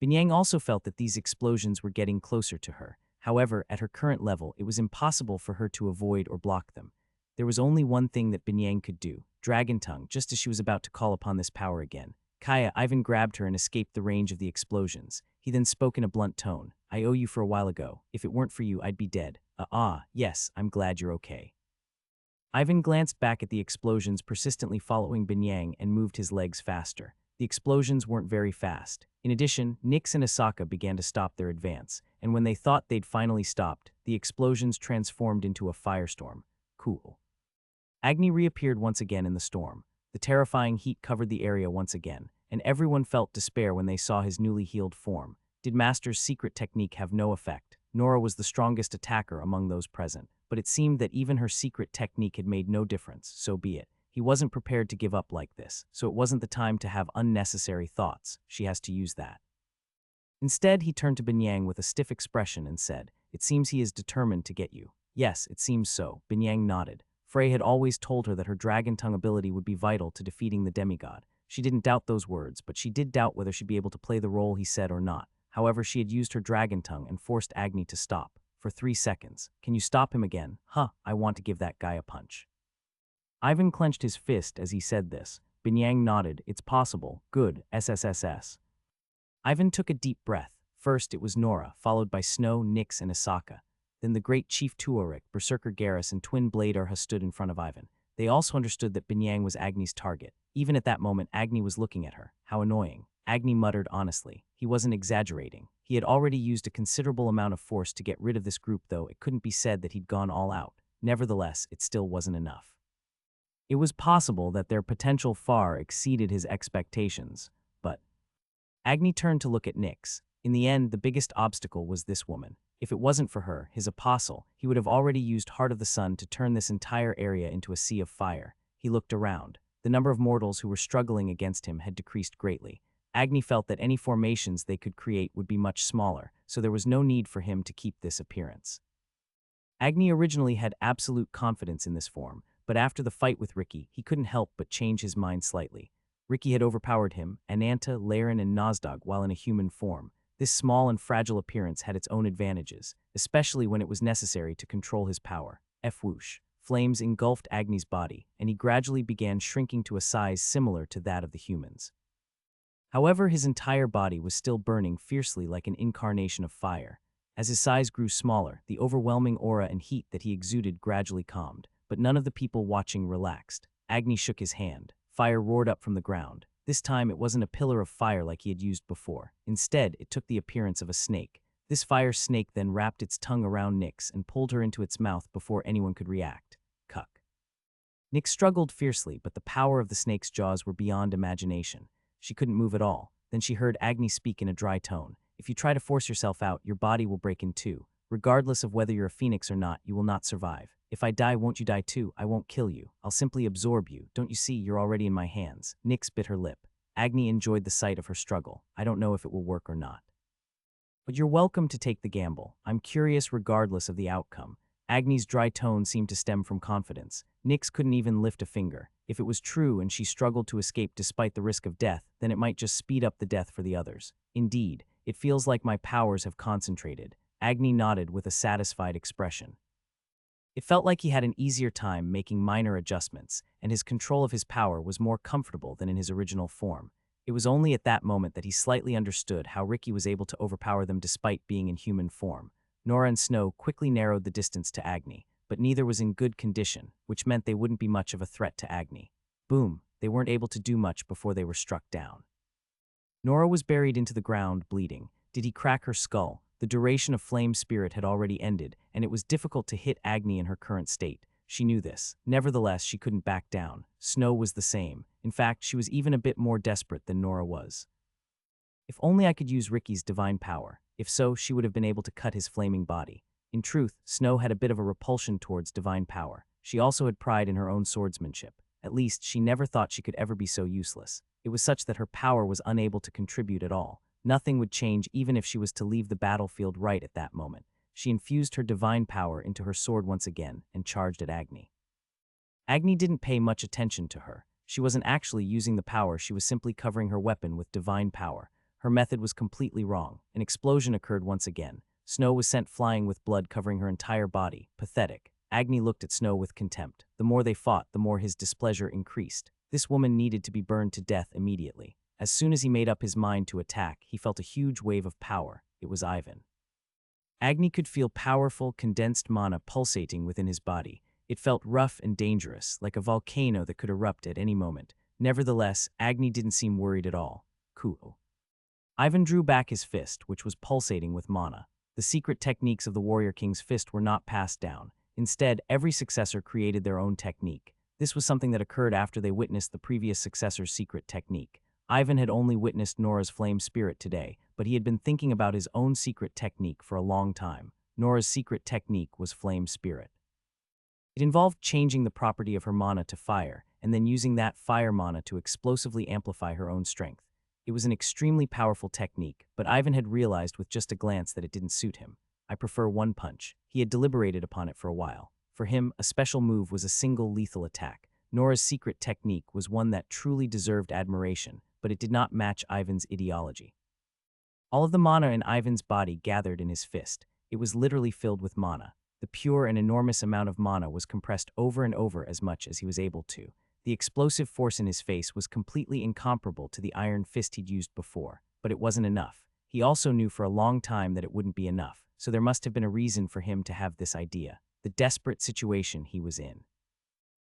Binyang also felt that these explosions were getting closer to her. However, at her current level, it was impossible for her to avoid or block them. There was only one thing that Binyang could do, Dragon Tongue, just as she was about to call upon this power again. Kaya, Ivan grabbed her and escaped the range of the explosions. He then spoke in a blunt tone. I owe you for a while ago. If it weren't for you, I'd be dead. Yes, I'm glad you're okay. Ivan glanced back at the explosions persistently following Binyang and moved his legs faster. The explosions weren't very fast. In addition, Nyx and Asaka began to stop their advance, and when they thought they'd finally stopped, the explosions transformed into a firestorm. Cool. Agni reappeared once again in the storm. The terrifying heat covered the area once again, and everyone felt despair when they saw his newly healed form. Did Master's secret technique have no effect? Nora was the strongest attacker among those present, but it seemed that even her secret technique had made no difference, so be it. He wasn't prepared to give up like this, so it wasn't the time to have unnecessary thoughts. She has to use that. Instead, he turned to Binyang with a stiff expression and said, "It seems he is determined to get you." "Yes, it seems so," Binyang nodded. Frey had always told her that her dragon tongue ability would be vital to defeating the demigod. She didn't doubt those words, but she did doubt whether she'd be able to play the role he said or not. However, she had used her dragon tongue and forced Agni to stop. For 3 seconds. "Can you stop him again?" "Huh, I want to give that guy a punch." Ivan clenched his fist as he said this. Binyang nodded. "It's possible. Good, SSSS." Ivan took a deep breath. First, it was Nora, followed by Snow, Nyx, and Asaka. Then the great Chief Tuarik, Berserker Garrus, and Twin Blade Arha stood in front of Ivan. They also understood that Binyang was Agni's target. Even at that moment, Agni was looking at her. How annoying. Agni muttered honestly. He wasn't exaggerating. He had already used a considerable amount of force to get rid of this group, though it couldn't be said that he'd gone all out. Nevertheless, it still wasn't enough. It was possible that their potential far exceeded his expectations, but Agni turned to look at Nyx. In the end, the biggest obstacle was this woman. If it wasn't for her, his apostle, he would have already used Heart of the Sun to turn this entire area into a sea of fire. He looked around. The number of mortals who were struggling against him had decreased greatly. Agni felt that any formations they could create would be much smaller, so there was no need for him to keep this appearance. Agni originally had absolute confidence in this form, but after the fight with Ricky, he couldn't help but change his mind slightly. Ricky had overpowered him, Ananta, Laren, and Nozdog while in a human form. This small and fragile appearance had its own advantages, especially when it was necessary to control his power. Whoosh. Flames engulfed Agni's body, and he gradually began shrinking to a size similar to that of the humans. However, his entire body was still burning fiercely like an incarnation of fire. As his size grew smaller, the overwhelming aura and heat that he exuded gradually calmed, but none of the people watching relaxed. Agni shook his hand. Fire roared up from the ground. This time it wasn't a pillar of fire like he had used before. Instead, it took the appearance of a snake. This fire snake then wrapped its tongue around Nyx and pulled her into its mouth before anyone could react. Cuck. Nyx struggled fiercely, but the power of the snake's jaws were beyond imagination. She couldn't move at all. Then she heard Agni speak in a dry tone. "If you try to force yourself out, your body will break in two. Regardless of whether you're a phoenix or not, you will not survive. If I die, won't you die too? I won't kill you. I'll simply absorb you. Don't you see, you're already in my hands." Nyx bit her lip. Agni enjoyed the sight of her struggle. "I don't know if it will work or not. But you're welcome to take the gamble. I'm curious regardless of the outcome." Agni's dry tone seemed to stem from confidence. Nyx couldn't even lift a finger. If it was true and she struggled to escape despite the risk of death, then it might just speed up the death for the others. "Indeed, it feels like my powers have concentrated." Agni nodded with a satisfied expression. It felt like he had an easier time making minor adjustments, and his control of his power was more comfortable than in his original form. It was only at that moment that he slightly understood how Ricky was able to overpower them despite being in human form. Nora and Snow quickly narrowed the distance to Agni, but neither was in good condition, which meant they wouldn't be much of a threat to Agni. Boom, they weren't able to do much before they were struck down. Nora was buried into the ground, bleeding. Did he crack her skull? The duration of Flame Spirit had already ended, and it was difficult to hit Agni in her current state. She knew this. Nevertheless, she couldn't back down. Snow was the same. In fact, she was even a bit more desperate than Nora was. If only I could use Ricky's divine power. If so, she would have been able to cut his flaming body. In truth, Snow had a bit of a repulsion towards divine power. She also had pride in her own swordsmanship. At least, she never thought she could ever be so useless. It was such that her power was unable to contribute at all. Nothing would change even if she was to leave the battlefield right at that moment. She infused her divine power into her sword once again and charged at Agni. Agni didn't pay much attention to her. She wasn't actually using the power, she was simply covering her weapon with divine power. Her method was completely wrong. An explosion occurred once again. Snow was sent flying with blood covering her entire body. Pathetic. Agni looked at Snow with contempt. The more they fought, the more his displeasure increased. This woman needed to be burned to death immediately. As soon as he made up his mind to attack, he felt a huge wave of power. It was Ivan. Agni could feel powerful, condensed mana pulsating within his body. It felt rough and dangerous, like a volcano that could erupt at any moment. Nevertheless, Agni didn't seem worried at all. Cool. Ivan drew back his fist, which was pulsating with mana. The secret techniques of the Warrior King's fist were not passed down. Instead, every successor created their own technique. This was something that occurred after they witnessed the previous successor's secret technique. Ivan had only witnessed Nora's flame spirit today, but he had been thinking about his own secret technique for a long time. Nora's secret technique was flame spirit. It involved changing the property of her mana to fire, and then using that fire mana to explosively amplify her own strength. It was an extremely powerful technique, but Ivan had realized with just a glance that it didn't suit him. I prefer one punch. He had deliberated upon it for a while. For him, a special move was a single lethal attack. Nora's secret technique was one that truly deserved admiration, but it did not match Ivan's ideology. All of the mana in Ivan's body gathered in his fist. It was literally filled with mana. The pure and enormous amount of mana was compressed over and over as much as he was able to. The explosive force in his face was completely incomparable to the iron fist he'd used before, but it wasn't enough. He also knew for a long time that it wouldn't be enough, so there must have been a reason for him to have this idea, the desperate situation he was in.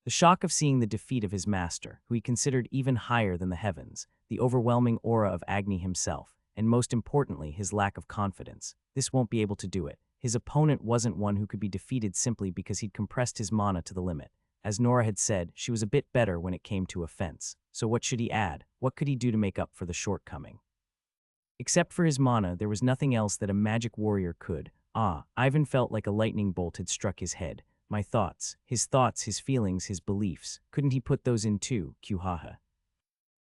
The shock of seeing the defeat of his master, who he considered even higher than the heavens, the overwhelming aura of Agni himself, and most importantly, his lack of confidence. This won't be able to do it. His opponent wasn't one who could be defeated simply because he'd compressed his mana to the limit. As Nora had said, she was a bit better when it came to offense. So what should he add? What could he do to make up for the shortcoming? Except for his mana, there was nothing else that a magic warrior could. Ivan felt like a lightning bolt had struck his head. My thoughts, his feelings, his beliefs. Couldn't he put those in too? Qhaha.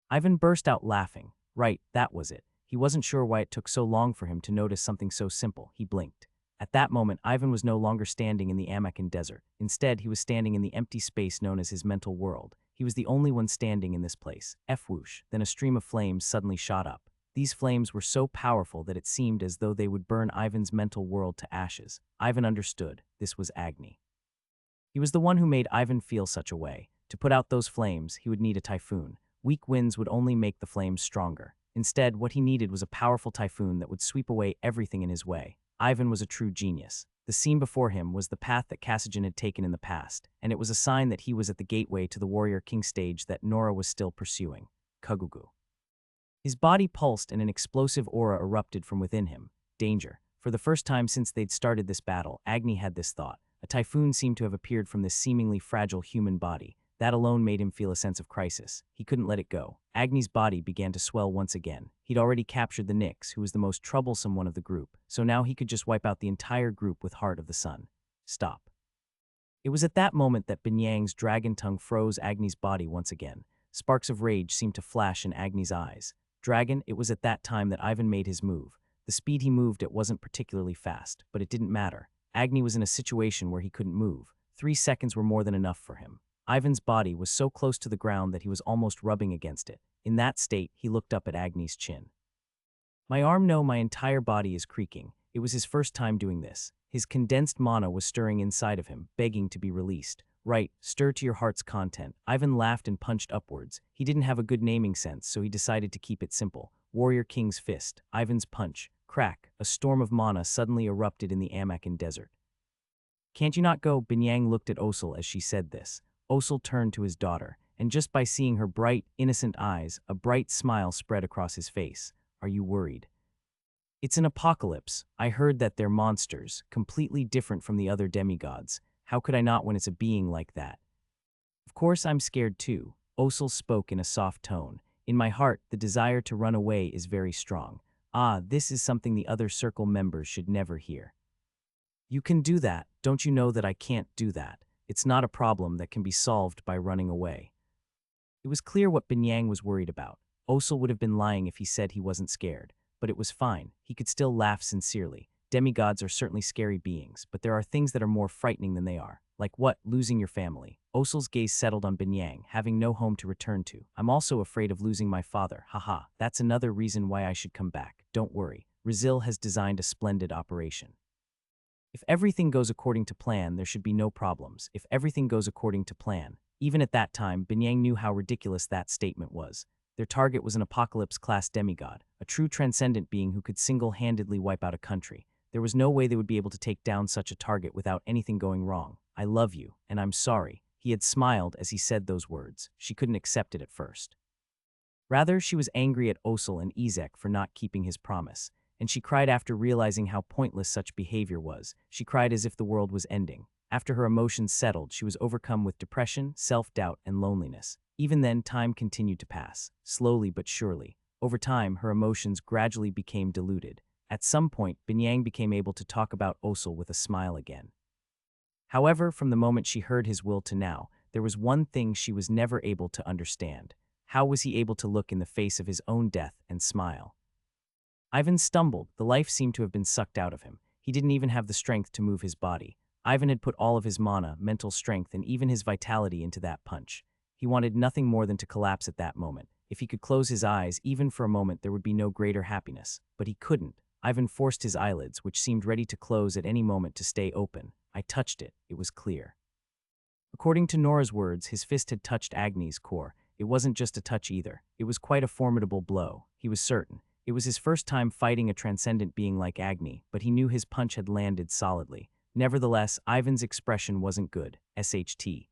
Ivan burst out laughing. Right, that was it. He wasn't sure why it took so long for him to notice something so simple. He blinked. At that moment, Ivan was no longer standing in the Amakan desert. Instead, he was standing in the empty space known as his mental world. He was the only one standing in this place. Whoosh, then a stream of flames suddenly shot up. These flames were so powerful that it seemed as though they would burn Ivan's mental world to ashes. Ivan understood. This was Agni. He was the one who made Ivan feel such a way. To put out those flames, he would need a typhoon. Weak winds would only make the flames stronger. Instead, what he needed was a powerful typhoon that would sweep away everything in his way. Ivan was a true genius. The scene before him was the path that Kassajan had taken in the past, and it was a sign that he was at the gateway to the Warrior King stage that Nora was still pursuing. Kagugu. His body pulsed and an explosive aura erupted from within him. Danger. For the first time since they'd started this battle, Agni had this thought. A typhoon seemed to have appeared from this seemingly fragile human body. That alone made him feel a sense of crisis. He couldn't let it go. Agni's body began to swell once again. He'd already captured the Nyx, who was the most troublesome one of the group, so now he could just wipe out the entire group with Heart of the Sun. Stop. It was at that moment that Binyang's dragon tongue froze Agni's body once again. Sparks of rage seemed to flash in Agni's eyes. Dragon, it was at that time that Ivan made his move. The speed he moved it wasn't particularly fast, but it didn't matter. Agni was in a situation where he couldn't move. 3 seconds were more than enough for him. Ivan's body was so close to the ground that he was almost rubbing against it. In that state, he looked up at Agni's chin. My arm, no, my entire body is creaking. It was his first time doing this. His condensed mana was stirring inside of him, begging to be released. Right, stir to your heart's content. Ivan laughed and punched upwards. He didn't have a good naming sense, so he decided to keep it simple. Warrior King's fist, Ivan's punch. Crack, a storm of mana suddenly erupted in the Amakan desert. Can't you not go? Binyang looked at Osul as she said this. Osul turned to his daughter, and just by seeing her bright, innocent eyes, a bright smile spread across his face. Are you worried? It's an apocalypse. I heard that they're monsters, completely different from the other demigods. How could I not when it's a being like that? Of course I'm scared too. Osul spoke in a soft tone. In my heart, the desire to run away is very strong. This is something the other circle members should never hear. You can do that. Don't you know that I can't do that? It's not a problem that can be solved by running away. It was clear what Binyang was worried about. Osul would have been lying if he said he wasn't scared, but it was fine. He could still laugh sincerely. Demigods are certainly scary beings, but there are things that are more frightening than they are. Like what? Losing your family. Osul's gaze settled on Binyang, having no home to return to. I'm also afraid of losing my father. Haha, that's another reason why I should come back. Don't worry. Rizil has designed a splendid operation. If everything goes according to plan, there should be no problems. If everything goes according to plan. Even at that time, Binyang knew how ridiculous that statement was. Their target was an apocalypse-class demigod, a true transcendent being who could single-handedly wipe out a country. There was no way they would be able to take down such a target without anything going wrong. I love you, and I'm sorry. He had smiled as he said those words. She couldn't accept it at first. Rather, she was angry at Osul and Ezek for not keeping his promise. And she cried after realizing how pointless such behavior was. She cried as if the world was ending. After her emotions settled, she was overcome with depression, self-doubt, and loneliness. Even then, time continued to pass, slowly but surely. Over time, her emotions gradually became diluted. At some point, Binyang became able to talk about Osul with a smile again. However, from the moment she heard his will to now, there was one thing she was never able to understand. How was he able to look in the face of his own death and smile? Ivan stumbled. The life seemed to have been sucked out of him. He didn't even have the strength to move his body. Ivan had put all of his mana, mental strength, and even his vitality into that punch. He wanted nothing more than to collapse at that moment. If he could close his eyes, even for a moment, there would be no greater happiness. But he couldn't. Ivan forced his eyelids, which seemed ready to close at any moment, to stay open. I touched it. It was clear. According to Nora's words, his fist had touched Agni's core. It wasn't just a touch either. It was quite a formidable blow. He was certain. It was his first time fighting a transcendent being like Agni, but he knew his punch had landed solidly. Nevertheless, Ivan's expression wasn't good. SHT.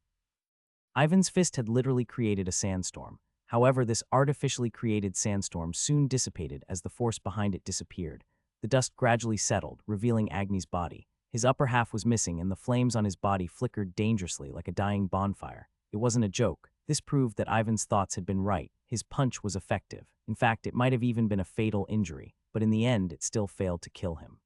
Ivan's fist had literally created a sandstorm. However, this artificially created sandstorm soon dissipated as the force behind it disappeared. The dust gradually settled, revealing Agni's body. His upper half was missing, and the flames on his body flickered dangerously like a dying bonfire. It wasn't a joke. This proved that Ivan's thoughts had been right. His punch was effective. In fact, it might have even been a fatal injury, but in the end, it still failed to kill him.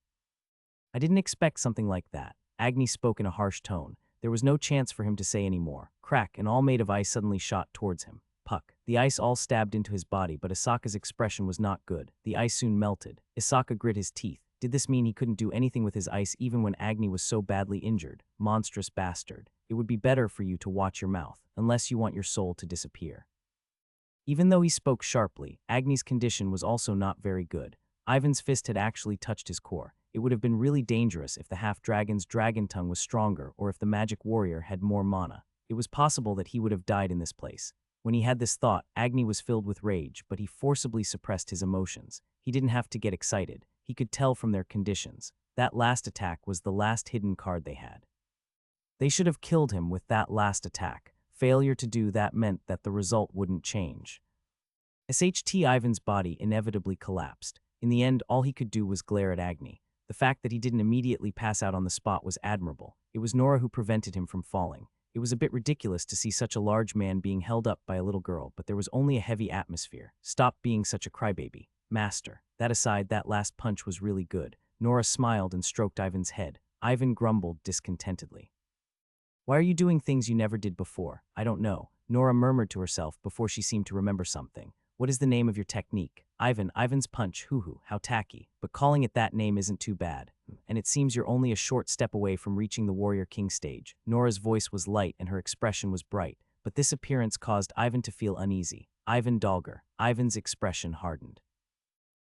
I didn't expect something like that. Agni spoke in a harsh tone. There was no chance for him to say any more. Crack, and all made of ice suddenly shot towards him. Puck. The ice all stabbed into his body, but Isaka's expression was not good. The ice soon melted. Isaka grit his teeth. Did this mean he couldn't do anything with his ice even when Agni was so badly injured? Monstrous bastard. It would be better for you to watch your mouth, unless you want your soul to disappear. Even though he spoke sharply, Agni's condition was also not very good. Ivan's fist had actually touched his core. It would have been really dangerous if the half-dragon's dragon tongue was stronger or if the magic warrior had more mana. It was possible that he would have died in this place. When he had this thought, Agni was filled with rage, but he forcibly suppressed his emotions. He didn't have to get excited. He could tell from their conditions. That last attack was the last hidden card they had. They should have killed him with that last attack. Failure to do that meant that the result wouldn't change. SHT Ivan's body inevitably collapsed. In the end, all he could do was glare at Agni. The fact that he didn't immediately pass out on the spot was admirable. It was Nora who prevented him from falling. It was a bit ridiculous to see such a large man being held up by a little girl, but there was only a heavy atmosphere. Stop being such a crybaby. Master. That aside, that last punch was really good. Nora smiled and stroked Ivan's head. Ivan grumbled discontentedly. Why are you doing things you never did before? I don't know. Nora murmured to herself before she seemed to remember something. What is the name of your technique? Ivan's punch, hoo-hoo, how tacky. But calling it that name isn't too bad. And it seems you're only a short step away from reaching the Warrior King stage. Nora's voice was light and her expression was bright, but this appearance caused Ivan to feel uneasy. Ivan Dalgar. Ivan's expression hardened.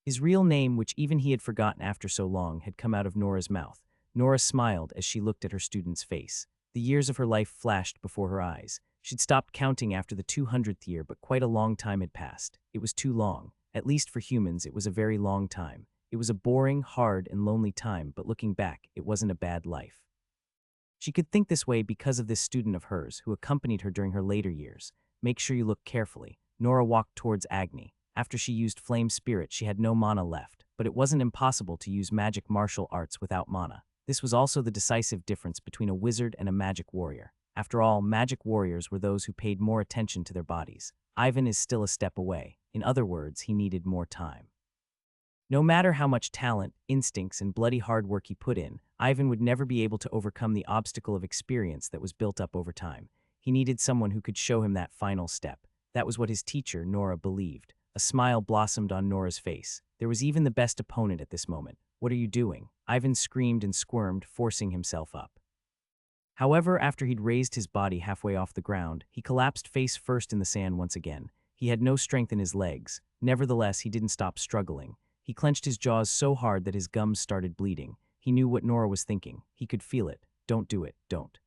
His real name, which even he had forgotten after so long, had come out of Nora's mouth. Nora smiled as she looked at her student's face. The years of her life flashed before her eyes. She'd stopped counting after the 200th year, but quite a long time had passed. It was too long. At least for humans, it was a very long time. It was a boring, hard, and lonely time, but looking back, it wasn't a bad life. She could think this way because of this student of hers who accompanied her during her later years. Make sure you look carefully. Nora walked towards Agni. After she used Flame Spirit, she had no mana left, but it wasn't impossible to use magic martial arts without mana. This was also the decisive difference between a wizard and a magic warrior. After all, magic warriors were those who paid more attention to their bodies. Ivan is still a step away. In other words, he needed more time. No matter how much talent, instincts, and bloody hard work he put in, Ivan would never be able to overcome the obstacle of experience that was built up over time. He needed someone who could show him that final step. That was what his teacher, Nora, believed. A smile blossomed on Nora's face. There was even the best opponent at this moment. What are you doing? Ivan screamed and squirmed, forcing himself up. However, after he'd raised his body halfway off the ground, he collapsed face first in the sand once again. He had no strength in his legs. Nevertheless, he didn't stop struggling. He clenched his jaws so hard that his gums started bleeding. He knew what Nora was thinking. He could feel it. Don't do it, don't.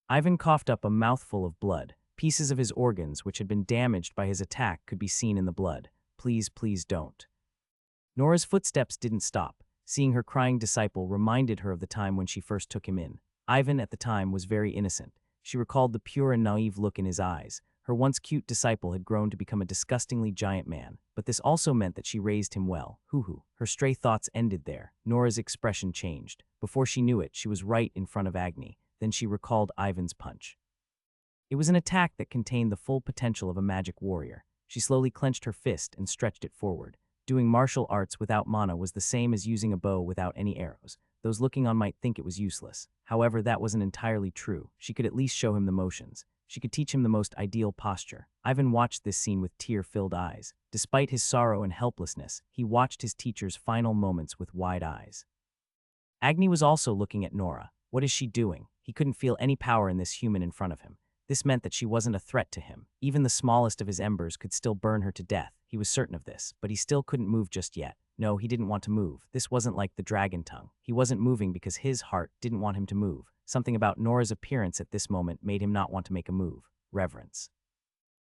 Ivan coughed up a mouthful of blood. Pieces of his organs, which had been damaged by his attack, could be seen in the blood. Please, please don't. Nora's footsteps didn't stop. Seeing her crying disciple reminded her of the time when she first took him in. Ivan, at the time, was very innocent. She recalled the pure and naive look in his eyes. Her once cute disciple had grown to become a disgustingly giant man, but this also meant that she raised him well. Hoo-hoo. Her stray thoughts ended there. Nora's expression changed. Before she knew it, she was right in front of Agni. then she recalled Ivan's punch. It was an attack that contained the full potential of a magic warrior. She slowly clenched her fist and stretched it forward. Doing martial arts without mana was the same as using a bow without any arrows. Those looking on might think it was useless. However, that wasn't entirely true. She could at least show him the motions. She could teach him the most ideal posture. Ivan watched this scene with tear-filled eyes. Despite his sorrow and helplessness, he watched his teacher's final moments with wide eyes. Agni was also looking at Nora. What is she doing? He couldn't feel any power in this human in front of him. This meant that she wasn't a threat to him. Even the smallest of his embers could still burn her to death. He was certain of this, but he still couldn't move just yet. No, he didn't want to move. This wasn't like the dragon tongue. He wasn't moving because his heart didn't want him to move. Something about Nora's appearance at this moment made him not want to make a move. Reverence.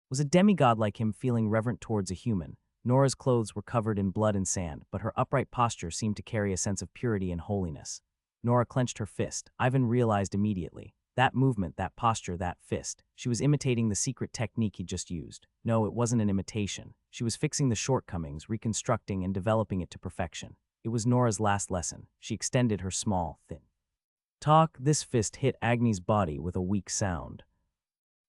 Was a demigod like him feeling reverent towards a human? Nora's clothes were covered in blood and sand, but her upright posture seemed to carry a sense of purity and holiness. Nora clenched her fist. Ivan realized immediately. That movement, that posture, that fist. She was imitating the secret technique he just used. No, it wasn't an imitation. She was fixing the shortcomings, reconstructing and developing it to perfection. It was Nora's last lesson. She extended her small, thin talk. This fist hit Agni's body with a weak sound.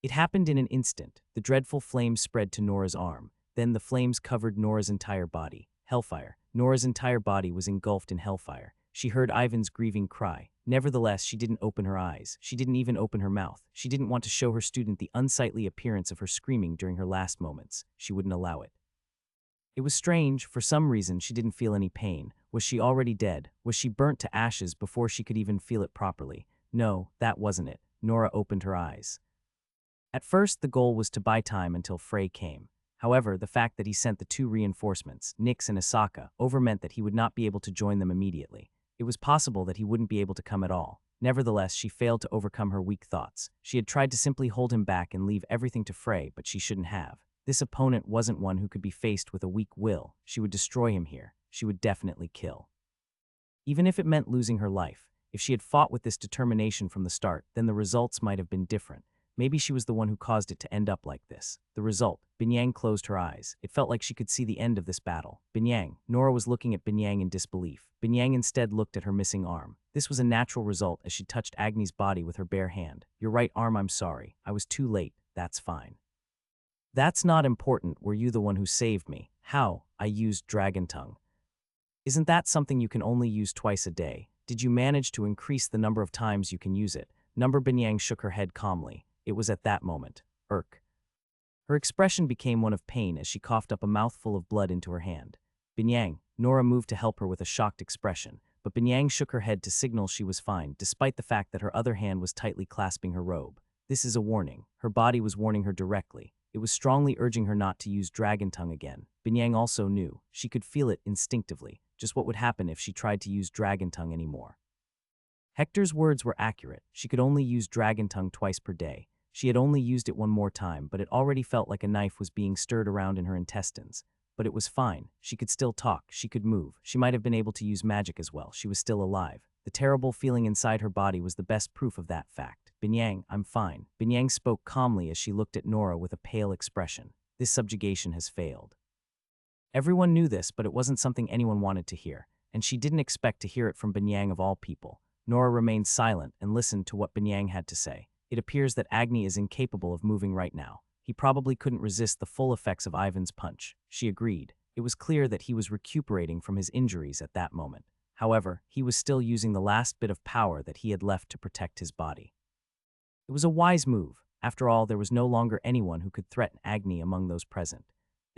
It happened in an instant. The dreadful flames spread to Nora's arm. Then the flames covered Nora's entire body. Hellfire. Nora's entire body was engulfed in hellfire. She heard Ivan's grieving cry. Nevertheless, she didn't open her eyes. She didn't even open her mouth. She didn't want to show her student the unsightly appearance of her screaming during her last moments. She wouldn't allow it. It was strange. For some reason, she didn't feel any pain. Was she already dead? Was she burnt to ashes before she could even feel it properly? No, that wasn't it. Nora opened her eyes. At first, the goal was to buy time until Frey came. However, the fact that he sent the two reinforcements, Nyx and Asaka, over meant that he would not be able to join them immediately. It was possible that he wouldn't be able to come at all. Nevertheless, she failed to overcome her weak thoughts. She had tried to simply hold him back and leave everything to Frey, but she shouldn't have. This opponent wasn't one who could be faced with a weak will. She would destroy him here. She would definitely kill. Even if it meant losing her life. If she had fought with this determination from the start, then the results might have been different. Maybe she was the one who caused it to end up like this. The result, Binyang closed her eyes. It felt like she could see the end of this battle. Binyang. Nora was looking at Binyang in disbelief. Binyang instead looked at her missing arm. This was a natural result as she touched Agni's body with her bare hand. Your right arm, I'm sorry. I was too late. That's fine. That's not important. Were you the one who saved me? How? I used Dragon Tongue. Isn't that something you can only use twice a day? Did you manage to increase the number of times you can use it? Binyang shook her head calmly. It was at that moment. Irk. Her expression became one of pain as she coughed up a mouthful of blood into her hand. Binyang. Nora moved to help her with a shocked expression, but Binyang shook her head to signal she was fine, despite the fact that her other hand was tightly clasping her robe. This is a warning. Her body was warning her directly. It was strongly urging her not to use Dragon Tongue again. Binyang also knew. She could feel it instinctively, just what would happen if she tried to use Dragon Tongue anymore. Hector's words were accurate. She could only use Dragon Tongue twice per day. She had only used it one more time, but it already felt like a knife was being stirred around in her intestines. But it was fine. She could still talk. She could move. She might have been able to use magic as well. She was still alive. The terrible feeling inside her body was the best proof of that fact. Binyang, I'm fine. Binyang spoke calmly as she looked at Nora with a pale expression. This subjugation has failed. Everyone knew this, but it wasn't something anyone wanted to hear, and she didn't expect to hear it from Binyang of all people. Nora remained silent and listened to what Binyang had to say. It appears that Agni is incapable of moving right now. He probably couldn't resist the full effects of Ivan's punch. She agreed. It was clear that he was recuperating from his injuries at that moment. However, he was still using the last bit of power that he had left to protect his body. It was a wise move. After all, there was no longer anyone who could threaten Agni among those present.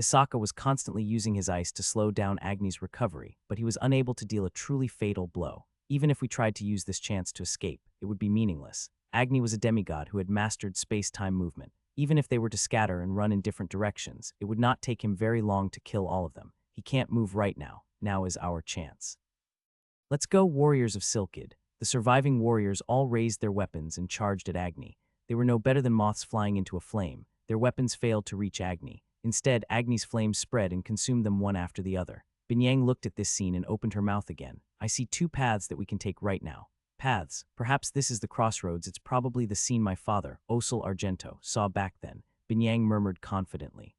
Isaka was constantly using his ice to slow down Agni's recovery, but he was unable to deal a truly fatal blow. Even if we tried to use this chance to escape, it would be meaningless. Agni was a demigod who had mastered space-time movement. Even if they were to scatter and run in different directions, it would not take him very long to kill all of them. He can't move right now. Now is our chance. Let's go, warriors of Silkid. The surviving warriors all raised their weapons and charged at Agni. They were no better than moths flying into a flame. Their weapons failed to reach Agni. Instead, Agni's flames spread and consumed them one after the other. Binyang looked at this scene and opened her mouth again. I see two paths that we can take right now. Paths. Perhaps this is the crossroads. It's probably the scene my father, Osul Argento, saw back then, Binyang murmured confidently.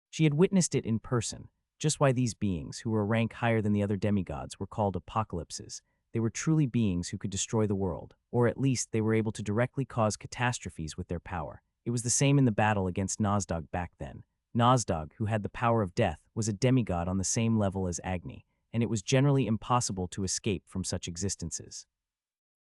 She had witnessed it in person, just why these beings, who were a rank higher than the other demigods, were called apocalypses. They were truly beings who could destroy the world, or at least they were able to directly cause catastrophes with their power. It was the same in the battle against Nozdog back then. Nozdog, who had the power of death, was a demigod on the same level as Agni, and it was generally impossible to escape from such existences.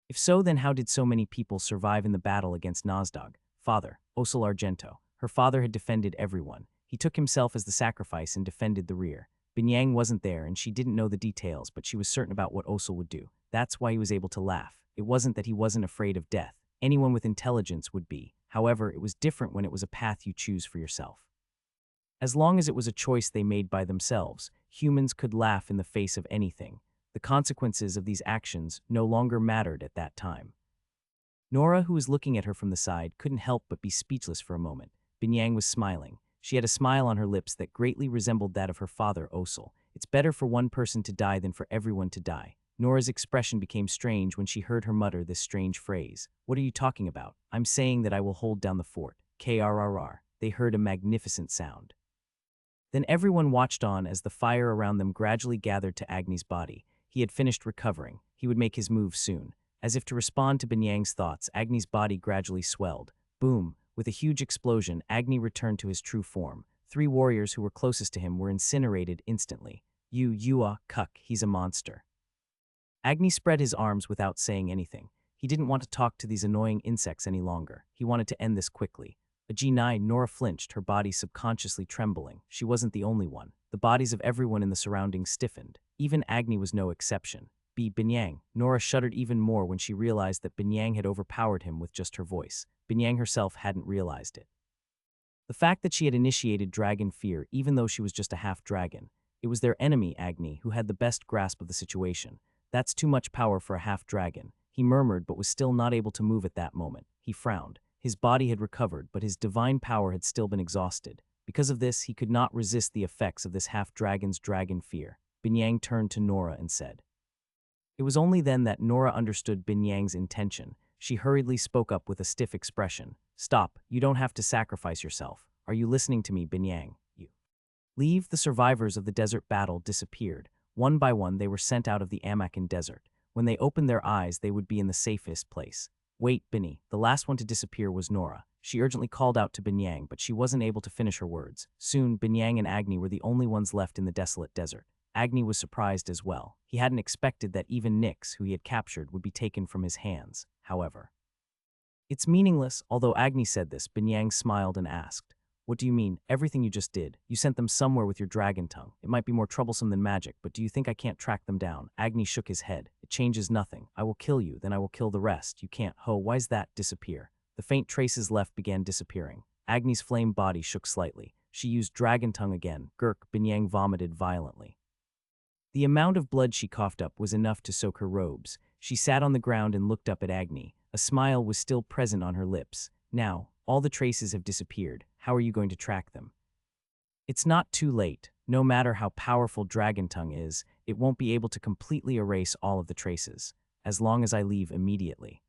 If so, then how did so many people survive in the battle against Nozdog? Father, Osel Argento. Her father had defended everyone. He took himself as the sacrifice and defended the rear. Binyang wasn't there and she didn't know the details, but she was certain about what Osel would do. That's why he was able to laugh. It wasn't that he wasn't afraid of death. Anyone with intelligence would be. However, it was different when it was a path you choose for yourself. As long as it was a choice they made by themselves, humans could laugh in the face of anything. The consequences of these actions no longer mattered at that time. Nora, who was looking at her from the side, couldn't help but be speechless for a moment. Binyang was smiling. She had a smile on her lips that greatly resembled that of her father, Osel. It's better for one person to die than for everyone to die. Nora's expression became strange when she heard her mutter this strange phrase. What are you talking about? I'm saying that I will hold down the fort. KRRR. They heard a magnificent sound. Then everyone watched on as the fire around them gradually gathered to Agni's body. He had finished recovering. He would make his move soon. As if to respond to Binyang's thoughts, Agni's body gradually swelled. Boom! With a huge explosion, Agni returned to his true form. 3 warriors who were closest to him were incinerated instantly. Cuck, he's a monster. Agni spread his arms without saying anything. He didn't want to talk to these annoying insects any longer. He wanted to end this quickly. A G9, Nora flinched, her body subconsciously trembling. She wasn't the only one. The bodies of everyone in the surroundings stiffened. Even Agni was no exception. Binyang. Nora shuddered even more when she realized that Binyang had overpowered him with just her voice. Binyang herself hadn't realized it. The fact that she had initiated dragon fear, even though she was just a half-dragon, it was their enemy, Agni, who had the best grasp of the situation. That's too much power for a half-dragon. He murmured but was still not able to move at that moment. He frowned. His body had recovered, but his divine power had still been exhausted. Because of this, he could not resist the effects of this half-dragon's dragon fear. Binyang turned to Nora and said. It was only then that Nora understood Binyang's intention. She hurriedly spoke up with a stiff expression. Stop, you don't have to sacrifice yourself. Are you listening to me, Binyang? You. Leave. The survivors of the desert battle disappeared. One by one, they were sent out of the Amakan desert. When they opened their eyes, they would be in the safest place. Wait, Binny. The last one to disappear was Nora. She urgently called out to Binyang, but she wasn't able to finish her words. Soon, Binyang and Agni were the only ones left in the desolate desert. Agni was surprised as well. He hadn't expected that even Nyx, who he had captured, would be taken from his hands, however. It's meaningless. Although Agni said this, Binyang smiled and asked, what do you mean? Everything you just did. You sent them somewhere with your dragon tongue. It might be more troublesome than magic, but do you think I can't track them down? Agni shook his head. It changes nothing. I will kill you, then I will kill the rest. You can't. Why's that? Disappear. The faint traces left began disappearing. Agni's flame body shook slightly. She used dragon tongue again. Gurk. Binyang vomited violently. The amount of blood she coughed up was enough to soak her robes. She sat on the ground and looked up at Agni. A smile was still present on her lips. Now, all the traces have disappeared. How are you going to track them? It's not too late. No matter how powerful Dragon Tongue is, it won't be able to completely erase all of the traces, as long as I leave immediately.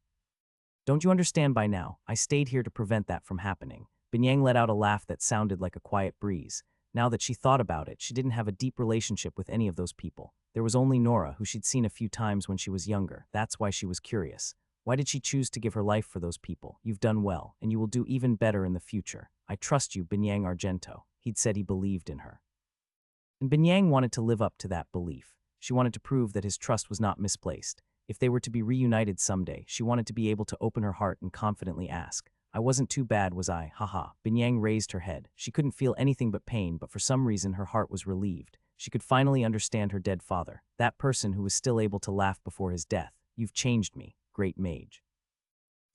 Don't you understand by now? I stayed here to prevent that from happening. Binyang let out a laugh that sounded like a quiet breeze. Now that she thought about it, she didn't have a deep relationship with any of those people. There was only Nora, who she'd seen a few times when she was younger. That's why she was curious. Why did she choose to give her life for those people? You've done well, and you will do even better in the future. I trust you, Binyang Argento. He'd said he believed in her. And Binyang wanted to live up to that belief. She wanted to prove that his trust was not misplaced. If they were to be reunited someday, she wanted to be able to open her heart and confidently ask, I wasn't too bad, was I? Haha. Binyang raised her head. She couldn't feel anything but pain, but for some reason her heart was relieved. She could finally understand her dead father, that person who was still able to laugh before his death. You've changed me, great mage.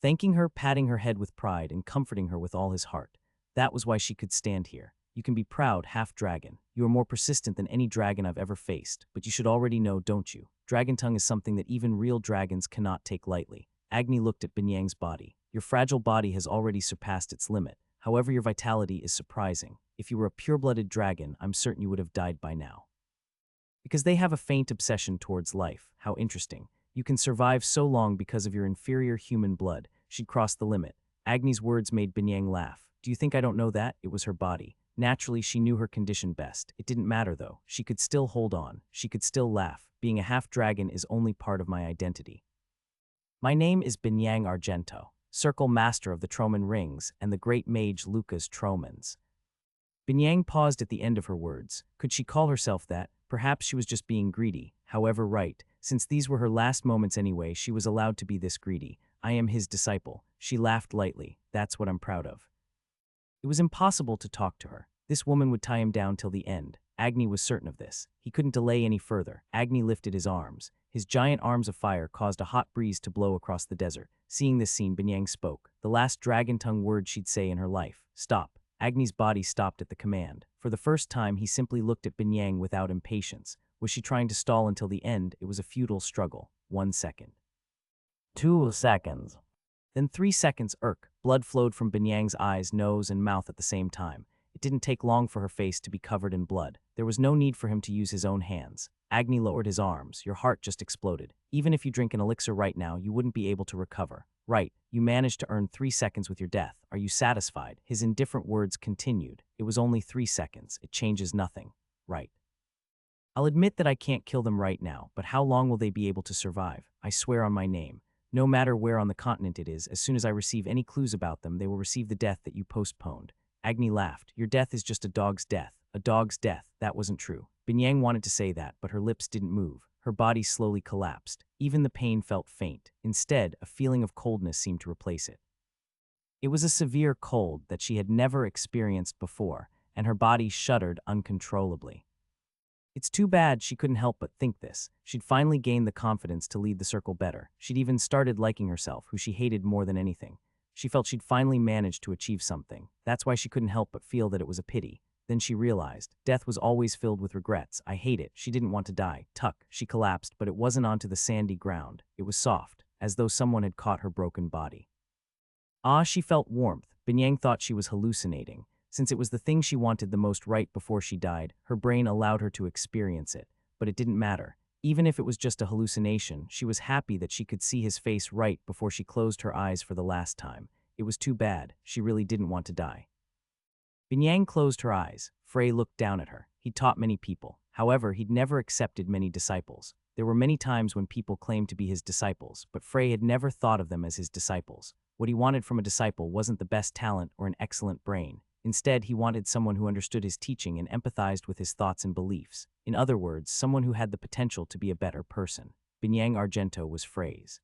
Thanking her, patting her head with pride, and comforting her with all his heart. That was why she could stand here. You can be proud, half-dragon. You are more persistent than any dragon I've ever faced, but you should already know, don't you? Dragon tongue is something that even real dragons cannot take lightly. Agni looked at Binyang's body. Your fragile body has already surpassed its limit. However, your vitality is surprising. If you were a pure-blooded dragon, I'm certain you would have died by now. Because they have a faint obsession towards life. How interesting. You can survive so long because of your inferior human blood. She'd crossed the limit. Agni's words made Binyang laugh. Do you think I don't know that? It was her body. Naturally, she knew her condition best. It didn't matter, though. She could still hold on. She could still laugh. Being a half-dragon is only part of my identity. My name is Binyang Argento, Circle Master of the Troman Rings and the great mage Lucas Tromans. Binyang paused at the end of her words. Could she call herself that? Perhaps she was just being greedy. However, right, since these were her last moments anyway, she was allowed to be this greedy. I am his disciple. She laughed lightly. That's what I'm proud of. It was impossible to talk to her. This woman would tie him down till the end. Agni was certain of this. He couldn't delay any further. Agni lifted his arms. His giant arms of fire caused a hot breeze to blow across the desert. Seeing this scene, Binyang spoke. The last dragon-tongue word she'd say in her life. Stop. Agni's body stopped at the command. For the first time, he simply looked at Binyang without impatience. Was she trying to stall until the end? It was a futile struggle. 1 second. 2 seconds. Then 3 seconds. Blood flowed from Binyang's eyes, nose, and mouth at the same time. It didn't take long for her face to be covered in blood. There was no need for him to use his own hands. Agni lowered his arms. Your heart just exploded. Even if you drink an elixir right now, you wouldn't be able to recover. Right, you managed to earn 3 seconds with your death. Are you satisfied? His indifferent words continued. It was only 3 seconds. It changes nothing. Right. I'll admit that I can't kill them right now, but how long will they be able to survive? I swear on my name. No matter where on the continent it is, as soon as I receive any clues about them, they will receive the death that you postponed. Agni laughed. Your death is just a dog's death. A dog's death. That wasn't true. Binyang wanted to say that, but her lips didn't move. Her body slowly collapsed. Even the pain felt faint. Instead, a feeling of coldness seemed to replace it. It was a severe cold that she had never experienced before, and her body shuddered uncontrollably. It's too bad she couldn't help but think this. She'd finally gained the confidence to lead the circle better. She'd even started liking herself, who she hated more than anything. She felt she'd finally managed to achieve something. That's why she couldn't help but feel that it was a pity. Then she realized, death was always filled with regrets. I hate it. She didn't want to die. Tuck, she collapsed, but it wasn't onto the sandy ground. It was soft, as though someone had caught her broken body. She felt warmth. Binyang thought she was hallucinating. Since it was the thing she wanted the most right before she died, her brain allowed her to experience it. But it didn't matter. Even if it was just a hallucination, she was happy that she could see his face right before she closed her eyes for the last time. It was too bad. She really didn't want to die. Binyang closed her eyes. Frey looked down at her. He'd taught many people. However, he'd never accepted many disciples. There were many times when people claimed to be his disciples, but Frey had never thought of them as his disciples. What he wanted from a disciple wasn't the best talent or an excellent brain. Instead, he wanted someone who understood his teaching and empathized with his thoughts and beliefs. In other words, someone who had the potential to be a better person. Binyang Argento was Frey's.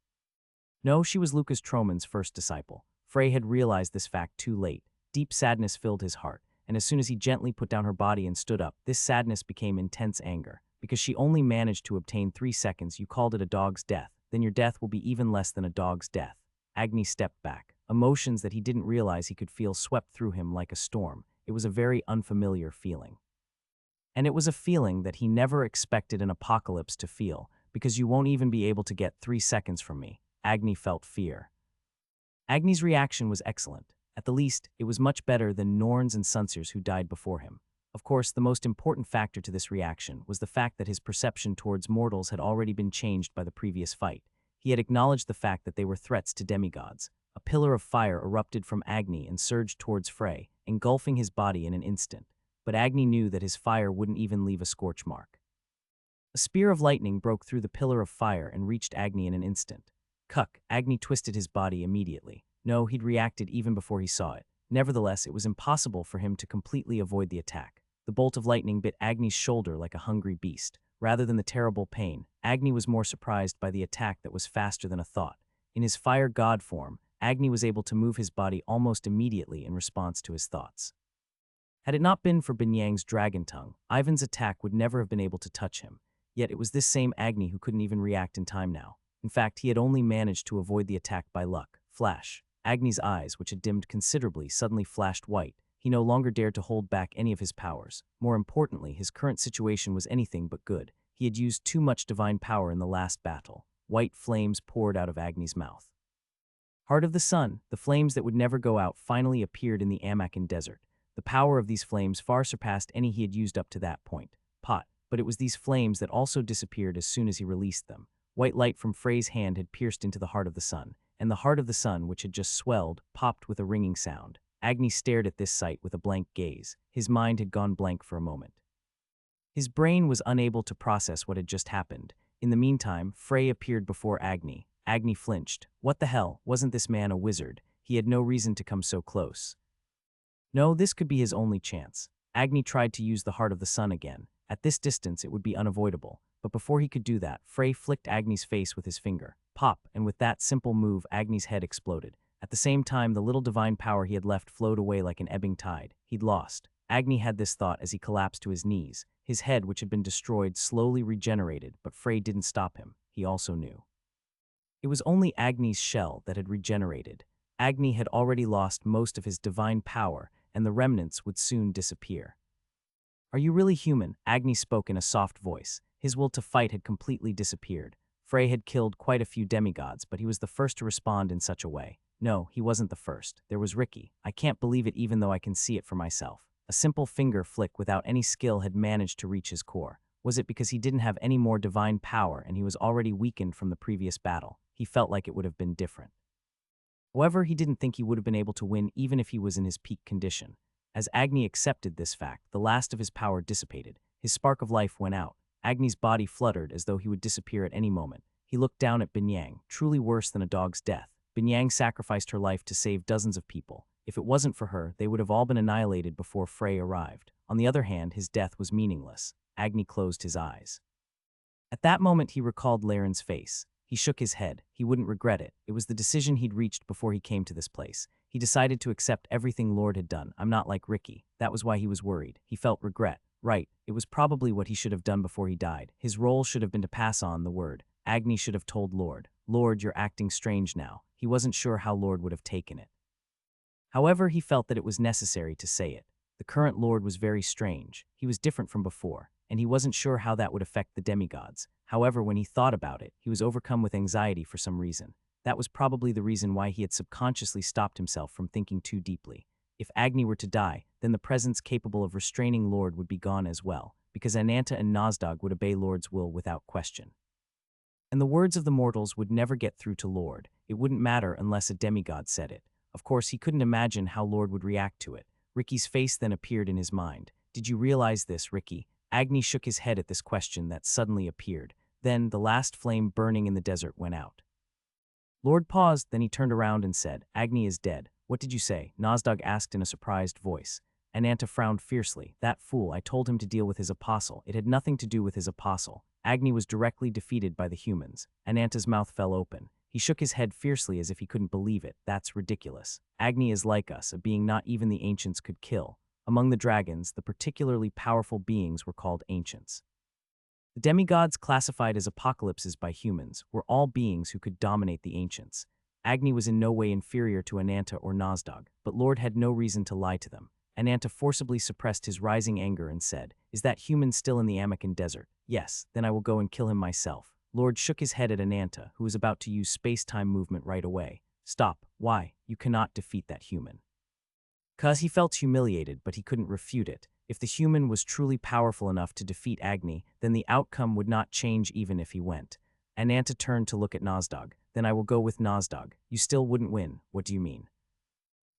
No, she was Lucas Troman's first disciple. Frey had realized this fact too late. Deep sadness filled his heart, and as soon as he gently put down her body and stood up, this sadness became intense anger. Because she only managed to obtain 3 seconds, you called it a dog's death. Then your death will be even less than a dog's death. Agni stepped back. Emotions that he didn't realize he could feel swept through him like a storm. It was a very unfamiliar feeling. And it was a feeling that he never expected an apocalypse to feel, because you won't even be able to get 3 seconds from me. Agni felt fear. Agni's reaction was excellent. At the least, it was much better than Norns and Sunsers who died before him. Of course, the most important factor to this reaction was the fact that his perception towards mortals had already been changed by the previous fight. He had acknowledged the fact that they were threats to demigods. A pillar of fire erupted from Agni and surged towards Frey, engulfing his body in an instant. But Agni knew that his fire wouldn't even leave a scorch mark. A spear of lightning broke through the pillar of fire and reached Agni in an instant. Cuck, Agni twisted his body immediately. No, he'd reacted even before he saw it. Nevertheless, it was impossible for him to completely avoid the attack. The bolt of lightning bit Agni's shoulder like a hungry beast. Rather than the terrible pain, Agni was more surprised by the attack that was faster than a thought. In his fire god form, Agni was able to move his body almost immediately in response to his thoughts. Had it not been for Binyang's dragon tongue, Ivan's attack would never have been able to touch him. Yet it was this same Agni who couldn't even react in time now. In fact, he had only managed to avoid the attack by luck. Flash. Agni's eyes, which had dimmed considerably, suddenly flashed white. He no longer dared to hold back any of his powers. More importantly, his current situation was anything but good. He had used too much divine power in the last battle. White flames poured out of Agni's mouth. Heart of the Sun, the flames that would never go out, finally appeared in the Amakan desert. The power of these flames far surpassed any he had used up to that point. But it was these flames that also disappeared as soon as he released them. White light from Frey's hand had pierced into the Heart of the Sun, and the Heart of the Sun, which had just swelled, popped with a ringing sound. Agni stared at this sight with a blank gaze. His mind had gone blank for a moment. His brain was unable to process what had just happened. In the meantime, Frey appeared before Agni. Agni flinched. What the hell? Wasn't this man a wizard? He had no reason to come so close. No, this could be his only chance. Agni tried to use the heart of the sun again. At this distance, it would be unavoidable. But before he could do that, Frey flicked Agni's face with his finger. Pop, and with that simple move, Agni's head exploded. At the same time, the little divine power he had left flowed away like an ebbing tide. He'd lost. Agni had this thought as he collapsed to his knees. His head, which had been destroyed, slowly regenerated, but Frey didn't stop him. He also knew. It was only Agni's shell that had regenerated. Agni had already lost most of his divine power, and the remnants would soon disappear. Are you really human? Agni spoke in a soft voice. His will to fight had completely disappeared. Frey had killed quite a few demigods, but he was the first to respond in such a way. No, he wasn't the first. There was Ricky. I can't believe it even though I can see it for myself. A simple finger flick without any skill had managed to reach his core. Was it because he didn't have any more divine power and he was already weakened from the previous battle? He felt like it would have been different. However, he didn't think he would have been able to win even if he was in his peak condition. As Agni accepted this fact, the last of his power dissipated. His spark of life went out. Agni's body fluttered as though he would disappear at any moment. He looked down at Binyang, truly worse than a dog's death. Binyang sacrificed her life to save dozens of people. If it wasn't for her, they would have all been annihilated before Frey arrived. On the other hand, his death was meaningless. Agni closed his eyes. At that moment, he recalled Laren's face. He shook his head. He wouldn't regret it. It was the decision he'd reached before he came to this place. He decided to accept everything Lord had done. I'm not like Ricky. That was why he was worried. He felt regret. Right. It was probably what he should have done before he died. His role should have been to pass on the word. Agni should have told Lord, Lord, you're acting strange now. He wasn't sure how Lord would have taken it. However, he felt that it was necessary to say it. The current Lord was very strange. He was different from before, and he wasn't sure how that would affect the demigods. However, when he thought about it, he was overcome with anxiety for some reason. That was probably the reason why he had subconsciously stopped himself from thinking too deeply. If Agni were to die, then the presence capable of restraining Lord would be gone as well, because Ananta and Nozdog would obey Lord's will without question. And the words of the mortals would never get through to Lord. It wouldn't matter unless a demigod said it. Of course, he couldn't imagine how Lord would react to it. Ricky's face then appeared in his mind. Did you realize this, Ricky? Agni shook his head at this question that suddenly appeared. Then, the last flame burning in the desert went out. Lord paused, then he turned around and said, Agni is dead. What did you say? Nozdog asked in a surprised voice. Ananta frowned fiercely. That fool, I told him to deal with his apostle. It had nothing to do with his apostle. Agni was directly defeated by the humans. Ananta's mouth fell open. He shook his head fiercely as if he couldn't believe it. That's ridiculous. Agni is like us, a being not even the ancients could kill. Among the dragons, the particularly powerful beings were called ancients. The demigods classified as apocalypses by humans were all beings who could dominate the ancients. Agni was in no way inferior to Ananta or Nozdog, but Lord had no reason to lie to them. Ananta forcibly suppressed his rising anger and said, Is that human still in the Amakan desert? Yes, then I will go and kill him myself. Lord shook his head at Ananta, who was about to use space-time movement right away. Stop. Why? You cannot defeat that human. 'Cause he felt humiliated, but he couldn't refute it. If the human was truly powerful enough to defeat Agni, then the outcome would not change even if he went. Ananta turned to look at Nozdog. Then I will go with Nozdog. You still wouldn't win. What do you mean?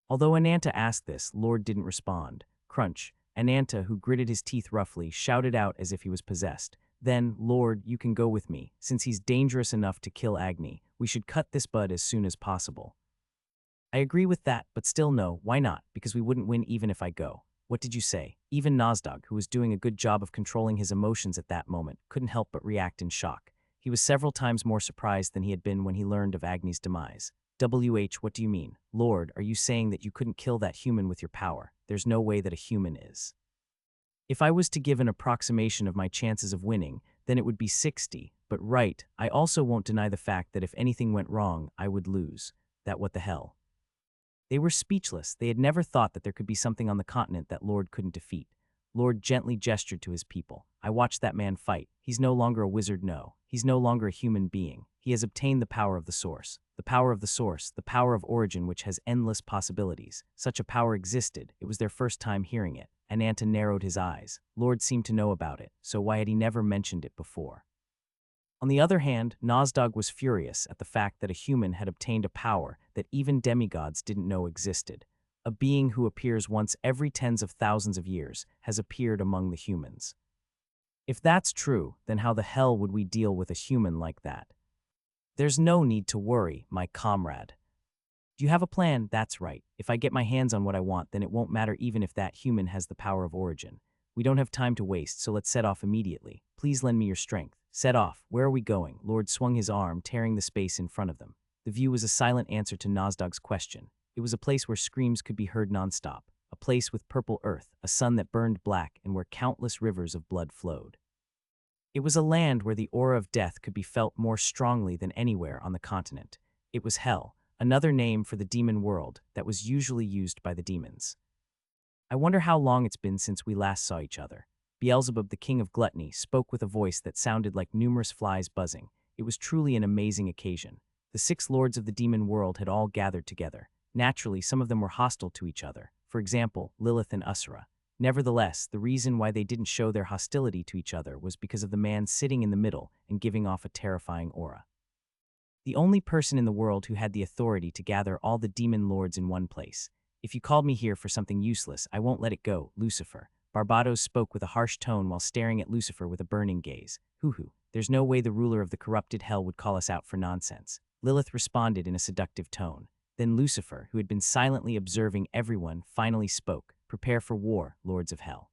Although Ananta asked this, Lord didn't respond. Crunch. Ananta, who gritted his teeth roughly, shouted out as if he was possessed. Then, Lord, you can go with me. Since he's dangerous enough to kill Agni, we should cut this bud as soon as possible. I agree with that, but still no, why not? Because we wouldn't win even if I go. What did you say? Even Nozdog, who was doing a good job of controlling his emotions at that moment, couldn't help but react in shock. He was several times more surprised than he had been when he learned of Agni's demise. What do you mean? Lord, are you saying that you couldn't kill that human with your power? There's no way that a human is. If I was to give an approximation of my chances of winning, then it would be 60, but right, I also won't deny the fact that if anything went wrong, I would lose. That what the hell? They were speechless. They had never thought that there could be something on the continent that Lord couldn't defeat. Lord gently gestured to his people. I watched that man fight. He's no longer a wizard, no. He's no longer a human being. He has obtained the power of the source. The power of the source, the power of origin which has endless possibilities. Such a power existed. It was their first time hearing it. Ananta narrowed his eyes. Lord seemed to know about it, so why had he never mentioned it before? On the other hand, Nozdog was furious at the fact that a human had obtained a power that even demigods didn't know existed. a being who appears once every tens of thousands of years, has appeared among the humans. If that's true, then how the hell would we deal with a human like that? There's no need to worry, my comrade. Do you have a plan? That's right. If I get my hands on what I want, then it won't matter even if that human has the power of origin. We don't have time to waste, so let's set off immediately. Please lend me your strength. Set off. Where are we going? Lord swung his arm, tearing the space in front of them. The view was a silent answer to Nozdog's question. It was a place where screams could be heard nonstop, a place with purple earth, a sun that burned black, and where countless rivers of blood flowed. It was a land where the aura of death could be felt more strongly than anywhere on the continent. It was Hell, another name for the demon world that was usually used by the demons. I wonder how long it's been since we last saw each other. Beelzebub, the king of gluttony, spoke with a voice that sounded like numerous flies buzzing. It was truly an amazing occasion. The 6 lords of the demon world had all gathered together. Naturally, some of them were hostile to each other. For example, Lilith and Asura. Nevertheless, the reason why they didn't show their hostility to each other was because of the man sitting in the middle and giving off a terrifying aura. The only person in the world who had the authority to gather all the demon lords in one place. If you called me here for something useless, I won't let it go, Lucifer. Barbados spoke with a harsh tone while staring at Lucifer with a burning gaze. Hoo-hoo, there's no way the ruler of the corrupted hell would call us out for nonsense. Lilith responded in a seductive tone. Then Lucifer, who had been silently observing everyone, finally spoke. Prepare for war, lords of hell.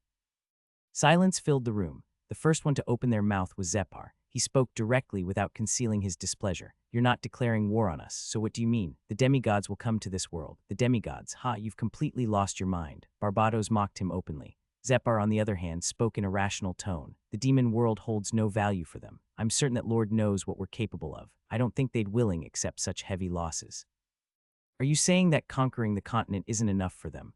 Silence filled the room. The first one to open their mouth was Zepar. He spoke directly without concealing his displeasure. You're not declaring war on us, so what do you mean? The demigods will come to this world. The demigods? Ha, you've completely lost your mind. Barbados mocked him openly. Zepar, on the other hand, spoke in a rational tone. The demon world holds no value for them. I'm certain that Lord knows what we're capable of. I don't think they'd willing accept such heavy losses. Are you saying that conquering the continent isn't enough for them?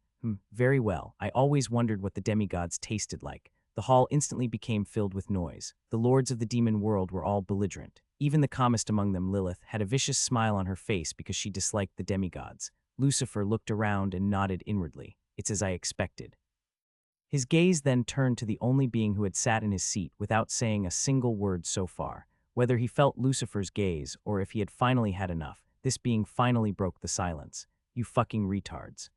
Very well. I always wondered what the demigods tasted like. The hall instantly became filled with noise. The lords of the demon world were all belligerent. Even the calmest among them, Lilith, had a vicious smile on her face because she disliked the demigods. Lucifer looked around and nodded inwardly. It's as I expected. His gaze then turned to the only being who had sat in his seat without saying a single word so far. Whether he felt Lucifer's gaze or if he had finally had enough, this being finally broke the silence. You fucking retards.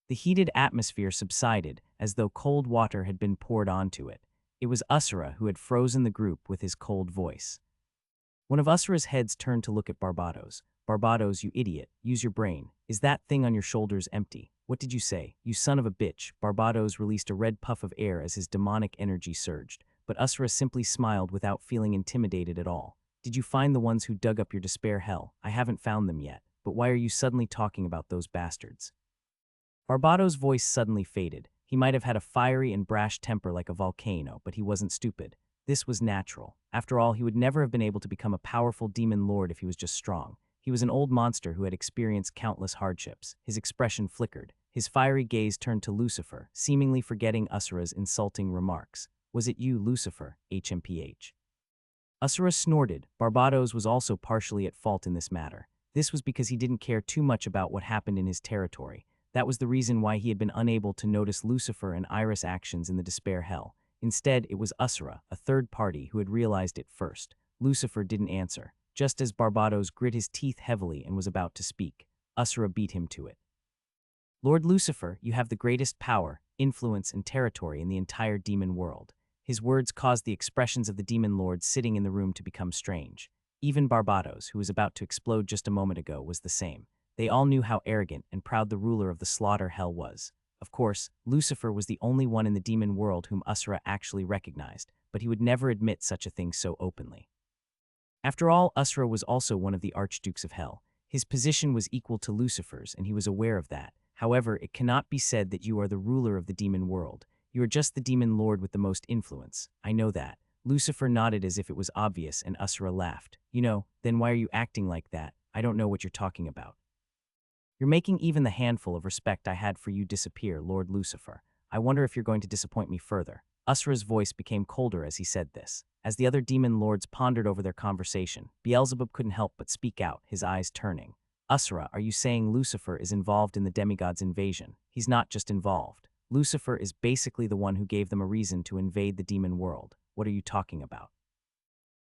The heated atmosphere subsided as though cold water had been poured onto it. It was Asura who had frozen the group with his cold voice. One of Asura's heads turned to look at Barbados. Barbados, you idiot, use your brain. Is that thing on your shoulders empty? What did you say? You son of a bitch. Barbados released a red puff of air as his demonic energy surged, but Asura simply smiled without feeling intimidated at all. Did you find the ones who dug up your despair hell? I haven't found them yet, but why are you suddenly talking about those bastards? Barbados' voice suddenly faded. He might have had a fiery and brash temper like a volcano, but he wasn't stupid. This was natural. After all, he would never have been able to become a powerful demon lord if he was just strong. He was an old monster who had experienced countless hardships. His expression flickered. His fiery gaze turned to Lucifer, seemingly forgetting Asura's insulting remarks. Was it you, Lucifer, HMPH? Asura snorted. Barbados was also partially at fault in this matter. This was because he didn't care too much about what happened in his territory. That was the reason why he had been unable to notice Lucifer and Iris' actions in the despair hell. Instead, it was Asura, a third party, who had realized it first. Lucifer didn't answer. Just as Barbados grit his teeth heavily and was about to speak, Asura beat him to it. Lord Lucifer, you have the greatest power, influence, and territory in the entire demon world. His words caused the expressions of the demon lords sitting in the room to become strange. Even Barbados, who was about to explode just a moment ago, was the same. They all knew how arrogant and proud the ruler of the slaughter hell was. Of course, Lucifer was the only one in the demon world whom Asura actually recognized, but he would never admit such a thing so openly. After all, Asura was also one of the archdukes of hell. His position was equal to Lucifer's, and he was aware of that. However, it cannot be said that you are the ruler of the demon world. You are just the demon lord with the most influence. I know that. Lucifer nodded as if it was obvious, and Asura laughed. You know, then why are you acting like that? I don't know what you're talking about. You're making even the handful of respect I had for you disappear, Lord Lucifer. I wonder if you're going to disappoint me further. Asura's voice became colder as he said this. As the other demon lords pondered over their conversation, Beelzebub couldn't help but speak out, his eyes turning. Asura, are you saying Lucifer is involved in the demigods' invasion? He's not just involved. Lucifer is basically the one who gave them a reason to invade the demon world. What are you talking about?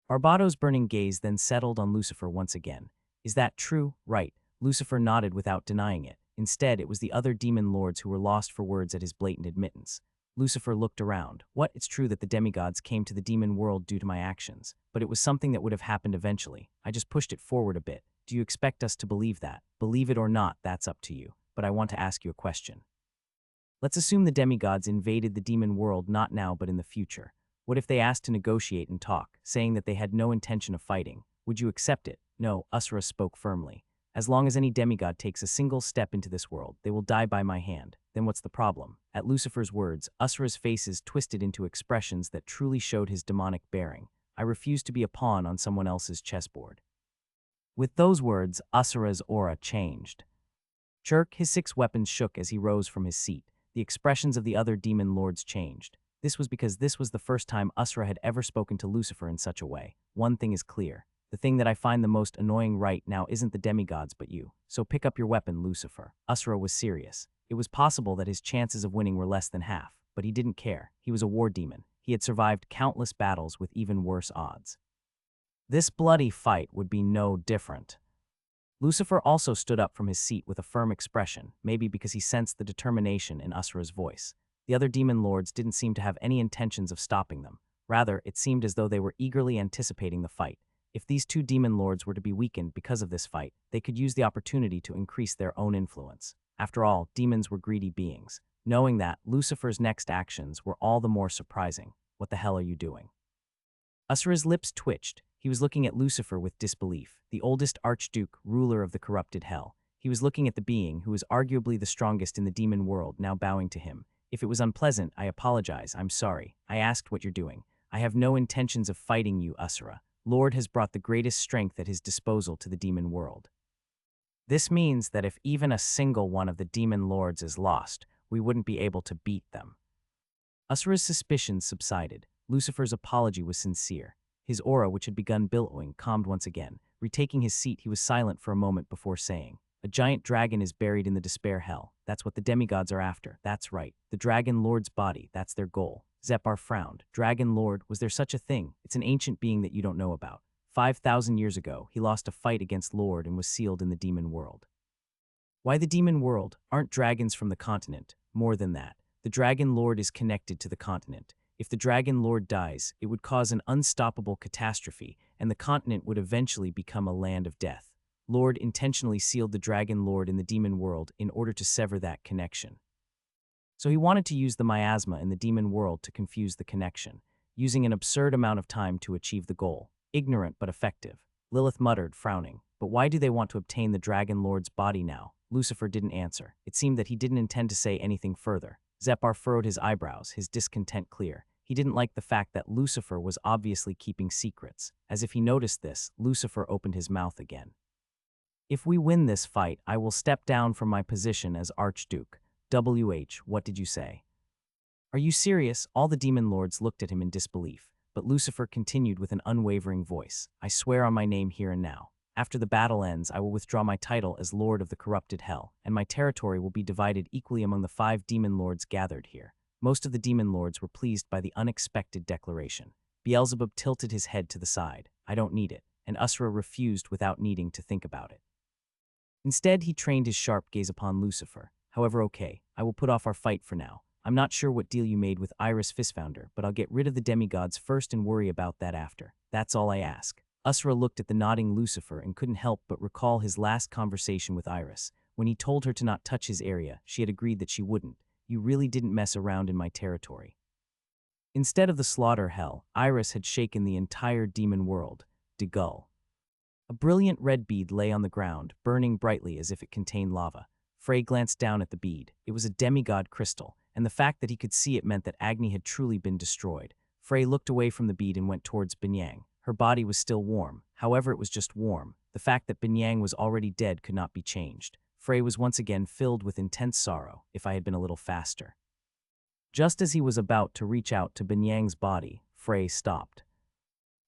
Barbados' burning gaze then settled on Lucifer once again. Is that true? Right. Lucifer nodded without denying it. Instead, it was the other demon lords who were lost for words at his blatant admittance. Lucifer looked around. What? It's true that the demigods came to the demon world due to my actions, but it was something that would have happened eventually. I just pushed it forward a bit. Do you expect us to believe that? Believe it or not, that's up to you. But I want to ask you a question. Let's assume the demigods invaded the demon world not now but in the future. What if they asked to negotiate and talk, saying that they had no intention of fighting? Would you accept it? No, Asura spoke firmly. As long as any demigod takes a single step into this world, they will die by my hand. Then what's the problem? At Lucifer's words, Asura's faces twisted into expressions that truly showed his demonic bearing. I refuse to be a pawn on someone else's chessboard. With those words, Asura's aura changed. Chirk, his 6 weapons shook as he rose from his seat. The expressions of the other demon lords changed. This was because this was the first time Asura had ever spoken to Lucifer in such a way. One thing is clear. The thing that I find the most annoying right now isn't the demigods but you. So pick up your weapon, Lucifer. Asura was serious. It was possible that his chances of winning were less than half, but he didn't care. He was a war demon. He had survived countless battles with even worse odds. This bloody fight would be no different. Lucifer also stood up from his seat with a firm expression, maybe because he sensed the determination in Asura's voice. The other demon lords didn't seem to have any intentions of stopping them. Rather, it seemed as though they were eagerly anticipating the fight. If these 2 demon lords were to be weakened because of this fight, they could use the opportunity to increase their own influence. After all, demons were greedy beings. Knowing that, Lucifer's next actions were all the more surprising. What the hell are you doing? Asura's lips twitched. He was looking at Lucifer with disbelief, the oldest archduke, ruler of the corrupted hell. He was looking at the being who was arguably the strongest in the demon world, now bowing to him. If it was unpleasant, I apologize. I'm sorry. I asked what you're doing. I have no intentions of fighting you, Asura. Lord has brought the greatest strength at his disposal to the demon world. This means that if even a single one of the demon lords is lost, we wouldn't be able to beat them. Asura's suspicions subsided. Lucifer's apology was sincere. His aura, which had begun billowing, calmed once again. Retaking his seat, he was silent for a moment before saying, "A giant dragon is buried in the despair hell. That's what the demigods are after. That's right. The dragon lord's body, that's their goal." Zepar frowned. Dragon lord, was there such a thing? It's an ancient being that you don't know about. 5,000 years ago, he lost a fight against Lord and was sealed in the demon world. Why the demon world? Aren't dragons from the continent? More than that. The dragon lord is connected to the continent. If the dragon lord dies, it would cause an unstoppable catastrophe, and the continent would eventually become a land of death. Lord intentionally sealed the dragon lord in the demon world in order to sever that connection. So he wanted to use the miasma in the demon world to confuse the connection, using an absurd amount of time to achieve the goal. Ignorant but effective. Lilith muttered, frowning. But why do they want to obtain the dragon lord's body now? Lucifer didn't answer. It seemed that he didn't intend to say anything further. Zepar furrowed his eyebrows, his discontent clear. He didn't like the fact that Lucifer was obviously keeping secrets. As if he noticed this, Lucifer opened his mouth again. If we win this fight, I will step down from my position as Archduke. What did you say? Are you serious? All the demon lords looked at him in disbelief, but Lucifer continued with an unwavering voice. I swear on my name here and now. After the battle ends, I will withdraw my title as Lord of the corrupted hell, and my territory will be divided equally among the 5 demon lords gathered here. Most of the demon lords were pleased by the unexpected declaration. Beelzebub tilted his head to the side. I don't need it, and Asura refused without needing to think about it. Instead, he trained his sharp gaze upon Lucifer. However, okay, I will put off our fight for now. I'm not sure what deal you made with Iris Fistfounder, but I'll get rid of the demigods first and worry about that after. That's all I ask. Asura looked at the nodding Lucifer and couldn't help but recall his last conversation with Iris. When he told her to not touch his area, she had agreed that she wouldn't. You really didn't mess around in my territory. Instead of the slaughter hell, Iris had shaken the entire demon world. Degull. A brilliant red bead lay on the ground, burning brightly as if it contained lava. Frey glanced down at the bead. It was a demigod crystal, and the fact that he could see it meant that Agni had truly been destroyed. Frey looked away from the bead and went towards Binyang. Her body was still warm. However, it was just warm. The fact that Binyang was already dead could not be changed. Frey was once again filled with intense sorrow. If I had been a little faster. Just as he was about to reach out to Binyang's body, Frey stopped.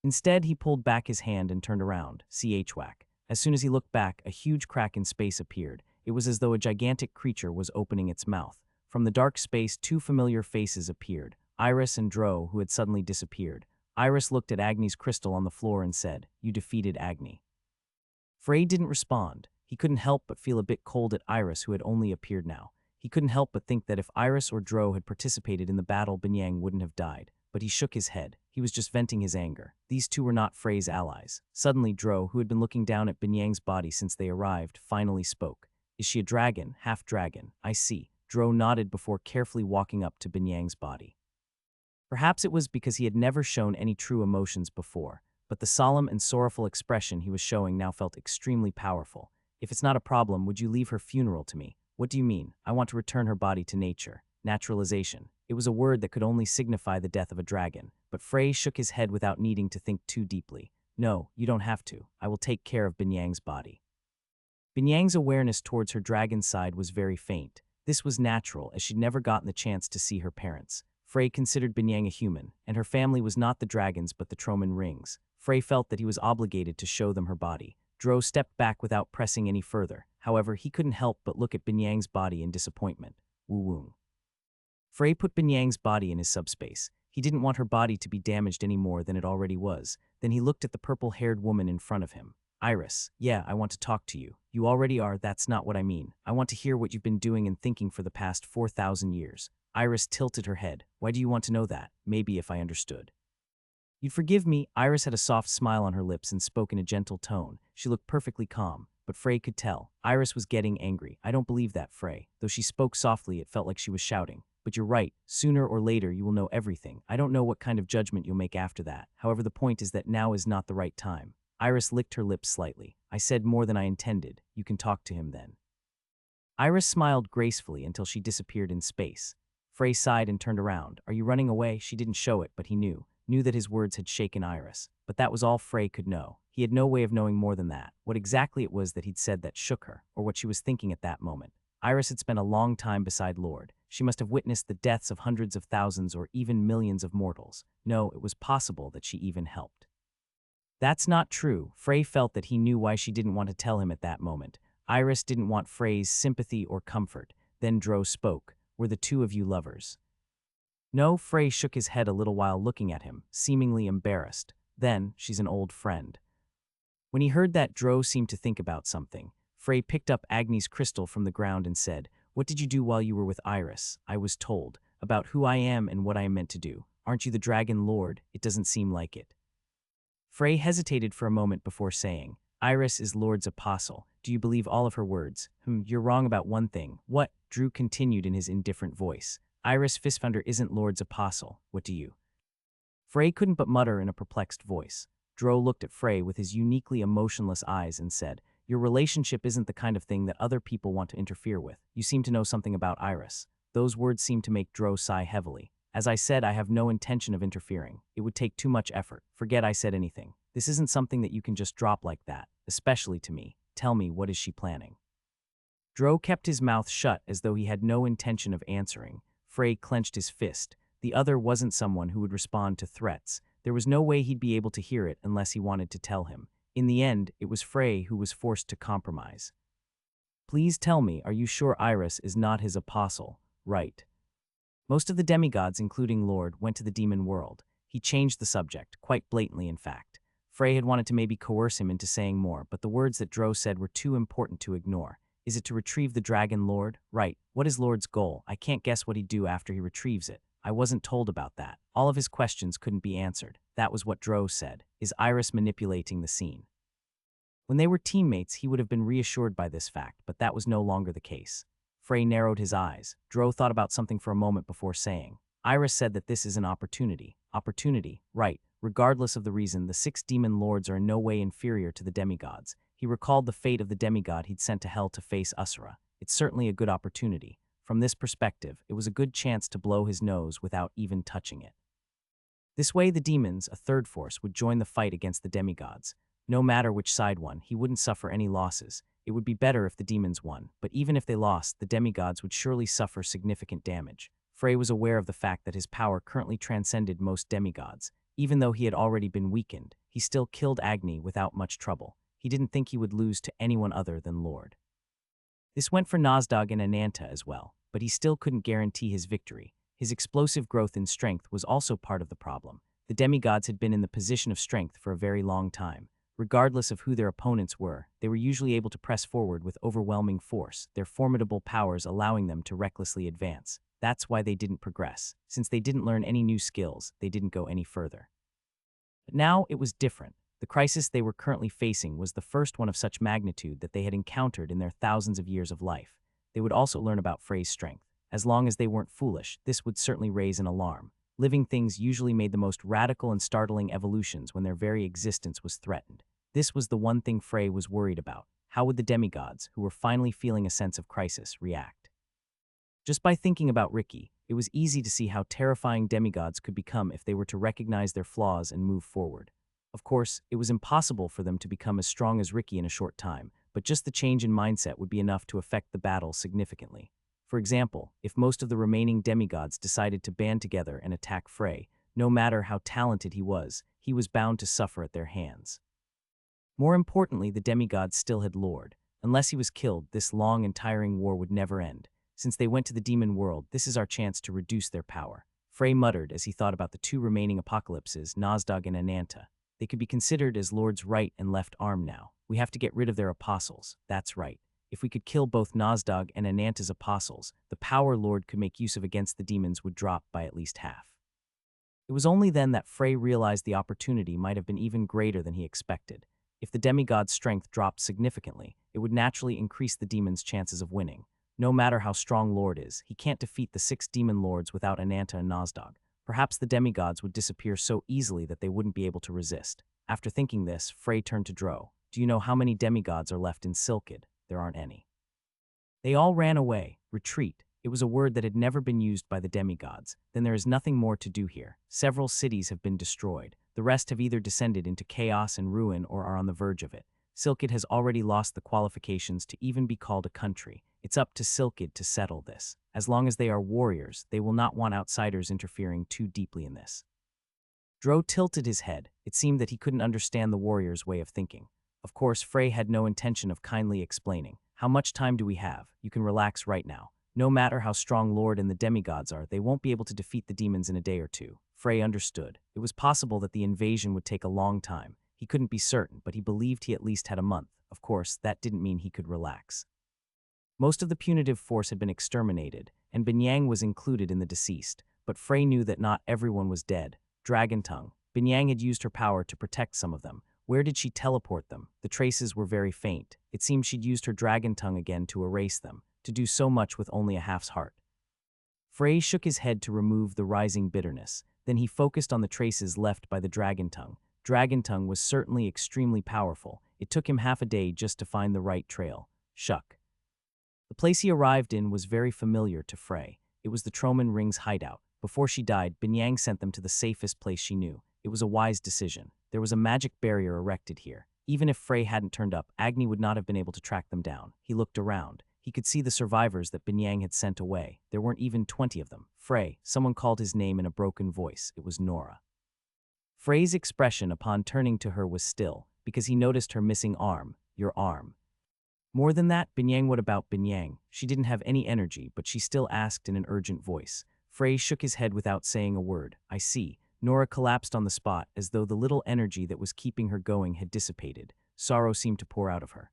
Instead, he pulled back his hand and turned around. Whack. As soon as he looked back, a huge crack in space appeared. It was as though a gigantic creature was opening its mouth. From the dark space, 2 familiar faces appeared. Iris and Dro, who had suddenly disappeared. Iris looked at Agni's crystal on the floor and said, "You defeated Agni." Frey didn't respond. He couldn't help but feel a bit cold at Iris, who had only appeared now. He couldn't help but think that if Iris or Dro had participated in the battle, Binyang wouldn't have died. But he shook his head. He was just venting his anger. These two were not Frey's allies. Suddenly, Dro, who had been looking down at Binyang's body since they arrived, finally spoke. Is she a dragon? Half dragon. I see. Dro nodded before carefully walking up to Binyang's body. Perhaps it was because he had never shown any true emotions before, but the solemn and sorrowful expression he was showing now felt extremely powerful. If it's not a problem, would you leave her funeral to me? What do you mean? I want to return her body to nature. Naturalization. It was a word that could only signify the death of a dragon, but Frey shook his head without needing to think too deeply. No, you don't have to. I will take care of Binyang's body. Binyang's awareness towards her dragon side was very faint. This was natural, as she'd never gotten the chance to see her parents. Frey considered Binyang a human, and her family was not the dragons but the Troman rings. Frey felt that he was obligated to show them her body. Dro stepped back without pressing any further. However, he couldn't help but look at Binyang's body in disappointment. Woo-woong. Frey put Binyang's body in his subspace. He didn't want her body to be damaged any more than it already was. Then he looked at the purple-haired woman in front of him. Iris, yeah, I want to talk to you. You already are, that's not what I mean. I want to hear what you've been doing and thinking for the past 4,000 years. Iris tilted her head. Why do you want to know that? Maybe if I understood. You'd forgive me. Iris had a soft smile on her lips and spoke in a gentle tone. She looked perfectly calm, but Frey could tell. Iris was getting angry. I don't believe that, Frey. Though she spoke softly, it felt like she was shouting. But you're right. Sooner or later, you will know everything. I don't know what kind of judgment you'll make after that. However, the point is that now is not the right time. Iris licked her lips slightly. I said more than I intended. You can talk to him then. Iris smiled gracefully until she disappeared in space. Frey sighed and turned around. Are you running away? She didn't show it, but he knew that his words had shaken Iris. But that was all Frey could know. He had no way of knowing more than that, what exactly it was that he'd said that shook her, or what she was thinking at that moment. Iris had spent a long time beside Lord. She must have witnessed the deaths of hundreds of thousands or even millions of mortals. No, it was possible that she even helped. That's not true. Frey felt that he knew why she didn't want to tell him at that moment. Iris didn't want Frey's sympathy or comfort. Then Dro spoke. Were the two of you lovers? No, Frey shook his head a little while looking at him, seemingly embarrassed. Then, she's an old friend. When he heard that, Dro seemed to think about something. Frey picked up Agni's crystal from the ground and said, What did you do while you were with Iris? I was told. About who I am and what I am meant to do. Aren't you the Dragon Lord? It doesn't seem like it. Frey hesitated for a moment before saying, Iris is Lord's apostle. Do you believe all of her words? You're wrong about one thing. What? Drew continued in his indifferent voice. Iris Fistfunder isn't Lord's apostle. What do you? Frey couldn't but mutter in a perplexed voice. Dro looked at Frey with his uniquely emotionless eyes and said, Your relationship isn't the kind of thing that other people want to interfere with. You seem to know something about Iris. Those words seemed to make Dro sigh heavily. As I said, I have no intention of interfering. It would take too much effort. Forget I said anything. This isn't something that you can just drop like that, especially to me. Tell me, what is she planning? Dro kept his mouth shut as though he had no intention of answering. Frey clenched his fist. The other wasn't someone who would respond to threats. There was no way he'd be able to hear it unless he wanted to tell him. In the end, it was Frey who was forced to compromise. Please tell me, are you sure Iris is not his apostle? Right. Most of the demigods, including Lord, went to the demon world. He changed the subject, quite blatantly in fact. Frey had wanted to maybe coerce him into saying more, but the words that Dro said were too important to ignore. Is it to retrieve the Dragon Lord? Right. What is Lord's goal? I can't guess what he'd do after he retrieves it. I wasn't told about that. All of his questions couldn't be answered. That was what Dro said. Is Iris manipulating the scene? When they were teammates, he would have been reassured by this fact, but that was no longer the case. Frey narrowed his eyes. Dro thought about something for a moment before saying, Iris said that this is an opportunity. Opportunity, right. Regardless of the reason, the 6 demon lords are in no way inferior to the demigods. He recalled the fate of the demigod he'd sent to hell to face Asura. It's certainly a good opportunity. From this perspective, it was a good chance to blow his nose without even touching it. This way, the demons, a third force, would join the fight against the demigods. No matter which side won, he wouldn't suffer any losses. It would be better if the demons won, but even if they lost, the demigods would surely suffer significant damage. Frey was aware of the fact that his power currently transcended most demigods. Even though he had already been weakened, he still killed Agni without much trouble. He didn't think he would lose to anyone other than Lord. This went for Nozdog and Ananta as well, but he still couldn't guarantee his victory. His explosive growth in strength was also part of the problem. The demigods had been in the position of strength for a very long time. Regardless of who their opponents were, they were usually able to press forward with overwhelming force, their formidable powers allowing them to recklessly advance. That's why they didn't progress. Since they didn't learn any new skills, they didn't go any further. But now it was different. The crisis they were currently facing was the first one of such magnitude that they had encountered in their thousands of years of life. They would also learn about Frey's strength. As long as they weren't foolish, this would certainly raise an alarm. Living things usually made the most radical and startling evolutions when their very existence was threatened. This was the one thing Frey was worried about. How would the demigods, who were finally feeling a sense of crisis, react? Just by thinking about Ricky, it was easy to see how terrifying demigods could become if they were to recognize their flaws and move forward. Of course, it was impossible for them to become as strong as Ricky in a short time, but just the change in mindset would be enough to affect the battle significantly. For example, if most of the remaining demigods decided to band together and attack Frey, no matter how talented he was bound to suffer at their hands. More importantly, the demigods still had Lord. Unless he was killed, this long and tiring war would never end. Since they went to the demon world, this is our chance to reduce their power. Frey muttered as he thought about the two remaining apocalypses, Nozdog and Ananta. They could be considered as Lord's right and left arm now. We have to get rid of their apostles. That's right. If we could kill both Nozdog and Ananta's apostles, the power Lord could make use of against the demons would drop by at least half. It was only then that Frey realized the opportunity might have been even greater than he expected. If the demigod's strength dropped significantly, it would naturally increase the demon's chances of winning. No matter how strong Lord is, he can't defeat the 6 demon lords without Ananta and Nozdog. Perhaps the demigods would disappear so easily that they wouldn't be able to resist. After thinking this, Frey turned to Dro. Do you know how many demigods are left in Silkid? There aren't any. They all ran away. Retreat. It was a word that had never been used by the demigods. Then there is nothing more to do here. Several cities have been destroyed. The rest have either descended into chaos and ruin or are on the verge of it. Silkid has already lost the qualifications to even be called a country. It's up to Silkid to settle this. As long as they are warriors, they will not want outsiders interfering too deeply in this. Dro tilted his head. It seemed that he couldn't understand the warriors' way of thinking. Of course, Frey had no intention of kindly explaining. How much time do we have? You can relax right now. No matter how strong Lord and the demigods are, they won't be able to defeat the demons in a day or two. Frey understood. It was possible that the invasion would take a long time. He couldn't be certain, but he believed he at least had a month. Of course, that didn't mean he could relax. Most of the punitive force had been exterminated, and Binyang was included in the deceased, but Frey knew that not everyone was dead. Dragon Tongue. Binyang had used her power to protect some of them. Where did she teleport them? The traces were very faint. It seemed she'd used her dragon tongue again to erase them, to do so much with only a half's heart. Frey shook his head to remove the rising bitterness. Then he focused on the traces left by the dragon tongue. Dragon Tongue was certainly extremely powerful. It took him half a day just to find the right trail. Shuck. The place he arrived in was very familiar to Frey. It was the Troman Ring's hideout. Before she died, Binyang sent them to the safest place she knew. It was a wise decision. There was a magic barrier erected here. Even if Frey hadn't turned up, Agni would not have been able to track them down. He looked around. He could see the survivors that Binyang had sent away. There weren't even 20 of them. Frey, someone called his name in a broken voice. It was Nora. Frey's expression upon turning to her was still, because he noticed her missing arm. Your arm. More than that, Binyang, what about Binyang? She didn't have any energy, but she still asked in an urgent voice. Frey shook his head without saying a word. I see. Nora collapsed on the spot, as though the little energy that was keeping her going had dissipated. Sorrow seemed to pour out of her.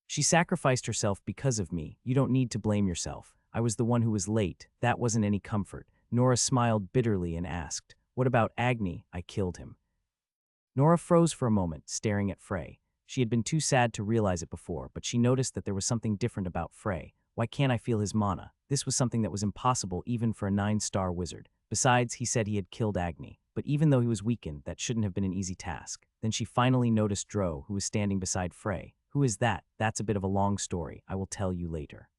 She sacrificed herself because of me. You don't need to blame yourself. I was the one who was late. That wasn't any comfort. Nora smiled bitterly and asked, what about Agni? I killed him. Nora froze for a moment, staring at Frey. She had been too sad to realize it before, but she noticed that there was something different about Frey. Why can't I feel his mana? This was something that was impossible even for a 9-star wizard. Besides, he said he had killed Agni. But even though he was weakened, that shouldn't have been an easy task. Then she finally noticed Dro, who was standing beside Frey. Who is that? That's a bit of a long story. I will tell you later.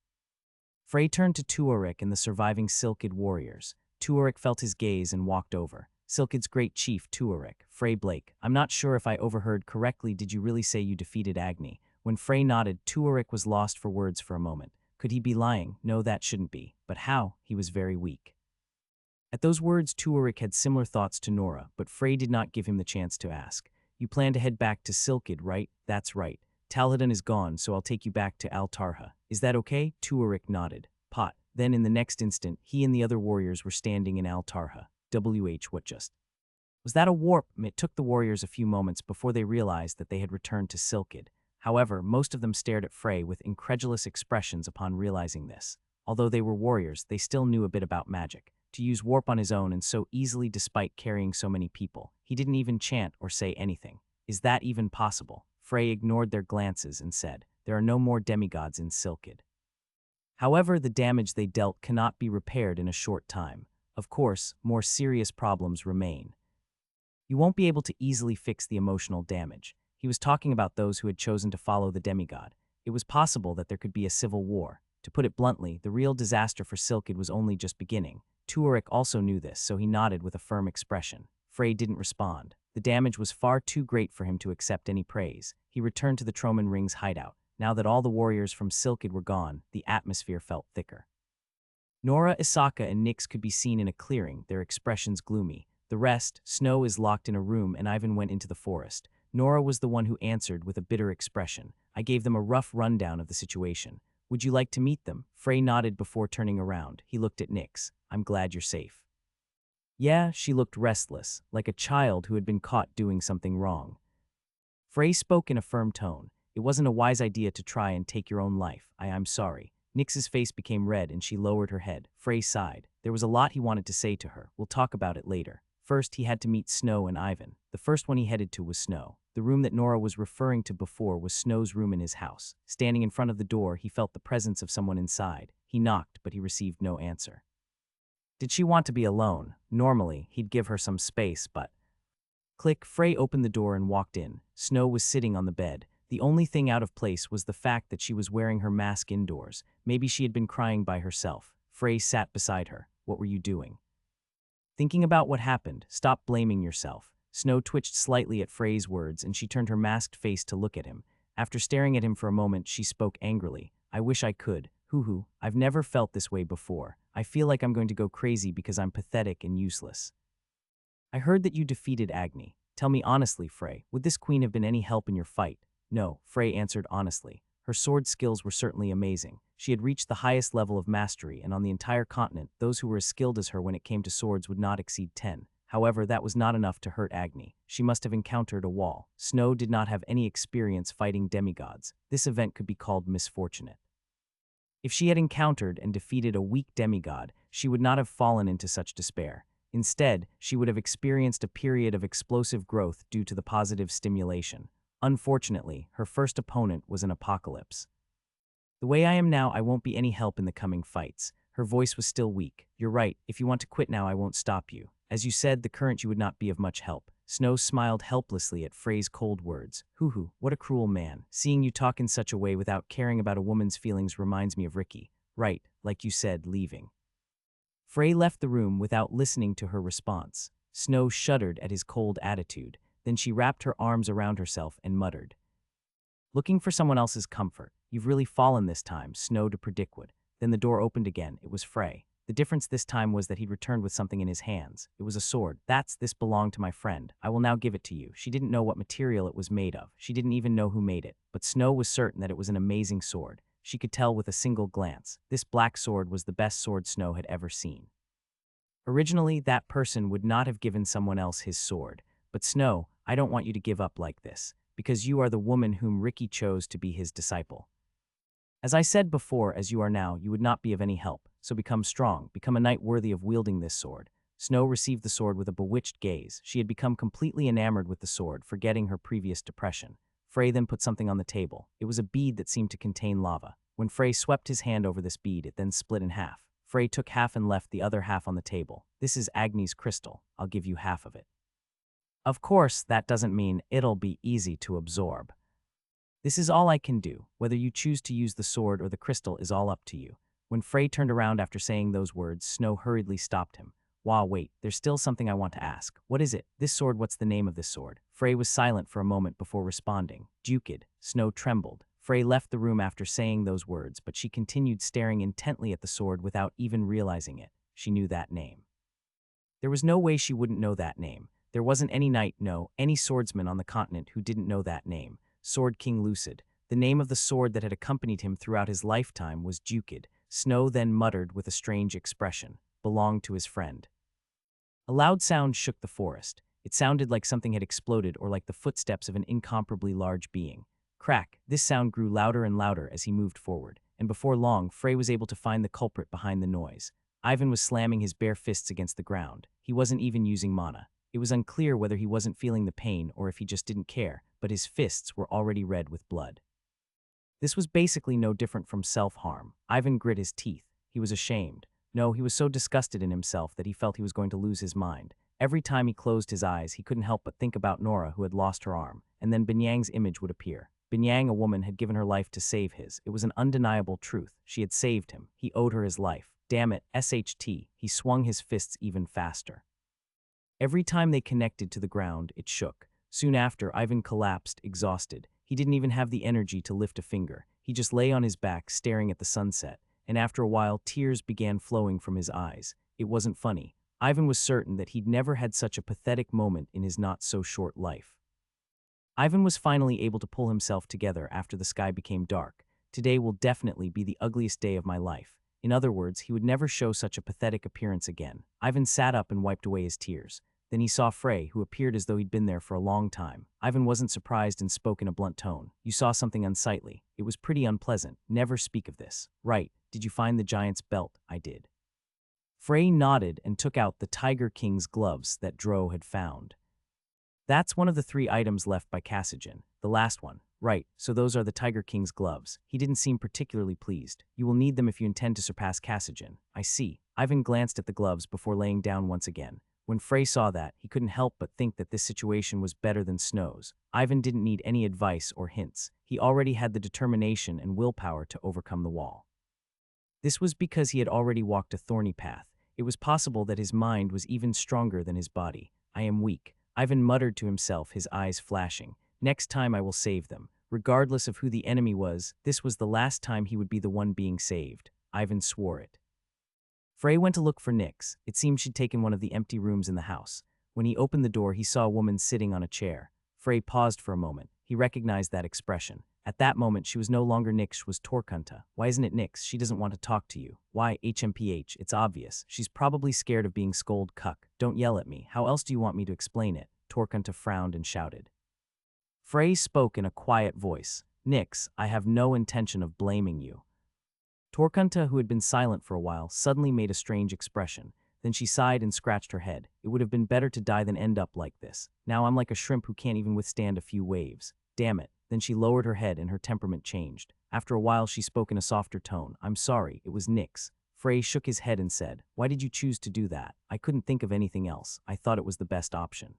Frey turned to Tuorik and the surviving Silkid warriors. Tuorik felt his gaze and walked over. Silkid's great chief, Tuorik. Frey Blake. I'm not sure if I overheard correctly. Did you really say you defeated Agni? When Frey nodded, Tuorik was lost for words for a moment. Could he be lying? No, that shouldn't be. But how? He was very weak. At those words, Tuorik had similar thoughts to Nora, but Frey did not give him the chance to ask. You plan to head back to Silkid, right? That's right. Talhadan is gone, so I'll take you back to Altarha. Is that okay? Tuorik nodded. Pot. Then in the next instant, he and the other warriors were standing in Altarha. What just? Was that a warp? It took the warriors a few moments before they realized that they had returned to Silkid. However, most of them stared at Frey with incredulous expressions upon realizing this. Although they were warriors, they still knew a bit about magic. To use warp on his own and so easily despite carrying so many people, he didn't even chant or say anything. Is that even possible? Frey ignored their glances and said, "There are no more demigods in Silkid." However, the damage they dealt cannot be repaired in a short time. Of course, more serious problems remain. You won't be able to easily fix the emotional damage. He was talking about those who had chosen to follow the demigod. It was possible that there could be a civil war. To put it bluntly, the real disaster for Silkid was only just beginning. Tuorik also knew this, so he nodded with a firm expression. Frey didn't respond. The damage was far too great for him to accept any praise. He returned to the Troman Ring's hideout. Now that all the warriors from Silkid were gone, the atmosphere felt thicker. Nora, Isaka, and Nyx could be seen in a clearing, their expressions gloomy. The rest, Snow is locked in a room and Ivan went into the forest. Nora was the one who answered with a bitter expression. I gave them a rough rundown of the situation. Would you like to meet them? Frey nodded before turning around. He looked at Nyx. I'm glad you're safe. Yeah, she looked restless, like a child who had been caught doing something wrong. Frey spoke in a firm tone. It wasn't a wise idea to try and take your own life. I'm sorry. Nyx's face became red and she lowered her head. Frey sighed. There was a lot he wanted to say to her. We'll talk about it later. First, he had to meet Snow and Ivan. The first one he headed to was Snow. The room that Nora was referring to before was Snow's room in his house. Standing in front of the door, he felt the presence of someone inside. He knocked, but he received no answer. Did she want to be alone? Normally, he'd give her some space, but... Click, Frey opened the door and walked in. Snow was sitting on the bed. The only thing out of place was the fact that she was wearing her mask indoors. Maybe she had been crying by herself. Frey sat beside her. What were you doing? Thinking about what happened. Stop blaming yourself. Snow twitched slightly at Frey's words and she turned her masked face to look at him. After staring at him for a moment, she spoke angrily. I wish I could. Hoo-hoo, I've never felt this way before. I feel like I'm going to go crazy because I'm pathetic and useless. I heard that you defeated Agni. Tell me honestly, Frey, would this queen have been any help in your fight? No, Frey answered honestly. Her sword skills were certainly amazing. She had reached the highest level of mastery, and on the entire continent, those who were as skilled as her when it came to swords would not exceed 10. However, that was not enough to hurt Agni. She must have encountered a wall. Snow did not have any experience fighting demigods. This event could be called misfortunate. If she had encountered and defeated a weak demigod, she would not have fallen into such despair. Instead, she would have experienced a period of explosive growth due to the positive stimulation. Unfortunately, her first opponent was an apocalypse. The way I am now, I won't be any help in the coming fights. Her voice was still weak. You're right, if you want to quit now, I won't stop you. As you said, the current you would not be of much help. Snow smiled helplessly at Frey's cold words. Hoo-hoo, what a cruel man. Seeing you talk in such a way without caring about a woman's feelings reminds me of Ricky. Right, like you said, leaving. Frey left the room without listening to her response. Snow shuddered at his cold attitude. Then she wrapped her arms around herself and muttered. Looking for someone else's comfort. You've really fallen this time, Snow to Predictwood. Then the door opened again. It was Frey. The difference this time was that he'd returned with something in his hands. It was a sword. This belonged to my friend. I will now give it to you. She didn't know what material it was made of. She didn't even know who made it. But Snow was certain that it was an amazing sword. She could tell with a single glance. This black sword was the best sword Snow had ever seen. Originally, that person would not have given someone else his sword. But Snow, I don't want you to give up like this, because you are the woman whom Ricky chose to be his disciple. As I said before, as you are now, you would not be of any help, so become strong, become a knight worthy of wielding this sword. Snow received the sword with a bewitched gaze. She had become completely enamored with the sword, forgetting her previous depression. Frey then put something on the table. It was a bead that seemed to contain lava. When Frey swept his hand over this bead, it then split in half. Frey took half and left the other half on the table. This is Agni's crystal. I'll give you half of it. Of course, that doesn't mean it'll be easy to absorb. This is all I can do. Whether you choose to use the sword or the crystal is all up to you. When Frey turned around after saying those words, Snow hurriedly stopped him. Wait, there's still something I want to ask. What is it? This sword, what's the name of this sword? Frey was silent for a moment before responding. Dukid. Snow trembled. Frey left the room after saying those words, but she continued staring intently at the sword without even realizing it. She knew that name. There was no way she wouldn't know that name. There wasn't any knight, no, any swordsman on the continent who didn't know that name. Sword King Lucid. The name of the sword that had accompanied him throughout his lifetime was Dukid. Snow then muttered with a strange expression. Belonged to his friend. A loud sound shook the forest. It sounded like something had exploded or like the footsteps of an incomparably large being. Crack! This sound grew louder and louder as he moved forward, and before long, Frey was able to find the culprit behind the noise. Ivan was slamming his bare fists against the ground. He wasn't even using mana. It was unclear whether he wasn't feeling the pain or if he just didn't care, but his fists were already red with blood. This was basically no different from self-harm. Ivan grit his teeth. He was ashamed. No, he was so disgusted in himself that he felt he was going to lose his mind. Every time he closed his eyes, he couldn't help but think about Nora, who had lost her arm, and then Binyang's image would appear. Binyang, a woman, had given her life to save his. It was an undeniable truth. She had saved him. He owed her his life. Damn it, SHT. He swung his fists even faster. Every time they connected to the ground, it shook. Soon after, Ivan collapsed, exhausted. He didn't even have the energy to lift a finger. He just lay on his back, staring at the sunset, and after a while, tears began flowing from his eyes. It wasn't funny. Ivan was certain that he'd never had such a pathetic moment in his not-so-short life. Ivan was finally able to pull himself together after the sky became dark. Today will definitely be the ugliest day of my life. In other words, he would never show such a pathetic appearance again. Ivan sat up and wiped away his tears. Then he saw Frey, who appeared as though he'd been there for a long time. Ivan wasn't surprised and spoke in a blunt tone. You saw something unsightly. It was pretty unpleasant. Never speak of this. Right. Did you find the giant's belt? I did. Frey nodded and took out the Tiger King's gloves that Dro had found. That's one of the 3 items left by Kassajan. The last one. Right, so those are the Tiger King's gloves. He didn't seem particularly pleased. You will need them if you intend to surpass Kassajan. I see. Ivan glanced at the gloves before laying down once again. When Frey saw that, he couldn't help but think that this situation was better than Snow's. Ivan didn't need any advice or hints. He already had the determination and willpower to overcome the wall. This was because he had already walked a thorny path. It was possible that his mind was even stronger than his body. I am weak. Ivan muttered to himself, his eyes flashing. Next time I will save them. Regardless of who the enemy was, this was the last time he would be the one being saved. Ivan swore it. Frey went to look for Nyx. It seemed she'd taken one of the empty rooms in the house. When he opened the door, he saw a woman sitting on a chair. Frey paused for a moment. He recognized that expression. At that moment, she was no longer Nyx, she was Torkunta. Why isn't it Nyx? She doesn't want to talk to you. Why, HMPH, it's obvious. She's probably scared of being scolded cuck. Don't yell at me. How else do you want me to explain it? Torkunta frowned and shouted. Frey spoke in a quiet voice. Nyx, I have no intention of blaming you. Torkunta, who had been silent for a while, suddenly made a strange expression. Then she sighed and scratched her head. It would have been better to die than end up like this. Now I'm like a shrimp who can't even withstand a few waves. Damn it. Then she lowered her head and her temperament changed. After a while she spoke in a softer tone. I'm sorry, it was Nyx. Frey shook his head and said, Why did you choose to do that? I couldn't think of anything else. I thought it was the best option.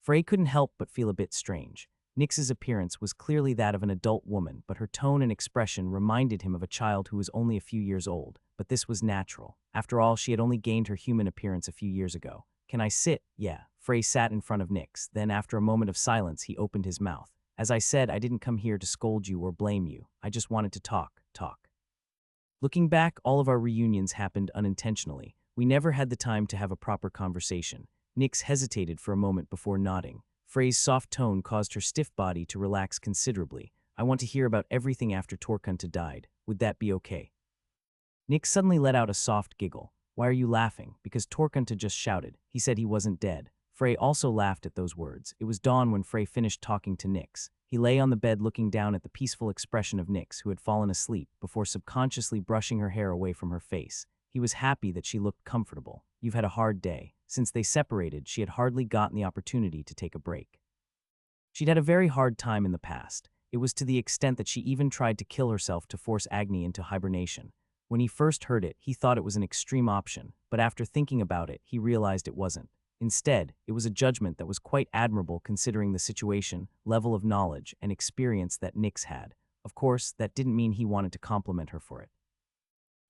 Frey couldn't help but feel a bit strange. Nyx's appearance was clearly that of an adult woman, but her tone and expression reminded him of a child who was only a few years old. But this was natural. After all, she had only gained her human appearance a few years ago. Can I sit? Yeah. Frey sat in front of Nyx. Then, after a moment of silence, he opened his mouth. As I said, I didn't come here to scold you or blame you. I just wanted to talk. Looking back, all of our reunions happened unintentionally. We never had the time to have a proper conversation. Nyx hesitated for a moment before nodding. Frey's soft tone caused her stiff body to relax considerably. I want to hear about everything after Torkunta died. Would that be okay? Nyx suddenly let out a soft giggle. Why are you laughing? Because Torkunta just shouted. He said he wasn't dead. Frey also laughed at those words. It was dawn when Frey finished talking to Nyx. He lay on the bed looking down at the peaceful expression of Nyx, who had fallen asleep, before subconsciously brushing her hair away from her face. He was happy that she looked comfortable. You've had a hard day. Since they separated, she had hardly gotten the opportunity to take a break. She'd had a very hard time in the past. It was to the extent that she even tried to kill herself to force Agni into hibernation. When he first heard it, he thought it was an extreme option, but after thinking about it, he realized it wasn't. Instead, it was a judgment that was quite admirable considering the situation, level of knowledge, and experience that Nyx had. Of course, that didn't mean he wanted to compliment her for it.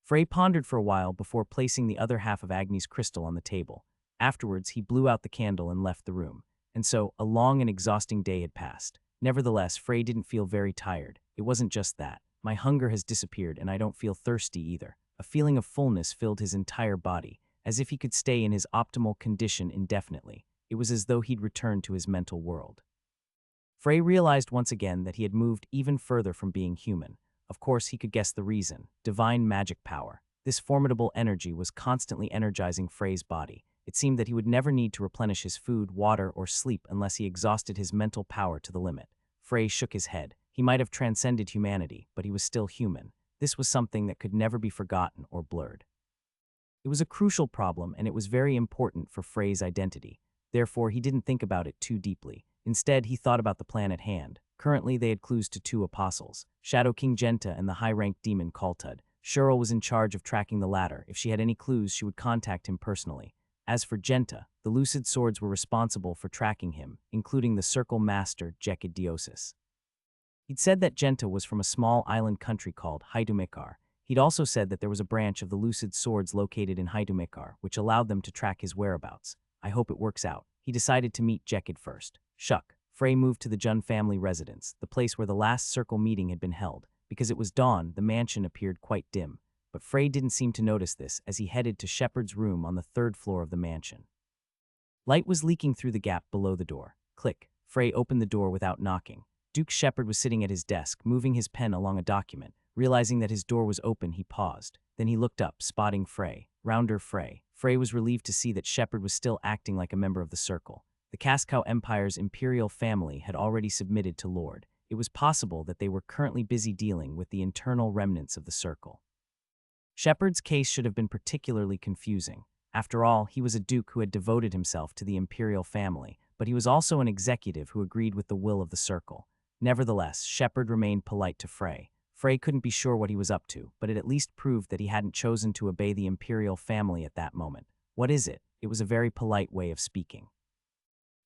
Frey pondered for a while before placing the other half of Agni's crystal on the table. Afterwards, he blew out the candle and left the room. And so, a long and exhausting day had passed. Nevertheless, Frey didn't feel very tired. It wasn't just that. My hunger has disappeared and I don't feel thirsty either. A feeling of fullness filled his entire body, as if he could stay in his optimal condition indefinitely. It was as though he'd returned to his mental world. Frey realized once again that he had moved even further from being human. Of course, he could guess the reason. Divine magic power. This formidable energy was constantly energizing Frey's body. It seemed that he would never need to replenish his food, water, or sleep unless he exhausted his mental power to the limit. Frey shook his head. He might have transcended humanity, but he was still human. This was something that could never be forgotten or blurred. It was a crucial problem, and it was very important for Frey's identity. Therefore, he didn't think about it too deeply. Instead, he thought about the plan at hand. Currently, they had clues to two apostles, Shadow King Genta and the high-ranked demon Kaltud. Shirl was in charge of tracking the latter. If she had any clues, she would contact him personally. As for Genta, the Lucid Swords were responsible for tracking him, including the Circle Master Jekid Diosis. He'd said that Genta was from a small island country called Haidumikar. He'd also said that there was a branch of the Lucid Swords located in Haidumikar, which allowed them to track his whereabouts. I hope it works out. He decided to meet Jekid first. Shuck. Frey moved to the Jun family residence, the place where the last circle meeting had been held. Because it was dawn, the mansion appeared quite dim. But Frey didn't seem to notice this as he headed to Shepard's room on the third floor of the mansion. Light was leaking through the gap below the door. Click. Frey opened the door without knocking. Duke Shepard was sitting at his desk, moving his pen along a document. Realizing that his door was open, he paused. Then he looked up, spotting Frey. Rounder Frey. Frey was relieved to see that Shepard was still acting like a member of the Circle. The Cascow Empire's imperial family had already submitted to Lord. It was possible that they were currently busy dealing with the internal remnants of the Circle. Shepard's case should have been particularly confusing. After all, he was a duke who had devoted himself to the imperial family, but he was also an executive who agreed with the will of the Circle. Nevertheless, Shepard remained polite to Frey. Frey couldn't be sure what he was up to, but it at least proved that he hadn't chosen to obey the imperial family at that moment. What is it? It was a very polite way of speaking.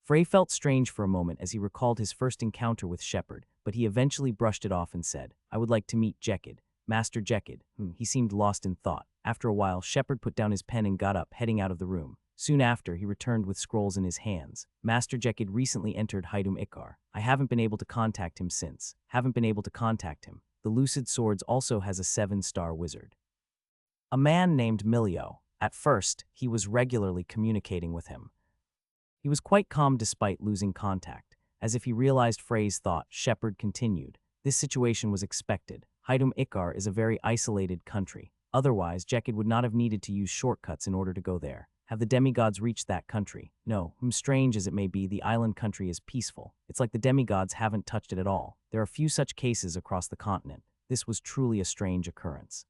Frey felt strange for a moment as he recalled his first encounter with Shepard, but he eventually brushed it off and said, "I would like to meet Jekid. Master Jekid." He seemed lost in thought. After a while, Shepard put down his pen and got up, heading out of the room. Soon after, he returned with scrolls in his hands. "Master Jekid recently entered Haidum Ikar. I haven't been able to contact him since. Haven't been able to contact him. The Lucid Swords also has a 7-star wizard. A man named Milio. At first, he was regularly communicating with him. He was quite calm despite losing contact. As if he realized Frey's thought, Shepard continued. This situation was expected. Haidum Ikar is a very isolated country. Otherwise, Jekid would not have needed to use shortcuts in order to go there. Have the demigods reached that country? No. Strange as it may be, the island country is peaceful. It's like the demigods haven't touched it at all. There are few such cases across the continent. This was truly a strange occurrence.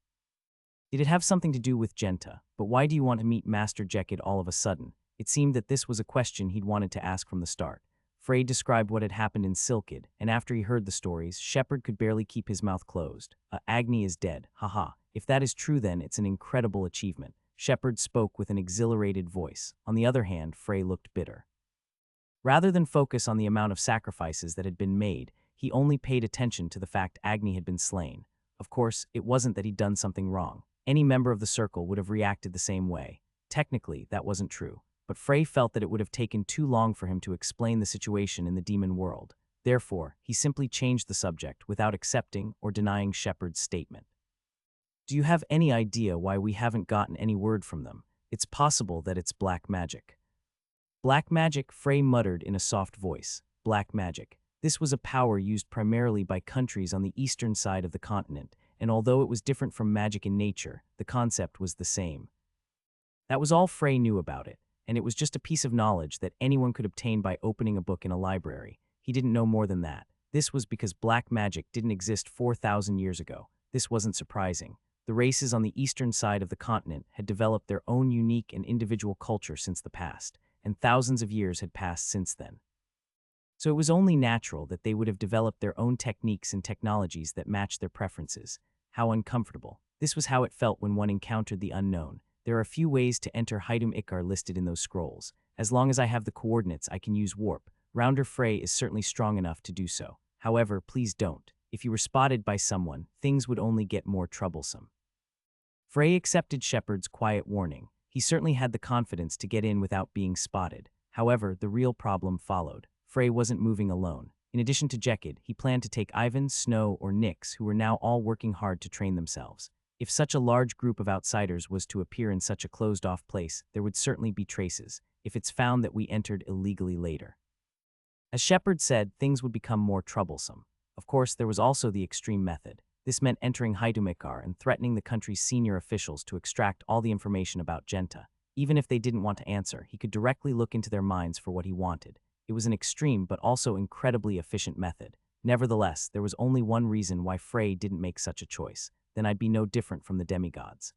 Did it have something to do with Genta? But why do you want to meet Master Jekid all of a sudden? It seemed that this was a question he'd wanted to ask from the start. Frey described what had happened in Silkid, and after he heard the stories, Shepard could barely keep his mouth closed. Agni is dead. Haha. If that is true, then it's an incredible achievement. Shepard spoke with an exhilarated voice. On the other hand, Frey looked bitter. Rather than focus on the amount of sacrifices that had been made, he only paid attention to the fact Agni had been slain. Of course, it wasn't that he'd done something wrong. Any member of the Circle would have reacted the same way. Technically, that wasn't true. But Frey felt that it would have taken too long for him to explain the situation in the demon world. Therefore, he simply changed the subject without accepting or denying Shepard's statement. Do you have any idea why we haven't gotten any word from them? It's possible that it's black magic. Black magic, Frey muttered in a soft voice. Black magic. This was a power used primarily by countries on the eastern side of the continent, and although it was different from magic in nature, the concept was the same. That was all Frey knew about it, and it was just a piece of knowledge that anyone could obtain by opening a book in a library. He didn't know more than that. This was because black magic didn't exist 4,000 years ago. This wasn't surprising. The races on the eastern side of the continent had developed their own unique and individual culture since the past, and thousands of years had passed since then. So it was only natural that they would have developed their own techniques and technologies that matched their preferences. How uncomfortable. This was how it felt when one encountered the unknown. There are a few ways to enter Haidum Ikar listed in those scrolls. As long as I have the coordinates, I can use warp. Rounder Frey is certainly strong enough to do so. However, please don't. If you were spotted by someone, things would only get more troublesome. Frey accepted Shepard's quiet warning. He certainly had the confidence to get in without being spotted. However, the real problem followed. Frey wasn't moving alone. In addition to Jekid, he planned to take Ivan, Snow, or Nyx, who were now all working hard to train themselves. If such a large group of outsiders was to appear in such a closed-off place, there would certainly be traces, if it's found that we entered illegally later. As Shepard said, things would become more troublesome. Of course, there was also the extreme method. This meant entering Haidum Ikar and threatening the country's senior officials to extract all the information about Genta. Even if they didn't want to answer, he could directly look into their minds for what he wanted. It was an extreme but also incredibly efficient method. Nevertheless, there was only one reason why Frey didn't make such a choice. Then I'd be no different from the demigods.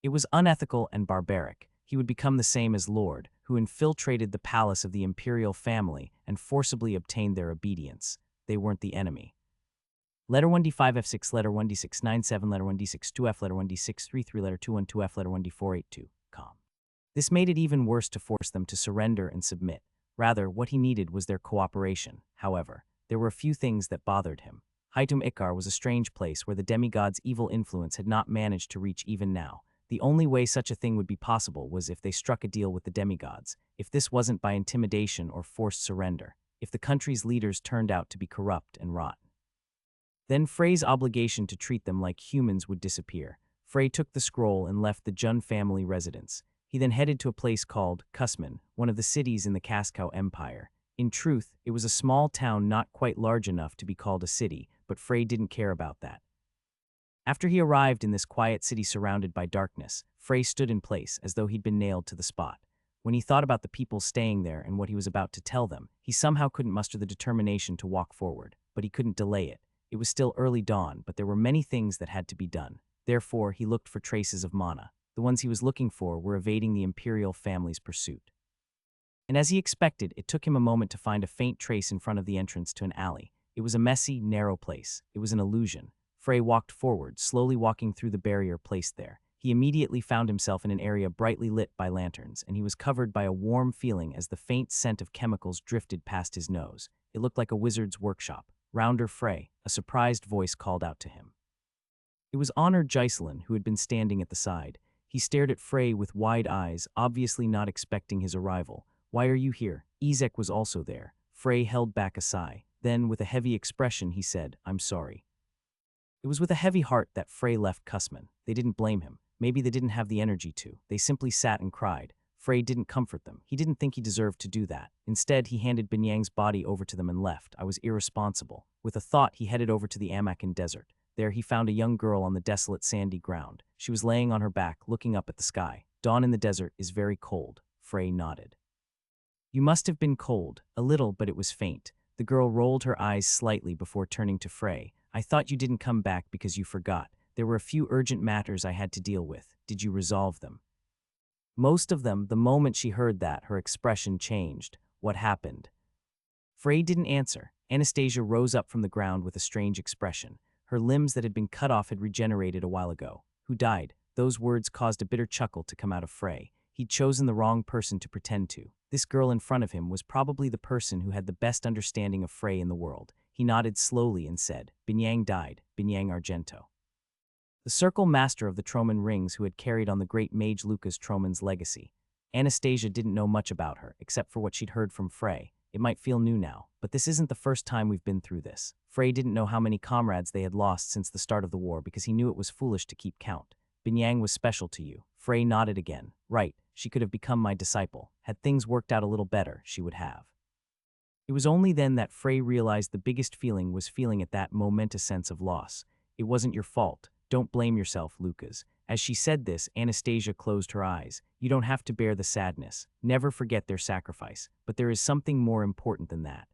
It was unethical and barbaric. He would become the same as Lord, who infiltrated the palace of the imperial family and forcibly obtained their obedience. They weren't the enemy. Letter 1d5 f6, letter 1d6 9 7, letter 1d6 2f, letter 1d6 3 3, letter 2 1 2f, letter 1d4 8 2, com. This made it even worse to force them to surrender and submit. Rather, what he needed was their cooperation. However, there were a few things that bothered him. Heitum Ikar was a strange place where the demigod's evil influence had not managed to reach even now. The only way such a thing would be possible was if they struck a deal with the demigods, if this wasn't by intimidation or forced surrender, if the country's leaders turned out to be corrupt and rotten. Then Frey's obligation to treat them like humans would disappear. Frey took the scroll and left the Jun family residence. He then headed to a place called Kusman, one of the cities in the Kaskau Empire. In truth, it was a small town not quite large enough to be called a city, but Frey didn't care about that. After he arrived in this quiet city surrounded by darkness, Frey stood in place as though he'd been nailed to the spot. When he thought about the people staying there and what he was about to tell them, he somehow couldn't muster the determination to walk forward, but he couldn't delay it. It was still early dawn, but there were many things that had to be done. Therefore, he looked for traces of mana. The ones he was looking for were evading the imperial family's pursuit. And as he expected, it took him a moment to find a faint trace in front of the entrance to an alley. It was a messy, narrow place. It was an illusion. Frey walked forward, slowly walking through the barrier placed there. He immediately found himself in an area brightly lit by lanterns, and he was covered by a warm feeling as the faint scent of chemicals drifted past his nose. It looked like a wizard's workshop. Rounder Frey, a surprised voice called out to him. It was Honor Giselin, who had been standing at the side. He stared at Frey with wide eyes, obviously not expecting his arrival. "Why are you here?" Ezek was also there. Frey held back a sigh. Then, with a heavy expression, he said, "I'm sorry." It was with a heavy heart that Frey left Kusman. They didn't blame him. Maybe they didn't have the energy to. They simply sat and cried. Frey didn't comfort them. He didn't think he deserved to do that. Instead, he handed Binyang's body over to them and left. I was irresponsible. With a thought, he headed over to the Amakan desert. There he found a young girl on the desolate sandy ground. She was laying on her back, looking up at the sky. "Dawn in the desert is very cold." Frey nodded. "You must have been cold. A little, but it was faint." The girl rolled her eyes slightly before turning to Frey. "I thought you didn't come back because you forgot. There were a few urgent matters I had to deal with. Did you resolve them?" Most of them. The moment she heard that, her expression changed. "What happened?" Frey didn't answer. Anastasia rose up from the ground with a strange expression. Her limbs that had been cut off had regenerated a while ago. "Who died?" Those words caused a bitter chuckle to come out of Frey. He'd chosen the wrong person to pretend to. This girl in front of him was probably the person who had the best understanding of Frey in the world. He nodded slowly and said, "Binyang died, Binyang Argento. The circle master of the Troman rings who had carried on the great mage Lucas Troman's legacy." Anastasia didn't know much about her, except for what she'd heard from Frey. It might feel new now, but this isn't the first time we've been through this. Frey didn't know how many comrades they had lost since the start of the war because he knew it was foolish to keep count. "Binyang was special to you." Frey nodded again. "Right, she could have become my disciple. Had things worked out a little better, she would have." It was only then that Frey realized the biggest feeling was feeling at that moment a sense of loss. "It wasn't your fault. Don't blame yourself, Lucas." As she said this, Anastasia closed her eyes. "You don't have to bear the sadness. Never forget their sacrifice. But there is something more important than that.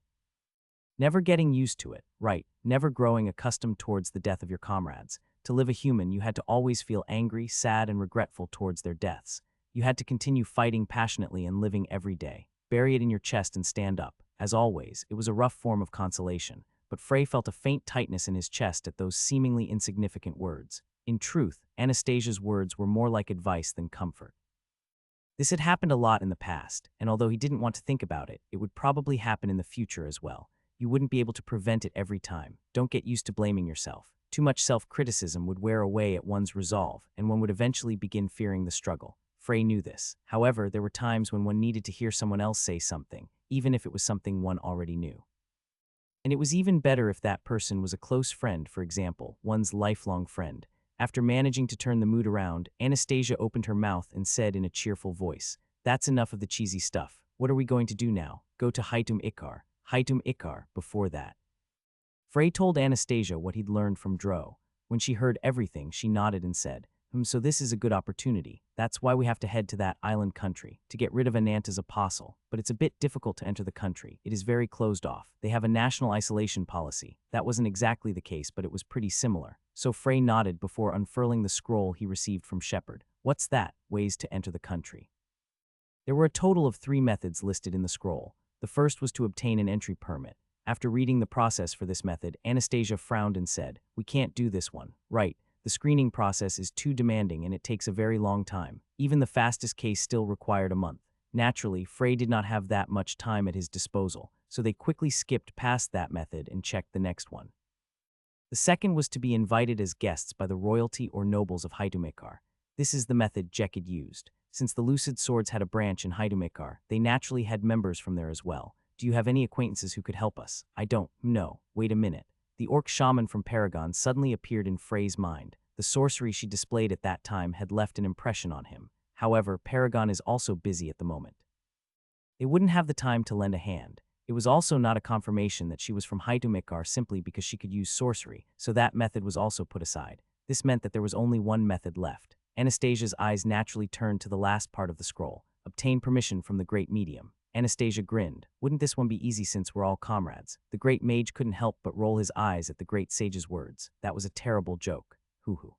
Never getting used to it, right? Never growing accustomed towards the death of your comrades. To live a human, you had to always feel angry, sad, and regretful towards their deaths. You had to continue fighting passionately and living every day. Bury it in your chest and stand up." As always, it was a rough form of consolation, but Frey felt a faint tightness in his chest at those seemingly insignificant words. In truth, Anastasia's words were more like advice than comfort. This had happened a lot in the past, and although he didn't want to think about it, it would probably happen in the future as well. You wouldn't be able to prevent it every time. Don't get used to blaming yourself. Too much self-criticism would wear away at one's resolve, and one would eventually begin fearing the struggle. Frey knew this. However, there were times when one needed to hear someone else say something, even if it was something one already knew. And it was even better if that person was a close friend, for example, one's lifelong friend. After managing to turn the mood around, Anastasia opened her mouth and said in a cheerful voice, "That's enough of the cheesy stuff. What are we going to do now? Go to Heitum Ikar. Heitum Ikar, before that." Frey told Anastasia what he'd learned from Dro. When she heard everything, she nodded and said, So this is a good opportunity. That's why we have to head to that island country, to get rid of Ananta's apostle. But it's a bit difficult to enter the country. It is very closed off. They have a national isolation policy. That wasn't exactly the case, but it was pretty similar. So Frey nodded before unfurling the scroll he received from Shepard. What's that? Ways to enter the country. There were a total of 3 methods listed in the scroll. The first was to obtain an entry permit. After reading the process for this method, Anastasia frowned and said, "We can't do this one." Right. The screening process is too demanding and it takes a very long time. Even the fastest case still required a month. Naturally, Frey did not have that much time at his disposal, so they quickly skipped past that method and checked the next one. The second was to be invited as guests by the royalty or nobles of Haidumekar. This is the method Jekid used. Since the Lucid Swords had a branch in Haidumekar, they naturally had members from there as well. Do you have any acquaintances who could help us? I don't. No. Wait a minute. The orc shaman from Paragon suddenly appeared in Frey's mind. The sorcery she displayed at that time had left an impression on him. However, Paragon is also busy at the moment. They wouldn't have the time to lend a hand. It was also not a confirmation that she was from Haidumekar simply because she could use sorcery, so that method was also put aside. This meant that there was only one method left. Anastasia's eyes naturally turned to the last part of the scroll. Obtain permission from the Great Medium. Anastasia grinned. Wouldn't this one be easy since we're all comrades? The Great Mage couldn't help but roll his eyes at the Great Sage's words. That was a terrible joke. Hoo-hoo.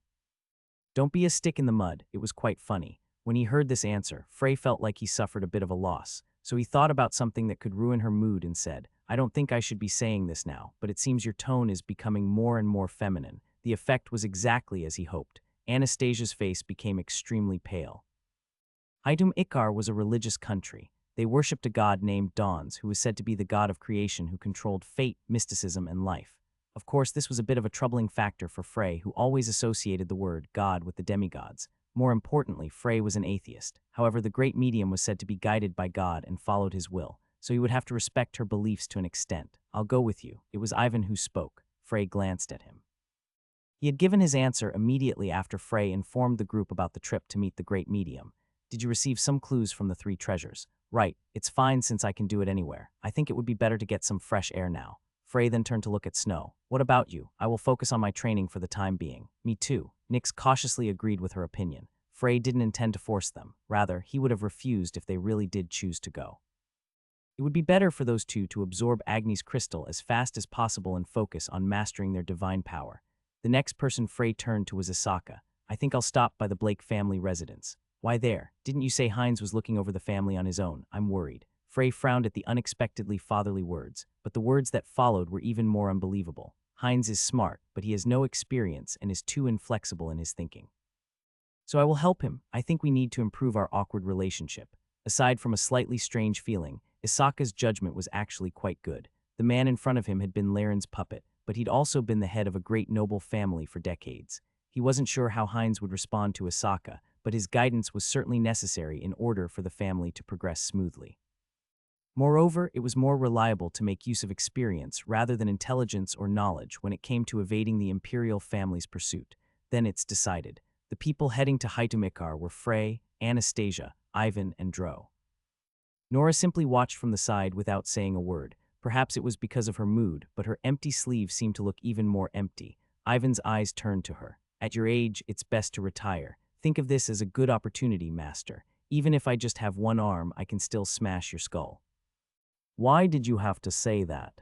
Don't be a stick in the mud. It was quite funny. When he heard this answer, Frey felt like he suffered a bit of a loss. So he thought about something that could ruin her mood and said, "I don't think I should be saying this now, but it seems your tone is becoming more and more feminine." The effect was exactly as he hoped. Anastasia's face became extremely pale. Haidum Ikar was a religious country. They worshipped a god named Dons, who was said to be the god of creation who controlled fate, mysticism, and life. Of course, this was a bit of a troubling factor for Frey, who always associated the word god with the demigods. More importantly, Frey was an atheist. However, the Great Medium was said to be guided by God and followed his will, so he would have to respect her beliefs to an extent. "I'll go with you." It was Ivan who spoke. Frey glanced at him. He had given his answer immediately after Frey informed the group about the trip to meet the Great Medium. "Did you receive some clues from the 3 treasures?" "Right, it's fine since I can do it anywhere. I think it would be better to get some fresh air now." Frey then turned to look at Snow. "What about you? I will focus on my training for the time being." "Me too." Nyx cautiously agreed with her opinion. Frey didn't intend to force them. Rather, he would have refused if they really did choose to go. It would be better for those two to absorb Agni's crystal as fast as possible and focus on mastering their divine power. The next person Frey turned to was Asaka. "I think I'll stop by the Blake family residence." "Why there? Didn't you say Heinz was looking over the family on his own?" "I'm worried." Frey frowned at the unexpectedly fatherly words, but the words that followed were even more unbelievable. "Heinz is smart, but he has no experience and is too inflexible in his thinking. So I will help him. I think we need to improve our awkward relationship." Aside from a slightly strange feeling, Isaka's judgment was actually quite good. The man in front of him had been Laren's puppet, but he'd also been the head of a great noble family for decades. He wasn't sure how Heinz would respond to Asaka, but his guidance was certainly necessary in order for the family to progress smoothly. Moreover, it was more reliable to make use of experience rather than intelligence or knowledge when it came to evading the imperial family's pursuit. Then it's decided. The people heading to Haidumekar were Frey, Anastasia, Ivan, and Dro. Nora simply watched from the side without saying a word. Perhaps it was because of her mood, but her empty sleeve seemed to look even more empty. Ivan's eyes turned to her. "At your age, it's best to retire. Think of this as a good opportunity, Master. Even if I just have one arm, I can still smash your skull." "Why did you have to say that?"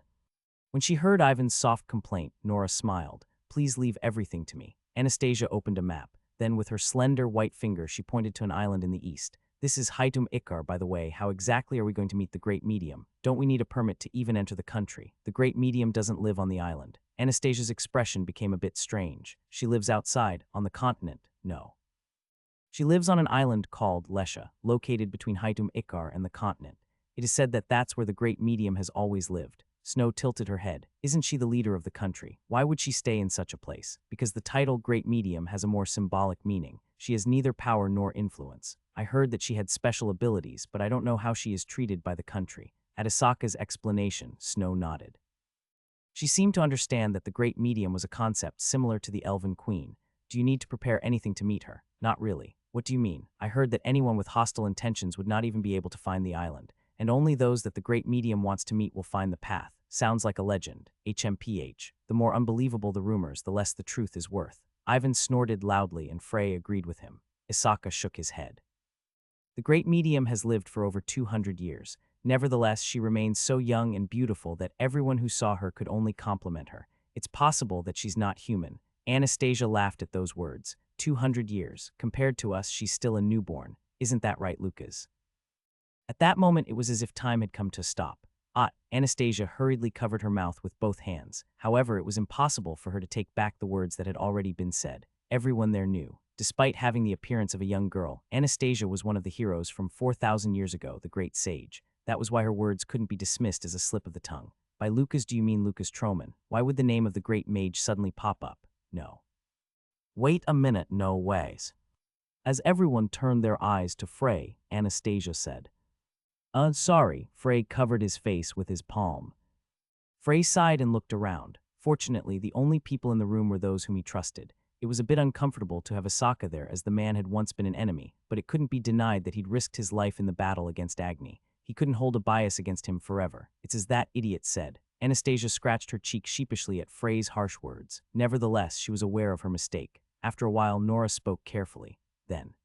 When she heard Ivan's soft complaint, Nora smiled. "Please leave everything to me." Anastasia opened a map. Then with her slender white finger, she pointed to an island in the east. "This is Haidum Ikar, by the way. How exactly are we going to meet the Great Medium? Don't we need a permit to even enter the country? The Great Medium doesn't live on the island." Anastasia's expression became a bit strange. "She lives outside, on the continent." "No. She lives on an island called Lesha, located between Haidum Ikar and the continent. It is said that that's where the Great Medium has always lived." Snow tilted her head. "Isn't she the leader of the country? Why would she stay in such a place?" "Because the title Great Medium has a more symbolic meaning. She has neither power nor influence. I heard that she had special abilities, but I don't know how she is treated by the country." At Asaka's explanation, Snow nodded. She seemed to understand that the Great Medium was a concept similar to the Elven Queen. "Do you need to prepare anything to meet her?" "Not really." "What do you mean?" "I heard that anyone with hostile intentions would not even be able to find the island, and only those that the Great Medium wants to meet will find the path." "Sounds like a legend." HMPH. The more unbelievable the rumors, the less the truth is worth. Ivan snorted loudly and Frey agreed with him. Isaka shook his head. The great medium has lived for over 200 years. Nevertheless, she remains so young and beautiful that everyone who saw her could only compliment her. It's possible that she's not human. Anastasia laughed at those words. 200 years. Compared to us, she's still a newborn. Isn't that right, Lucas? At that moment, it was as if time had come to a stop. Anastasia hurriedly covered her mouth with both hands. However, it was impossible for her to take back the words that had already been said. Everyone there knew. Despite having the appearance of a young girl, Anastasia was one of the heroes from 4,000 years ago, the great sage. That was why her words couldn't be dismissed as a slip of the tongue. By Lucas, do you mean Lucas Troman? Why would the name of the great mage suddenly pop up? No. Wait a minute, no ways. As everyone turned their eyes to Frey, Anastasia said. Sorry, Frey covered his face with his palm. Frey sighed and looked around. Fortunately, the only people in the room were those whom he trusted. It was a bit uncomfortable to have Isaka there as the man had once been an enemy, but it couldn't be denied that he'd risked his life in the battle against Agni. He couldn't hold a bias against him forever. It's as that idiot said. Anastasia scratched her cheek sheepishly at Frey's harsh words. Nevertheless, she was aware of her mistake. After a while, Nora spoke carefully. Then.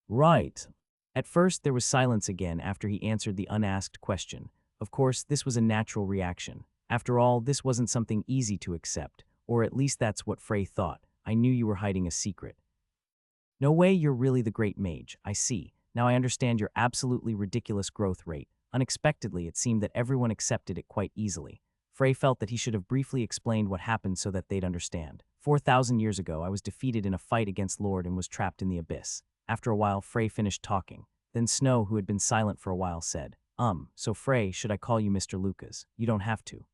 Right. At first, there was silence again after he answered the unasked question. Of course, this was a natural reaction. After all, this wasn't something easy to accept, or at least that's what Frey thought. I knew you were hiding a secret. No way, you're really the great mage, I see. Now I understand your absolutely ridiculous growth rate. Unexpectedly, it seemed that everyone accepted it quite easily. Frey felt that he should have briefly explained what happened so that they'd understand. 4,000 years ago, I was defeated in a fight against Lord and was trapped in the abyss. After a while, Frey finished talking. Then Snow, who had been silent for a while, said, So Frey, should I call you Mr. Lucas? You don't have to,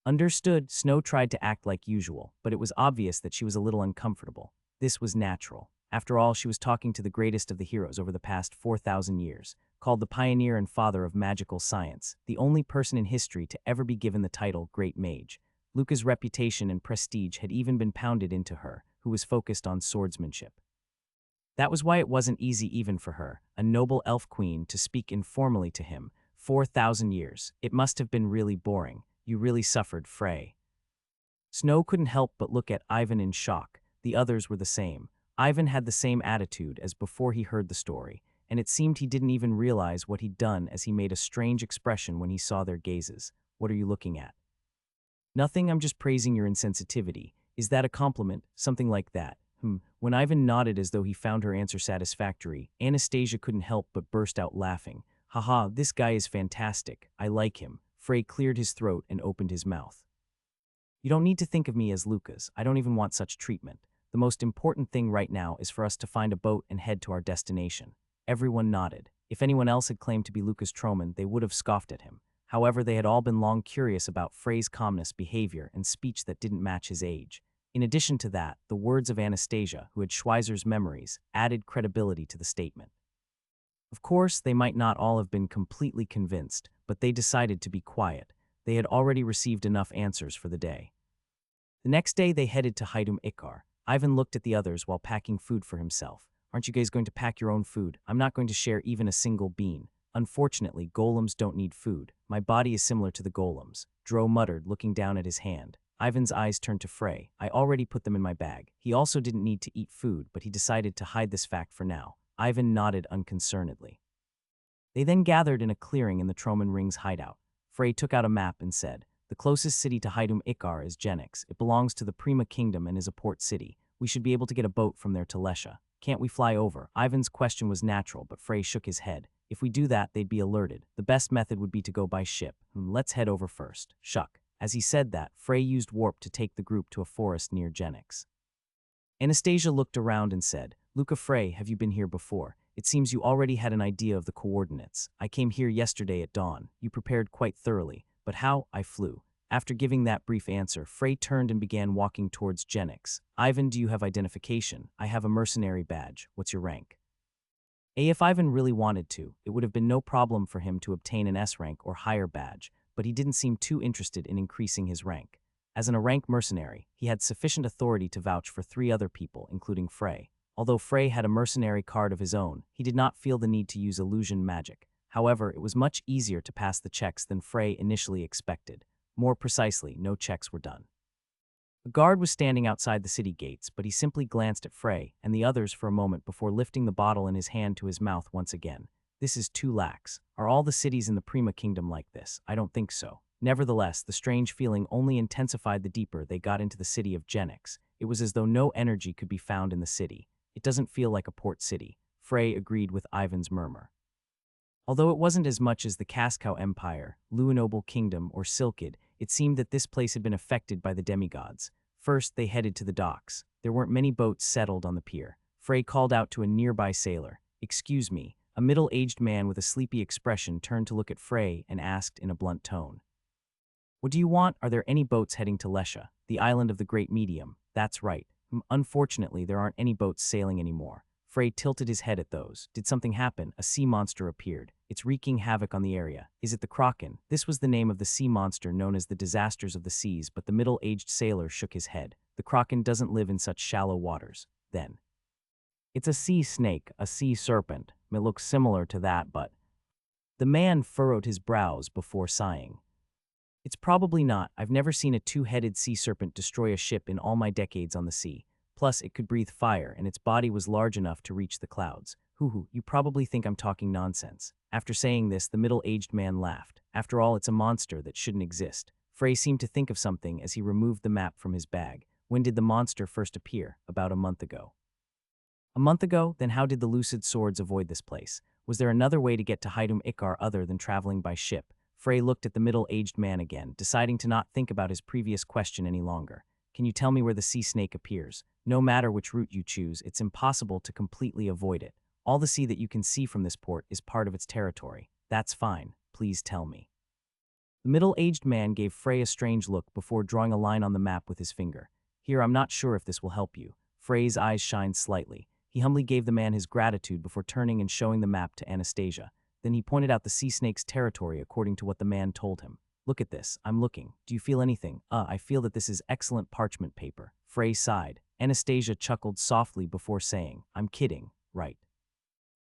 Understood. Snow tried to act like usual, but it was obvious that she was a little uncomfortable. This was natural. After all, she was talking to the greatest of the heroes over the past 4,000 years, called the pioneer and father of magical science, the only person in history to ever be given the title Great Mage. Luca's reputation and prestige had even been pounded into her, who was focused on swordsmanship. That was why it wasn't easy even for her, a noble elf queen, to speak informally to him. 4,000 years. It must have been really boring. You really suffered, Frey. Snow couldn't help but look at Ivan in shock. The others were the same. Ivan had the same attitude as before he heard the story, and it seemed he didn't even realize what he'd done as he made a strange expression when he saw their gazes. What are you looking at? Nothing, I'm just praising your insensitivity. Is that a compliment? Something like that. When Ivan nodded as though he found her answer satisfactory, Anastasia couldn't help but burst out laughing. Haha, this guy is fantastic. I like him. Frey cleared his throat and opened his mouth. You don't need to think of me as Lucas. I don't even want such treatment. The most important thing right now is for us to find a boat and head to our destination. Everyone nodded. If anyone else had claimed to be Lucas Troman, they would have scoffed at him. However, they had all been long curious about Frey's calmness, behavior, and speech that didn't match his age. In addition to that, the words of Anastasia, who had Schweizer's memories, added credibility to the statement. Of course, they might not all have been completely convinced, but they decided to be quiet. They had already received enough answers for the day. The next day, they headed to Haidum Ikar. Ivan looked at the others while packing food for himself. Aren't you guys going to pack your own food? I'm not going to share even a single bean. Unfortunately, golems don't need food. My body is similar to the golems. Dro muttered, looking down at his hand. Ivan's eyes turned to Frey. I already put them in my bag. He also didn't need to eat food, but he decided to hide this fact for now. Ivan nodded unconcernedly. They then gathered in a clearing in the Troman Ring's hideout. Frey took out a map and said, The closest city to Haidum Ikar is Genix. It belongs to the Prima Kingdom and is a port city. We should be able to get a boat from there to Lesha. Can't we fly over? Ivan's question was natural, but Frey shook his head. If we do that, they'd be alerted. The best method would be to go by ship. Let's head over first. Shuck. As he said that, Frey used warp to take the group to a forest near Genix. Anastasia looked around and said, Luca Frey, have you been here before? It seems you already had an idea of the coordinates. I came here yesterday at dawn. You prepared quite thoroughly. But how? I flew. After giving that brief answer, Frey turned and began walking towards Genix. Ivan, do you have identification? I have a mercenary badge. What's your rank? If Ivan really wanted to, it would have been no problem for him to obtain an S rank or higher badge, but he didn't seem too interested in increasing his rank. As a rank mercenary, he had sufficient authority to vouch for 3 other people, including Frey. Although Frey had a mercenary card of his own, he did not feel the need to use illusion magic. However, it was much easier to pass the checks than Frey initially expected. More precisely, no checks were done. A guard was standing outside the city gates, but he simply glanced at Frey and the others for a moment before lifting the bottle in his hand to his mouth once again. This is too lax. Are all the cities in the Prima Kingdom like this? I don't think so. Nevertheless, the strange feeling only intensified the deeper they got into the city of Genix. It was as though no energy could be found in the city. It doesn't feel like a port city. Frey agreed with Ivan's murmur. Although it wasn't as much as the Cascow Empire, Luinoble Kingdom, or Silkid, it seemed that this place had been affected by the demigods. First, they headed to the docks. There weren't many boats settled on the pier. Frey called out to a nearby sailor. "Excuse me." A middle-aged man with a sleepy expression turned to look at Frey and asked in a blunt tone, "What do you want? Are there any boats heading to Lesha, the island of the Great Medium?" "That's right. Unfortunately, there aren't any boats sailing anymore." Frey tilted his head at those. Did something happen? A sea monster appeared. It's wreaking havoc on the area. Is it the Kraken? This was the name of the sea monster known as the Disasters of the Seas, but the middle-aged sailor shook his head. The Kraken doesn't live in such shallow waters. Then, it's a sea snake, a sea serpent. It looks similar to that, but... The man furrowed his brows before sighing. It's probably not. I've never seen a two-headed sea serpent destroy a ship in all my decades on the sea. Plus, it could breathe fire, and its body was large enough to reach the clouds. Hoo-hoo, you probably think I'm talking nonsense. After saying this, the middle-aged man laughed. After all, it's a monster that shouldn't exist. Frey seemed to think of something as he removed the map from his bag. When did the monster first appear? About a month ago. A month ago? Then how did the Lucid Swords avoid this place? Was there another way to get to Haidum Ikar other than traveling by ship? Frey looked at the middle-aged man again, deciding to not think about his previous question any longer. Can you tell me where the sea snake appears? No matter which route you choose, it's impossible to completely avoid it. All the sea that you can see from this port is part of its territory. That's fine. Please tell me. The middle-aged man gave Frey a strange look before drawing a line on the map with his finger. Here, I'm not sure if this will help you. Frey's eyes shined slightly. He humbly gave the man his gratitude before turning and showing the map to Anastasia. Then he pointed out the sea snake's territory according to what the man told him. Look at this. I'm looking. Do you feel anything? I feel that this is excellent parchment paper. Frey sighed. Anastasia chuckled softly before saying, I'm kidding, right?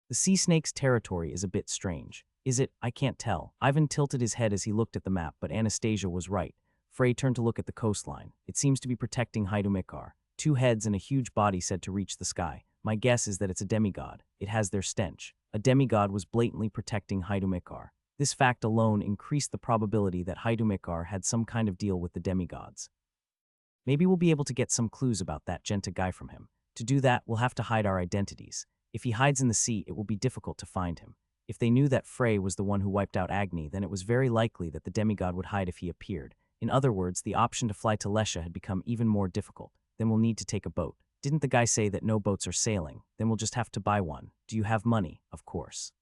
The sea snake's territory is a bit strange. Is it? I can't tell. Ivan tilted his head as he looked at the map, but Anastasia was right. Frey turned to look at the coastline. It seems to be protecting Haidum Ikar. 2 heads and a huge body said to reach the sky. My guess is that it's a demigod. It has their stench. A demigod was blatantly protecting Haidum Ikar. This fact alone increased the probability that Haidum Ikar had some kind of deal with the demigods. Maybe we'll be able to get some clues about that Genta guy from him. To do that, we'll have to hide our identities. If he hides in the sea, it will be difficult to find him. If they knew that Frey was the one who wiped out Agni, then it was very likely that the demigod would hide if he appeared. In other words, the option to fly to Lesha had become even more difficult. Then we'll need to take a boat. Didn't the guy say that no boats are sailing? Then we'll just have to buy one. Do you have money? Of course.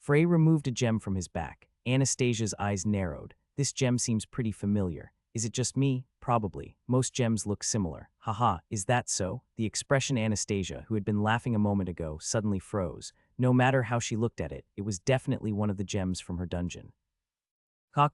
Frey removed a gem from his back. Anastasia's eyes narrowed. This gem seems pretty familiar. Is it just me? Probably. Most gems look similar. Haha, is that so? The expression Anastasia, who had been laughing a moment ago, suddenly froze. No matter how she looked at it, it was definitely one of the gems from her dungeon.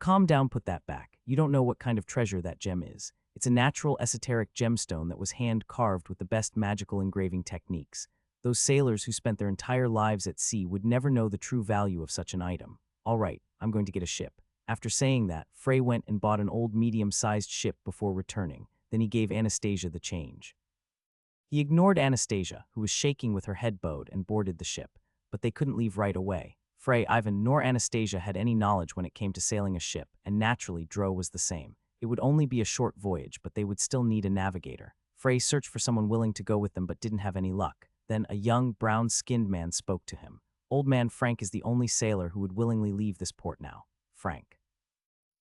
Calm down, put that back. You don't know what kind of treasure that gem is. It's a natural esoteric gemstone that was hand-carved with the best magical engraving techniques. Those sailors who spent their entire lives at sea would never know the true value of such an item. All right, I'm going to get a ship. After saying that, Frey went and bought an old medium-sized ship before returning. Then he gave Anastasia the change. He ignored Anastasia, who was shaking with her head bowed, and boarded the ship. But they couldn't leave right away. Frey, Ivan, nor Anastasia had any knowledge when it came to sailing a ship, and naturally Dro was the same. It would only be a short voyage, but they would still need a navigator. Frey searched for someone willing to go with them but didn't have any luck. Then a young, brown-skinned man spoke to him. Old man Frank is the only sailor who would willingly leave this port now. Frank.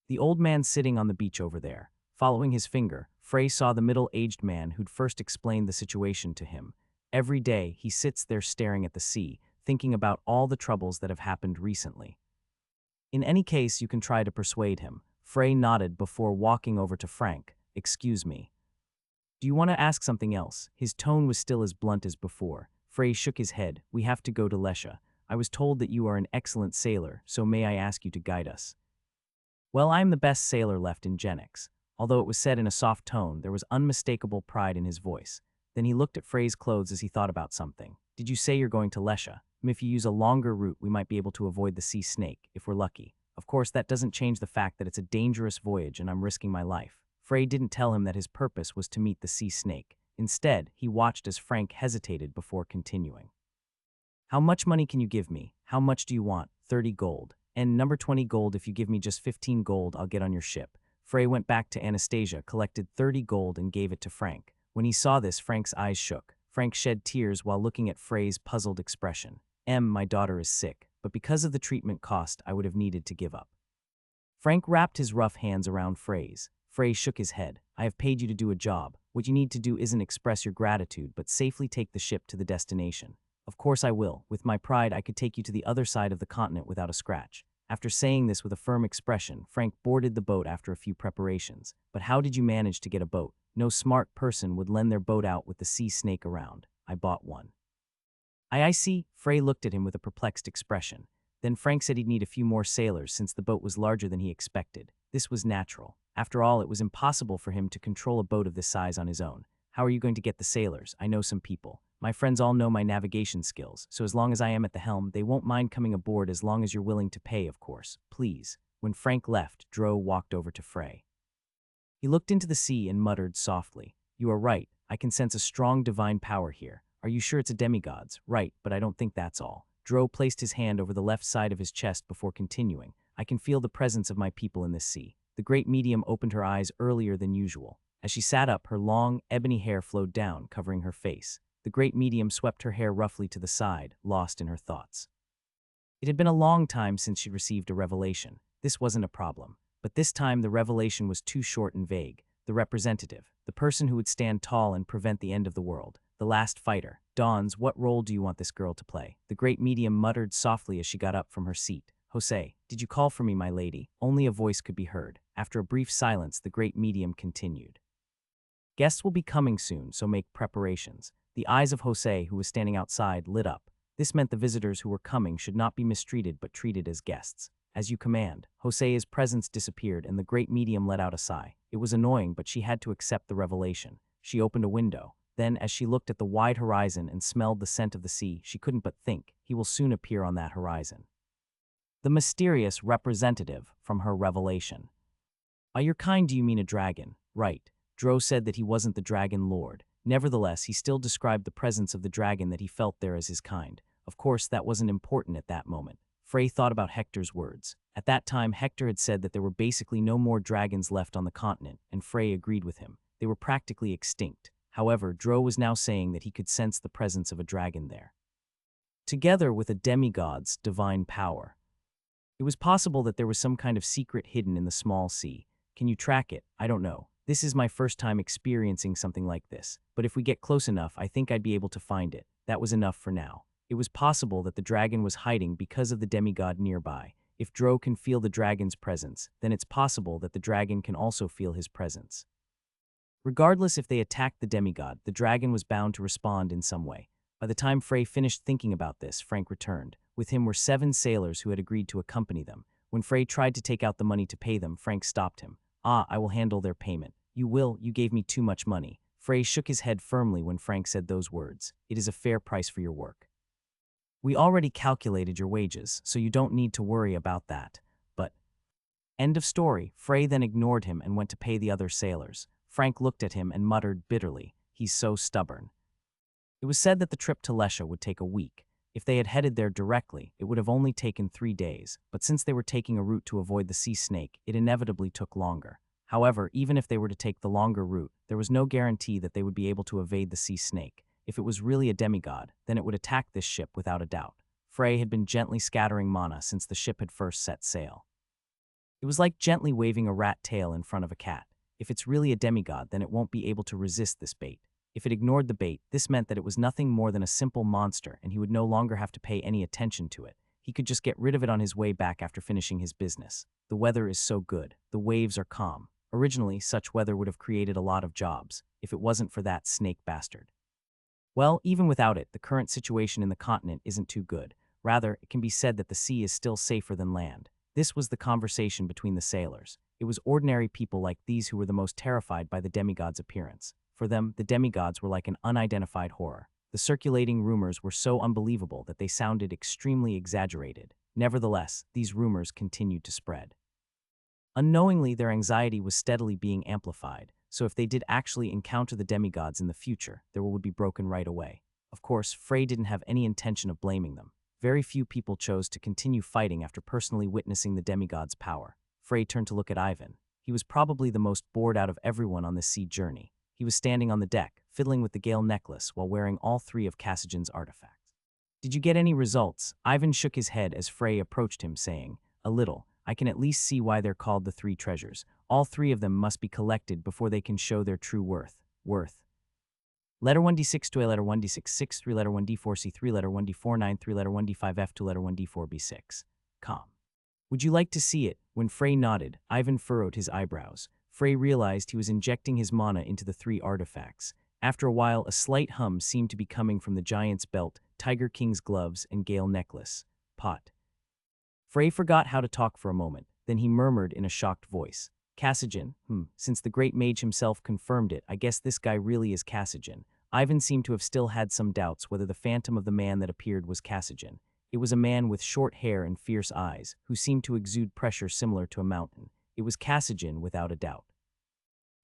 The old man sitting on the beach over there. Following his finger, Frey saw the middle-aged man who'd first explained the situation to him. Every day, he sits there staring at the sea, thinking about all the troubles that have happened recently. In any case, you can try to persuade him. Frey nodded before walking over to Frank. Excuse me. Do you want to ask something else? His tone was still as blunt as before. Frey shook his head. We have to go to Lesha. I was told that you are an excellent sailor, so may I ask you to guide us? Well, I am the best sailor left in Genix. Although it was said in a soft tone, there was unmistakable pride in his voice. Then he looked at Frey's clothes as he thought about something. Did you say you're going to Lesha? If you use a longer route, we might be able to avoid the sea snake, if we're lucky. Of course, that doesn't change the fact that it's a dangerous voyage and I'm risking my life. Frey didn't tell him that his purpose was to meet the sea snake. Instead, he watched as Frank hesitated before continuing. How much money can you give me? How much do you want? 30 gold. And number 20 gold. If you give me just 15 gold, I'll get on your ship. Frey went back to Anastasia, collected 30 gold and gave it to Frank. When he saw this, Frank's eyes shook. Frank shed tears while looking at Frey's puzzled expression. My daughter is sick, but because of the treatment cost, I would have needed to give up. Frank wrapped his rough hands around Frey's. Frey shook his head. I have paid you to do a job. What you need to do isn't express your gratitude, but safely take the ship to the destination. Of course I will. With my pride, I could take you to the other side of the continent without a scratch. After saying this with a firm expression, Frank boarded the boat after a few preparations. But how did you manage to get a boat? No smart person would lend their boat out with the sea snake around. I bought one. I see. Frey looked at him with a perplexed expression. Then Frank said he'd need a few more sailors since the boat was larger than he expected. This was natural. After all, it was impossible for him to control a boat of this size on his own. How are you going to get the sailors? I know some people. My friends all know my navigation skills, so as long as I am at the helm, they won't mind coming aboard as long as you're willing to pay, of course. Please. When Frank left, Dro walked over to Frey. He looked into the sea and muttered softly. You are right. I can sense a strong divine power here. Are you sure it's a demigod's? Right, but I don't think that's all. Dro placed his hand over the left side of his chest before continuing. I can feel the presence of my people in this sea. The great medium opened her eyes earlier than usual. As she sat up, her long, ebony hair flowed down, covering her face. The great medium swept her hair roughly to the side, lost in her thoughts. It had been a long time since she received a revelation. This wasn't a problem. But this time the revelation was too short and vague. The representative, the person who would stand tall and prevent the end of the world, the last fighter. Dawns, what role do you want this girl to play? The great medium muttered softly as she got up from her seat. Jose, did you call for me, my lady? Only a voice could be heard. After a brief silence, the great medium continued. Guests will be coming soon, so make preparations. The eyes of Jose, who was standing outside, lit up. This meant the visitors who were coming should not be mistreated but treated as guests. As you command. Jose's presence disappeared and the great medium let out a sigh. It was annoying, but she had to accept the revelation. She opened a window. Then, as she looked at the wide horizon and smelled the scent of the sea, she couldn't but think, he will soon appear on that horizon. The mysterious representative from her revelation. By your kind, do you mean a dragon? Right. Dro said that he wasn't the dragon lord. Nevertheless, he still described the presence of the dragon that he felt there as his kind. Of course, that wasn't important at that moment. Frey thought about Hector's words. At that time, Hector had said that there were basically no more dragons left on the continent, and Frey agreed with him. They were practically extinct. However, Dro was now saying that he could sense the presence of a dragon there. Together with a demigod's divine power. It was possible that there was some kind of secret hidden in the small sea. Can you track it? I don't know. This is my first time experiencing something like this, but if we get close enough, I think I'd be able to find it. That was enough for now. It was possible that the dragon was hiding because of the demigod nearby. If Dro can feel the dragon's presence, then it's possible that the dragon can also feel his presence. Regardless if they attacked the demigod, the dragon was bound to respond in some way. By the time Frey finished thinking about this, Frank returned. With him were 7 sailors who had agreed to accompany them. When Frey tried to take out the money to pay them, Frank stopped him. I will handle their payment. You will, you gave me too much money. Frey shook his head firmly when Frank said those words. It is a fair price for your work. We already calculated your wages, so you don't need to worry about that. But... End of story. Frey then ignored him and went to pay the other sailors. Frank looked at him and muttered bitterly, he's so stubborn. It was said that the trip to Lesha would take a week. If they had headed there directly, it would have only taken 3 days, but since they were taking a route to avoid the sea snake, it inevitably took longer. However, even if they were to take the longer route, there was no guarantee that they would be able to evade the sea snake. If it was really a demigod, then it would attack this ship without a doubt. Frey had been gently scattering mana since the ship had first set sail. It was like gently waving a rat tail in front of a cat. If it's really a demigod, then it won't be able to resist this bait. If it ignored the bait, this meant that it was nothing more than a simple monster and he would no longer have to pay any attention to it. He could just get rid of it on his way back after finishing his business. The weather is so good. The waves are calm. Originally, such weather would have created a lot of jobs, if it wasn't for that snake bastard. Well, even without it, the current situation in the continent isn't too good. Rather, it can be said that the sea is still safer than land. This was the conversation between the sailors. It was ordinary people like these who were the most terrified by the demigod's appearance. For them, the demigods were like an unidentified horror. The circulating rumors were so unbelievable that they sounded extremely exaggerated. Nevertheless, these rumors continued to spread. Unknowingly, their anxiety was steadily being amplified, so if they did actually encounter the demigods in the future, their will would be broken right away. Of course, Frey didn't have any intention of blaming them. Very few people chose to continue fighting after personally witnessing the demigod's power. Frey turned to look at Ivan. He was probably the most bored out of everyone on this sea journey. He was standing on the deck, fiddling with the Gale necklace while wearing all three of Cassigen's artifacts. "Did you get any results?" Ivan shook his head as Frey approached him, saying, "A little. I can at least see why they're called the three treasures. All three of them must be collected before they can show their true worth. Letter 1d6 to a letter 1d6 6 3 letter 1d4 c3 letter 1d4 9 3 letter 1d5 f2 letter 1d4 b6. Com. Would you like to see it?" When Frey nodded, Ivan furrowed his eyebrows. Frey realized he was injecting his mana into the three artifacts. After a while, a slight hum seemed to be coming from the giant's belt, Tiger King's gloves, and Gale necklace. Pot. Frey forgot how to talk for a moment, then he murmured in a shocked voice, "Cassigen, since the great mage himself confirmed it, I guess this guy really is Cassigen." Ivan seemed to have still had some doubts whether the phantom of the man that appeared was Cassigen. It was a man with short hair and fierce eyes, who seemed to exude pressure similar to a mountain. It was Cassigen without a doubt.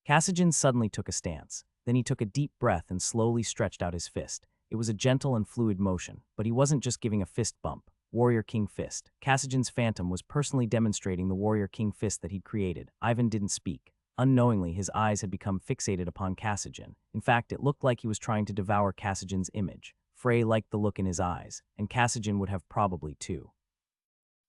Cassigen suddenly took a stance. Then he took a deep breath and slowly stretched out his fist. It was a gentle and fluid motion, but he wasn't just giving a fist bump. Warrior King Fist. Cassigen's phantom was personally demonstrating the Warrior King Fist that he'd created. Ivan didn't speak. Unknowingly, his eyes had become fixated upon Cassigen. In fact, it looked like he was trying to devour Cassigen's image. Frey liked the look in his eyes, and Cassigen would have probably too.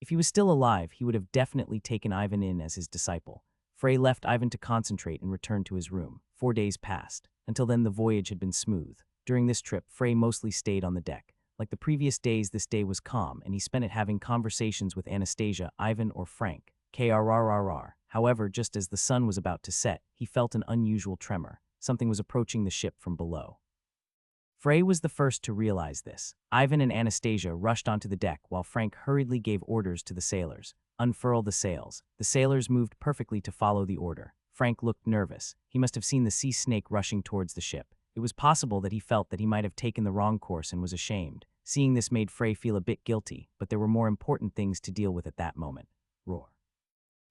If he was still alive, he would have definitely taken Ivan in as his disciple. Frey left Ivan to concentrate and returned to his room. 4 days passed. Until then, the voyage had been smooth. During this trip, Frey mostly stayed on the deck. Like the previous days, this day was calm, and he spent it having conversations with Anastasia, Ivan, or Frank. KRRRR. However, just as the sun was about to set, he felt an unusual tremor. Something was approaching the ship from below. Frey was the first to realize this. Ivan and Anastasia rushed onto the deck while Frank hurriedly gave orders to the sailors. "Unfurl the sails." The sailors moved perfectly to follow the order. Frank looked nervous. He must have seen the sea snake rushing towards the ship. It was possible that he felt that he might have taken the wrong course and was ashamed. Seeing this made Frey feel a bit guilty, but there were more important things to deal with at that moment. Roar.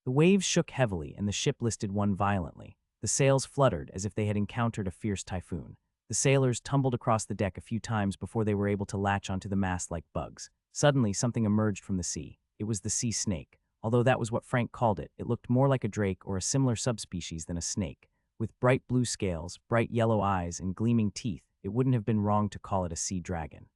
The waves shook heavily and the ship listed one violently. The sails fluttered as if they had encountered a fierce typhoon. The sailors tumbled across the deck a few times before they were able to latch onto the mast like bugs. Suddenly, something emerged from the sea. It was the sea snake. Although that was what Frank called it, it looked more like a drake or a similar subspecies than a snake. With bright blue scales, bright yellow eyes, and gleaming teeth, it wouldn't have been wrong to call it a sea dragon.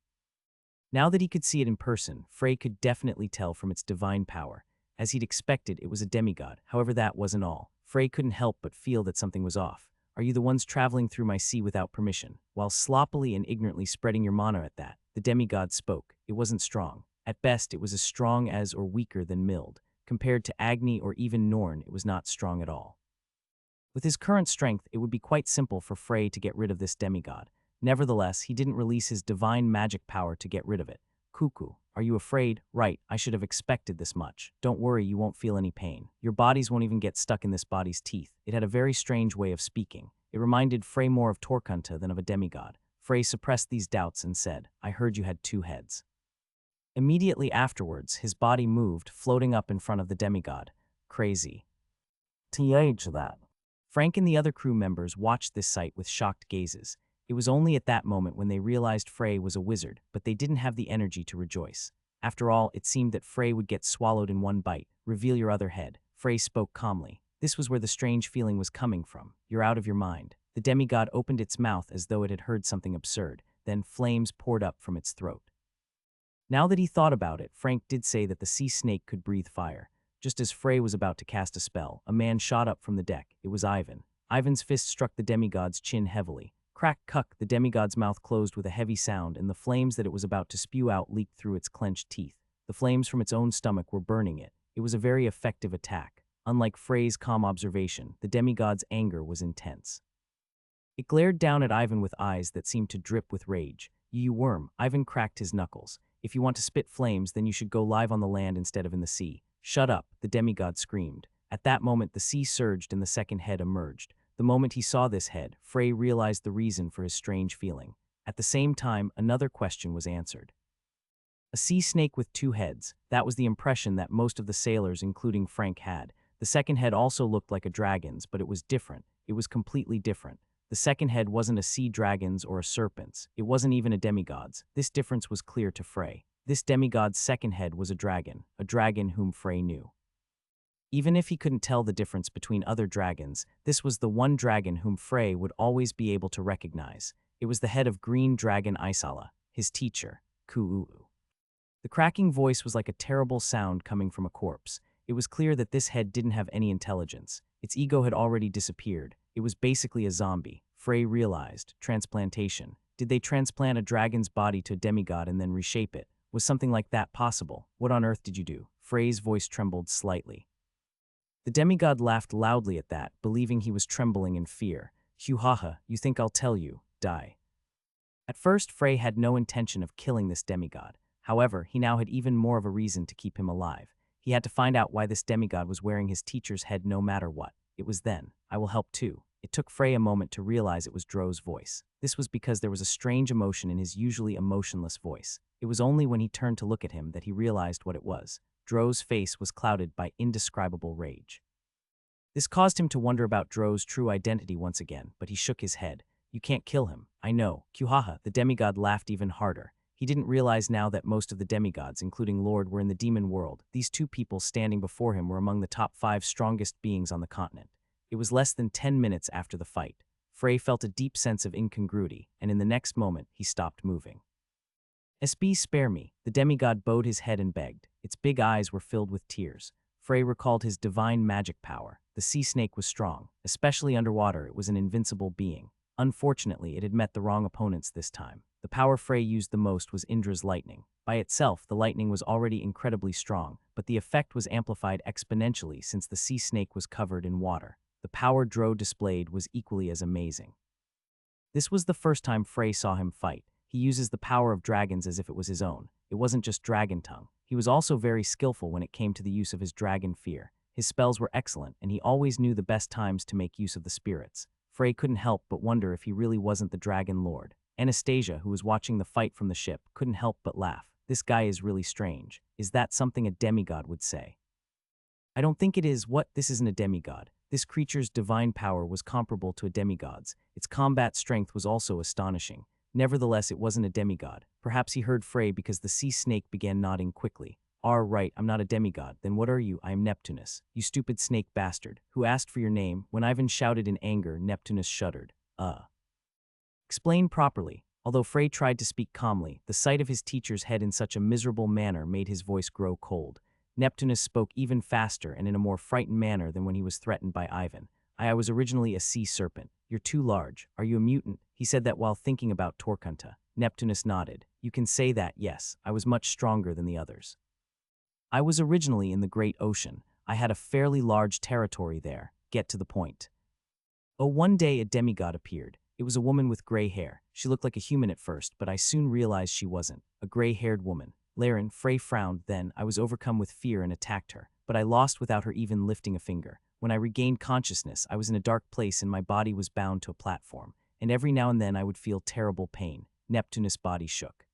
Now that he could see it in person, Frey could definitely tell from its divine power. As he'd expected, it was a demigod. However, that wasn't all. Frey couldn't help but feel that something was off. "Are you the ones traveling through my sea without permission?" While sloppily and ignorantly spreading your mana at that, the demigod spoke. It wasn't strong. At best, it was as strong as or weaker than Mild. Compared to Agni or even Norn, it was not strong at all. With his current strength, it would be quite simple for Frey to get rid of this demigod. Nevertheless, he didn't release his divine magic power to get rid of it. "Cuckoo, are you afraid?" "Right, I should have expected this much. Don't worry, you won't feel any pain. Your bodies won't even get stuck in this body's teeth." It had a very strange way of speaking. It reminded Frey more of Torkunta than of a demigod. Frey suppressed these doubts and said, "I heard you had 2 heads." Immediately afterwards, his body moved, floating up in front of the demigod. Crazy. TH that. Frank and the other crew members watched this sight with shocked gazes. It was only at that moment when they realized Frey was a wizard, but they didn't have the energy to rejoice. After all, it seemed that Frey would get swallowed in one bite. "Reveal your other head." Frey spoke calmly. This was where the strange feeling was coming from. "You're out of your mind." The demigod opened its mouth as though it had heard something absurd. Then flames poured up from its throat. Now that he thought about it, Frank did say that the sea snake could breathe fire. Just as Frey was about to cast a spell, a man shot up from the deck. It was Ivan. Ivan's fist struck the demigod's chin heavily. Crack cuck, the demigod's mouth closed with a heavy sound, and the flames that it was about to spew out leaked through its clenched teeth. The flames from its own stomach were burning it. It was a very effective attack. Unlike Frey's calm observation, the demigod's anger was intense. It glared down at Ivan with eyes that seemed to drip with rage. "You worm." Ivan cracked his knuckles. "If you want to spit flames, then you should go live on the land instead of in the sea." "Shut up," the demigod screamed. At that moment, the sea surged and the second head emerged. The moment he saw this head, Frey realized the reason for his strange feeling. At the same time, another question was answered. A sea snake with 2 heads. That was the impression that most of the sailors, including Frank, had. The The second head also looked like a dragon's, but it was different. It was completely different. The second head wasn't a sea dragon's or a serpent's. It wasn't even a demigod's. This difference was clear to Frey. This demigod's second head was a dragon whom Frey knew. Even if he couldn't tell the difference between other dragons, this was the one dragon whom Frey would always be able to recognize. It was the head of green dragon Aisala, his teacher, Ku'uu. The cracking voice was like a terrible sound coming from a corpse. It was clear that this head didn't have any intelligence. Its ego had already disappeared. It was basically a zombie. Frey realized. Transplantation. Did they transplant a dragon's body to a demigod and then reshape it? Was something like that possible? What on earth did you do? Frey's voice trembled slightly. The demigod laughed loudly at that, believing he was trembling in fear. Huhaha, you think I'll tell you? Die. At first, Frey had no intention of killing this demigod. However, he now had even more of a reason to keep him alive. He had to find out why this demigod was wearing his teacher's head no matter what. It was then. I will help too. It took Frey a moment to realize it was Dro's voice. This was because there was a strange emotion in his usually emotionless voice. It was only when he turned to look at him that he realized what it was. Dro's face was clouded by indescribable rage. This caused him to wonder about Dro's true identity once again, but he shook his head. You can't kill him. I know. Kuhaha, the demigod laughed even harder. He didn't realize now that most of the demigods, including Lord, were in the demon world. These two people standing before him were among the top 5 strongest beings on the continent. It was less than 10 minutes after the fight. Frey felt a deep sense of incongruity, and in the next moment, he stopped moving. SB, spare me. The demigod bowed his head and begged. Its big eyes were filled with tears. Frey recalled his divine magic power. The sea snake was strong. Especially underwater, it was an invincible being. Unfortunately, it had met the wrong opponents this time. The power Frey used the most was Indra's lightning. By itself, the lightning was already incredibly strong, but the effect was amplified exponentially since the sea snake was covered in water. The power Dro displayed was equally as amazing. This was the first time Frey saw him fight. He uses the power of dragons as if it was his own. It wasn't just dragon tongue. He was also very skillful when it came to the use of his dragon fear. His spells were excellent, and he always knew the best times to make use of the spirits. Frey couldn't help but wonder if he really wasn't the Dragon Lord. Anastasia, who was watching the fight from the ship, couldn't help but laugh. This guy is really strange. Is that something a demigod would say? I don't think it is. What? This isn't a demigod. This creature's divine power was comparable to a demigod's. Its combat strength was also astonishing. Nevertheless, it wasn't a demigod. Perhaps he heard Frey because the sea snake began nodding quickly. Right, I'm not a demigod. Then what are you? I am Neptunus. You stupid snake bastard. Who asked for your name? When Ivan shouted in anger, Neptunus shuddered. Explain properly. Although Frey tried to speak calmly, the sight of his teacher's head in such a miserable manner made his voice grow cold. Neptunus spoke even faster and in a more frightened manner than when he was threatened by Ivan. I was originally a sea serpent. You're too large. Are you a mutant? He said that while thinking about Torkunta. Neptunus nodded. You can say that, yes. I was much stronger than the others. I was originally in the Great Ocean. I had a fairly large territory there. Get to the point. One day a demigod appeared. It was a woman with gray hair. She looked like a human at first, but I soon realized she wasn't. A gray-haired woman. Laren, Frey frowned. Then I was overcome with fear and attacked her, but I lost without her even lifting a finger. When I regained consciousness, I was in a dark place and my body was bound to a platform, and every now and then I would feel terrible pain. Neptunus' body shook.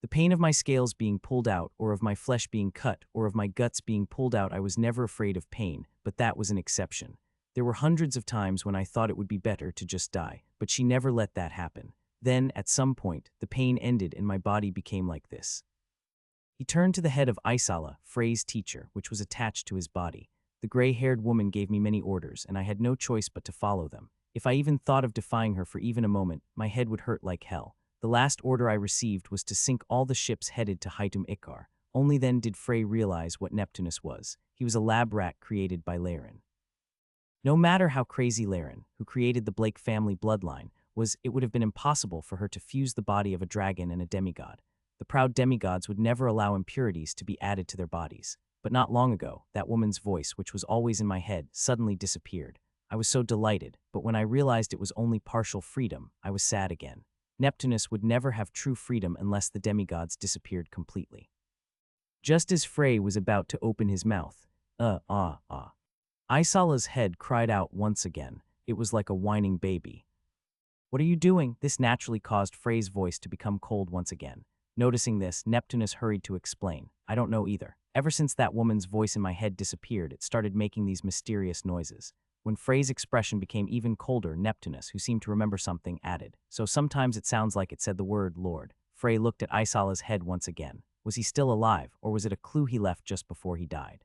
The pain of my scales being pulled out, or of my flesh being cut, or of my guts being pulled out. I was never afraid of pain, but that was an exception. There were hundreds of times when I thought it would be better to just die, but she never let that happen. Then, at some point, the pain ended and my body became like this. He turned to the head of Aisala, Frey's teacher, which was attached to his body. The gray-haired woman gave me many orders, and I had no choice but to follow them. If I even thought of defying her for even a moment, my head would hurt like hell. The last order I received was to sink all the ships headed to Hytum Ikar. Only then did Frey realize what Neptunus was. He was a lab rat created by Laren. No matter how crazy Laren, who created the Blake family bloodline, was, it would have been impossible for her to fuse the body of a dragon and a demigod. The proud demigods would never allow impurities to be added to their bodies. But not long ago, that woman's voice, which was always in my head, suddenly disappeared. I was so delighted, but when I realized it was only partial freedom, I was sad again. Neptunus would never have true freedom unless the demigods disappeared completely. Just as Frey was about to open his mouth, Aisala's head cried out once again. It was like a whining baby. What are you doing? This naturally caused Frey's voice to become cold once again. Noticing this, Neptunus hurried to explain. I don't know either. Ever since that woman's voice in my head disappeared, it started making these mysterious noises. When Frey's expression became even colder, Neptunus, who seemed to remember something, added, so sometimes it sounds like it said the word Lord. Frey looked at Isala's head once again. Was he still alive, or was it a clue he left just before he died?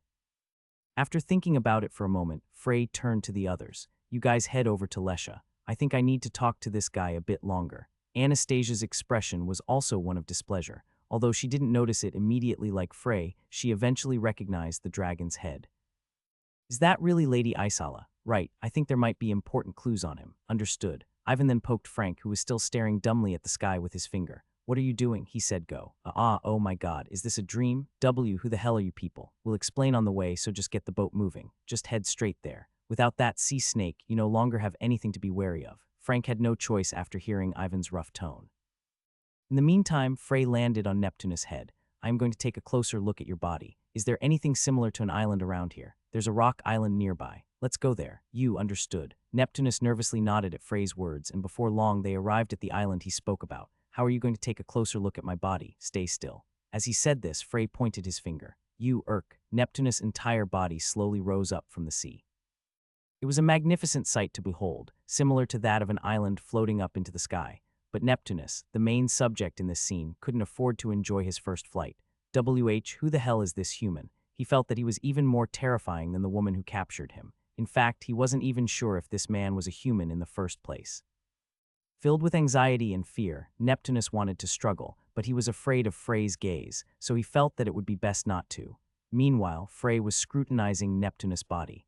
After thinking about it for a moment, Frey turned to the others. You guys head over to Lesha. I think I need to talk to this guy a bit longer. Anastasia's expression was also one of displeasure. Although she didn't notice it immediately like Frey, she eventually recognized the dragon's head. Is that really Lady Isala? Right, I think there might be important clues on him. Understood. Ivan then poked Frank, who was still staring dumbly at the sky with his finger. What are you doing? He said go. Oh my god, is this a dream? Who the hell are you people? We'll explain on the way, so just get the boat moving. Just head straight there. Without that sea snake, you no longer have anything to be wary of. Frank had no choice after hearing Ivan's rough tone. In the meantime, Frey landed on Neptunus' head. I am going to take a closer look at your body. Is there anything similar to an island around here? There's a rock island nearby. Let's go there. You understood. Neptunus nervously nodded at Frey's words, and before long they arrived at the island he spoke about. How are you going to take a closer look at my body? Stay still. As he said this, Frey pointed his finger. You, Urk. Neptunus' entire body slowly rose up from the sea. It was a magnificent sight to behold, similar to that of an island floating up into the sky. But Neptunus, the main subject in this scene, couldn't afford to enjoy his first flight. Who the hell is this human? He felt that he was even more terrifying than the woman who captured him. In fact, he wasn't even sure if this man was a human in the first place. Filled with anxiety and fear, Neptunus wanted to struggle, but he was afraid of Frey's gaze, so he felt that it would be best not to. Meanwhile, Frey was scrutinizing Neptunus' body.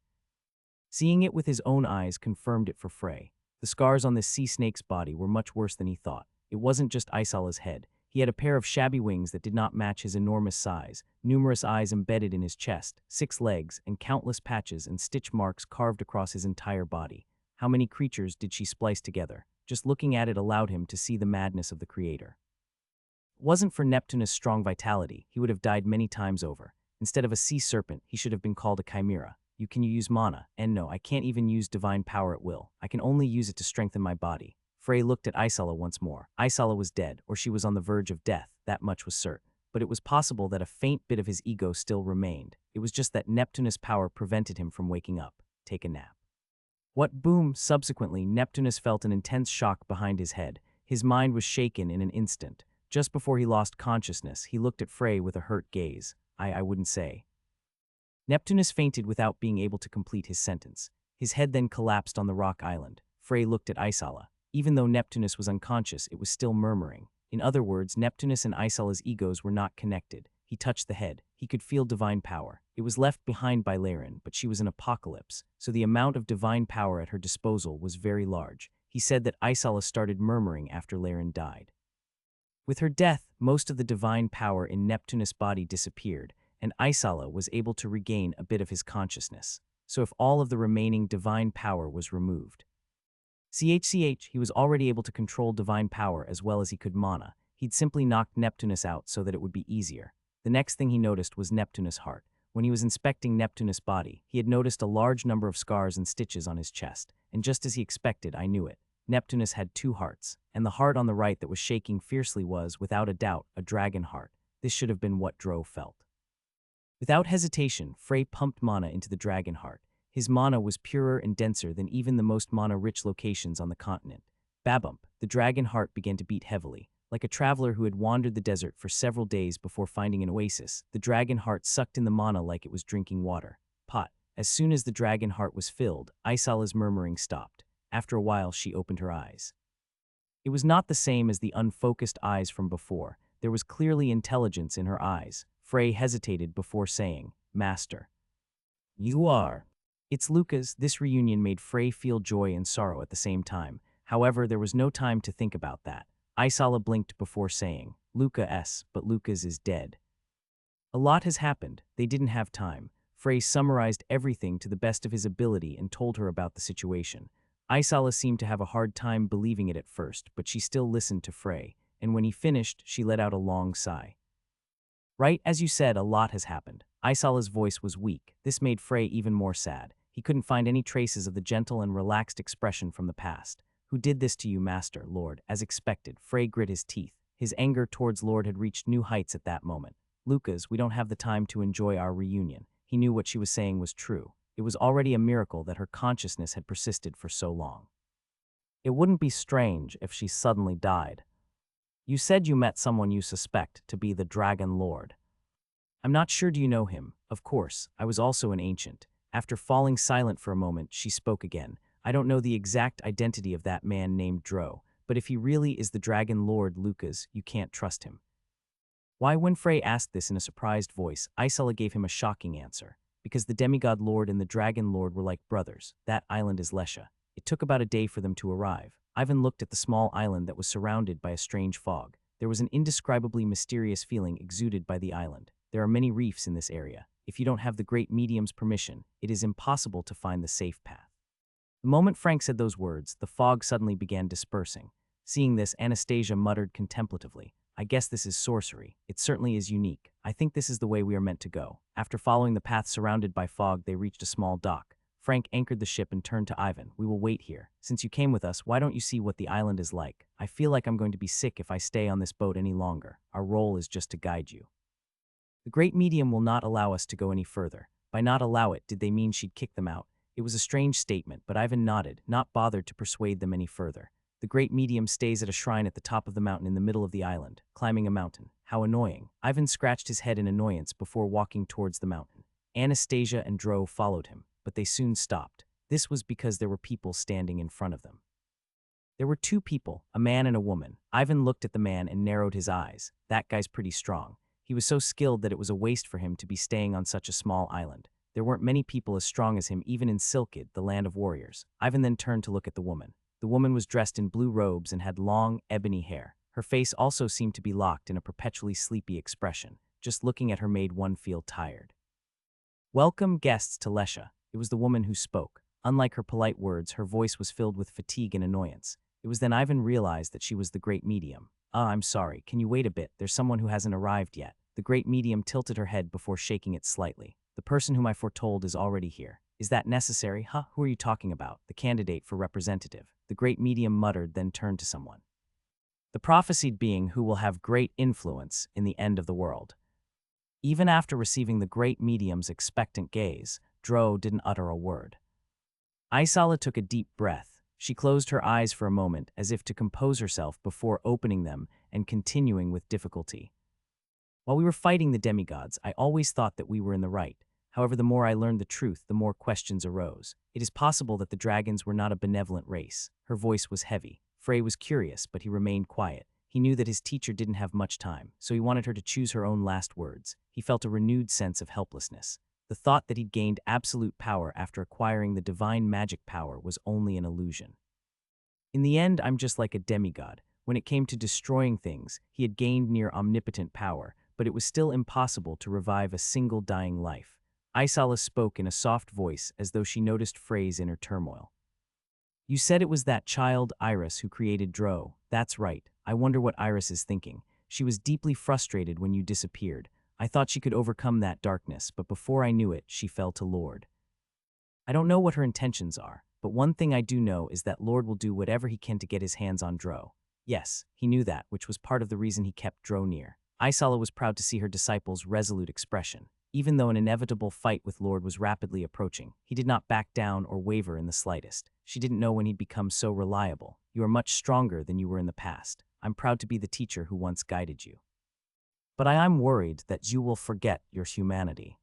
Seeing it with his own eyes confirmed it for Frey. The scars on this sea snake's body were much worse than he thought. It wasn't just Isala's head. He had a pair of shabby wings that did not match his enormous size, numerous eyes embedded in his chest, 6 legs, and countless patches and stitch marks carved across his entire body. How many creatures did she splice together? Just looking at it allowed him to see the madness of the creator. If it wasn't for Neptunus' strong vitality, he would have died many times over. Instead of a sea serpent, he should have been called a chimera. Can you use mana? And no, I can't even use divine power at will. I can only use it to strengthen my body. Frey looked at Isala once more. Isala was dead, or she was on the verge of death, that much was certain. But it was possible that a faint bit of his ego still remained. It was just that Neptunus' power prevented him from waking up. Take a nap. What boom! Subsequently, Neptunus felt an intense shock behind his head. His mind was shaken in an instant. Just before he lost consciousness, he looked at Frey with a hurt gaze. I wouldn't say. Neptunus fainted without being able to complete his sentence. His head then collapsed on the rock island. Frey looked at Isala. Even though Neptunus was unconscious, it was still murmuring. In other words, Neptunus and Isala's egos were not connected. He touched the head. He could feel divine power. It was left behind by Laren, but she was an apocalypse, so the amount of divine power at her disposal was very large. He said that Isala started murmuring after Laren died. With her death, most of the divine power in Neptunus' body disappeared, and Isala was able to regain a bit of his consciousness. So if all of the remaining divine power was removed. He was already able to control divine power as well as he could mana. He'd simply knocked Neptunus out so that it would be easier. The next thing he noticed was Neptunus' heart. When he was inspecting Neptunus' body, he had noticed a large number of scars and stitches on his chest, and just as he expected, I knew it. Neptunus had 2 hearts, and the heart on the right that was shaking fiercely was, without a doubt, a dragon heart. This should have been what Dro felt. Without hesitation, Frey pumped mana into the dragon heart. His mana was purer and denser than even the most mana-rich locations on the continent. Babump, the dragon heart began to beat heavily. Like a traveler who had wandered the desert for several days before finding an oasis, the dragon heart sucked in the mana like it was drinking water. Pot. As soon as the dragon heart was filled, Isala's murmuring stopped. After a while, she opened her eyes. It was not the same as the unfocused eyes from before. There was clearly intelligence in her eyes. Frey hesitated before saying, Master. You are. It's Luca's. This reunion made Frey feel joy and sorrow at the same time. However, there was no time to think about that. Isala blinked before saying, Luca's, but Luca's is dead. A lot has happened. They didn't have time. Frey summarized everything to the best of his ability and told her about the situation. Isala seemed to have a hard time believing it at first, but she still listened to Frey, and when he finished, she let out a long sigh. Right, as you said, a lot has happened. Isala's voice was weak. This made Frey even more sad. He couldn't find any traces of the gentle and relaxed expression from the past. Who did this to you, Master, Lord? As expected, Frey grit his teeth. His anger towards Lord had reached new heights at that moment. Lucas, we don't have the time to enjoy our reunion. He knew what she was saying was true. It was already a miracle that her consciousness had persisted for so long. It wouldn't be strange if she suddenly died. You said you met someone you suspect to be the Dragon Lord. I'm not sure, do you know him? Of course, I was also an ancient. After falling silent for a moment, she spoke again. I don't know the exact identity of that man named Dro, but if he really is the Dragon Lord Lucas, you can't trust him. Why? When Frey asked this in a surprised voice, Isala gave him a shocking answer. Because the Demigod Lord and the Dragon Lord were like brothers. That island is Lesha. It took about a day for them to arrive. Ivan looked at the small island that was surrounded by a strange fog. There was an indescribably mysterious feeling exuded by the island. There are many reefs in this area. If you don't have the Great Medium's permission, it is impossible to find the safe path. The moment Frank said those words, the fog suddenly began dispersing. Seeing this, Anastasia muttered contemplatively, I guess this is sorcery. It certainly is unique. I think this is the way we are meant to go. After following the path surrounded by fog, they reached a small dock. Frank anchored the ship and turned to Ivan. We will wait here. Since you came with us, why don't you see what the island is like? I feel like I'm going to be sick if I stay on this boat any longer. Our role is just to guide you. The Great Medium will not allow us to go any further. By not allow it, did they mean she'd kick them out? It was a strange statement, but Ivan nodded, not bothered to persuade them any further. The Great Medium stays at a shrine at the top of the mountain in the middle of the island, climbing a mountain. How annoying. Ivan scratched his head in annoyance before walking towards the mountain. Anastasia and Dro followed him, but they soon stopped. This was because there were people standing in front of them. There were two people, a man and a woman. Ivan looked at the man and narrowed his eyes. That guy's pretty strong. He was so skilled that it was a waste for him to be staying on such a small island. There weren't many people as strong as him, even in Silkid, the land of warriors. Ivan then turned to look at the woman. The woman was dressed in blue robes and had long, ebony hair. Her face also seemed to be locked in a perpetually sleepy expression. Just looking at her made one feel tired. Welcome, guests, to Lesha. It was the woman who spoke. Unlike her polite words, her voice was filled with fatigue and annoyance. It was then Ivan realized that she was the Great Medium. I'm sorry, can you wait a bit? There's someone who hasn't arrived yet. The Great Medium tilted her head before shaking it slightly. The person whom I foretold is already here. Is that necessary? Who are you talking about? The candidate for representative. The Great Medium muttered, then turned to someone. The prophesied being who will have great influence in the end of the world. Even after receiving the Great Medium's expectant gaze, Dro didn't utter a word. Isala took a deep breath. She closed her eyes for a moment as if to compose herself before opening them and continuing with difficulty. While we were fighting the demigods, I always thought that we were in the right. However, the more I learned the truth, the more questions arose. It is possible that the dragons were not a benevolent race. Her voice was heavy. Frey was curious, but he remained quiet. He knew that his teacher didn't have much time, so he wanted her to choose her own last words. He felt a renewed sense of helplessness. The thought that he'd gained absolute power after acquiring the divine magic power was only an illusion. In the end, I'm just like a demigod. When it came to destroying things, he had gained near omnipotent power, but it was still impossible to revive a single dying life. Isala spoke in a soft voice as though she noticed Frey's inner turmoil. You said it was that child, Iris, who created Dro. That's right. I wonder what Iris is thinking. She was deeply frustrated when you disappeared. I thought she could overcome that darkness, but before I knew it, she fell to Lord. I don't know what her intentions are, but one thing I do know is that Lord will do whatever he can to get his hands on Dro. Yes, he knew that, which was part of the reason he kept Dro near. Isala was proud to see her disciple's resolute expression. Even though an inevitable fight with Lord was rapidly approaching, he did not back down or waver in the slightest. She didn't know when he'd become so reliable. You are much stronger than you were in the past. I'm proud to be the teacher who once guided you. But I am worried that you will forget your humanity.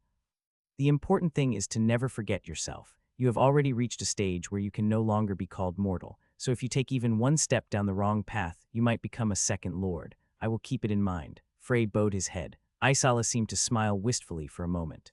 The important thing is to never forget yourself. You have already reached a stage where you can no longer be called mortal, so if you take even one step down the wrong path, you might become a second Lord. I will keep it in mind. Frey bowed his head. Isala seemed to smile wistfully for a moment.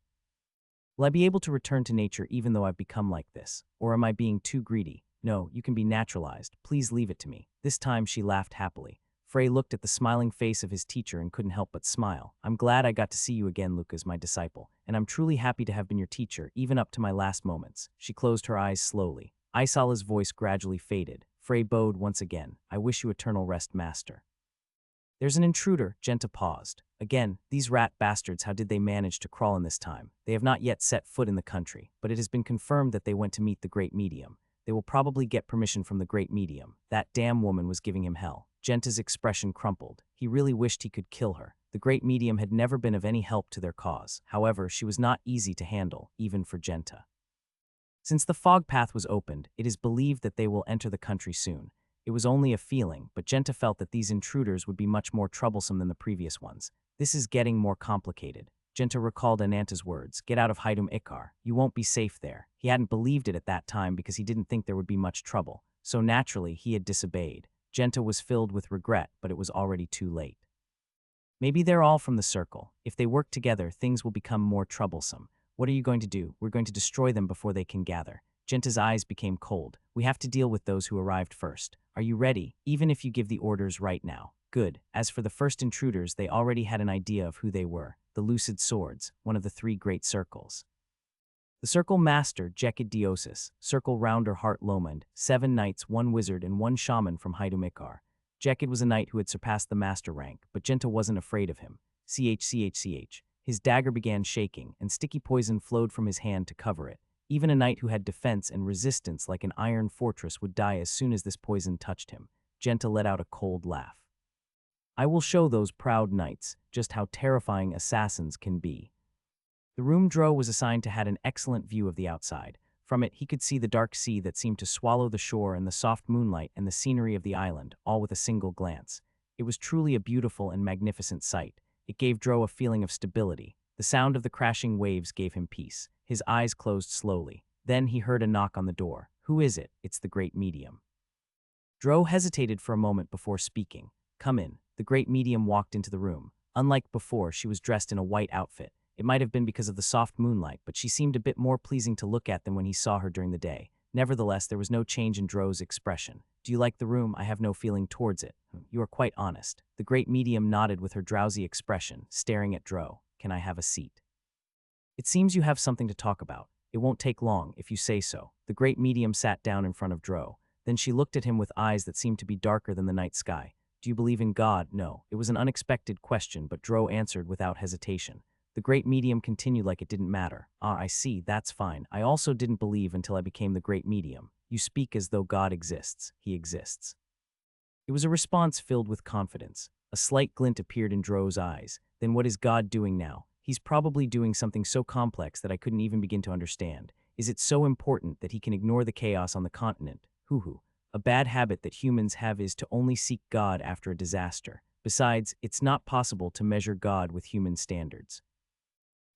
Will I be able to return to nature even though I've become like this? Or am I being too greedy? No, you can be naturalized. Please leave it to me. This time she laughed happily. Frey looked at the smiling face of his teacher and couldn't help but smile. I'm glad I got to see you again, Lucas, my disciple, and I'm truly happy to have been your teacher, even up to my last moments. She closed her eyes slowly. Isala's voice gradually faded. Frey bowed once again. I wish you eternal rest, master. There's an intruder, Genta paused. Again, these rat bastards, how did they manage to crawl in this time? They have not yet set foot in the country, but it has been confirmed that they went to meet the Great Medium. They will probably get permission from the Great Medium. That damn woman was giving him hell. Genta's expression crumpled. He really wished he could kill her. The great medium had never been of any help to their cause. However, she was not easy to handle, even for Genta. Since the fog path was opened, it is believed that they will enter the country soon. It was only a feeling, but Genta felt that these intruders would be much more troublesome than the previous ones. This is getting more complicated. Genta recalled Ananta's words, "Get out of Haidum Ikar. You won't be safe there." He hadn't believed it at that time because he didn't think there would be much trouble. So naturally, he had disobeyed. Genta was filled with regret, but it was already too late. Maybe they're all from the circle. If they work together, things will become more troublesome. What are you going to do? We're going to destroy them before they can gather. Genta's eyes became cold. We have to deal with those who arrived first. Are you ready? Even if you give the orders right now. Good. As for the first intruders, they already had an idea of who they were. The Lucid Swords, one of the three great circles. The Circle Master, Jekid Diosis, Circle Rounder Hart Lomond, 7 knights, 1 wizard, and 1 shaman from Haidum Ikar. Jekid was a knight who had surpassed the master rank, but Genta wasn't afraid of him. CHCHCH. His dagger began shaking, and sticky poison flowed from his hand to cover it. Even a knight who had defense and resistance like an iron fortress would die as soon as this poison touched him. Genta let out a cold laugh. I will show those proud knights just how terrifying assassins can be. The room Dro was assigned to had an excellent view of the outside. From it, he could see the dark sea that seemed to swallow the shore and the soft moonlight and the scenery of the island, all with a single glance. It was truly a beautiful and magnificent sight. It gave Dro a feeling of stability. The sound of the crashing waves gave him peace. His eyes closed slowly. Then he heard a knock on the door. Who is it? It's the great medium. Dro hesitated for a moment before speaking. Come in. The great medium walked into the room. Unlike before, she was dressed in a white outfit. It might have been because of the soft moonlight, but she seemed a bit more pleasing to look at than when he saw her during the day. Nevertheless, there was no change in Dro's expression. Do you like the room? I have no feeling towards it. You are quite honest. The great medium nodded with her drowsy expression, staring at Dro. Can I have a seat? It seems you have something to talk about. It won't take long, if you say so. The great medium sat down in front of Dro. Then she looked at him with eyes that seemed to be darker than the night sky. Do you believe in God? No. It was an unexpected question, but Dro answered without hesitation. The great medium continued like it didn't matter. Ah, I see, that's fine. I also didn't believe until I became the great medium. You speak as though God exists. He exists. It was a response filled with confidence. A slight glint appeared in Dro's eyes. Then what is God doing now? He's probably doing something so complex that I couldn't even begin to understand. Is it so important that he can ignore the chaos on the continent? Hoo-hoo. A bad habit that humans have is to only seek God after a disaster. Besides, it's not possible to measure God with human standards.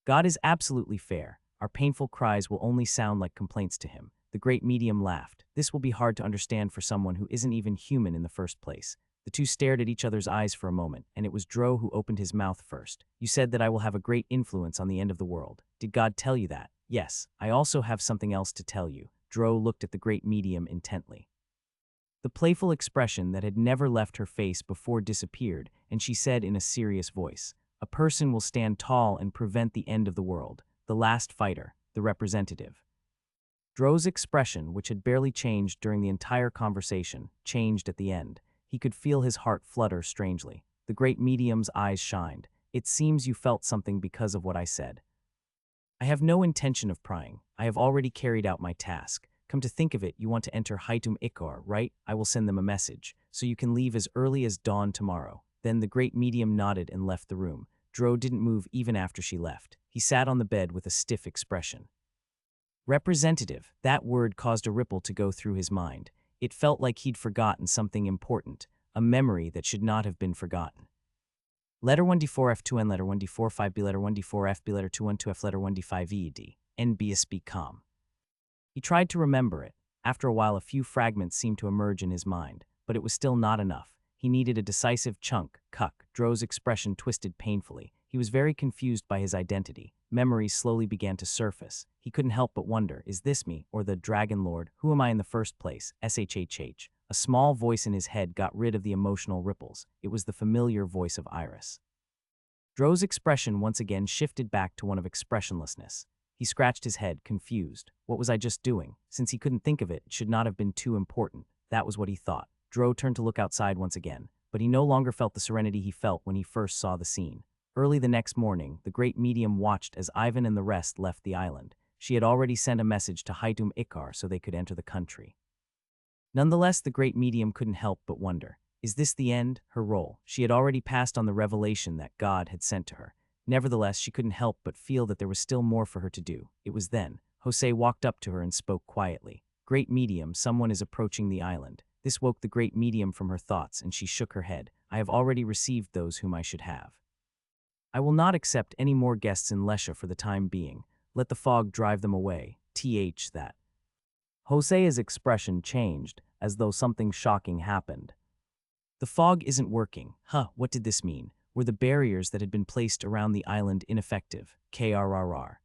God is absolutely fair. Our painful cries will only sound like complaints to him. The great medium laughed. This will be hard to understand for someone who isn't even human in the first place. The two stared at each other's eyes for a moment, and it was Dro who opened his mouth first. You said that I will have a great influence on the end of the world. Did God tell you that? Yes. I also have something else to tell you. Dro looked at the great medium intently. The playful expression that had never left her face before disappeared, and she said in a serious voice, a person will stand tall and prevent the end of the world. The last fighter, the representative. Dro's expression, which had barely changed during the entire conversation, changed at the end. He could feel his heart flutter strangely. The great medium's eyes shined. It seems you felt something because of what I said. I have no intention of prying. I have already carried out my task. Come to think of it, you want to enter Haidum Ikar, right? I will send them a message, so you can leave as early as dawn tomorrow. Then the great medium nodded and left the room. Dro didn't move even after she left. He sat on the bed with a stiff expression. Representative, that word caused a ripple to go through his mind. It felt like he'd forgotten something important, a memory that should not have been forgotten. Letter 1D4F2N, letter 1D45B, letter 1D4FB, letter 212F, letter 1D5ED, NBSB com. He tried to remember it. After a while, a few fragments seemed to emerge in his mind, but it was still not enough. He needed a decisive chunk, cuck. Dro's expression twisted painfully. He was very confused by his identity. Memories slowly began to surface. He couldn't help but wonder, is this me, or the Dragon Lord? Who am I in the first place? SHHH. A small voice in his head got rid of the emotional ripples. It was the familiar voice of Iris. Dro's expression once again shifted back to one of expressionlessness. He scratched his head, confused. What was I just doing? Since he couldn't think of it, it should not have been too important. That was what he thought. Dro turned to look outside once again, but he no longer felt the serenity he felt when he first saw the scene. Early the next morning, the great medium watched as Ivan and the rest left the island. She had already sent a message to Haidum Ikar so they could enter the country. Nonetheless, the great medium couldn't help but wonder, Is this the end? Her role. She had already passed on the revelation that God had sent to her. Nevertheless, she couldn't help but feel that there was still more for her to do. It was then. Jose walked up to her and spoke quietly. Great medium, someone is approaching the island. This woke the great medium from her thoughts, and she shook her head. I have already received those whom I should have. I will not accept any more guests in Lesha for the time being. Let the fog drive them away. That. Jose's expression changed, as though something shocking happened. The fog isn't working. What did this mean? Were the barriers that had been placed around the island ineffective? Krrr.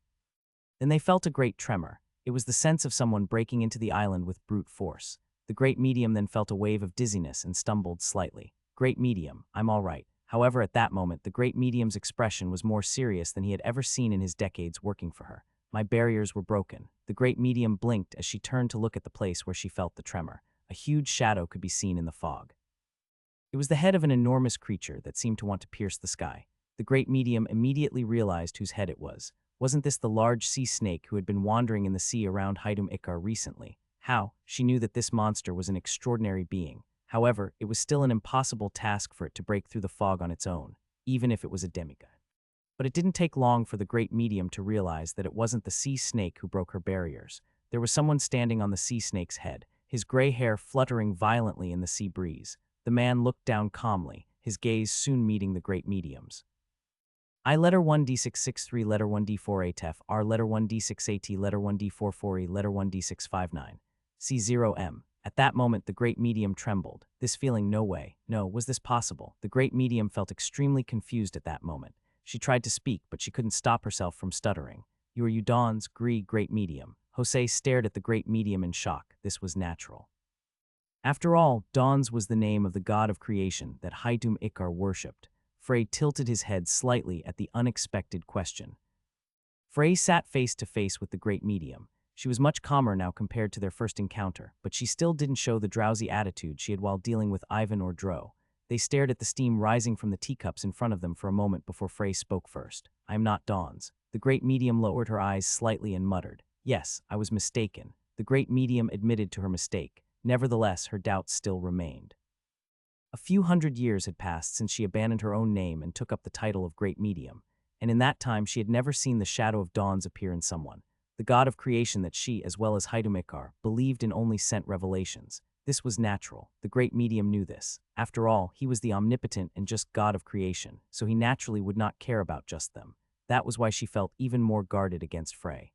Then they felt a great tremor. It was the sense of someone breaking into the island with brute force. The great medium then felt a wave of dizziness and stumbled slightly. Great medium, I'm all right. However, at that moment, the great medium's expression was more serious than he had ever seen in his decades working for her. My barriers were broken. The great medium blinked as she turned to look at the place where she felt the tremor. A huge shadow could be seen in the fog. It was the head of an enormous creature that seemed to want to pierce the sky. The great medium immediately realized whose head it was. Wasn't this the large sea snake who had been wandering in the sea around Haidum Ikar recently? How? She knew that this monster was an extraordinary being. However, it was still an impossible task for it to break through the fog on its own, even if it was a demigod. But it didn't take long for the great medium to realize that it wasn't the sea snake who broke her barriers. There was someone standing on the sea snake's head, his gray hair fluttering violently in the sea breeze. The man looked down calmly, his gaze soon meeting the great medium's. I letter 1d663 letter 1d4 atf r letter 1d6 at letter 1d44 letter 1d659 c0m. At that moment the great medium trembled. This feeling, no way, no, was this possible? The great medium felt extremely confused at that moment. She tried to speak, but she couldn't stop herself from stuttering. You Dawn's great medium. Jose stared at the great medium in shock. This was natural. After all, Dawns was the name of the god of creation that Haidum Ikar worshipped. Frey tilted his head slightly at the unexpected question. Frey sat face to face with the great medium. She was much calmer now compared to their first encounter, but she still didn't show the drowsy attitude she had while dealing with Ivan or Dro. They stared at the steam rising from the teacups in front of them for a moment before Frey spoke first. I am not Dawns. The great medium lowered her eyes slightly and muttered. Yes, I was mistaken. The great medium admitted to her mistake. Nevertheless, her doubts still remained. A few hundred years had passed since she abandoned her own name and took up the title of Great Medium, and in that time she had never seen the shadow of Dawns appear in someone. The god of creation that she, as well as Haidum Ikar, believed in only sent revelations. This was natural. The great medium knew this. After all, he was the omnipotent and just god of creation, so he naturally would not care about just them. That was why she felt even more guarded against Frey.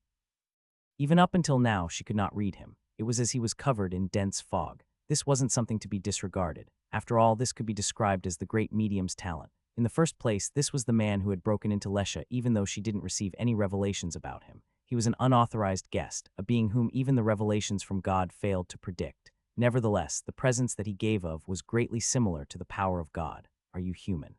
Even up until now, she could not read him. It was as he was covered in dense fog. This wasn't something to be disregarded. After all, this could be described as the great medium's talent. In the first place, this was the man who had broken into Lesha even though she didn't receive any revelations about him. He was an unauthorized guest, a being whom even the revelations from God failed to predict. Nevertheless, the presence that he gave of was greatly similar to the power of God. Are you human?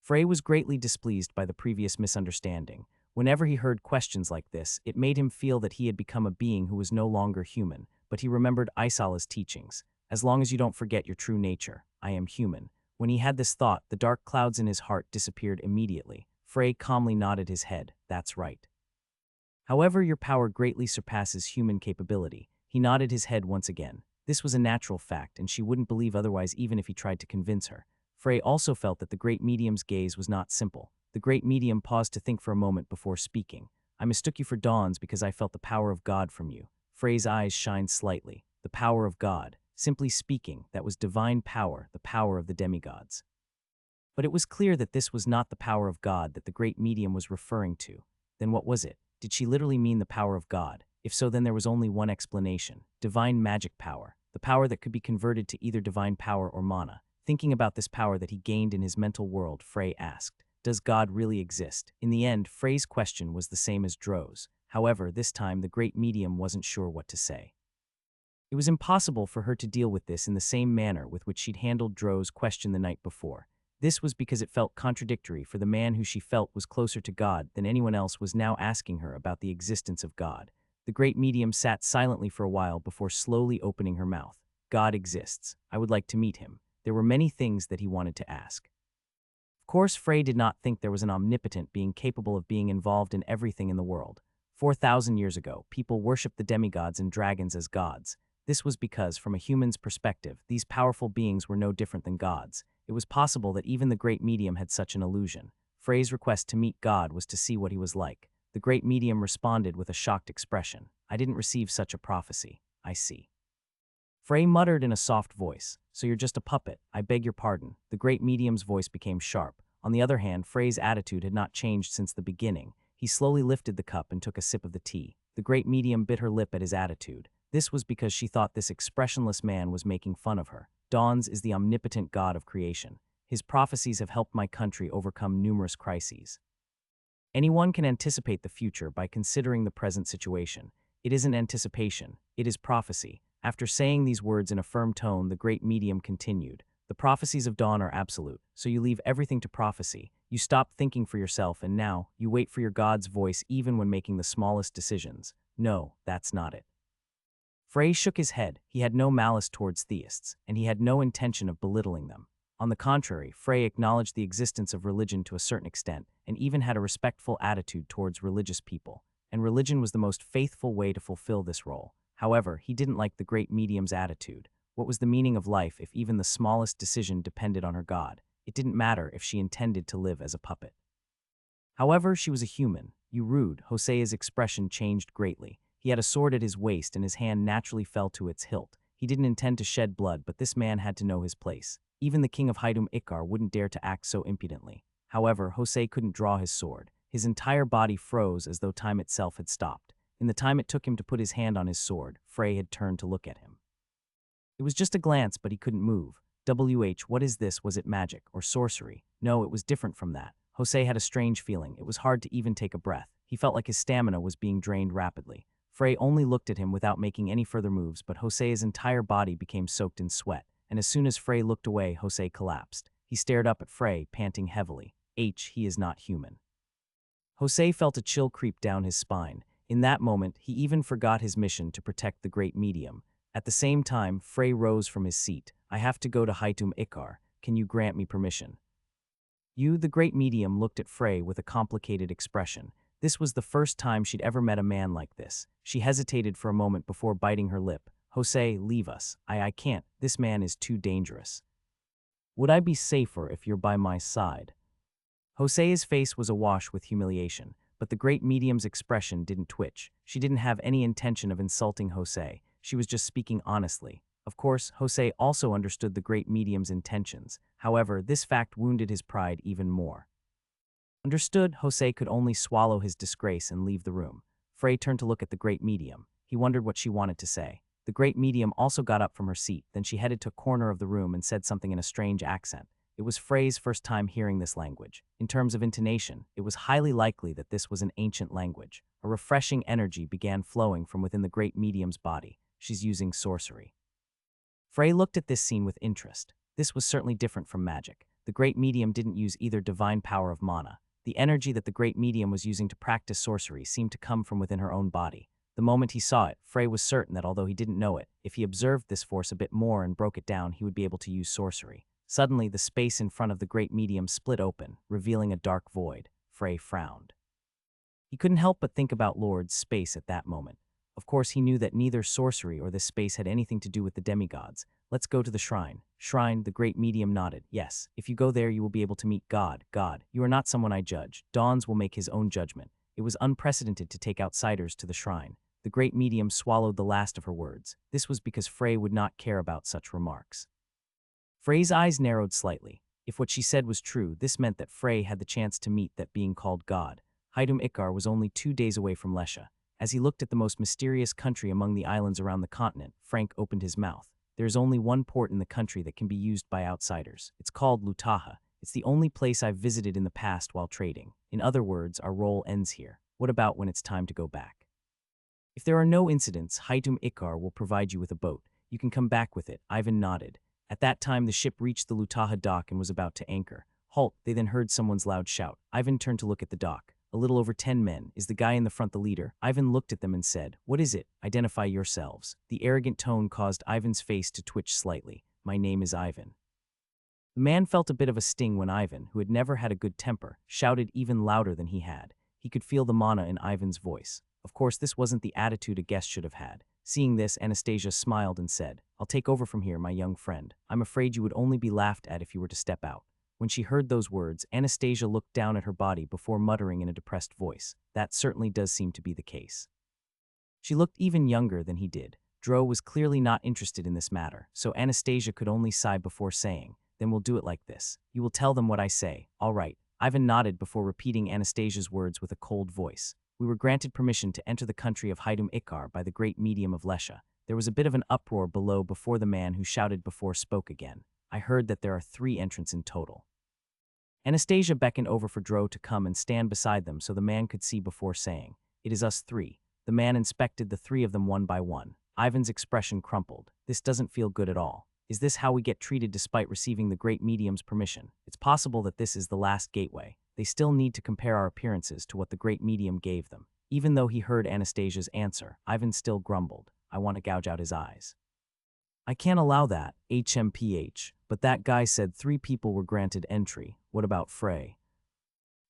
Frey was greatly displeased by the previous misunderstanding. Whenever he heard questions like this, it made him feel that he had become a being who was no longer human, but he remembered Isala's teachings. As long as you don't forget your true nature, I am human. When he had this thought, the dark clouds in his heart disappeared immediately. Frey calmly nodded his head. That's right. However, your power greatly surpasses human capability. He nodded his head once again. This was a natural fact, and she wouldn't believe otherwise even if he tried to convince her. Frey also felt that the great medium's gaze was not simple. The great medium paused to think for a moment before speaking. I mistook you for Dawns because I felt the power of God from you. Frey's eyes shined slightly. The power of God. Simply speaking, that was divine power, the power of the demigods. But it was clear that this was not the power of God that the great medium was referring to. Then what was it? Did she literally mean the power of God? If so, then there was only one explanation. Divine magic power. The power that could be converted to either divine power or mana. Thinking about this power that he gained in his mental world, Frey asked, does God really exist? In the end, Frey's question was the same as Dro's. However, this time the great medium wasn't sure what to say. It was impossible for her to deal with this in the same manner with which she'd handled Dro's question the night before. This was because it felt contradictory for the man who she felt was closer to God than anyone else was now asking her about the existence of God. The great medium sat silently for a while before slowly opening her mouth. God exists. I would like to meet him. There were many things that he wanted to ask. Of course, Frey did not think there was an omnipotent being capable of being involved in everything in the world. 4,000 years ago, people worshipped the demigods and dragons as gods. This was because, from a human's perspective, these powerful beings were no different than gods. It was possible that even the great medium had such an illusion. Frey's request to meet God was to see what he was like. The great medium responded with a shocked expression. I didn't receive such a prophecy. I see. Frey muttered in a soft voice. So you're just a puppet. I beg your pardon. The great medium's voice became sharp. On the other hand, Frey's attitude had not changed since the beginning. He slowly lifted the cup and took a sip of the tea. The great medium bit her lip at his attitude. This was because she thought this expressionless man was making fun of her. Dawns is the omnipotent god of creation. His prophecies have helped my country overcome numerous crises. Anyone can anticipate the future by considering the present situation. It isn't anticipation, it is prophecy. After saying these words in a firm tone, the great medium continued. The prophecies of dawn are absolute, so you leave everything to prophecy. You stop thinking for yourself, and now you wait for your God's voice even when making the smallest decisions. No, that's not it. Frey shook his head. He had no malice towards theists, and he had no intention of belittling them. On the contrary, Frey acknowledged the existence of religion to a certain extent, and even had a respectful attitude towards religious people, and religion was the most faithful way to fulfill this role. However, he didn't like the great medium's attitude. What was the meaning of life if even the smallest decision depended on her God? It didn't matter if she intended to live as a puppet. However, she was a human. You rude. Hosea's expression changed greatly. He had a sword at his waist and his hand naturally fell to its hilt. He didn't intend to shed blood, but this man had to know his place. Even the king of Haidum Ikar wouldn't dare to act so impudently. However, Hosea couldn't draw his sword. His entire body froze as though time itself had stopped. In the time it took him to put his hand on his sword, Frey had turned to look at him. It was just a glance, but he couldn't move. What is this? Was it magic or sorcery? No, it was different from that. Hosea had a strange feeling. It was hard to even take a breath. He felt like his stamina was being drained rapidly. Frey only looked at him without making any further moves, but Hosea's entire body became soaked in sweat, and as soon as Frey looked away, Hosea collapsed. He stared up at Frey, panting heavily. He is not human. Hosea felt a chill creep down his spine. In that moment, he even forgot his mission to protect the great medium. At the same time, Frey rose from his seat. I have to go to Haidum Ikar. Can you grant me permission? The great medium, looked at Frey with a complicated expression. This was the first time she'd ever met a man like this. She hesitated for a moment before biting her lip. Hosea, leave us. I can't. This man is too dangerous. Would I be safer if you're by my side? Hosea's face was awash with humiliation, but the great medium's expression didn't twitch. She didn't have any intention of insulting Hosea. She was just speaking honestly. Of course, Hosea also understood the great medium's intentions. However, this fact wounded his pride even more. Understood, Hosea could only swallow his disgrace and leave the room. Frey turned to look at the great medium. He wondered what she wanted to say. The great medium also got up from her seat. Then she headed to a corner of the room and said something in a strange accent. It was Frey's first time hearing this language. In terms of intonation, it was highly likely that this was an ancient language. A refreshing energy began flowing from within the great medium's body. She's using sorcery. Frey looked at this scene with interest. This was certainly different from magic. The great medium didn't use either divine power of mana. The energy that the great medium was using to practice sorcery seemed to come from within her own body. The moment he saw it, Frey was certain that although he didn't know it, if he observed this force a bit more and broke it down, he would be able to use sorcery. Suddenly, the space in front of the great medium split open, revealing a dark void. Frey frowned. He couldn't help but think about Lord's space at that moment. Of course, he knew that neither sorcery or this space had anything to do with the demigods. Let's go to the shrine. Shrine, the great medium nodded. Yes, if you go there, you will be able to meet God. God, you are not someone I judge. Dawns will make his own judgment. It was unprecedented to take outsiders to the shrine. The great medium swallowed the last of her words. This was because Frey would not care about such remarks. Frey's eyes narrowed slightly. If what she said was true, this meant that Frey had the chance to meet that being called God. Haidum Ikar was only 2 days away from Lesha. As he looked at the most mysterious country among the islands around the continent, Frank opened his mouth. There is only one port in the country that can be used by outsiders. It's called Lutaha. It's the only place I've visited in the past while trading. In other words, our role ends here. What about when it's time to go back? If there are no incidents, Haidum Ikar will provide you with a boat. You can come back with it. Ivan nodded. At that time, the ship reached the Lutaha dock and was about to anchor. Halt, they then heard someone's loud shout. Ivan turned to look at the dock. A little over 10 men. Is the guy in the front the leader? Ivan looked at them and said, What is it? Identify yourselves. The arrogant tone caused Ivan's face to twitch slightly. My name is Ivan. The man felt a bit of a sting when Ivan, who had never had a good temper, shouted even louder than he had. He could feel the mana in Ivan's voice. Of course, this wasn't the attitude a guest should have had. Seeing this, Anastasia smiled and said, "I'll take over from here, my young friend. I'm afraid you would only be laughed at if you were to step out." When she heard those words, Anastasia looked down at her body before muttering in a depressed voice, "That certainly does seem to be the case." She looked even younger than he did. Dro was clearly not interested in this matter, so Anastasia could only sigh before saying, "Then we'll do it like this. You will tell them what I say, all right." Ivan nodded before repeating Anastasia's words with a cold voice. "We were granted permission to enter the country of Haidum Ikar by the great medium of Lesha." There was a bit of an uproar below before the man who shouted before spoke again. "I heard that there are 3 entrants in total." Anastasia beckoned over for Dro to come and stand beside them so the man could see before saying, "It is us 3. The man inspected the 3 of them one by one. Ivan's expression crumpled. "This doesn't feel good at all. Is this how we get treated despite receiving the great medium's permission? It's possible that this is the last gateway. They still need to compare our appearances to what the great medium gave them." Even though he heard Anastasia's answer, Ivan still grumbled, "I want to gouge out his eyes." "I can't allow that, HMPH, but that guy said 3 people were granted entry. What about Frey?"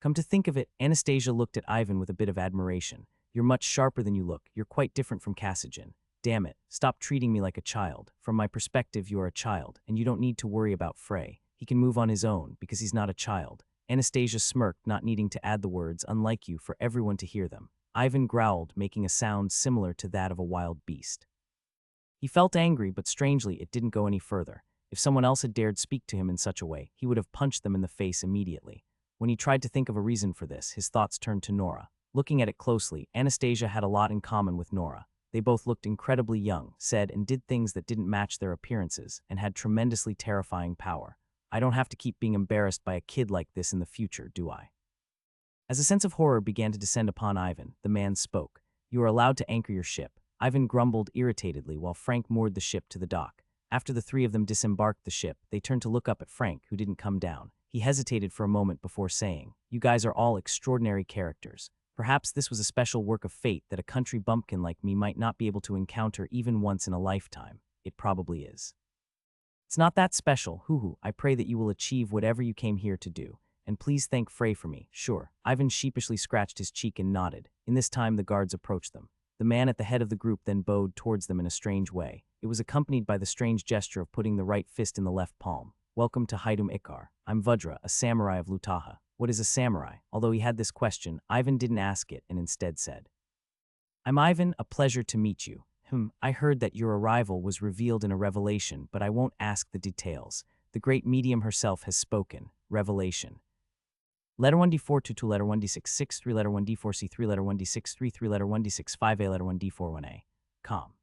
Come to think of it, Anastasia looked at Ivan with a bit of admiration. "You're much sharper than you look. You're quite different from Kasijin. Damn it, stop treating me like a child. From my perspective, you're a child, and you don't need to worry about Frey. He can move on his own, because he's not a child." Anastasia smirked, not needing to add the words, "unlike you," for everyone to hear them. Ivan growled, making a sound similar to that of a wild beast. He felt angry, but strangely, it didn't go any further. If someone else had dared speak to him in such a way, he would have punched them in the face immediately. When he tried to think of a reason for this, his thoughts turned to Nora. Looking at it closely, Anastasia had a lot in common with Nora. They both looked incredibly young, said and did things that didn't match their appearances, and had tremendously terrifying power. "I don't have to keep being embarrassed by a kid like this in the future, do I?" As a sense of horror began to descend upon Ivan, the man spoke. "You are allowed to anchor your ship." Ivan grumbled irritatedly while Frank moored the ship to the dock. After the 3 of them disembarked the ship, they turned to look up at Frank, who didn't come down. He hesitated for a moment before saying, "You guys are all extraordinary characters. Perhaps this was a special work of fate that a country bumpkin like me might not be able to encounter even once in a lifetime. It probably is. It's not that special, hoo-hoo. I pray that you will achieve whatever you came here to do. And please thank Frey for me." "Sure." Ivan sheepishly scratched his cheek and nodded. In this time the guards approached them. The man at the head of the group then bowed towards them in a strange way. It was accompanied by the strange gesture of putting the right fist in the left palm. "Welcome to Haidum Ikar. I'm Vajra, a samurai of Lutaha." What is a samurai? Although he had this question, Ivan didn't ask it and instead said, "I'm Ivan, a pleasure to meet you. I heard that your arrival was revealed in a revelation, but I won't ask the details. The great medium herself has spoken. Revelation. Letter 1D4 2 letter 1D6 6 3 letter 1D4 C 3 letter 1D6 3 3 letter 1D6 5 A letter 1D4 1A. Com."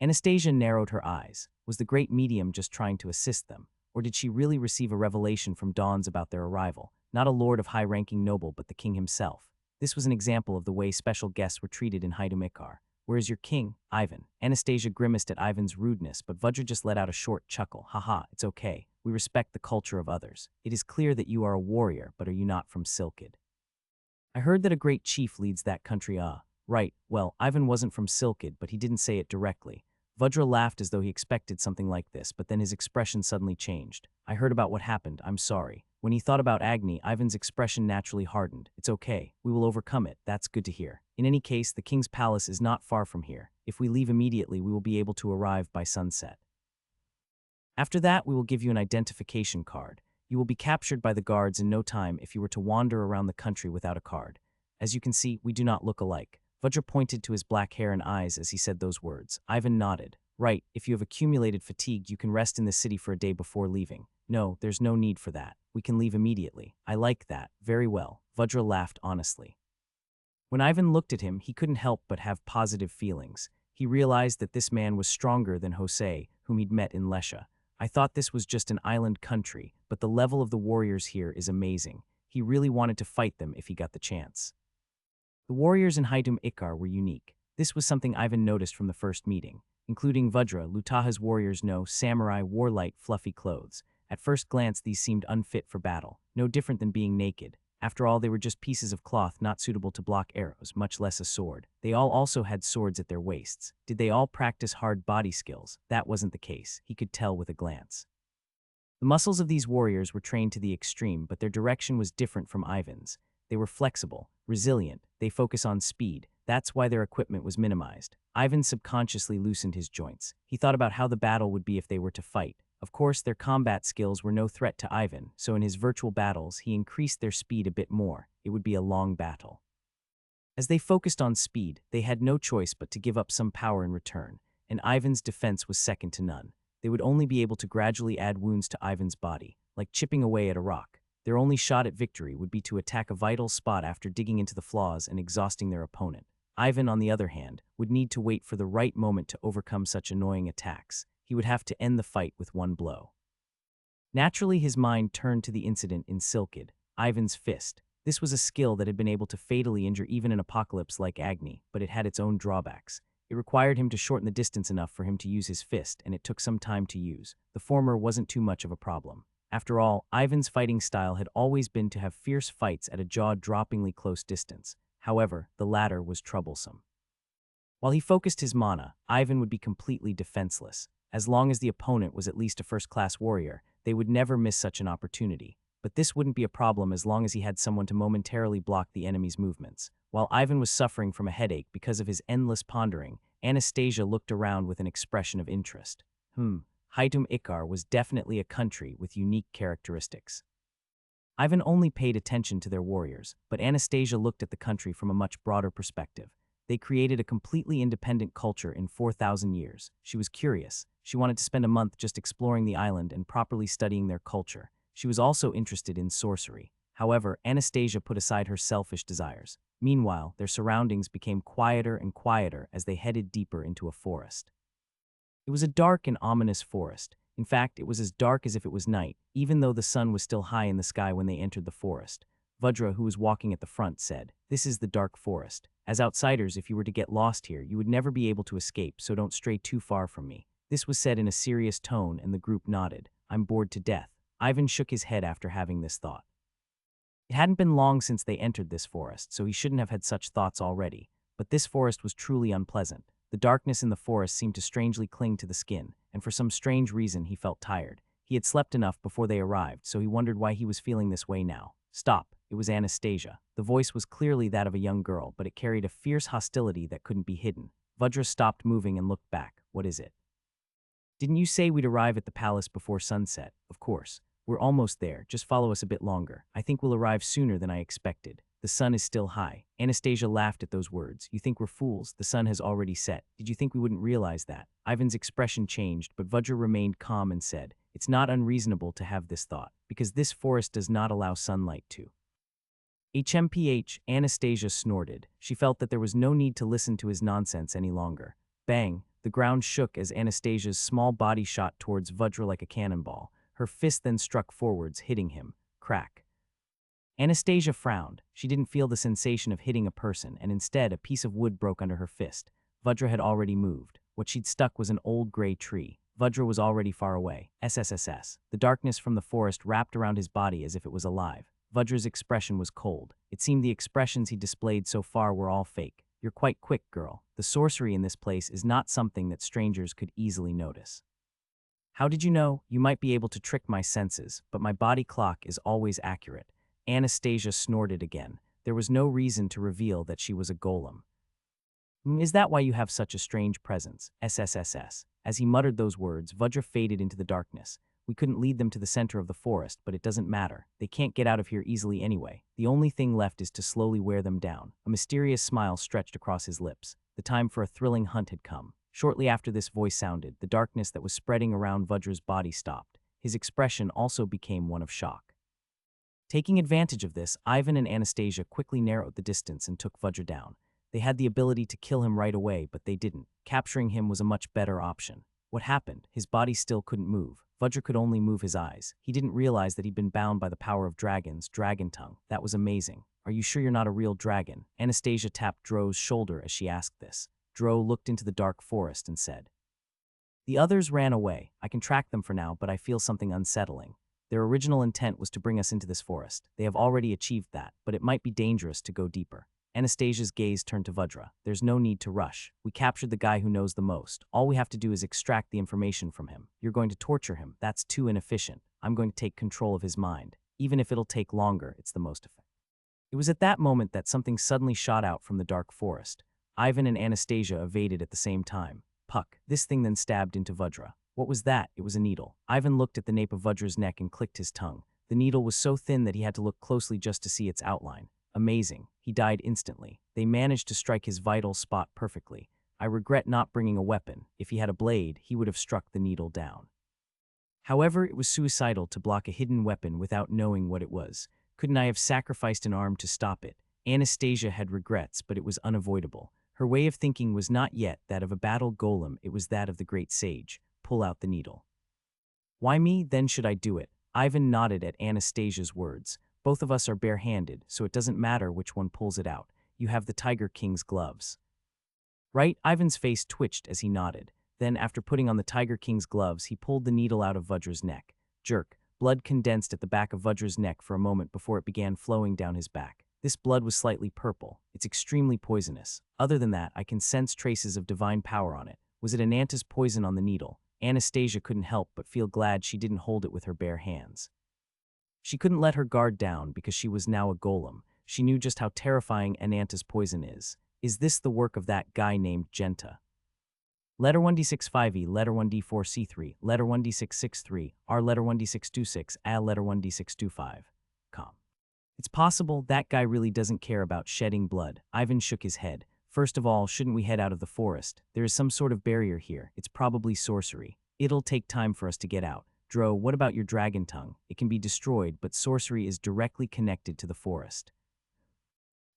Anastasia narrowed her eyes. Was the great medium just trying to assist them? Or did she really receive a revelation from Dawns about their arrival? Not a lord of high-ranking noble, but the king himself. This was an example of the way special guests were treated in Haidum Ikar. "Where is your king, Ivan?" Anastasia grimaced at Ivan's rudeness, but Vajra just let out a short chuckle. "Haha, it's okay. We respect the culture of others. It is clear that you are a warrior, but are you not from Silkid? I heard that a great chief leads that country." Right. Well, Ivan wasn't from Silkid, but he didn't say it directly. Vajra laughed as though he expected something like this, but then his expression suddenly changed. "I heard about what happened. I'm sorry." When he thought about Agni, Ivan's expression naturally hardened. "It's okay. We will overcome it. That's good to hear. In any case, the king's palace is not far from here. If we leave immediately, we will be able to arrive by sunset. After that, we will give you an identification card. You will be captured by the guards in no time if you were to wander around the country without a card. As you can see, we do not look alike." Vajra pointed to his black hair and eyes as he said those words. Ivan nodded. "Right, if you have accumulated fatigue, you can rest in the city for a day before leaving." "No, there's no need for that. We can leave immediately." "I like that. Very well." Vajra laughed honestly. When Ivan looked at him, he couldn't help but have positive feelings. He realized that this man was stronger than Jose, whom he'd met in Lesha. "I thought this was just an island country, but the level of the warriors here is amazing." He really wanted to fight them if he got the chance. The warriors in Haidum Ikar were unique. This was something Ivan noticed from the first meeting. Including Vajra, Lutaha's warriors samurai wore light, fluffy clothes. At first glance, these seemed unfit for battle, no different than being naked. After all, they were just pieces of cloth not suitable to block arrows, much less a sword. They all also had swords at their waists. Did they all practice hard body skills? That wasn't the case. He could tell with a glance. The muscles of these warriors were trained to the extreme, but their direction was different from Ivan's. They were flexible, resilient, they focus on speed. That's why their equipment was minimized. Ivan subconsciously loosened his joints. He thought about how the battle would be if they were to fight. Of course, their combat skills were no threat to Ivan, so in his virtual battles, he increased their speed a bit more. It would be a long battle. As they focused on speed, they had no choice but to give up some power in return, and Ivan's defense was second to none. They would only be able to gradually add wounds to Ivan's body, like chipping away at a rock. Their only shot at victory would be to attack a vital spot after digging into the flaws and exhausting their opponent. Ivan, on the other hand, would need to wait for the right moment to overcome such annoying attacks. He would have to end the fight with one blow. Naturally, his mind turned to the incident in Silkid, Ivan's fist. This was a skill that had been able to fatally injure even an apocalypse like Agni, but it had its own drawbacks. It required him to shorten the distance enough for him to use his fist, and it took some time to use. The former wasn't too much of a problem. After all, Ivan's fighting style had always been to have fierce fights at a jaw-droppingly close distance. However, the latter was troublesome. While he focused his mana, Ivan would be completely defenseless. As long as the opponent was at least a first-class warrior, they would never miss such an opportunity. But this wouldn't be a problem as long as he had someone to momentarily block the enemy's movements. While Ivan was suffering from a headache because of his endless pondering, Anastasia looked around with an expression of interest. Haitum Ikar was definitely a country with unique characteristics. Ivan only paid attention to their warriors, but Anastasia looked at the country from a much broader perspective. They created a completely independent culture in 4,000 years. She was curious. She wanted to spend a month just exploring the island and properly studying their culture. She was also interested in sorcery. However, Anastasia put aside her selfish desires. Meanwhile, their surroundings became quieter and quieter as they headed deeper into a forest. It was a dark and ominous forest. In fact, it was as dark as if it was night, even though the sun was still high in the sky when they entered the forest. Vajra, who was walking at the front, said, "This is the dark forest. As outsiders, if you were to get lost here, you would never be able to escape, so don't stray too far from me." This was said in a serious tone, and the group nodded. "I'm bored to death." Ivan shook his head after having this thought. It hadn't been long since they entered this forest, so he shouldn't have had such thoughts already. But this forest was truly unpleasant. The darkness in the forest seemed to strangely cling to the skin, and for some strange reason he felt tired. He had slept enough before they arrived, so he wondered why he was feeling this way now. "Stop." It was Anastasia. The voice was clearly that of a young girl, but it carried a fierce hostility that couldn't be hidden. Vajra stopped moving and looked back. "What is it?" "Didn't you say we'd arrive at the palace before sunset?" "Of course. We're almost there. Just follow us a bit longer. I think we'll arrive sooner than I expected. The sun is still high." Anastasia laughed at those words. "You think we're fools? The sun has already set. Did you think we wouldn't realize that?" Ivan's expression changed, but Vajra remained calm and said, "It's not unreasonable to have this thought, because this forest does not allow sunlight to." HMPH, Anastasia snorted. She felt that there was no need to listen to his nonsense any longer. Bang! The ground shook as Anastasia's small body shot towards Vajra like a cannonball. Her fist then struck forwards, hitting him. Crack. Anastasia frowned. She didn't feel the sensation of hitting a person, and instead a piece of wood broke under her fist. Vajra had already moved. What she'd stuck was an old gray tree. Vajra was already far away. SSSS. The darkness from the forest wrapped around his body as if it was alive. Vajra's expression was cold. It seemed the expressions he displayed so far were all fake. "You're quite quick, girl. The sorcery in this place is not something that strangers could easily notice." "How did you know?" "You might be able to trick my senses, but my body clock is always accurate." Anastasia snorted again. There was no reason to reveal that she was a golem. "Is that why you have such a strange presence?" SSSS. As he muttered those words, Vajra faded into the darkness. "We couldn't lead them to the center of the forest, but it doesn't matter. They can't get out of here easily anyway. The only thing left is to slowly wear them down." A mysterious smile stretched across his lips. The time for a thrilling hunt had come. Shortly after this voice sounded, the darkness that was spreading around Vajra's body stopped. His expression also became one of shock. Taking advantage of this, Ivan and Anastasia quickly narrowed the distance and took Vajra down. They had the ability to kill him right away, but they didn't. Capturing him was a much better option. What happened? His body still couldn't move. Vajra could only move his eyes. He didn't realize that he'd been bound by the power of dragons, dragon tongue. That was amazing. "Are you sure you're not a real dragon?" Anastasia tapped Dro's shoulder as she asked this. Dro looked into the dark forest and said, "The others ran away. I can track them for now, but I feel something unsettling. Their original intent was to bring us into this forest. They have already achieved that, but it might be dangerous to go deeper." Anastasia's gaze turned to Vajra. "There's no need to rush. We captured the guy who knows the most. All we have to do is extract the information from him. You're going to torture him. That's too inefficient. I'm going to take control of his mind. Even if it'll take longer, it's the most effective." It was at that moment that something suddenly shot out from the dark forest. Ivan and Anastasia evaded at the same time. Puck, this thing then stabbed into Vajra. What was that? It was a needle. Ivan looked at the nape of Vajra's neck and clicked his tongue. The needle was so thin that he had to look closely just to see its outline. Amazing. He died instantly. They managed to strike his vital spot perfectly. I regret not bringing a weapon. If he had a blade, he would have struck the needle down. However, it was suicidal to block a hidden weapon without knowing what it was. Couldn't I have sacrificed an arm to stop it? Anastasia had regrets, but it was unavoidable. Her way of thinking was not yet that of a battle golem, it was that of the great sage. Pull out the needle. Why me? Then should I do it? Ivan nodded at Anastasia's words. Both of us are bare-handed, so it doesn't matter which one pulls it out. You have the Tiger King's gloves. Right? Ivan's face twitched as he nodded. Then, after putting on the Tiger King's gloves, he pulled the needle out of Vajra's neck. Jerk. Blood condensed at the back of Vajra's neck for a moment before it began flowing down his back. This blood was slightly purple. It's extremely poisonous. Other than that, I can sense traces of divine power on it. Was it Ananta's poison on the needle? Anastasia couldn't help but feel glad she didn't hold it with her bare hands. She couldn't let her guard down because she was now a golem. She knew just how terrifying Ananta's poison is. Is this the work of that guy named Genta? Letter 1d65e, letter 1d4c3, letter 1d663, R letter 1d626, A letter 1d625. It's possible that guy really doesn't care about shedding blood. Ivan shook his head. First of all, shouldn't we head out of the forest? There is some sort of barrier here. It's probably sorcery. It'll take time for us to get out. Dro, what about your dragon tongue? It can be destroyed, but sorcery is directly connected to the forest.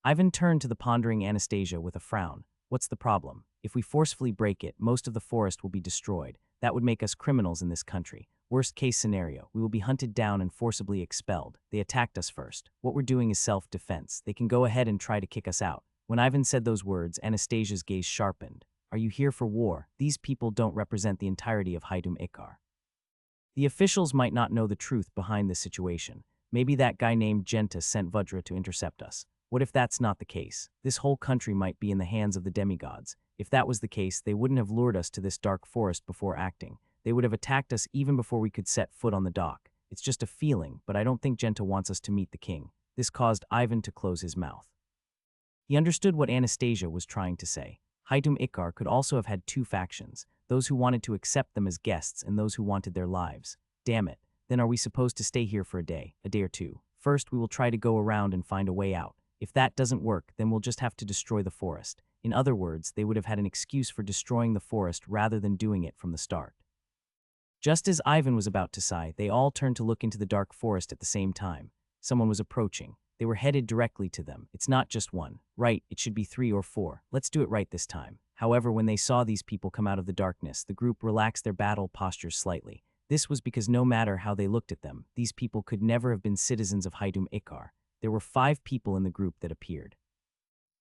Ivan turned to the pondering Anastasia with a frown. What's the problem? If we forcefully break it, most of the forest will be destroyed. That would make us criminals in this country. Worst case scenario, we will be hunted down and forcibly expelled. They attacked us first. What we're doing is self-defense. They can go ahead and try to kick us out. When Ivan said those words, Anastasia's gaze sharpened. Are you here for war? These people don't represent the entirety of Haidum Ikar. The officials might not know the truth behind this situation. Maybe that guy named Genta sent Vajra to intercept us. What if that's not the case? This whole country might be in the hands of the demigods. If that was the case, they wouldn't have lured us to this dark forest before acting. They would have attacked us even before we could set foot on the dock. It's just a feeling, but I don't think Genta wants us to meet the king. This caused Ivan to close his mouth. He understood what Anastasia was trying to say. Haidum Ikar could also have had two factions, those who wanted to accept them as guests and those who wanted their lives. Damn it, then are we supposed to stay here for a day or two? First, we will try to go around and find a way out. If that doesn't work, then we'll just have to destroy the forest. In other words, they would have had an excuse for destroying the forest rather than doing it from the start. Just as Ivan was about to sigh, they all turned to look into the dark forest at the same time. Someone was approaching. They were headed directly to them. It's not just one. Right, it should be 3 or 4. Let's do it right this time. However, when they saw these people come out of the darkness, the group relaxed their battle postures slightly. This was because no matter how they looked at them, these people could never have been citizens of Haidum Ikar. There were 5 people in the group that appeared.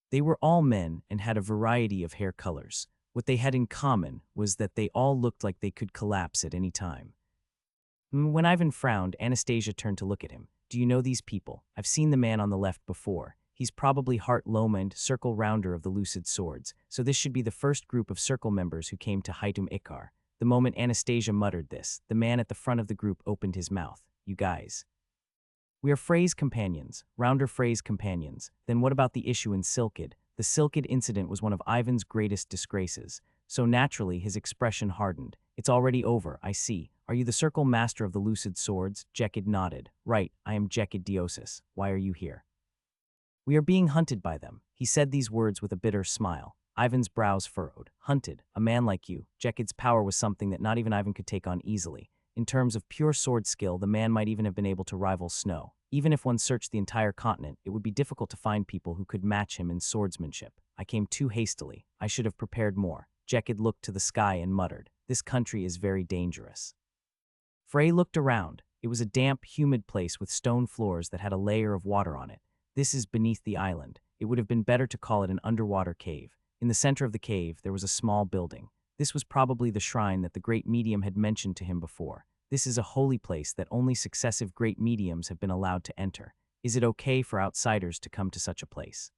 They were all men and had a variety of hair colors. What they had in common was that they all looked like they could collapse at any time. When Ivan frowned, Anastasia turned to look at him. Do you know these people? I've seen the man on the left before. He's probably Heart Lomond, Circle Rounder of the Lucid Swords, so this should be the first group of Circle members who came to Haidum Ikar. The moment Anastasia muttered this, the man at the front of the group opened his mouth. You guys. We are Frey's companions, Rounder Frey's companions. Then what about the issue in Silkid? The Silkid incident was one of Ivan's greatest disgraces, so naturally his expression hardened. It's already over, I see. Are you the Circle Master of the Lucid Swords? Jekid nodded. Right, I am Jekid Diosis. Why are you here? We are being hunted by them. He said these words with a bitter smile. Ivan's brows furrowed. Hunted, a man like you. Jekid's power was something that not even Ivan could take on easily. In terms of pure sword skill, the man might even have been able to rival Snow. Even if one searched the entire continent, it would be difficult to find people who could match him in swordsmanship. I came too hastily. I should have prepared more. Jekid looked to the sky and muttered, This country is very dangerous. Frey looked around. It was a damp, humid place with stone floors that had a layer of water on it. This is beneath the island. It would have been better to call it an underwater cave. In the center of the cave, there was a small building. This was probably the shrine that the great medium had mentioned to him before. This is a holy place that only successive great mediums have been allowed to enter. Is it okay for outsiders to come to such a place?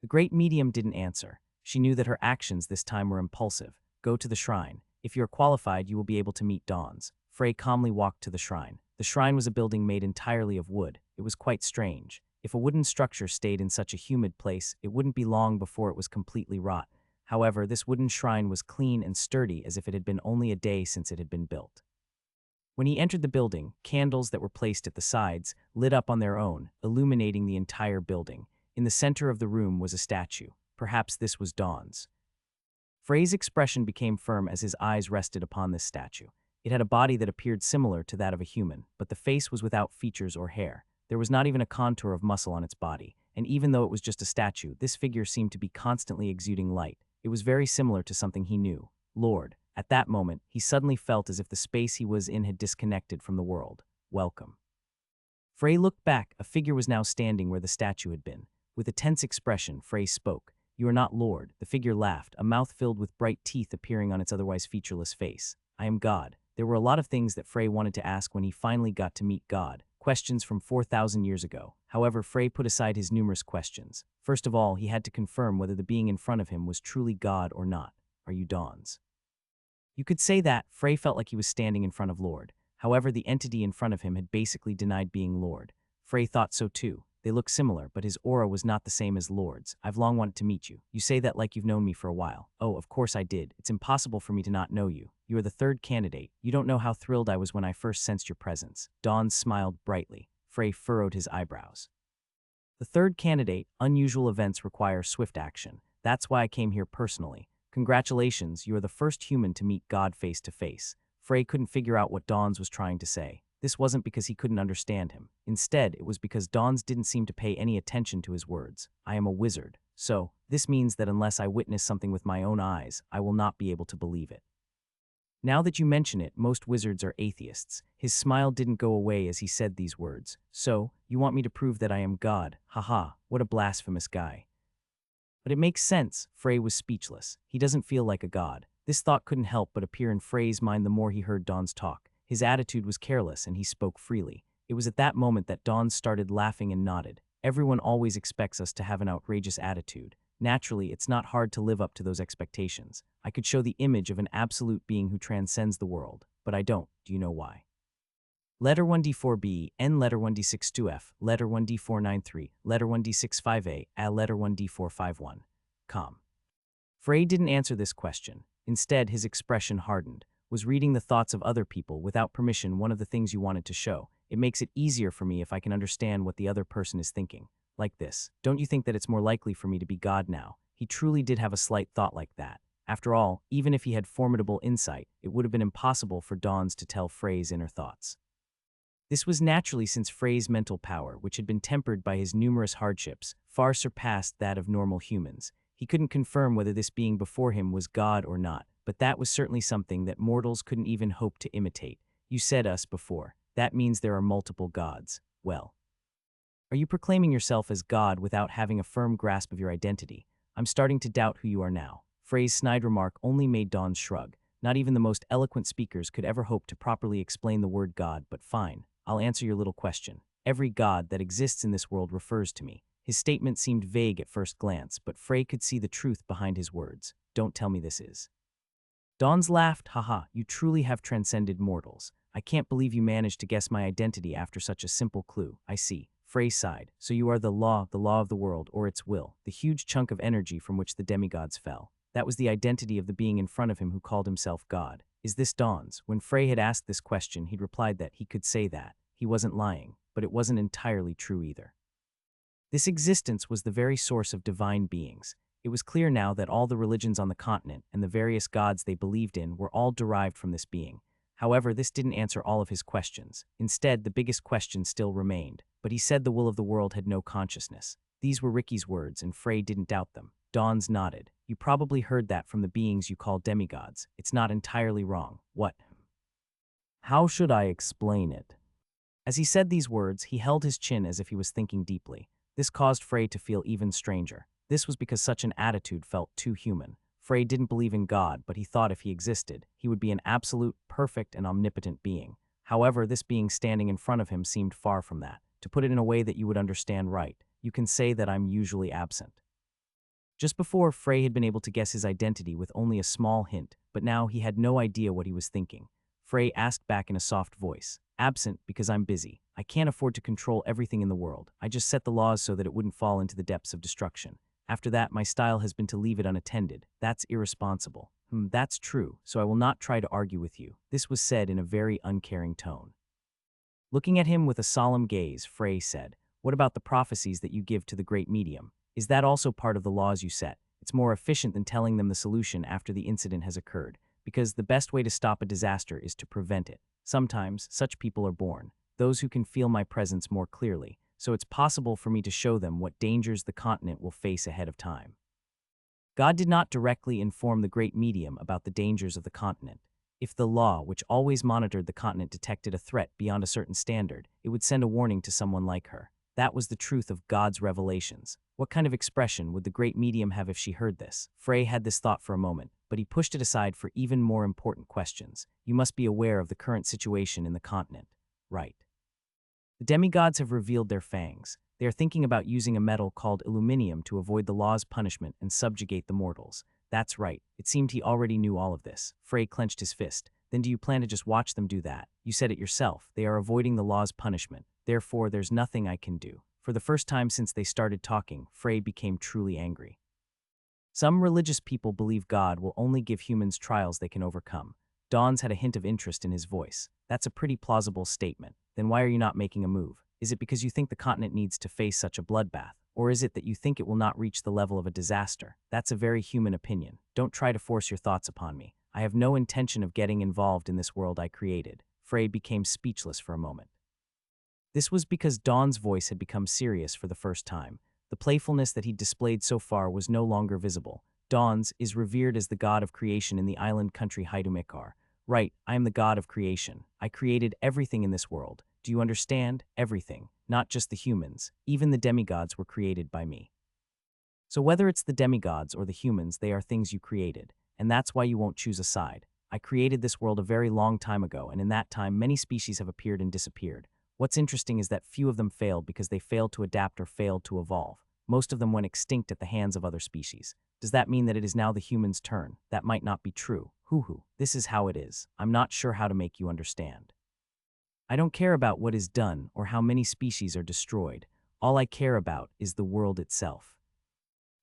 The great medium didn't answer. She knew that her actions this time were impulsive. Go to the shrine. If you are qualified, you will be able to meet Dawns. Frey calmly walked to the shrine. The shrine was a building made entirely of wood. It was quite strange. If a wooden structure stayed in such a humid place, it wouldn't be long before it was completely rot. However, this wooden shrine was clean and sturdy as if it had been only a day since it had been built. When he entered the building, candles that were placed at the sides lit up on their own, illuminating the entire building. In the center of the room was a statue. Perhaps this was Dawn's. Frey's expression became firm as his eyes rested upon this statue. It had a body that appeared similar to that of a human, but the face was without features or hair. There was not even a contour of muscle on its body, and even though it was just a statue, this figure seemed to be constantly exuding light. It was very similar to something he knew. Lord. At that moment, he suddenly felt as if the space he was in had disconnected from the world. Welcome. Frey looked back. A figure was now standing where the statue had been. With a tense expression, Frey spoke. You are not Lord. The figure laughed, a mouth filled with bright teeth appearing on its otherwise featureless face. I am God. There were a lot of things that Frey wanted to ask when he finally got to meet God. Questions from 4,000 years ago. However, Frey put aside his numerous questions. First of all, he had to confirm whether the being in front of him was truly God or not. Are you Dawn's? You could say that. Frey felt like he was standing in front of Lord. However, the entity in front of him had basically denied being Lord. Frey thought so too. They looked similar, but his aura was not the same as Lord's. I've long wanted to meet you. You say that like you've known me for a while. Oh, of course I did. It's impossible for me to not know you. You are the third candidate. You don't know how thrilled I was when I first sensed your presence. Dawn smiled brightly. Frey furrowed his eyebrows. The third candidate, unusual events require swift action. That's why I came here personally. Congratulations, you are the first human to meet God face to face. Frey couldn't figure out what Dawn's was trying to say. This wasn't because he couldn't understand him. Instead, it was because Dawn's didn't seem to pay any attention to his words. I am a wizard. So, this means that unless I witness something with my own eyes, I will not be able to believe it. Now that you mention it, most wizards are atheists. His smile didn't go away as he said these words. So, you want me to prove that I am God? Haha, what a blasphemous guy. But it makes sense. Frey was speechless. He doesn't feel like a god. This thought couldn't help but appear in Frey's mind the more he heard Dawn's talk. His attitude was careless and he spoke freely. It was at that moment that Dawn started laughing and nodded. Everyone always expects us to have an outrageous attitude. Naturally, it's not hard to live up to those expectations. I could show the image of an absolute being who transcends the world, but I don't. Do you know why? Letter 1D4B, N letter 1D62F, letter 1D493, letter 1D65A, A letter 1D451. Frey didn't answer this question. Instead, his expression hardened. Was reading the thoughts of other people without permission one of the things you wanted to show? It makes it easier for me if I can understand what the other person is thinking. Like this. Don't you think that it's more likely for me to be God now? He truly did have a slight thought like that. After all, even if he had formidable insight, it would have been impossible for Dawn's to tell Frey's inner thoughts. This was naturally since Frey's mental power, which had been tempered by his numerous hardships, far surpassed that of normal humans. He couldn't confirm whether this being before him was God or not, but that was certainly something that mortals couldn't even hope to imitate. You said us before. That means there are multiple gods. Well, are you proclaiming yourself as God without having a firm grasp of your identity? I'm starting to doubt who you are now. Frey's snide remark only made Dawn shrug. Not even the most eloquent speakers could ever hope to properly explain the word God, but fine. I'll answer your little question. Every god that exists in this world refers to me. His statement seemed vague at first glance, but Frey could see the truth behind his words. Don't tell me this is. Dawn's laughed. Haha, you truly have transcended mortals. I can't believe you managed to guess my identity after such a simple clue. I see. Frey sighed. So you are the law of the world, or its will, the huge chunk of energy from which the demigods fell. That was the identity of the being in front of him who called himself God. Is this Dawn's? When Frey had asked this question, he'd replied that he could say that. He wasn't lying, but it wasn't entirely true either. This existence was the very source of divine beings. It was clear now that all the religions on the continent and the various gods they believed in were all derived from this being. However, this didn't answer all of his questions. Instead, the biggest question still remained. But he said the will of the world had no consciousness. These were Ricky's words, and Frey didn't doubt them. Dawn's nodded. You probably heard that from the beings you call demigods. It's not entirely wrong. What? How should I explain it? As he said these words, he held his chin as if he was thinking deeply. This caused Frey to feel even stranger. This was because such an attitude felt too human. Frey didn't believe in God, but he thought if he existed, he would be an absolute, perfect, and omnipotent being. However, this being standing in front of him seemed far from that. To put it in a way that you would understand right, you can say that I'm usually absent. Just before, Frey had been able to guess his identity with only a small hint, but now he had no idea what he was thinking. Frey asked back in a soft voice, Absent because I'm busy. I can't afford to control everything in the world. I just set the laws so that it wouldn't fall into the depths of destruction. After that, my style has been to leave it unattended. That's irresponsible. That's true, so I will not try to argue with you. This was said in a very uncaring tone. Looking at him with a solemn gaze, Frey said, "What about the prophecies that you give to the great medium? Is that also part of the laws you set? It's more efficient than telling them the solution after the incident has occurred, because the best way to stop a disaster is to prevent it. Sometimes, such people are born, those who can feel my presence more clearly, so it's possible for me to show them what dangers the continent will face ahead of time." God did not directly inform the great medium about the dangers of the continent. If the law, which always monitored the continent, detected a threat beyond a certain standard, it would send a warning to someone like her. That was the truth of God's revelations. What kind of expression would the great medium have if she heard this? Frey had this thought for a moment, but he pushed it aside for even more important questions. You must be aware of the current situation in the continent. Right. The demigods have revealed their fangs. They are thinking about using a metal called aluminium to avoid the law's punishment and subjugate the mortals. That's right. It seemed he already knew all of this. Frey clenched his fist. Then do you plan to just watch them do that? You said it yourself. They are avoiding the law's punishment. Therefore, there's nothing I can do. For the first time since they started talking, Frey became truly angry. Some religious people believe God will only give humans trials they can overcome. Dawns had a hint of interest in his voice. That's a pretty plausible statement. Then why are you not making a move? Is it because you think the continent needs to face such a bloodbath? Or is it that you think it will not reach the level of a disaster? That's a very human opinion. Don't try to force your thoughts upon me. I have no intention of getting involved in this world I created. Frey became speechless for a moment. This was because Dawn's voice had become serious for the first time. The playfulness that he'd displayed so far was no longer visible. Dawn's is revered as the god of creation in the island country Haidumikar. Right, I am the god of creation. I created everything in this world. Do you understand? Everything. Not just the humans. Even the demigods were created by me. So whether it's the demigods or the humans, they are things you created. And that's why you won't choose a side. I created this world a very long time ago, and in that time, many species have appeared and disappeared. What's interesting is that few of them failed because they failed to adapt or failed to evolve. Most of them went extinct at the hands of other species. Does that mean that it is now the humans' turn? That might not be true. Hoo-hoo. This is how it is. I'm not sure how to make you understand. I don't care about what is done or how many species are destroyed. All I care about is the world itself.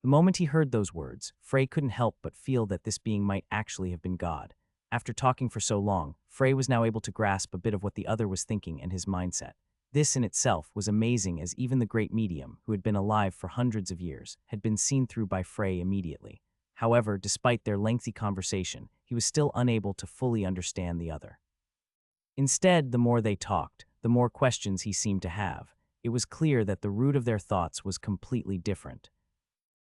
The moment he heard those words, Frey couldn't help but feel that this being might actually have been God. After talking for so long, Frey was now able to grasp a bit of what the other was thinking and his mindset. This in itself was amazing, as even the great medium, who had been alive for hundreds of years, had been seen through by Frey immediately. However, despite their lengthy conversation, he was still unable to fully understand the other. Instead, the more they talked, the more questions he seemed to have. It was clear that the root of their thoughts was completely different.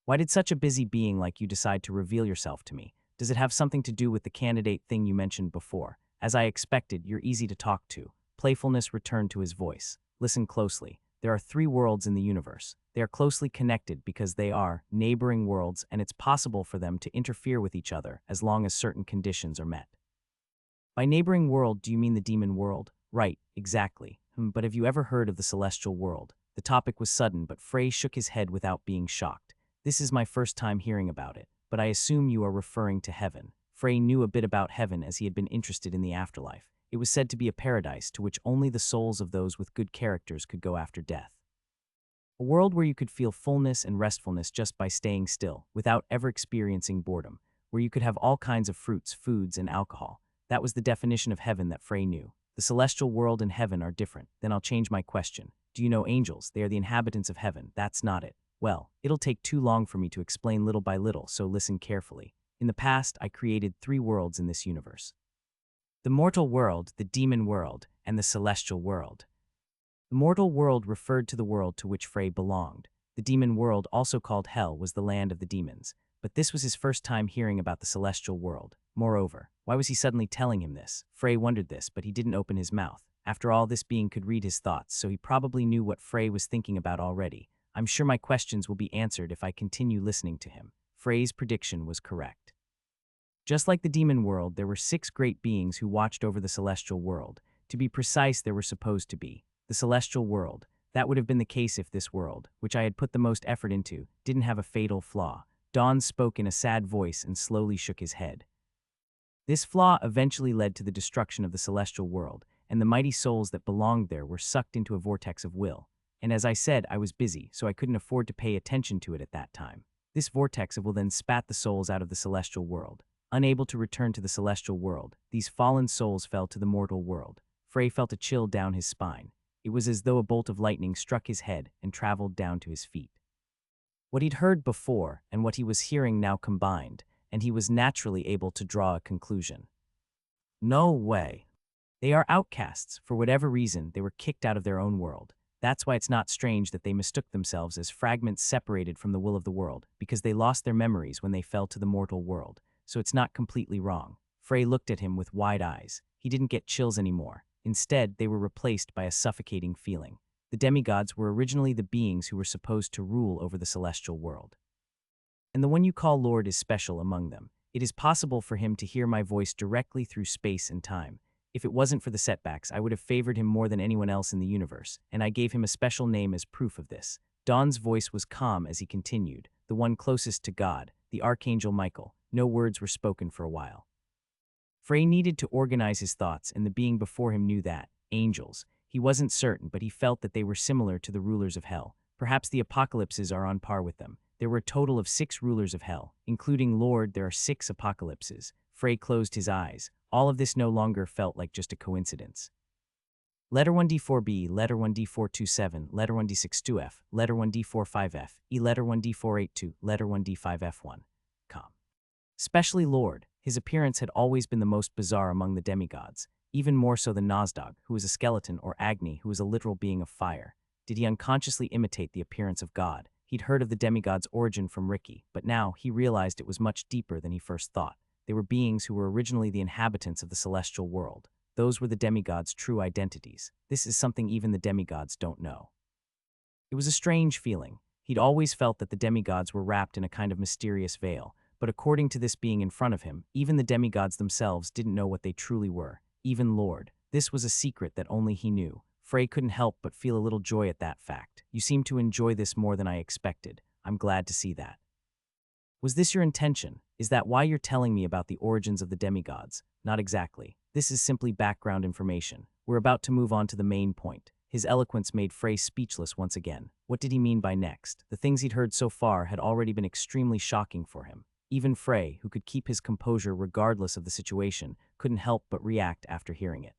Why did such a busy being like you decide to reveal yourself to me? Does it have something to do with the candidate thing you mentioned before? As I expected, you're easy to talk to. Playfulness returned to his voice. Listen closely. There are 3 worlds in the universe. They are closely connected because they are neighboring worlds, and it's possible for them to interfere with each other as long as certain conditions are met. By neighboring world, do you mean the demon world? Right, exactly. But have you ever heard of the celestial world? The topic was sudden, but Frey shook his head without being shocked. This is my first time hearing about it, but I assume you are referring to heaven. Frey knew a bit about heaven as he had been interested in the afterlife. It was said to be a paradise to which only the souls of those with good characters could go after death. A world where you could feel fullness and restfulness just by staying still, without ever experiencing boredom, where you could have all kinds of fruits, foods, and alcohol. That was the definition of heaven that Frey knew. The celestial world and heaven are different. Then I'll change my question. Do you know angels? They are the inhabitants of heaven. That's not it. Well, it'll take too long for me to explain little by little, so listen carefully. In the past, I created 3 worlds in this universe: the mortal world, the demon world, and the celestial world. The mortal world referred to the world to which Frey belonged. The demon world, also called Hell, was the land of the demons. But this was his first time hearing about the celestial world. Moreover, why was he suddenly telling him this? Frey wondered this, but he didn't open his mouth. After all, this being could read his thoughts, so he probably knew what Frey was thinking about already. I'm sure my questions will be answered if I continue listening to him. Frey's prediction was correct. Just like the demon world, there were 6 great beings who watched over the celestial world. To be precise, there were supposed to be. The celestial world. That would have been the case if this world, which I had put the most effort into, didn't have a fatal flaw. Dawn spoke in a sad voice and slowly shook his head. This flaw eventually led to the destruction of the celestial world, and the mighty souls that belonged there were sucked into a vortex of will. And as I said, I was busy, so I couldn't afford to pay attention to it at that time. This vortex of will then spat the souls out of the celestial world. Unable to return to the celestial world, these fallen souls fell to the mortal world. Frey felt a chill down his spine. It was as though a bolt of lightning struck his head and traveled down to his feet. What he'd heard before and what he was hearing now combined, and he was naturally able to draw a conclusion. No way. They are outcasts. For whatever reason, they were kicked out of their own world. That's why it's not strange that they mistook themselves as fragments separated from the will of the world, because they lost their memories when they fell to the mortal world. So it's not completely wrong. Frey looked at him with wide eyes. He didn't get chills anymore. Instead, they were replaced by a suffocating feeling. The demigods were originally the beings who were supposed to rule over the celestial world. And the one you call Lord is special among them. It is possible for him to hear my voice directly through space and time. If it wasn't for the setbacks, I would have favored him more than anyone else in the universe, and I gave him a special name as proof of this. Dawn's voice was calm as he continued, the one closest to God, the Archangel Michael. No words were spoken for a while. Frey needed to organize his thoughts, and the being before him knew that. Angels. He wasn't certain, but he felt that they were similar to the rulers of hell. Perhaps the apocalypses are on par with them. There were a total of 6 rulers of hell. Including Lord, there are 6 apocalypses. Frey closed his eyes. All of this no longer felt like just a coincidence. Letter 1D4B, letter 1D427, letter 1D62F, letter 1D45F, letter 1D482, letter 1D5F1. Especially Lord. His appearance had always been the most bizarre among the demigods, even more so than Nozdog, who was a skeleton, or Agni, who was a literal being of fire. Did he unconsciously imitate the appearance of God? He'd heard of the demigods' origin from Ricky, but now he realized it was much deeper than he first thought. They were beings who were originally the inhabitants of the celestial world. Those were the demigods' true identities. This is something even the demigods don't know. It was a strange feeling. He'd always felt that the demigods were wrapped in a kind of mysterious veil, but according to this being in front of him, even the demigods themselves didn't know what they truly were. Even Lord. This was a secret that only he knew. Frey couldn't help but feel a little joy at that fact. You seem to enjoy this more than I expected. I'm glad to see that. Was this your intention? Is that why you're telling me about the origins of the demigods? Not exactly. This is simply background information. We're about to move on to the main point. His eloquence made Frey speechless once again. What did he mean by next? The things he'd heard so far had already been extremely shocking for him. Even Frey, who could keep his composure regardless of the situation, couldn't help but react after hearing it.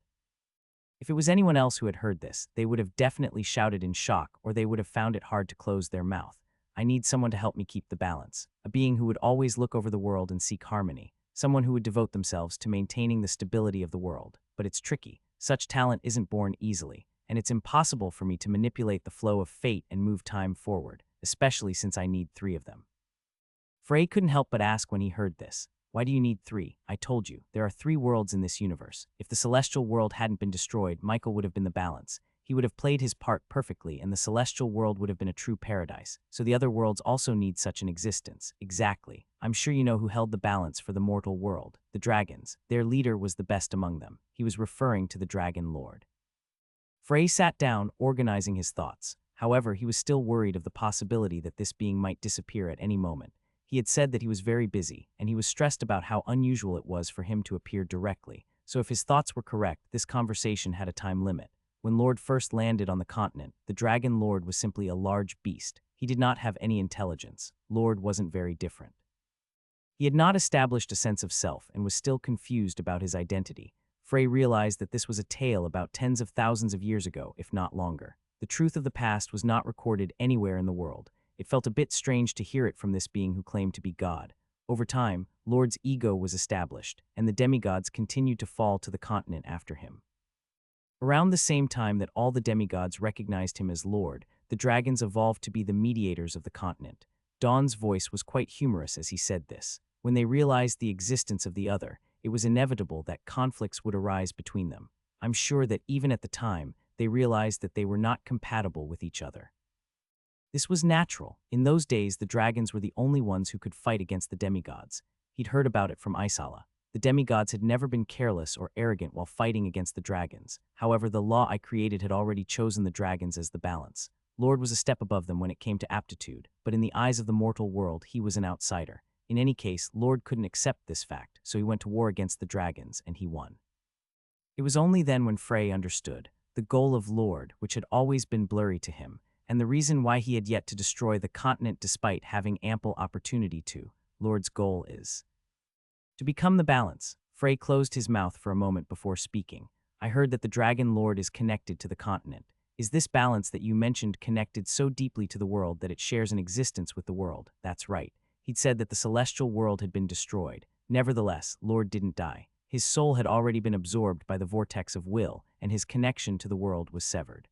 If it was anyone else who had heard this, they would have definitely shouted in shock, or they would have found it hard to close their mouth. I need someone to help me keep the balance. A being who would always look over the world and seek harmony. Someone who would devote themselves to maintaining the stability of the world. But it's tricky. Such talent isn't born easily, and it's impossible for me to manipulate the flow of fate and move time forward, especially since I need 3 of them. Frey couldn't help but ask when he heard this. Why do you need 3? I told you, there are 3 worlds in this universe. If the celestial world hadn't been destroyed, Michael would have been the balance. He would have played his part perfectly, and the celestial world would have been a true paradise. So the other worlds also need such an existence. Exactly. I'm sure you know who held the balance for the mortal world. The dragons. Their leader was the best among them. He was referring to the Dragon Lord. Frey sat down, organizing his thoughts. However, he was still worried of the possibility that this being might disappear at any moment. He had said that he was very busy, and he was stressed about how unusual it was for him to appear directly. So if his thoughts were correct, this conversation had a time limit. When Lord first landed on the continent, the Dragon Lord was simply a large beast. He did not have any intelligence. Lord wasn't very different. He had not established a sense of self and was still confused about his identity. Frey realized that this was a tale about tens of thousands of years ago, if not longer. The truth of the past was not recorded anywhere in the world. It felt a bit strange to hear it from this being who claimed to be God. Over time, Lord's ego was established, and the demigods continued to fall to the continent after him. Around the same time that all the demigods recognized him as Lord, the dragons evolved to be the mediators of the continent. Dawn's voice was quite humorous as he said this. When they realized the existence of the other, it was inevitable that conflicts would arise between them. I'm sure that even at the time, they realized that they were not compatible with each other. This was natural. In those days, the dragons were the only ones who could fight against the demigods. He'd heard about it from Isala. The demigods had never been careless or arrogant while fighting against the dragons. However, the law I created had already chosen the dragons as the balance. Lord was a step above them when it came to aptitude, but in the eyes of the mortal world, he was an outsider. In any case, Lord couldn't accept this fact, so he went to war against the dragons, and he won. It was only then when Frey understood the goal of Lord, which had always been blurry to him, and the reason why he had yet to destroy the continent despite having ample opportunity to. Lord's goal is to become the balance. Frey closed his mouth for a moment before speaking. I heard that the Dragon Lord is connected to the continent. Is this balance that you mentioned connected so deeply to the world that it shares an existence with the world? That's right. He'd said that the celestial world had been destroyed. Nevertheless, Lord didn't die. His soul had already been absorbed by the vortex of will, and his connection to the world was severed.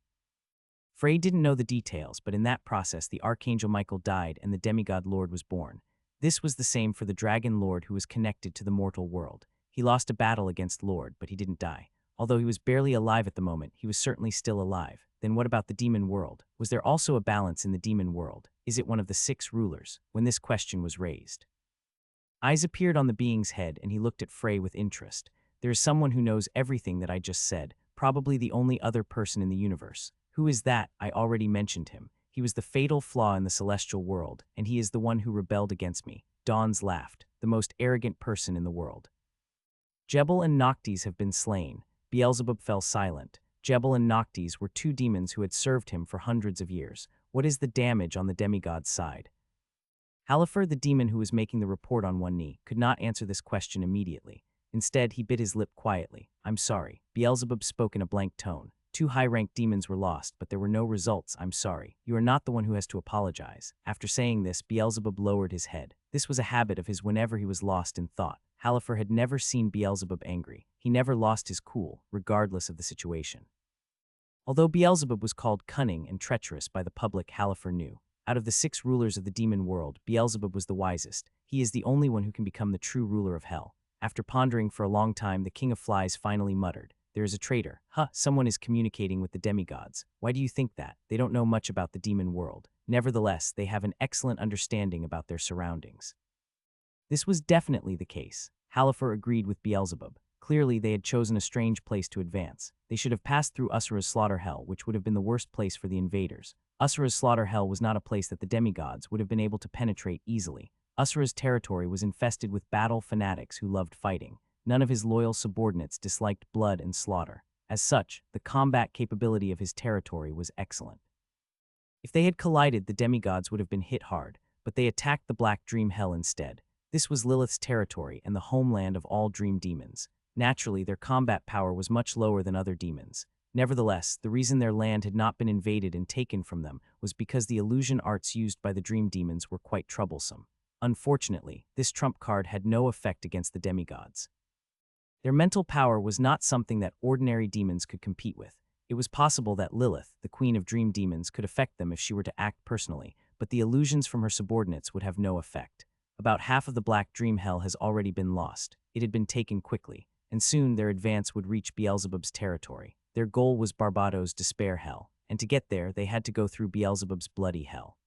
Frey didn't know the details, but in that process the Archangel Michael died and the demigod Lord was born. This was the same for the Dragon Lord who was connected to the mortal world. He lost a battle against Lord, but he didn't die. Although he was barely alive at the moment, he was certainly still alive. Then what about the demon world? Was there also a balance in the demon world? Is it one of the 6 rulers? When this question was raised, eyes appeared on the being's head and he looked at Frey with interest. There is someone who knows everything that I just said, probably the only other person in the universe. Who is that? I already mentioned him. He was the fatal flaw in the celestial world, and he is the one who rebelled against me. Dawns laughed, the most arrogant person in the world. Jebel and Noctis have been slain. Beelzebub fell silent. Jebel and Noctis were 2 demons who had served him for hundreds of years. What is the damage on the demigod's side? Halifer, the demon who was making the report on one knee, could not answer this question immediately. Instead, he bit his lip quietly. I'm sorry. Beelzebub spoke in a blank tone. 2 high-ranked demons were lost, but there were no results. I'm sorry. You are not the one who has to apologize. After saying this, Beelzebub lowered his head. This was a habit of his whenever he was lost in thought. Halifer had never seen Beelzebub angry. He never lost his cool, regardless of the situation. Although Beelzebub was called cunning and treacherous by the public, Halifer knew. Out of the 6 rulers of the demon world, Beelzebub was the wisest. He is the only one who can become the true ruler of hell. After pondering for a long time, the King of Flies finally muttered, there is a traitor. Someone is communicating with the demigods. Why do you think that? They don't know much about the demon world. Nevertheless, they have an excellent understanding about their surroundings. This was definitely the case. Halifer agreed with Beelzebub. Clearly, they had chosen a strange place to advance. They should have passed through Usura's slaughter hell, which would have been the worst place for the invaders. Usura's slaughter hell was not a place that the demigods would have been able to penetrate easily. Usura's territory was infested with battle fanatics who loved fighting. None of his loyal subordinates disliked blood and slaughter. As such, the combat capability of his territory was excellent. If they had collided, the demigods would have been hit hard, but they attacked the Black Dream Hell instead. This was Lilith's territory and the homeland of all dream demons. Naturally, their combat power was much lower than other demons. Nevertheless, the reason their land had not been invaded and taken from them was because the illusion arts used by the dream demons were quite troublesome. Unfortunately, this trump card had no effect against the demigods. Their mental power was not something that ordinary demons could compete with. It was possible that Lilith, the queen of dream demons, could affect them if she were to act personally, but the illusions from her subordinates would have no effect. About half of the Black Dream Hell has already been lost. It had been taken quickly, and soon their advance would reach Beelzebub's territory. Their goal was Barbados' Despair Hell, and to get there, they had to go through Beelzebub's Bloody Hell.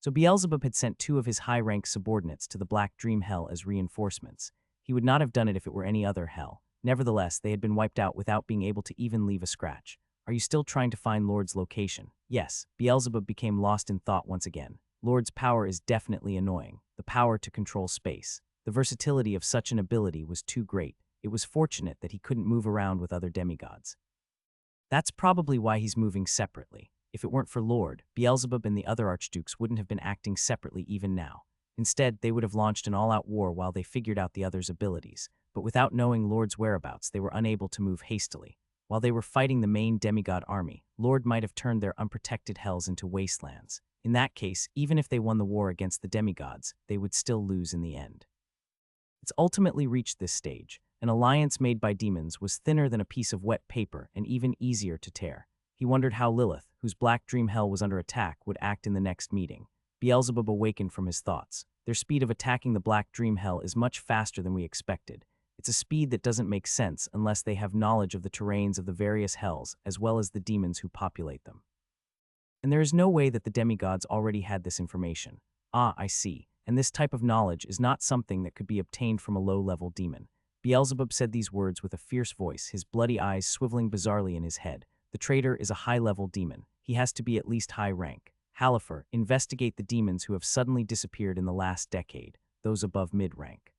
So Beelzebub had sent 2 of his high-ranked subordinates to the Black Dream Hell as reinforcements. He would not have done it if it were any other hell. Nevertheless, they had been wiped out without being able to even leave a scratch. Are you still trying to find Lord's location? Yes, Beelzebub became lost in thought once again. Lord's power is definitely annoying. The power to control space. The versatility of such an ability was too great. It was fortunate that he couldn't move around with other demigods. That's probably why he's moving separately. If it weren't for Lord, Beelzebub and the other archdukes wouldn't have been acting separately even now. Instead, they would have launched an all-out war while they figured out the others' abilities. But without knowing Lord's whereabouts, they were unable to move hastily. While they were fighting the main demigod army, Lord might have turned their unprotected hells into wastelands. In that case, even if they won the war against the demigods, they would still lose in the end. It's ultimately reached this stage. An alliance made by demons was thinner than a piece of wet paper and even easier to tear. He wondered how Lilith, whose Black Dream Hell was under attack, would act in the next meeting. Beelzebub awakened from his thoughts. Their speed of attacking the Black Dream Hell is much faster than we expected. It's a speed that doesn't make sense unless they have knowledge of the terrains of the various hells as well as the demons who populate them. And there is no way that the demigods already had this information. Ah, I see. And this type of knowledge is not something that could be obtained from a low-level demon. Beelzebub said these words with a fierce voice, his bloody eyes swiveling bizarrely in his head. The traitor is a high-level demon. He has to be at least high rank. Halifer, investigate the demons who have suddenly disappeared in the last decade, those above mid-rank.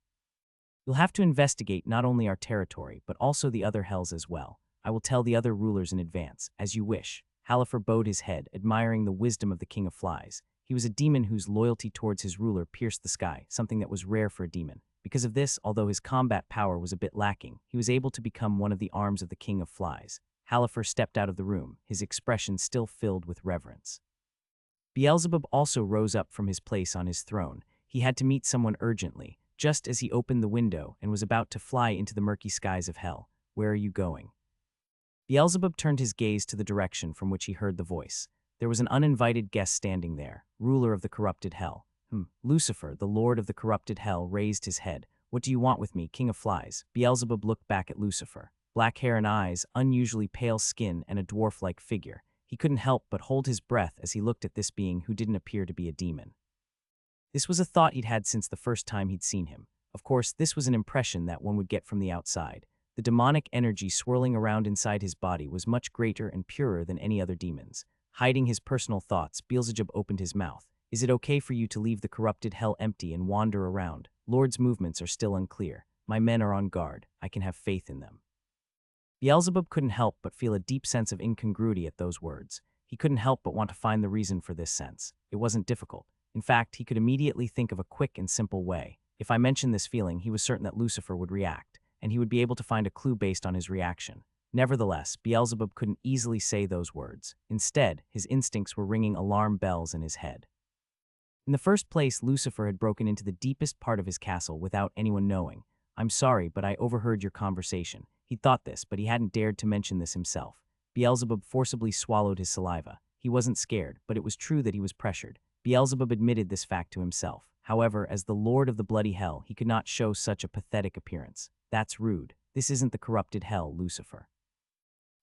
You'll have to investigate not only our territory, but also the other hells as well. I will tell the other rulers in advance, as you wish." Halifax bowed his head, admiring the wisdom of the King of Flies. He was a demon whose loyalty towards his ruler pierced the sky, something that was rare for a demon. Because of this, although his combat power was a bit lacking, he was able to become one of the arms of the King of Flies. Halifax stepped out of the room, his expression still filled with reverence. Beelzebub also rose up from his place on his throne. He had to meet someone urgently, just as he opened the window and was about to fly into the murky skies of hell. "Where are you going?" Beelzebub turned his gaze to the direction from which he heard the voice. There was an uninvited guest standing there, ruler of the corrupted hell. Lucifer, the lord of the corrupted hell, raised his head. "What do you want with me, King of Flies?" Beelzebub looked back at Lucifer. Black hair and eyes, unusually pale skin, and a dwarf-like figure. He couldn't help but hold his breath as he looked at this being who didn't appear to be a demon. This was a thought he'd had since the first time he'd seen him. Of course, this was an impression that one would get from the outside. The demonic energy swirling around inside his body was much greater and purer than any other demon's. Hiding his personal thoughts, Beelzebub opened his mouth. "Is it okay for you to leave the corrupted hell empty and wander around? Lord's movements are still unclear. My men are on guard. I can have faith in them." Beelzebub couldn't help but feel a deep sense of incongruity at those words. He couldn't help but want to find the reason for this sense. It wasn't difficult. In fact, he could immediately think of a quick and simple way. If I mentioned this feeling, he was certain that Lucifer would react, and he would be able to find a clue based on his reaction. Nevertheless, Beelzebub couldn't easily say those words. Instead, his instincts were ringing alarm bells in his head. In the first place, Lucifer had broken into the deepest part of his castle without anyone knowing. "I'm sorry, but I overheard your conversation." He'd thought this, but he hadn't dared to mention this himself. Beelzebub forcibly swallowed his saliva. He wasn't scared, but it was true that he was pressured. Beelzebub admitted this fact to himself. However, as the Lord of the Bloody Hell, he could not show such a pathetic appearance. "That's rude. This isn't the corrupted hell, Lucifer."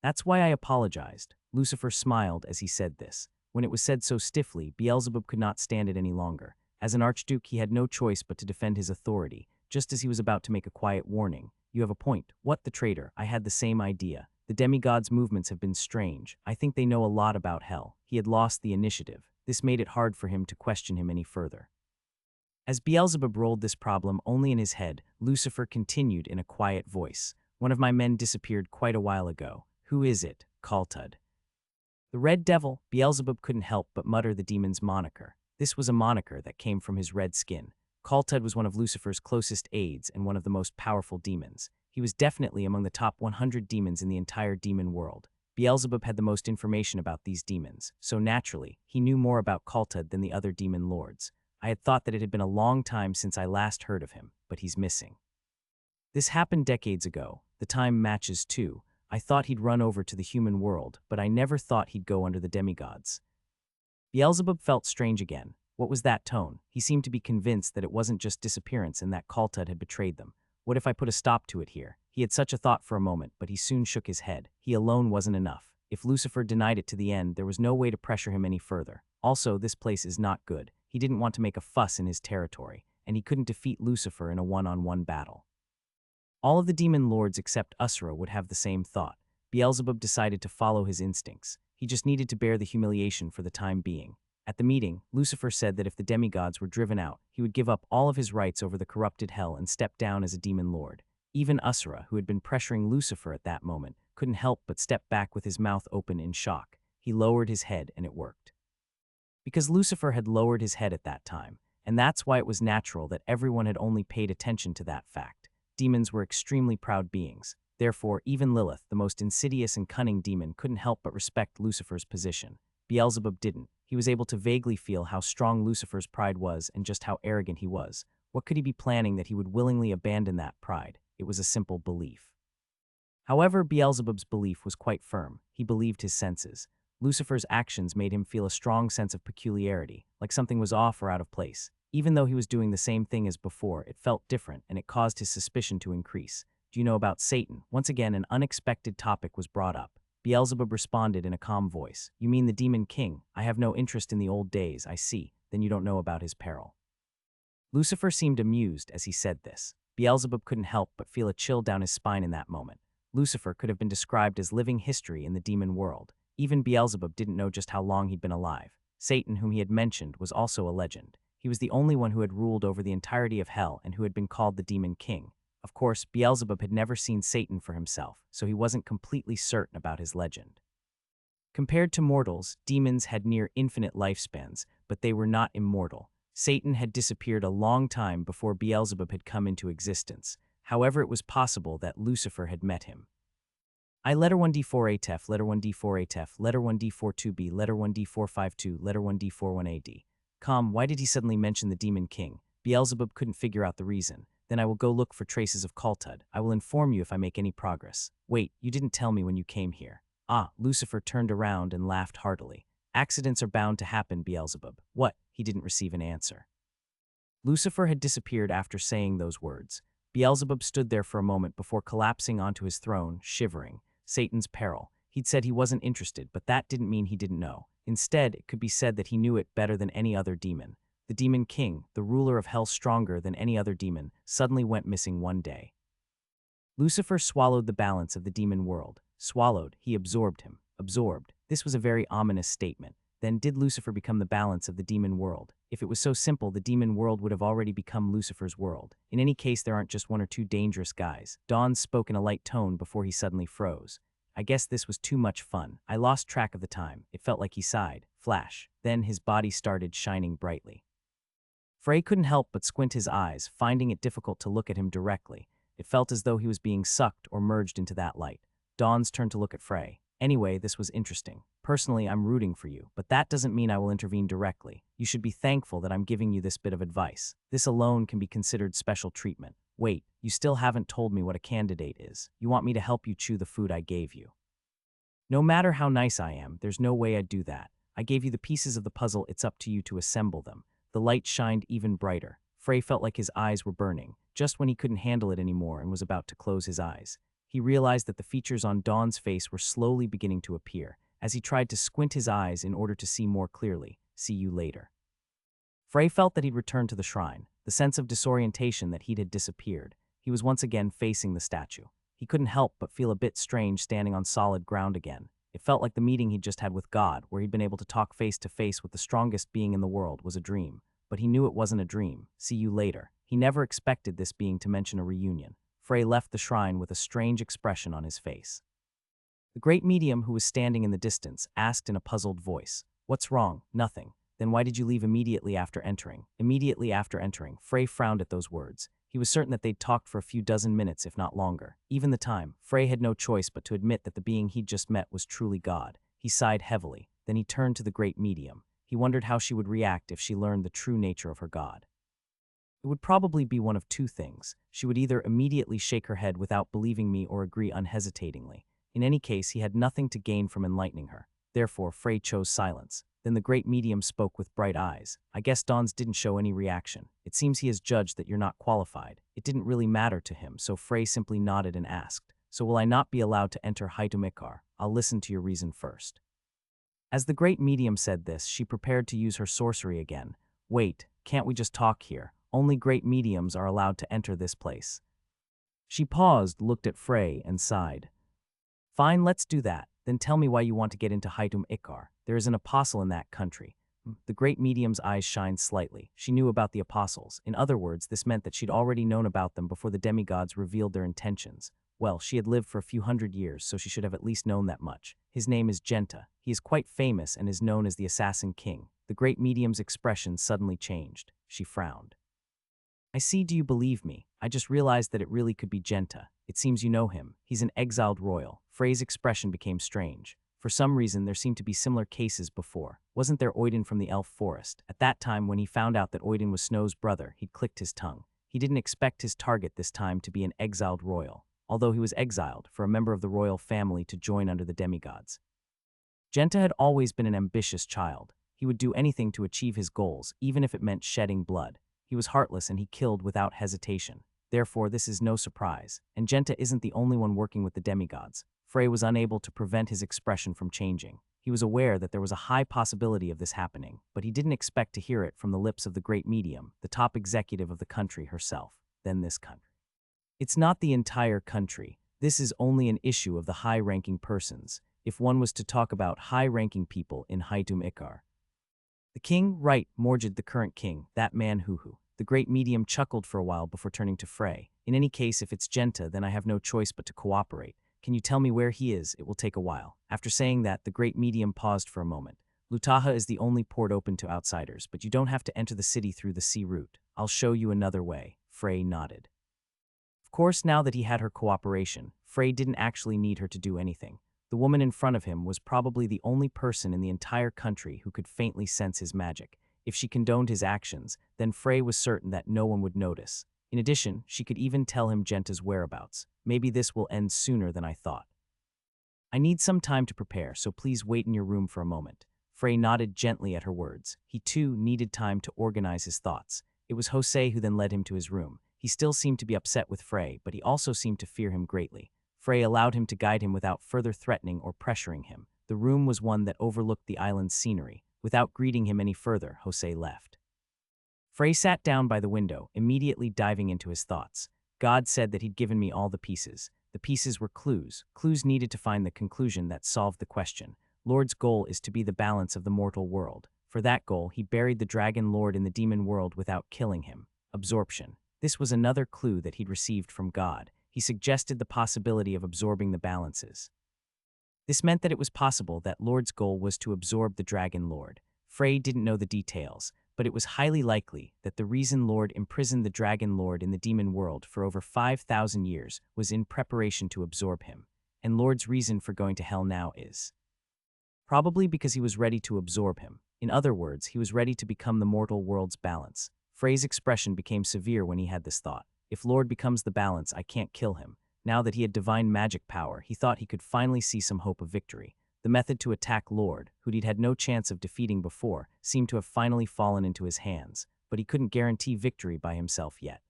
"That's why I apologized." Lucifer smiled as he said this. When it was said so stiffly, Beelzebub could not stand it any longer. As an archduke, he had no choice but to defend his authority. Just as he was about to make a quiet warning, "You have a point." "What?" the traitor. "I had the same idea. The demigods' movements have been strange. I think they know a lot about hell." He had lost the initiative. This made it hard for him to question him any further. As Beelzebub rolled this problem only in his head, Lucifer continued in a quiet voice. "One of my men disappeared quite a while ago. Who is it?" "Kaltud." "The Red Devil." Beelzebub couldn't help but mutter the demon's moniker. This was a moniker that came from his red skin. Kaltud was one of Lucifer's closest aides and one of the most powerful demons. He was definitely among the top 100 demons in the entire demon world. Beelzebub had the most information about these demons, so naturally, he knew more about Kaltud than the other demon lords. "I had thought that it had been a long time since I last heard of him, but he's missing. This happened decades ago. The time matches too. I thought he'd run over to the human world, but I never thought he'd go under the demigods." Beelzebub felt strange again. What was that tone? He seemed to be convinced that it wasn't just disappearance and that Kaltud had betrayed them. What if I put a stop to it here? He had such a thought for a moment, but he soon shook his head. He alone wasn't enough. If Lucifer denied it to the end, there was no way to pressure him any further. Also, this place is not good. He didn't want to make a fuss in his territory, and he couldn't defeat Lucifer in a one-on-one battle. All of the demon lords except Usra would have the same thought. Beelzebub decided to follow his instincts. He just needed to bear the humiliation for the time being. At the meeting, Lucifer said that if the demigods were driven out, he would give up all of his rights over the corrupted hell and step down as a demon lord. Even Usra, who had been pressuring Lucifer at that moment, couldn't help but step back with his mouth open in shock. He lowered his head, and it worked. Because Lucifer had lowered his head at that time, and that's why it was natural that everyone had only paid attention to that fact. Demons were extremely proud beings. Therefore, even Lilith, the most insidious and cunning demon, couldn't help but respect Lucifer's position. Beelzebub didn't. He was able to vaguely feel how strong Lucifer's pride was and just how arrogant he was. What could he be planning that he would willingly abandon that pride? It was a simple belief. However, Beelzebub's belief was quite firm. He believed his senses. Lucifer's actions made him feel a strong sense of peculiarity, like something was off or out of place. Even though he was doing the same thing as before, it felt different, and it caused his suspicion to increase. "Do you know about Satan?" Once again, an unexpected topic was brought up. Beelzebub responded in a calm voice. "You mean the demon king? I have no interest in the old days, I see. Then you don't know about his peril." Lucifer seemed amused as he said this. Beelzebub couldn't help but feel a chill down his spine in that moment. Lucifer could have been described as living history in the demon world. Even Beelzebub didn't know just how long he'd been alive. Satan, whom he had mentioned, was also a legend. He was the only one who had ruled over the entirety of hell and who had been called the Demon King. Of course, Beelzebub had never seen Satan for himself, so he wasn't completely certain about his legend. Compared to mortals, demons had near infinite lifespans, but they were not immortal. Satan had disappeared a long time before Beelzebub had come into existence. However, it was possible that Lucifer had met him. I letter 1D4ATF, letter 1D4ATF, letter 1D42B, letter 1D452, letter 1D41AD. Why did he suddenly mention the Demon King? Beelzebub couldn't figure out the reason. Then I will go look for traces of Kultud. I will inform you if I make any progress. Wait, you didn't tell me when you came here. Lucifer turned around and laughed heartily. Accidents are bound to happen, Beelzebub. What? He didn't receive an answer. Lucifer had disappeared after saying those words. Beelzebub stood there for a moment before collapsing onto his throne, shivering. Satan's peril. He'd said he wasn't interested, but that didn't mean he didn't know. Instead, it could be said that he knew it better than any other demon. The Demon King, the ruler of hell stronger than any other demon, suddenly went missing one day. Lucifer swallowed the balance of the demon world. Swallowed, he absorbed him. Absorbed. This was a very ominous statement. Then did Lucifer become the balance of the demon world? If it was so simple, the demon world would have already become Lucifer's world. In any case, there aren't just one or two dangerous guys. Dawn spoke in a light tone before he suddenly froze. I guess this was too much fun. I lost track of the time. It felt like he sighed. Flash. Then his body started shining brightly. Frey couldn't help but squint his eyes, finding it difficult to look at him directly. It felt as though he was being sucked or merged into that light. Dawn's turned to look at Frey. Anyway, this was interesting. Personally, I'm rooting for you, but that doesn't mean I will intervene directly. You should be thankful that I'm giving you this bit of advice. This alone can be considered special treatment. Wait, you still haven't told me what a candidate is. You want me to help you chew the food I gave you. No matter how nice I am, there's no way I'd do that. I gave you the pieces of the puzzle, it's up to you to assemble them. The light shined even brighter. Frey felt like his eyes were burning, just when he couldn't handle it anymore and was about to close his eyes. He realized that the features on Dawn's face were slowly beginning to appear, as he tried to squint his eyes in order to see more clearly. See you later. Frey felt that he'd returned to the shrine, the sense of disorientation that he'd had disappeared. He was once again facing the statue. He couldn't help but feel a bit strange standing on solid ground again. It felt like the meeting he'd just had with God, where he'd been able to talk face to face with the strongest being in the world, was a dream. But he knew it wasn't a dream. See you later. He never expected this being to mention a reunion. Frey left the shrine with a strange expression on his face. The great medium, who was standing in the distance, asked in a puzzled voice, "What's wrong?" "Nothing." "Then why did you leave immediately after entering?" "Immediately after entering." Frey frowned at those words. He was certain that they'd talked for a few dozen minutes, if not longer. Even the time, Frey had no choice but to admit that the being he'd just met was truly God. He sighed heavily. Then he turned to the great medium. He wondered how she would react if she learned the true nature of her God. It would probably be one of two things. She would either immediately shake her head without believing me or agree unhesitatingly. In any case, he had nothing to gain from enlightening her. Therefore, Frey chose silence. Then the great medium spoke with bright eyes. "I guess Dawn's didn't show any reaction. It seems he has judged that you're not qualified." It didn't really matter to him, so Frey simply nodded and asked, "So will I not be allowed to enter Hytumikar? I'll listen to your reason first." As the great medium said this, she prepared to use her sorcery again. "Wait, can't we just talk here? Only great mediums are allowed to enter this place." She paused, looked at Frey, and sighed. "Fine, let's do that. Then tell me why you want to get into Hytumikar. There is an apostle in that country." The great medium's eyes shined slightly. She knew about the apostles. In other words, this meant that she'd already known about them before the demigods revealed their intentions. Well, she had lived for a few hundred years, so she should have at least known that much. His name is Genta. He is quite famous and is known as the Assassin King. The great medium's expression suddenly changed. She frowned. "I see, do you believe me? I just realized that it really could be Genta. It seems you know him. He's an exiled royal." Frey's expression became strange. For some reason, there seemed to be similar cases before. Wasn't there Oidin from the elf forest? At that time, when he found out that Oidin was Snow's brother, he'd clicked his tongue. He didn't expect his target this time to be an exiled royal, although he was exiled for a member of the royal family to join under the demigods. Genta had always been an ambitious child. He would do anything to achieve his goals, even if it meant shedding blood. He was heartless and he killed without hesitation. Therefore, this is no surprise. And Genta isn't the only one working with the demigods. Frey was unable to prevent his expression from changing. He was aware that there was a high possibility of this happening, but he didn't expect to hear it from the lips of the great medium, the top executive of the country herself. Then this country. It's not the entire country. This is only an issue of the high-ranking persons, if one was to talk about high-ranking people in Hytum Ikar. The king, right, Morjid the current king, that man Huhu. The great medium chuckled for a while before turning to Frey. In any case, if it's Genta, then I have no choice but to cooperate. Can you tell me where he is? It will take a while. After saying that, the great medium paused for a moment. Lutaha is the only port open to outsiders, but you don't have to enter the city through the sea route. I'll show you another way. Frey nodded. Of course, now that he had her cooperation, Frey didn't actually need her to do anything. The woman in front of him was probably the only person in the entire country who could faintly sense his magic. If she condoned his actions, then Frey was certain that no one would notice. In addition, she could even tell him Genta's whereabouts. Maybe this will end sooner than I thought. I need some time to prepare, so please wait in your room for a moment. Frey nodded gently at her words. He too needed time to organize his thoughts. It was Jose who then led him to his room. He still seemed to be upset with Frey, but he also seemed to fear him greatly. Frey allowed him to guide him without further threatening or pressuring him. The room was one that overlooked the island's scenery. Without greeting him any further, Jose left. Frey sat down by the window, immediately diving into his thoughts. God said that he'd given me all the pieces. The pieces were clues needed to find the conclusion that solved the question. Lord's goal is to be the balance of the mortal world. For that goal, he buried the dragon lord in the demon world without killing him. Absorption. This was another clue that he'd received from God. He suggested the possibility of absorbing the balances. This meant that it was possible that Lord's goal was to absorb the dragon lord. Frey didn't know the details, but it was highly likely that the reason Lord imprisoned the dragon lord in the demon world for over 5,000 years was in preparation to absorb him. And Lord's reason for going to hell now is probably because he was ready to absorb him. In other words, he was ready to become the mortal world's balance. Frey's expression became severe when he had this thought. If Lord becomes the balance, I can't kill him. Now that he had divine magic power, he thought he could finally see some hope of victory. The method to attack Lord, who he'd had no chance of defeating before, seemed to have finally fallen into his hands, but he couldn't guarantee victory by himself yet.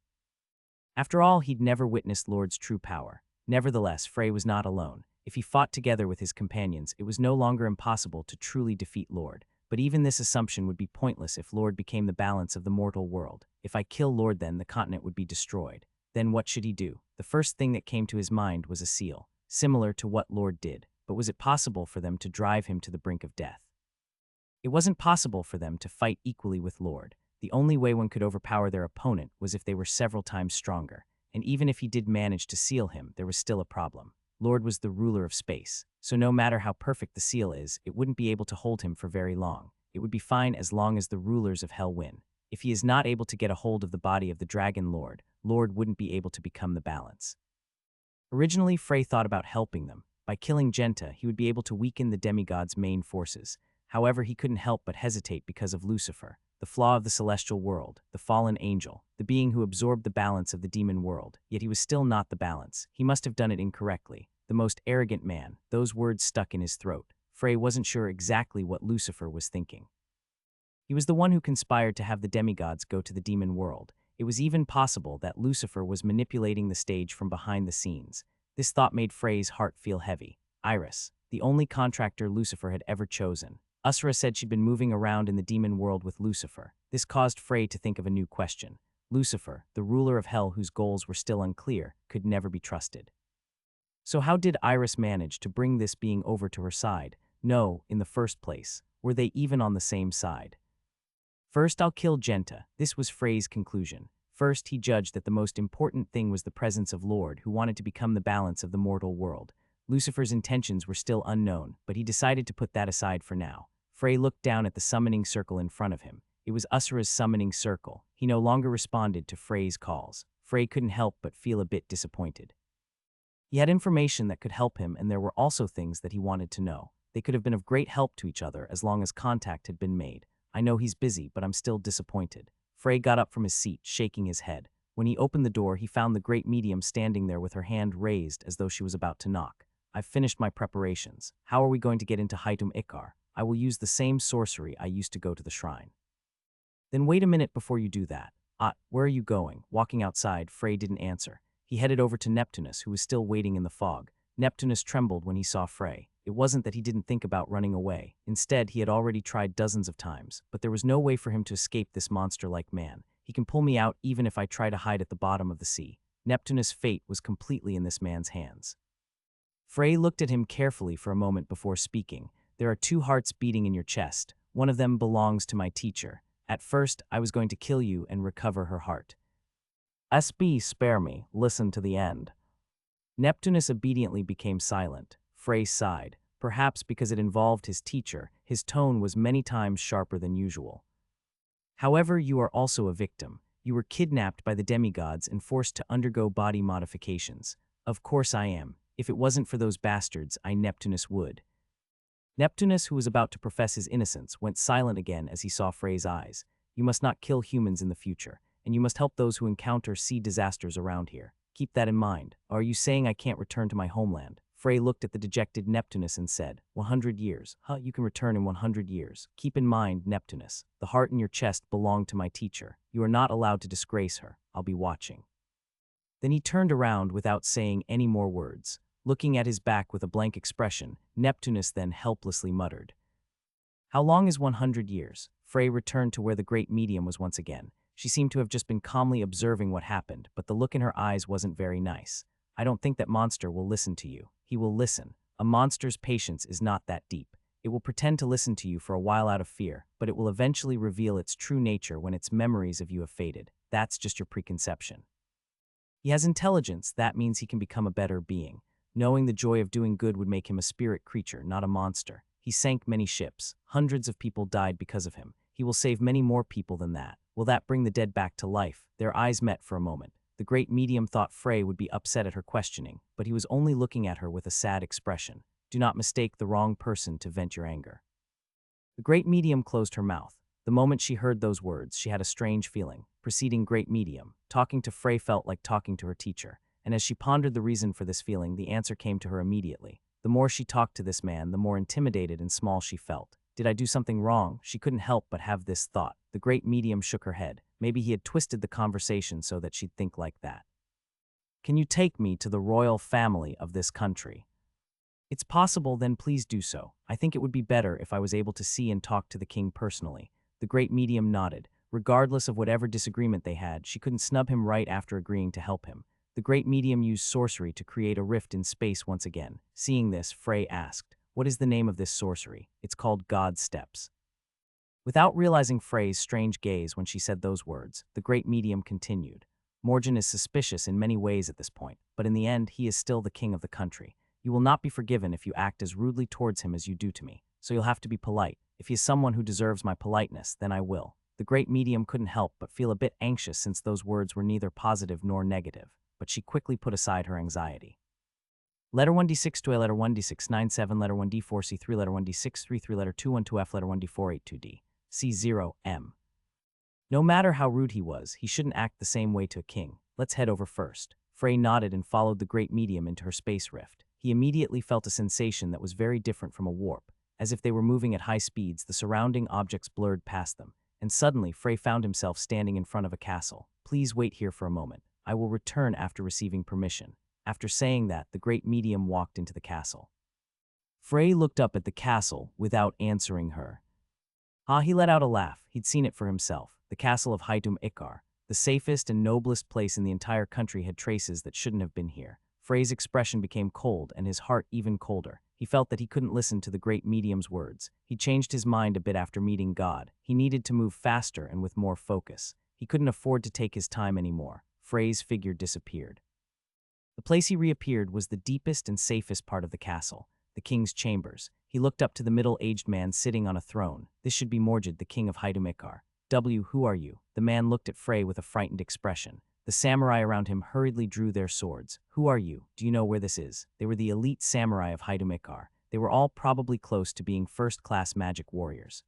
After all, he'd never witnessed Lord's true power. Nevertheless, Frey was not alone. If he fought together with his companions, it was no longer impossible to truly defeat Lord. But even this assumption would be pointless if Lord became the balance of the mortal world. If I kill Lord, then the continent would be destroyed. Then what should he do? The first thing that came to his mind was a seal, similar to what Lord did. But was it possible for them to drive him to the brink of death? It wasn't possible for them to fight equally with Lord. The only way one could overpower their opponent was if they were several times stronger. And even if he did manage to seal him, there was still a problem. Lord was the ruler of space, so no matter how perfect the seal is, it wouldn't be able to hold him for very long. It would be fine as long as the rulers of hell win. If he is not able to get a hold of the body of the dragon lord, Lord wouldn't be able to become the balance. Originally, Frey thought about helping them. By killing Genta, he would be able to weaken the demigod's main forces. However, he couldn't help but hesitate because of Lucifer, the flaw of the celestial world, the fallen angel, the being who absorbed the balance of the demon world. Yet he was still not the balance. He must have done it incorrectly. The most arrogant man. Those words stuck in his throat. Frey wasn't sure exactly what Lucifer was thinking. He was the one who conspired to have the demigods go to the demon world. It was even possible that Lucifer was manipulating the stage from behind the scenes. This thought made Frey's heart feel heavy. Iris, the only contractor Lucifer had ever chosen. Usra said she'd been moving around in the demon world with Lucifer. This caused Frey to think of a new question. Lucifer, the ruler of hell whose goals were still unclear, could never be trusted. So how did Iris manage to bring this being over to her side? No, in the first place. Were they even on the same side? First, I'll kill Genta. This was Frey's conclusion. First, he judged that the most important thing was the presence of Lord, who wanted to become the balance of the mortal world. Lucifer's intentions were still unknown, but he decided to put that aside for now. Frey looked down at the summoning circle in front of him. It was Usra's summoning circle. He no longer responded to Frey's calls. Frey couldn't help but feel a bit disappointed. He had information that could help him, and there were also things that he wanted to know. They could have been of great help to each other as long as contact had been made. I know he's busy, but I'm still disappointed. Frey got up from his seat, shaking his head. When he opened the door, he found the great medium standing there with her hand raised as though she was about to knock. I've finished my preparations. How are we going to get into Haitum Ikar? I will use the same sorcery I used to go to the shrine. Then wait a minute before you do that. Where are you going? Walking outside, Frey didn't answer. He headed over to Neptunus, who was still waiting in the fog. Neptunus trembled when he saw Frey. It wasn't that he didn't think about running away. Instead, he had already tried dozens of times, but there was no way for him to escape this monster-like man. He can pull me out even if I try to hide at the bottom of the sea. Neptunus' fate was completely in this man's hands. Frey looked at him carefully for a moment before speaking. There are two hearts beating in your chest. One of them belongs to my teacher. At first, I was going to kill you and recover her heart. SB, spare me, listen to the end. Neptunus obediently became silent. Frey sighed. Perhaps because it involved his teacher, his tone was many times sharper than usual. However, you are also a victim. You were kidnapped by the demigods and forced to undergo body modifications. Of course I am. If it wasn't for those bastards, Neptunus would. Neptunus, who was about to profess his innocence, went silent again as he saw Frey's eyes. You must not kill humans in the future, and you must help those who encounter sea disasters around here. Keep that in mind. Are you saying I can't return to my homeland? Frey looked at the dejected Neptunus and said, 100 years. You can return in 100 years. Keep in mind, Neptunus, the heart in your chest belonged to my teacher. You are not allowed to disgrace her. I'll be watching. Then he turned around without saying any more words. Looking at his back with a blank expression, Neptunus then helplessly muttered. How long is 100 years? Frey returned to where the great medium was once again. She seemed to have just been calmly observing what happened, but the look in her eyes wasn't very nice. I don't think that monster will listen to you. He will listen. A monster's patience is not that deep. It will pretend to listen to you for a while out of fear, but it will eventually reveal its true nature when its memories of you have faded. That's just your preconception. He has intelligence. That means he can become a better being. Knowing the joy of doing good would make him a spirit creature, not a monster. He sank many ships. Hundreds of people died because of him. He will save many more people than that. Will that bring the dead back to life? Their eyes met for a moment. The great medium thought Frey would be upset at her questioning, but he was only looking at her with a sad expression. Do not mistake the wrong person to vent your anger. The great medium closed her mouth. The moment she heard those words, she had a strange feeling. Preceding great medium, talking to Frey felt like talking to her teacher, and as she pondered the reason for this feeling, the answer came to her immediately. The more she talked to this man, the more intimidated and small she felt. Did I do something wrong? She couldn't help but have this thought. The great medium shook her head. Maybe he had twisted the conversation so that she'd think like that. Can you take me to the royal family of this country? It's possible, then please do so. I think it would be better if I was able to see and talk to the king personally. The great medium nodded. Regardless of whatever disagreement they had, she couldn't snub him right after agreeing to help him. The great medium used sorcery to create a rift in space once again. Seeing this, Frey asked, what is the name of this sorcery? It's called God's Steps. Without realizing Frey's strange gaze when she said those words, the great medium continued. Morgan is suspicious in many ways at this point, but in the end, he is still the king of the country. You will not be forgiven if you act as rudely towards him as you do to me, so you'll have to be polite. If he is someone who deserves my politeness, then I will. The great medium couldn't help but feel a bit anxious since those words were neither positive nor negative, but she quickly put aside her anxiety. Letter 1d6 to a letter 1d6 97 letter 1d4 c3 letter 1d6 33 letter 212f letter 1d4 82d c0 m. No matter how rude he was, he shouldn't act the same way to a king. Let's head over first. Frey nodded and followed the great medium into her space rift. He immediately felt a sensation that was very different from a warp. As if they were moving at high speeds, the surrounding objects blurred past them, and suddenly Frey found himself standing in front of a castle. Please wait here for a moment. I will return after receiving permission. After saying that, the great medium walked into the castle. Frey looked up at the castle without answering her. He let out a laugh. He'd seen it for himself. The castle of Haidum Ikar, the safest and noblest place in the entire country, had traces that shouldn't have been here. Frey's expression became cold and his heart even colder. He felt that he couldn't listen to the great medium's words. He changed his mind a bit after meeting God. He needed to move faster and with more focus. He couldn't afford to take his time anymore. Frey's figure disappeared. The place he reappeared was the deepest and safest part of the castle, the king's chambers. He looked up to the middle-aged man sitting on a throne. This should be Morgan, the king of Haidum Ikar. Who are you? The man looked at Frey with a frightened expression. The samurai around him hurriedly drew their swords. Who are you? Do you know where this is? They were the elite samurai of Haidum Ikar. They were all probably close to being first-class magic warriors.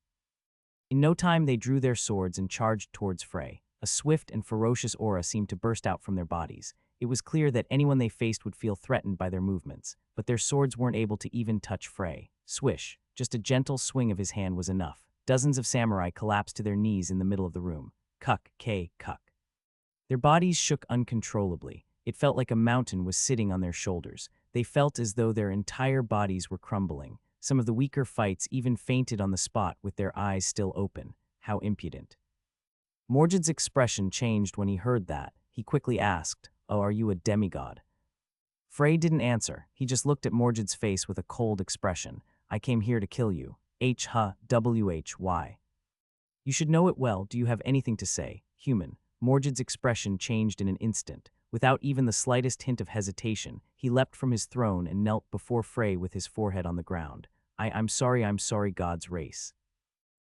In no time, they drew their swords and charged towards Frey. A swift and ferocious aura seemed to burst out from their bodies. It was clear that anyone they faced would feel threatened by their movements, but their swords weren't able to even touch Frey. Swish! Just a gentle swing of his hand was enough. Dozens of samurai collapsed to their knees in the middle of the room. Cuck, cuck. Their bodies shook uncontrollably. It felt like a mountain was sitting on their shoulders. They felt as though their entire bodies were crumbling. Some of the weaker fights even fainted on the spot with their eyes still open. How impudent. Morgan's expression changed when he heard that. He quickly asked, "Oh, are you a demigod?" Frey didn't answer. He just looked at Morgan's face with a cold expression. "I came here to kill you. Why? You should know it well. Do you have anything to say? Human. Morgid's expression changed in an instant. Without even the slightest hint of hesitation, he leapt from his throne and knelt before Frey with his forehead on the ground. I'm sorry, God's race.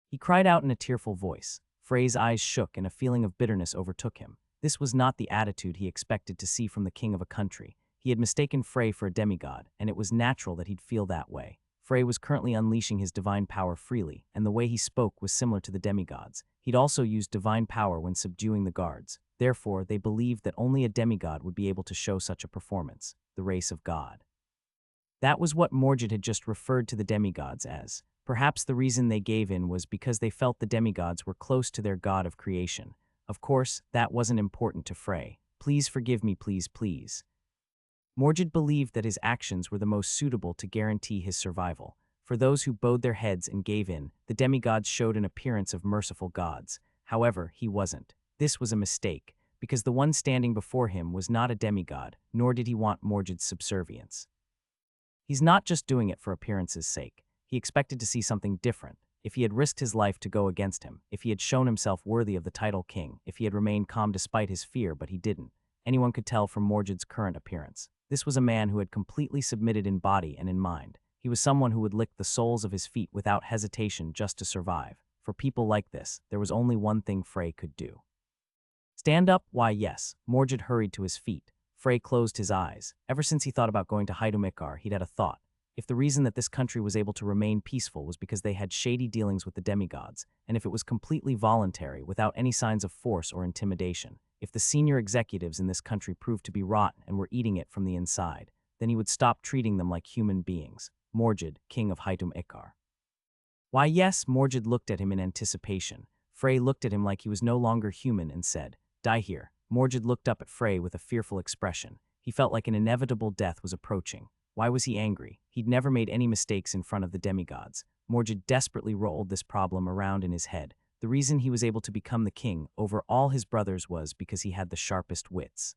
He cried out in a tearful voice. Frey's eyes shook and a feeling of bitterness overtook him. This was not the attitude he expected to see from the king of a country. He had mistaken Frey for a demigod, and it was natural that he'd feel that way. Frey was currently unleashing his divine power freely, and the way he spoke was similar to the demigods. He'd also used divine power when subduing the guards. Therefore, they believed that only a demigod would be able to show such a performance, the race of God. That was what Morgid had just referred to the demigods as. Perhaps the reason they gave in was because they felt the demigods were close to their god of creation. Of course, that wasn't important to Frey. Please forgive me, please. Morgid believed that his actions were the most suitable to guarantee his survival. For those who bowed their heads and gave in, the demigods showed an appearance of merciful gods. However, he wasn't. This was a mistake, because the one standing before him was not a demigod, nor did he want Morgid's subservience. He's not just doing it for appearance's sake. He expected to see something different. If he had risked his life to go against him, if he had shown himself worthy of the title king, if he had remained calm despite his fear, but he didn't. Anyone could tell from Morgid's current appearance. This was a man who had completely submitted in body and in mind. He was someone who would lick the soles of his feet without hesitation just to survive. For people like this, there was only one thing Frey could do. Stand up? Why, yes. Morgid hurried to his feet. Frey closed his eyes. Ever since he thought about going to Haidum-Ikar, he'd had a thought. If the reason that this country was able to remain peaceful was because they had shady dealings with the demigods, and if it was completely voluntary, without any signs of force or intimidation, if the senior executives in this country proved to be rotten and were eating it from the inside, then he would stop treating them like human beings. Morgid, king of Haidum-Ikar. Why, yes, Morgid looked at him in anticipation. Frey looked at him like he was no longer human and said, "Die here." Morgid looked up at Frey with a fearful expression. He felt like an inevitable death was approaching. Why was he angry? He'd never made any mistakes in front of the demigods. Morgid desperately rolled this problem around in his head. The reason he was able to become the king over all his brothers was because he had the sharpest wits.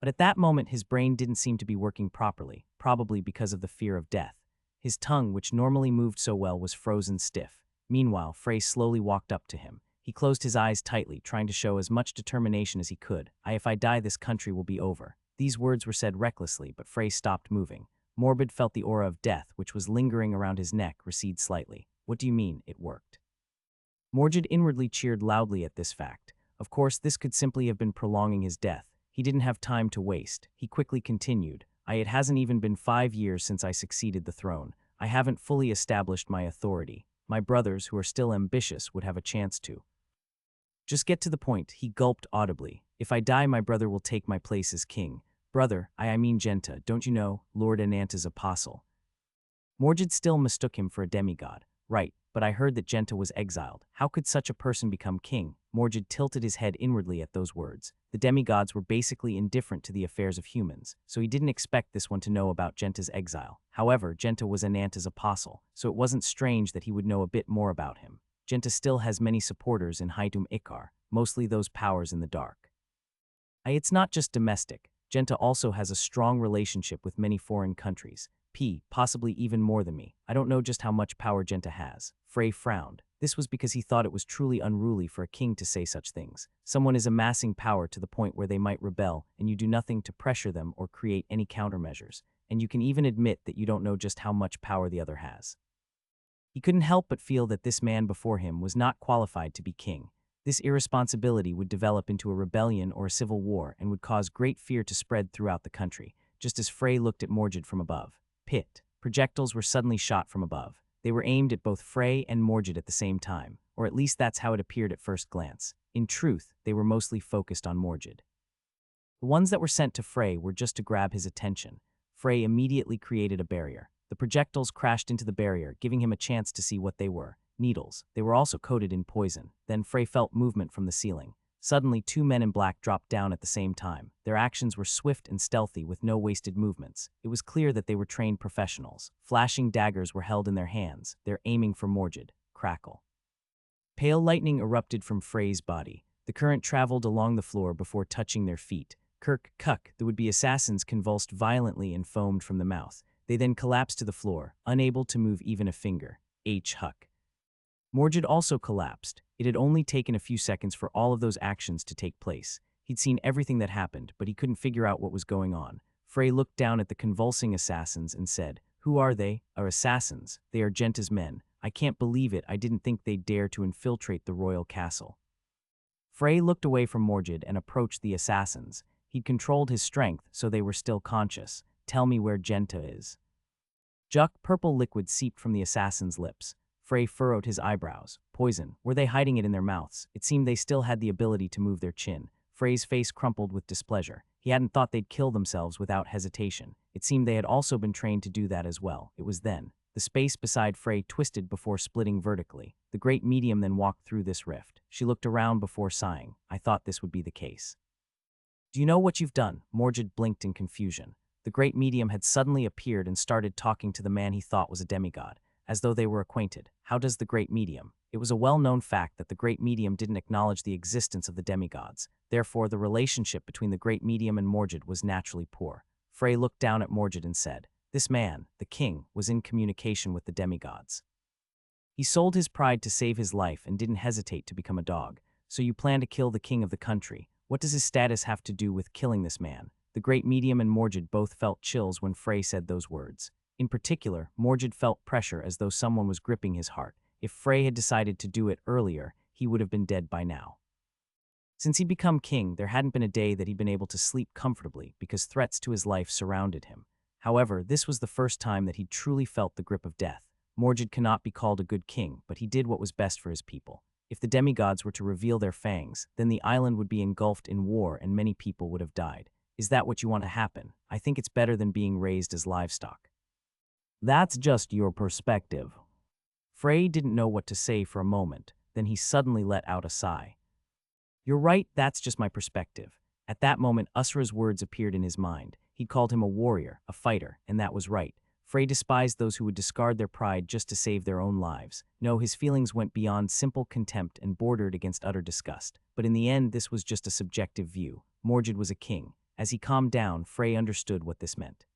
But at that moment his brain didn't seem to be working properly, probably because of the fear of death. His tongue, which normally moved so well, was frozen stiff. Meanwhile, Frey slowly walked up to him. He closed his eyes tightly, trying to show as much determination as he could. If I die, this country will be over." These words were said recklessly, but Frey stopped moving. Morgid felt the aura of death, which was lingering around his neck, recede slightly. "What do you mean, it worked?" Morgid inwardly cheered loudly at this fact. Of course, this could simply have been prolonging his death. He didn't have time to waste. He quickly continued. It hasn't even been 5 years since I succeeded the throne. I haven't fully established my authority. My brothers, who are still ambitious, would have a chance to. Just get to the point," he gulped audibly. "If I die, my brother will take my place as king. Brother, I mean Genta, don't you know, Lord Ananta's apostle." Morgid still mistook him for a demigod. "Right, but I heard that Genta was exiled. How could such a person become king?" Morgid tilted his head inwardly at those words. The demigods were basically indifferent to the affairs of humans, so he didn't expect this one to know about Genta's exile. However, Genta was Ananta's apostle, so it wasn't strange that he would know a bit more about him. Genta still has many supporters in Haidum-Ikar, mostly those powers in the dark. It's not just domestic. Genta also has a strong relationship with many foreign countries. Possibly even more than me. I don't know just how much power Genta has. Frey frowned. This was because he thought it was truly unruly for a king to say such things. Someone is amassing power to the point where they might rebel, and you do nothing to pressure them or create any countermeasures. And you can even admit that you don't know just how much power the other has. He couldn't help but feel that this man before him was not qualified to be king. This irresponsibility would develop into a rebellion or a civil war and would cause great fear to spread throughout the country, just as Frey looked at Morgid from above. Projectiles were suddenly shot from above. They were aimed at both Frey and Morgid at the same time, or at least that's how it appeared at first glance. In truth, they were mostly focused on Morgid. The ones that were sent to Frey were just to grab his attention. Frey immediately created a barrier. The projectiles crashed into the barrier, giving him a chance to see what they were. Needles. They were also coated in poison. Then Frey felt movement from the ceiling. Suddenly, 2 men in black dropped down at the same time. Their actions were swift and stealthy with no wasted movements. It was clear that they were trained professionals. Flashing daggers were held in their hands. They're aiming for Morgid. Crackle. Pale lightning erupted from Frey's body. The current traveled along the floor before touching their feet. Cuck, the would-be assassins convulsed violently and foamed from the mouth. They then collapsed to the floor, unable to move even a finger. Huck. Morgid also collapsed. It had only taken a few seconds for all of those actions to take place. He'd seen everything that happened, but he couldn't figure out what was going on. Frey looked down at the convulsing assassins and said, "Who are they?" "Are assassins. They are Genta's men. I can't believe it. I didn't think they'd dare to infiltrate the royal castle." Frey looked away from Morgid and approached the assassins. He'd controlled his strength, so they were still conscious. "Tell me where Genta is." Purple liquid seeped from the assassin's lips. Frey furrowed his eyebrows. Poison. Were they hiding it in their mouths? It seemed they still had the ability to move their chin. Frey's face crumpled with displeasure. He hadn't thought they'd kill themselves without hesitation. It seemed they had also been trained to do that as well. It was then. The space beside Frey twisted before splitting vertically. The great medium then walked through this rift. She looked around before sighing. "I thought this would be the case." "Do you know what you've done?" Morgid blinked in confusion. The great medium had suddenly appeared and started talking to the man he thought was a demigod, as though they were acquainted. How does the great medium? It was a well-known fact that the great medium didn't acknowledge the existence of the demigods. Therefore, the relationship between the great medium and Morgid was naturally poor. Frey looked down at Morgid and said, "This man, the king, was in communication with the demigods. He sold his pride to save his life and didn't hesitate to become a dog. So you plan to kill the king of the country. What does his status have to do with killing this man?" The great medium and Morgid both felt chills when Frey said those words. In particular, Morgid felt pressure as though someone was gripping his heart. If Frey had decided to do it earlier, he would have been dead by now. Since he'd become king, there hadn't been a day that he'd been able to sleep comfortably because threats to his life surrounded him. However, this was the first time that he'd truly felt the grip of death. Morgid cannot be called a good king, but he did what was best for his people. If the demigods were to reveal their fangs, then the island would be engulfed in war and many people would have died. Is that what you want to happen? I think it's better than being raised as livestock. That's just your perspective. Frey didn't know what to say for a moment, then he suddenly let out a sigh. You're right, that's just my perspective. At that moment, Usra's words appeared in his mind. He'd called him a warrior, a fighter, and that was right. Frey despised those who would discard their pride just to save their own lives. No, his feelings went beyond simple contempt and bordered against utter disgust. But in the end, this was just a subjective view. Morgid was a king. As he calmed down, Frey understood what this meant.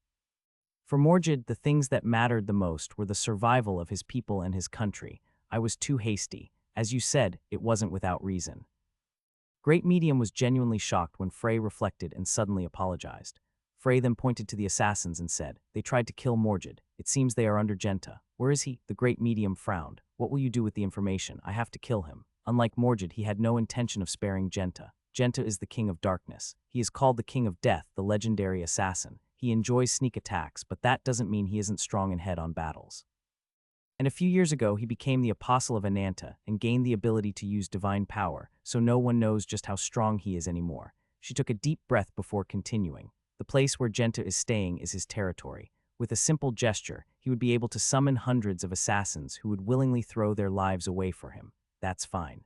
For Morgid, the things that mattered the most were the survival of his people and his country. I was too hasty. As you said, it wasn't without reason. Great Medium was genuinely shocked when Frey reflected and suddenly apologized. Frey then pointed to the assassins and said, "They tried to kill Morgid. It seems they are under Genta. Where is he?" The Great Medium frowned. "What will you do with the information? I have to kill him." Unlike Morgid, he had no intention of sparing Genta. Genta is the king of darkness. He is called the king of death, the legendary assassin. He enjoys sneak attacks, but that doesn't mean he isn't strong in head-on battles. And a few years ago, he became the apostle of Ananta and gained the ability to use divine power, so no one knows just how strong he is anymore. She took a deep breath before continuing. The place where Genta is staying is his territory. With a simple gesture, he would be able to summon hundreds of assassins who would willingly throw their lives away for him. That's fine.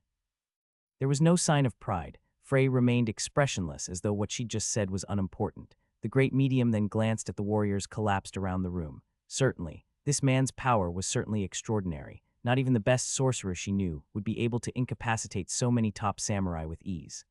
There was no sign of pride. Frey remained expressionless as though what she'd just said was unimportant. The Great Medium then glanced at the warriors collapsed around the room. Certainly, this man's power was certainly extraordinary. Not even the best sorcerer she knew would be able to incapacitate so many top samurai with ease.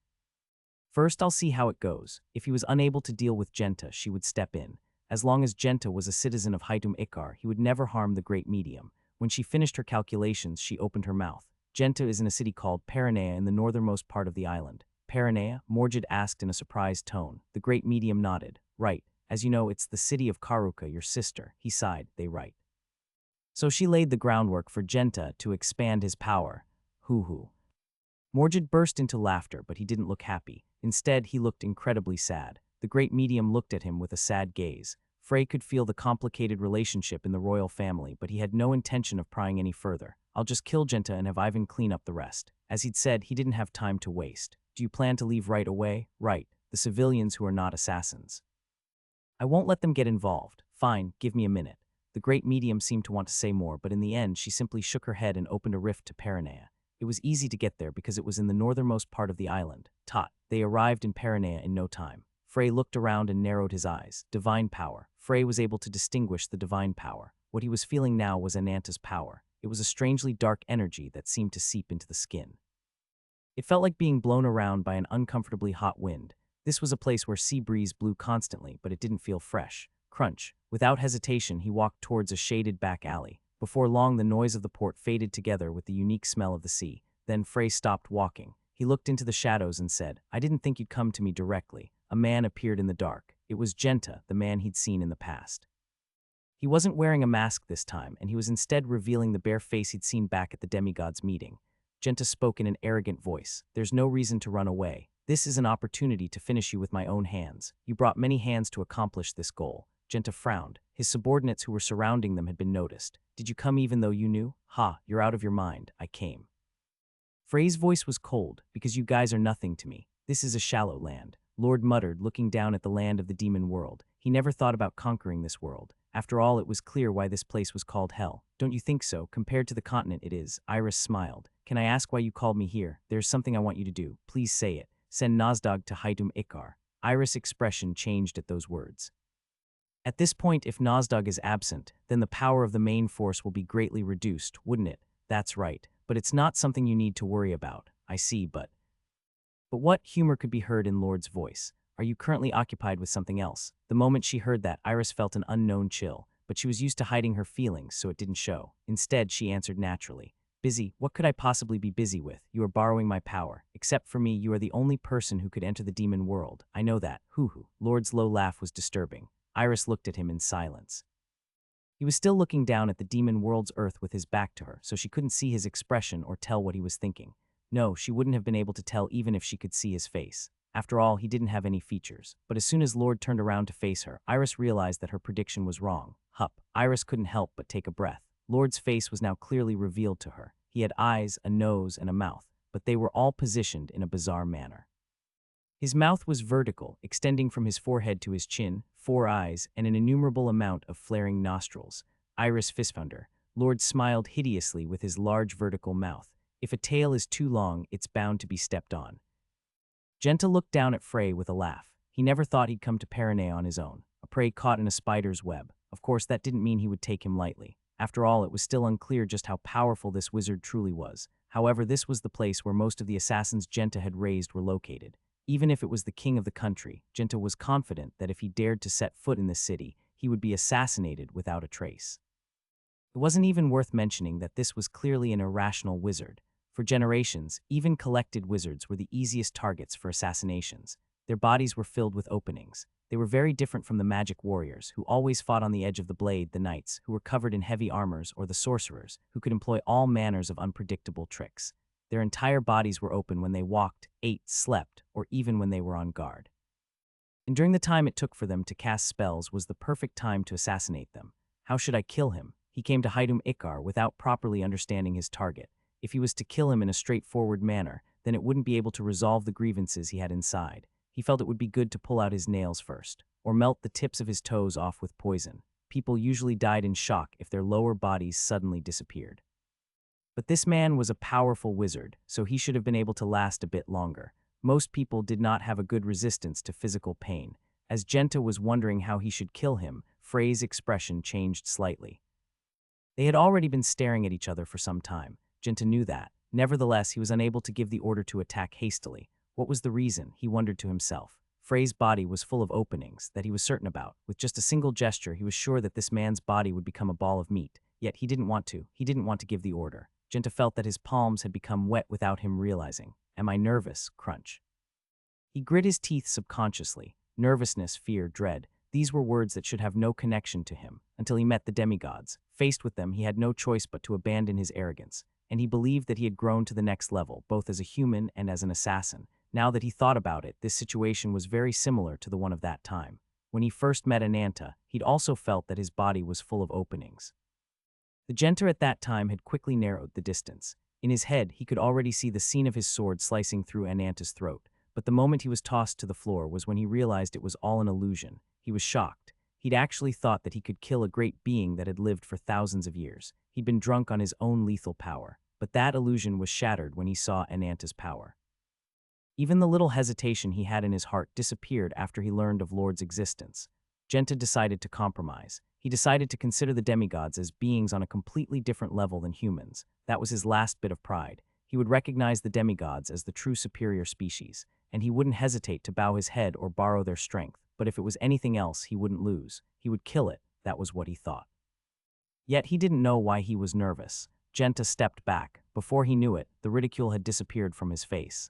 First, I'll see how it goes. If he was unable to deal with Genta, she would step in. As long as Genta was a citizen of Haitum Ikar, he would never harm the Great Medium. When she finished her calculations, she opened her mouth. Genta is in a city called Paranea in the northernmost part of the island. Paranea? Morgid asked in a surprised tone. The Great Medium nodded. Right. As you know, it's the city of Karuka, your sister. He sighed. They right. So she laid the groundwork for Genta to expand his power. Hoo-hoo. Morgid burst into laughter, but he didn't look happy. Instead, he looked incredibly sad. The Great Medium looked at him with a sad gaze. Frey could feel the complicated relationship in the royal family, but he had no intention of prying any further. I'll just kill Genta and have Ivan clean up the rest. As he'd said, he didn't have time to waste. Do you plan to leave right away? Right. The civilians who are not assassins. I won't let them get involved. Fine, give me a minute. The Great Medium seemed to want to say more, but in the end, she simply shook her head and opened a rift to Paranea. It was easy to get there because it was in the northernmost part of the island. They arrived in Paranea in no time. Frey looked around and narrowed his eyes. Divine power. Frey was able to distinguish the divine power. What he was feeling now was Ananta's power. It was a strangely dark energy that seemed to seep into the skin. It felt like being blown around by an uncomfortably hot wind. This was a place where sea breeze blew constantly, but it didn't feel fresh. Crunch. Without hesitation, he walked towards a shaded back alley. Before long, the noise of the port faded together with the unique smell of the sea. Then Frey stopped walking. He looked into the shadows and said, "I didn't think you'd come to me directly." A man appeared in the dark. It was Genta, the man he'd seen in the past. He wasn't wearing a mask this time, and he was instead revealing the bare face he'd seen back at the demigods' meeting. Genta spoke in an arrogant voice. "There's no reason to run away. This is an opportunity to finish you with my own hands. You brought many hands to accomplish this goal." Genta frowned. His subordinates who were surrounding them had been noticed. "Did you come even though you knew?" "Ha, you're out of your mind. I came." Frey's voice was cold. "Because you guys are nothing to me. This is a shallow land." Lord muttered, looking down at the land of the demon world. He never thought about conquering this world. After all, it was clear why this place was called Hell. "Don't you think so? Compared to the continent it is." Iris smiled. "Can I ask why you called me here? There's something I want you to do. Please say it. Send Nazdog to Haidum Ikar." Iris' expression changed at those words. At this point, if Nazdog is absent, then the power of the main force will be greatly reduced, wouldn't it? That's right. But it's not something you need to worry about. I see, but what? Humor could be heard in Lord's voice. "Are you currently occupied with something else?" The moment she heard that, Iris felt an unknown chill, but she was used to hiding her feelings, so it didn't show. Instead, she answered naturally. "Busy? What could I possibly be busy with? You are borrowing my power. Except for me, you are the only person who could enter the demon world. I know that. Hoo-hoo." Lord's low laugh was disturbing. Iris looked at him in silence. He was still looking down at the demon world's earth with his back to her, so she couldn't see his expression or tell what he was thinking. No, she wouldn't have been able to tell even if she could see his face. After all, he didn't have any features. But as soon as Lord turned around to face her, Iris realized that her prediction was wrong. Hup. Iris couldn't help but take a breath. Lord's face was now clearly revealed to her. He had eyes, a nose, and a mouth, but they were all positioned in a bizarre manner. His mouth was vertical, extending from his forehead to his chin, 4 eyes, and an innumerable amount of flaring nostrils. Iris fistfunder. Lord smiled hideously with his large vertical mouth. If a tail is too long, it's bound to be stepped on. Genta looked down at Frey with a laugh. He never thought he'd come to Paranay on his own, a prey caught in a spider's web. Of course, that didn't mean he would take him lightly. After all, it was still unclear just how powerful this wizard truly was. However, this was the place where most of the assassins Genta had raised were located. Even if it was the king of the country, Genta was confident that if he dared to set foot in this city, he would be assassinated without a trace. It wasn't even worth mentioning that this was clearly an irrational wizard. For generations, even collected wizards were the easiest targets for assassinations. Their bodies were filled with openings. They were very different from the magic warriors, who always fought on the edge of the blade, the knights, who were covered in heavy armors, or the sorcerers, who could employ all manners of unpredictable tricks. Their entire bodies were open when they walked, ate, slept, or even when they were on guard. And during the time it took for them to cast spells was the perfect time to assassinate them. How should I kill him? He came to Haidum Ikar without properly understanding his target. If he was to kill him in a straightforward manner, then it wouldn't be able to resolve the grievances he had inside. He felt it would be good to pull out his nails first, or melt the tips of his toes off with poison. People usually died in shock if their lower bodies suddenly disappeared. But this man was a powerful wizard, so he should have been able to last a bit longer. Most people did not have a good resistance to physical pain. As Genta was wondering how he should kill him, Frey's expression changed slightly. They had already been staring at each other for some time. Genta knew that. Nevertheless, he was unable to give the order to attack hastily. What was the reason? He wondered to himself. Frey's body was full of openings, that he was certain about. With just a single gesture, he was sure that this man's body would become a ball of meat. Yet he didn't want to. He didn't want to give the order. Genta felt that his palms had become wet without him realizing. Am I nervous? Crunch. He grit his teeth subconsciously. Nervousness, fear, dread. These were words that should have no connection to him, until he met the demigods. Faced with them, he had no choice but to abandon his arrogance. And he believed that he had grown to the next level, both as a human and as an assassin. Now that he thought about it, this situation was very similar to the one of that time. When he first met Ananta, he'd also felt that his body was full of openings. The Genta at that time had quickly narrowed the distance. In his head, he could already see the scene of his sword slicing through Ananta's throat. But the moment he was tossed to the floor was when he realized it was all an illusion. He was shocked. He'd actually thought that he could kill a great being that had lived for thousands of years. He'd been drunk on his own lethal power. But that illusion was shattered when he saw Ananta's power. Even the little hesitation he had in his heart disappeared after he learned of Lord's existence. Genta decided to compromise. He decided to consider the demigods as beings on a completely different level than humans. That was his last bit of pride. He would recognize the demigods as the true superior species, and he wouldn't hesitate to bow his head or borrow their strength. But if it was anything else, he wouldn't lose. He would kill it. That was what he thought. Yet he didn't know why he was nervous. Genta stepped back. Before he knew it, the ridicule had disappeared from his face.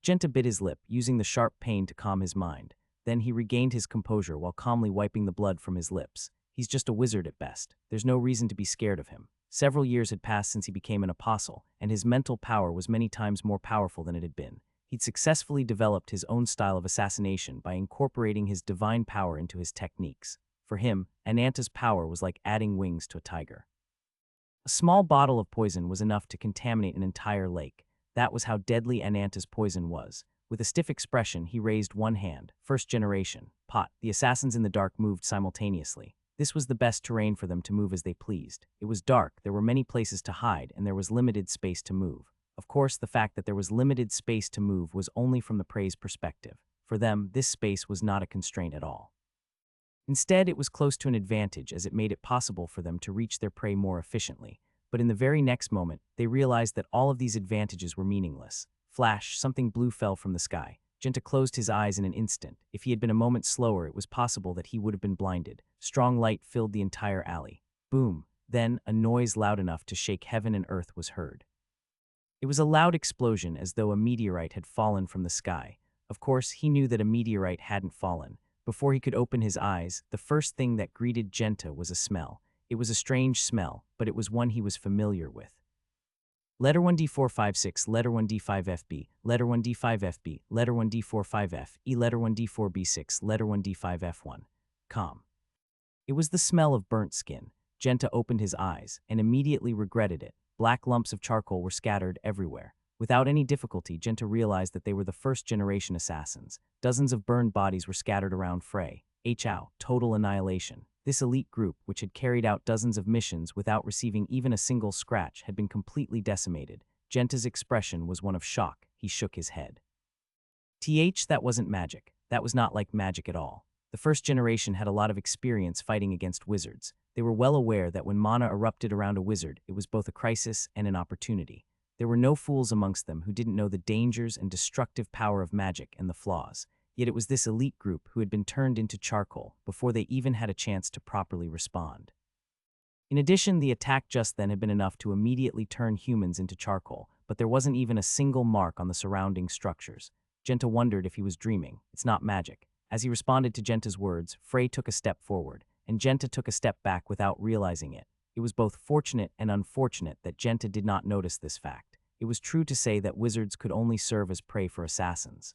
Genta bit his lip, using the sharp pain to calm his mind. Then he regained his composure while calmly wiping the blood from his lips. He's just a wizard at best. There's no reason to be scared of him. Several years had passed since he became an apostle, and his mental power was many times more powerful than it had been. He'd successfully developed his own style of assassination by incorporating his divine power into his techniques. For him, Ananta's power was like adding wings to a tiger. A small bottle of poison was enough to contaminate an entire lake. That was how deadly Ananta's poison was. With a stiff expression, he raised one hand. First generation. Pot. The assassins in the dark moved simultaneously. This was the best terrain for them to move as they pleased. It was dark, there were many places to hide, and there was limited space to move. Of course, the fact that there was limited space to move was only from the prey's perspective. For them, this space was not a constraint at all. Instead, it was close to an advantage as it made it possible for them to reach their prey more efficiently. But in the very next moment, they realized that all of these advantages were meaningless. Flash, something blue fell from the sky. Genta closed his eyes in an instant. If he had been a moment slower, it was possible that he would have been blinded. Strong light filled the entire alley. Boom. Then, a noise loud enough to shake heaven and earth was heard. It was a loud explosion, as though a meteorite had fallen from the sky. Of course, he knew that a meteorite hadn't fallen. Before he could open his eyes, the first thing that greeted Genta was a smell. It was a strange smell, but it was one he was familiar with. Letter 1D456, letter 1D5FB, letter 1D5FB, letter 1D45F, letter 1D4B6, letter 1D5F1. It was the smell of burnt skin. Genta opened his eyes and immediately regretted it. Black lumps of charcoal were scattered everywhere. Without any difficulty, Genta realized that they were the first-generation assassins. Dozens of burned bodies were scattered around Frey. Total annihilation. This elite group, which had carried out dozens of missions without receiving even a single scratch, had been completely decimated. Genta's expression was one of shock. He shook his head. That wasn't magic. That was not like magic at all. The first generation had a lot of experience fighting against wizards. They were well aware that when mana erupted around a wizard, it was both a crisis and an opportunity. There were no fools amongst them who didn't know the dangers and destructive power of magic and the flaws. Yet it was this elite group who had been turned into charcoal before they even had a chance to properly respond. In addition, the attack just then had been enough to immediately turn humans into charcoal, but there wasn't even a single mark on the surrounding structures. Genta wondered if he was dreaming. It's not magic. As he responded to Genta's words, Frey took a step forward, and Genta took a step back without realizing it. It was both fortunate and unfortunate that Genta did not notice this fact. It was true to say that wizards could only serve as prey for assassins.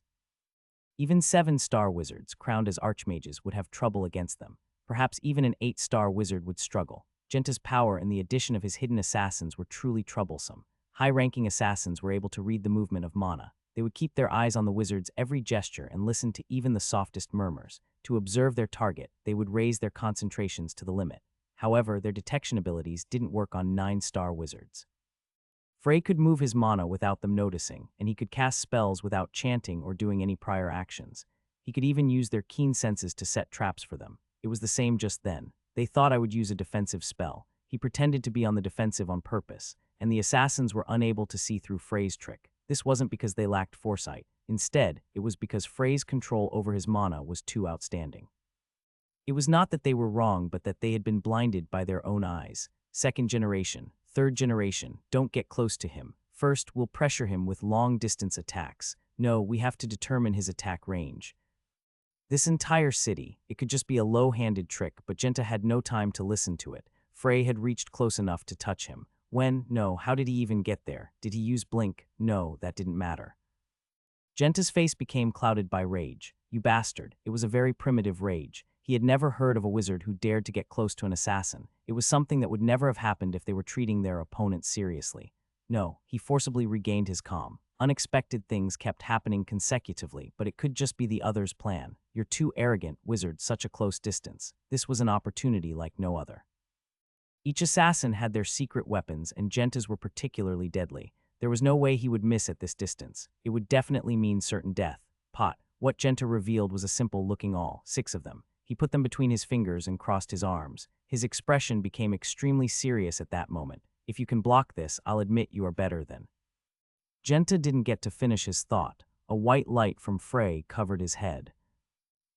Even 7-star wizards, crowned as archmages, would have trouble against them. Perhaps even an 8-star wizard would struggle. Genta's power and the addition of his hidden assassins were truly troublesome. High-ranking assassins were able to read the movement of mana. They would keep their eyes on the wizard's every gesture and listen to even the softest murmurs. To observe their target, they would raise their concentrations to the limit. However, their detection abilities didn't work on 9-star wizards. Frey could move his mana without them noticing, and he could cast spells without chanting or doing any prior actions. He could even use their keen senses to set traps for them. It was the same just then. They thought I would use a defensive spell. He pretended to be on the defensive on purpose, and the assassins were unable to see through Frey's trick. This wasn't because they lacked foresight. Instead, it was because Frey's control over his mana was too outstanding. It was not that they were wrong, but that they had been blinded by their own eyes. Second generation. Third generation, don't get close to him. First, we'll pressure him with long-distance attacks. No, we have to determine his attack range. This entire city, it could just be a low-handed trick, but Genta had no time to listen to it. Frey had reached close enough to touch him. When? No, how did he even get there? Did he use blink? No, that didn't matter. Genta's face became clouded by rage. You bastard. It was a very primitive rage. He had never heard of a wizard who dared to get close to an assassin. It was something that would never have happened if they were treating their opponent seriously. No, he forcibly regained his calm. Unexpected things kept happening consecutively, but it could just be the other's plan. You're too arrogant, wizard, such a close distance. This was an opportunity like no other. Each assassin had their secret weapons, and Genta's were particularly deadly. There was no way he would miss at this distance. It would definitely mean certain death. What Genta revealed was a simple-looking awl, 6 of them. He put them between his fingers and crossed his arms. His expression became extremely serious at that moment. If you can block this, I'll admit you are better than. Genta didn't get to finish his thought. A white light from Frey covered his head.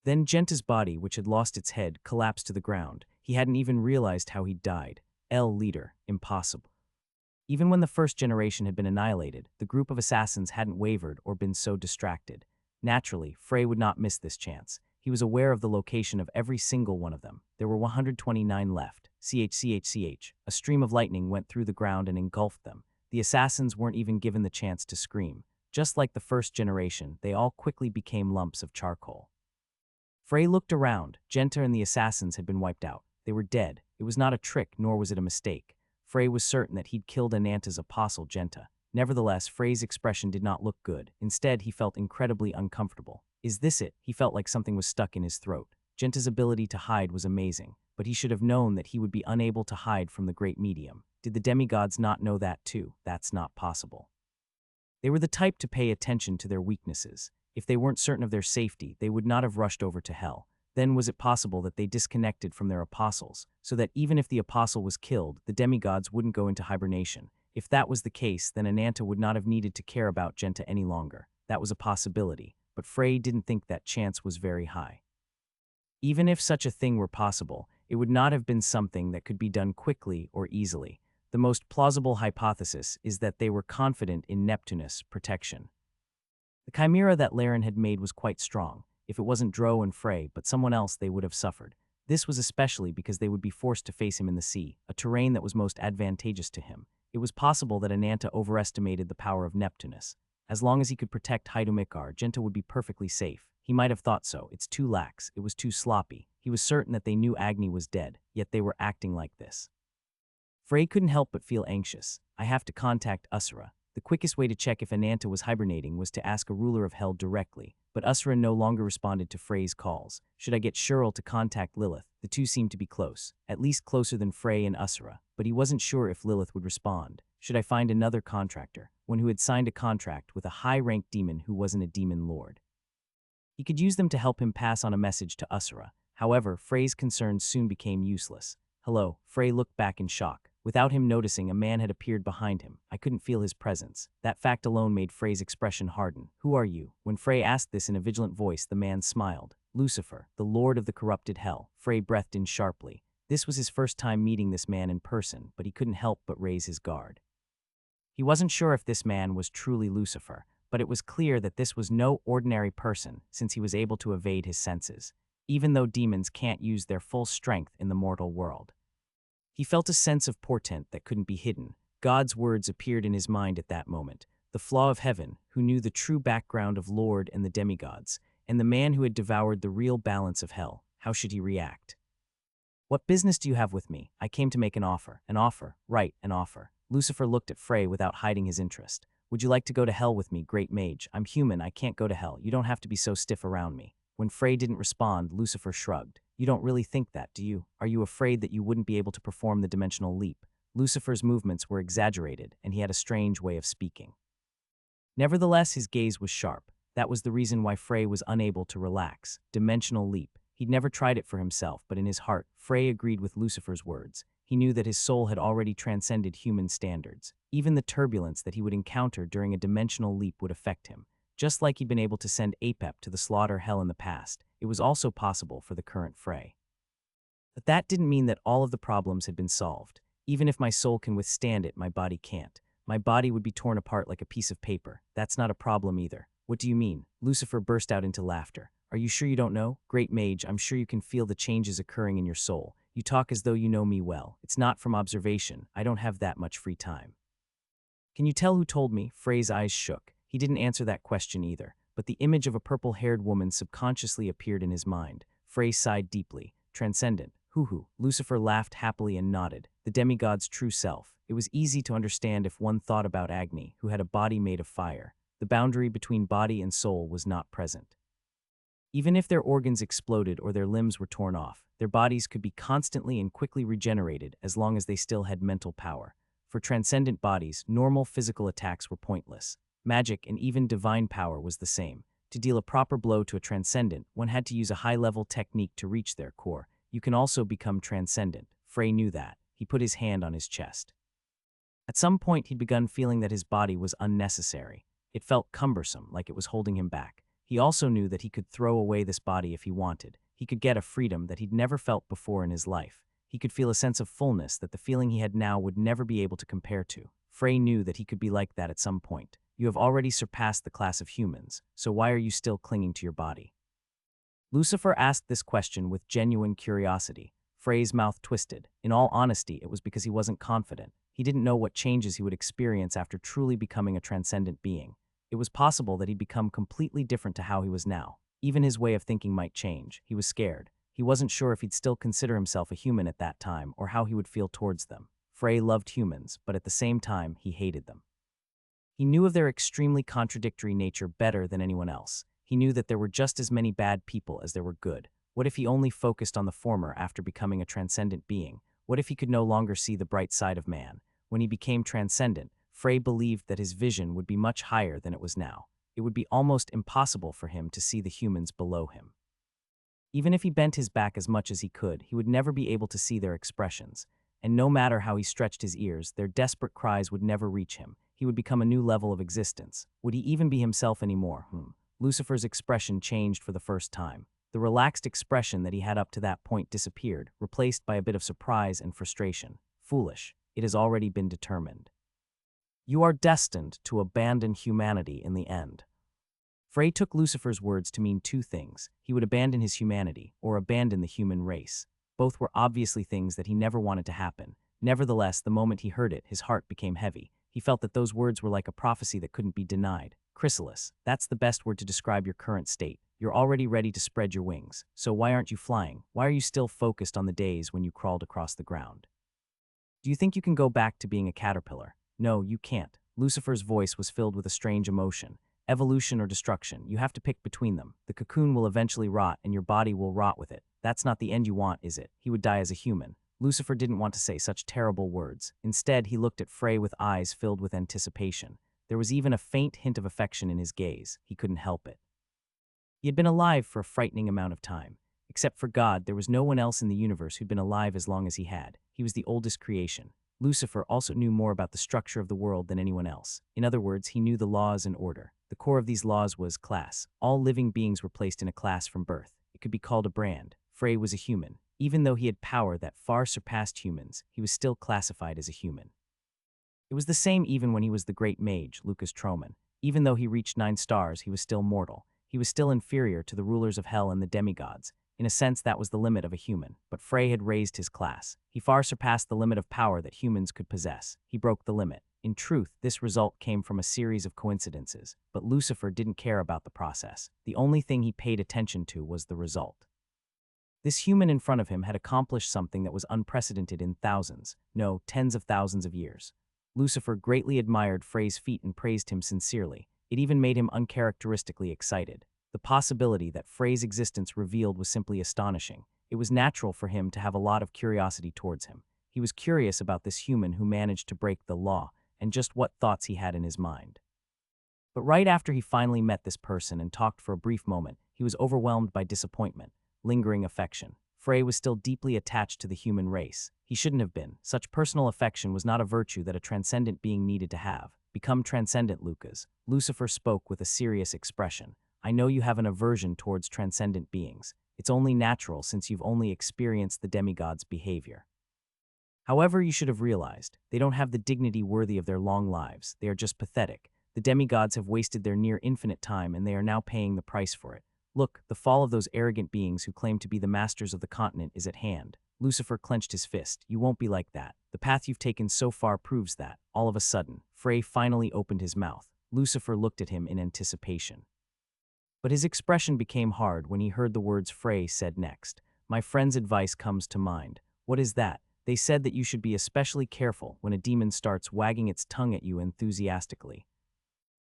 Then Genta's body, which had lost its head, collapsed to the ground. He hadn't even realized how he'd died. Leader, impossible. Even when the first generation had been annihilated, the group of assassins hadn't wavered or been so distracted. Naturally, Frey would not miss this chance. He was aware of the location of every single one of them. There were 129 left. CHCHCH. A stream of lightning went through the ground and engulfed them. The assassins weren't even given the chance to scream. Just like the first generation, they all quickly became lumps of charcoal. Frey looked around. Genta and the assassins had been wiped out. They were dead. It was not a trick, nor was it a mistake. Frey was certain that he'd killed Ananta's apostle, Genta. Nevertheless, Frey's expression did not look good. Instead, he felt incredibly uncomfortable. Is this it? He felt like something was stuck in his throat. Genta's ability to hide was amazing, but he should have known that he would be unable to hide from the great medium. Did the demigods not know that too? That's not possible. They were the type to pay attention to their weaknesses. If they weren't certain of their safety, they would not have rushed over to hell. Then was it possible that they disconnected from their apostles, so that even if the apostle was killed, the demigods wouldn't go into hibernation? If that was the case, then Ananta would not have needed to care about Genta any longer. That was a possibility, but Frey didn't think that chance was very high. Even if such a thing were possible, it would not have been something that could be done quickly or easily. The most plausible hypothesis is that they were confident in Neptunus' protection. The chimera that Laren had made was quite strong. If it wasn't Dro and Frey, but someone else, they would have suffered. This was especially because they would be forced to face him in the sea, a terrain that was most advantageous to him. It was possible that Ananta overestimated the power of Neptunus. As long as he could protect Haidumikar, Genta would be perfectly safe. He might have thought so. It's too lax. It was too sloppy. He was certain that they knew Agni was dead, yet they were acting like this. Frey couldn't help but feel anxious. I have to contact Usura. The quickest way to check if Ananta was hibernating was to ask a ruler of hell directly, but Usura no longer responded to Frey's calls. Should I get Shirl to contact Lilith? The two seemed to be close, at least closer than Frey and Usura, but he wasn't sure if Lilith would respond. Should I find another contractor, one who had signed a contract with a high-ranked demon who wasn't a demon lord? He could use them to help him pass on a message to Usura. However, Frey's concerns soon became useless. Hello, Frey looked back in shock. Without him noticing, a man had appeared behind him. I couldn't feel his presence. That fact alone made Frey's expression harden. Who are you? When Frey asked this in a vigilant voice, the man smiled. Lucifer, the lord of the corrupted hell. Frey breathed in sharply. This was his first time meeting this man in person, but he couldn't help but raise his guard. He wasn't sure if this man was truly Lucifer, but it was clear that this was no ordinary person since he was able to evade his senses, even though demons can't use their full strength in the mortal world. He felt a sense of portent that couldn't be hidden. God's words appeared in his mind at that moment. The flaw of heaven, who knew the true background of Lord and the demigods, and the man who had devoured the real balance of hell. How should he react? What business do you have with me? I came to make an offer. An offer? Right, an offer. Lucifer looked at Frey without hiding his interest. Would you like to go to hell with me, great mage? I'm human, I can't go to hell. You don't have to be so stiff around me. When Frey didn't respond, Lucifer shrugged. You don't really think that, do you? Are you afraid that you wouldn't be able to perform the dimensional leap? Lucifer's movements were exaggerated, and he had a strange way of speaking. Nevertheless, his gaze was sharp. That was the reason why Frey was unable to relax. Dimensional leap. He'd never tried it for himself, but in his heart, Frey agreed with Lucifer's words. He knew that his soul had already transcended human standards. Even the turbulence that he would encounter during a dimensional leap would affect him. Just like he'd been able to send Apep to the slaughter hell in the past, it was also possible for the current Frey. But that didn't mean that all of the problems had been solved. Even if my soul can withstand it, my body can't. My body would be torn apart like a piece of paper. That's not a problem either. What do you mean? Lucifer burst out into laughter. Are you sure you don't know? Great mage, I'm sure you can feel the changes occurring in your soul. You talk as though you know me well. It's not from observation. I don't have that much free time. Can you tell who told me? Frey's eyes shook. He didn't answer that question either, but the image of a purple-haired woman subconsciously appeared in his mind. Frey sighed deeply. Transcendent. Hoo-hoo. Lucifer laughed happily and nodded. The demigod's true self. It was easy to understand if one thought about Agni, who had a body made of fire. The boundary between body and soul was not present. Even if their organs exploded or their limbs were torn off, their bodies could be constantly and quickly regenerated as long as they still had mental power. For transcendent bodies, normal physical attacks were pointless. Magic and even divine power was the same. To deal a proper blow to a transcendent, one had to use a high-level technique to reach their core. You can also become transcendent. Frey knew that. He put his hand on his chest. At some point, he'd begun feeling that his body was unnecessary. It felt cumbersome, like it was holding him back. He also knew that he could throw away this body if he wanted. He could get a freedom that he'd never felt before in his life. He could feel a sense of fullness that the feeling he had now would never be able to compare to. Frey knew that he could be like that at some point. You have already surpassed the class of humans, so why are you still clinging to your body? Lucifer asked this question with genuine curiosity. Frey's mouth twisted. In all honesty, it was because he wasn't confident. He didn't know what changes he would experience after truly becoming a transcendent being. It was possible that he'd become completely different to how he was now. Even his way of thinking might change. He was scared. He wasn't sure if he'd still consider himself a human at that time or how he would feel towards them. Frey loved humans, but at the same time, he hated them. He knew of their extremely contradictory nature better than anyone else. He knew that there were just as many bad people as there were good. What if he only focused on the former after becoming a transcendent being? What if he could no longer see the bright side of man? When he became transcendent, Frey believed that his vision would be much higher than it was now. It would be almost impossible for him to see the humans below him. Even if he bent his back as much as he could, he would never be able to see their expressions. And no matter how he stretched his ears, their desperate cries would never reach him. He would become a new level of existence. Would he even be himself anymore? Lucifer's expression changed for the first time. The relaxed expression that he had up to that point disappeared, replaced by a bit of surprise and frustration. Foolish. It has already been determined. You are destined to abandon humanity in the end. Frey took Lucifer's words to mean two things. He would abandon his humanity, or abandon the human race. Both were obviously things that he never wanted to happen. Nevertheless, the moment he heard it, his heart became heavy. He felt that those words were like a prophecy that couldn't be denied. Chrysalis, that's the best word to describe your current state. You're already ready to spread your wings. So why aren't you flying? Why are you still focused on the days when you crawled across the ground? Do you think you can go back to being a caterpillar? No, you can't. Lucifer's voice was filled with a strange emotion. Evolution or destruction, you have to pick between them. The cocoon will eventually rot and your body will rot with it. That's not the end you want, is it? He would die as a human. Lucifer didn't want to say such terrible words. Instead, he looked at Frey with eyes filled with anticipation. There was even a faint hint of affection in his gaze. He couldn't help it. He had been alive for a frightening amount of time. Except for God, there was no one else in the universe who'd been alive as long as he had. He was the oldest creation. Lucifer also knew more about the structure of the world than anyone else. In other words, he knew the laws and order. The core of these laws was class. All living beings were placed in a class from birth. It could be called a brand. Frey was a human. Even though he had power that far surpassed humans, he was still classified as a human. It was the same even when he was the great mage, Lucas Troman. Even though he reached 9 stars, he was still mortal. He was still inferior to the rulers of hell and the demigods. In a sense, that was the limit of a human. But Frey had raised his class. He far surpassed the limit of power that humans could possess. He broke the limit. In truth, this result came from a series of coincidences. But Lucifer didn't care about the process. The only thing he paid attention to was the result. This human in front of him had accomplished something that was unprecedented in thousands, no, tens of thousands of years. Lucifer greatly admired Frey's feat and praised him sincerely. It even made him uncharacteristically excited. The possibility that Frey's existence revealed was simply astonishing. It was natural for him to have a lot of curiosity towards him. He was curious about this human who managed to break the law, and just what thoughts he had in his mind. But right after he finally met this person and talked for a brief moment, he was overwhelmed by disappointment, lingering affection. Frey was still deeply attached to the human race. He shouldn't have been. Such personal affection was not a virtue that a transcendent being needed to have. Become transcendent, Lucas. Lucifer spoke with a serious expression. I know you have an aversion towards transcendent beings. It's only natural since you've only experienced the demigods' behavior. However, you should have realized, they don't have the dignity worthy of their long lives. They are just pathetic. The demigods have wasted their near infinite time and they are now paying the price for it. Look, the fall of those arrogant beings who claim to be the masters of the continent is at hand. Lucifer clenched his fist. You won't be like that. The path you've taken so far proves that. All of a sudden, Frey finally opened his mouth. Lucifer looked at him in anticipation. But his expression became hard when he heard the words Frey said next. My friend's advice comes to mind. What is that? They said that you should be especially careful when a demon starts wagging its tongue at you enthusiastically.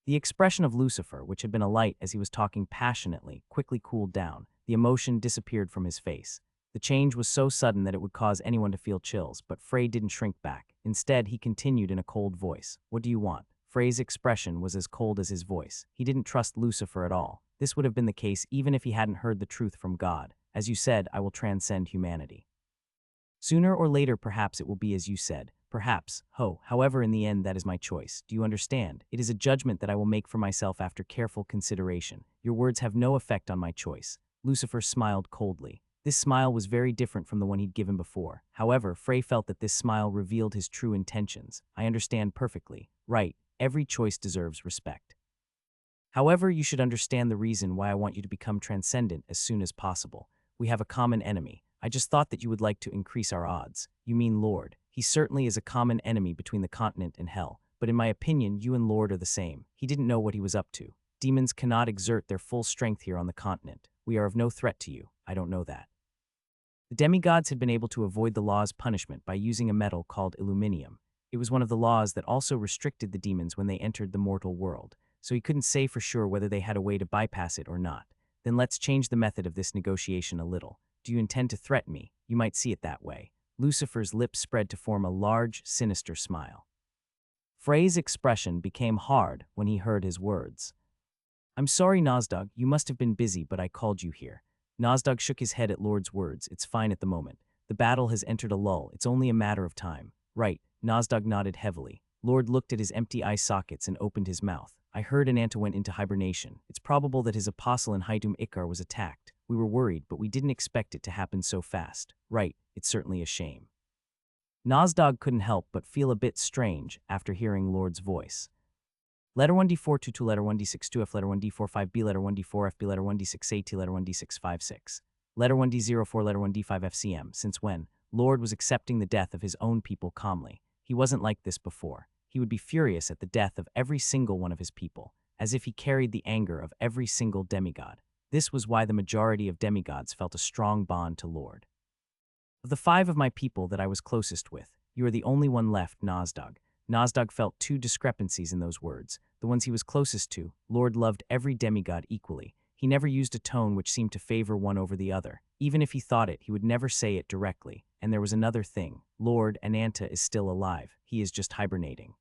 The expression of Lucifer, which had been alight as he was talking passionately, quickly cooled down. The emotion disappeared from his face. The change was so sudden that it would cause anyone to feel chills, but Frey didn't shrink back. Instead, he continued in a cold voice. What do you want? Frey's expression was as cold as his voice. He didn't trust Lucifer at all. This would have been the case even if he hadn't heard the truth from God. As you said, I will transcend humanity. Sooner or later, perhaps it will be as you said. Perhaps. However, in the end, that is my choice. Do you understand? It is a judgment that I will make for myself after careful consideration. Your words have no effect on my choice. Lucifer smiled coldly. This smile was very different from the one he'd given before. However, Frey felt that this smile revealed his true intentions. I understand perfectly. Right, every choice deserves respect. However, you should understand the reason why I want you to become transcendent as soon as possible. We have a common enemy. I just thought that you would like to increase our odds. You mean Lord. He certainly is a common enemy between the continent and hell, but in my opinion, you and Lord are the same. He didn't know what he was up to. Demons cannot exert their full strength here on the continent. We are of no threat to you. I don't know that. The demigods had been able to avoid the law's punishment by using a metal called aluminium. It was one of the laws that also restricted the demons when they entered the mortal world, so he couldn't say for sure whether they had a way to bypass it or not. Then let's change the method of this negotiation a little. Do you intend to threaten me? You might see it that way. Lucifer's lips spread to form a large, sinister smile. Frey's expression became hard when he heard his words. I'm sorry, Nozdog, you must have been busy, but I called you here. Nozdog shook his head at Lord's words. It's fine at the moment. The battle has entered a lull. It's only a matter of time. Right, Nozdog nodded heavily. Lord looked at his empty eye sockets and opened his mouth. I heard Ananta went into hibernation. It's probable that his apostle in Haitum Ikar was attacked. We were worried, but we didn't expect it to happen so fast. Right, it's certainly a shame. Nozdog couldn't help but feel a bit strange after hearing Lord's voice. Letter 1d4 2 letter 1d6 2f letter 1d4 5b letter 1d4 fb letter 1d6 at letter 1d6 5 6 letter 1d0 4 letter 1d5 fcm. Since when? Lord was accepting the death of his own people calmly. He wasn't like this before. He would be furious at the death of every single one of his people, as if he carried the anger of every single demigod. This was why the majority of demigods felt a strong bond to Lord. Of the 5 of my people that I was closest with, you are the only one left, Nozdog. Nozdog felt 2 discrepancies in those words. The ones he was closest to, Lord loved every demigod equally. He never used a tone which seemed to favor one over the other. Even if he thought it, he would never say it directly. And there was another thing. Lord Ananta is still alive. He is just hibernating.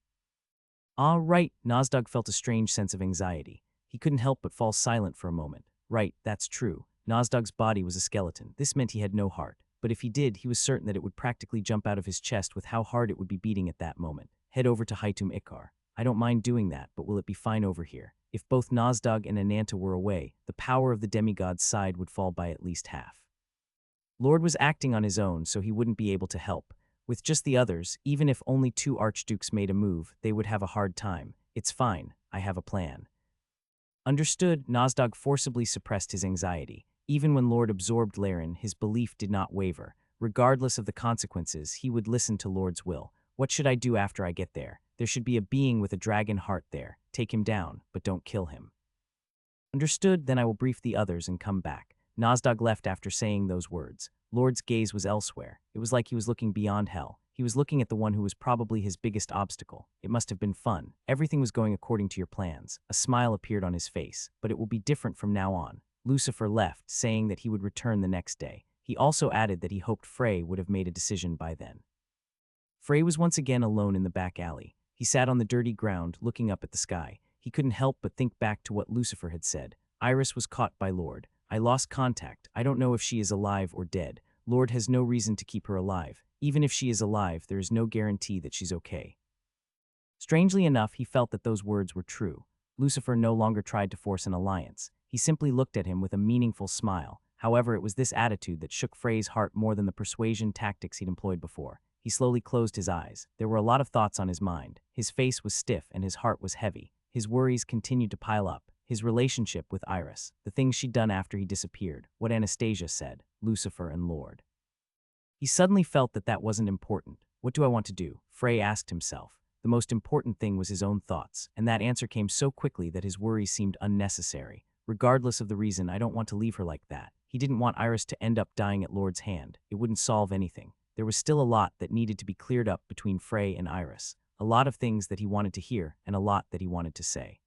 Ah, right, Nozdog felt a strange sense of anxiety. He couldn't help but fall silent for a moment. Right, that's true. Nozdog's body was a skeleton. This meant he had no heart. But if he did, he was certain that it would practically jump out of his chest with how hard it would be beating at that moment. Head over to Haitum Ikar. I don't mind doing that, but will it be fine over here? If both Nozdog and Ananta were away, the power of the demigod's side would fall by at least half. Lord was acting on his own, so he wouldn't be able to help. With just the others, even if only 2 archdukes made a move, they would have a hard time. It's fine. I have a plan. Understood, Nozdog forcibly suppressed his anxiety. Even when Lord absorbed Laren, his belief did not waver. Regardless of the consequences, he would listen to Lord's will. What should I do after I get there? There should be a being with a dragon heart there. Take him down, but don't kill him. Understood, then I will brief the others and come back. Nozdog left after saying those words. Lord's gaze was elsewhere. It was like he was looking beyond hell. He was looking at the one who was probably his biggest obstacle. It must have been fun. Everything was going according to your plans. A smile appeared on his face. But it will be different from now on. Lucifer left, saying that he would return the next day. He also added that he hoped Frey would have made a decision by then. Frey was once again alone in the back alley. He sat on the dirty ground, looking up at the sky. He couldn't help but think back to what Lucifer had said. Iris was caught by Lord. I lost contact. I don't know if she is alive or dead. Lord has no reason to keep her alive. Even if she is alive, there is no guarantee that she's okay. Strangely enough, he felt that those words were true. Lucifer no longer tried to force an alliance. He simply looked at him with a meaningful smile. However, it was this attitude that shook Frey's heart more than the persuasion tactics he'd employed before. He slowly closed his eyes. There were a lot of thoughts on his mind. His face was stiff and his heart was heavy. His worries continued to pile up. His relationship with Iris, the things she'd done after he disappeared, what Anastasia said, Lucifer and Lord. He suddenly felt that that wasn't important. What do I want to do? Frey asked himself. The most important thing was his own thoughts, and that answer came so quickly that his worries seemed unnecessary. Regardless of the reason, I don't want to leave her like that. He didn't want Iris to end up dying at Lord's hand. It wouldn't solve anything. There was still a lot that needed to be cleared up between Frey and Iris. A lot of things that he wanted to hear, and a lot that he wanted to say.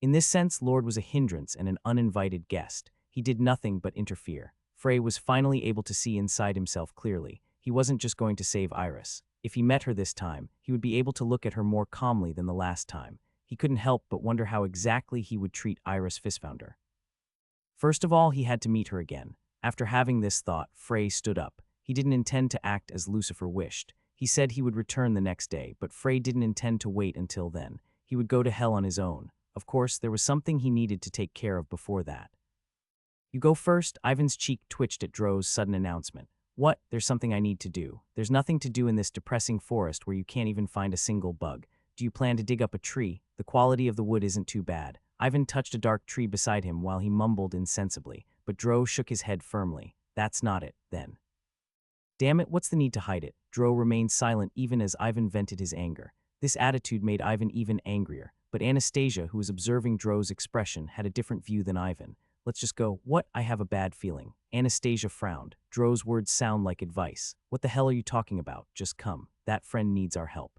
In this sense, Lord was a hindrance and an uninvited guest. He did nothing but interfere. Frey was finally able to see inside himself clearly. He wasn't just going to save Iris. If he met her this time, he would be able to look at her more calmly than the last time. He couldn't help but wonder how exactly he would treat Iris Fistfounder. First of all, he had to meet her again. After having this thought, Frey stood up. He didn't intend to act as Lucifer wished. He said he would return the next day, but Frey didn't intend to wait until then. He would go to hell on his own. Of course, there was something he needed to take care of before that. You go first. Ivan's cheek twitched at Dro's sudden announcement. What? There's something I need to do. There's nothing to do in this depressing forest where you can't even find a single bug. Do you plan to dig up a tree? The quality of the wood isn't too bad. Ivan touched a dark tree beside him while he mumbled insensibly, but Dro shook his head firmly. That's not it, then. Damn it, what's the need to hide it? Dro remained silent even as Ivan vented his anger. This attitude made Ivan even angrier, but Anastasia, who was observing Dro's expression, had a different view than Ivan. Let's just go. What? I have a bad feeling. Anastasia frowned. Dro's words sound like advice. What the hell are you talking about? Just come. That friend needs our help.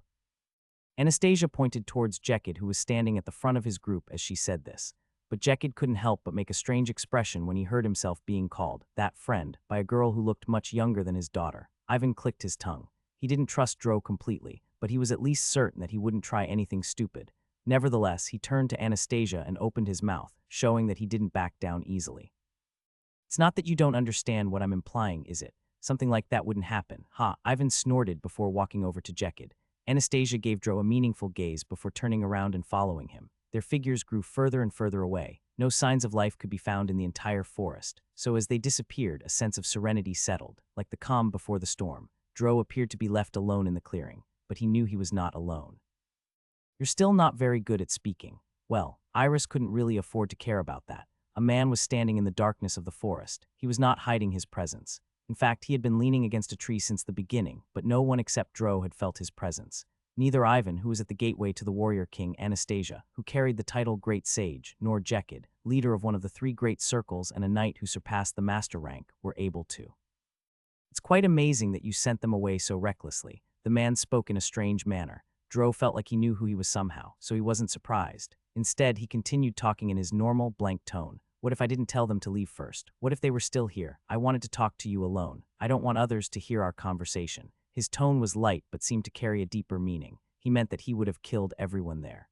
Anastasia pointed towards Jekyll, who was standing at the front of his group as she said this. But Jekyll couldn't help but make a strange expression when he heard himself being called, that friend, by a girl who looked much younger than his daughter. Ivan clicked his tongue. He didn't trust Dro completely, but he was at least certain that he wouldn't try anything stupid. Nevertheless, he turned to Anastasia and opened his mouth, showing that he didn't back down easily. It's not that you don't understand what I'm implying, is it? Something like that wouldn't happen. Ha, Ivan snorted before walking over to Jekyll. Anastasia gave Dro a meaningful gaze before turning around and following him. Their figures grew further and further away. No signs of life could be found in the entire forest, so as they disappeared, a sense of serenity settled, like the calm before the storm. Dro appeared to be left alone in the clearing, but he knew he was not alone. You're still not very good at speaking. Well, Iris couldn't really afford to care about that. A man was standing in the darkness of the forest. He was not hiding his presence. In fact, he had been leaning against a tree since the beginning, but no one except Dro had felt his presence. Neither Ivan, who was at the gateway to the warrior king Anastasia, who carried the title Great Sage, nor Jekyll, leader of one of the 3 great circles and a knight who surpassed the master rank, were able to. It's quite amazing that you sent them away so recklessly. The man spoke in a strange manner. Dro felt like he knew who he was somehow, so he wasn't surprised. Instead, he continued talking in his normal, blank tone. What if I didn't tell them to leave first? What if they were still here? I wanted to talk to you alone. I don't want others to hear our conversation. His tone was light but seemed to carry a deeper meaning. He meant that he would have killed everyone there.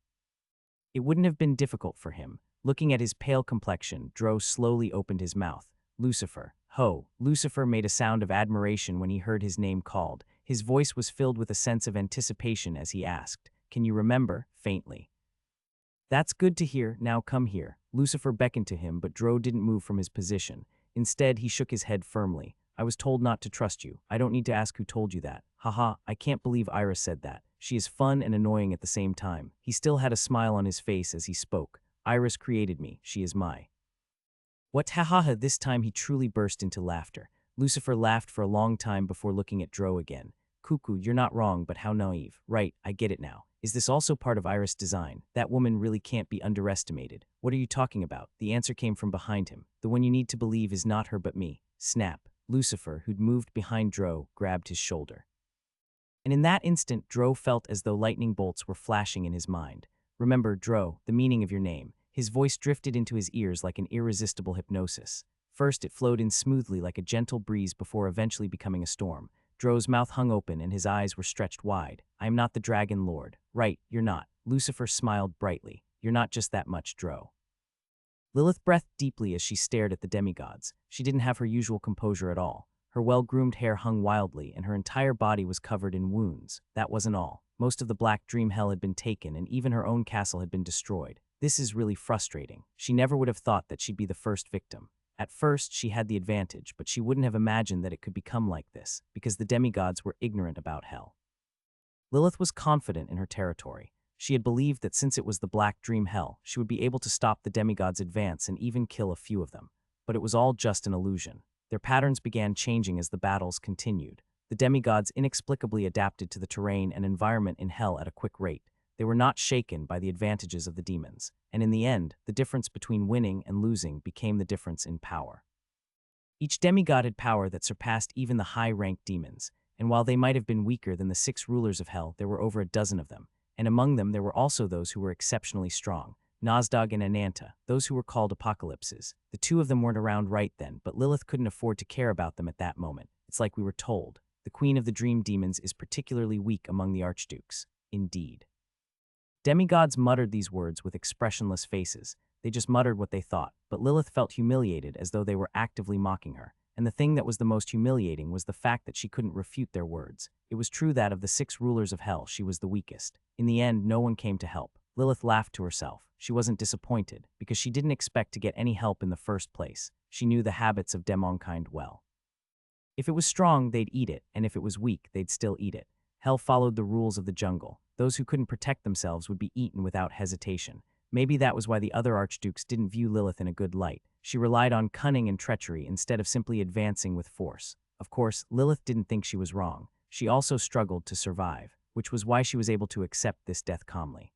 It wouldn't have been difficult for him. Looking at his pale complexion, Dro slowly opened his mouth. Lucifer. Ho! Lucifer made a sound of admiration when he heard his name called. His voice was filled with a sense of anticipation as he asked, "Can you remember?" faintly. "That's good to hear. Now come here." Lucifer beckoned to him, but Dro didn't move from his position. Instead, he shook his head firmly. "I was told not to trust you. I don't need to ask who told you that." Haha, I can't believe Iris said that. She is fun and annoying at the same time. He still had a smile on his face as he spoke. Iris created me. She is my. What? Hahaha, this time he truly burst into laughter. Lucifer laughed for a long time before looking at Dro again. Cuckoo, you're not wrong, but how naive. Right, I get it now. Is this also part of Iris' design? That woman really can't be underestimated. What are you talking about? The answer came from behind him. The one you need to believe is not her but me. Snap. Lucifer, who'd moved behind Dro, grabbed his shoulder. And in that instant, Dro felt as though lightning bolts were flashing in his mind. Remember, Dro, the meaning of your name. His voice drifted into his ears like an irresistible hypnosis. First, it flowed in smoothly like a gentle breeze before eventually becoming a storm. Dro's mouth hung open and his eyes were stretched wide. I am not the Dragon Lord. Right, you're not. Lucifer smiled brightly. You're not just that much, Dro. Lilith breathed deeply as she stared at the demigods. She didn't have her usual composure at all. Her well-groomed hair hung wildly and her entire body was covered in wounds. That wasn't all. Most of the Black Dream Hell had been taken and even her own castle had been destroyed. This is really frustrating. She never would have thought that she'd be the first victim. At first, she had the advantage, but she wouldn't have imagined that it could become like this, because the demigods were ignorant about hell. Lilith was confident in her territory. She had believed that since it was the Black Dream Hell, she would be able to stop the demigods' advance and even kill a few of them. But it was all just an illusion. Their patterns began changing as the battles continued. The demigods inexplicably adapted to the terrain and environment in hell at a quick rate. They were not shaken by the advantages of the demons, and in the end, the difference between winning and losing became the difference in power. Each demigod had power that surpassed even the high-ranked demons, and while they might have been weaker than the 6 rulers of hell, there were over a dozen of them, and among them there were also those who were exceptionally strong, Nozdog and Ananta, those who were called Apocalypses. The 2 of them weren't around right then, but Lilith couldn't afford to care about them at that moment. It's like we were told. The Queen of the Dream Demons is particularly weak among the Archdukes. Indeed. Demigods muttered these words with expressionless faces. They just muttered what they thought, but Lilith felt humiliated as though they were actively mocking her. And the thing that was the most humiliating was the fact that she couldn't refute their words. It was true that of the 6 rulers of hell, she was the weakest. In the end, no one came to help. Lilith laughed to herself. She wasn't disappointed, because she didn't expect to get any help in the first place. She knew the habits of demonkind well. If it was strong, they'd eat it, and if it was weak, they'd still eat it. Hell followed the rules of the jungle. Those who couldn't protect themselves would be eaten without hesitation. Maybe that was why the other archdukes didn't view Lilith in a good light. She relied on cunning and treachery instead of simply advancing with force. Of course, Lilith didn't think she was wrong. She also struggled to survive, which was why she was able to accept this death calmly.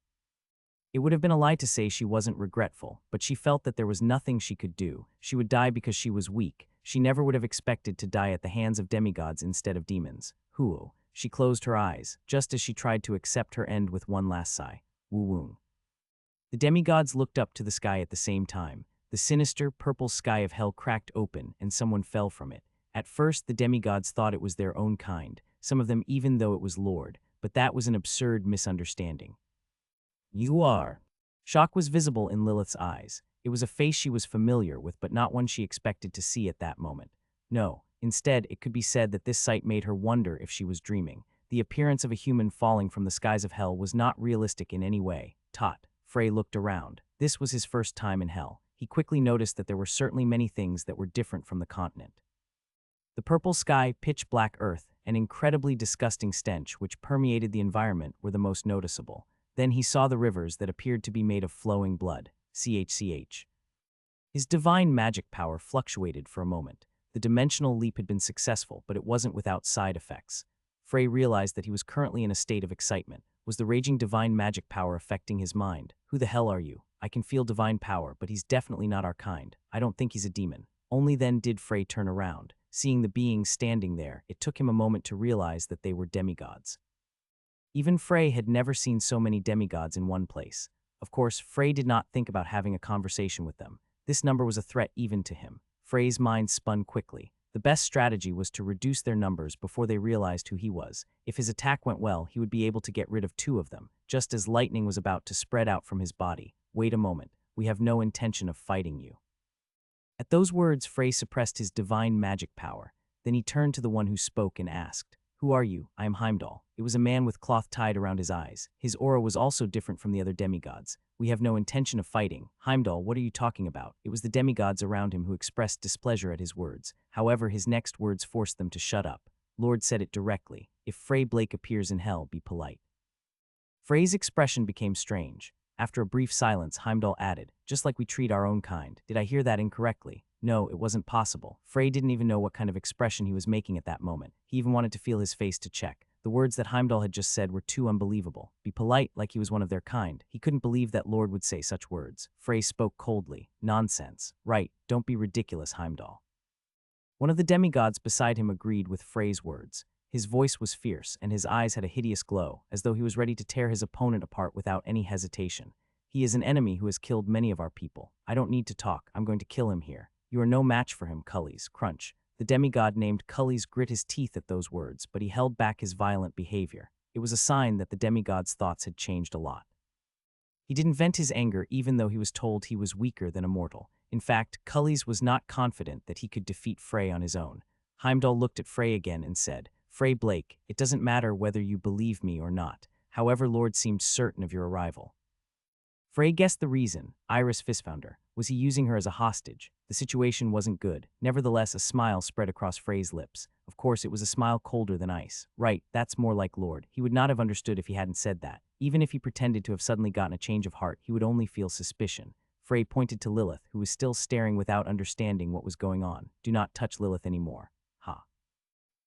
It would have been a lie to say she wasn't regretful, but she felt that there was nothing she could do. She would die because she was weak. She never would have expected to die at the hands of demigods instead of demons. Huo. She closed her eyes, just as she tried to accept her end with one last sigh. Wu-woon. The demigods looked up to the sky at the same time. The sinister, purple sky of hell cracked open, and someone fell from it. At first, the demigods thought it was their own kind, some of them even though it was Lord, but that was an absurd misunderstanding. You are. Shock was visible in Lilith's eyes. It was a face she was familiar with, but not one she expected to see at that moment. No, instead, it could be said that this sight made her wonder if she was dreaming. The appearance of a human falling from the skies of hell was not realistic in any way. Frey looked around. This was his first time in hell. He quickly noticed that there were certainly many things that were different from the continent. The purple sky, pitch-black earth, and incredibly disgusting stench which permeated the environment were the most noticeable. Then he saw the rivers that appeared to be made of flowing blood. CHCH. His divine magic power fluctuated for a moment. The dimensional leap had been successful, but it wasn't without side effects. Frey realized that he was currently in a state of excitement. Was the raging divine magic power affecting his mind? Who the hell are you? I can feel divine power, but he's definitely not our kind. I don't think he's a demon. Only then did Frey turn around. Seeing the beings standing there, it took him a moment to realize that they were demigods. Even Frey had never seen so many demigods in one place. Of course, Frey did not think about having a conversation with them. This number was a threat even to him. Frey's mind spun quickly. The best strategy was to reduce their numbers before they realized who he was. If his attack went well, he would be able to get rid of 2 of them, just as lightning was about to spread out from his body. Wait a moment. We have no intention of fighting you. At those words, Frey suppressed his divine magic power. Then he turned to the one who spoke and asked, Who are you? I am Heimdall. It was a man with cloth tied around his eyes. His aura was also different from the other demigods. We have no intention of fighting. Heimdall, what are you talking about? It was the demigods around him who expressed displeasure at his words. However, his next words forced them to shut up. Lord said it directly. If Frey Blake appears in hell, be polite. Frey's expression became strange. After a brief silence, Heimdall added, just like we treat our own kind. Did I hear that incorrectly? No, it wasn't possible. Frey didn't even know what kind of expression he was making at that moment. He even wanted to feel his face to check. The words that Heimdall had just said were too unbelievable. Be polite, like he was one of their kind. He couldn't believe that Lord would say such words. Frey spoke coldly. Nonsense. Right, don't be ridiculous, Heimdall. One of the demigods beside him agreed with Frey's words. His voice was fierce, and his eyes had a hideous glow, as though he was ready to tear his opponent apart without any hesitation. He is an enemy who has killed many of our people. I don't need to talk. I'm going to kill him here. You are no match for him, Cullies. Crunch. The demigod named Cullies grit his teeth at those words, but he held back his violent behavior. It was a sign that the demigod's thoughts had changed a lot. He didn't vent his anger even though he was told he was weaker than a mortal. In fact, Cullies was not confident that he could defeat Frey on his own. Heimdall looked at Frey again and said, Frey Blake, it doesn't matter whether you believe me or not. However, Lord seemed certain of your arrival. Frey guessed the reason. Iris Fistfounder. Was he using her as a hostage? The situation wasn't good. Nevertheless, a smile spread across Frey's lips. Of course, it was a smile colder than ice. Right, that's more like Lord. He would not have understood if he hadn't said that. Even if he pretended to have suddenly gotten a change of heart, he would only feel suspicion. Frey pointed to Lilith, who was still staring without understanding what was going on. Do not touch Lilith anymore. Ha.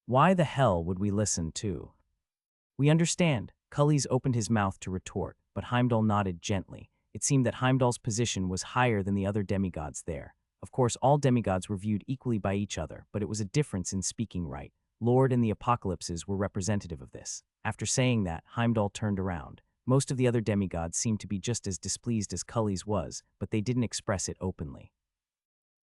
Why the hell would we listen to? We understand. Cullies opened his mouth to retort, but Heimdall nodded gently. It seemed that Heimdall's position was higher than the other demigods there. Of course, all demigods were viewed equally by each other, but it was a difference in speaking right. Lord and the Apocalypses were representative of this. After saying that, Heimdall turned around. Most of the other demigods seemed to be just as displeased as Cullies was, but they didn't express it openly.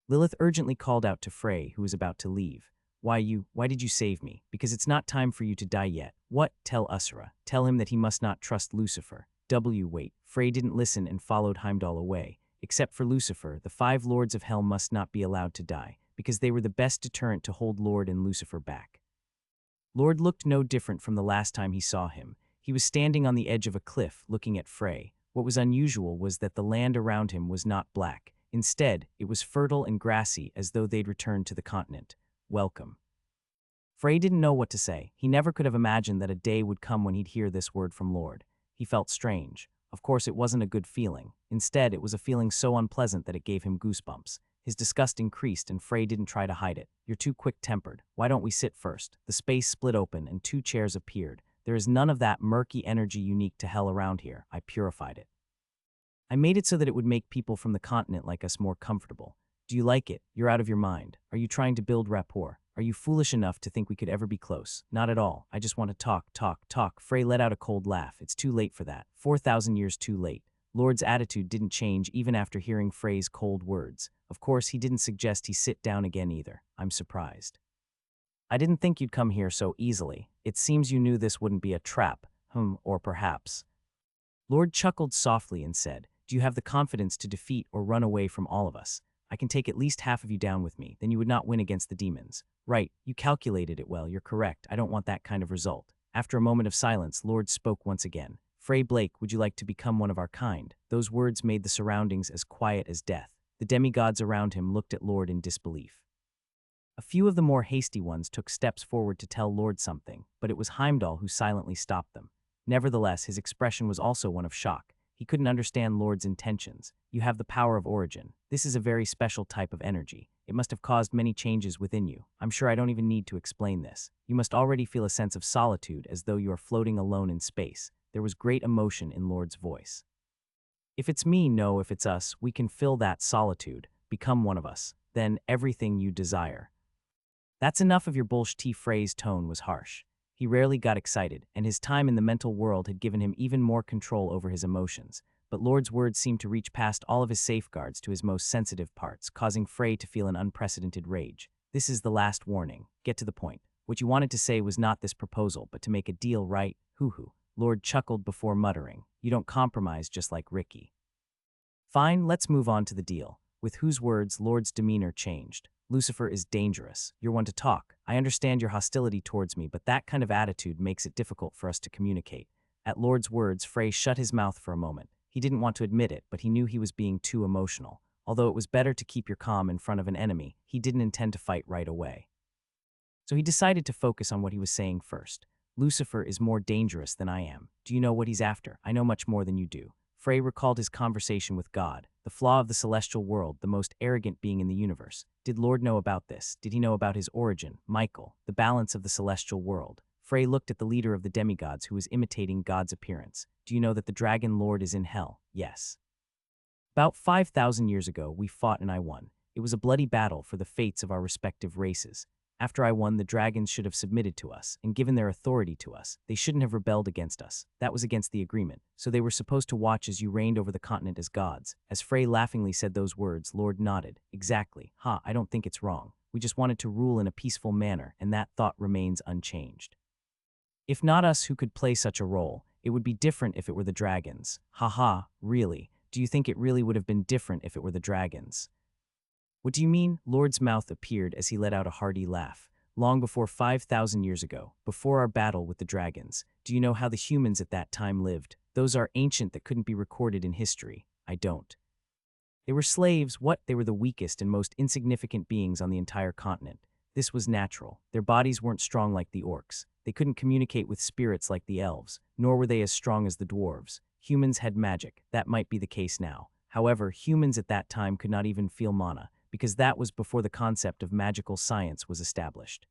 Lilith urgently called out to Frey, who was about to leave. Why did you save me? Because it's not time for you to die yet. What? Tell Usura. Tell him that he must not trust Lucifer. Wait. Frey didn't listen and followed Heimdall away. Except for Lucifer, the 5 lords of hell must not be allowed to die, because they were the best deterrent to hold Lord and Lucifer back. Lord looked no different from the last time he saw him. He was standing on the edge of a cliff, looking at Frey. What was unusual was that the land around him was not black. Instead, it was fertile and grassy, as though they'd returned to the continent. Welcome. Frey didn't know what to say. He never could have imagined that a day would come when he'd hear this word from Lord. He felt strange. Of course, it wasn't a good feeling. Instead, it was a feeling so unpleasant that it gave him goosebumps. His disgust increased, and Frey didn't try to hide it. "You're too quick-tempered. Why don't we sit first?" The space split open, and 2 chairs appeared. "There is none of that murky energy unique to hell around here. I purified it. I made it so that it would make people from the continent like us more comfortable. Do you like it? You're out of your mind. Are you trying to build rapport? Are you foolish enough to think we could ever be close? Not at all. I just want to talk. Frey let out a cold laugh. It's too late for that. 4,000 years too late. Lord's attitude didn't change even after hearing Frey's cold words. Of course, he didn't suggest he sit down again either. "I'm surprised. I didn't think you'd come here so easily. It seems you knew this wouldn't be a trap. Or perhaps." Lord chuckled softly and said, "Do you have the confidence to defeat or run away from all of us? I can take at least half of you down with me, then you would not win against the demons." "Right, you calculated it well, you're correct. I don't want that kind of result." After a moment of silence, Lord spoke once again. "Frey Blake, would you like to become one of our kind?" Those words made the surroundings as quiet as death. The demigods around him looked at Lord in disbelief. A few of the more hasty ones took steps forward to tell Lord something, but it was Heimdall who silently stopped them. Nevertheless, his expression was also one of shock. He couldn't understand Lord's intentions. "You have the power of origin. This is a very special type of energy. It must have caused many changes within you. I'm sure I don't even need to explain this. You must already feel a sense of solitude, as though you are floating alone in space." There was great emotion in Lord's voice. "If it's me, no, if it's us, we can fill that solitude. Become one of us. Then everything you desire." "That's enough of your bullshit." Frey's tone was harsh. He rarely got excited, and his time in the mental world had given him even more control over his emotions. But Lord's words seemed to reach past all of his safeguards to his most sensitive parts, causing Frey to feel an unprecedented rage. "This is the last warning. Get to the point. What you wanted to say was not this proposal, but to make a deal, right? Hoo-hoo." Lord chuckled before muttering, "You don't compromise just like Ricky." "Fine, let's move on to the deal." With whose words, Lord's demeanor changed. "Lucifer is dangerous. You're one to talk. I understand your hostility towards me, but that kind of attitude makes it difficult for us to communicate." At Lord's words, Frey shut his mouth for a moment. He didn't want to admit it, but he knew he was being too emotional. Although it was better to keep your calm in front of an enemy, he didn't intend to fight right away. So he decided to focus on what he was saying first. "Lucifer is more dangerous than I am. Do you know what he's after? I know much more than you do." Frey recalled his conversation with God, the flaw of the celestial world, the most arrogant being in the universe. Did Lord know about this? Did he know about his origin, Michael, the balance of the celestial world? Frey looked at the leader of the demigods who was imitating God's appearance. "Do you know that the dragon lord is in hell?" "Yes. About 5,000 years ago, we fought and I won. It was a bloody battle for the fates of our respective races. After I won, the dragons should have submitted to us and given their authority to us. They shouldn't have rebelled against us. That was against the agreement. So they were supposed to watch as you reigned over the continent as gods." As Frey laughingly said those words, Lord nodded. "Exactly. I don't think it's wrong. We just wanted to rule in a peaceful manner, and that thought remains unchanged. If not us who could play such a role, it would be different if it were the dragons." Really? Do you think it really would have been different if it were the dragons?" "What do you mean?" Lord's mouth appeared as he let out a hearty laugh. "Long before 5,000 years ago, before our battle with the dragons, do you know how the humans at that time lived? Those are ancient that couldn't be recorded in history. I don't. They were slaves. What? They were the weakest and most insignificant beings on the entire continent. This was natural. Their bodies weren't strong like the orcs. They couldn't communicate with spirits like the elves, nor were they as strong as the dwarves. Humans had magic. That might be the case now. However, humans at that time could not even feel mana, because that was before the concept of magical science was established.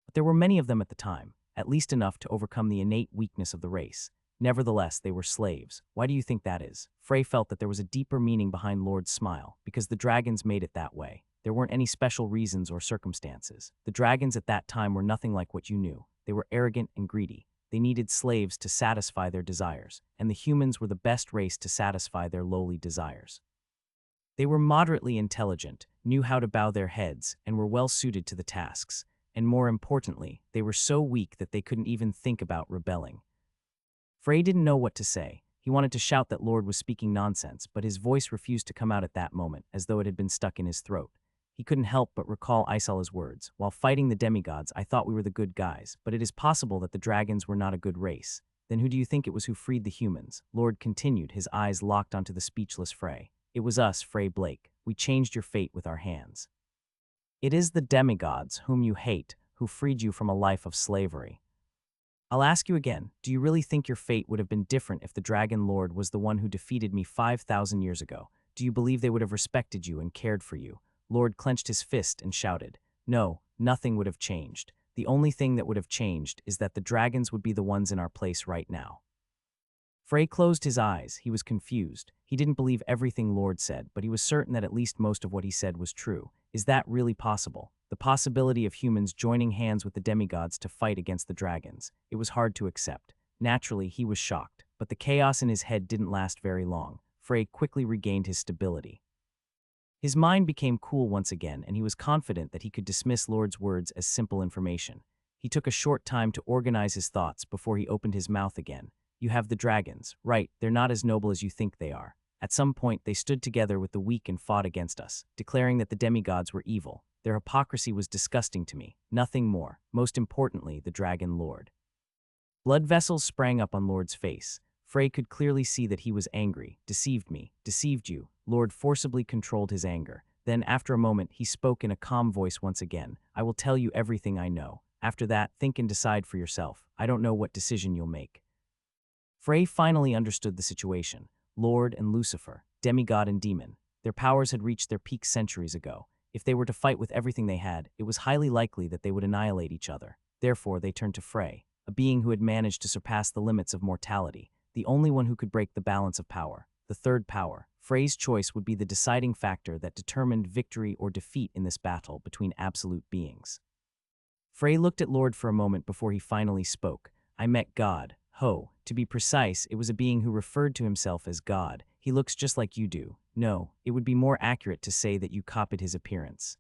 But there were many of them at the time, at least enough to overcome the innate weakness of the race. Nevertheless, they were slaves. Why do you think that is?" Frey felt that there was a deeper meaning behind Lord's smile, because the dragons made it that way. There weren't any special reasons or circumstances. The dragons at that time were nothing like what you knew. They were arrogant and greedy. They needed slaves to satisfy their desires, and the humans were the best race to satisfy their lowly desires. They were moderately intelligent, knew how to bow their heads, and were well suited to the tasks. And more importantly, they were so weak that they couldn't even think about rebelling. Frey didn't know what to say. He wanted to shout that Lord was speaking nonsense, but his voice refused to come out at that moment, as though it had been stuck in his throat. He couldn't help but recall Isala's words. "While fighting the demigods, I thought we were the good guys, but it is possible that the dragons were not a good race. Then who do you think it was who freed the humans? Lord continued, his eyes locked onto the speechless Frey. It was us, Frey Blake. We changed your fate with our hands. It is the demigods, whom you hate, who freed you from a life of slavery. I'll ask you again, do you really think your fate would have been different if the Dragon Lord was the one who defeated me 5,000 years ago? Do you believe they would have respected you and cared for you? Lord clenched his fist and shouted, no, nothing would have changed. The only thing that would have changed is that the dragons would be the ones in our place right now. Frey closed his eyes. He was confused. He didn't believe everything Lord said, but he was certain that at least most of what he said was true. Is that really possible? The possibility of humans joining hands with the demigods to fight against the dragons. It was hard to accept. Naturally, he was shocked, but the chaos in his head didn't last very long. Frey quickly regained his stability. His mind became cool once again, and he was confident that he could dismiss Lord's words as simple information. He took a short time to organize his thoughts before he opened his mouth again. You have the dragons, right? They're not as noble as you think they are. At some point, they stood together with the weak and fought against us, declaring that the demigods were evil. Their hypocrisy was disgusting to me, nothing more. Most importantly, the Dragon Lord. Blood vessels sprang up on Lord's face. Frey could clearly see that he was angry. Deceived me, deceived you. Lord forcibly controlled his anger. Then, after a moment, he spoke in a calm voice once again. I will tell you everything I know. After that, think and decide for yourself. I don't know what decision you'll make. Frey finally understood the situation. Lord and Lucifer, demigod and demon. Their powers had reached their peak centuries ago. If they were to fight with everything they had, it was highly likely that they would annihilate each other. Therefore, they turned to Frey, a being who had managed to surpass the limits of mortality, the only one who could break the balance of power, the third power. Frey's choice would be the deciding factor that determined victory or defeat in this battle between absolute beings. Frey looked at Lord for a moment before he finally spoke. I met God. Ho, to be precise, it was a being who referred to himself as God. He looks just like you do. No, it would be more accurate to say that you copied his appearance.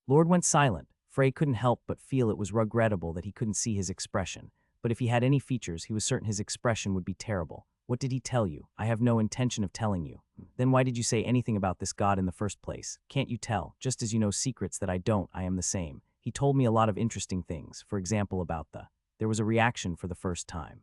Lord went silent. Frey couldn't help but feel it was regrettable that he couldn't see his expression. But if he had any features, he was certain his expression would be terrible. What did he tell you? I have no intention of telling you. Then why did you say anything about this God in the first place? Can't you tell? Just as you know secrets that I don't, I am the same. He told me a lot of interesting things, for example about There was a reaction for the first time.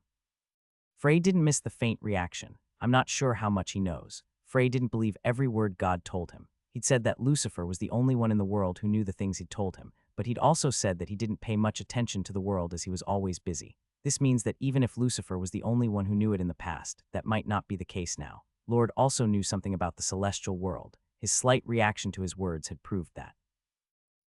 Frey didn't miss the faint reaction. I'm not sure how much he knows. Frey didn't believe every word God told him. He'd said that Lucifer was the only one in the world who knew the things he'd told him, but he'd also said that he didn't pay much attention to the world as he was always busy. This means that even if Lucifer was the only one who knew it in the past, that might not be the case now. Lord also knew something about the celestial world. His slight reaction to his words had proved that.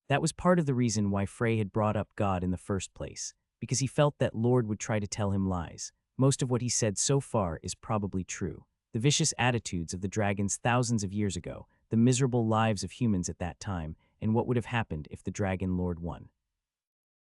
That was part of the reason why Frey had brought up God in the first place, because he felt that Lord would try to tell him lies. Most of what he said so far is probably true. The vicious attitudes of the dragons thousands of years ago, the miserable lives of humans at that time, and what would have happened if the Dragon Lord won.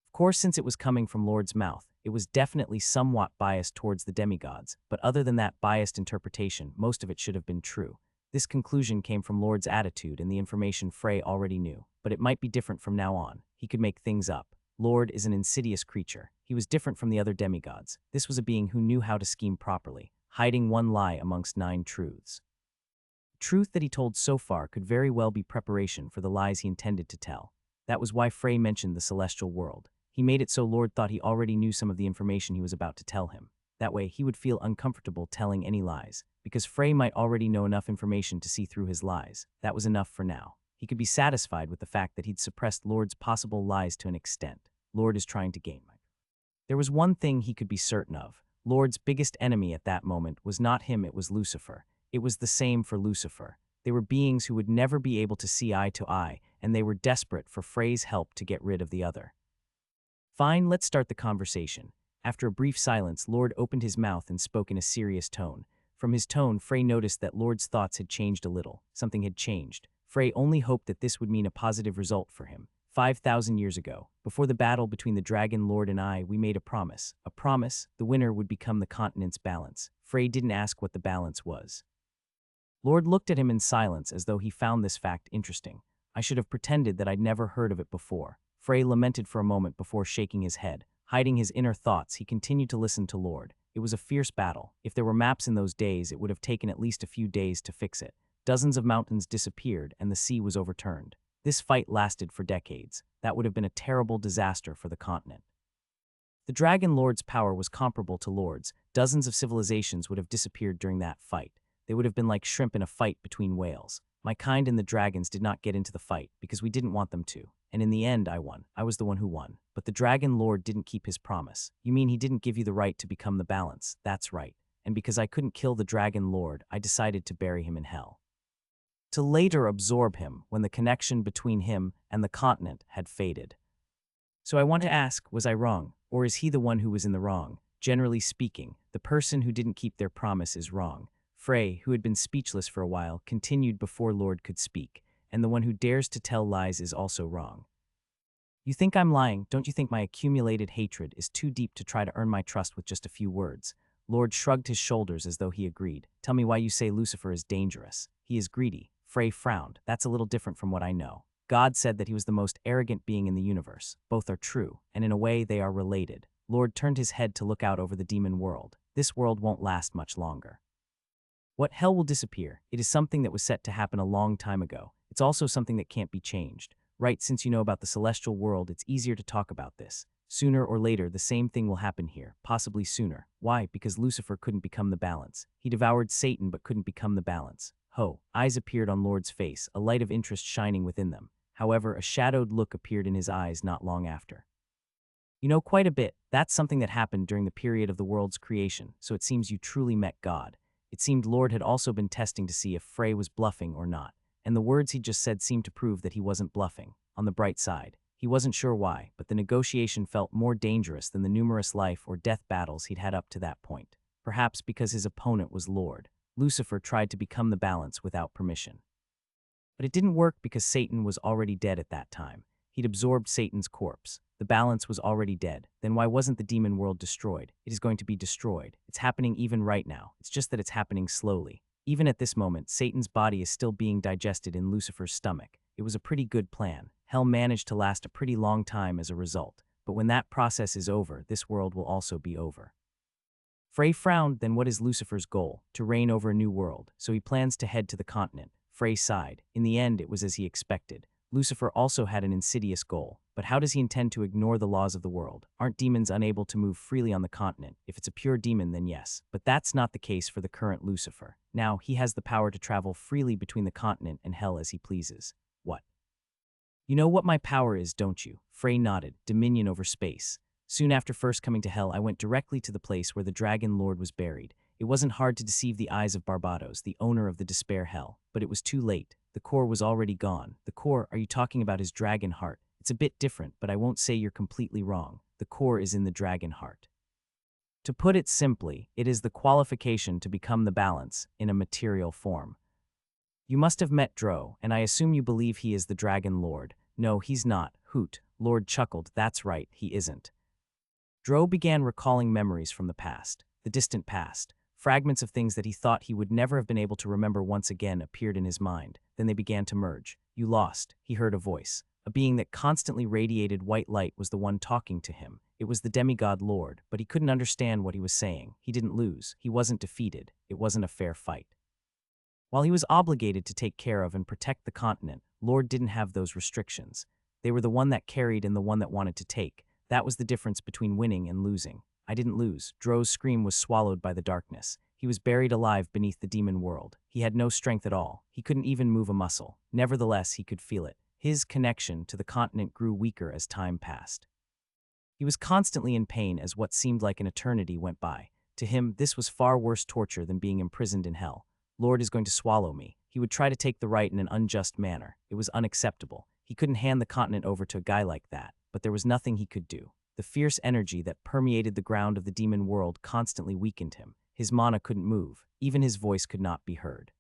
Of course, since it was coming from Lord's mouth, it was definitely somewhat biased towards the demigods, but other than that biased interpretation, most of it should have been true. This conclusion came from Lord's attitude and the information Frey already knew, but it might be different from now on. He could make things up. Lord is an insidious creature. He was different from the other demigods. This was a being who knew how to scheme properly, hiding one lie amongst 9 truths. The truth that he told so far could very well be preparation for the lies he intended to tell. That was why Frey mentioned the celestial world. He made it so Lord thought he already knew some of the information he was about to tell him. That way, he would feel uncomfortable telling any lies, because Frey might already know enough information to see through his lies. That was enough for now. He could be satisfied with the fact that he'd suppressed Lord's possible lies to an extent. Lord is trying to gain. There was one thing he could be certain of. Lord's biggest enemy at that moment was not him, it was Lucifer. It was the same for Lucifer. They were beings who would never be able to see eye to eye, and they were desperate for Frey's help to get rid of the other. Fine, let's start the conversation. After a brief silence, Lord opened his mouth and spoke in a serious tone. From his tone, Frey noticed that Lord's thoughts had changed a little. Something had changed. Frey only hoped that this would mean a positive result for him. 5,000 years ago, before the battle between the Dragon Lord and I, we made a promise. A promise, the winner would become the continent's balance. Frey didn't ask what the balance was. Lord looked at him in silence as though he found this fact interesting. I should have pretended that I'd never heard of it before. Frey lamented for a moment before shaking his head. Hiding his inner thoughts, he continued to listen to Lord. It was a fierce battle. If there were maps in those days, it would have taken at least a few days to fix it. Dozens of mountains disappeared, and the sea was overturned. This fight lasted for decades. That would have been a terrible disaster for the continent. The Dragon Lord's power was comparable to Lord's. Dozens of civilizations would have disappeared during that fight. They would have been like shrimp in a fight between whales. My kind and the dragons did not get into the fight because we didn't want them to. And in the end, I won. I was the one who won. But the Dragon Lord didn't keep his promise. You mean he didn't give you the right to become the balance? That's right. And because I couldn't kill the Dragon Lord, I decided to bury him in hell. To later absorb him when the connection between him and the continent had faded. So I want to ask, was I wrong? Or is he the one who was in the wrong? Generally speaking, the person who didn't keep their promise is wrong. Frey, who had been speechless for a while, continued before Lord could speak, and the one who dares to tell lies is also wrong. You think I'm lying? Don't you think my accumulated hatred is too deep to try to earn my trust with just a few words? Lord shrugged his shoulders as though he agreed. Tell me why you say Lucifer is dangerous. He is greedy. Frey frowned. That's a little different from what I know. God said that he was the most arrogant being in the universe. Both are true, and in a way they are related. Lord turned his head to look out over the demon world. This world won't last much longer. What hell will disappear? It is something that was set to happen a long time ago. It's also something that can't be changed. Right, since you know about the celestial world, it's easier to talk about this. Sooner or later, the same thing will happen here, possibly sooner. Why? Because Lucifer couldn't become the balance. He devoured Satan but couldn't become the balance. Ho! Eyes appeared on Lord's face, a light of interest shining within them. However, a shadowed look appeared in his eyes not long after. You know quite a bit. That's something that happened during the period of the world's creation, so it seems you truly met God. It seemed Lord had also been testing to see if Frey was bluffing or not, and the words he just said seemed to prove that he wasn't bluffing. On the bright side, he wasn't sure why, but the negotiation felt more dangerous than the numerous life or death battles he'd had up to that point. Perhaps because his opponent was Lord. Lucifer tried to become the balance without permission. But it didn't work because Satan was already dead at that time. He'd absorbed Satan's corpse. The balance was already dead. Then why wasn't the demon world destroyed? It is going to be destroyed. It's happening even right now. It's just that it's happening slowly. Even at this moment, Satan's body is still being digested in Lucifer's stomach. It was a pretty good plan. Hell managed to last a pretty long time as a result. But when that process is over, this world will also be over. Frey frowned. Then what is Lucifer's goal? To reign over a new world. So he plans to head to the continent. Frey sighed. In the end, it was as he expected. Lucifer also had an insidious goal, but how does he intend to ignore the laws of the world? Aren't demons unable to move freely on the continent? If it's a pure demon, then yes, but that's not the case for the current Lucifer. Now, he has the power to travel freely between the continent and hell as he pleases. What? You know what my power is, don't you? Frey nodded. Dominion over space. Soon after first coming to hell, I went directly to the place where the Dragon Lord was buried. It wasn't hard to deceive the eyes of Barbados, the owner of the Despair Hell, but it was too late. The core was already gone. The core, are you talking about his dragon heart? It's a bit different, but I won't say you're completely wrong. The core is in the dragon heart. To put it simply, it is the qualification to become the balance in a material form. You must have met Dro, and I assume you believe he is the Dragon Lord. No, he's not. Hoot. Lord chuckled. That's right, he isn't. Dro began recalling memories from the past, the distant past. Fragments of things that he thought he would never have been able to remember once again appeared in his mind. Then they began to merge. You lost, he heard a voice. A being that constantly radiated white light was the one talking to him. It was the demigod Lord, but he couldn't understand what he was saying. He didn't lose. He wasn't defeated. It wasn't a fair fight. While he was obligated to take care of and protect the continent, Lord didn't have those restrictions. They were the one that carried and the one that wanted to take. That was the difference between winning and losing. I didn't lose. Dro's scream was swallowed by the darkness. He was buried alive beneath the demon world. He had no strength at all. He couldn't even move a muscle. Nevertheless, he could feel it. His connection to the continent grew weaker as time passed. He was constantly in pain as what seemed like an eternity went by. To him, this was far worse torture than being imprisoned in hell. Lord is going to swallow me. He would try to take the right in an unjust manner. It was unacceptable. He couldn't hand the continent over to a guy like that, but there was nothing he could do. The fierce energy that permeated the ground of the demon world constantly weakened him. His mana couldn't move. Even his voice could not be heard.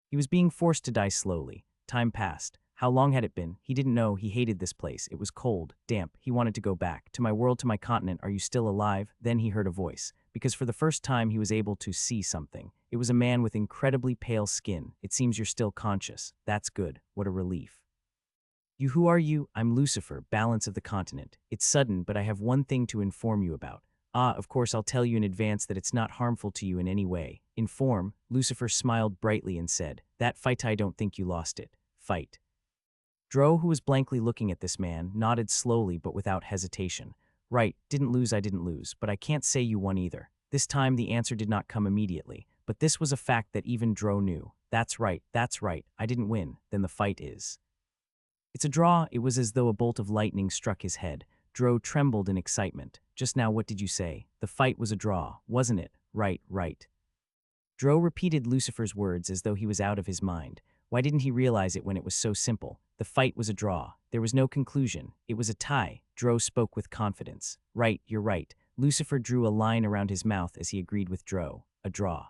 He was being forced to die slowly. Time passed. How long had it been? He didn't know. He hated this place. It was cold, damp. He wanted to go back. To my world, to my continent. Are you still alive? Then he heard a voice. Because for the first time he was able to see something. It was a man with incredibly pale skin. It seems you're still conscious. That's good. What a relief. You, who are you? I'm Lucifer, balance of the continent. It's sudden, but I have one thing to inform you about. Of course I'll tell you in advance that it's not harmful to you in any way. Inform, Lucifer smiled brightly and said, that fight I don't think you lost it. Fight. Dro, who was blankly looking at this man, nodded slowly but without hesitation. Right, didn't lose, I didn't lose, but I can't say you won either. This time the answer did not come immediately, but this was a fact that even Dro knew. That's right, I didn't win, then the fight is. It's a draw. It was as though a bolt of lightning struck his head. Dro trembled in excitement. Just now, what did you say? The fight was a draw, wasn't it? Right. Dro repeated Lucifer's words as though he was out of his mind. Why didn't he realize it when it was so simple? The fight was a draw. There was no conclusion. It was a tie. Dro spoke with confidence. Right, you're right. Lucifer drew a line around his mouth as he agreed with Dro. A draw.